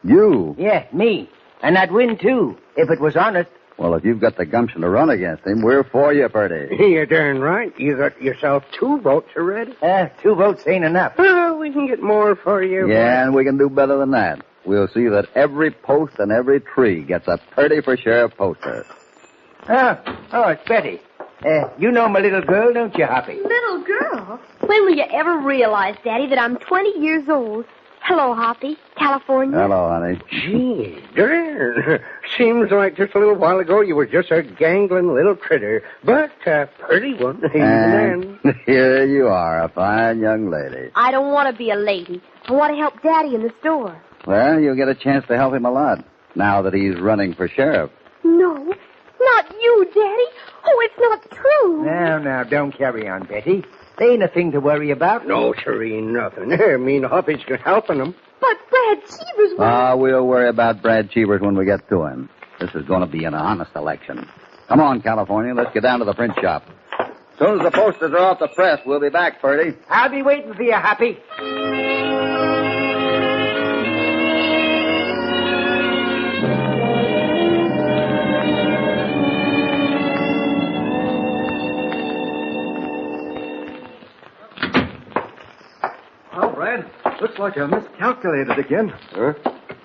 You? Yeah, me. And I'd win, too, if it was honest. Well, if you've got the gumption to run against him, we're for you, Purdy. You're darn right. You got yourself 2 votes already. 2 votes ain't enough. Well, we can get more for you. Yeah, and we can do better than that. We'll see that every post and every tree gets a Purdy for Sheriff poster. Oh, it's Betty. You know my little girl, don't you, Hoppy? Little girl? When will you ever realize, Daddy, that I'm 20 years old? Hello, Hoppy. California. Hello, honey. Gee, darn. Seems like just a little while ago you were just a gangling little critter, but a pretty one. And here you are, a fine young lady. I don't want to be a lady. I want to help Daddy in the store. Well, you'll get a chance to help him a lot, now that he's running for sheriff. No, not you, Daddy. Oh, it's not true. Now, don't carry on, Betty. There ain't a thing to worry about. No, sure ain't nothing. I mean, Hoppy's helping him. But Brad Cheevers will... We'll worry about Brad Cheevers when we get to him. This is going to be an honest election. Come on, California, let's get down to the print shop. As soon as the posters are off the press, we'll be back, Purdy. I'll be waiting for you, Hoppy. Looks like I miscalculated again. Huh?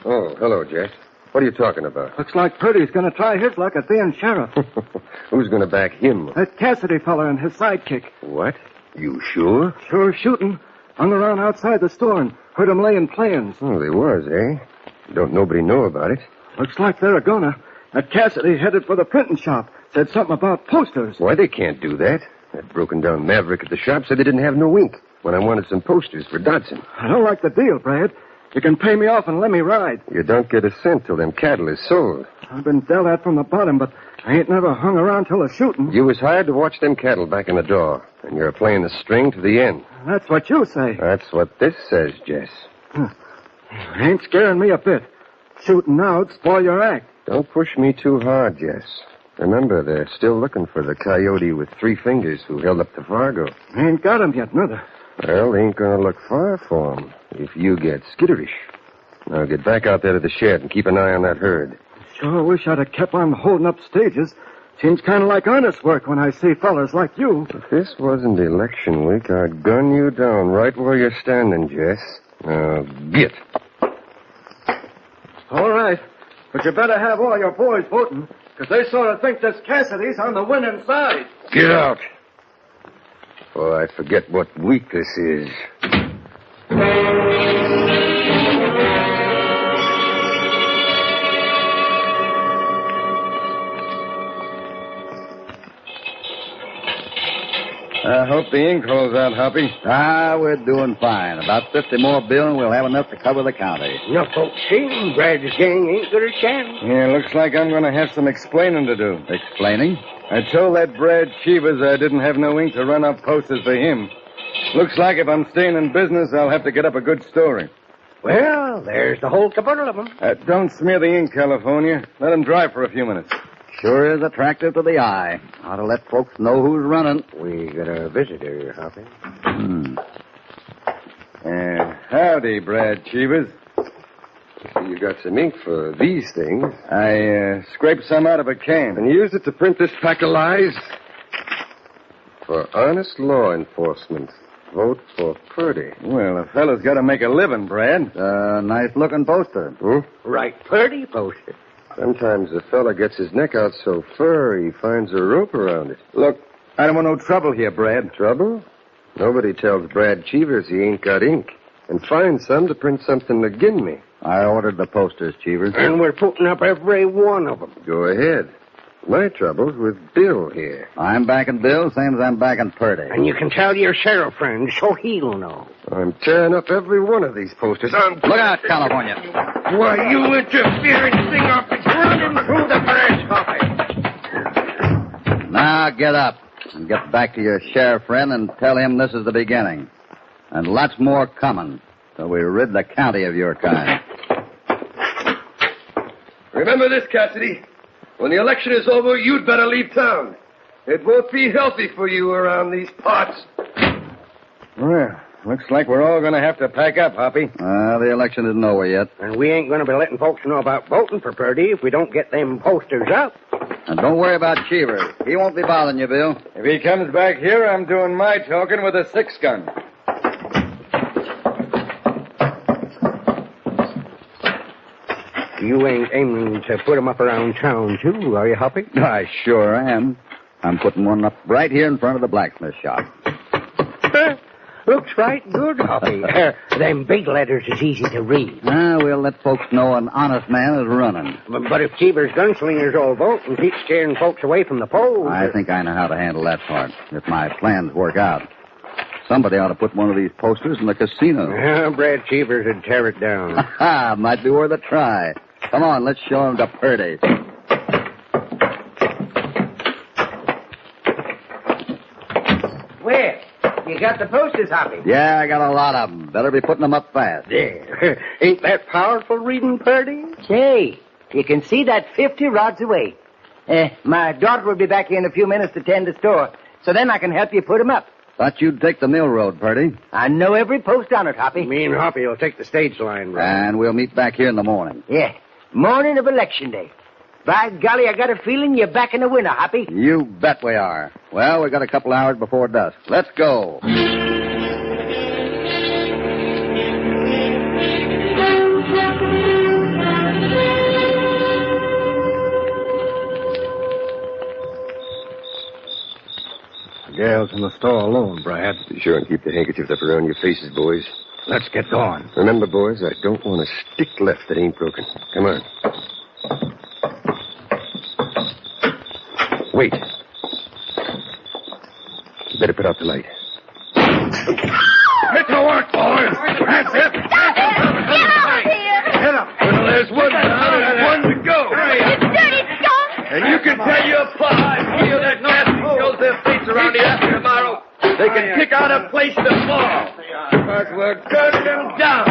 Oh, hello, Jess. What are you talking about? Looks like Purdy's going to try his luck at being sheriff. Who's going to back him? That Cassidy fella and his sidekick. What? You sure? Sure shooting. Hung around outside the store and heard him laying plans. Oh, they was, eh? Don't nobody know about it. Looks like they're a-gonna. That Cassidy headed for the printing shop. Said something about posters. Why, they can't do that. That broken-down maverick at the shop said they didn't have no ink when I wanted some posters for Dodson. I don't like the deal, Brad. You can pay me off and let me ride. You don't get a cent till them cattle is sold. I've been dealt at from the bottom, but I ain't never hung around till the shooting. You was hired to watch them cattle back in the door, and you're playing the string to the end. That's what you say. That's what this says, Jess. Ain't scaring me a bit. Shooting now'd spoil your act. Don't push me too hard, Jess. Remember, they're still looking for the coyote with 3 fingers who held up the Fargo. Ain't got him yet, neither. Well, they ain't gonna look far for him if you get skitterish. Now get back out there to the shed and keep an eye on that herd. Sure wish I'd have kept on holding up stages. Seems kind of like honest work when I see fellers like you. If this wasn't election week, I'd gun you down right where you're standing, Jess. Now, get. All right. But you better have all your boys voting, because they sort of think this Cassidy's on the winning side. Get out. Oh, I forget what week this is. I hope the ink holds out, Hoppy. We're doing fine. About 50 more, Bill, and we'll have enough to cover the county. No, folks, see, Brad's gang ain't got a chance. Yeah, looks like I'm going to have some explaining to do. Explaining? I told that Brad Cheevers I didn't have no ink to run up posters for him. Looks like if I'm staying in business, I'll have to get up a good story. Well, there's the whole caboodle of them. Don't smear the ink, California. Let him dry for a few minutes. Sure is attractive to the eye. Ought to let folks know who's running. We got a visitor, Hoppy. Howdy, Brad Cheevers. You got some ink for these things. I scraped some out of a can. And used it to print this pack of lies? For honest law enforcement. Vote for Purdy. Well, a fellow's got to make a living, Brad. Nice-looking poster. Right, Purdy poster. Sometimes a fella gets his neck out so fur he finds a rope around it. Look, I don't want no trouble here, Brad. Trouble? Nobody tells Brad Cheevers he ain't got ink. And find some to print something agin me. I ordered the posters, Cheevers. And we're putting up every one of them. Go ahead. My trouble's with Bill here. I'm backing Bill, same as I'm backing Purdy. And you can tell your sheriff friend so he'll know. I'm tearing up every one of these posters. Look out, California. Why, you interfering thing up is running through the press, Hoppy. Now get up and get back to your sheriff friend and tell him this is the beginning. And lots more coming, so we rid the county of your kind. Remember this, Cassidy. When the election is over, you'd better leave town. It won't be healthy for you around these parts. Well, looks like we're all going to have to pack up, Hoppy. The election isn't over yet. And we ain't going to be letting folks know about voting for Purdy if we don't get them posters up. And don't worry about Cheevers. He won't be bothering you, Bill. If he comes back here, I'm doing my talking with a 6-gun. You ain't aiming to put them up around town, too, are you, Hoppy? I sure am. I'm putting one up right here in front of the blacksmith shop. Looks right good, Hoppy. Them big letters is easy to read. We'll let folks know an honest man is running. But if Cheever's gunslingers all vote and keep scaring folks away from the polls... I think I know how to handle that part, if my plans work out. Somebody ought to put one of these posters in the casino. Brad Cheevers would tear it down. Might be worth a try. Come on, let's show him to Purdy. Where? You got the posters, Hoppy? Yeah, I got a lot of them. Better be putting them up fast. Yeah. Ain't that powerful reading, Purdy? Say, you can see that 50 rods away. My daughter will be back here in a few minutes to tend the store, so then I can help you put them up. Thought you'd take the mill road, Purdy. I know every post on it, Hoppy. Me and Hoppy will take the stage line road. And we'll meet back here in the morning. Yeah, morning of Election Day. By golly, I got a feeling you're back in the winner, Hoppy. You bet we are. Well, we got a couple hours before dusk. Let's go. Gal's in the store alone, Brad. Be sure and keep the handkerchiefs up around your faces, boys. Let's get going. Remember, boys, I don't want a stick left that ain't broken. Come on. Wait. You better put out the light. Get to work, boys. That's it. Get out of here. Get up. Well, there's one down and one to go. You dirty skunk. And you can tell your pa I feel that nasty shows their face around here after tomorrow. They can kick out a place tomorrow. Because we're turning them down.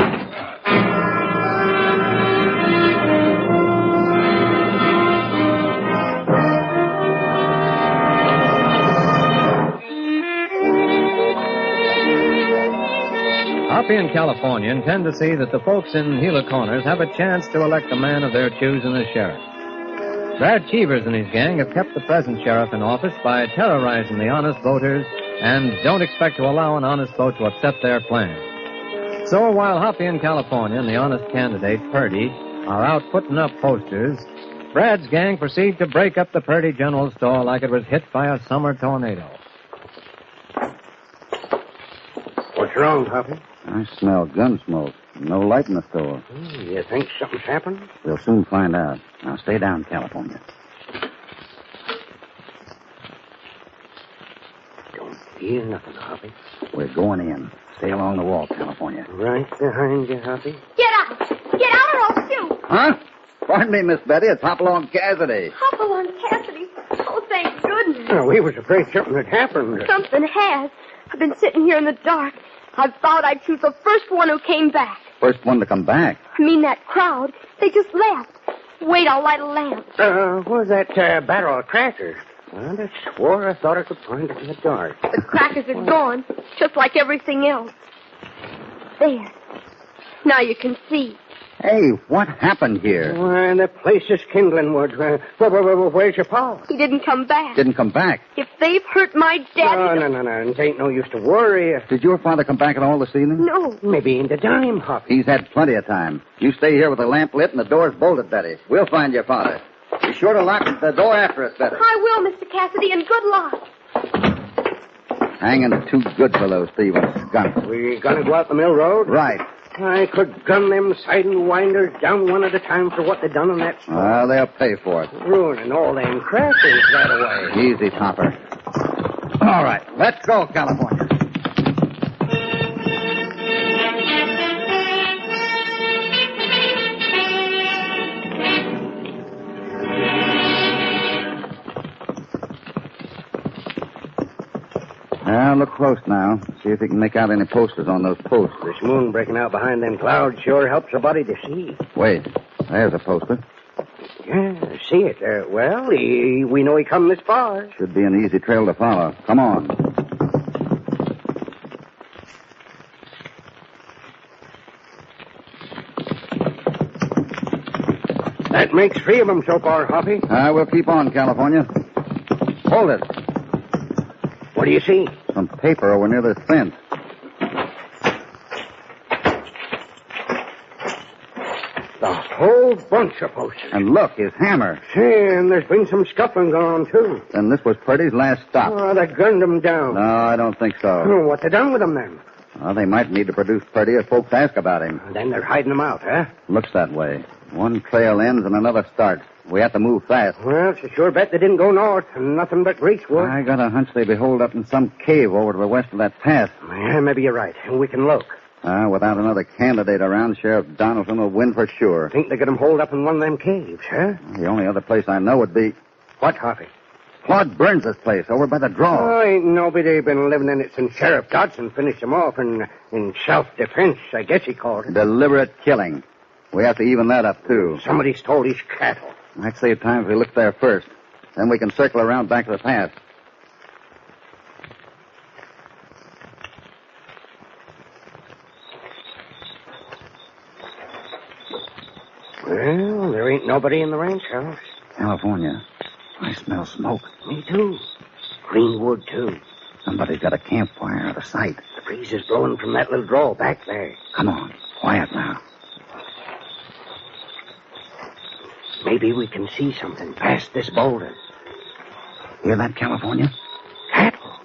Hoppy and California intend to see that the folks in Gila Corners have a chance to elect a man of their choosing as sheriff. Brad Cheevers and his gang have kept the present sheriff in office by terrorizing the honest voters and don't expect to allow an honest vote to upset their plans. So while Hoppy and California and the honest candidate, Purdy, are out putting up posters, Brad's gang proceed to break up the Purdy General Store like it was hit by a summer tornado. What's wrong, Hoppy? I smell gun smoke. No light in the store. You think something's happened? We'll soon find out. Now stay down, California. Don't hear nothing, Hoppy. We're going in. Stay along the wall, California. Right behind you, Hoppy. Get out. Get out or I'll shoot. Huh? Pardon me, Miss Betty. It's Hopalong Cassidy. Hopalong Cassidy. Oh, thank goodness. Oh, we was afraid something had happened. Something has. I've been sitting here in the dark. I thought I'd shoot the first one who came back. First one to come back. I mean that crowd. They just left. Wait, I'll light a lamp. Where's that barrel of crackers? Well, I swore I thought I could find it in the dark. The crackers are gone, just like everything else. There. Now you can see. Hey, what happened here? Why, the place is kindling, Woods. Where's your pa? He didn't come back. Didn't come back. If they've hurt my daddy... No. It ain't no use to worry. Did your father come back at all this evening? No. Maybe in the dime, Hoppy. He's had plenty of time. You stay here with the lamp lit and the doors bolted, Betty. We'll find your father. Be sure to lock the door after us, Betty. I will, Mr. Cassidy, and good luck. Hanging too good for those thieves. Gun. We gonna go out the mill road? Right. I could gun them sidewinders down one at a time for what they done on that spot. Well, they'll pay for it. Ruining all them crackers that away. Easy, Topper. All right, let's go, California. Now, look close now. See if you can make out any posters on those posts. This moon breaking out behind them clouds sure helps a body to see. Wait, there's a poster. Yeah, see it. We know he come this far. Should be an easy trail to follow. Come on. That makes 3 of them so far, Hoppy. We'll keep on, California. Hold it. What do you see? Some paper over near the fence. The whole bunch of posters. And look, his hammer. Say, and there's been some scuffling going on, too. And this was Purdy's last stop. Oh, they gunned him down. No, I don't think so. Oh, what they done with him, then? Well, they might need to produce Purdy if folks ask about him. Then they're hiding him out, huh? Looks that way. One trail ends and another starts. We have to move fast. Well, it's a sure bet they didn't go north and nothing but greasewood. I got a hunch they'd be holed up in some cave over to the west of that pass. Yeah, maybe you're right. We can look. Without another candidate around, Sheriff Donaldson will win for sure. Think they got him holed up in one of them caves, huh? The only other place I know would be... What, Hoppy? Claude Burns' place, over by the draw. Oh, ain't nobody been living in it since Sheriff Dodson finished him off in self-defense, I guess he called it. Deliberate killing. We have to even that up, too. Somebody stole his cattle. I'd save time if we look there first. Then we can circle around back to the pass. Well, there ain't nobody in the ranch house. California. I smell smoke. Me too. Green wood, too. Somebody's got a campfire out of sight. The breeze is blowing from that little draw back there. Come on. Quiet now. Maybe we can see something past this boulder. Hear that, California? Cattle.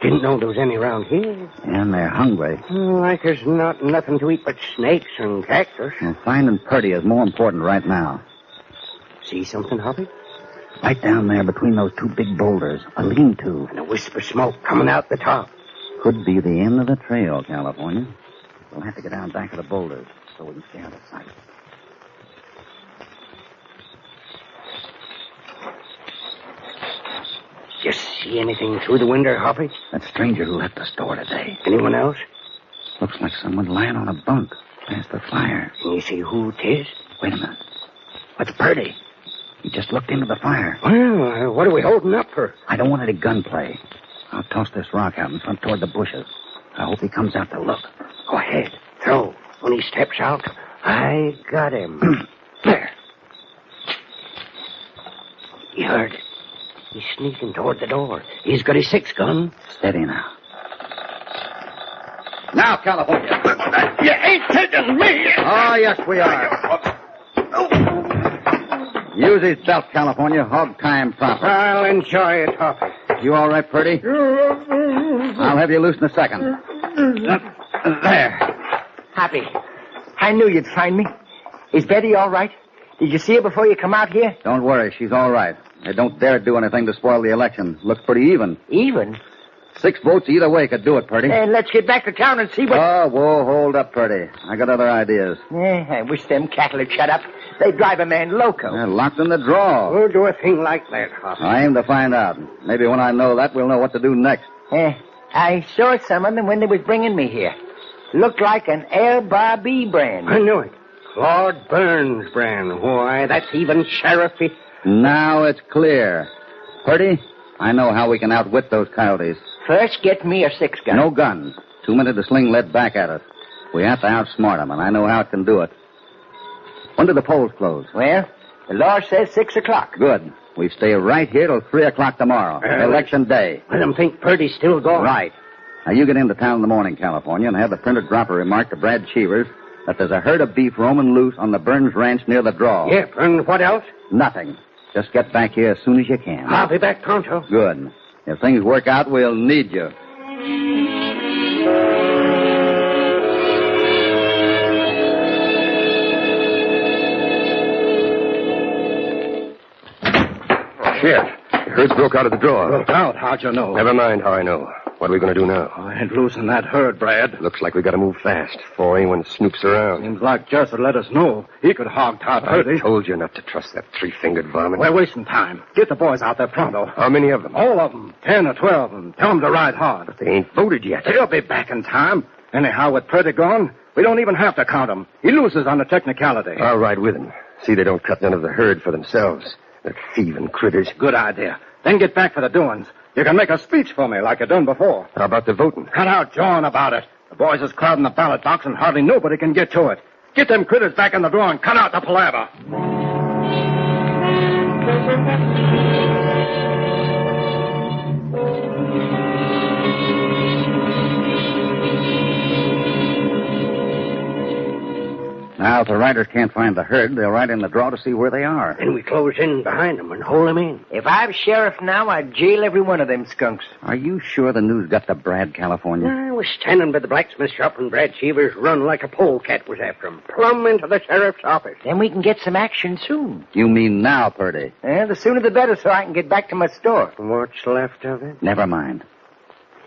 Didn't know there was any around here. And they're hungry. Like there's nothing to eat but snakes and cactus. Well, finding Purdy is more important right now. See something, Hoppy? Right down there between those 2 big boulders, a lean-to. And a wisp of smoke coming out the top. Could be the end of the trail, California. We'll have to get down back of the boulders so we can stay out of sight. You see anything through the window, Hoppy? That stranger who left the store today. Anyone else? Looks like someone lying on a bunk past the fire. Can you see who 'tis? Wait a minute. That's Purdy. He just looked into the fire. Well, what are we holding up for? I don't want any gunplay. I'll toss this rock out in front toward the bushes. I hope he comes out to look. Go ahead. Throw. When he steps out, I got him. There. He heard it. He's sneaking toward the door. He's got his 6-gun. Steady now. Now, California. You ain't taking me. Oh, yes, we are. Use his belt, California. Hog time proper. I'll enjoy it, Hoppy. You all right, Purdy? I'll have you loose in a second. There. Hoppy, I knew you'd find me. Is Betty all right? Did you see her before you come out here? Don't worry, she's all right. They don't dare do anything to spoil the election. Looks pretty even. Even? 6 votes either way could do it, Purdy. And let's get back to town and see what... Oh, whoa, hold up, Purdy. I got other ideas. I wish them cattle had shut up. They drive a man loco. They're locked in the draw. Who'll do a thing like that, Hoppy? I aim to find out. Maybe when I know that, we'll know what to do next. I saw some of them when they was bringing me here. Looked like an Air Barbie brand. I knew it. Claude Burns brand. Why, that's even sheriffy. Now it's clear. Purdy, I know how we can outwit those coyotes. First, get me a 6-gun. No gun. 2 minutes to sling lead back at us. We have to outsmart them, and I know how it can do it. When do the polls close? Well, the law says 6 o'clock. Good. We stay right here till 3 o'clock tomorrow. Election day. Let them think Purdy's still gone. Right. Now, you get into town in the morning, California, and have the printer drop a remark to Brad Cheevers that there's a herd of beef roaming loose on the Burns Ranch near the draw. Yep, and what else? Nothing. Just get back here as soon as you can. I'll be back pronto. Good. If things work out, we'll need you. Sheriff, the herd's broke out of the draw. Broke out? How'd you know? Never mind how I know. What are we going to do now? I ain't losing that herd, Brad. Looks like we got to move fast before anyone snoops around. Seems like Jess would let us know. He could hog-tot Purdy. I told you not to trust that three-fingered varmint. We're wasting time. Get the boys out there pronto. How many of them? All of them. 10 or 12, and tell them to ride hard. But they ain't voted yet. They'll be back in time. Anyhow, with Purdy gone, we don't even have to count him. He loses on the technicality. I'll ride with him. See they don't cut none of the herd for themselves. They're thieving critters. Good idea. Then get back for the doings. You can make a speech for me like you done before. How about the voting? Cut out jawing about it. The boys is crowding the ballot box and hardly nobody can get to it. Get them critters back in the draw and cut out the palaver. Now, if the riders can't find the herd, they'll ride in the draw to see where they are. Then we close in behind them and hold them in. If I'm sheriff now, I'd jail every one of them skunks. Are you sure the news got to Brad, California? I was standing by the blacksmith shop and Brad Cheevers run like a polecat was after him, plumb into the sheriff's office. Then we can get some action soon. You mean now, Purdy? The sooner the better so I can get back to my store. What's left of it? Never mind.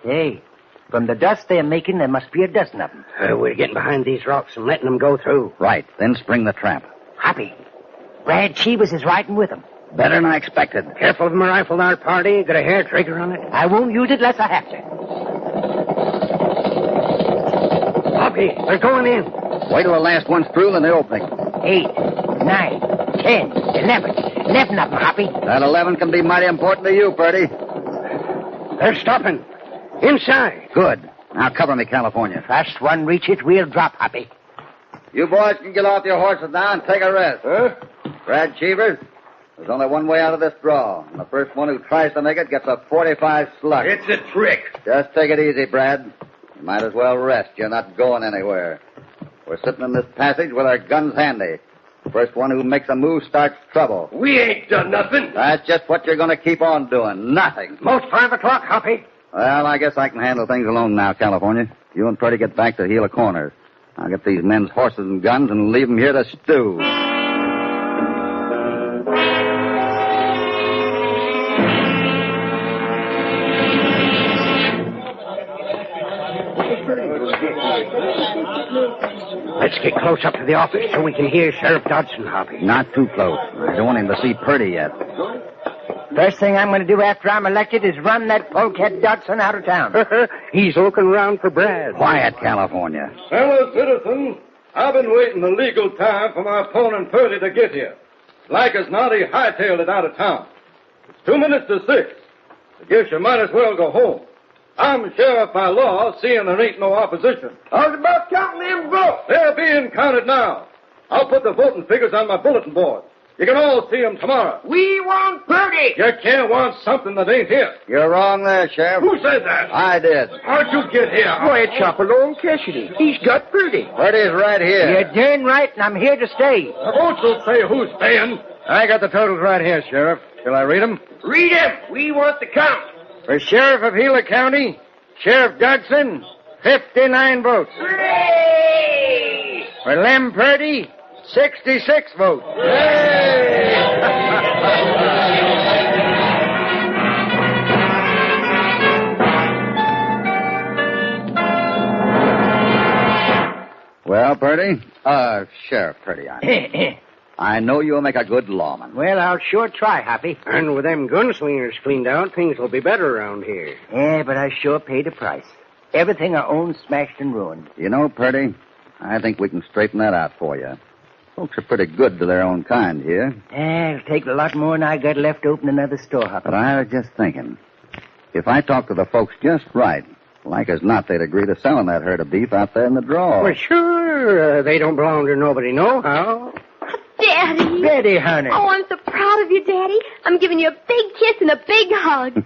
Hey, from the dust they're making, there must be a dozen of them. We're getting behind these rocks and letting them go through. Right. Then spring the trap. Hoppy, Brad Cheevers is riding with them. Better than I expected. Careful of them rifle our party. Got a hair trigger on it. I won't use it unless I have to. Hoppy, they're going in. Wait till the last one's through, then they're opening. 8, 9, 10, 11. 11 of them, Hoppy. That 11 can be mighty important to you, Purdy. They're stopping. Inside. Good. Now cover me, California. First one reaches, we'll drop, Hoppy. You boys can get off your horses now and take a rest. Huh? Brad Cheevers, there's only one way out of this draw. And the first one who tries to make it gets a 45 slug. It's a trick. Just take it easy, Brad. You might as well rest. You're not going anywhere. We're sitting in this passage with our guns handy. The first one who makes a move starts trouble. We ain't done nothing. That's just what you're going to keep on doing. Nothing. Most 5 o'clock, Hoppy. Well, I guess I can handle things alone now, California. You and Purdy get back to Gila Corners. I'll get these men's horses and guns and leave them here to stew. Let's get close up to the office so we can hear Sheriff Dodson, Hoppy. Not too close. I don't want him to see Purdy yet. First thing I'm going to do after I'm elected is run that polecat Dodson out of town. He's looking around for Brad. Quiet, California. Fellow citizens, I've been waiting the legal time for my opponent Purdy to get here. Like as not, he hightailed it out of town. It's 2 minutes to 6. I guess you might as well go home. I'm sheriff by law, seeing there ain't no opposition. I was about counting them votes. They're being counted now. I'll put the voting figures on my bulletin board. You can all see them tomorrow. We want Purdy. You can't want something that ain't here. You're wrong there, Sheriff. Who said that? I did. How'd you get here? Why, it's Hopalong Cassidy. He's got Purdy. Purdy's right here. You're darn right, and I'm here to stay. The votes will say who's paying. I got the totals right here, Sheriff. Shall I read them? Read him. We want the count. For Sheriff of Gila County, Sheriff Dodson, 59 votes. Hooray! For Lem Purdy, 66 votes. Well, Purdy? Sheriff Purdy, I know you'll make a good lawman. Well, I'll sure try, Hoppy. And with them gunslingers cleaned out, things will be better around here. Yeah, but I sure paid a price. Everything I own smashed and ruined. You know, Purdy, I think we can straighten that out for you. Folks are pretty good to their own kind here. It'll take a lot more than I got left to open another store, Hoppy. But I was just thinking, if I talk to the folks just right, Like as not, they'd agree to selling that herd of beef out there in the draw. Well, sure. They don't belong to nobody nohow. Daddy. Daddy, honey. Oh, I'm so proud of you, Daddy. I'm giving you a big kiss and a big hug.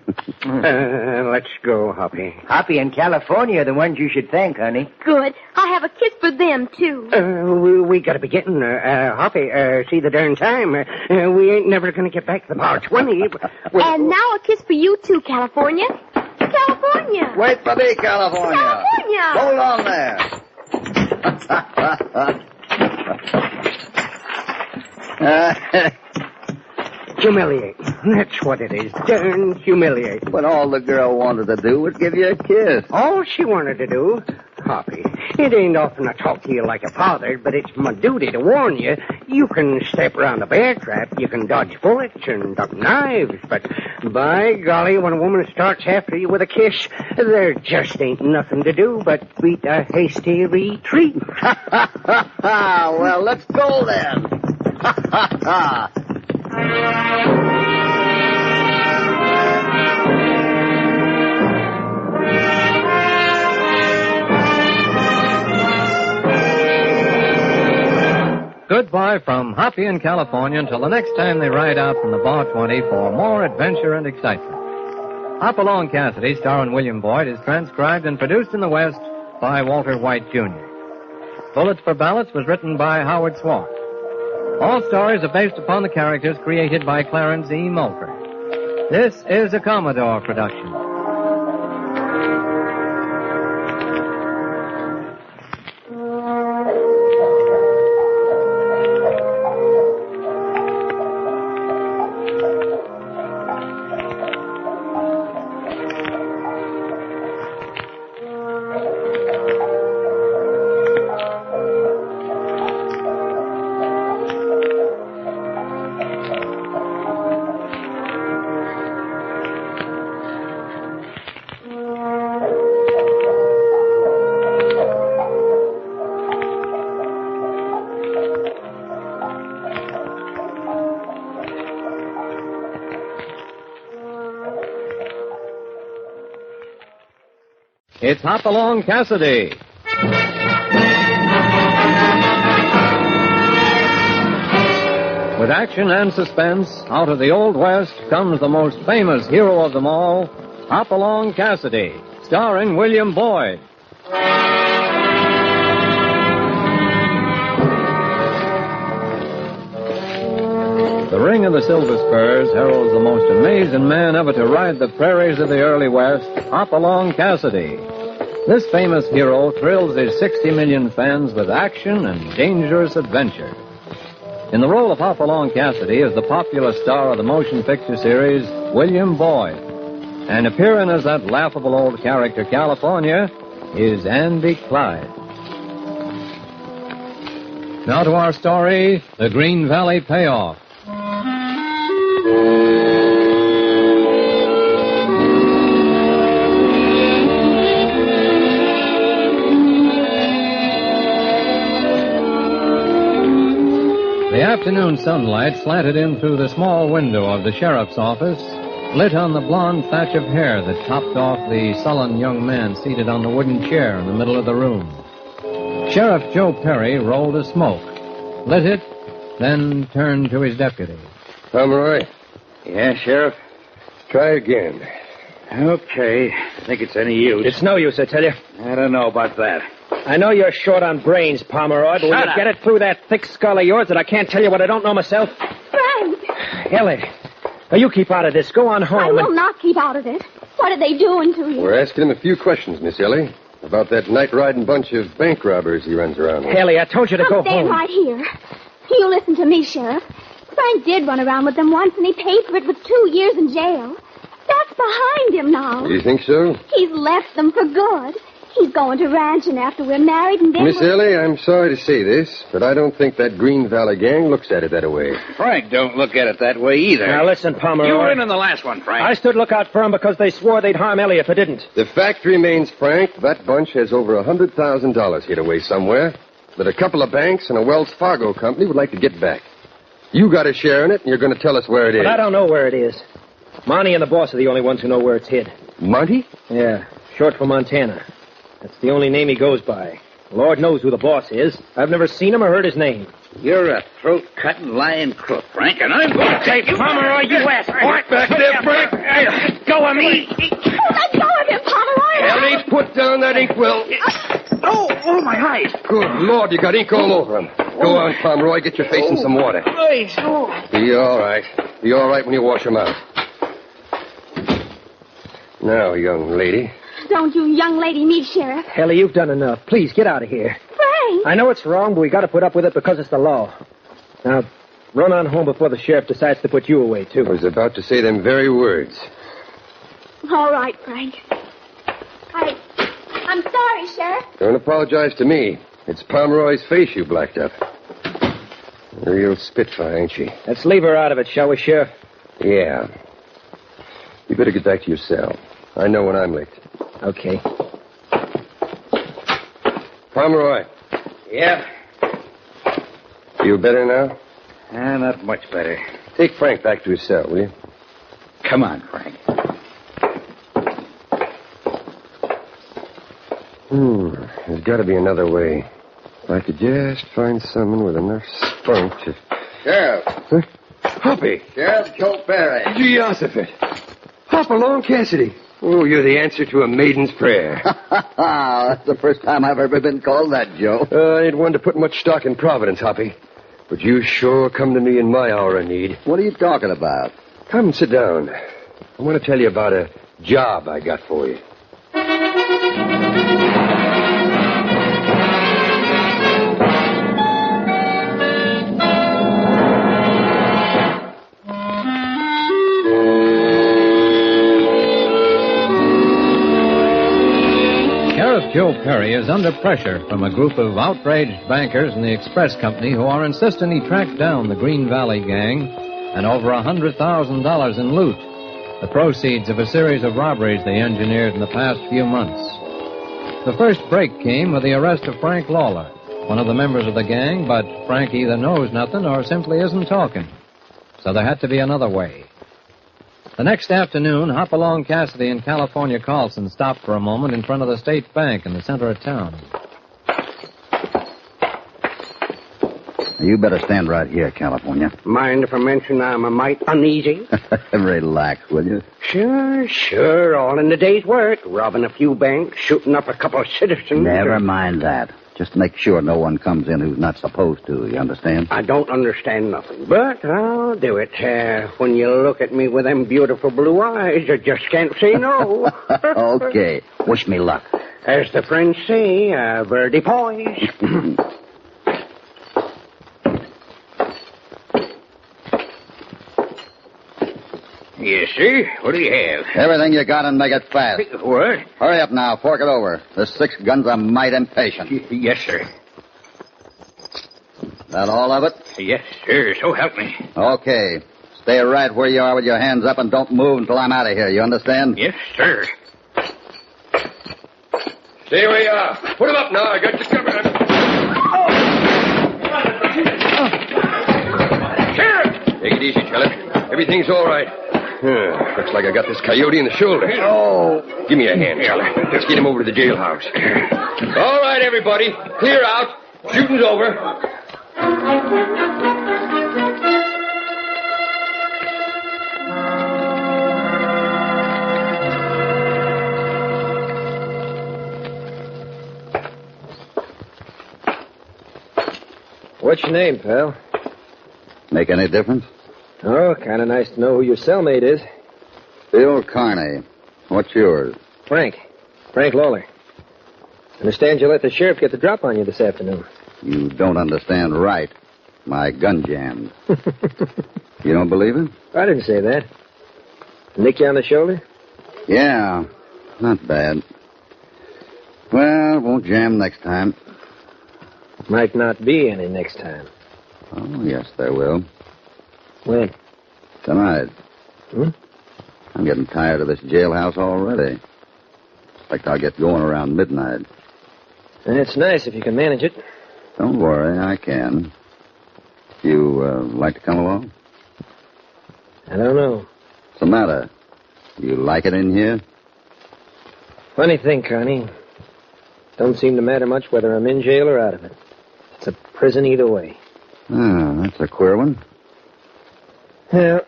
Let's go, Hoppy. Hoppy and California are the ones you should thank, honey. Good. I have a kiss for them, too. We gotta be getting, Hoppy, see the darn time. We ain't never gonna get back to the bar 20. And now a kiss for you, too, California. California. Wait for me, California. California. Hold on there. Humiliate. That's what it is. Darn humiliate. But all the girl wanted to do was give you a kiss. All she wanted to do, Hoppy, it ain't often I talk to you like a father, but it's my duty to warn you. You can step around a bear trap, you can dodge bullets and duck knives, but by golly, when a woman starts after you with a kiss, there just ain't nothing to do but beat a hasty retreat. Well, let's go then. Goodbye from Hoppy in California until the next time they ride out from the Bar 20 for more adventure and excitement. Hopalong Cassidy, starring William Boyd, is transcribed and produced in the West by Walter White, Jr. Bullets for Ballots was written by Howard Swart. All stories are based upon the characters created by Clarence E. Mulford. This is a Commodore production. It's Hopalong Cassidy. With action and suspense, out of the Old West comes the most famous hero of them all, Hopalong Cassidy, starring William Boyd. The ring of the Silver Spurs heralds the most amazing man ever to ride the prairies of the early West, Hopalong Cassidy. This famous hero thrills his 60 million fans with action and dangerous adventure. In the role of Hopalong Cassidy is the popular star of the motion picture series, William Boyd. And appearing as that laughable old character, California, is Andy Clyde. Now to our story, The Green Valley Payoff. The afternoon sunlight slanted in through the small window of the sheriff's office, lit on the blonde thatch of hair that topped off the sullen young man seated on the wooden chair in the middle of the room. Sheriff Joe Perry rolled a smoke, lit it, then turned to his deputy. Pomeroy? Yeah, Sheriff? Try again. Okay. I think it's any use. It's no use, I tell you. I don't know about that. I know you're short on brains, Pomeroy, but will you get it through that thick skull of yours that I can't tell you what I don't know myself? Frank! Ellie, now you keep out of this. Go on home. I will not keep out of it. What are they doing to you? We're asking him a few questions, Miss Ellie, about that night-riding bunch of bank robbers he runs around with. Ellie, I told you to go Stand home. right here. You listen to me, Sheriff. Frank did run around with them once, and he paid for it with 2 years in jail. That's behind him now. You think so? He's left them for good. He's going to ranching after we're married, and then... Miss Ellie, I'm sorry to say this, but I don't think that Green Valley gang looks at it that way. Frank don't look at it that way either. Now listen, Pomeroy. You were in the last one, Frank. I stood lookout for them because they swore they'd harm Ellie if I didn't. The fact remains, Frank, that bunch has over $100,000 hid away somewhere that a couple of banks and a Wells Fargo company would like to get back. You got a share in it, and you're going to tell us where it is. But I don't know where it is. Monty and the boss are the only ones who know where it's hid. Monty? Yeah. Short for Montana. That's the only name he goes by. Lord knows who the boss is. I've never seen him or heard his name. You're a throat-cutting, lying crook, Frank, and I'm going to take Pomeroy, you ass! Back there, Frank! Let go of me! Let go of him, Pomeroy! Ellie, put down that inkwell. Oh, my eyes! Good Lord, you got ink all over him. Go on, Pomeroy, get your face in some water. Be all right. Be all right when you wash him out. Now, young lady. Don't you young lady me, Sheriff. Ellie, you've done enough. Please, get out of here. Frank! I know it's wrong, but we got to put up with it because it's the law. Now, run on home before the sheriff decides to put you away, too. I was about to say them very words. All right, Frank. I'm sorry, Sheriff. Don't apologize to me. It's Pomeroy's face you blacked up. A real spitfire, ain't she? Let's leave her out of it, shall we, Sheriff? Yeah. You better get back to your cell. I know when I'm licked. Okay. Pomeroy. Yeah? Feel better now? Not much better. Take Frank back to his cell, will you? Come on, Frank. There's got to be another way. If I could just find someone with enough spunk to... Sheriff. Huh? Hoppy. Sheriff Joe Perry. Geosophet. Hopalong Cassidy. Oh, you're the answer to a maiden's prayer. That's the first time I've ever been called that, Joe. I ain't one to put much stock in Providence, Hoppy. But you sure come to me in my hour of need. What are you talking about? Come sit down. I want to tell you about a job I got for you. Joe Perry is under pressure from a group of outraged bankers in the express company who are insisting he track down the Green Valley gang and over $100,000 in loot, the proceeds of a series of robberies they engineered in the past few months. The first break came with the arrest of Frank Lawler, one of the members of the gang, but Frank either knows nothing or simply isn't talking. So there had to be another way. The next afternoon, Hopalong Cassidy and California Carlson stopped for a moment in front of the State Bank in the center of town. You better stand right here, California. Mind if I mention I'm a mite uneasy? Relax, will you? Sure. All in the day's work. Robbing a few banks, shooting up a couple of citizens. Never mind that. Just make sure no one comes in who's not supposed to, you understand? I don't understand nothing, but I'll do it. When you look at me with them beautiful blue eyes, you just can't say no. Okay. Wish me luck. As the French say, verdi poise. Yes, sir. What do you have? Everything you got and make it fast. What? Hurry up now. Fork it over. The 6 guns are mighty impatient. Yes, sir. That all of it? Yes, sir. So help me. Okay. Stay right where you are with your hands up and don't move until I'm out of here. You understand? Yes, sir. Stay where you are. Put him up now. I got you covered. Sheriff! Take it easy, Charlie. Everything's all right. Looks like I got this coyote in the shoulder. Oh. Give me a hand, Charlie. Let's get him over to the jailhouse. All right, everybody. Clear out. Shooting's over. What's your name, pal? Make any difference? Oh, kind of nice to know who your cellmate is. Bill Carney. What's yours? Frank Lawler. Understand you let the sheriff get the drop on you this afternoon. You don't understand right. My gun jammed. You don't believe it? I didn't say that. Nick you on the shoulder? Yeah, not bad. Well, won't jam next time. Might not be any next time. Oh, yes, there will. When? Tonight. I'm getting tired of this jailhouse already. Expect I'll get going around midnight. It's nice if you can manage it. Don't worry, I can. You like to come along? I don't know. What's the matter? You like it in here? Funny thing, Connie. Don't seem to matter much whether I'm in jail or out of it. It's a prison either way. Oh, that's a queer one. Well,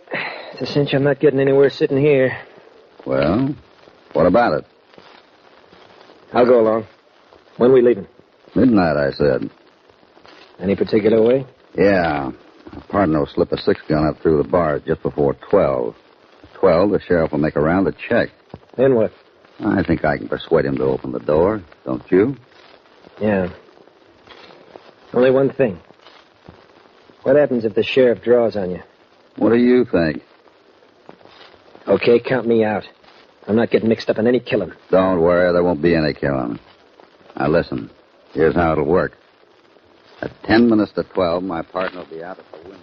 it's a cinch I'm not getting anywhere sitting here. Well, what about it? I'll go along. When are we leaving? Midnight, I said. Any particular way? Yeah. A partner will slip a 6-gun up through the bars just before 12. At 12, the sheriff will make a round to check. Then what? I think I can persuade him to open the door. Don't you? Yeah. Only one thing. What happens if the sheriff draws on you? What do you think? Okay, count me out. I'm not getting mixed up in any killing. Don't worry, there won't be any killing. Now listen, here's how it'll work. At 10 minutes to 12, my partner will be out at the window.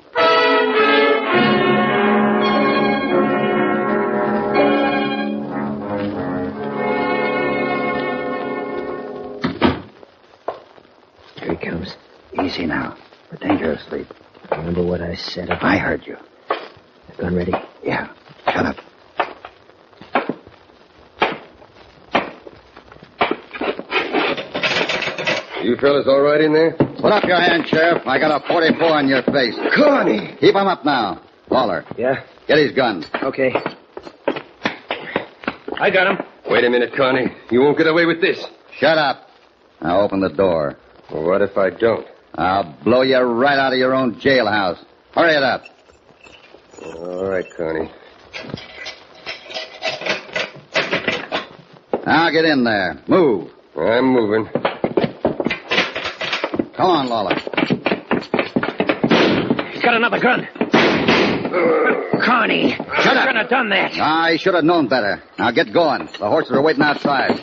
Here he comes. Easy now. We're dangerously. Remember what I said about... I heard you. Gun ready? Yeah. Shut up. You fellas all right in there? Put up your hand, Sheriff. I got a 44 on your face. Connie! Keep him up now. Lawler. Yeah? Get his gun. Okay. I got him. Wait a minute, Connie. You won't get away with this. Shut up. Now open the door. Well, what if I don't? I'll blow you right out of your own jailhouse. Hurry it up. All right, Connie. Now get in there. Move. I'm moving. Come on, Lawler. He's got another gun. Connie, Shut up. shouldn't have done that. I should have known better. Now get going. The horses are waiting outside.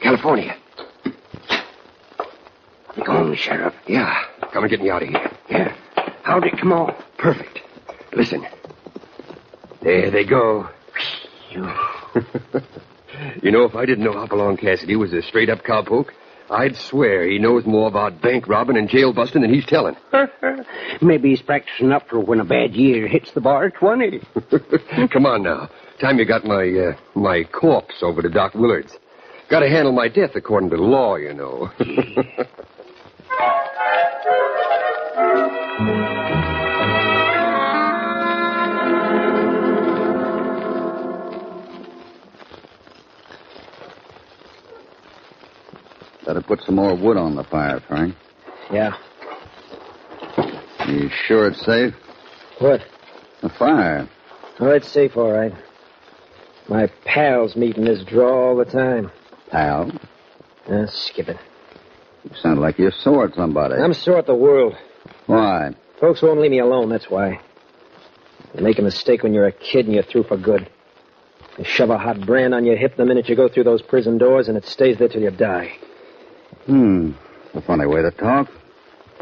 California. You going, Sheriff? Yeah. Come and get me out of here. Yeah. How'd it come off? Perfect. Listen. There they go. You know, if I didn't know Hopalong Cassidy was a straight-up cowpoke, I'd swear he knows more about bank robbing and jail busting than he's telling. Maybe he's practicing up for when a bad year hits the bar 20. Come on now. Time you got my corpse over to Doc Willard's. Got to handle my death according to the law, you know. Better put some more wood on the fire, Frank. Yeah. You sure it's safe? What? The fire. Oh, it's safe, all right. My pals meet in this draw all the time. Pal? Skip it. You sound like you're sore at somebody. I'm sore at the world. Why? Folks won't leave me alone, that's why. You make a mistake when you're a kid and you're through for good. They shove a hot brand on your hip the minute you go through those prison doors, and it stays there till you die. A funny way to talk.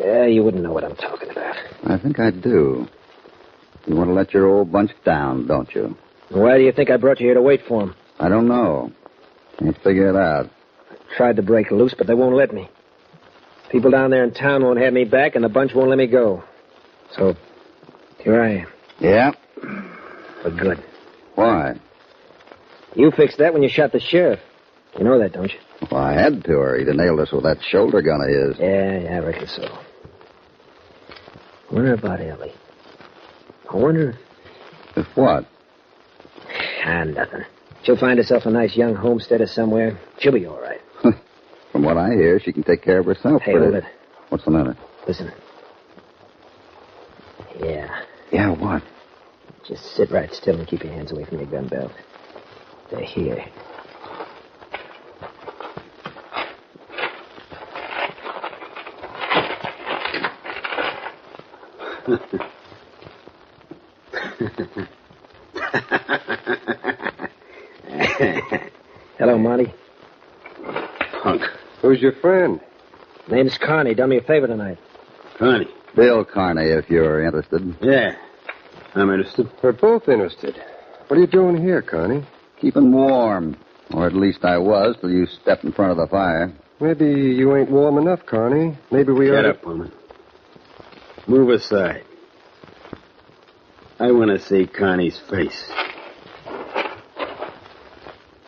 Yeah, you wouldn't know what I'm talking about. I think I do. You want to let your old bunch down, don't you? Why do you think I brought you here to wait for him? I don't know. Can't figure it out. I tried to break loose, but they won't let me. People down there in town won't have me back, and the bunch won't let me go. So, here I am. Yeah? For good. Why? You fixed that when you shot the sheriff. You know that, don't you? Well, I had to, or he'd have nailed us with that shoulder gun of his. Yeah, I reckon so. Wonder about Ellie. I wonder... If what? Nothing. She'll find herself a nice young homesteader somewhere. She'll be all right. From what I hear, she can take care of herself. Hey, hold it. What's the matter? Listen. Yeah. Yeah, what? Just sit right still and keep your hands away from your gun belt. They're here. Hello, Monty. Punk. Who's your friend? Name's Carney. Done me a favor tonight. Carney. Bill Carney, if you're interested. Yeah. I'm interested. We're both interested. What are you doing here, Carney? Keeping warm. Or at least I was till you stepped in front of the fire. Maybe you ain't warm enough, Carney. Maybe we ought Shut to... up, woman. Move aside. I want to see Connie's face.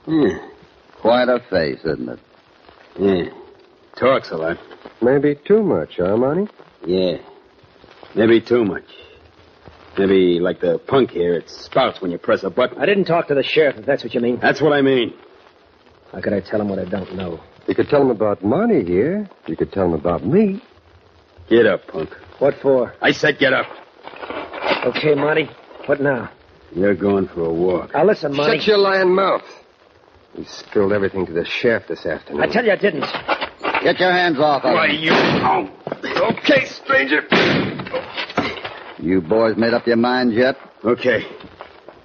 Yeah. Quite a face, isn't it? Yeah. Talks a lot. Maybe too much, huh, Monty? Yeah. Maybe too much. Maybe like the punk here, it spouts when you press a button. I didn't talk to the sheriff, if that's what you mean. That's what I mean. How could I tell him what I don't know? You could tell him about Monty here. You could tell him about me. Get up, punk. What for? I said get up. Okay, Monty. What now? You're going for a walk. Now, listen, Monty. Shut your lying mouth. You spilled everything to the sheriff this afternoon. I tell you I didn't. Get your hands off of Why, him. you... Oh. Okay, stranger. You boys made up your minds yet? Okay.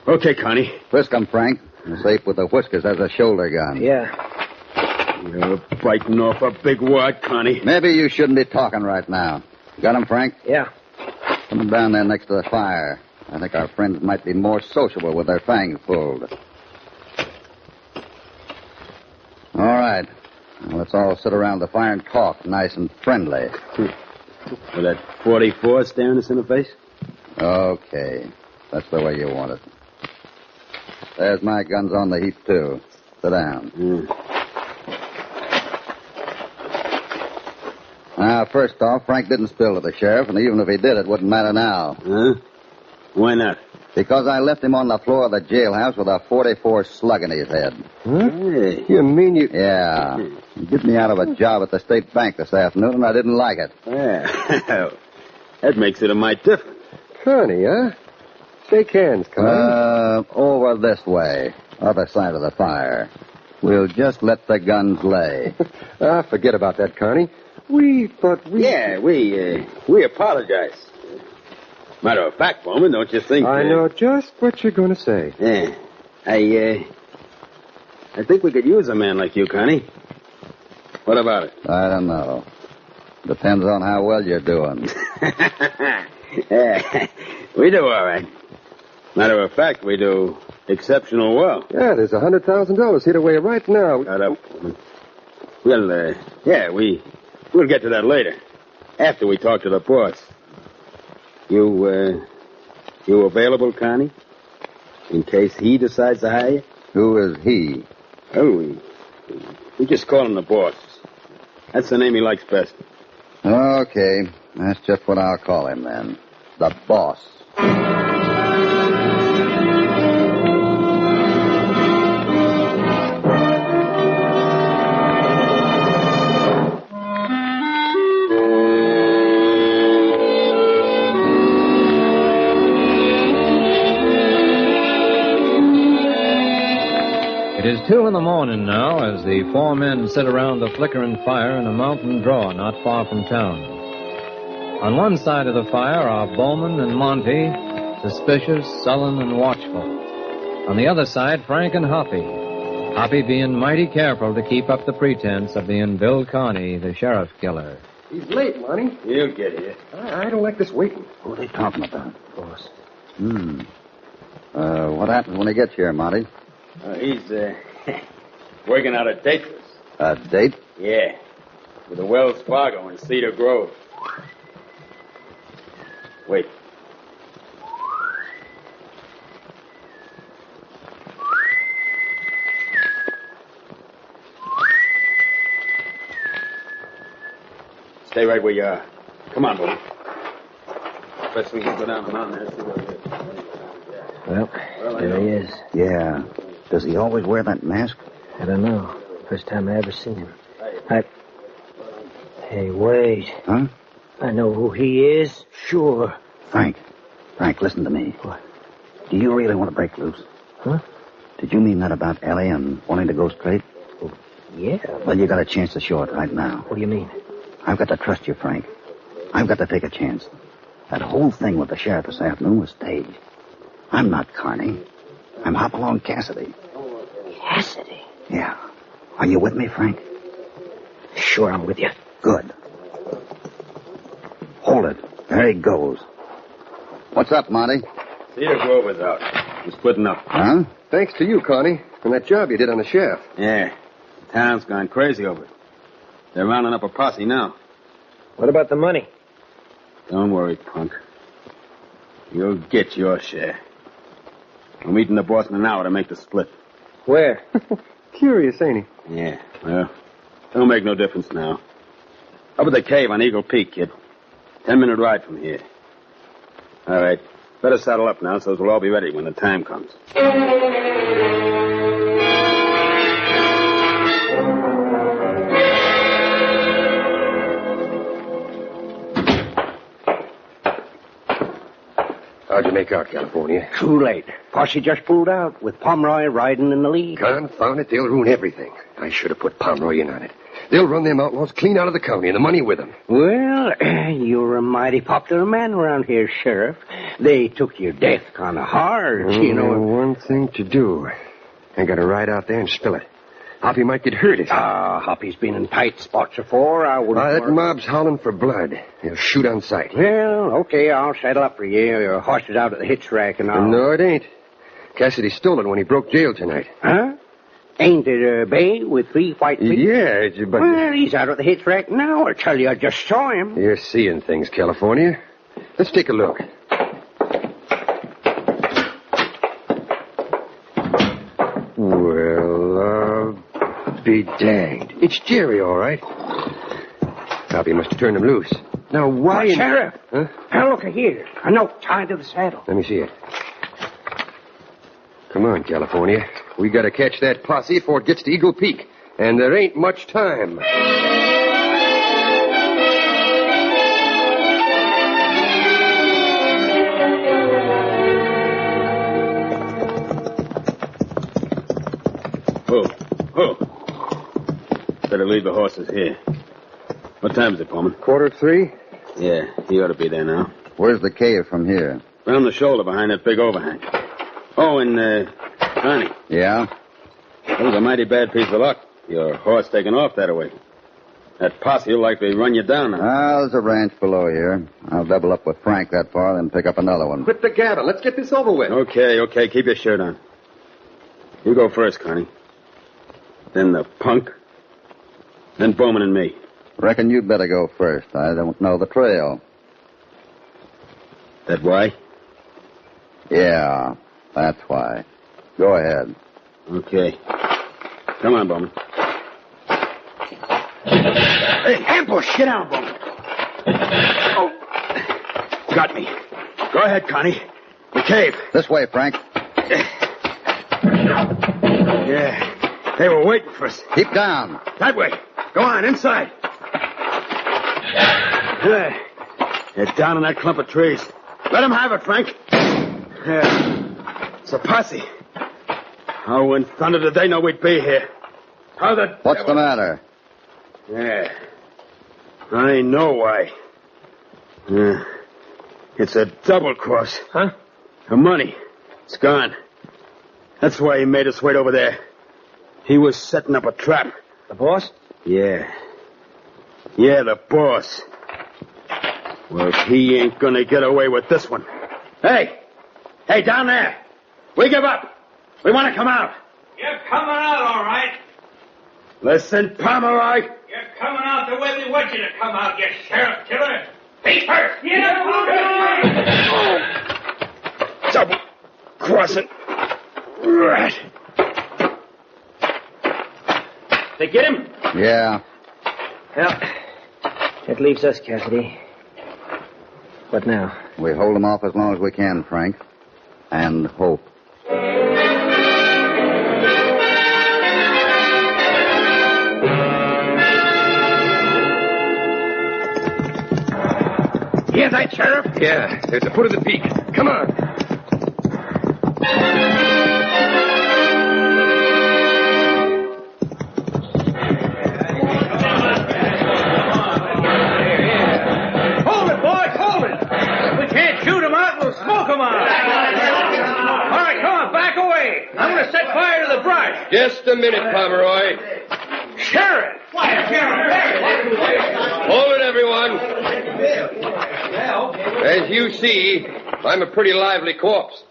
Okay, Connie. Frisk 'em, Frank. The safe with the whiskers has a shoulder gun. Yeah. You're biting off a big wad, Connie. Maybe you shouldn't be talking right now. Got him, Frank? Yeah. Put him down there next to the fire. I think our friends might be more sociable with their fangs pulled. All right. Now let's all sit around the fire and talk nice and friendly. With that 44 staring us in the face? Okay. That's the way you want it. There's my guns on the heap, too. Sit down. Now, first off, Frank didn't spill to the sheriff, and even if he did, it wouldn't matter now. Huh? Why not? Because I left him on the floor of the jailhouse with a 44 slug in his head. Huh? Hey. You mean you... Yeah. He did me out of a job at the state bank this afternoon, and I didn't like it. Yeah. That makes it a mite different. Connie, huh? Shake hands, Connie. Over this way. Other side of the fire. We'll just let the guns lay. Forget about that, Connie. We Yeah, we apologize. Matter of fact, Bowman, don't you think... I know just what you're going to say. Yeah. I think we could use a man like you, Connie. What about it? I don't know. Depends on how well you're doing. Yeah, we do all right. Matter of fact, we do exceptional well. Yeah, there's $100,000 hid away right now. Shut up. Well, yeah, we'll get to that later. After we talk to the boss. You available, Connie? In case he decides to hire you? Who is he? Oh, we just call him the boss. That's the name he likes best. Okay. That's just what I'll call him then. The boss. It is 2 a.m. now as the 4 men sit around the flickering fire in a mountain draw not far from town. On one side of the fire are Bowman and Monty, suspicious, sullen, and watchful. On the other side, Frank and Hoppy. Hoppy being mighty careful to keep up the pretense of being Bill Carney, the sheriff killer. He's late, Monty. He'll get here. I don't like this waiting. What are they talking about? Boss. What happens when he gets here, Monty? He's working out a date for us. A date? Yeah. With the Wells Fargo in Cedar Grove. Wait. Stay right where you are. Come on, buddy. Best we can go down there and see what it is. Well, there he is. Yeah. Does he always wear that mask? I don't know. First time I ever seen him. Hey, wait. Huh? I know who he is. Sure. Frank, listen to me. What? Do you really want to break loose? Huh? Did you mean that about Ellie and wanting to go straight? Well, yeah. Well, you got a chance to show it right now. What do you mean? I've got to trust you, Frank. I've got to take a chance. That whole thing with the sheriff this afternoon was staged. I'm not Carney. I'm Hopalong Cassidy. Cassidy? Yeah. Are you with me, Frank? Sure, I'm with you. Good. Hold it. There he goes. What's up, Monty? Cedar Grove is out. He's splitting up. Huh? Thanks to you, Connie, and that job you did on the sheriff. Yeah. The town's gone crazy over it. They're rounding up a posse now. What about the money? Don't worry, punk. You'll get your share. We're meeting the boss in an hour to make the split. Where? Curious, ain't he? Yeah, well, don't make no difference now. Up at the cave on Eagle Peak, kid. 10-minute ride from here. All right. Better saddle up now so we'll all be ready when the time comes. How'd you make out, California? Too late. Posse just pulled out with Pomeroy riding in the lead. Confound it, they'll ruin everything. I should have put Pomeroy in on it. They'll run them outlaws clean out of the county and the money with them. Well, you're a mighty popular man around here, Sheriff. They took your death kind of hard, you know. One thing to do. I gotta ride out there and spill it. Hoppy might get hurt. Hoppy's been in tight spots before. I wouldn't... that mob's howling for blood. They'll shoot on sight. Well, okay, I'll saddle up for you. Your horse is out at the hitch rack and all. No, it ain't. Cassidy stole it when he broke jail tonight. Huh? Ain't it a bay with 3 white feet? Yeah, but... Well, he's out at the hitch rack now. I tell you, I just saw him. You're seeing things, California. Let's take a look. Well, be danged. It's Jerry, all right. Hoppy must have turned him loose. Now, why... Sheriff! Huh? Now, look here. A note tied to the saddle. Let me see it. Come on, California. We gotta catch that posse before it gets to Eagle Peak. And there ain't much time. Better leave the horses here. What time is it, Pullman? 2:45? Yeah, he ought to be there now. Where's the cave from here? Round the shoulder behind that big overhang. Oh, and, Johnny. Yeah? That was a mighty bad piece of luck. Your horse taking off that way. That posse will likely run you down now. There's a ranch below here. I'll double up with Frank that far, then pick up another one. Quit the gabbing. Let's get this over with. Okay. Keep your shirt on. You go first, Connie. Then the punk. Then Bowman and me. Reckon you'd better go first. I don't know the trail. That why? Yeah, that's why. Go ahead. Okay. Come on, Bowman. Hey, ambush! Get down, Bowman. Oh. Got me. Go ahead, Connie. The cave. This way, Frank. Yeah. They were waiting for us. Keep down. That way. Go on, inside. There. They're down in that clump of trees. Let them have it, Frank. Yeah. It's a posse. How in thunder did they know we'd be here? How the... What's the matter? Yeah. I know why. Yeah. It's a double cross. Huh? The money. It's gone. That's why he made us wait over there. He was setting up a trap. The boss? Yeah. Yeah, the boss. Well, he ain't gonna get away with this one. Hey! Hey, down there! We give up! We want to come out! You're coming out, all right. Listen, Pomeroy! You're coming out the way we want you to come out, you sheriff killer! Feet first! Double crossing. Rat. They get him? Yeah. Well, that leaves us, Cassidy. What now? We hold them off as long as we can, Frank. And hope. Hear that, Sheriff? Yeah, there's the foot of the peak. Come on. Hold it, boys, hold it! We can't shoot them out, we'll smoke them out! All right, come on, back away! I'm going to set fire to the brush! Just a minute, Pomeroy. Sheriff! Hold it, everyone. As you see, I'm a pretty lively corpse.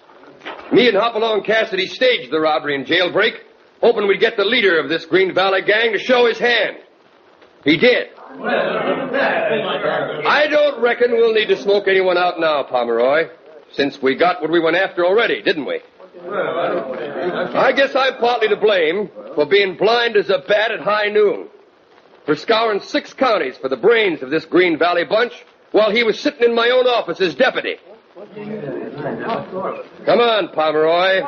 Me and Hopalong Cassidy staged the robbery and jailbreak, hoping we'd get the leader of this Green Valley gang to show his hand. He did. I don't reckon we'll need to smoke anyone out now, Pomeroy, since we got what we went after already, didn't we? I guess I'm partly to blame for being blind as a bat at high noon, for scouring 6 counties for the brains of this Green Valley bunch while he was sitting in my own office as deputy. Come on, Pomeroy.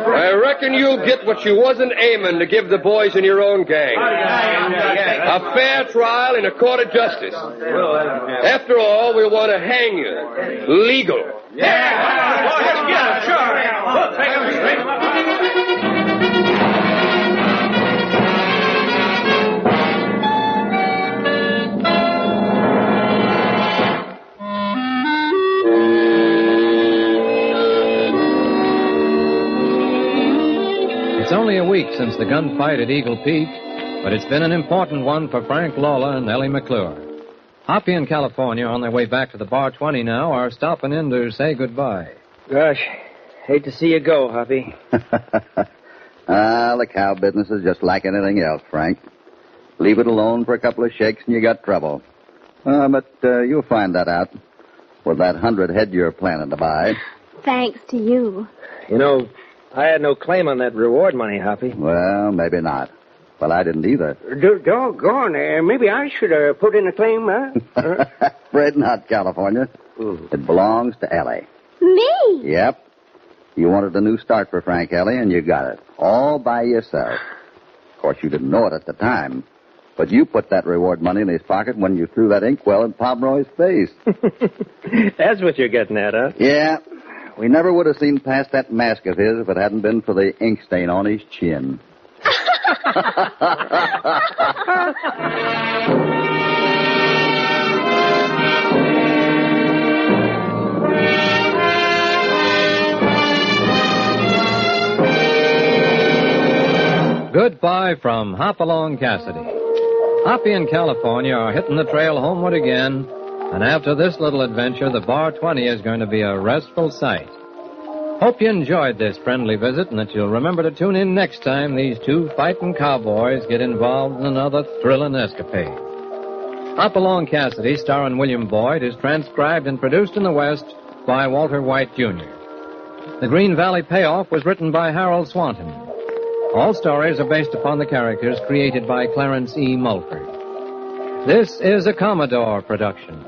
I reckon you'll get what you wasn't aiming to give the boys in your own gang. A fair trial in a court of justice. After all, we want to hang you. Legal. Yeah! Let's get him, sure. We'll take him straight. It's only a week since the gunfight at Eagle Peak, but it's been an important one for Frank Lawler and Ellie McClure. Hoppy and California, on their way back to the Bar 20 now, are stopping in to say goodbye. Gosh, hate to see you go, Hoppy. The cow business is just like anything else, Frank. Leave it alone for a couple of shakes and you got trouble. But you'll find that out with that 100 head you're planning to buy. Thanks to you. You know, I had no claim on that reward money, Hoppy. Well, maybe not. Well, I didn't either. Doggone, maybe I should have put in a claim, huh? Afraid not, California. It belongs to Ellie. Me? Yep. You wanted a new start for Frank, Ellie, and you got it. All by yourself. Of course, you didn't know it at the time. But you put that reward money in his pocket when you threw that inkwell in Pomeroy's face. That's what you're getting at, huh? Yeah. We never would have seen past that mask of his if it hadn't been for the ink stain on his chin. Goodbye from Hopalong Cassidy. Hoppy and California are hitting the trail homeward again, and after this little adventure, the Bar 20 is going to be a restful sight. Hope you enjoyed this friendly visit and that you'll remember to tune in next time these two fighting cowboys get involved in another thrilling escapade. Hopalong Cassidy, starring William Boyd, is transcribed and produced in the West by Walter White, Jr. The Green Valley Payoff was written by Harold Swanton. All stories are based upon the characters created by Clarence E. Mulford. This is a Commodore production.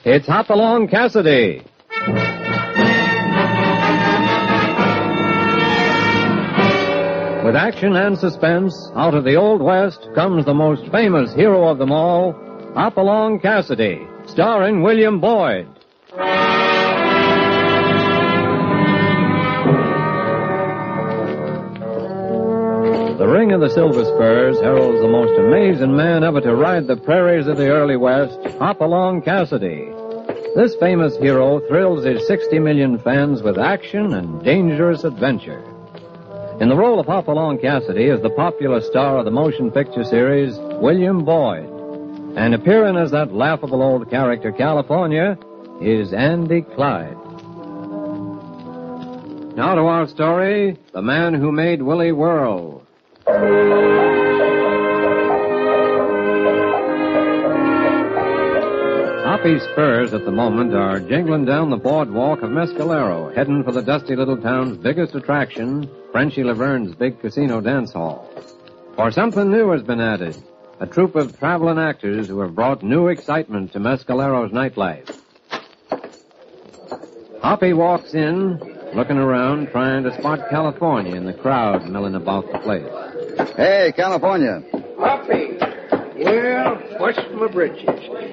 It's Hopalong Cassidy. With action and suspense, out of the Old West comes the most famous hero of them all, Hopalong Cassidy, starring William Boyd. The Ring of the Silver Spurs heralds the most amazing man ever to ride the prairies of the early West, Hopalong Cassidy. This famous hero thrills his 60 million fans with action and dangerous adventure. In the role of Hopalong Cassidy is the popular star of the motion picture series, William Boyd. And appearing as that laughable old character, California, is Andy Clyde. Now to our story, The Man Who Made Willy Whirl. Hoppy's spurs at the moment are jingling down the boardwalk of Mescalero, heading for the dusty little town's biggest attraction, Frenchy Laverne's big casino dance hall. For something new has been added, a troupe of traveling actors who have brought new excitement to Mescalero's nightlife. Hoppy walks in, looking around, trying to spot California in the crowd milling about the place. Hey, California. Hoppy, Well, what's my britches?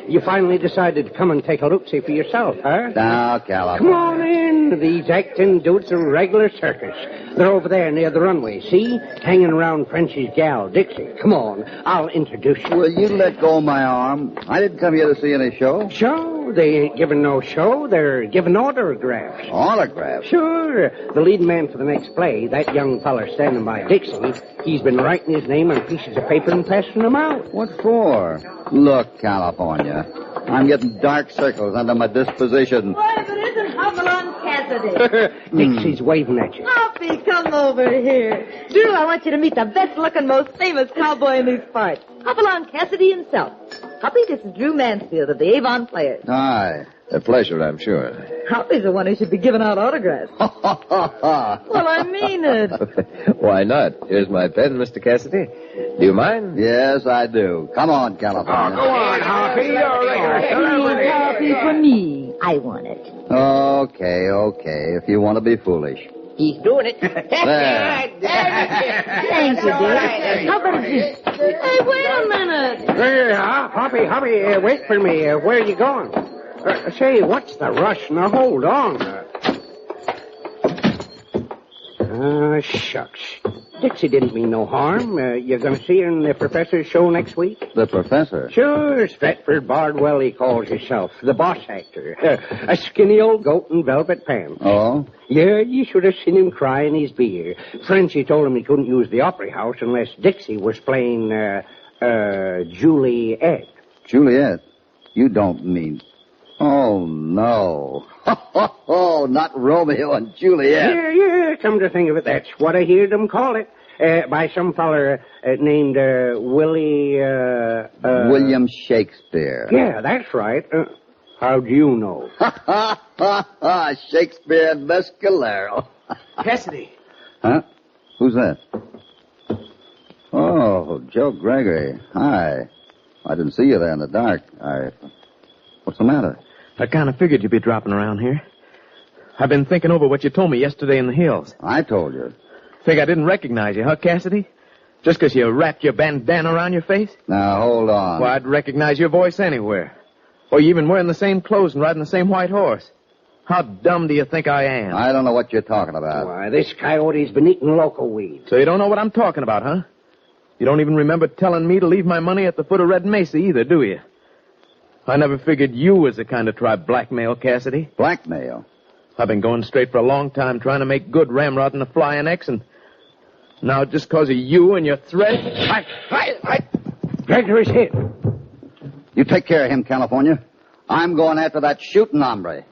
You finally decided to come and take a look-see for yourself, huh? Now, California. Come on in. These acting dudes are regular circus. They're over there near the runway, see? Hanging around Frenchie's gal, Dixie. Come on, I'll introduce you. Will you let go of my arm? I didn't come here to see any show. Show? They ain't giving no show. They're giving autographs. Autographs? Sure. The lead man for the next play, that young feller standing by Dixie, he's been writing his name on pieces of paper and passing them out. What for? Look, California, I'm getting dark circles under my disposition. Why, if it isn't Hopalong Cassidy. Dixie's waving at you. Hoppy, come over here. Drew, I want you to meet the best-looking, most famous cowboy in these parts. Hopalong Cassidy himself. Hoppy, this is Drew Mansfield of the Avon Players. Hi. A pleasure, I'm sure. Hoppy's the one who should be giving out autographs. Well, I mean it. Why not? Here's my pen, Mr. Cassidy. Do you mind? Yes, I do. Come on, California. Go on, Hoppy. You're a regular celebrity. Hoppy for me. I want it. Okay. If you want to be foolish. He's doing it. There. Thank you, dear. How about a drink? Hey, wait a minute. Hoppy, wait for me. Where are you going? Say, what's the rush? Now, hold on. Shucks. Dixie didn't mean no harm. You're going to see her in the professor's show next week? The professor? Sure, Stratford Bardwell, he calls himself. The boss actor. A skinny old goat in velvet pants. Oh? Yeah, you should have seen him cry in his beer. Frenchie told him he couldn't use the Opry House unless Dixie was playing, Juliet. Juliet? You don't mean... Oh, no. Oh, not Romeo and Juliet. Yeah, come to think of it, that's what I hear them call it. By some feller named Willie... William Shakespeare. Yeah, that's right. How do you know? Shakespeare and Mescalero. Cassidy. Huh? Who's that? Oh, Joe Gregory. Hi. I didn't see you there in the dark. What's the matter? I kind of figured you'd be dropping around here. I've been thinking over what you told me yesterday in the hills. I told you. Think I didn't recognize you, huh, Cassidy? Just 'cause you wrapped your bandana around your face? Now, hold on. Well, I'd recognize your voice anywhere. Or you even wearing the same clothes and riding the same white horse. How dumb do you think I am? I don't know what you're talking about. Why, this coyote's been eating local weed. So you don't know what I'm talking about, huh? You don't even remember telling me to leave my money at the foot of Red Mesa either, do you? I never figured you was the kind of try blackmail, Cassidy. Blackmail? I've been going straight for a long time trying to make good ramrodding the Flying X, and now just 'cause of you and your threat... Gregory's hit. You take care of him, California. I'm going after that shooting hombre.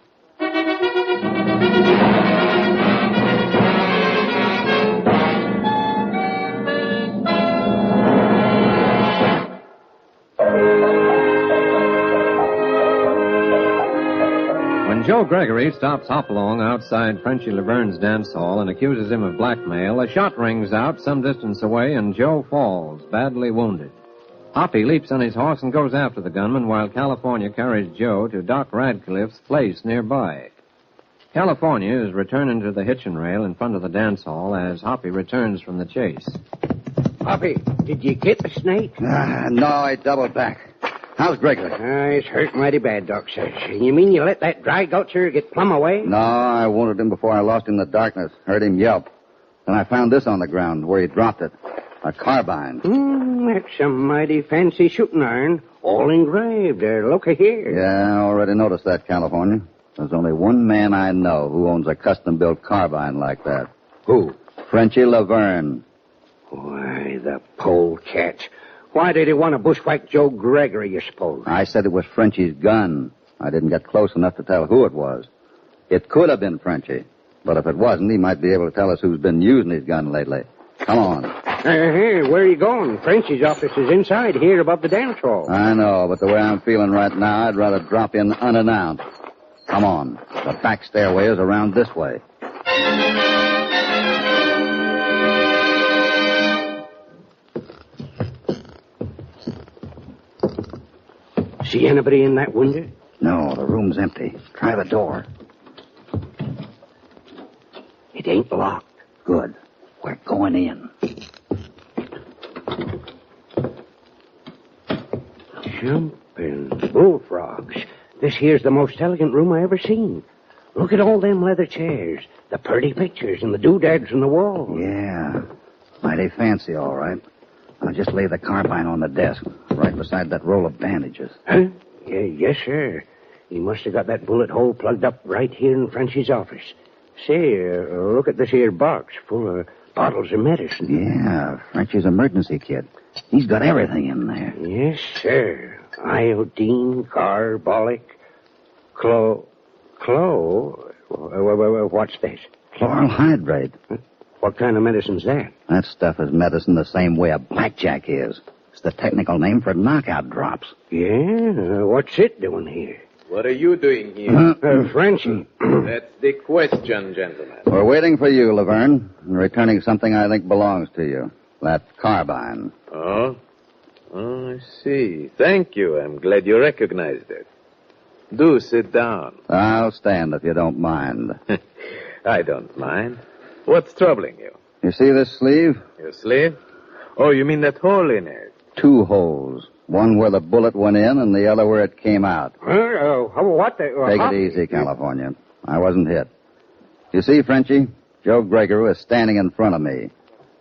When Joe Gregory stops Hopalong outside Frenchy Laverne's dance hall and accuses him of blackmail, a shot rings out some distance away and Joe falls, badly wounded. Hoppy leaps on his horse and goes after the gunman while California carries Joe to Doc Radcliffe's place nearby. California is returning to the hitching rail in front of the dance hall as Hoppy returns from the chase. Hoppy, did you get the snake? No, I doubled back. How's Gregory? He's hurt mighty bad, Doc says. You mean you let that dry gulcher get plumb away? No, I wounded him before I lost him in the darkness. Heard him yelp. Then I found this on the ground where he dropped it. A carbine. That's a mighty fancy shooting iron. All engraved. Look here. Yeah, I already noticed that, California. There's only one man I know who owns a custom-built carbine like that. Who? Frenchy Laverne. Why, the polecat. Why did he want to bushwhack Joe Gregory, you suppose? I said it was Frenchy's gun. I didn't get close enough to tell who it was. It could have been Frenchy. But if it wasn't, he might be able to tell us who's been using his gun lately. Come on. Hey, where are you going? Frenchy's office is inside here above the dance hall. I know, but the way I'm feeling right now, I'd rather drop in unannounced. Come on. The back stairway is around this way. See anybody in that window? No, the room's empty. Try the door. It ain't locked. Good. We're going in. Jumping bullfrogs. This here's the most elegant room I ever seen. Look at all them leather chairs, the pretty pictures, and the doodads on the wall. Yeah. Mighty fancy, all right. I'll just lay the carbine on the desk, right beside that roll of bandages. Huh? Yeah, yes, sir. He must have got that bullet hole plugged up right here in Frenchie's office. Say, look at this here box full of bottles of medicine. Yeah, Frenchie's emergency kit. He's got everything in there. Yes, sir. Iodine, carbolic, what's this? Chloral hydrate. What kind of medicine's that? That stuff is medicine the same way a blackjack is. It's the technical name for knockout drops. Yeah? What's it doing here? What are you doing here? Frenchie. That's the question, gentlemen. We're waiting for you, Laverne, and returning something I think belongs to you. That carbine. Oh, I see. Thank you. I'm glad you recognized it. Do sit down. I'll stand if you don't mind. I don't mind. What's troubling you? You see this sleeve? Your sleeve? Oh, you mean that hole in it? 2 holes. One where the bullet went in and the other where it came out. What the... Take it easy, California. I wasn't hit. You see, Frenchie, Joe Gregory is standing in front of me.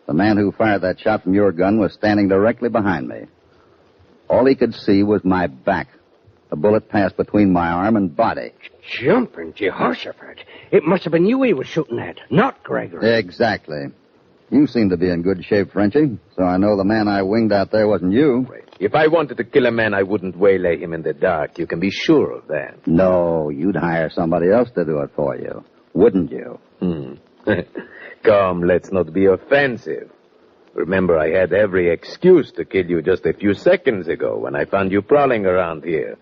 The man who fired that shot from your gun was standing directly behind me. All he could see was my back. The bullet passed between my arm and body. Jumping Jehoshaphat. It must have been you he was shooting at, not Gregory. Exactly. You seem to be in good shape, Frenchie, so I know the man I winged out there wasn't you. If I wanted to kill a man, I wouldn't waylay him in the dark. You can be sure of that. No, you'd hire somebody else to do it for you, wouldn't you? Come, let's not be offensive. Remember, I had every excuse to kill you just a few seconds ago when I found you prowling around here.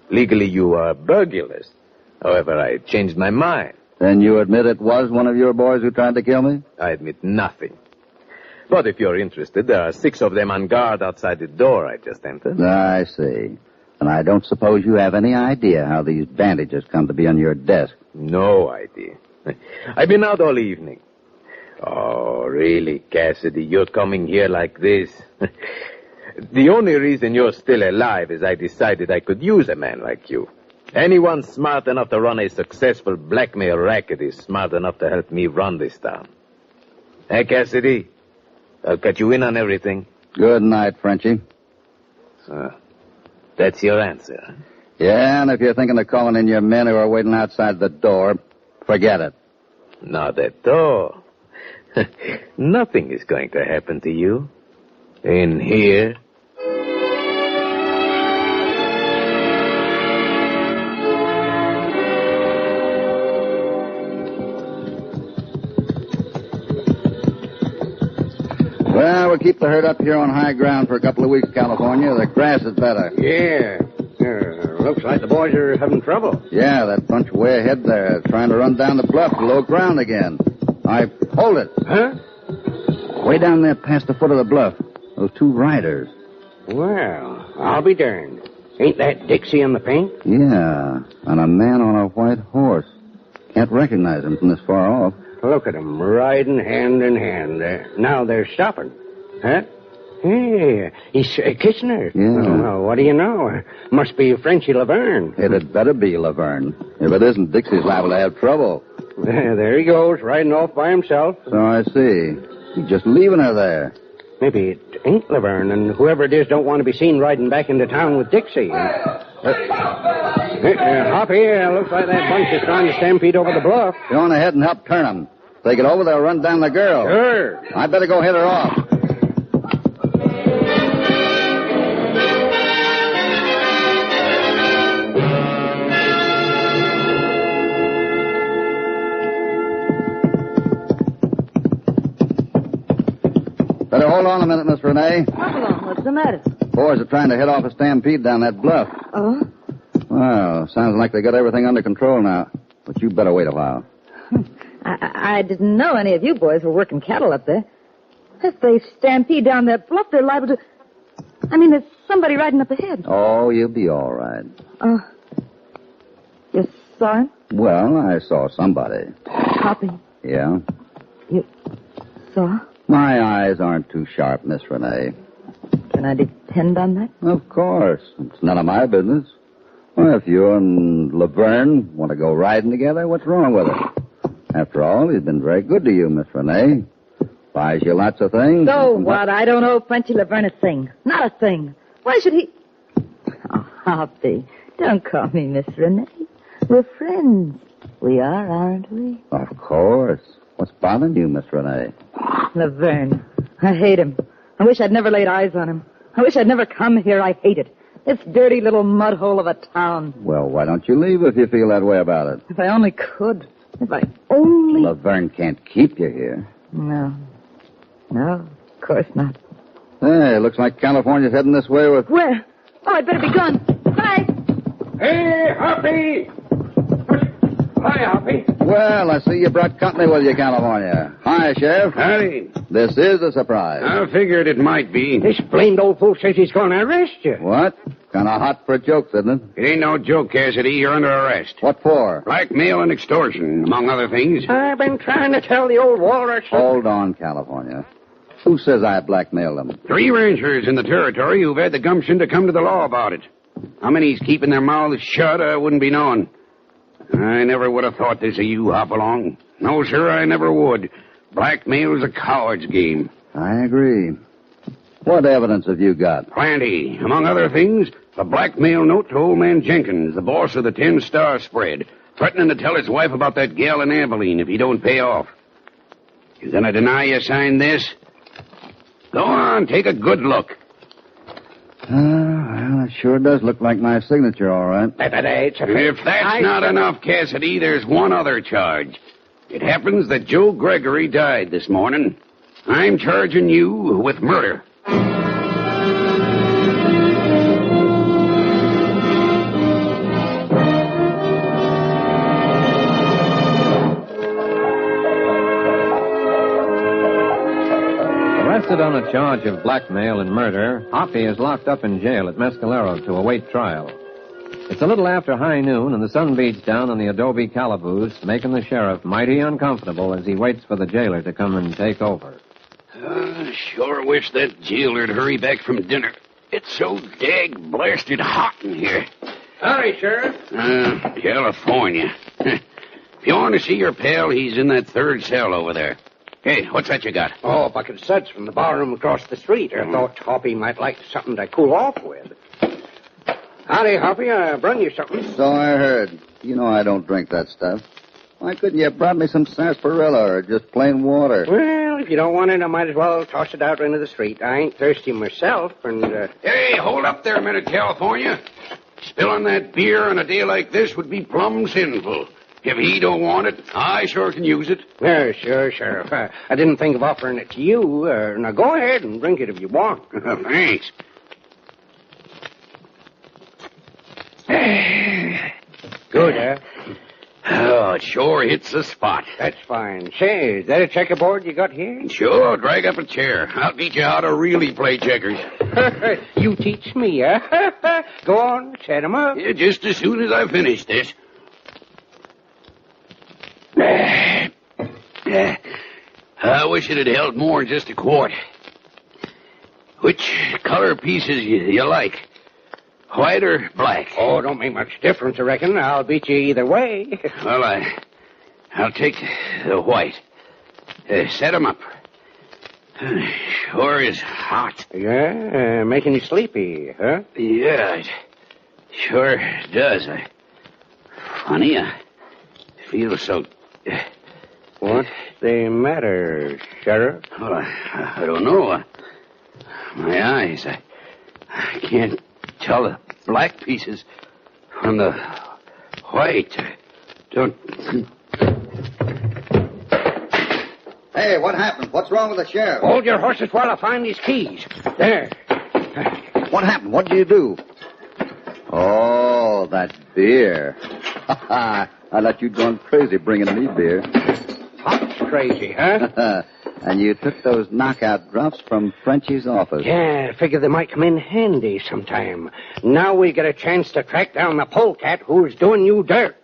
Legally, you are burglars. However, I changed my mind. Then you admit it was one of your boys who tried to kill me? I admit nothing. But if you're interested, there are 6 of them on guard outside the door I just entered. I see. And I don't suppose you have any idea how these bandages come to be on your desk. No idea. I've been out all evening. Oh, really, Cassidy, you're coming here like this. The only reason you're still alive is I decided I could use a man like you. Anyone smart enough to run a successful blackmail racket is smart enough to help me run this town. Hey, Cassidy, I'll cut you in on everything. Good night, Frenchie. That's your answer. Yeah, and if you're thinking of calling in your men who are waiting outside the door, forget it. Not at all. Nothing is going to happen to you. In here. Well, we'll keep the herd up here on high ground for a couple of weeks, California. The grass is better. Yeah. Looks like the boys are having trouble. Yeah, that bunch way ahead there, trying to run down the bluff to low ground again. Hold it. Huh? Way down there past the foot of the bluff. Those 2 riders. Well, I'll be darned. Ain't that Dixie in the paint? Yeah, and a man on a white horse. Can't recognize him from this far off. Look at them, riding hand in hand. Now they're stopping. Huh? Hey, he's kissing her. Yeah. Well, what do you know? Must be Frenchie Laverne. It had better be Laverne. If it isn't, Dixie's liable to have trouble. There he goes, riding off by himself. So I see. He's just leaving her there. Maybe it ain't Laverne, and whoever it is don't want to be seen riding back into town with Dixie. Hoppy, looks like that bunch is trying to stampede over the bluff. Go on ahead and help turn them. If they get over, they'll run down the girl. Sure. I better go head her off. Better hold on a minute, Miss Renee. Hopalong, what's the matter? Boys are trying to head off a stampede down that bluff. Oh? Well, sounds like they got everything under control now. But you better wait a while. I didn't know any of you boys were working cattle up there. If they stampede down that bluff, they're liable to... I mean, there's somebody riding up ahead. Oh, you'll be all right. Oh. You saw him? Well, I saw somebody. Hoppy. Yeah? You saw? My eyes aren't too sharp, Miss Renee. Can I depend on that? Of course. It's none of my business. Well, if you and Laverne want to go riding together, what's wrong with it? After all, he's been very good to you, Miss Renee. Buys you lots of things. So what? I don't owe Frenchy Laverne a thing. Not a thing. Why should he... Oh, Hoppy, don't call me Miss Renee. We're friends. We are, aren't we? Of course. What's bothering you, Miss Renee? Laverne. I hate him. I wish I'd never laid eyes on him. I wish I'd never come here. I hate it. This dirty little mud hole of a town. Well, why don't you leave if you feel that way about it? If I only could. If I only... Laverne can't keep you here. No. No, of course not. Hey, looks like California's heading this way with... Where? Oh, I'd better be gone. Bye. Hey, Hoppy! Hi, Hoppy. Well, I see you brought company with you, California. Hi, Sheriff. Howdy. This is a surprise. I figured it might be. This blamed old fool says he's going to arrest you. What? Kind of hot for a joke, isn't it? It ain't no joke, Cassidy. You're under arrest. What for? Blackmail and extortion, among other things. I've been trying to tell the old walrus. Hold on, California. Who says I blackmailed them? 3 ranchers in the territory who've had the gumption to come to the law about it. How many's keeping their mouths shut, I wouldn't be knowing. I never would have thought this of you, Hopalong. No, sir, I never would. Blackmail's a coward's game. I agree. What evidence have you got? Plenty. Among other things, a blackmail note to old man Jenkins, the boss of the 10-star spread, threatening to tell his wife about that gal in Abilene if he don't pay off. You gonna deny you signed this? Go on, take a good look. Well, it sure does look like my signature, all right. If that's not enough, Cassidy, there's one other charge. It happens that Joe Gregory died this morning. I'm charging you with murder. Arrested on a charge of blackmail and murder, Hoppy is locked up in jail at Mescalero to await trial. It's a little after high noon, and the sun beats down on the adobe calaboose, making the sheriff mighty uncomfortable as he waits for the jailer to come and take over. Sure wish that jailer'd hurry back from dinner. It's so dag blasted hot in here. Howdy, Sheriff. California. If you want to see your pal, he's in that 3rd cell over there. Hey, what's that you got? Oh, a bucket of suds from the barroom across the street. I thought Hoppy might like something to cool off with. Howdy, Hoppy. I brung you something. So I heard. You know I don't drink that stuff. Why couldn't you have brought me some sarsaparilla or just plain water? Well, if you don't want it, I might as well toss it out into the street. I ain't thirsty myself, and... Hey, hold up there a minute, California. Spilling that beer on a day like this would be plumb sinful. If he don't want it, I sure can use it. Yeah, sure, Sheriff. I didn't think of offering it to you. Now, go ahead and drink it if you want. Thanks. Good, huh? Oh, it sure hits the spot. That's fine. Say, is that a checkerboard you got here? Sure, drag up a chair. I'll teach you how to really play checkers. You teach me, huh? Go on, set 'em up. Yeah, just as soon as I finish this. I wish it had held more than just a quart. Which color pieces you like? White or black? Oh, don't make much difference, I reckon. I'll beat you either way. Well, I'll take the white. Set 'em up. Sure is hot. Yeah, making you sleepy, huh? Yeah, it sure does. Funny, I feel so... What's the matter, Sheriff? Well, I don't know. My eyes, I can't tell the black pieces from the white. Don't... Hey, what happened? What's wrong with the sheriff? Hold your horses while I find these keys. There. What happened? What did you do? Oh, that beer. I thought you'd gone crazy bringing me beer. Hop's crazy, huh? And you took those knockout drops from Frenchie's office. Yeah, I figured they might come in handy sometime. Now we get a chance to track down the polecat who's doing you dirt.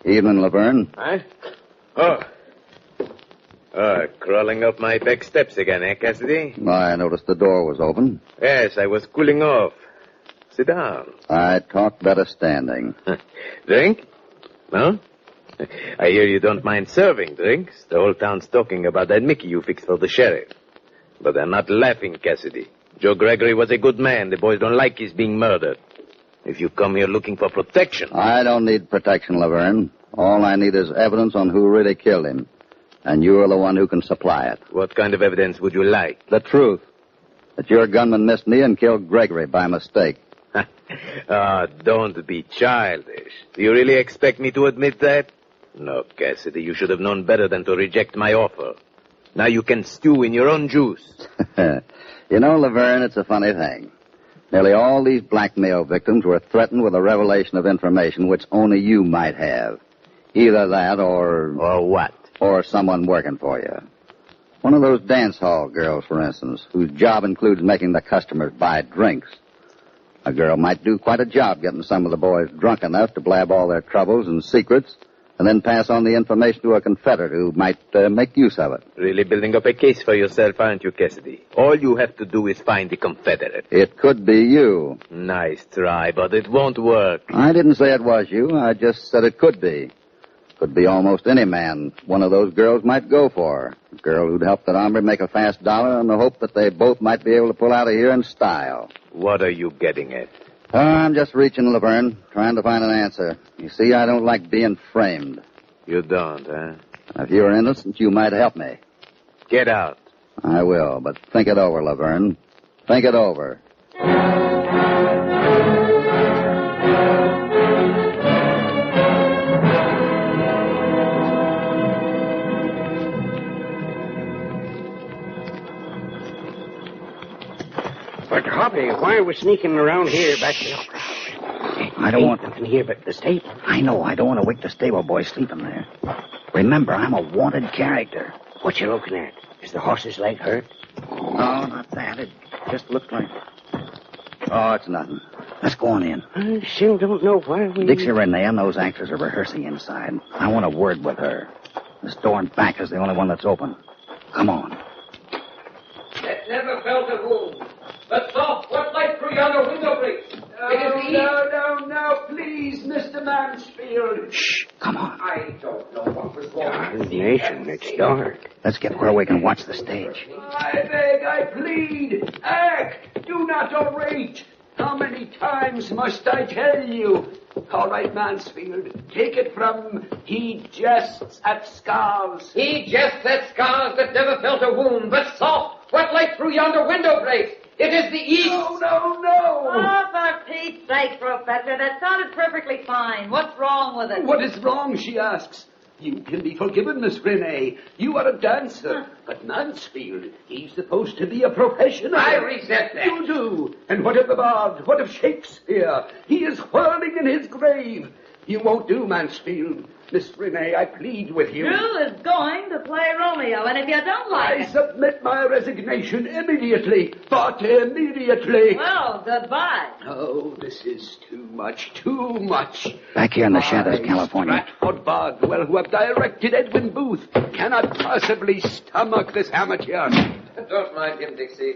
Evening, Laverne. Huh? Oh. Crawling up my back steps again, eh, Cassidy? I noticed the door was open. Yes, I was cooling off. Sit down. I talk better standing. Drink? No? I hear you don't mind serving drinks. The whole town's talking about that Mickey you fixed for the sheriff. But they're not laughing, Cassidy. Joe Gregory was a good man. The boys don't like his being murdered. If you come here looking for protection... I don't need protection, Laverne. All I need is evidence on who really killed him. And you're the one who can supply it. What kind of evidence would you like? The truth. That your gunman missed me and killed Gregory by mistake. Don't be childish. Do you really expect me to admit that? No, Cassidy, you should have known better than to reject my offer. Now you can stew in your own juice. You know, Laverne, it's a funny thing. Nearly all these blackmail victims were threatened with a revelation of information which only you might have. Either that or... Or what? Or someone working for you. One of those dance hall girls, for instance, whose job includes making the customers buy drinks. A girl might do quite a job getting some of the boys drunk enough to blab all their troubles and secrets, and then pass on the information to a confederate who might make use of it. Really building up a case for yourself, aren't you, Cassidy? All you have to do is find the confederate. It could be you. Nice try, but it won't work. I didn't say it was you. I just said it could be. Could be almost any man one of those girls might go for. A girl who'd help that hombre make a fast dollar in the hope that they both might be able to pull out of here in style. What are you getting at? I'm just reaching, Laverne, trying to find an answer. You see, I don't like being framed. You don't, huh? If you're innocent, you might help me. Get out. I will, but think it over, Laverne. Think it over. But, Hoppy, why are we sneaking around here back to the opera house? I don't want nothing here but the stable. I know. I don't want to wake the stable boy sleeping there. Remember, I'm a wanted character. What you looking at? Is the horse's leg hurt? No, not that. It just looked like... Oh, it's nothing. Let's go on in. I still don't know why we... Dixie Renee and those actors are rehearsing inside. I want a word with her. This door in back is the only one that's open. Come on. That never felt a wound. But soft, what light through yonder window breaks? No, please, Mr. Mansfield. Shh, come on. I don't know what was wrong. Nation, it's dark. Let's get where we can watch the stage. I beg, I plead, act, do not orate. How many times must I tell you? All right, Mansfield, take it from he jests at scars. He jests at scars that never felt a wound, but soft, what light through yonder window breaks? It is the east. No. Oh, for Pete's sake, Professor, that sounded perfectly fine. What's wrong with it? What is wrong, she asks. You can be forgiven, Miss Renee. You are a dancer. But Mansfield, he's supposed to be a professional. I resent that. You do. And what of the bard? What of Shakespeare? He is whirling in his grave. You won't do, Mansfield. Miss Renee, I plead with you. Drew is going to play Romeo, and if you don't like it... I submit my resignation immediately. But immediately. Well, goodbye. Oh, this is too much. Back here in the shadows, California. Stratford Bardwell, who have directed Edwin Booth, cannot possibly stomach this amateur. Don't mind him, Dixie.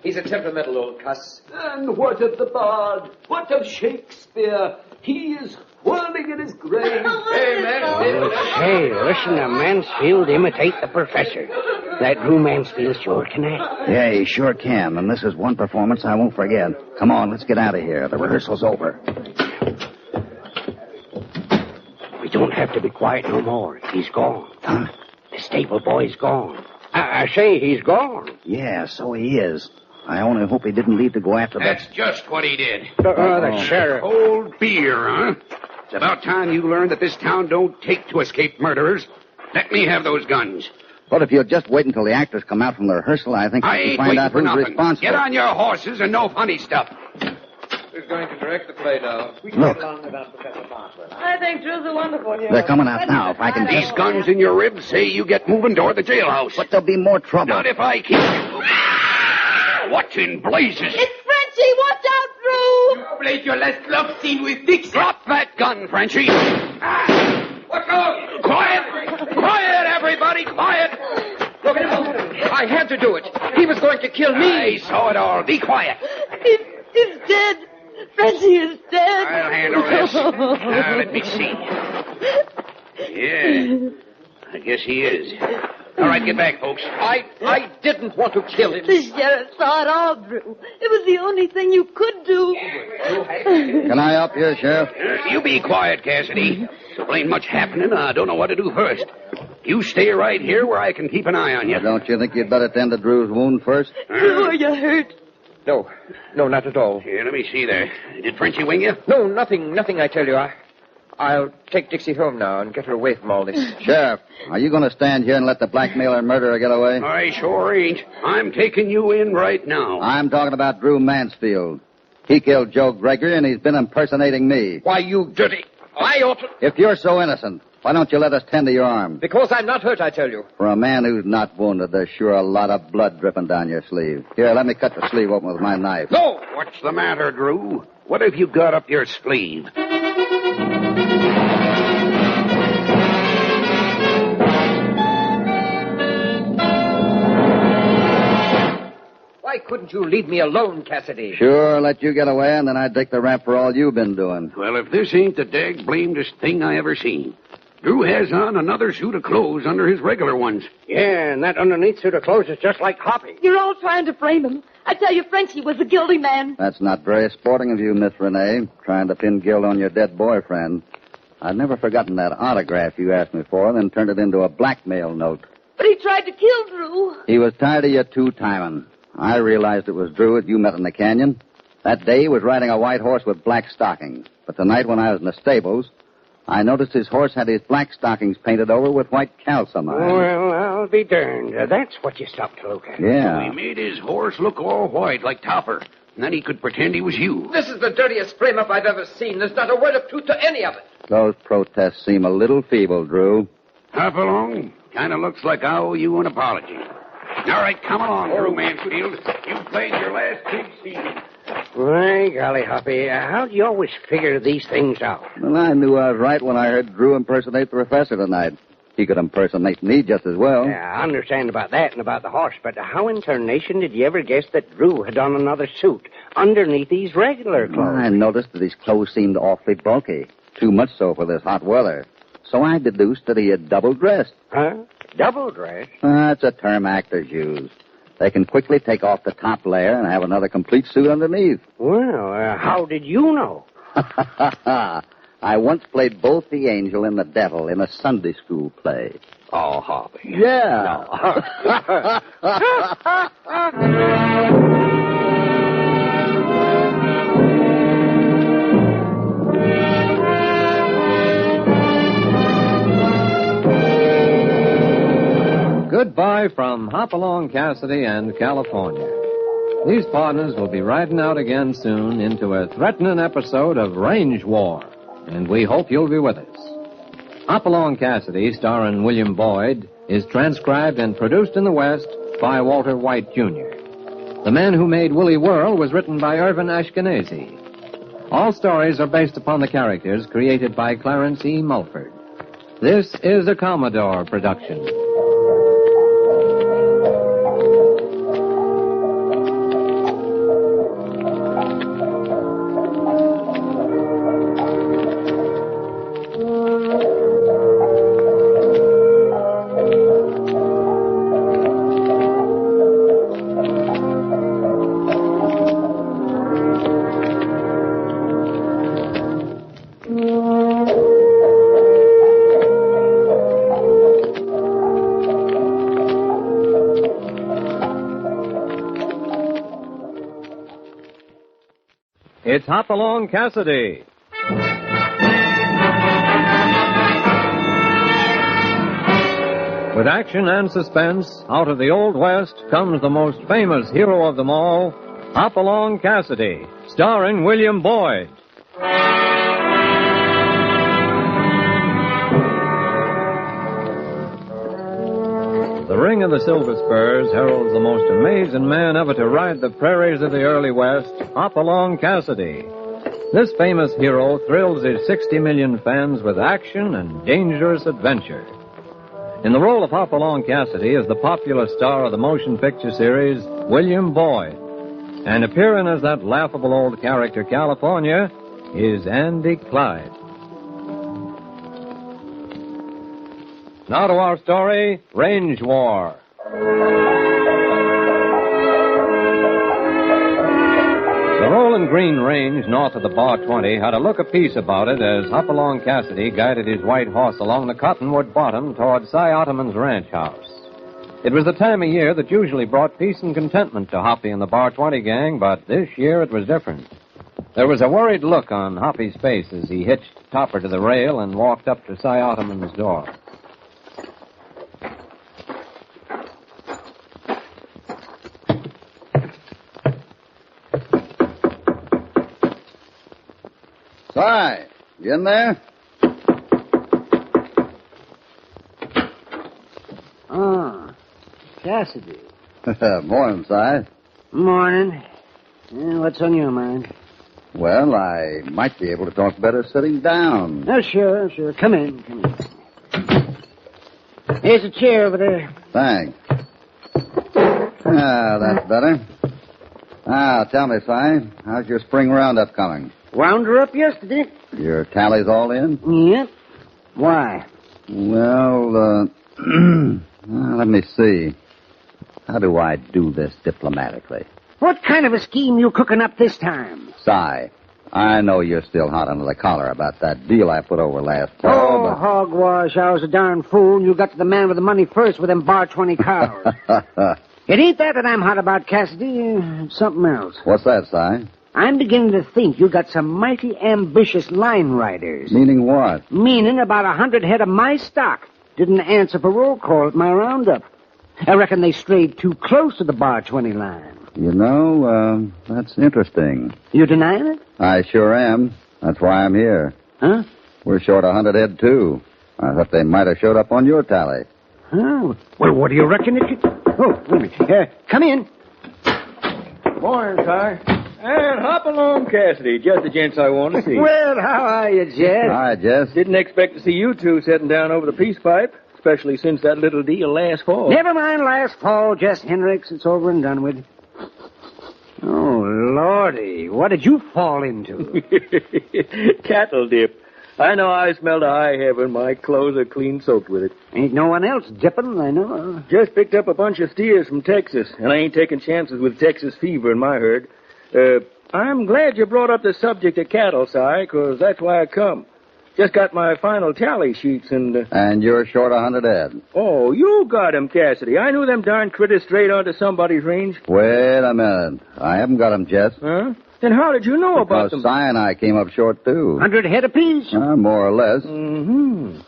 He's a temperamental old cuss. And what of the bard? What of Shakespeare? He is whirling in his grave. Hey, Mansfield. Hey, listen to Mansfield imitate the professor. That Drew Mansfield sure can act. Yeah, he sure can, and this is one performance I won't forget. Come on, let's get out of here. The rehearsal's over. We don't have to be quiet no more. He's gone. Huh? The stable boy's gone. I say he's gone. Yeah, so he is. I only hope he didn't leave to go after That's just what he did. The sheriff. Cold beer, huh? It's about time you learned that this town don't take to escape murderers. Let me have those guns. But if you'll just wait until the actors come out from the rehearsal, I think we I can ain't find waiting out for who's nothing. responsible. Get on your horses and no funny stuff. Who's going to direct the play now? Look. I think Drew's a wonderful hero. They're coming out now. If I can These guns in your ribs say you get moving toward the jailhouse. But there'll be more trouble. Not if I keep you. What in blazes? It's Frenchie! Watch out, Drew! You played your last love scene with Dixie. Drop that gun, Frenchie. I had to do it. He was going to kill me. I saw it all. Be quiet. He's dead. Frenchie is dead. I'll handle this. Now, let me see. Yeah, I guess he is. All right, get back, folks. I didn't want to kill him. The sheriff saw it all, Drew. It was the only thing you could do. Can I help you, Sheriff? You be quiet, Cassidy. So ain't much happening. I don't know what to do first. You stay right here where I can keep an eye on you. Don't you think you'd better tend to Drew's wound first? Drew, are you hurt? No, not at all. Here, let me see there. Did Frenchie wing you? No, nothing, I tell you. I'll take Dixie home now and get her away from all this. Sheriff, are you going to stand here and let the blackmailer and murderer get away? I sure ain't. I'm taking you in right now. I'm talking about Drew Mansfield. He killed Joe Gregory, and he's been impersonating me. Why, you dirty... I ought to... If you're so innocent, why don't you let us tend to your arm? Because I'm not hurt, I tell you. For a man who's not wounded, there's sure a lot of blood dripping down your sleeve. Here, let me cut the sleeve open with my knife. No! What's the matter, Drew? What have you got up your sleeve? Why couldn't you leave me alone, Cassidy? Sure, let you get away, and then I'd take the rap for all you've been doing. Well, if this ain't the dag-blamedest thing I ever seen. Drew has on another suit of clothes under his regular ones. Yeah, and that underneath suit of clothes is just like Hoppy. You're all trying to frame him. I tell you, Frenchie was the guilty man. That's not very sporting of you, Miss Renee, trying to pin guilt on your dead boyfriend. I've never forgotten that autograph you asked me for, then turned it into a blackmail note. But he tried to kill Drew. He was tired of you two-timing. I realized it was Drew that you met in the canyon. That day he was riding a white horse with black stockings. But tonight when I was in the stables, I noticed his horse had his black stockings painted over with white calcimine. Well, I'll be darned. That's what you stopped to look at. Yeah. So he made his horse look all white like Topper. And then he could pretend he was you. This is the dirtiest frame-up I've ever seen. There's not a word of truth to any of it. Those protests seem a little feeble, Drew. Hopalong, kind of looks like I owe you an apology. All right, come along, Drew Mansfield. You've played your last big scene. My golly, Hoppy, how'd you always figure these things out? Well, I knew I was right when I heard Drew impersonate the professor tonight. He could impersonate me just as well. Yeah, I understand about that and about the horse, but how in tarnation did you ever guess that Drew had on another suit underneath these regular clothes? Well, I noticed that his clothes seemed awfully bulky. Too much so for this hot weather. So I deduced that he had double-dressed. Huh? Double-dressed? That's a term actors use. They can quickly take off the top layer and have another complete suit underneath. Well, how did you know? I once played both the angel and the devil in a Sunday school play. Oh, Hoppy. Yeah. Goodbye from Hopalong Cassidy and California. These partners will be riding out again soon into a threatening episode of Range War, and we hope you'll be with us. Hopalong Cassidy, starring William Boyd, is transcribed and produced in the West by Walter White, Jr. The Man Who Made Willy Whirl was written by Irvin Ashkenazi. All stories are based upon the characters created by Clarence E. Mulford. This is a Commodore production. It's Hopalong Cassidy. With action and suspense, out of the Old West comes the most famous hero of them all, Hopalong Cassidy, starring William Boyd. The ring of the Silver Spurs heralds the most amazing man ever to ride the prairies of the early West, Hopalong Cassidy. This famous hero thrills his 60 million fans with action and dangerous adventure. In the role of Hopalong Cassidy is the popular star of the motion picture series, William Boyd. And appearing as that laughable old character, California, is Andy Clyde. Now to our story, Range War. The Rolling Green Range north of the Bar 20 had a look apiece about it as Hopalong Cassidy guided his white horse along the cottonwood bottom toward Cy Ottoman's ranch house. It was the time of year that usually brought peace and contentment to Hoppy and the Bar 20 gang, but this year it was different. There was a worried look on Hoppy's face as he hitched Topper to the rail and walked up to Cy Ottoman's door. Cy, you in there? Ah, Cassidy. Morning, Cy. Morning. What's on your mind? Well, I might be able to talk better sitting down. Oh, sure. Come in. Here's a chair over there. Thanks. That's better. Tell me, Cy, how's your spring roundup coming? Wound her up yesterday. Your tally's all in? Yep. Why? Well, let me see. How do I do this diplomatically? What kind of a scheme you cooking up this time? Cy, I know you're still hot under the collar about that deal I put over last fall, Oh, hogwash. I was a darn fool, and you got to the man with the money first with them Bar 20 cows. It ain't that I'm hot about, Cassidy. It's something else. What's that, Cy? I'm beginning to think you got some mighty ambitious line riders. Meaning what? Meaning about 100 head of my stock didn't answer for roll call at my roundup. I reckon they strayed too close to the Bar 20 line. You know, that's interesting. You denying it? I sure am. That's why I'm here. Huh? We're short 100 head, too. I thought they might have showed up on your tally. Oh, well, what do you reckon it could... Oh, wait a minute. Come in. Morning, Cy. And Hopalong Cassidy, just the gents I want to see. Well, how are you, Jess? Hi, Jess. Didn't expect to see you two sitting down over the peace pipe, especially since that little deal last fall. Never mind last fall, Jess Hendricks. It's over and done with. Oh, Lordy, what did you fall into? Cattle dip. I know I smell to high heaven. My clothes are clean soaked with it. Ain't no one else dipping, I know. Just picked up a bunch of steers from Texas, and I ain't taking chances with Texas fever in my herd. I'm glad you brought up the subject of cattle, Si, because that's why I come. Just got my final tally sheets and... And you're short 100 head. Oh, you got 'em, Cassidy. I knew them darn critters strayed onto somebody's range. Wait a minute. I haven't got 'em, Jess. Huh? Then how did you know about them? Because Si and I came up short, too. 100 head apiece? More or less. Mm-hmm.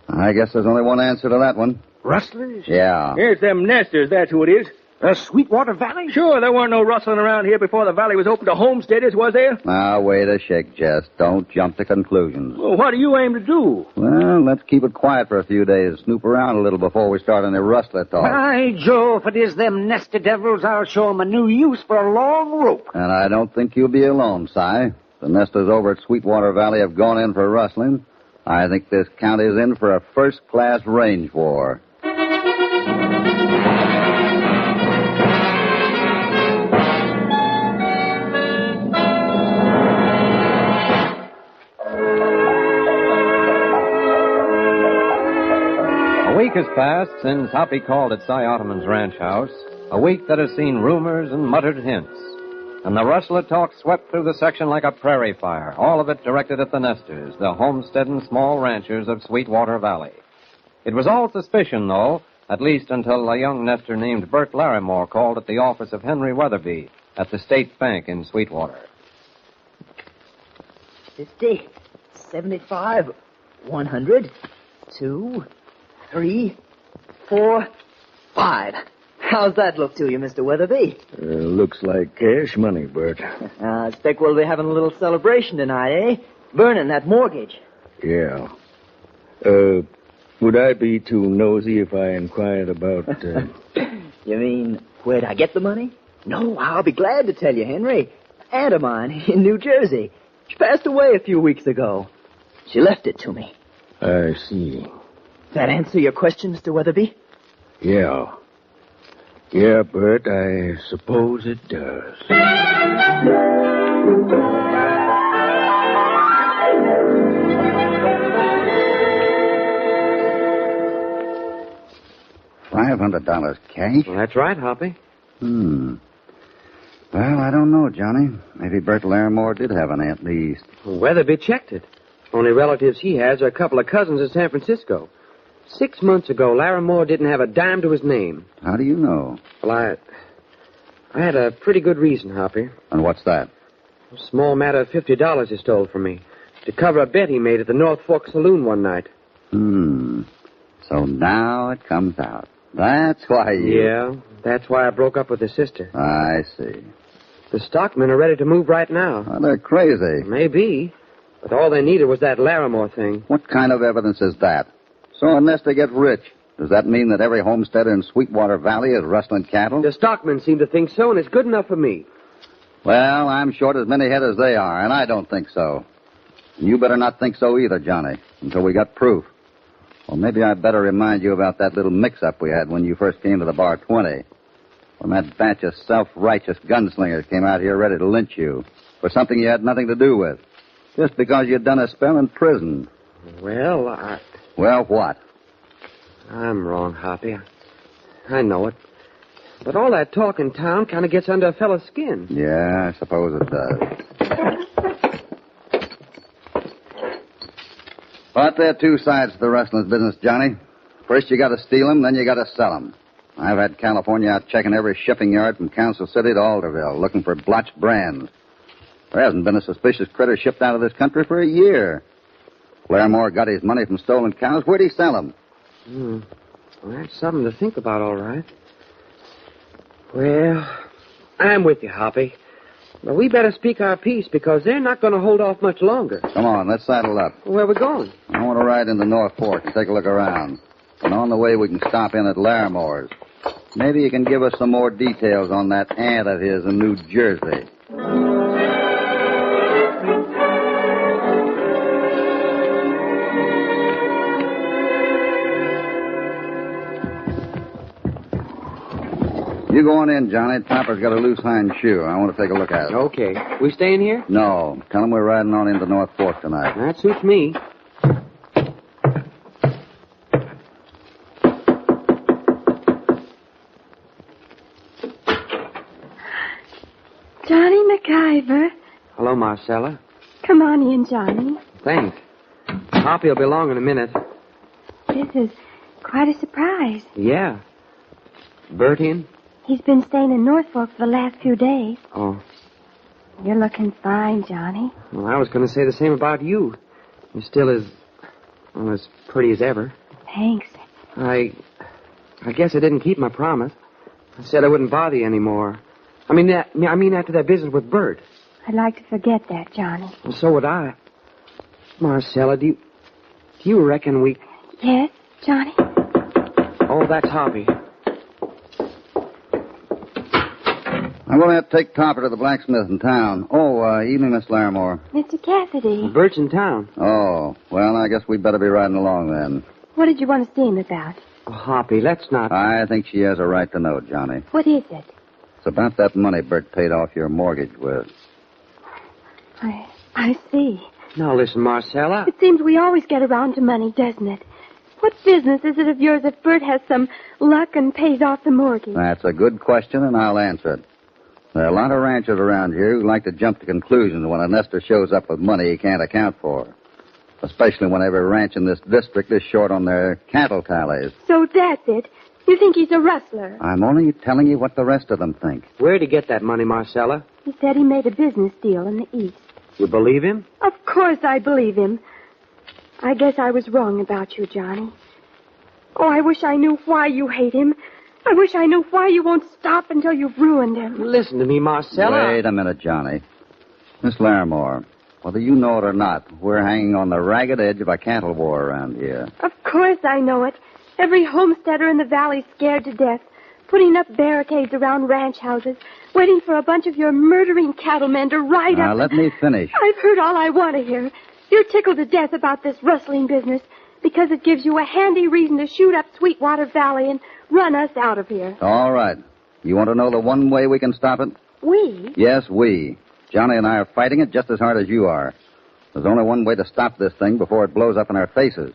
I guess there's only one answer to that one. Rustlers? Yeah. Here's them nesters, that's who it is. Sweetwater Valley? Sure, there weren't no rustling around here before the valley was open to homesteaders, was there? Now, wait a shake, Jess. Don't jump to conclusions. Well, what do you aim to do? Well, let's keep it quiet for a few days. Snoop around a little before we start any rustler talk. By Joe, if it is them nested devils, I'll show 'em a new use for a long rope. And I don't think you'll be alone, Si. The nesters over at Sweetwater Valley have gone in for rustling. I think this county's in for a first-class range war. A week has passed since Hoppy called at Cy Ottoman's ranch house, a week that has seen rumors and muttered hints. And the rustler talk swept through the section like a prairie fire, all of it directed at the nesters, the homesteading small ranchers of Sweetwater Valley. It was all suspicion, though, at least until a young nester named Bert Larimore called at the office of Henry Weatherby at the State Bank in Sweetwater. 50, 75, 100, 2, 3, 4, 5. How's that look to you, Mr. Weatherby? Looks like cash money, Bert. I expect we'll be having a little celebration tonight, eh? Burning that mortgage. Yeah. Would I be too nosy if I inquired about... You mean, where'd I get the money? No, I'll be glad to tell you, Henry. Aunt of mine in New Jersey. She passed away a few weeks ago. She left it to me. I see. That answer your question, Mr. Weatherby? Yeah. Yeah, Bert, I suppose it does. $500 cash? Well, that's right, Hoppy. Well, I don't know, Johnny. Maybe Bert Larimore did have an aunt in the East. Weatherby checked it. Only relatives he has are a couple of cousins in San Francisco. 6 months ago, Larimore didn't have a dime to his name. How do you know? Well, I had a pretty good reason, Hoppy. And what's that? A small matter of $50 he stole from me to cover a bet he made at the North Fork Saloon one night. So now it comes out. That's why you... Yeah, that's why I broke up with his sister. I see. The stockmen are ready to move right now. Well, they're crazy. Maybe. But all they needed was that Larimore thing. What kind of evidence is that? So unless they get rich, does that mean that every homesteader in Sweetwater Valley is rustling cattle? The stockmen seem to think so, and it's good enough for me. Well, I'm short as many head as they are, and I don't think so. And you better not think so either, Johnny, until we got proof. Well, maybe I'd better remind you about that little mix-up we had when you first came to the Bar 20. When that batch of self-righteous gunslingers came out here ready to lynch you for something you had nothing to do with. Just because you'd done a spell in prison. Well, Well, what? I'm wrong, Hoppy. I know it. But all that talk in town kind of gets under a fellow's skin. Yeah, I suppose it does. But there are two sides to the rustling business, Johnny. First, you got to steal them, then you got to sell them. I've had California out checking every shipping yard from Council City to Alderville, looking for blotched brands. There hasn't been a suspicious critter shipped out of this country for a year. Larimore got his money from stolen cows. Where'd he sell them? Well, that's something to think about, all right. Well, I'm with you, Hoppy. But we better speak our piece because they're not going to hold off much longer. Come on, let's saddle up. Where are we going? I want to ride into North Fork and take a look around. And on the way, we can stop in at Larimore's. Maybe you can give us some more details on that aunt of his in New Jersey. You go on in, Johnny. Topper's got a loose hind shoe. I want to take a look at it. Okay. We staying here? No. Tell him we're riding on into North Fork tonight. That suits me. Johnny McIver. Hello, Marcella. Come on in, Johnny. Thanks. Hoppy will be along in a minute. This is quite a surprise. Yeah. Bert in? He's been staying in North Fork for the last few days. Oh. You're looking fine, Johnny. Well, I was going to say the same about you. You're still as pretty as ever. Thanks. I guess I didn't keep my promise. I said I wouldn't bother you anymore. I mean after that business with Bert. I'd like to forget that, Johnny. Well, so would I. Marcella, do you reckon we... Yes, Johnny? Oh, that's Hoppy. I'm going to have to take Topper to the blacksmith in town. Oh, evening, Miss Larimore. Mr. Cassidy. Bert's in town. Oh, well, I guess we'd better be riding along then. What did you want to see him about? Oh, Hoppy, let's not... I think she has a right to know, Johnny. What is it? It's about that money Bert paid off your mortgage with. I see. Now, listen, Marcella. It seems we always get around to money, doesn't it? What business is it of yours if Bert has some luck and pays off the mortgage? That's a good question, and I'll answer it. There are a lot of ranchers around here who like to jump to conclusions when a nester shows up with money he can't account for. Especially when every ranch in this district is short on their cattle tallies. So that's it. You think he's a rustler? I'm only telling you what the rest of them think. Where'd he get that money, Marcella? He said he made a business deal in the East. You believe him? Of course I believe him. I guess I was wrong about you, Johnny. Oh, I wish I knew why you hate him. I wish I knew why you won't stop until you've ruined him. Listen to me, Marcella. Wait a minute, Johnny. Miss Larimore, whether you know it or not, we're hanging on the ragged edge of a cattle war around here. Of course I know it. Every homesteader in the valley's scared to death, putting up barricades around ranch houses, waiting for a bunch of your murdering cattlemen to ride up. Now, let me finish. I've heard all I want to hear. You're tickled to death about this rustling business. Because it gives you a handy reason to shoot up Sweetwater Valley and run us out of here. All right. You want to know the one way we can stop it? We? Yes, we. Johnny and I are fighting it just as hard as you are. There's only one way to stop this thing before it blows up in our faces.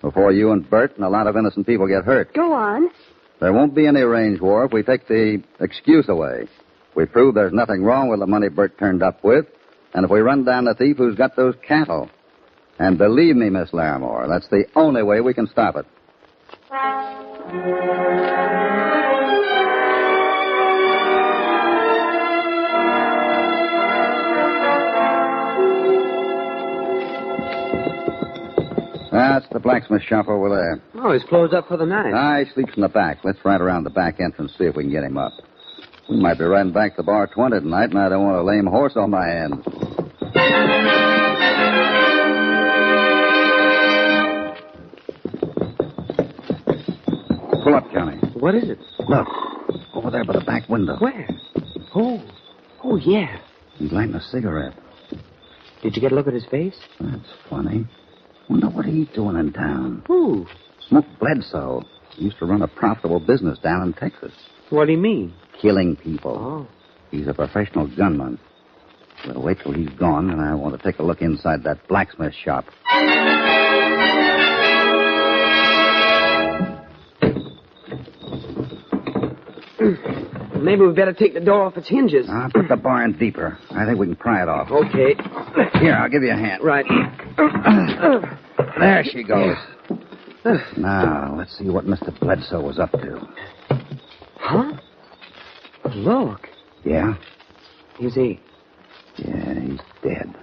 Before you and Bert and a lot of innocent people get hurt. Go on. There won't be any range war if we take the excuse away. We prove there's nothing wrong with the money Bert turned up with, and if we run down the thief who's got those cattle. And believe me, Miss Larimore, that's the only way we can stop it. That's the blacksmith shop over there. Oh, he's closed up for the night. He sleeps in the back. Let's ride around the back entrance, see if we can get him up. We might be riding back to Bar 20 tonight, and I don't want a lame horse on my hands. Pull up, Johnny. What is it? Look, over there by the back window. Where? Oh, yeah. He's lighting a cigarette. Did you get a look at his face? That's funny. Wonder what he's doing in town. Who? Smoke Bledsoe. He used to run a profitable business down in Texas. What do you mean? Killing people. Oh. He's a professional gunman. We'll wait till he's gone, and I want to take a look inside that blacksmith shop. Maybe we better take the door off its hinges. Put the bar in deeper. I think we can pry it off. Okay. Here, I'll give you a hand. Right. There she goes. Now, let's see what Mr. Bledsoe was up to. Huh? Look. Yeah? Is he? Yeah, he's dead.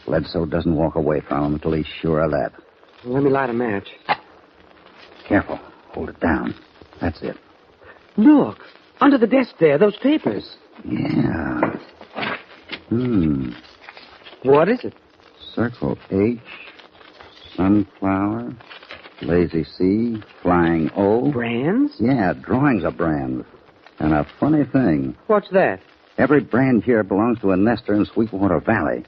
Bledsoe doesn't walk away from him until he's sure of that. Let me light a match. Careful. Hold it down. That's it. Look. Under the desk there, those papers. Yeah. What is it? Circle H, sunflower, lazy C, flying O. Brands? Yeah, drawings of brands. And a funny thing. What's that? Every brand here belongs to a nester in Sweetwater Valley.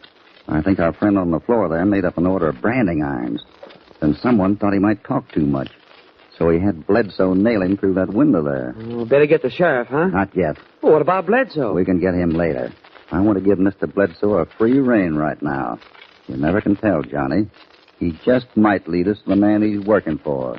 I think our friend on the floor there made up an order of branding irons. Then someone thought he might talk too much. So he had Bledsoe nail him through that window there. Better get the sheriff, huh? Not yet. Well, what about Bledsoe? We can get him later. I want to give Mr. Bledsoe a free rein right now. You never can tell, Johnny. He just might lead us to the man he's working for.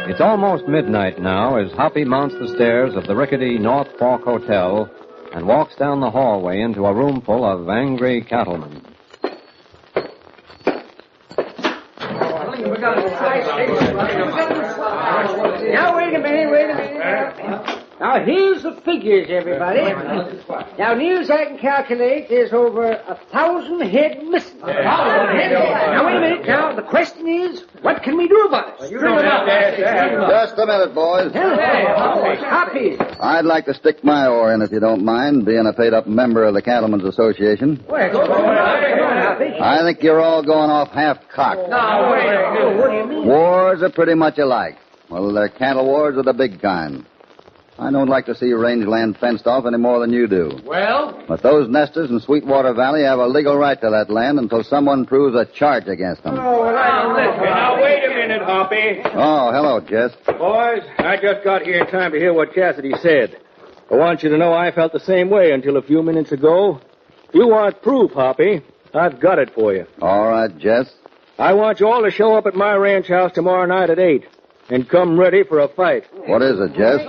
It's almost midnight now as Hoppy mounts the stairs of the rickety North Fork Hotel and walks down the hallway into a room full of angry cattlemen. Now, wait a minute. Now, here's the figures, everybody. Now, near as I can calculate, there's over 1,000 head missing. Now, wait a minute. Now, the question is, what can we do about it? Just a minute, boys. Hoppy. I'd like to stick my oar in, if you don't mind, being a paid-up member of the Cattlemen's Association. I think you're all going off half-cocked. Now, wait. What do you mean? Wars are pretty much alike. Well, they're cattle wars of the big kind. I don't like to see rangeland fenced off any more than you do. Well? But those nesters in Sweetwater Valley have a legal right to that land until someone proves a charge against them. Now, wait a minute, Hoppy. Oh, hello, Jess. Boys, I just got here in time to hear what Cassidy said. I want you to know I felt the same way until a few minutes ago. You want proof, Hoppy. I've got it for you. All right, Jess. I want you all to show up at my ranch house tomorrow night at 8 and come ready for a fight. What is it, Jess?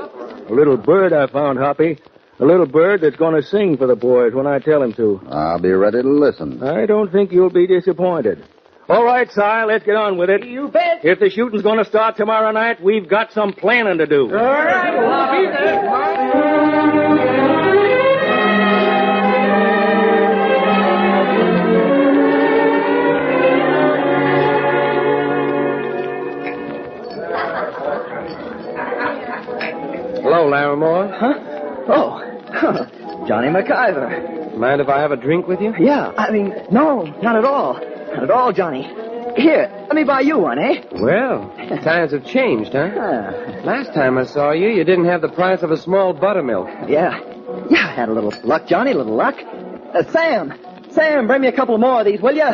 A little bird I found, Hoppy. A little bird that's going to sing for the boys when I tell him to. I'll be ready to listen. I don't think you'll be disappointed. All right, Si, let's get on with it. You bet. If the shooting's going to start tomorrow night, we've got some planning to do. All right, well, I'll be there. Hello, Larimore. Huh? Oh, Johnny McIver. Mind if I have a drink with you? Yeah, I mean, no, not at all. Not at all, Johnny. Here, let me buy you one, eh? Well, times have changed, huh? Last time I saw you, you didn't have the price of a small buttermilk. Yeah, I had a little luck, Johnny, a little luck. Sam, bring me a couple more of these, will you?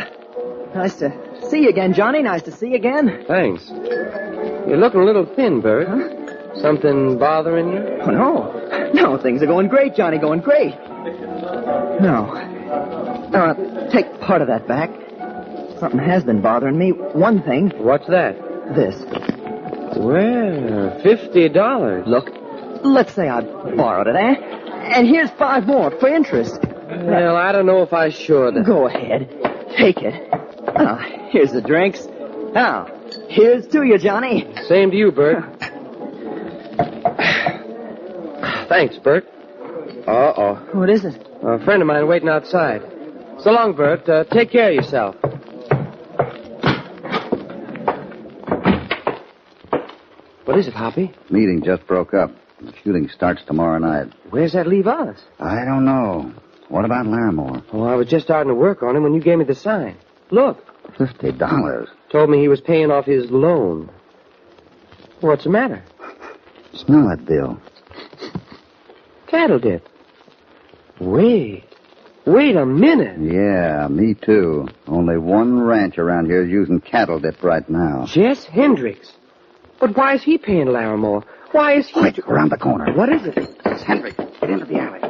Nice to see you again, Johnny. Nice to see you again. Thanks. You're looking a little thin, Bert. Huh? Something bothering you? Oh, no, things are going great, Johnny, going great. No, take part of that back. Something has been bothering me. One thing. What's that? This. Well, $50. Look, let's say I borrowed it, eh? And here's 5 more for interest. Well, I don't know if I should. Go ahead. Take it. Here's the drinks. Now, here's to you, Johnny. Same to you, Bert. Thanks, Bert. Uh-oh. What is it? A friend of mine waiting outside. So long, Bert. Take care of yourself. What is it, Hoppy? Meeting just broke up. The shooting starts tomorrow night. Where's that leave us? I don't know. What about Larimore? Oh, I was just starting to work on him when you gave me the sign. Look. $50. Told me he was paying off his loan. What's the matter? Smell that bill. Cattle dip. Wait a minute. Yeah, me too. Only one ranch around here is using cattle dip right now. Jess Hendricks. But why is he paying Larimore? Why is he... Quick, around the corner. What is it? It's Hendricks. Get into the alley.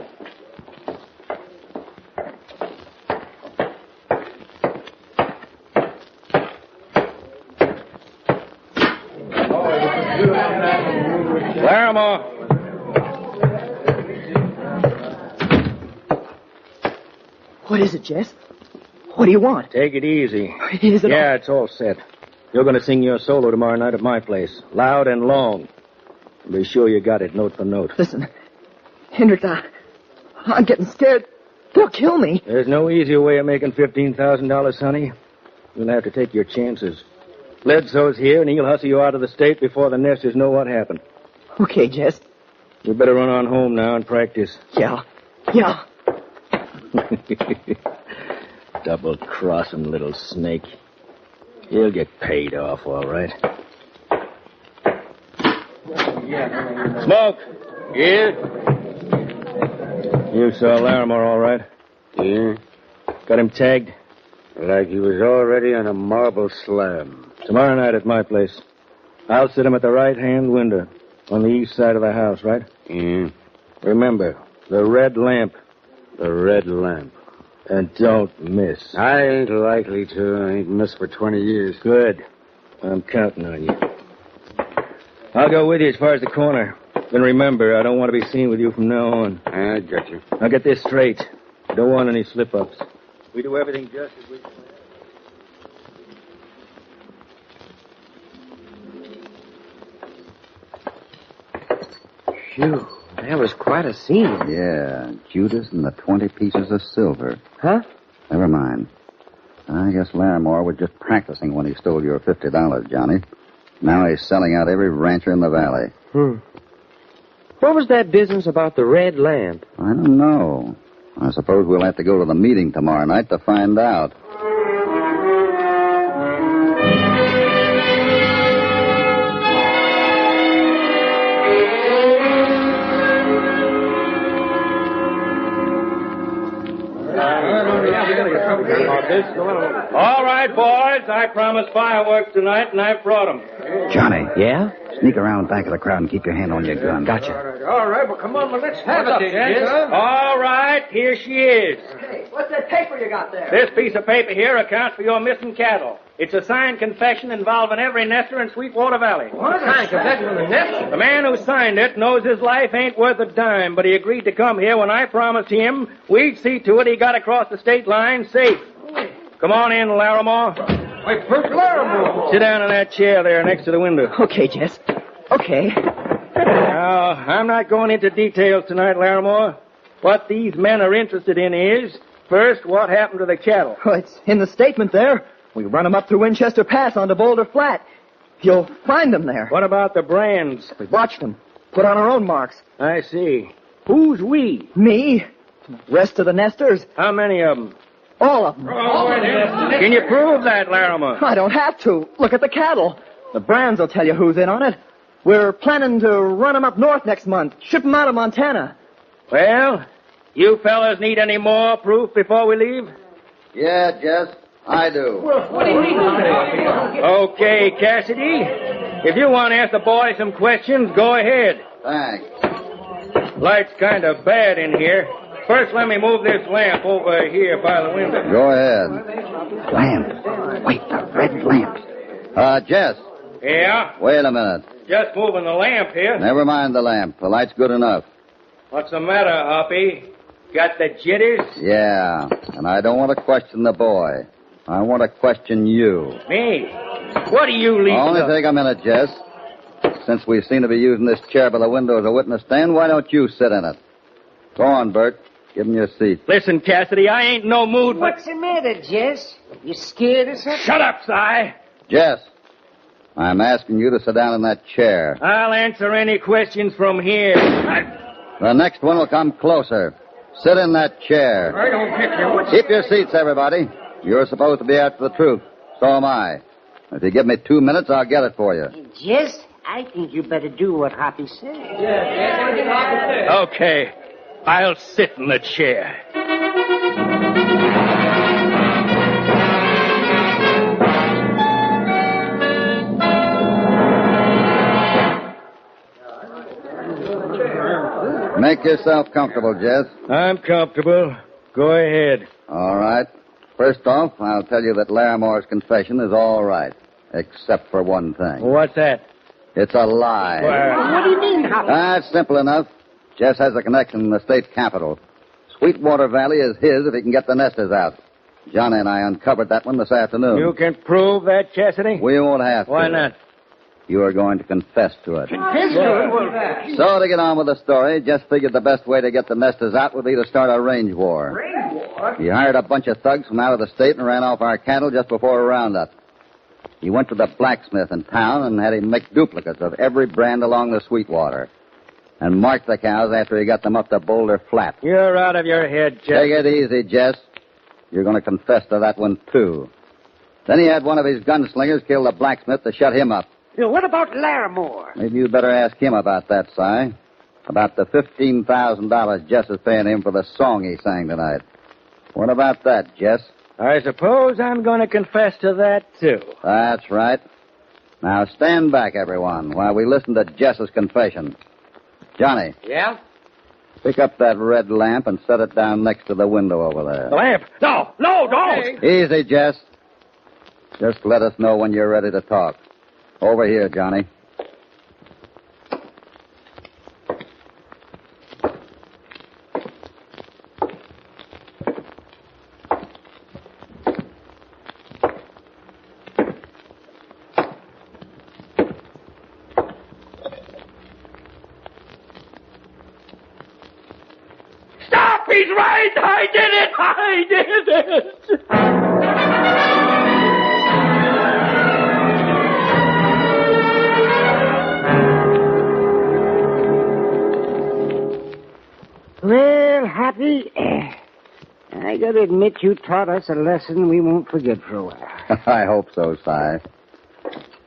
Larimore. What is it, Jess? What do you want? Take it easy. Is it Yeah, it's all set. You're going to sing your solo tomorrow night at my place. Loud and long. Be sure you got it, note for note. Listen, Hendricks, I'm getting scared. They'll kill me. There's no easier way of making $15,000, Sonny. You'll have to take your chances. Bledsoe's here, and he'll hustle you out of the state before the nesters know what happened. Okay, Jess. We better run on home now and practice. Yeah. Double-crossing little snake. He'll get paid off, all right. Smoke! Yeah? You saw Larimore, all right? Yeah? Got him tagged? Like he was already on a marble slab. Tomorrow night at my place. I'll sit him at the right-hand window on the east side of the house, right? Yeah. Remember, the red lamp. The red lamp. And don't miss. I ain't likely to. I ain't missed for 20 years. Good. I'm counting on you. I'll go with you as far as the corner. Then remember, I don't want to be seen with you from now on. I got you. Now get this straight. Don't want any slip-ups. We do everything just as we planned. Phew, that was quite a scene. Yeah, Judas and the 20 pieces of silver. Huh? Never mind. I guess Larimore was just practicing when he stole your $50, Johnny. Now he's selling out every rancher in the valley. What was that business about the red lamp? I don't know. I suppose we'll have to go to the meeting tomorrow night to find out. All right, boys. I promised fireworks tonight, and I've brought them. Johnny. Yeah? Sneak around back of the crowd and keep your hand on your gun. Gotcha. All right, well, come on, well, let's have it, Jess. All right, here she is. Hey, what's that paper you got there? This piece of paper here accounts for your missing cattle. It's a signed confession involving every nester in Sweetwater Valley. What? A signed confession from the nest? The man who signed it knows his life ain't worth a dime, but he agreed to come here when I promised him we'd see to it he got across the state line safe. Come on in, Larimore. Wait, first Larimore. Sit down in that chair there next to the window. Okay, Jess. Okay. Now, I'm not going into details tonight, Larimore. What these men are interested in is, first, what happened to the cattle. Oh, it's in the statement there. We run them up through Winchester Pass onto Boulder Flat. You'll find them there. What about the brands? We watched them. Put on our own marks. I see. Who's we? Me. Rest of the nesters. How many of them? All of them. Can you prove that, Larimer? I don't have to. Look at the cattle. The brands will tell you who's in on it. We're planning to run them up north next month, ship them out of Montana. Well, you fellas need any more proof before we leave? Yeah, Jess, I do. What do you mean? Okay, Cassidy. If you want to ask the boys some questions, go ahead. Thanks. Light's kind of bad in here. First, let me move this lamp over here by the window. Go ahead. Lamp. Wait, the red lamp. Jess. Yeah? Wait a minute. Just moving the lamp here. Never mind the lamp. The light's good enough. What's the matter, Hoppy? Got the jitters? Yeah, and I don't want to question the boy. I want to question you. Me? What do you leave? Only take a minute, Jess. Since we seem to be using this chair by the window as a witness stand, why don't you sit in it? Go on, Bert. Give him your seat. Listen, Cassidy, I ain't no mood. What's the matter, Jess? You scared or something? Shut up, Si. Jess, I'm asking you to sit down in that chair. I'll answer any questions from here. The next one will come closer. Sit in that chair. I don't get you. Keep your seats, everybody. You're supposed to be after the truth. So am I. If you give me 2 minutes, I'll get it for you. Jess, I think you better do what Hoppy said. Okay. I'll sit in the chair. Make yourself comfortable, Jess. I'm comfortable. Go ahead. All right. First off, I'll tell you that Larimer's confession is all right, except for one thing. What's that? It's a lie. What do you mean, Hoppy? It's simple enough. Jess has a connection in the state capital. Sweetwater Valley is his if he can get the nesters out. Johnny and I uncovered that one this afternoon. You can prove that, Cassidy? We won't have to. Why not? You are going to confess to it. Confess to it? So, to get on with the story, Jess figured the best way to get the nesters out would be to start a range war. Range war? He hired a bunch of thugs from out of the state and ran off our cattle just before a roundup. He went to the blacksmith in town and had him make duplicates of every brand along the Sweetwater and marked the cows after he got them up to Boulder Flat. You're out of your head, Jess. Take it easy, Jess. You're going to confess to that one, too. Then he had one of his gunslingers kill the blacksmith to shut him up. What about Larimore? Maybe you'd better ask him about that, Si. About the $15,000 Jess is paying him for the song he sang tonight. What about that, Jess? I suppose I'm going to confess to that, too. That's right. Now stand back, everyone, while we listen to Jess's confession. Johnny. Yeah? Pick up that red lamp and set it down next to the window over there. The lamp? No, don't! Easy, Jess. Just let us know when you're ready to talk. Over here, Johnny. Stop! He's right! I did it! Well, Hoppy, I gotta admit you taught us a lesson we won't forget for a while. I hope so, Si.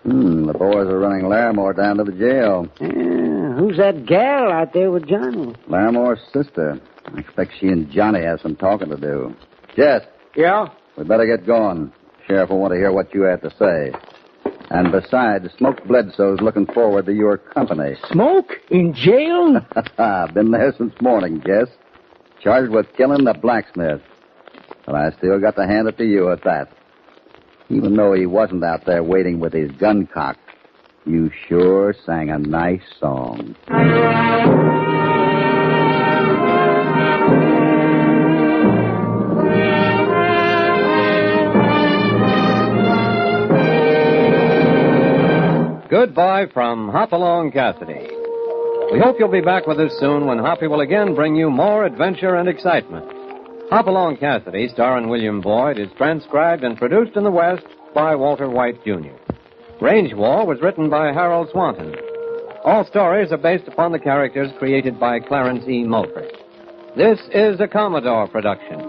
The boys are running Larimore down to the jail. Who's that gal out there with Johnny? Larimore's sister. I expect she and Johnny have some talking to do. Jess. Yeah? We better get going. Sheriff will want to hear what you have to say. And besides, Smoke Bledsoe's looking forward to your company. Smoke? In jail? Been there since morning, Jess. Charged with killing the blacksmith. But I still got to hand it to you at that. Even though he wasn't out there waiting with his gun cocked, you sure sang a nice song. Goodbye from Hopalong Cassidy. We hope you'll be back with us soon when Hoppy will again bring you more adventure and excitement. Hopalong Cassidy, starring William Boyd, is transcribed and produced in the West by Walter White, Jr. Range War was written by Harold Swanton. All stories are based upon the characters created by Clarence E. Mulford. This is a Commodore production.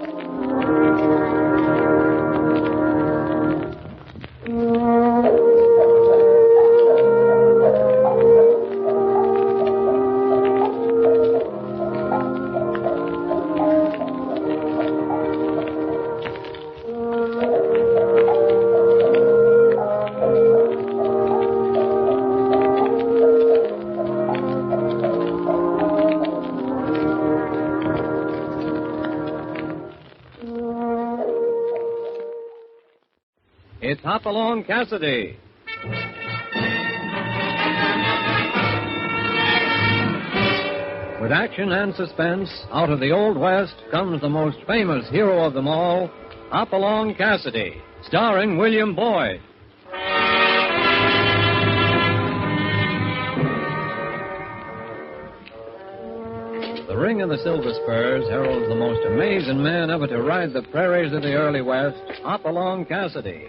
It's Hopalong Cassidy. With action and suspense, out of the Old West comes the most famous hero of them all, Hopalong Cassidy, starring William Boyd. The ring of the Silver Spurs heralds the most amazing man ever to ride the prairies of the early West, Hopalong Cassidy.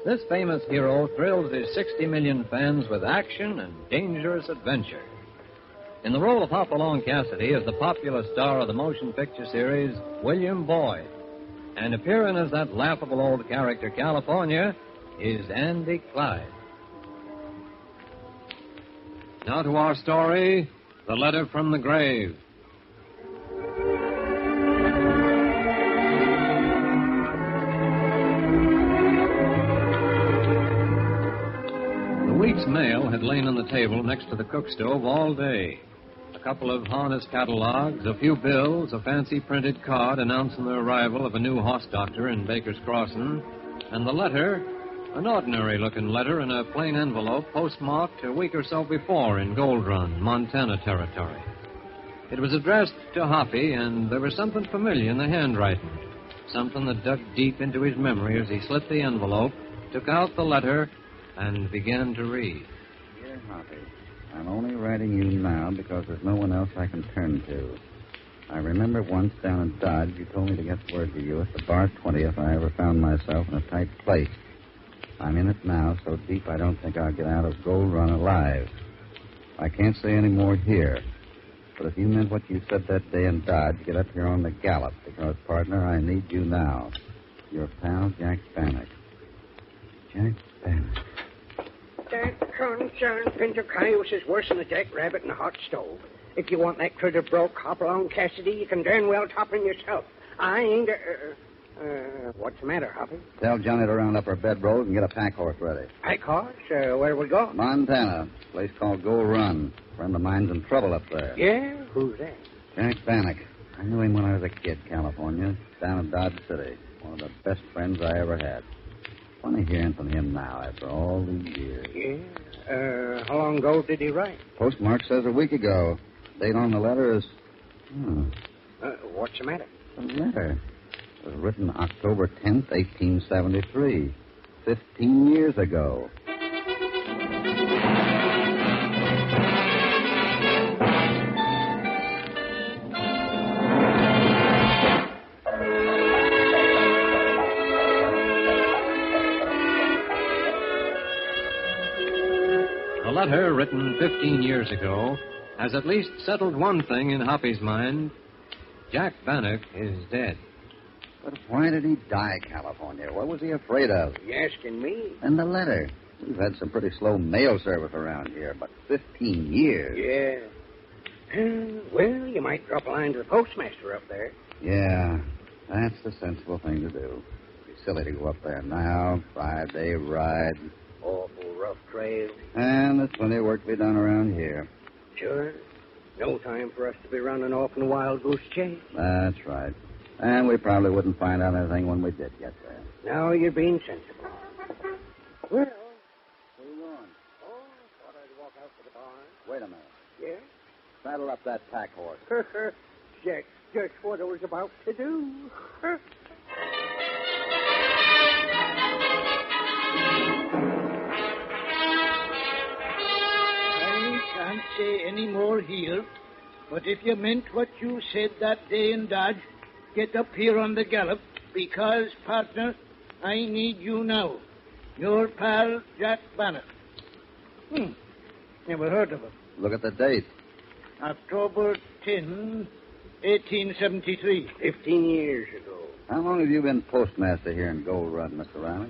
This famous hero thrills his 60 million fans with action and dangerous adventure. In the role of Hopalong Cassidy is the popular star of the motion picture series, William Boyd. And appearing as that laughable old character, California, is Andy Clyde. Now to our story, The Letter from the Grave. The week's mail had lain on the table next to the cook stove all day. A couple of harness catalogs, a few bills, a fancy printed card announcing the arrival of a new horse doctor in Baker's Crossing, and the letter, an ordinary-looking letter in a plain envelope postmarked a week or so before in Gold Run, Montana territory. It was addressed to Hoppy, and there was something familiar in the handwriting, something that dug deep into his memory as he slit the envelope, took out the letter, and began to read. Dear Hoppy, I'm only writing you now because there's no one else I can turn to. I remember once down in Dodge, you told me to get word to you at the bar 20 if I ever found myself in a tight place. I'm in it now, so deep I don't think I'll get out of Gold Run alive. I can't say any more here. But if you meant what you said that day in Dodge, get up here on the gallop, because, partner, I need you now. Your pal, Jack Bannock. Jack Bannock. That concerned pinto cayuse is worse than a jackrabbit in a hot stove. If you want that critter broke, Hopalong Cassidy, you can darn well top him yourself. I ain't what's the matter, Hoppy? Tell Johnny to round up our bedrolls and get a pack horse ready. Pack horse? Where we go? Montana, a place called Gold Run. A friend of mine's in trouble up there. Yeah? Who's that? Jack Bannock. I knew him when I was a kid, California, down in Dodge City. One of the best friends I ever had. Funny hearing from him now after all these years. Yeah? How long ago did he write? Postmark says a week ago. Date on the letter is... What's the matter? The letter. It was written October 10th, 1873. 15 years ago. A letter written 15 years ago has at least settled one thing in Hoppy's mind. Jack Bannock is dead. But why did he die, California? What was he afraid of? You asking me? And the letter. We've had some pretty slow mail service around here, but 15 years. Yeah. Well, you might drop a line to the postmaster up there. Yeah, that's the sensible thing to do. It'd be silly to go up there now. 5-day ride. Awful rough trail. And there's plenty of work to be done around here. Sure. No time for us to be running off in a wild goose chase. That's right. And we probably wouldn't find out anything when we did get there. Now you're being sensible. Well, where are you going? Oh, thought I'd walk out to the barn. Wait a minute. Yeah? Saddle up that pack horse. Jack, just what I was about to do. I can't say any more here, but if you meant what you said that day in Dodge, get up here on the gallop, because, partner, I need you now. Your pal, Jack Bannock. Never heard of him. Look at the date. October 10, 1873. 15 years ago. How long have you been postmaster here in Gold Run, Mr. Riley?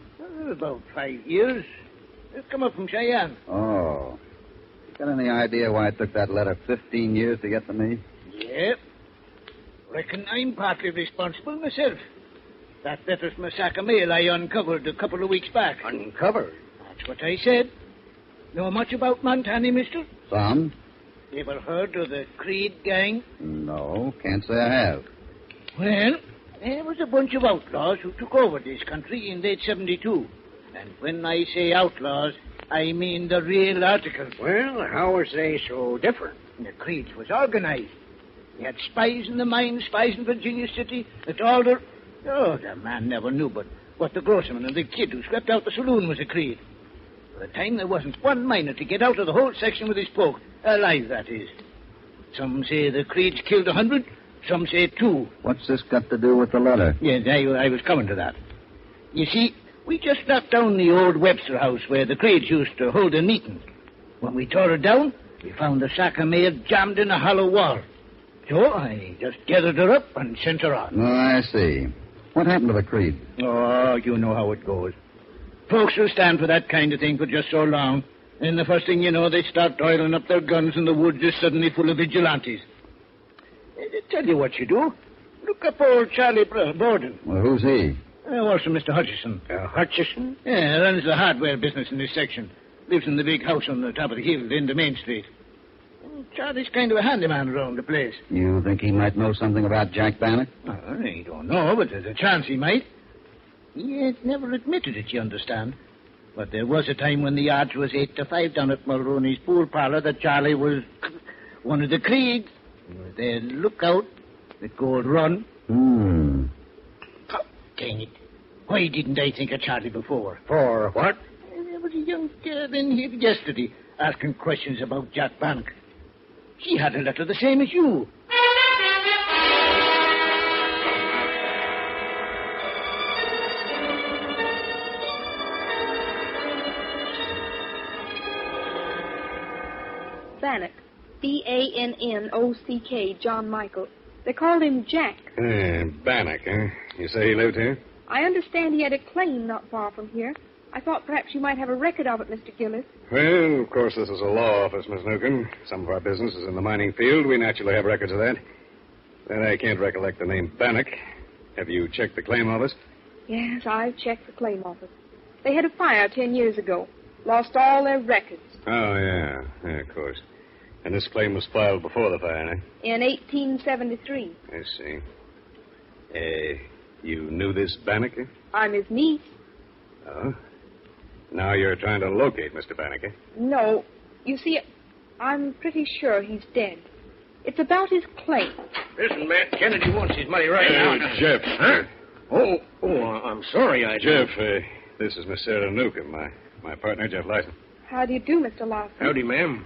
About 5 years. Come up from Cheyenne. Oh. You got any idea why it took that letter 15 years to get to me? Yep. Reckon I'm partly responsible myself. That letter's my sack of mail I uncovered a couple of weeks back. Uncovered? That's what I said. Know much about Montana, mister? Some. Ever heard of the Creed gang? No, can't say I have. Well, there was a bunch of outlaws who took over this country in late 72. And when I say outlaws, I mean the real articles. Well, how was they so different? The Creeds was organized. They had spies in the mines, spies in Virginia City, at Alder. Oh, the man never knew but what the grocerman and the kid who swept out the saloon was a Creed. For the time, there wasn't one miner to get out of the whole section with his poke. Alive, that is. Some say the Creeds killed 100, some say 2. What's this got to do with the letter? Yes, I was coming to that. You see, we just knocked down the old Webster house where the Creeds used to hold their meetings. When we tore it down, we found the sack of mail jammed in a hollow wall. So I just gathered her up and sent her on. Oh, I see. What happened to the Creed? Oh, you know how it goes. Folks will stand for that kind of thing for just so long. And the first thing you know, they start oiling up their guns and the woods is suddenly full of vigilantes. Tell you what you do. Look up old Charlie Borden. Well, who's he? Also Mr. Hutchison. Hutchison? Yeah, runs the hardware business in this section. Lives in the big house on the top of the hill, at the end of Main Street. Charlie's kind of a handyman around the place. You think he might know something about Jack Bannock? I don't know, but there's a chance he might. He ain't never admitted it, you understand. But there was a time when the odds was 8-5 down at Mulroney's pool parlor that Charlie was one of the Creeds. They'd look out, they'd go and run. Oh, dang it. Why didn't I think of Charlie before? For what? There was a young girl in here yesterday asking questions about Jack Bannock. She had a letter the same as you. Bannock. B-A-N-N-O-C-K, John Michael. They called him Jack. Bannock, huh? You say he lived here? I understand he had a claim not far from here. I thought perhaps you might have a record of it, Mr. Gillis. Well, of course, this is a law office, Miss Newcomb. Some of our business is in the mining field. We naturally have records of that. But I can't recollect the name Bannock. Have you checked the claim office? Yes, I've checked the claim office. They had a fire 10 years ago. Lost all their records. Oh, yeah. Yeah, of course. And this claim was filed before the fire, eh? In 1873. I see. You knew this Bannock? Eh? I'm his niece. Oh? Now you're trying to locate Mr. Bannock, eh? No. You see, I'm pretty sure he's dead. It's about his claim. Listen, Matt, Kennedy wants his money right now. Jeff. Huh? I'm sorry, Jeff, this is Miss Sarah Newcomb, my partner, Jeff Lyson. How do you do, Mr. Lawson? Howdy, ma'am.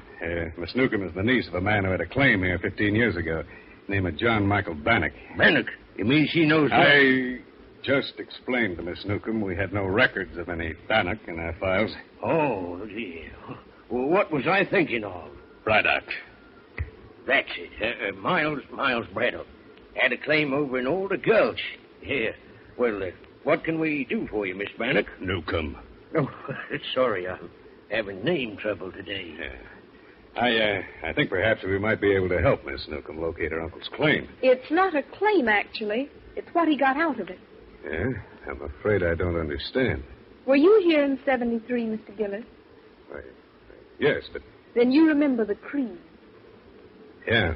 Miss Newcomb is the niece of a man who had a claim here 15 years ago, named of John Michael Bannock. Bannock? You mean she knows that? I just explained to Miss Newcomb we had no records of any Bannock in our files. Oh, dear. Well, what was I thinking of? Braddock. That's it. Miles Braddock. Had a claim over in Old Gulch. Yeah. Well, what can we do for you, Miss Bannock? Newcomb. Oh, sorry, I'm having name trouble today. I think perhaps we might be able to help Miss Newcomb locate her uncle's claim. It's not a claim, actually. It's what he got out of it. Yeah? I'm afraid I don't understand. Were you here in 73, Mr. Gillis? Yes, but... Then you remember the Creed. Yeah.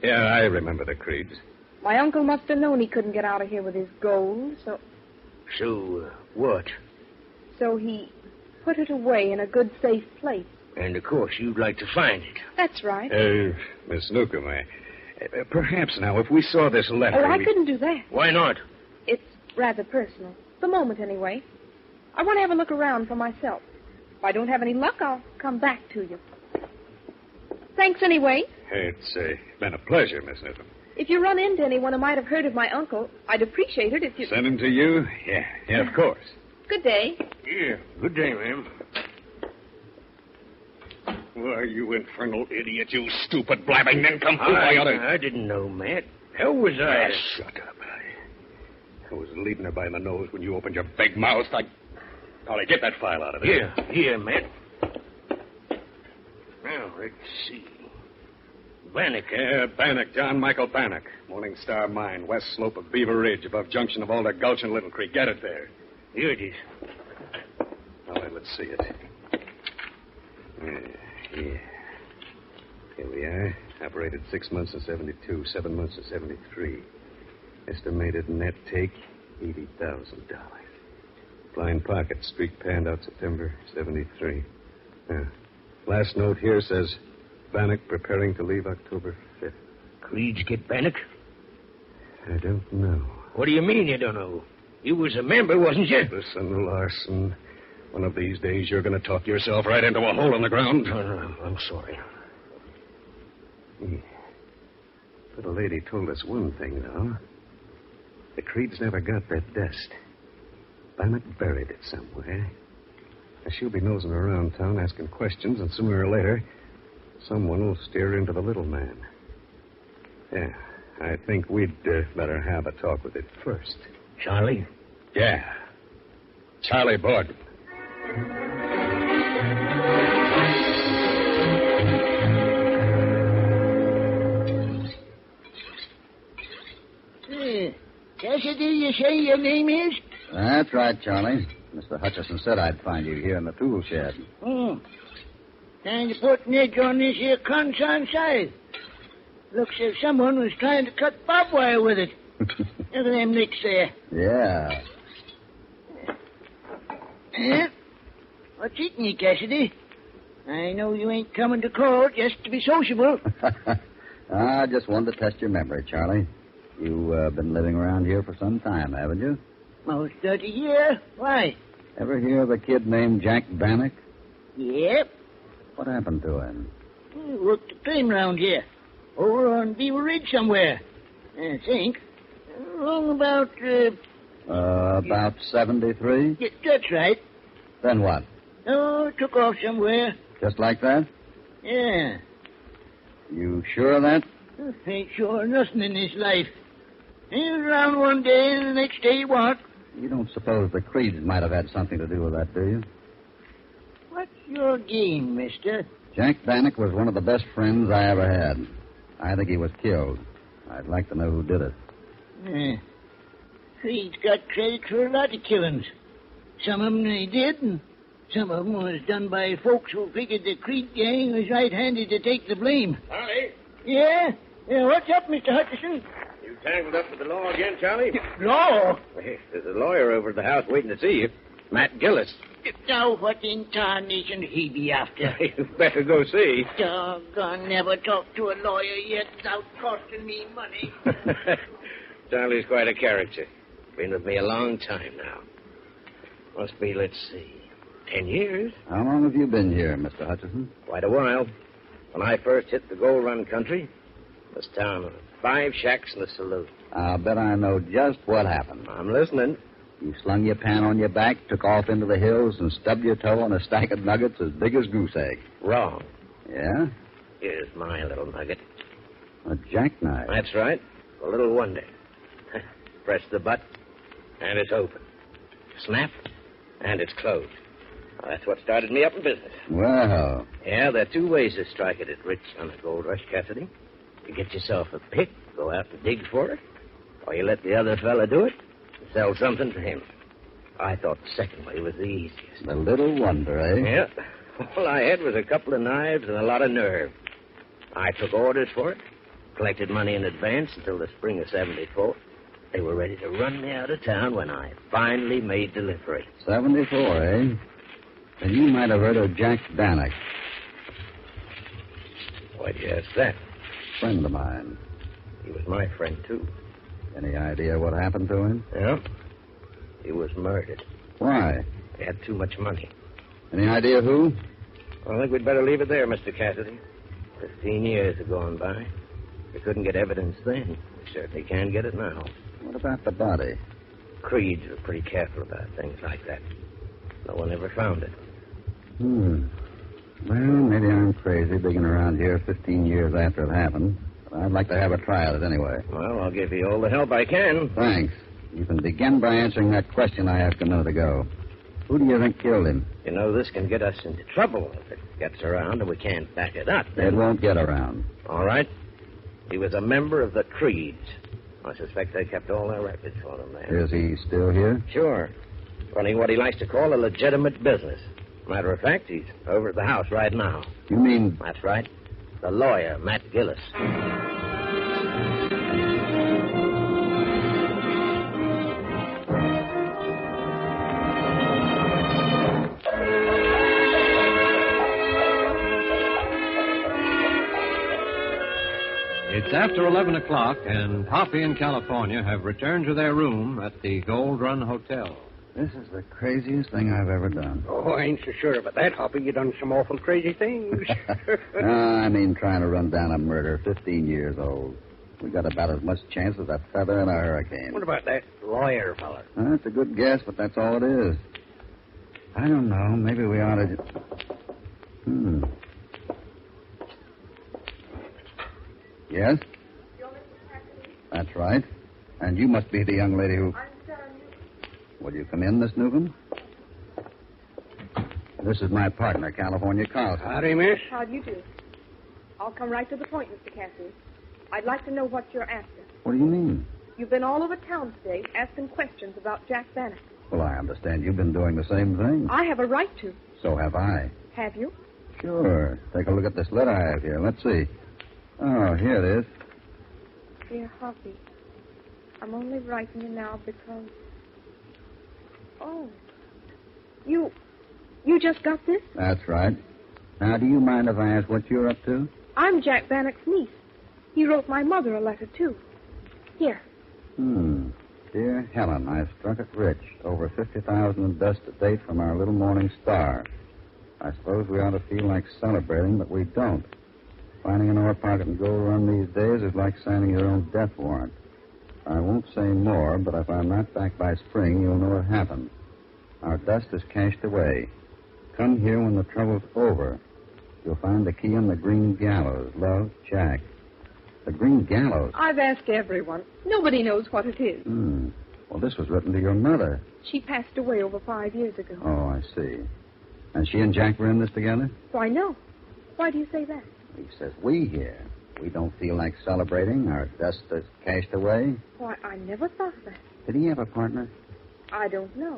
Yeah, I remember the Creeds. My uncle must have known he couldn't get out of here with his gold, so... So, what? So he put it away in a good, safe place. And, of course, you'd like to find it. That's right. Miss Newcomb, perhaps now, if we saw this letter... Oh, I couldn't do that. Why not? It's rather personal. The moment, anyway. I want to have a look around for myself. If I don't have any luck, I'll come back to you. Thanks anyway. It's been a pleasure, Miss Newcomb. If you run into anyone who might have heard of my uncle, I'd appreciate it if you... Send him to you? Yeah, of course. Good day. Yeah, good day, ma'am. Why, you infernal idiot, you stupid blabbing nincompoop. I didn't know, Matt. How was I? Shut up. I was leading her by the nose when you opened your big mouth. Now, get that file out of there. Here, Matt. Now, let's see. Bannock. Bannock, John Michael Bannock. Morning Star Mine, west slope of Beaver Ridge, above junction of Alder Gulch and Little Creek. Get it there. Here it is. All right, let's see it. Here we are. Operated 6 months in 72, 7 months in 73. Estimated net take, $80,000. Blind pocket, streak panned out September 73. Yeah. Last note here says, Bannock preparing to leave October 5th. Creed's get Bannock? I don't know. What do you mean you don't know? You was a member, wasn't you? Listen, Larson. One of these days you're going to talk yourself right into a hole in the ground. No, I'm sorry. But the lady told us one thing, though. The Creeds never got that dust. Bannock buried it somewhere. Now, she'll be nosing around town asking questions, and sooner or later, someone will steer into the little man. Yeah, I think we'd better have a talk with it first. Charlie? Yeah. Charlie Borden. Cassidy, you say your name is? That's right, Charlie. Mr. Hutchison said I'd find you here in the tool shed. Oh. Time to put an edge on this here Conson scythe. Looks as if someone was trying to cut barbed wire with it. Look at them nicks there. Yeah. What's eating you, Cassidy? I know you ain't coming to court just to be sociable. I just wanted to test your memory, Charlie. You've been living around here for some time, haven't you? Most 30 years. Why? Ever hear of a kid named Jack Bannock? Yep. What happened to him? He worked the train round here. Over on Beaver Ridge somewhere. I think. Long about, About 73? Yeah, that's right. Then what? Oh, took off somewhere. Just like that? Yeah. You sure of that? Ain't sure of nothing in this life. He was around one day and the next day he wasn't. You don't suppose the Creeds might have had something to do with that, do you? What's your game, mister? Jack Bannock was one of the best friends I ever had. I think he was killed. I'd like to know who did it. Yeah. Creed's got credit for a lot of killings. Some of them they did, and some of them was done by folks who figured the Creed gang was right-handed to take the blame. Charlie? Yeah? What's up, Mr. Hutchison? You tangled up with the law again, Charlie? Law? Hey, there's a lawyer over at the house waiting to see you. Matt Gillis. Now, what in tarnation he be after? You better go see. Doggone, never talked to a lawyer yet without costing me money. Charlie's quite a character. Been with me a long time now. Must be, let's see, 10 years. How long have you been here, Mr. Hutchison? Quite a while. When I first hit the gold run country, this town of 5 shacks and a saloon. I'll bet I know just what happened. I'm listening. You slung your pan on your back, took off into the hills, and stubbed your toe on a stack of nuggets as big as goose egg. Wrong. Yeah? Here's my little nugget. A jackknife. That's right. A little wonder. Press the butt, and it's open. Snap, and it's closed. Now, that's what started me up in business. Well. Yeah, there are 2 ways to strike it rich on a gold rush, Cassidy. You get yourself a pick, go out and dig for it, or you let the other fella do it and sell something to him. I thought the second way was the easiest. A little wonder, eh? Yeah. All I had was a couple of knives and a lot of nerve. I took orders for it, collected money in advance until the spring of 74. They were ready to run me out of town when I finally made delivery. 74, eh? And you might have heard of Jack Bannock. Why'd you ask that? Friend of mine. He was my friend, too. Any idea what happened to him? Yeah. He was murdered. Why? He had too much money. Any idea who? I think we'd better leave it there, Mr. Cassidy. 15 years have gone by. We couldn't get evidence then. We certainly can get it now. What about the body? Creeds are pretty careful about things like that. No one ever found it. Well, maybe I'm crazy digging around here 15 years after it happened. But I'd like to have a try at it anyway. Well, I'll give you all the help I can. Thanks. You can begin by answering that question I asked a minute ago. Who do you think killed him? You know, this can get us into trouble if it gets around and we can't back it up. It won't get around. All right. He was a member of the Creeds. I suspect they kept all their records for him there. Is he still here? Sure. Running what he likes to call a legitimate business. Matter of fact, he's over at the house right now. You mean... That's right. The lawyer, Matt Gillis. It's after 11 o'clock, and Hoppy and California have returned to their room at the Gold Run Hotel. This is the craziest thing I've ever done. Oh, I ain't so sure about that, Hoppy. You done some awful crazy things. I mean trying to run down a murder 15 years old. We got about as much chance as a feather in a hurricane. What about that lawyer fella? That's a good guess, but that's all it is. I don't know. Maybe we ought to... Yes? That's right. And you must be the young lady who... Will you come in, Miss Newcomb? This is my partner, California Carlson. Howdy, miss. How do you do? I'll come right to the point, Mr. Cassidy. I'd like to know what you're after. What do you mean? You've been all over town today asking questions about Jack Bannock. Well, I understand you've been doing the same thing. I have a right to. So have I. Have you? Sure. Take a look at this letter I have here. Let's see. Oh, here it is. Dear Hoppy, I'm only writing you now because... Oh. You just got this? That's right. Now, do you mind if I ask what you're up to? I'm Jack Bannock's niece. He wrote my mother a letter, too. Here. Dear Helen, I've struck it rich. Over 50,000 in dust to date from our little morning star. I suppose we ought to feel like celebrating, but we don't. Finding an ore pocket and gold run these days is like signing your own death warrant. I won't say more, but if I'm not back by spring, you'll know what happened. Our dust is cached away. Come here when the trouble's over. You'll find the key in the Green Gallows. Love, Jack. The Green Gallows? I've asked everyone. Nobody knows what it is. Well, this was written to your mother. She passed away over 5 years ago. Oh, I see. And she and Jack were in this together? Why, no. Why do you say that? He says we here. We don't feel like celebrating. Our dust is cached away. Why, I never thought that. Did he have a partner? I don't know.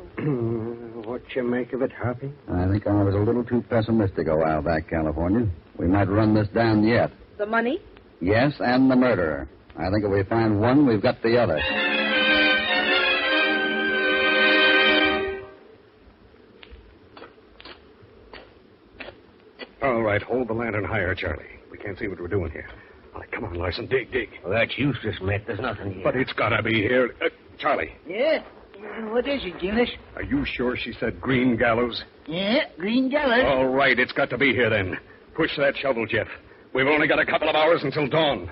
What you make of it, Hoppy? I think I was a little too pessimistic a while back, California. We might run this down yet. The money? Yes, and the murderer. I think if we find one, we've got the other. All right, hold the lantern higher, Charlie. We can't see what we're doing here. All right, come on, Larson, dig. Well, that's useless, Mitt. There's nothing here. But it's got to be here. Charlie, Yeah? What is it, Gillis? are you sure she said Green Gallows? Yeah, Green Gallows. All right, it's got to be here then. Push that shovel, Jeff. We've only got a couple of hours until dawn.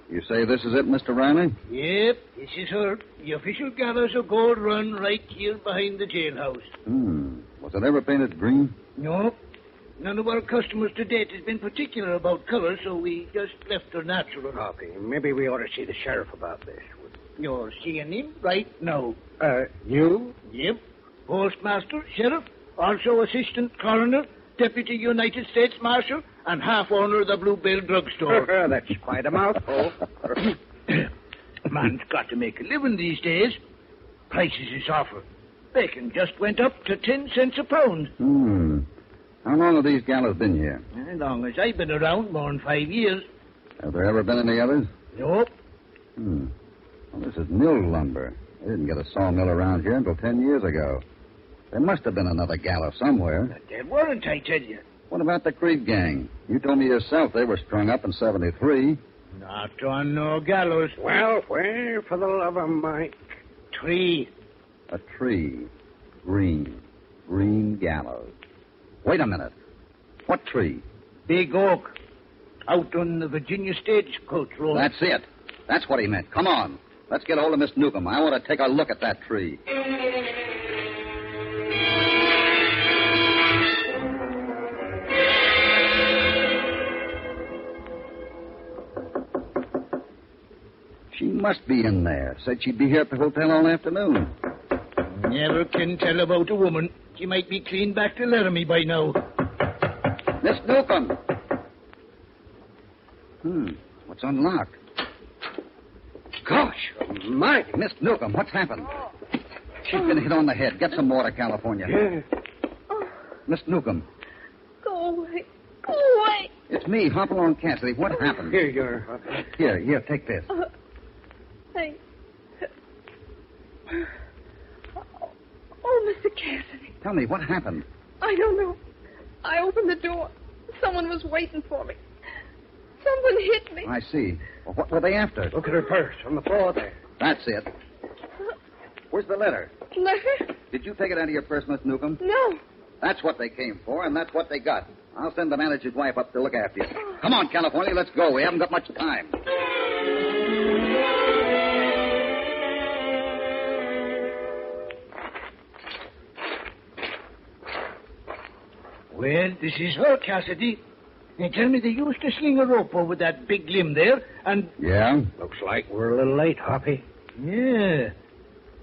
You say this is it, Mr. Riley? Yep, this is her. The official gallows of Gold Run right here behind the jailhouse. Was it ever painted green? No. None of our customers to date has been particular about color, so we just left her natural. Hoppy, maybe we ought to see the sheriff about this. You're seeing him right now. You? Yep. Postmaster, sheriff, also assistant coroner, deputy United States marshal, and half owner of the Bluebell drugstore. That's quite a mouthful. Man's got to make a living these days. Prices is offer. Bacon just went up to 10 cents a pound. How long have these gallows been here? As long as I've been around, more than 5 years. Have there ever been any others? Nope. Well, this is mill lumber. They didn't get a sawmill around here until 10 years ago. There must have been another gallows somewhere. There weren't, I tell you. What about the Creed gang? You told me yourself they were strung up in 73. Not on no gallows. Well, where for the love of Mike? Tree. A tree. Green. Green gallows. Wait a minute. What tree? Big oak. Out on the Virginia Stagecoach Road. That's it. That's what he meant. Come on. Let's get hold of Miss Newcomb. I want to take a look at that tree. She must be in there. Said she'd be here at the hotel all afternoon. Never can tell about a woman. She might be clean back to Laramie by now. Miss Newcomb. What's unlocked? Gosh, Mike, Miss Newcomb, what's happened? She's been hit on the head. Get some water, California. Yeah. Miss Newcomb. Go away. Go away. It's me, Hopalong Cassidy. What happened? Here you are. Here, take this. Thanks. Oh, Mr. Cassidy. Tell me, what happened? I don't know. I opened the door. Someone was waiting for me. Someone hit me. I see. Well, what were they after? Look at her purse on the floor there. That's it. Where's the letter? Letter? Did you take it out of your purse, Miss Newcomb? No. That's what they came for, and that's what they got. I'll send the manager's wife up to look after you. Come on, California, let's go. We haven't got much time. Well, this is her, Cassidy. They tell me they used to sling a rope over that big limb there, and... Yeah? Looks like we're a little late, Hoppy. Yeah.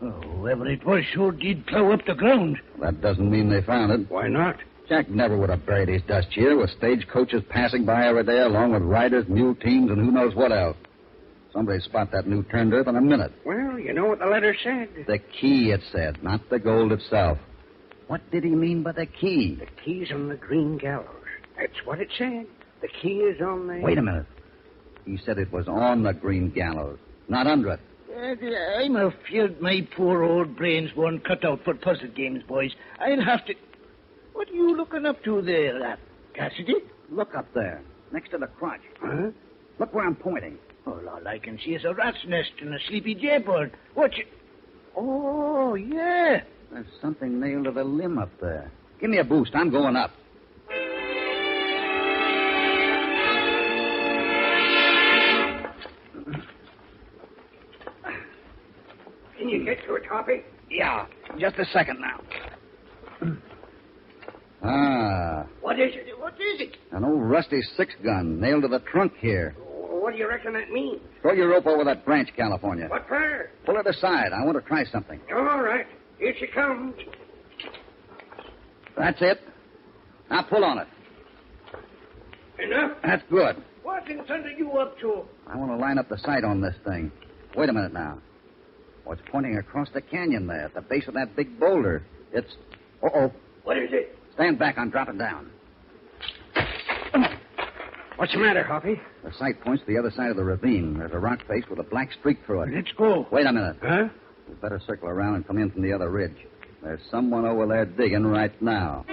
Oh, whoever it was sure did plow up the ground. That doesn't mean they found it. Why not? Jack never would have buried his dust here with stagecoaches passing by every day, along with riders, mule teams, and who knows what else. Somebody'd spot that new turned earth in a minute. Well, you know what the letter said. The key, it said, not the gold itself. What did he mean by the key? The key's on the green gallows. That's what it said. The key is on the... Wait a minute. He said it was on the green gallows, not under it. I'm afraid my poor old brains weren't cut out for puzzle games, boys. I'll have to... What are you looking up to there, Cassidy? Look up there, next to the crotch. Huh? Look where I'm pointing. Oh, all I can see is a rat's nest and a sleepy jaybird. Watch it. Oh, yeah. There's something nailed to the limb up there. Give me a boost. I'm going up. Can you get to it, Hoppy? Yeah, just a second now. Ah. What is it? What is it? An old rusty six-gun nailed to the trunk here. What do you reckon that means? Throw your rope over that branch, California. What for? Pull it aside. I want to try something. All right. Here she comes. That's it. Now pull on it. Enough? That's good. What in thunder you up to? I want to line up the sight on this thing. Wait a minute now. Oh, it's pointing across the canyon there at the base of that big boulder. It's... Uh-oh. What is it? Stand back. I'm dropping down. What's the matter, Hoppy? The sight points to the other side of the ravine. There's a rock face with a black streak through it. Let's go. Wait a minute. Huh? We better circle around and come in from the other ridge. There's someone over there digging right now.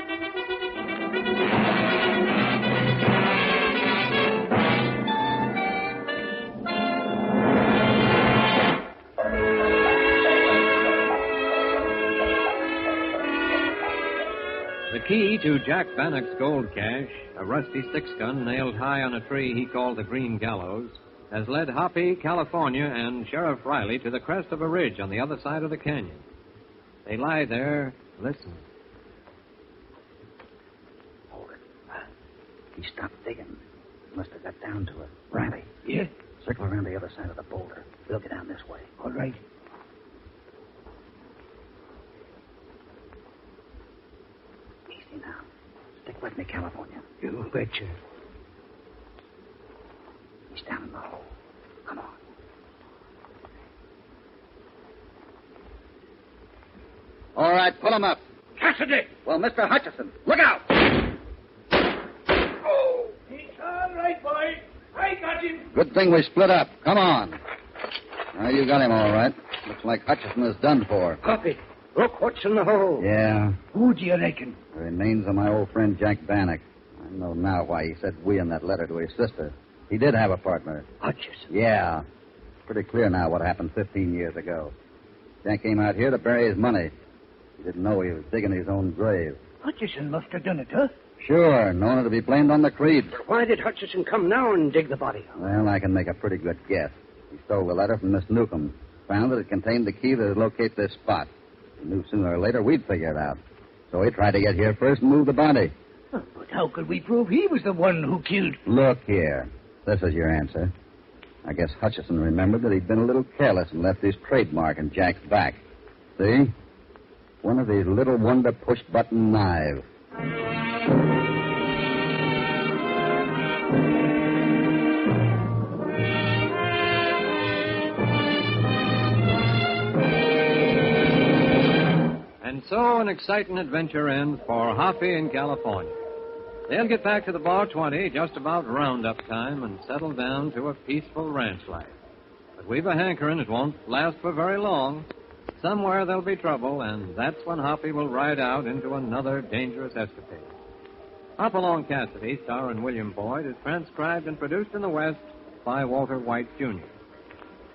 The key to Jack Bannock's gold cache, a rusty six-gun nailed high on a tree he called the Green Gallows, has led Hoppy, California, and Sheriff Riley to the crest of a ridge on the other side of the canyon. They lie there, listening. Hold it. He stopped digging. Must have got down to it. Riley. Yeah? Circle around the other side of the boulder. We'll get down this way. All right. Easy now. Stick with me, California. You betcha. He's down in the hole. Come on. All right, pull him up. Cassidy! Well, Mr. Hutchison, look out! Oh, he's all right, boy. I got him. Good thing we split up. Come on. Now, you got him all right. Looks like Hutchison is done for. Hoppy, look what's in the hole. Yeah. Who do you reckon? The remains of my old friend Jack Bannock. I know now why he said we in that letter to his sister. He did have a partner. Hutchison? Yeah. Pretty clear now what happened 15 years ago. Jack came out here to bury his money. He didn't know he was digging his own grave. Hutchison must have done it, huh? Sure, known to be blamed on the Creeds. Why did Hutchison come now and dig the body up? Well, I can make a pretty good guess. He stole the letter from Miss Newcomb. Found that it contained the key to locate this spot. He knew sooner or later we'd figure it out. So he tried to get here first and move the body. But how could we prove he was the one who killed... Look here. This is your answer. I guess Hutchison remembered that he'd been a little careless and left his trademark in Jack's back. See? One of these little wonder push-button knives. And so an exciting adventure ends for Hoppy in California. They'll get back to the Bar 20 just about roundup time and settle down to a peaceful ranch life. But we've a hankering it won't last for very long. Somewhere there'll be trouble, and that's when Hoppy will ride out into another dangerous escapade. Hopalong Cassidy, starring William Boyd, is transcribed and produced in the West by Walter White, Jr.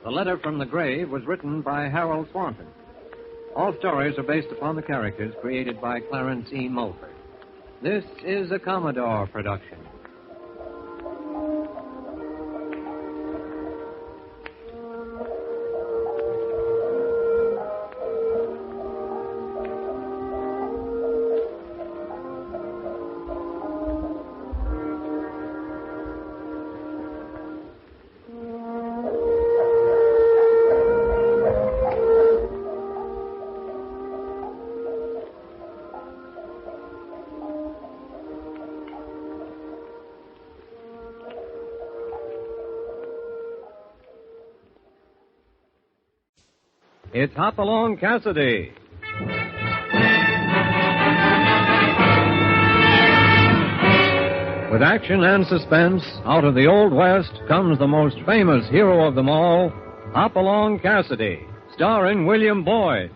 The Letter from the Grave was written by Harold Swanton. All stories are based upon the characters created by Clarence E. Mulford. This is a Commodore production. It's Hopalong Cassidy. With action and suspense, out of the Old West comes the most famous hero of them all, Hopalong Cassidy, starring William Boyd.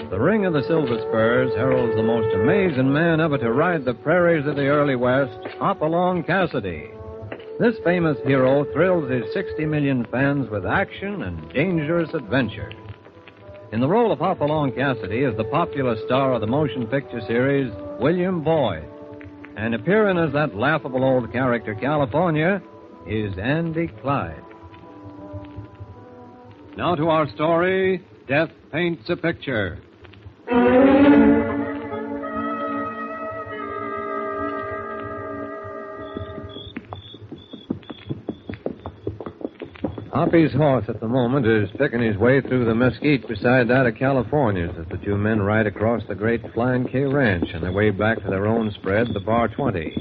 The ring of the Silver Spurs heralds the most amazing man ever to ride the prairies of the early West, Hopalong Cassidy. This famous hero thrills his 60 million fans with action and dangerous adventure. In the role of Hopalong Cassidy is the popular star of the motion picture series, William Boyd. And appearing as that laughable old character, California, is Andy Clyde. Now to our story, Death Paints a Picture. Hoppy's horse at the moment is picking his way through the mesquite beside that of California's as the two men ride across the great Flying K Ranch on their way back to their own spread, the Bar 20.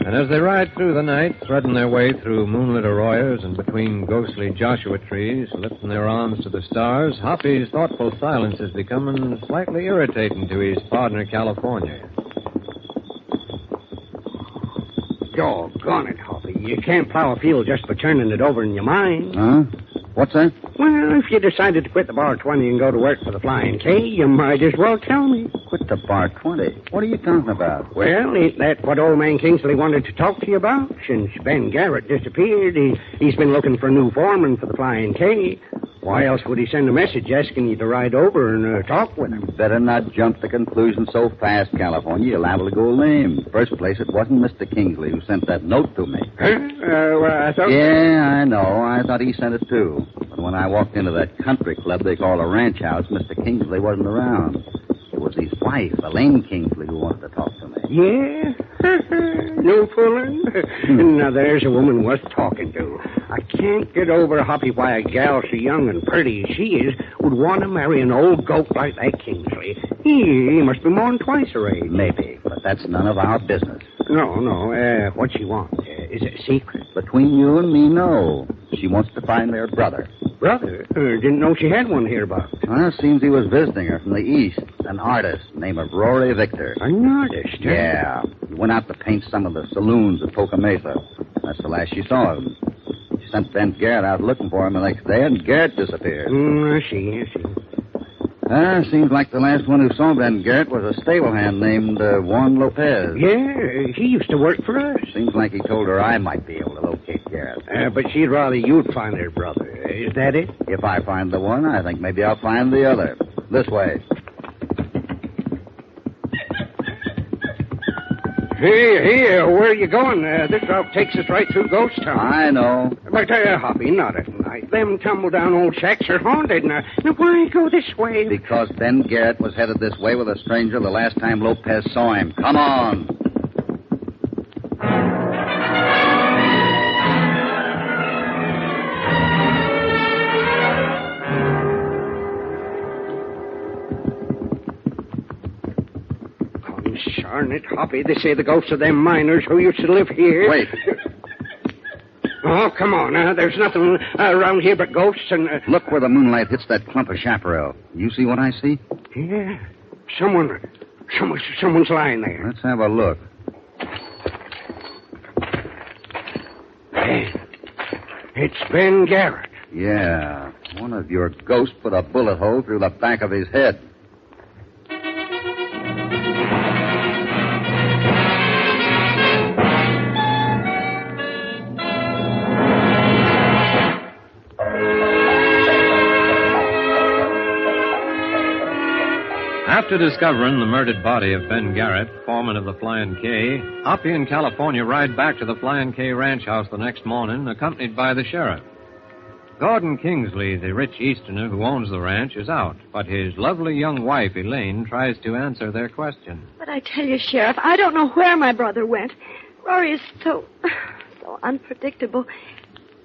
And as they ride through the night, threading their way through moonlit arroyos and between ghostly Joshua trees, lifting their arms to the stars, Hoppy's thoughtful silence is becoming slightly irritating to his partner, California. Doggone it, Hoppy. You can't plow a field just for turning it over in your mind. Huh? What's that? Well, if you decided to quit the Bar 20 and go to work for the Flying K, you might as well tell me. Quit the Bar 20? What are you talking about? Well, ain't that what old man Kingsley wanted to talk to you about? Since Ben Garrett disappeared, he's been looking for a new foreman for the Flying K. Why else would he send a message asking you to ride over and talk with him? Better not jump to conclusions so fast, California. You're liable to go lame. First place, it wasn't Mr. Kingsley who sent that note to me. Huh? Well, I thought... Yeah, I know. I thought he sent it, too. But when I walked into that country club they call a ranch house, Mr. Kingsley wasn't around. It was his wife, Elaine Kingsley, who wanted to talk to me. Yeah? No fooling. Now, there's a woman worth talking to. I can't get over, Hoppy, why a gal so young and pretty as she is would want to marry an old goat like that Kingsley. He must be more than twice her age. Maybe, but that's none of our business. No. What she wants? Is it a secret? Between you and me, no. She wants to find their brother. Brother? Didn't know she had one hereabouts. Well, it seems he was visiting her from the east. An artist named Rory Victor. An artist, huh? Yeah. He went out to paint some of the saloons at Poca Mesa. That's the last she saw of him. She sent Ben Garrett out looking for him the next day, and Garrett disappeared. I see. Seems like the last one who saw Ben Garrett was a stable hand named Juan Lopez. Yeah, he used to work for us. Seems like he told her I might be able to locate Garrett. But she'd rather you'd find her brother. Is that it? If I find the one, I think maybe I'll find the other. This way. Here, where are you going? This route takes us right through Ghost Town. I know. But, Hoppy, not at night. Them tumble-down old shacks are haunted. Now, why go this way? Because Ben Garrett was headed this way with a stranger the last time Lopez saw him. Come on. Darn it, Hoppy. They say the ghosts of them miners who used to live here. Wait. Oh, come on. There's nothing around here but ghosts and... Look where the moonlight hits that clump of chaparral. You see what I see? Yeah. Someone's lying there. Let's have a look. Hey, It's Ben Garrett. Yeah. One of your ghosts put a bullet hole through the back of his head. After discovering the murdered body of Ben Garrett, foreman of the Flying K, Hoppy and California ride back to the Flying K ranch house the next morning, accompanied by the sheriff. Gordon Kingsley, the rich Easterner who owns the ranch, is out, but his lovely young wife, Elaine, tries to answer their question. But I tell you, Sheriff, I don't know where my brother went. Rory is so unpredictable.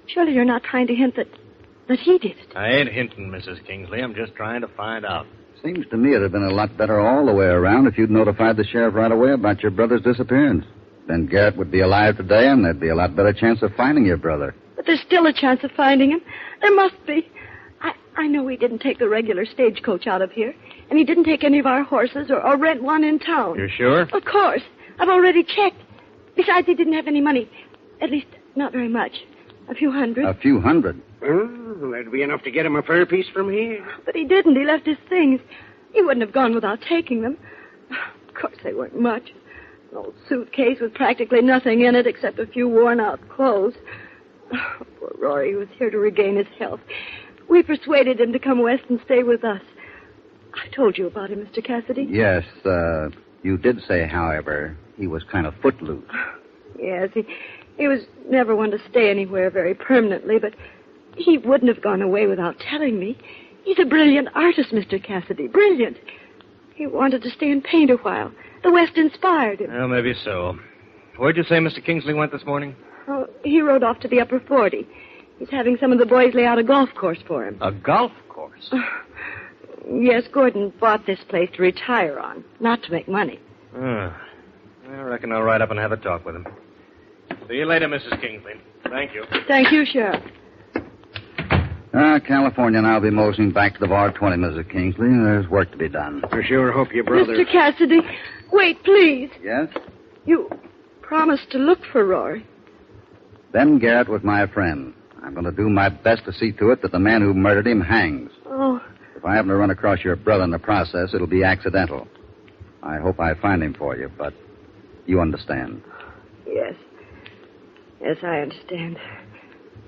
Surely you're not trying to hint that he did it. I ain't hinting, Mrs. Kingsley. I'm just trying to find out. Seems to me it'd have been a lot better all the way around if you'd notified the sheriff right away about your brother's disappearance. Then Garrett would be alive today, and there'd be a lot better chance of finding your brother. But there's still a chance of finding him. There must be. I know he didn't take the regular stagecoach out of here, and he didn't take any of our horses or rent one in town. You're sure? Of course. I've already checked. Besides, he didn't have any money. At least, not very much. A few hundred. A few hundred? Oh, that'd be enough to get him a fur piece from here. But he didn't. He left his things. He wouldn't have gone without taking them. Of course, they weren't much. An old suitcase with practically nothing in it except a few worn-out clothes. Oh, poor Rory was here to regain his health. We persuaded him to come west and stay with us. I told you about him, Mr. Cassidy. Yes, you did say, however, he was kind of footloose. Yes, he was never one to stay anywhere very permanently, but he wouldn't have gone away without telling me. He's a brilliant artist, Mr. Cassidy. Brilliant. He wanted to stay and paint a while. The West inspired him. Well, maybe so. Where'd you say Mr. Kingsley went this morning? Oh, he rode off to the upper 40. He's having some of the boys lay out a golf course for him. A golf course? Yes, Gordon bought this place to retire on, not to make money. I reckon I'll ride up and have a talk with him. See you later, Mrs. Kingsley. Thank you. Thank you, Sheriff. California and I'll be moseying back to the bar 20, Mrs. Kingsley. There's work to be done. I sure hope your brother... Mr. Cassidy, wait, please. Yes? You promised to look for Rory. Ben Garrett was my friend. I'm going to do my best to see to it that the man who murdered him hangs. Oh. If I happen to run across your brother in the process, it'll be accidental. I hope I find him for you, but you understand. Yes. Yes, I understand.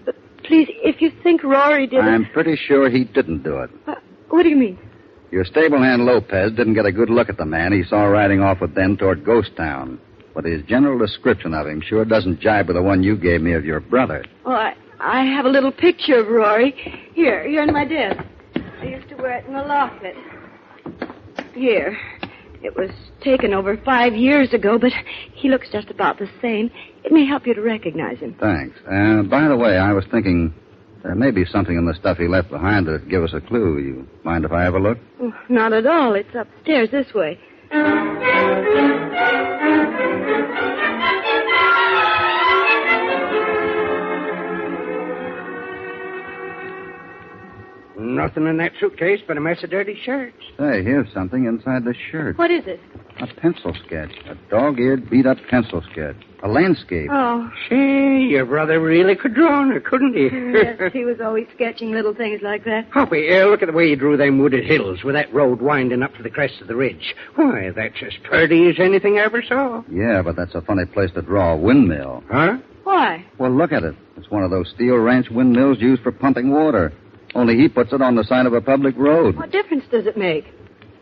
But please, if you think Rory did it... I'm pretty sure he didn't do it. What do you mean? Your stable hand Lopez didn't get a good look at the man he saw riding off with them toward Ghost Town. But his general description of him sure doesn't jibe with the one you gave me of your brother. Oh, I have a little picture of Rory. Here in my desk. I used to wear it in the locket. Here. It was taken over 5 years ago, but he looks just about the same. It may help you to recognize him. Thanks. By the way, I was thinking there may be something in the stuff he left behind that'd give us a clue. You mind if I have a look? Oh, not at all. It's upstairs this way. Nothing in that suitcase but a mess of dirty shirts. Hey, here's something inside the shirt. What is it? A pencil sketch. A dog-eared, beat-up pencil sketch. A landscape. Oh. Say, your brother really could draw on her, couldn't he? Yes, he was always sketching little things like that. Hoppy, look at the way he drew them wooded hills with that road winding up to the crest of the ridge. Why, that's as pretty as anything I ever saw. Yeah, but that's a funny place to draw a windmill. Huh? Why? Well, look at it. It's one of those steel ranch windmills used for pumping water. Only he puts it on the side of a public road. What difference does it make?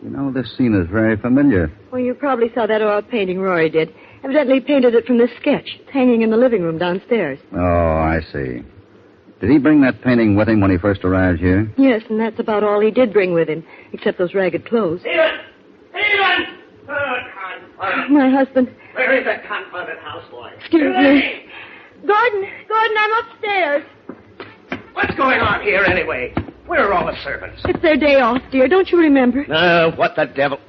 You know, this scene is very familiar. Well, you probably saw that oil painting Rory did. Evidently he painted it from this sketch. It's hanging in the living room downstairs. Oh, I see. Did he bring that painting with him when he first arrived here? Yes, and that's about all he did bring with him, except those ragged clothes. Stephen! My husband. Where is that confounded houseboy? Excuse me. Gordon, I'm upstairs. What's going on here, anyway? Where are all the servants? It's their day off, dear. Don't you remember? What the devil?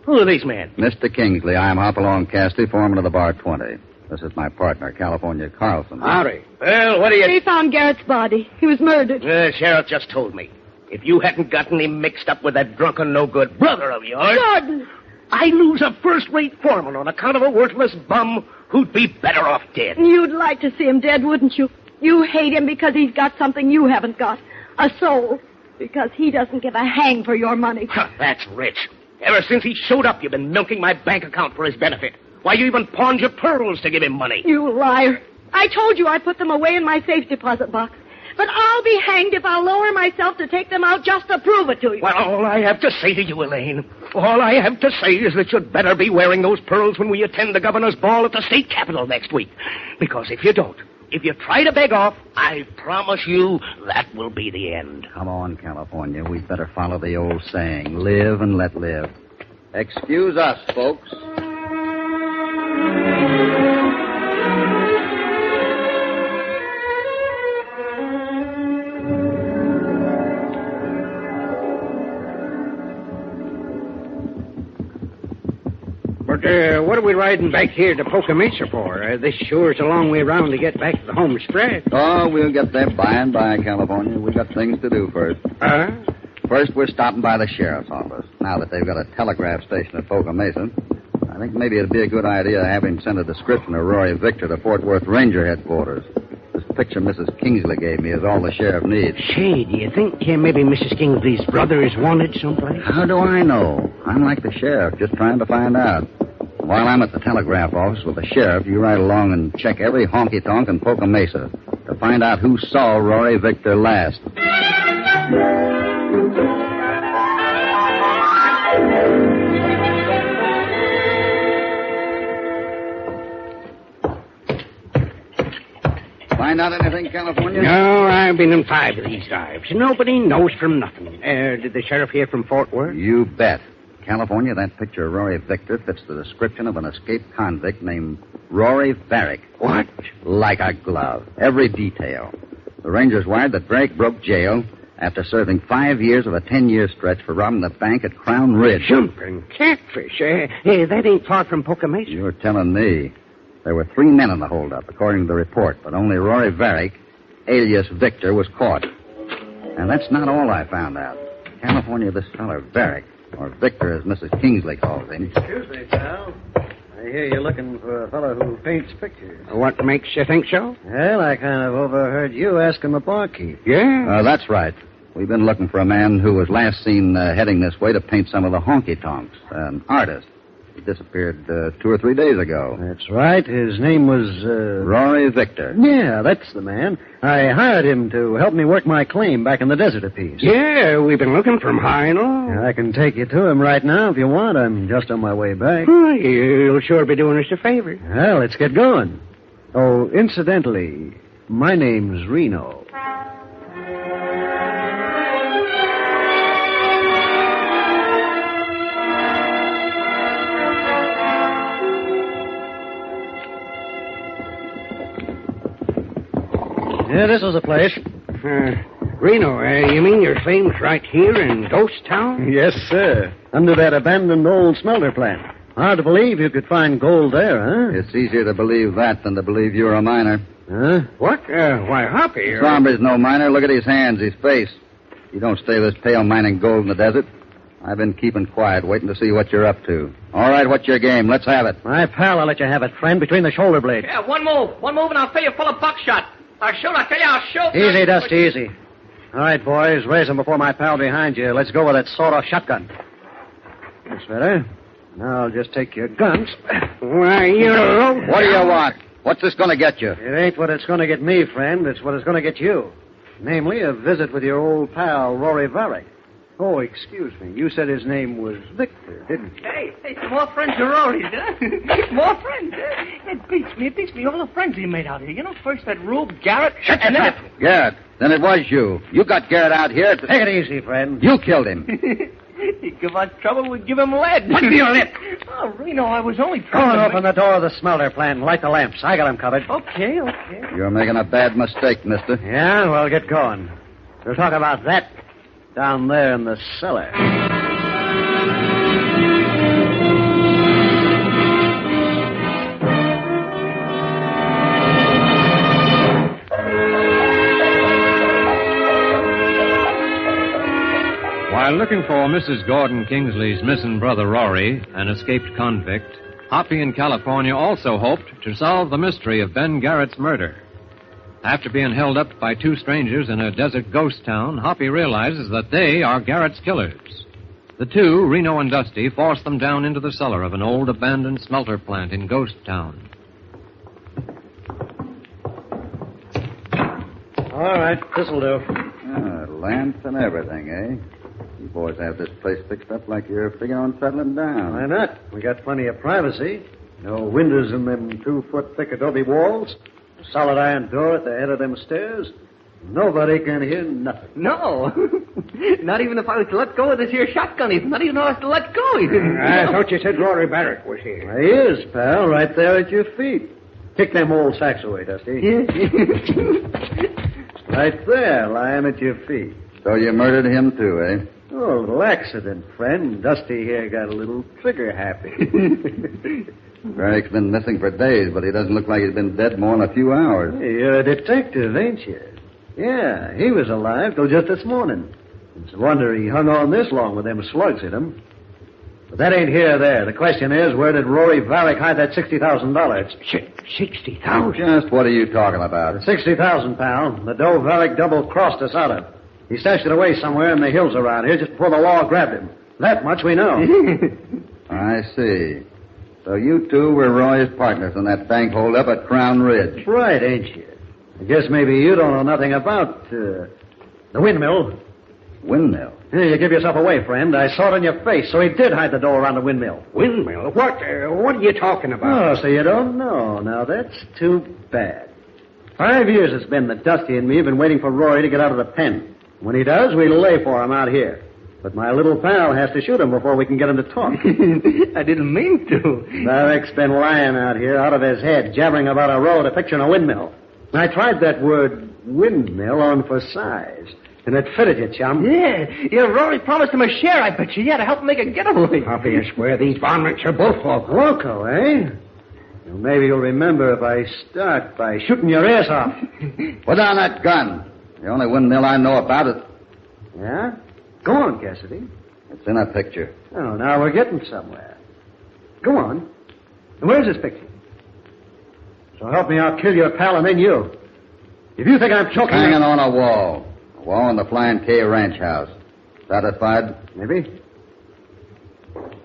Who are these men? Mr. Kingsley, I'm Hopalong Cassidy, foreman of the bar 20. This is my partner, California Carlson. Howdy. Well, what do you... They found Garrett's body. He was murdered. The sheriff just told me. If you hadn't gotten him mixed up with that drunken, no-good brother of yours... Gordon! I lose a first-rate foreman on account of a worthless bum who'd be better off dead. You'd like to see him dead, wouldn't you? You hate him because he's got something you haven't got. A soul. Because he doesn't give a hang for your money. That's rich. Ever since he showed up, you've been milking my bank account for his benefit. Why, you even pawned your pearls to give him money. You liar. I told you I put them away in my safe deposit box. But I'll be hanged if I'll lower myself to take them out just to prove it to you. Well, all I have to say to you, Elaine, all I have to say is that you'd better be wearing those pearls when we attend the governor's ball at the state capitol next week. Because if you don't, if you try to beg off, I promise you that will be the end. Come on, California. We'd better follow the old saying, live and let live. Excuse us, folks. But what are we riding back here to Poca Mesa for? This sure is a long way around to get back to the home stretch. Oh, we'll get there by and by, California. We got things to do first. First, we're stopping by the sheriff's office. Now that they've got a telegraph station at Poca Mesa, I think maybe it'd be a good idea to have him send a description of Rory Victor to Fort Worth Ranger headquarters. This picture Mrs. Kingsley gave me is all the sheriff needs. Say, do you think maybe Mrs. Kingsley's brother is wanted someplace? How do I know? I'm like the sheriff, just trying to find out. While I'm at the telegraph office with the sheriff, you ride along and check every honky-tonk in Poca Mesa to find out who saw Rory Victor last. Find out anything, California? No, I've been in 5 of these dives. Nobody knows from nothing. Did the sheriff hear from Fort Worth? You bet. California, that picture of Rory Victor fits the description of an escaped convict named Rory Varick. What? Like a glove. Every detail. The Rangers wired that Varick broke jail after serving 5 years of a 10-year stretch for robbing the bank at Crown Ridge. Jumping catfish. That ain't far from Poca Mesa. You're telling me. There were 3 men in the holdup, according to the report, but only Rory Varick, alias Victor, was caught. And that's not all I found out. California, this feller Varick, or Victor, as Mrs. Kingsley calls him. Excuse me, pal. I hear you're looking for a fellow who paints pictures. What makes you think so? Well, I kind of overheard you asking the barkeep. Yeah? That's right. We've been looking for a man who was last seen heading this way to paint some of the honky-tonks. An artist. He disappeared 2 or 3 days ago. That's right. His name was, Rory Victor. Yeah, that's the man. I hired him to help me work my claim back in the desert a piece. Yeah, we've been looking for him high and low. I can take you to him right now if you want. I'm just on my way back. You'll sure be doing us a favor. Well, let's get going. Oh, incidentally, my name's Reno. Yeah, this is the place. Reno, you mean your claim's right here in Ghost Town? Yes, sir. Under that abandoned old smelter plant. Hard to believe you could find gold there, huh? It's easier to believe that than to believe you're a miner. Huh? What? Why, Hoppy... Sombra's no miner. Look at his hands, his face. You don't stay this pale mining gold in the desert. I've been keeping quiet, waiting to see what you're up to. All right, what's your game? Let's have it. My pal, I'll let you have it, friend, between the shoulder blades. Yeah, one move, and I'll fill you full of buckshot. I'll shoot. Easy, Dusty, easy. All right, boys, raise them before my pal behind you. Let's go with that sawed-off shotgun. That's better. Now I'll just take your guns. Why, What do you want? What's this going to get you? It ain't what it's going to get me, friend. It's what it's going to get you. Namely, a visit with your old pal, Rory Varick. Oh, excuse me. You said his name was Victor, didn't you? Hey, some more friends of Rory's, huh? More friends, huh? It beats me all the friends he made out here. You know, first that Rube Garrett. Shut your mouth. Garrett. Then it was you. You got Garrett out here. Take it easy, friend. You killed him. He'd give us trouble, we'd give him lead. What's your lip? Oh, Reno, I was only Go trying on, open the door of the smelter plant and light the lamps. I got them covered. Okay. You're making a bad mistake, mister. Yeah, well, get going. We'll talk about that down there in the cellar. While looking for Mrs. Gordon Kingsley's missing brother Rory, an escaped convict, Hoppy in California also hoped to solve the mystery of Ben Garrett's murder. After being held up by two strangers in a desert ghost town, Hoppy realizes that they are Garrett's killers. The two, Reno and Dusty, force them down into the cellar of an old abandoned smelter plant in Ghost Town. All right, this'll do. Lamps and everything, eh? You boys have this place fixed up like you're figuring on settling down. Why not? We got plenty of privacy. No windows in them 2-foot thick adobe walls. A solid iron door at the head of them stairs. Nobody can hear nothing. No. Not even if I was to let go of this here shotgun. He's not even if I was to let go. I thought you said Rory Barrett was here. He is, pal, right there at your feet. Kick them old sacks away, Dusty. Right there, lying at your feet. So you murdered him too, eh? Oh, a little accident, friend. Dusty here got a little trigger happy. Barrick's been missing for days, but he doesn't look like he's been dead more than a few hours. Hey, you're a detective, ain't you? Yeah, he was alive till just this morning. It's a wonder he hung on this long with them slugs in him. But that ain't here or there. The question is, where did Rory Varick hide that $60,000? 60,000? Just what are you talking about? 60,000, pal. The dough Varick double-crossed us out of. He stashed it away somewhere in the hills around here just before the law grabbed him. That much we know. I see. So you two were Roy's partners in that bank hold-up at Crown Ridge. That's right, ain't you? I guess maybe you don't know nothing about the windmill. Windmill? Here, you give yourself away, friend. I saw it on your face, so he did hide the door around the windmill. Windmill? What are you talking about? Oh, so you don't know. Now, that's too bad. 5 years it's been that Dusty and me have been waiting for Roy to get out of the pen. When he does, we lay for him out here. But my little pal has to shoot him before we can get him to talk. I didn't mean to. Varick's been lying out here out of his head, jabbering about a road, a picture, and a windmill. I tried that word windmill on for size. And it fitted you, chum. Yeah, Rory promised him a share, I bet you. Yeah, to help him make a getaway. Hoppy, I swear these varmints are both loco. Loco, eh? Well, maybe you'll remember if I start by shooting your ears off. Put down that gun. The only windmill I know about it. Yeah? Go on, Cassidy. It's in a picture. Oh, now we're getting somewhere. Go on. And where's this picture? So help me, I'll kill your pal and then you. If you think I'm choking... Hanging on a wall. A wall in the Flying K ranch house. Satisfied? Maybe.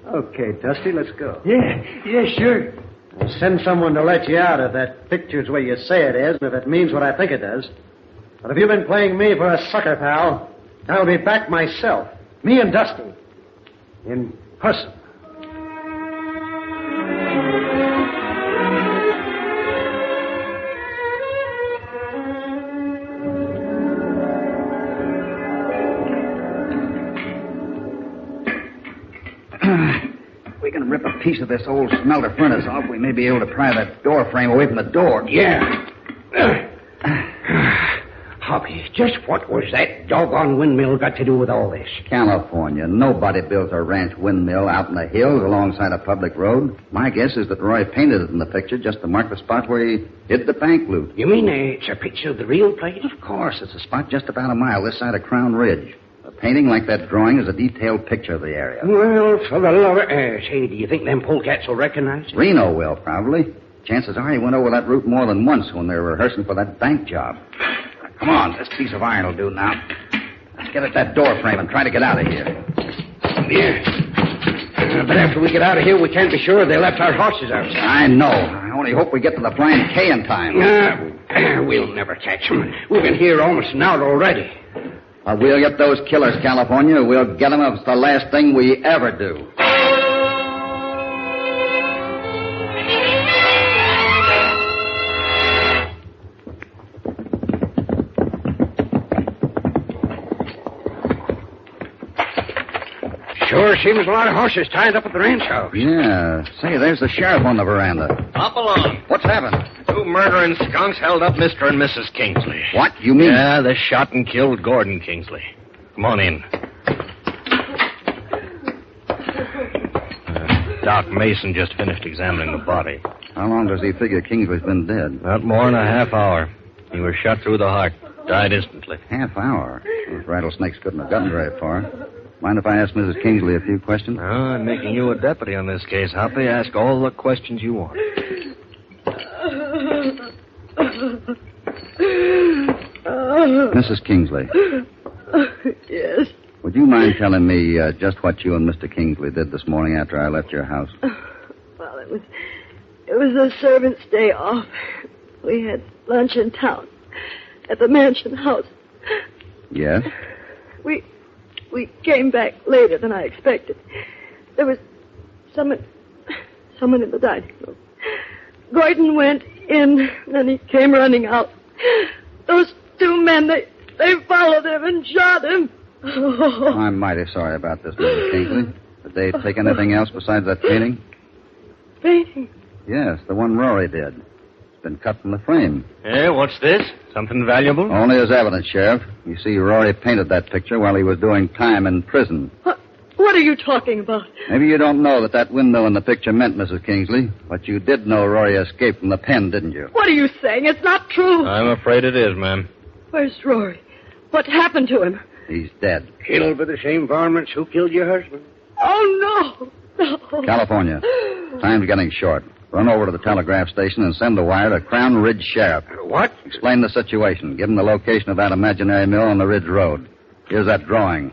Okay, Dusty, let's go. Yeah, sure. I'll send someone to let you out if that picture's where you say it is, and if it means what I think it does. But if you've been playing me for a sucker, pal, I'll be back myself. Me and Dusty. In person. We can rip a piece of this old smelter furnace off. We may be able to pry that door frame away from the door. Yeah. Hoppy, just what was that doggone windmill got to do with all this? California. Nobody builds a ranch windmill out in the hills alongside a public road. My guess is that Roy painted it in the picture just to mark the spot where he hid the bank loot. You mean it's a picture of the real place? Of course. It's a spot just about a mile this side of Crown Ridge. A painting like that drawing is a detailed picture of the area. Well, for the love of... say, do you think them polecats will recognize it? Reno will, probably. Chances are he went over that route more than once when they were rehearsing for that bank job. Come on, this piece of iron will do now. Let's get at that door frame and try to get out of here. Yeah. But after we get out of here, we can't be sure they left our horses outside. I know. I only hope we get to the Flying K in time. We'll never catch them. We've been here almost an hour already. We'll get those killers, California. We'll get them if it's the last thing we ever do. Sure seems a lot of horses tied up at the ranch house. Yeah. Say, there's the sheriff on the veranda. Hop along. What's happened? Two murdering skunks held up Mr. and Mrs. Kingsley. What? You mean... Yeah, they shot and killed Gordon Kingsley. Come on in. Doc Mason just finished examining the body. How long does he figure Kingsley's been dead? Not more than a half hour. He was shot through the heart. Died instantly. Half hour? Those rattlesnakes couldn't have gotten very far. Mind if I ask Mrs. Kingsley a few questions? Oh, I'm making you a deputy on this case, Hoppy. Ask all the questions you want. Mrs. Kingsley, Yes. would you mind telling me just what you and Mr. Kingsley did this morning after I left your house? Well, it was a servant's day off. We had lunch in town at the mansion house. Yes? We came back later than I expected. There was someone in the dining room. Gordon went in, then he came running out. Those two men, they followed him and shot him. I'm mighty sorry about this, Mrs. Kingsley. Did they take anything else besides that painting? Painting? Yes, the one Rory did. It's been cut from the frame. What's this? Something valuable? Only as evidence, Sheriff. You see, Rory painted that picture while he was doing time in prison. What are you talking about? Maybe you don't know that window in the picture meant Mrs. Kingsley, but you did know Rory escaped from the pen, didn't you? What are you saying? It's not true. I'm afraid it is, ma'am. Where's Rory? What happened to him? He's dead. Killed by the same varmints who killed your husband. Oh, no. California. Time's getting short. Run over to the telegraph station and send a wire to Crown Ridge Sheriff. What? Explain the situation. Give him the location of that imaginary mill on the Ridge Road. Here's that drawing.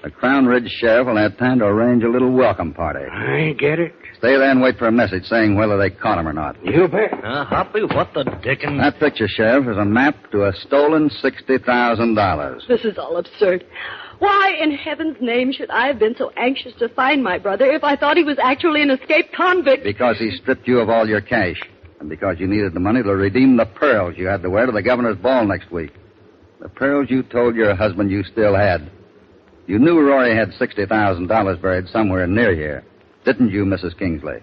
The Crown Ridge Sheriff will have time to arrange a little welcome party. I get it. Stay there and wait for a message saying whether they caught him or not. You bet. Hoppy, what the dickens? That picture, Sheriff, is a map to a stolen $60,000. This is all absurd. Why in heaven's name should I have been so anxious to find my brother if I thought he was actually an escaped convict? Because he stripped you of all your cash. And because you needed the money to redeem the pearls you had to wear to the governor's ball next week. The pearls you told your husband you still had. You knew Rory had $60,000 buried somewhere near here. Didn't you, Mrs. Kingsley?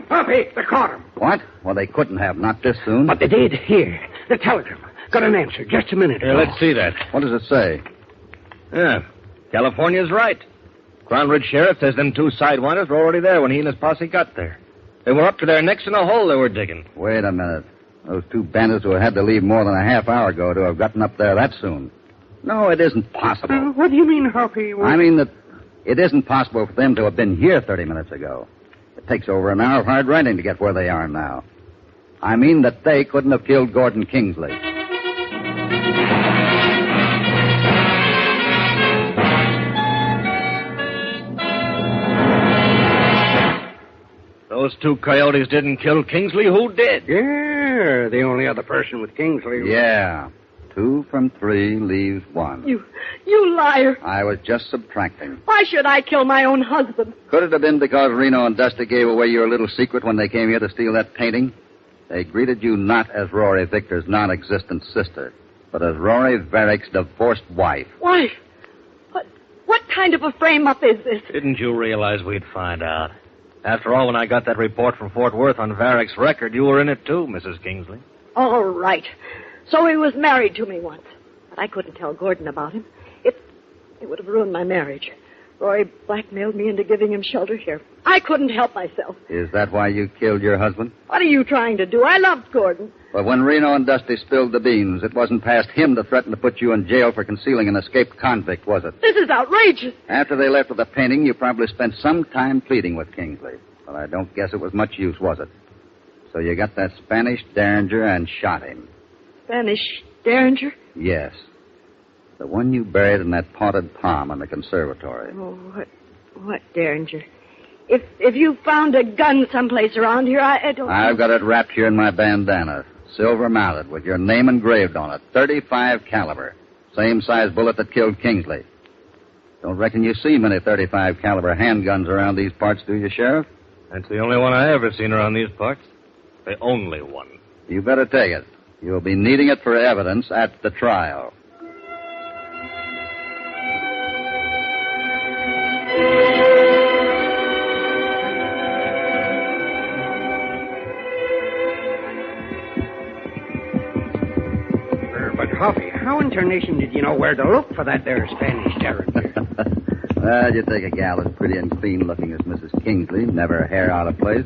Hoppy, they caught him. What? Well, they couldn't have. Not this soon. But they did. Here, the telegram. Got an answer. Just a minute ago. Let's see that. What does it say? Yeah, California's right. Crown Ridge Sheriff says them two sidewinders were already there when he and his posse got there. They were up to their necks in a hole they were digging. Wait a minute. Those two bandits who had to leave more than a half hour ago to have gotten up there that soon. No, it isn't possible. What do you mean, Hoppy? I mean that it isn't possible for them to have been here 30 minutes ago. It takes over an hour of hard riding to get where they are now. I mean that they couldn't have killed Gordon Kingsley. Those two coyotes didn't kill Kingsley. Who did? Yeah, the only other person with Kingsley. Yeah. 2 from 3 leaves 1. You liar. I was just subtracting. Why should I kill my own husband? Could it have been because Reno and Dusty gave away your little secret when they came here to steal that painting? They greeted you not as Rory Victor's non-existent sister, but as Rory Varick's divorced wife. Wife? What kind of a frame-up is this? Didn't you realize we'd find out? After all, when I got that report from Fort Worth on Varick's record, you were in it too, Mrs. Kingsley. All right. So he was married to me once. But I couldn't tell Gordon about him. It would have ruined my marriage. Rory blackmailed me into giving him shelter here. I couldn't help myself. Is that why you killed your husband? What are you trying to do? I loved Gordon. But when Reno and Dusty spilled the beans, it wasn't past him to threaten to put you in jail for concealing an escaped convict, was it? This is outrageous. After they left with the painting, you probably spent some time pleading with Kingsley. But I don't guess it was much use, was it? So you got that Spanish Derringer and shot him. Spanish Derringer? Yes. The one you buried in that potted palm in the conservatory. Oh, what Derringer? If you found a gun someplace around here, I don't... I've got it wrapped here in my bandana. Silver mounted, with your name engraved on it. .35 caliber. Same size bullet that killed Kingsley. Don't reckon you see many .35 caliber handguns around these parts, do you, Sheriff? That's the only one I ever seen around these parts. The only one. You better take it. You'll be needing it for evidence at the trial. But, Hoppy, how in tarnation did you know where to look for that there Spanish Derringer? Well, you take a gal as pretty and clean looking as Mrs. Kingsley, never a hair out of place.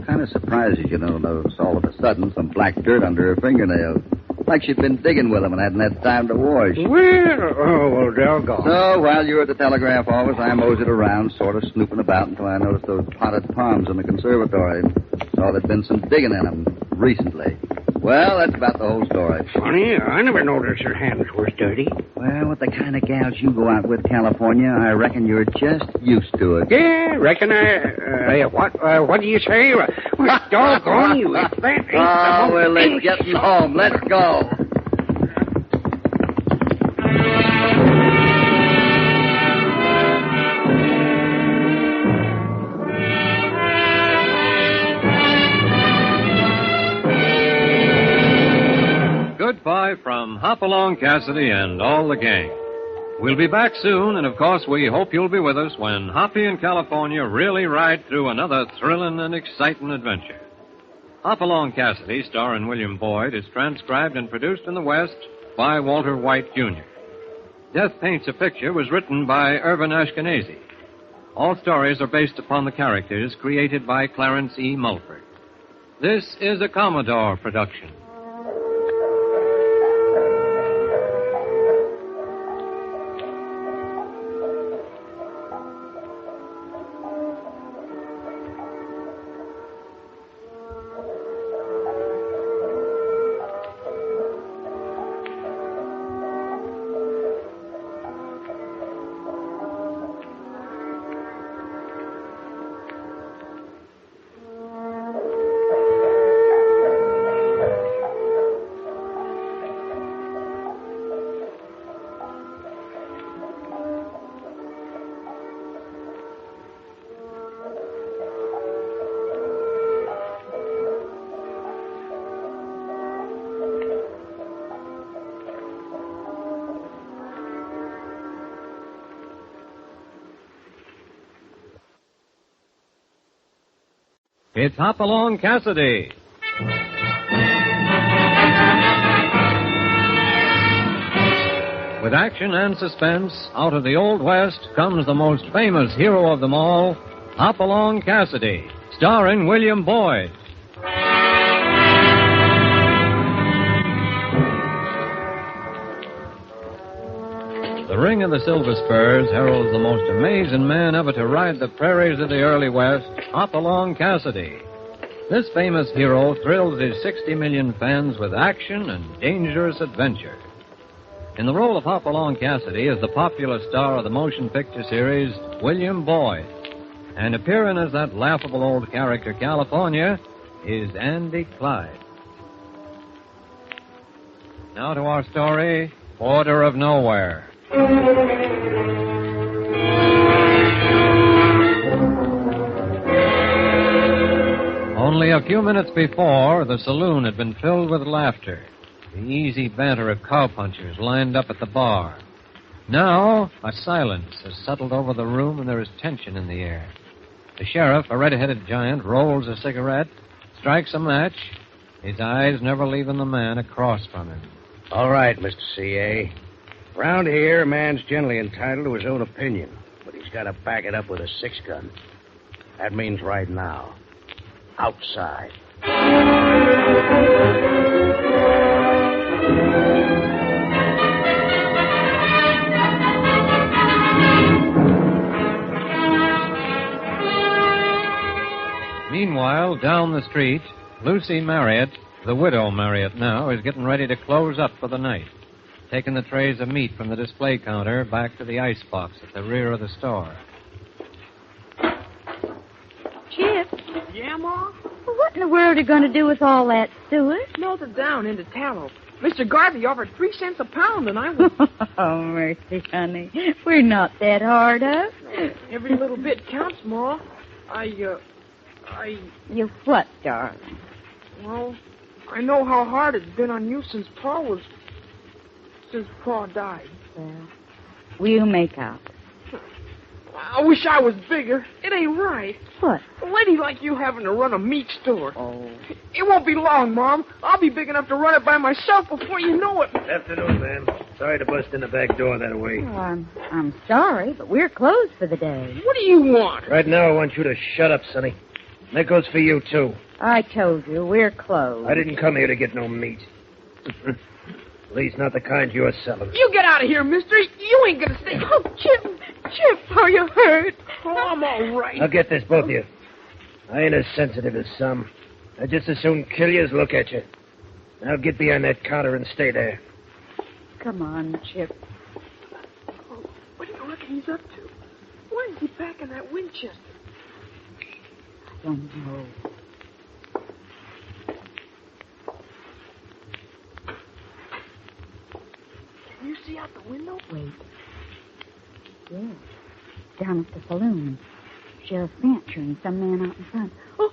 Kind of surprises you to notice all of a sudden some black dirt under her fingernails. Like she'd been digging with him and hadn't had time to wash. Well, doggone. So, while you were at the telegraph office, I moseyed around, sort of snooping about until I noticed those potted palms in the conservatory. Saw there'd been some digging in them recently. Well, that's about the whole story. Funny, I never noticed her hands were dirty. Well, with the kind of gals you go out with, California, I reckon you're just used to it. Yeah, reckon what do you say? Well, doggone you. If that ain't well, let's get you home. Let's go. Goodbye from Hopalong Cassidy and all the gang. We'll be back soon, and of course we hope you'll be with us when Hoppy and California really ride through another thrilling and exciting adventure. Hopalong Cassidy, starring William Boyd, is transcribed and produced in the West by Walter White, Jr. Death Paints a Picture was written by Irvin Ashkenazi. All stories are based upon the characters created by Clarence E. Mulford. This is a Commodore production. It's Hopalong Cassidy. With action and suspense, out of the Old West comes the most famous hero of them all, Hopalong Cassidy, starring William Boyd. The ring of the Silver Spurs heralds the most amazing man ever to ride the prairies of the early West, Hopalong Cassidy. This famous hero thrills his 60 million fans with action and dangerous adventure. In the role of Hopalong Cassidy is the popular star of the motion picture series, William Boyd. And appearing as that laughable old character, California, is Andy Clyde. Now to our story, Border of Nowhere. Only a few minutes before, the saloon had been filled with laughter. The easy banter of cowpunchers lined up at the bar. Now, a silence has settled over the room and there is tension in the air. The sheriff, a red-headed giant, rolls a cigarette, strikes a match, his eyes never leaving the man across from him. All right, Mr. C.A. Around here, a man's generally entitled to his own opinion, but he's got to back it up with a six-gun. That means right now. Outside. Meanwhile, down the street, Lucy Marriott, the widow Marriott now, is getting ready to close up for the night, taking the trays of meat from the display counter back to the icebox at the rear of the store. Chip? Yeah, Ma? What in the world are you going to do with all that suet? Melt it down into tallow. Mr. Garvey offered 3 cents a pound, and I was... Oh, mercy, honey. We're not that hard up. Every little bit counts, Ma. You what, darling? Well, I know how hard it's been on you since Pa died. Well, we'll make out. I wish I was bigger. It ain't right. What? A lady like you having to run a meat store. Oh. It won't be long, Mom. I'll be big enough to run it by myself before you know it. Afternoon, ma'am. Sorry to bust in the back door that way. Oh, I'm sorry, but we're closed for the day. What do you want? Right now, I want you to shut up, Sonny. That goes for you, too. I told you, we're closed. I didn't come here to get no meat. At least not the kind you're selling. You get out of here, mister. You ain't gonna stay. Oh, Chip, are you hurt? Oh, I'm all right. Now get this, both of you. I ain't as sensitive as some. I'd just as soon kill you as look at you. Now get behind that counter and stay there. Come on, Chip. Oh, what do you reckon he's up to? Why is he packing that Winchester? I don't know. Can you see out the window? Wait. Yes. Down at the saloon. Sheriff Fancher and some man out in front. Oh,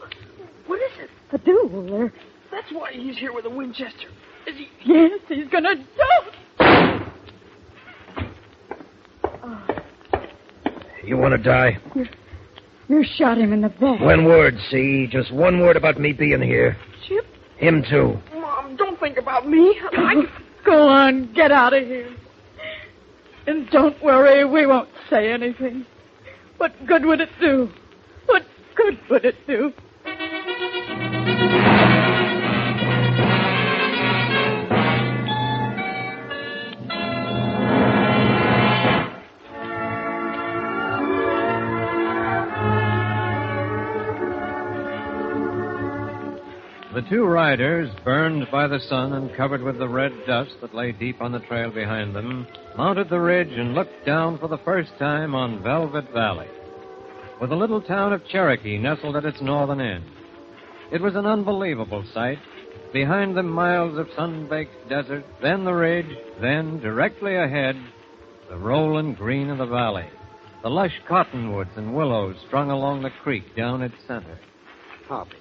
what is it? A duel. They're... That's why he's here with a Winchester. Is he? Yes, he's gonna jump. You want to die? You shot him in the back. One word, see? Just one word about me being here. Chip? Him, too. Mom, don't think about me. Go on, get out of here. And don't worry, we won't say anything. What good would it do? What good would it do? The two riders, burned by the sun and covered with the red dust that lay deep on the trail behind them, mounted the ridge and looked down for the first time on Velvet Valley, with the little town of Cherokee nestled at its northern end. It was an unbelievable sight. Behind them, miles of sun-baked desert, then the ridge, then, directly ahead, the rolling green of the valley, the lush cottonwoods and willows strung along the creek down its center. Hoppy.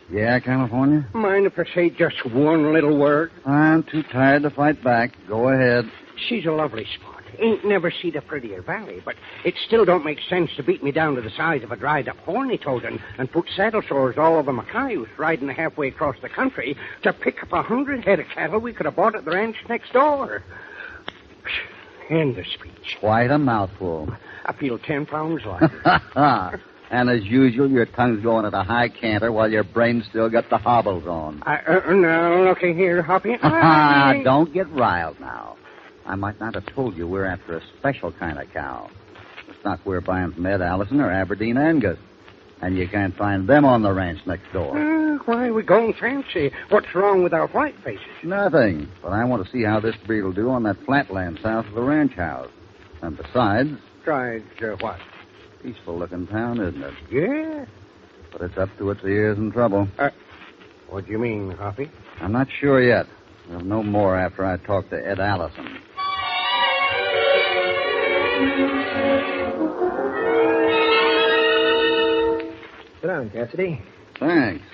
Yeah, California? Mind if I say just one little word? I'm too tired to fight back. Go ahead. She's a lovely spot. Ain't never seen a prettier valley, but it still don't make sense to beat me down to the size of a dried-up horny toad and put saddle sores all over my cayuse riding halfway across the country to pick up 100 head of cattle we could have bought at the ranch next door. End of speech. Quite a mouthful. I feel 10 pounds lighter. And as usual, your tongue's going at a high canter while your brain's still got the hobbles on. Now, looky here, Hoppy. Don't get riled now. I might not have told you we're after a special kind of cow. The stock we're buying from Ed Allison are Aberdeen Angus. And you can't find them on the ranch next door. Why are we going fancy? What's wrong with our white faces? Nothing. But I want to see how this breed will do on that flatland south of the ranch house. And besides... Besides what? Peaceful-looking town, isn't it? Yeah. But it's up to its ears in trouble. What do you mean, Hoppy? I'm not sure yet. We'll know more after I talk to Ed Allison. Sit down, Cassidy. Thanks.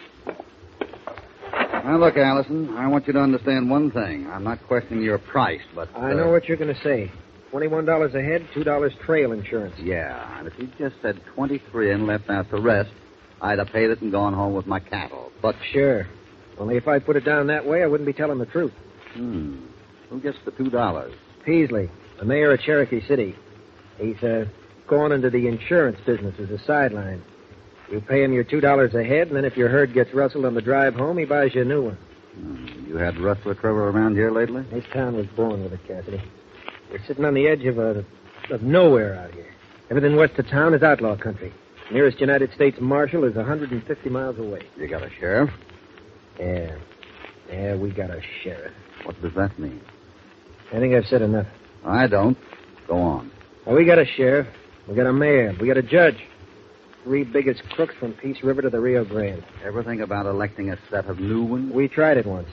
Now, look, Allison, I want you to understand one thing. I'm not questioning your price, but... I know what you're going to say. $21 a head, $2 trail insurance. Yeah, and if you just said 23 and left out the rest, I'd have paid it and gone home with my cattle. But... Sure. Only if I put it down that way, I wouldn't be telling the truth. Who gets the $2? Peasley, the mayor of Cherokee City. He's going into the insurance business as a sideline. You pay him your $2 a head, and then if your herd gets rustled on the drive home, he buys you a new one. You had rustler trouble around here lately? This town was born with it, Cassidy. We're sitting on the edge of nowhere out here. Everything west of town is outlaw country. Nearest United States Marshal is 150 miles away. You got a sheriff? Yeah, we got a sheriff. What does that mean? I think I've said enough. I don't. Go on. Well, we got a sheriff. We got a mayor. We got a judge. 3 biggest crooks from Peace River to the Rio Grande. Ever think about electing a set of new ones? We tried it once.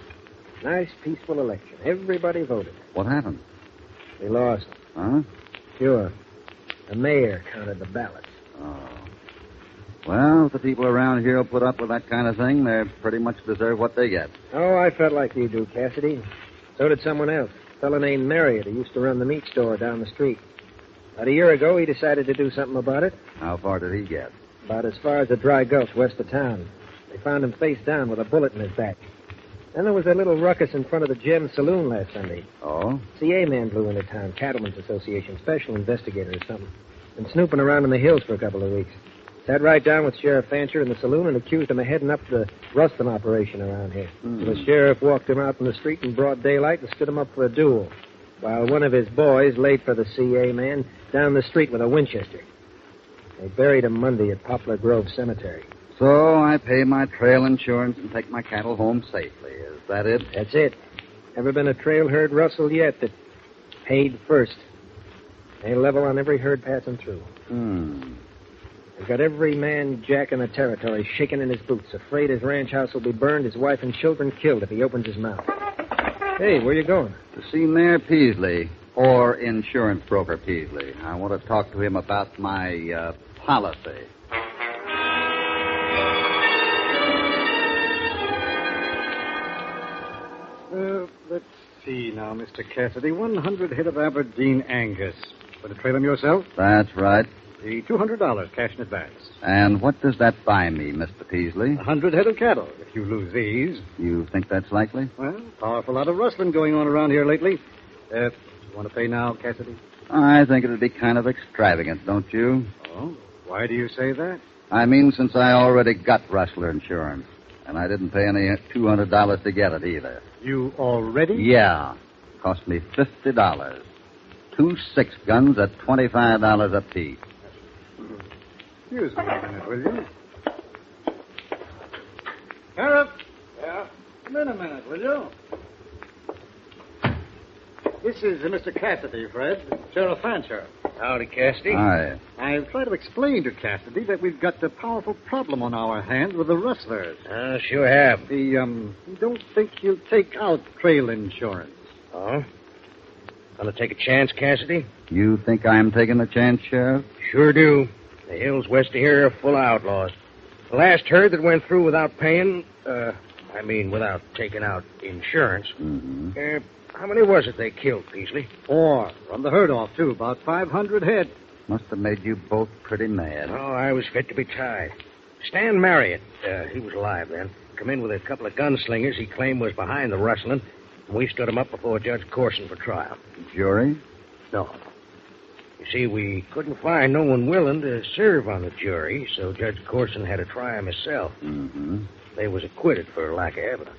Nice, peaceful election. Everybody voted. What happened? We lost. Huh? Sure. The mayor counted the ballots. Oh. Well, if the people around here will put up with that kind of thing, they pretty much deserve what they get. Oh, I felt like you do, Cassidy. So did someone else. A fellow named Marriott who used to run the meat store down the street. About a year ago, he decided to do something about it. How far did he get? About as far as the dry gulch west of town. They found him face down with a bullet in his back. Then there was a little ruckus in front of the Gem Saloon last Sunday. Oh? CA man blew into town, Cattlemen's Association, special investigator or something. Been snooping around in the hills for a couple of weeks. Sat right down with Sheriff Fancher in the saloon and accused him of heading up the rustling operation around here. So the sheriff walked him out from the street in broad daylight and stood him up for a duel, while one of his boys laid for the CA man down the street with a Winchester. They buried him Monday at Poplar Grove Cemetery. So I pay my trail insurance and take my cattle home safely. Is that it? That's it. Never been a trail herd rustled yet that paid first. They level on every herd passing through. They've got every man jack in the territory shaking in his boots, afraid his ranch house will be burned, his wife and children killed if he opens his mouth. Hey, where you going? To see Mayor Peasley, or insurance broker Peasley. I want to talk to him about my policy. Let's see now, Mr. Cassidy. 100 head of Aberdeen Angus. Going to trail them yourself? That's right. The $200 cash in advance. And what does that buy me, Mr. Peasley? 100 head of cattle. If you lose these. You think that's likely? Well, powerful lot of rustling going on around here lately. You want to pay now, Cassidy? I think it would be kind of extravagant, don't you? Oh, why do you say that? I mean, since I already got rustler insurance. And I didn't pay any $200 to get it either. You already? Yeah. Cost me $50. 2 6-guns at $25 apiece. Excuse me a minute, will you? Sheriff? Yeah? Come in a minute, will you? This is Mr. Cassidy, Fred. Sheriff Fancher. Howdy, Cassidy. Hi. I've tried to explain to Cassidy that we've got a powerful problem on our hands with the rustlers. Sure have. We don't think he'll take out trail insurance. Oh? Gonna take a chance, Cassidy? You think I'm taking a chance, Sheriff? Sure do. The hills west of here are full of outlaws. The last herd that went through without paying, without taking out insurance. How many was it they killed, Peasley? 4. Run the herd off, too. About 500 head. Must have made you both pretty mad. Oh, I was fit to be tied. Stan Marriott, he was alive then, come in with a couple of gunslingers he claimed was behind the rustling, and we stood him up before Judge Corson for trial. Jury? No. You see, we couldn't find no one willing to serve on the jury, so Judge Corson had to try him himself. They was acquitted for lack of evidence.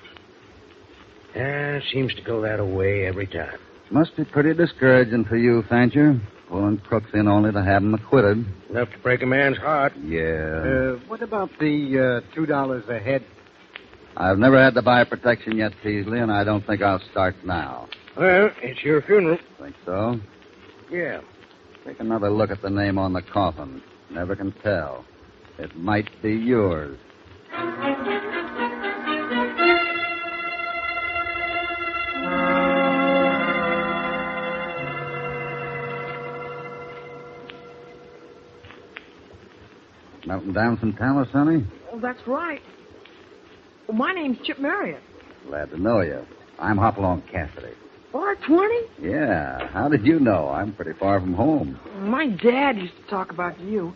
Seems to go that way every time. Must be pretty discouraging for you, Fancher. Pulling crooks in only to have them acquitted. Enough to break a man's heart. Yeah. What about the $2 a head? I've never had to buy protection yet, Peasley, and I don't think I'll start now. Well, it's your funeral. Think so? Yeah. Take another look at the name on the coffin. Never can tell. It might be yours. Melting down some tallow, Sonny? Oh, that's right. Well, my name's Chip Marriott. Glad to know you. I'm Hopalong Cassidy. R20? Yeah. How did you know? I'm pretty far from home. My dad used to talk about you.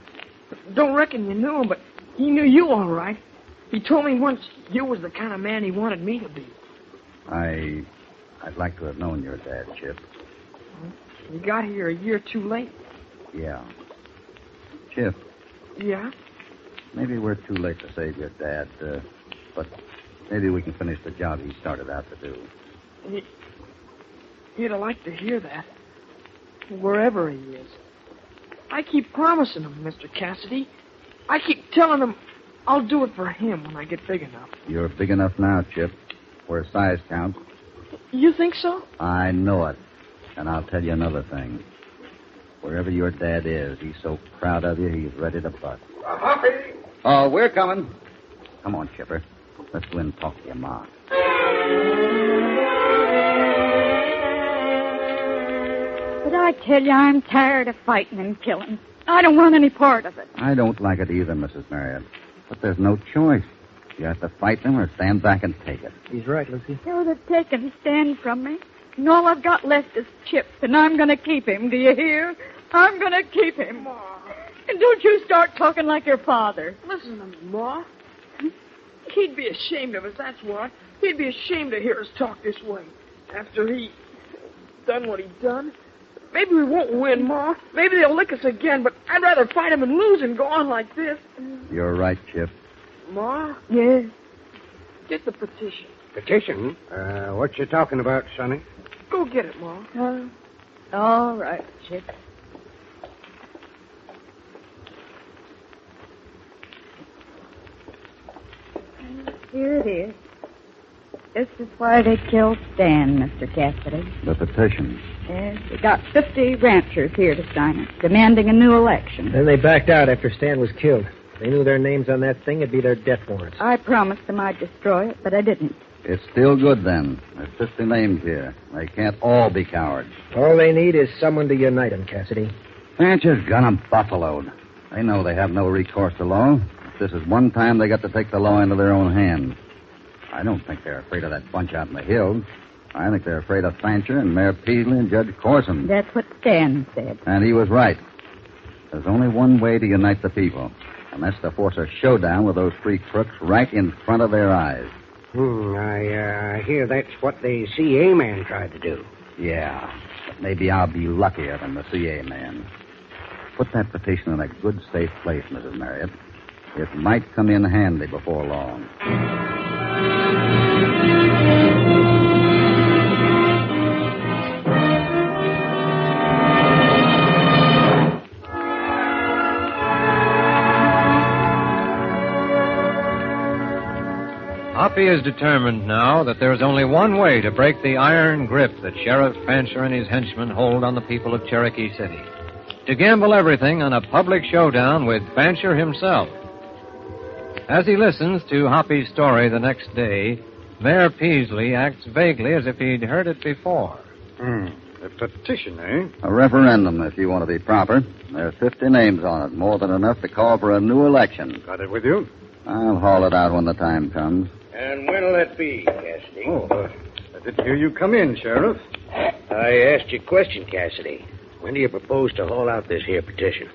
Don't reckon you knew him, but he knew you all right. He told me once you was the kind of man he wanted me to be. I'd like to have known your dad, Chip. You got here a year too late. Yeah. Chip. Yeah? Maybe we're too late to save your dad, but maybe we can finish the job he started out to do. He'd have liked to hear that, wherever he is. I keep promising him, Mr. Cassidy. I keep telling him I'll do it for him when I get big enough. You're big enough now, Chip, where size counts. You think so? I know it. And I'll tell you another thing. Wherever your dad is, he's so proud of you, he's ready to bust. Hoppy! Oh, we're coming. Come on, Chipper. Let's go in and talk to your ma. But I tell you, I'm tired of fighting and killing. I don't want any part of it. I don't like it either, Mrs. Marriott. But there's no choice. You have to fight them or stand back and take it. He's right, Lucy. Oh, they've taken Stan from me. And all I've got left is Chip, and I'm going to keep him. Do you hear? I'm going to keep him. Ma. And don't you start talking like your father. Listen to me, Ma. He'd be ashamed of us, that's what. He'd be ashamed to hear us talk this way. After he done what he'd done. Maybe we won't win, Ma. Maybe they'll lick us again, but I'd rather fight them and lose than go on like this. You're right, Chip. Ma? Yes. Get the petition. Petition? What you talking about, Sonny? Go get it, Ma. All right, Chip. Here it is. This is why they killed Stan, Mr. Cassidy. The petition. Yes, we got 50 ranchers here to sign it, demanding a new election. Then they backed out after Stan was killed. They knew their names on that thing, it'd be their death warrants. I promised them I'd destroy it, but I didn't. It's still good, then. There's 50 names here. They can't all be cowards. All they need is someone to unite them, Cassidy. Ranchers got 'em buffaloed. They know they have no recourse to law. If this is one time they got to take the law into their own hands. I don't think they're afraid of that bunch out in the hills. I think they're afraid of Fancher and Mayor Peasley and Judge Corson. That's what Stan said. And he was right. There's only one way to unite the people, and that's to force a showdown with those three crooks right in front of their eyes. I hear that's what the CA man tried to do. Yeah, but maybe I'll be luckier than the CA man. Put that petition in a good, safe place, Mrs. Marriott. It might come in handy before long. Hoppy is determined now that there's only one way to break the iron grip that Sheriff Fancher and his henchmen hold on the people of Cherokee City. To gamble everything on a public showdown with Fancher himself. As he listens to Hoppy's story the next day, Mayor Peasley acts vaguely as if he'd heard it before. A petition, eh? A referendum, if you want to be proper. There's 50 names on it, more than enough to call for a new election. Got it with you? I'll haul it out when the time comes. And when'll that be, Cassidy? I didn't hear you come in, Sheriff. I asked you a question, Cassidy. When do you propose to haul out this here petition?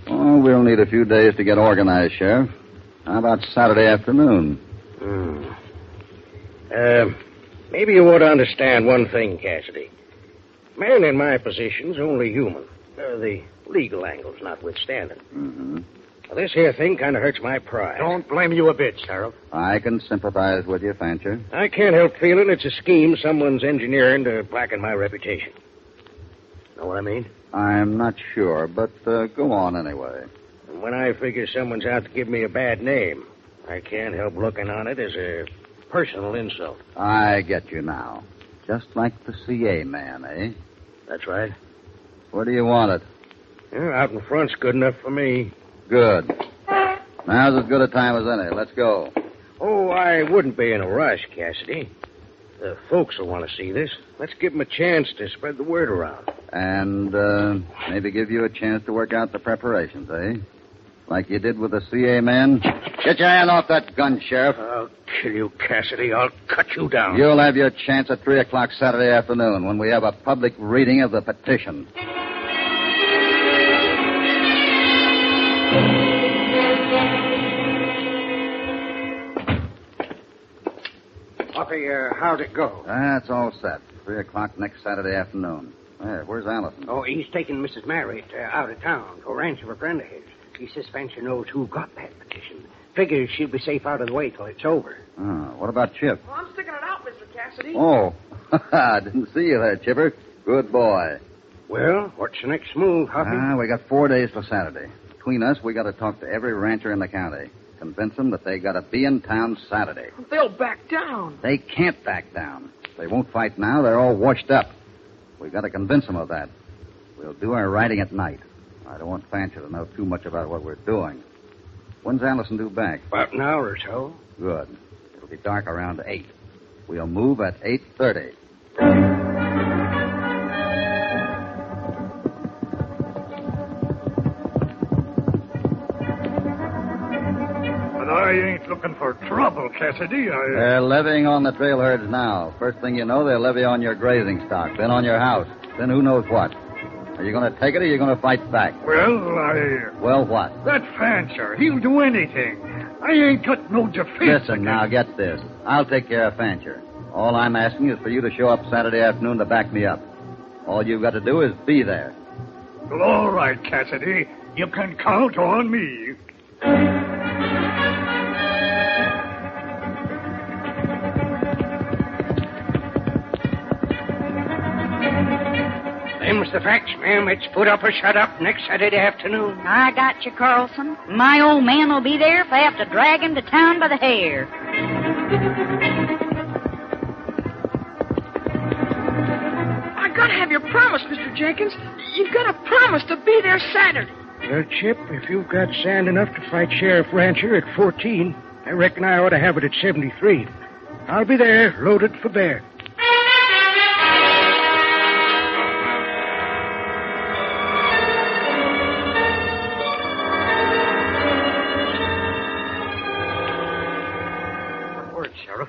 Oh, we'll need a few days to get organized, Sheriff. How about Saturday afternoon? Maybe you want to understand one thing, Cassidy. Man in my position's only human. The legal angles notwithstanding. Mm-hmm. This here thing kind of hurts my pride. Don't blame you a bit, Sheriff. I can sympathize with you, Fancher. I can't help feeling it's a scheme someone's engineering to blacken my reputation. Know what I mean? I'm not sure, but go on anyway. And when I figure someone's out to give me a bad name, I can't help looking on it as a personal insult. I get you now. Just like the CA man, eh? That's right. Where do you want it? Yeah, out in front's good enough for me. Good. Now's as good a time as any. Let's go. Oh, I wouldn't be in a rush, Cassidy. The folks will want to see this. Let's give them a chance to spread the word around. And maybe give you a chance to work out the preparations, eh? Like you did with the CA man? Get your hand off that gun, Sheriff. I'll kill you, Cassidy. I'll cut you down. You'll have your chance at 3 o'clock Saturday afternoon when we have a public reading of the petition. Hoppy, how'd it go? That's all set. 3 o'clock next Saturday afternoon. Hey, where's Allison? Oh, he's taking Mrs. Marriott out of town to a ranch of a friend of his. He says Fancher knows who got that petition. Figures she'll be safe out of the way till it's over. Oh, what about Chip? Well, I'm sticking it out, Mr. Cassidy. Oh, I didn't see you there, Chipper. Good boy. Well, what's the next move, Hoppy? We got 4 days for Saturday. Between us, we got to talk to every rancher in the county. Convince them that they got to be in town Saturday. They'll back down. They can't back down. If they won't fight now, they're all washed up. We got to convince them of that. We'll do our riding at night. I don't want Fancher to know too much about what we're doing. When's Allison due back? About an hour or so. Good. It'll be dark around 8. We'll move at 8:30. But I ain't looking for trouble, Cassidy. They're levying on the trail herds now. First thing you know, they'll levy on your grazing stock, then on your house, then who knows what. Are you going to take it or are you going to fight back? Well, what? That Fancher, he'll do anything. I ain't got no defense. Listen, now, get this. I'll take care of Fancher. All I'm asking is for you to show up Saturday afternoon to back me up. All you've got to do is be there. Well, all right, Cassidy. You can count on me. Them's the facts, ma'am. It's put up or shut up next Saturday afternoon. I got you, Carlson. My old man will be there if I have to drag him to town by the hair. I gotta have your promise, Mr. Jenkins. You've got to promise to be there Saturday. Well, Chip, if you've got sand enough to fight Sheriff Rancher at 14, I reckon I ought to have it at 73. I'll be there, loaded for bear. Sheriff.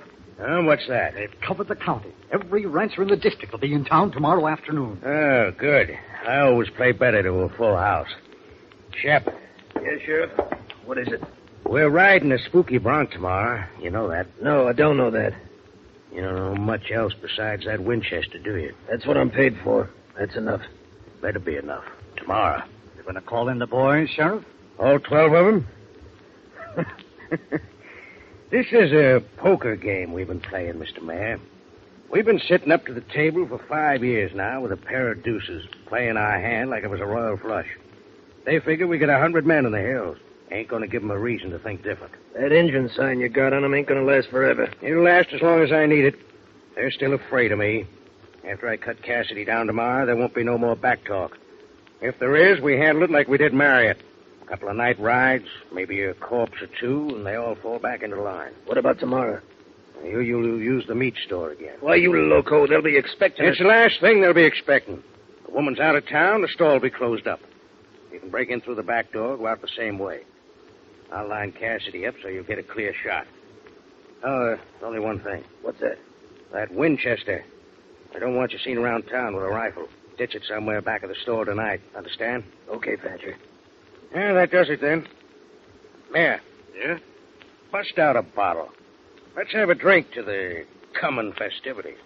What's that? They've covered the county. Every rancher in the district will be in town tomorrow afternoon. Oh, good. I always play better to a full house. Shep. Yes, Sheriff? What is it? We're riding a spooky bronc tomorrow. You know that. No, I don't know that. You don't know much else besides that Winchester, do you? That's what I'm paid for. That's enough. Better be enough. Tomorrow. You're going to call in the boys, Sheriff? All 12 of them? This is a poker game we've been playing, Mr. Mayor. We've been sitting up to the table for 5 years now with a pair of deuces, playing our hand like it was a royal flush. They figure we got 100 men in the hills. Ain't going to give them a reason to think different. That engine sign you got on them ain't going to last forever. It'll last as long as I need it. They're still afraid of me. After I cut Cassidy down tomorrow, there won't be no more back talk. If there is, we handle it like we did Marriott. A couple of night rides, maybe a corpse or two, and they all fall back into line. What about tomorrow? You'll use the meat store again. Why, you loco, they'll be expecting It's the last thing they'll be expecting. The woman's out of town, the store will be closed up. You can break in through the back door, go out the same way. I'll line Cassidy up so you'll get a clear shot. Oh, only one thing. What's that? That Winchester. I don't want you seen around town with a rifle. Ditch it somewhere back of the store tonight. Understand? Okay, Fancher. Yeah, that does it then. Mayor. Yeah? Bust out a bottle. Let's have a drink to the coming festivities.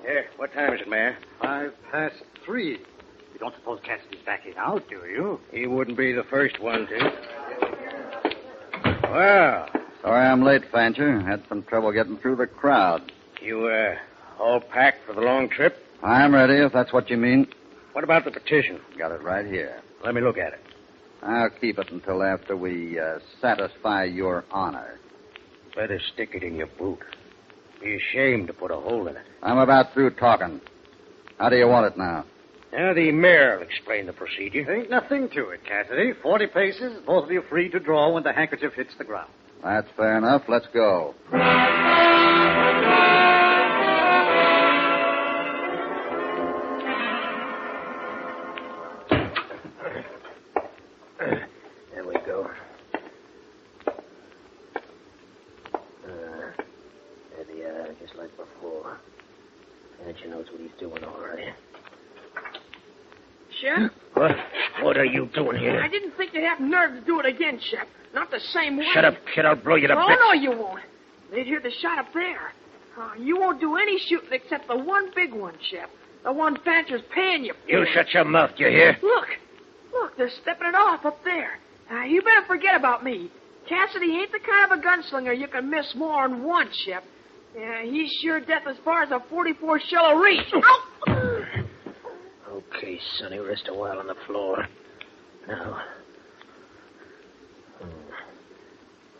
Here, what time is it, Mayor? 3:05. You don't suppose Cassidy's backing out, do you? He wouldn't be the first one to. Well. Sorry I'm late, Fancher. Had some trouble getting through the crowd. You, all packed for the long trip? I'm ready, if that's what you mean. What about the petition? Got it right here. Let me look at it. I'll keep it until after we satisfy your honor. Better stick it in your boot. Be ashamed to put a hole in it. I'm about through talking. How do you want it now? Now, the mayor will explain the procedure. Ain't nothing to it, Cassidy. 40 paces, both of you free to draw when the handkerchief hits the ground. That's fair enough. Let's go. There we go. There they are, just like before. Fancher knows what he's doing all right. Shep? What are you doing here? I didn't think you'd have nerve to do it again, Shep. Not the same way. Shut up, kid. I'll blow you to Oh, bits. no, you won't. They'd hear the shot up there. You won't do any shooting except the one big one, Shep. The one Fancher's paying you for. You shut your mouth, you hear? Look, they're stepping it off up there. You better forget about me. Cassidy ain't the kind of a gunslinger you can miss more than once, Shep. He's sure death as far as a 44 shell will reach. Ow! Okay, Sonny, rest a while on the floor. Now.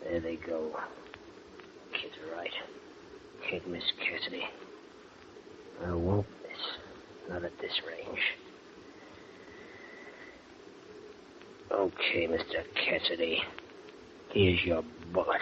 There they go. Kid's right. Can't miss Cassidy. I won't miss. Not at this range. Okay, Mr. Cassidy. Here's your bullet.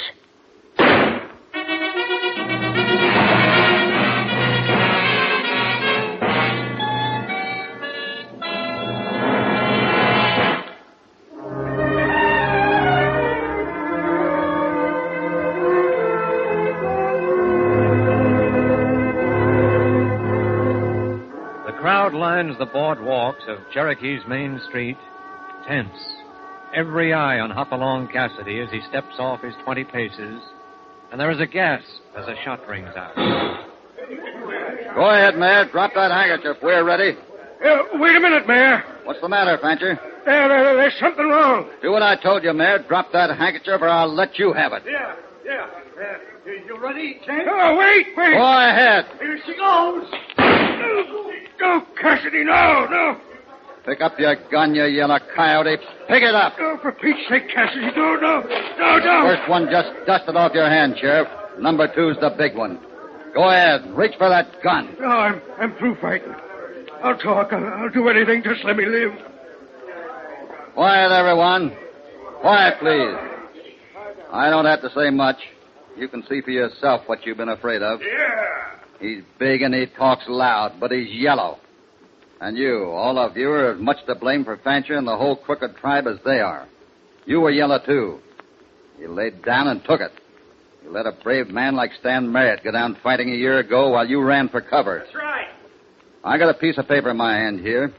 crowd lines the boardwalks of Cherokee's main street, tense. Every eye on Hopalong Cassidy as he steps off his 20 paces, and there is a gasp as a shot rings out. Go ahead, Mayor. Drop that handkerchief. We're ready. Wait a minute, Mayor. What's the matter, Fancher? There's something wrong. Do what I told you, Mayor. Drop that handkerchief or I'll let you have it. Yeah. You ready, Tank? Oh, wait. Go ahead. Here she goes. No, Cassidy, no. Pick up your gun, you yellow coyote. Pick it up. Oh, for Pete's sake, Cassidy, no. First one just dusted off your hand, Sheriff. Number 2's the big one. Go ahead. Reach for that gun. No, I'm through fighting. I'll talk. I'll do anything. Just let me live. Quiet, everyone. Quiet, please. I don't have to say much. You can see for yourself what you've been afraid of. Yeah. He's big and he talks loud, but he's yellow. And you, all of you, are as much to blame for Fancher and the whole crooked tribe as they are. You were yellow, too. You laid down and took it. You let a brave man like Stan Merritt go down fighting a year ago while you ran for cover. That's right. I got a piece of paper in my hand here.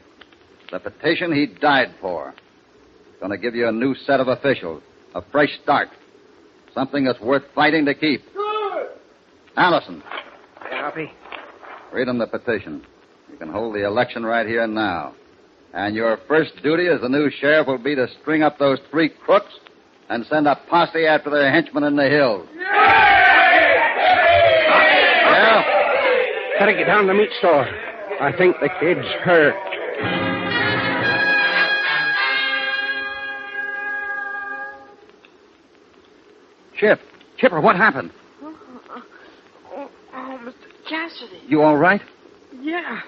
The petition he died for. It's going to give you a new set of officials. A fresh start. Something that's worth fighting to keep. Good. Allison. Hey, Hoppy. Read him the petition. You can hold the election right here and now. And your first duty as the new sheriff will be to string up those 3 crooks and send a posse after their henchmen in the hills. Yeah? Gotta get down to the meat store. I think the kid's hurt. Chipper, what happened? Oh, Mr. Cassidy. You all right? Yeah.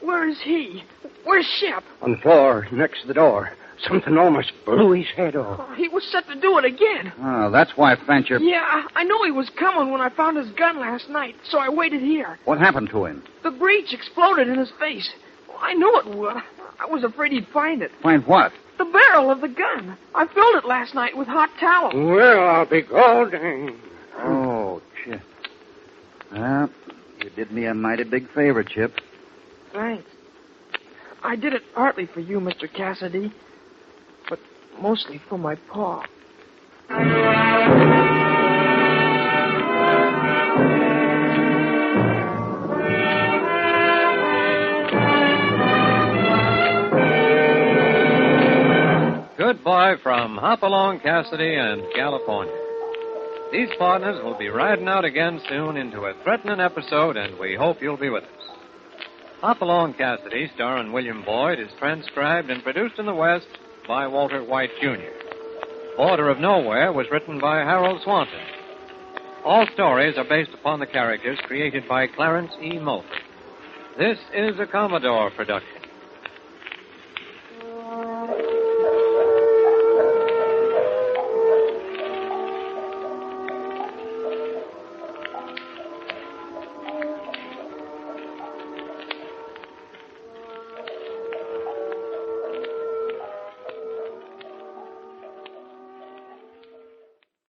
Where is he? Where's Shep? On the floor, next to the door. Something almost blew his head off. Oh, he was set to do it again. Oh, that's why Fancher... Yeah, I know he was coming when I found his gun last night, so I waited here. What happened to him? The breech exploded in his face. Well, I knew it would. I was afraid he'd find it. Find what? The barrel of the gun. I filled it last night with hot towel. Well, I'll be golden. Oh, Chip. Well, you did me a mighty big favor, Chip. Thanks. I did it partly for you, Mr. Cassidy, but mostly for my pa. Goodbye from Hopalong Cassidy and California. These partners will be riding out again soon into a threatening episode, and we hope you'll be with us. Hopalong Cassidy, starring William Boyd, is transcribed and produced in the West by Walter White, Jr. Border of Nowhere was written by Harold Swanson. All stories are based upon the characters created by Clarence E. Mulford. This is a Commodore production.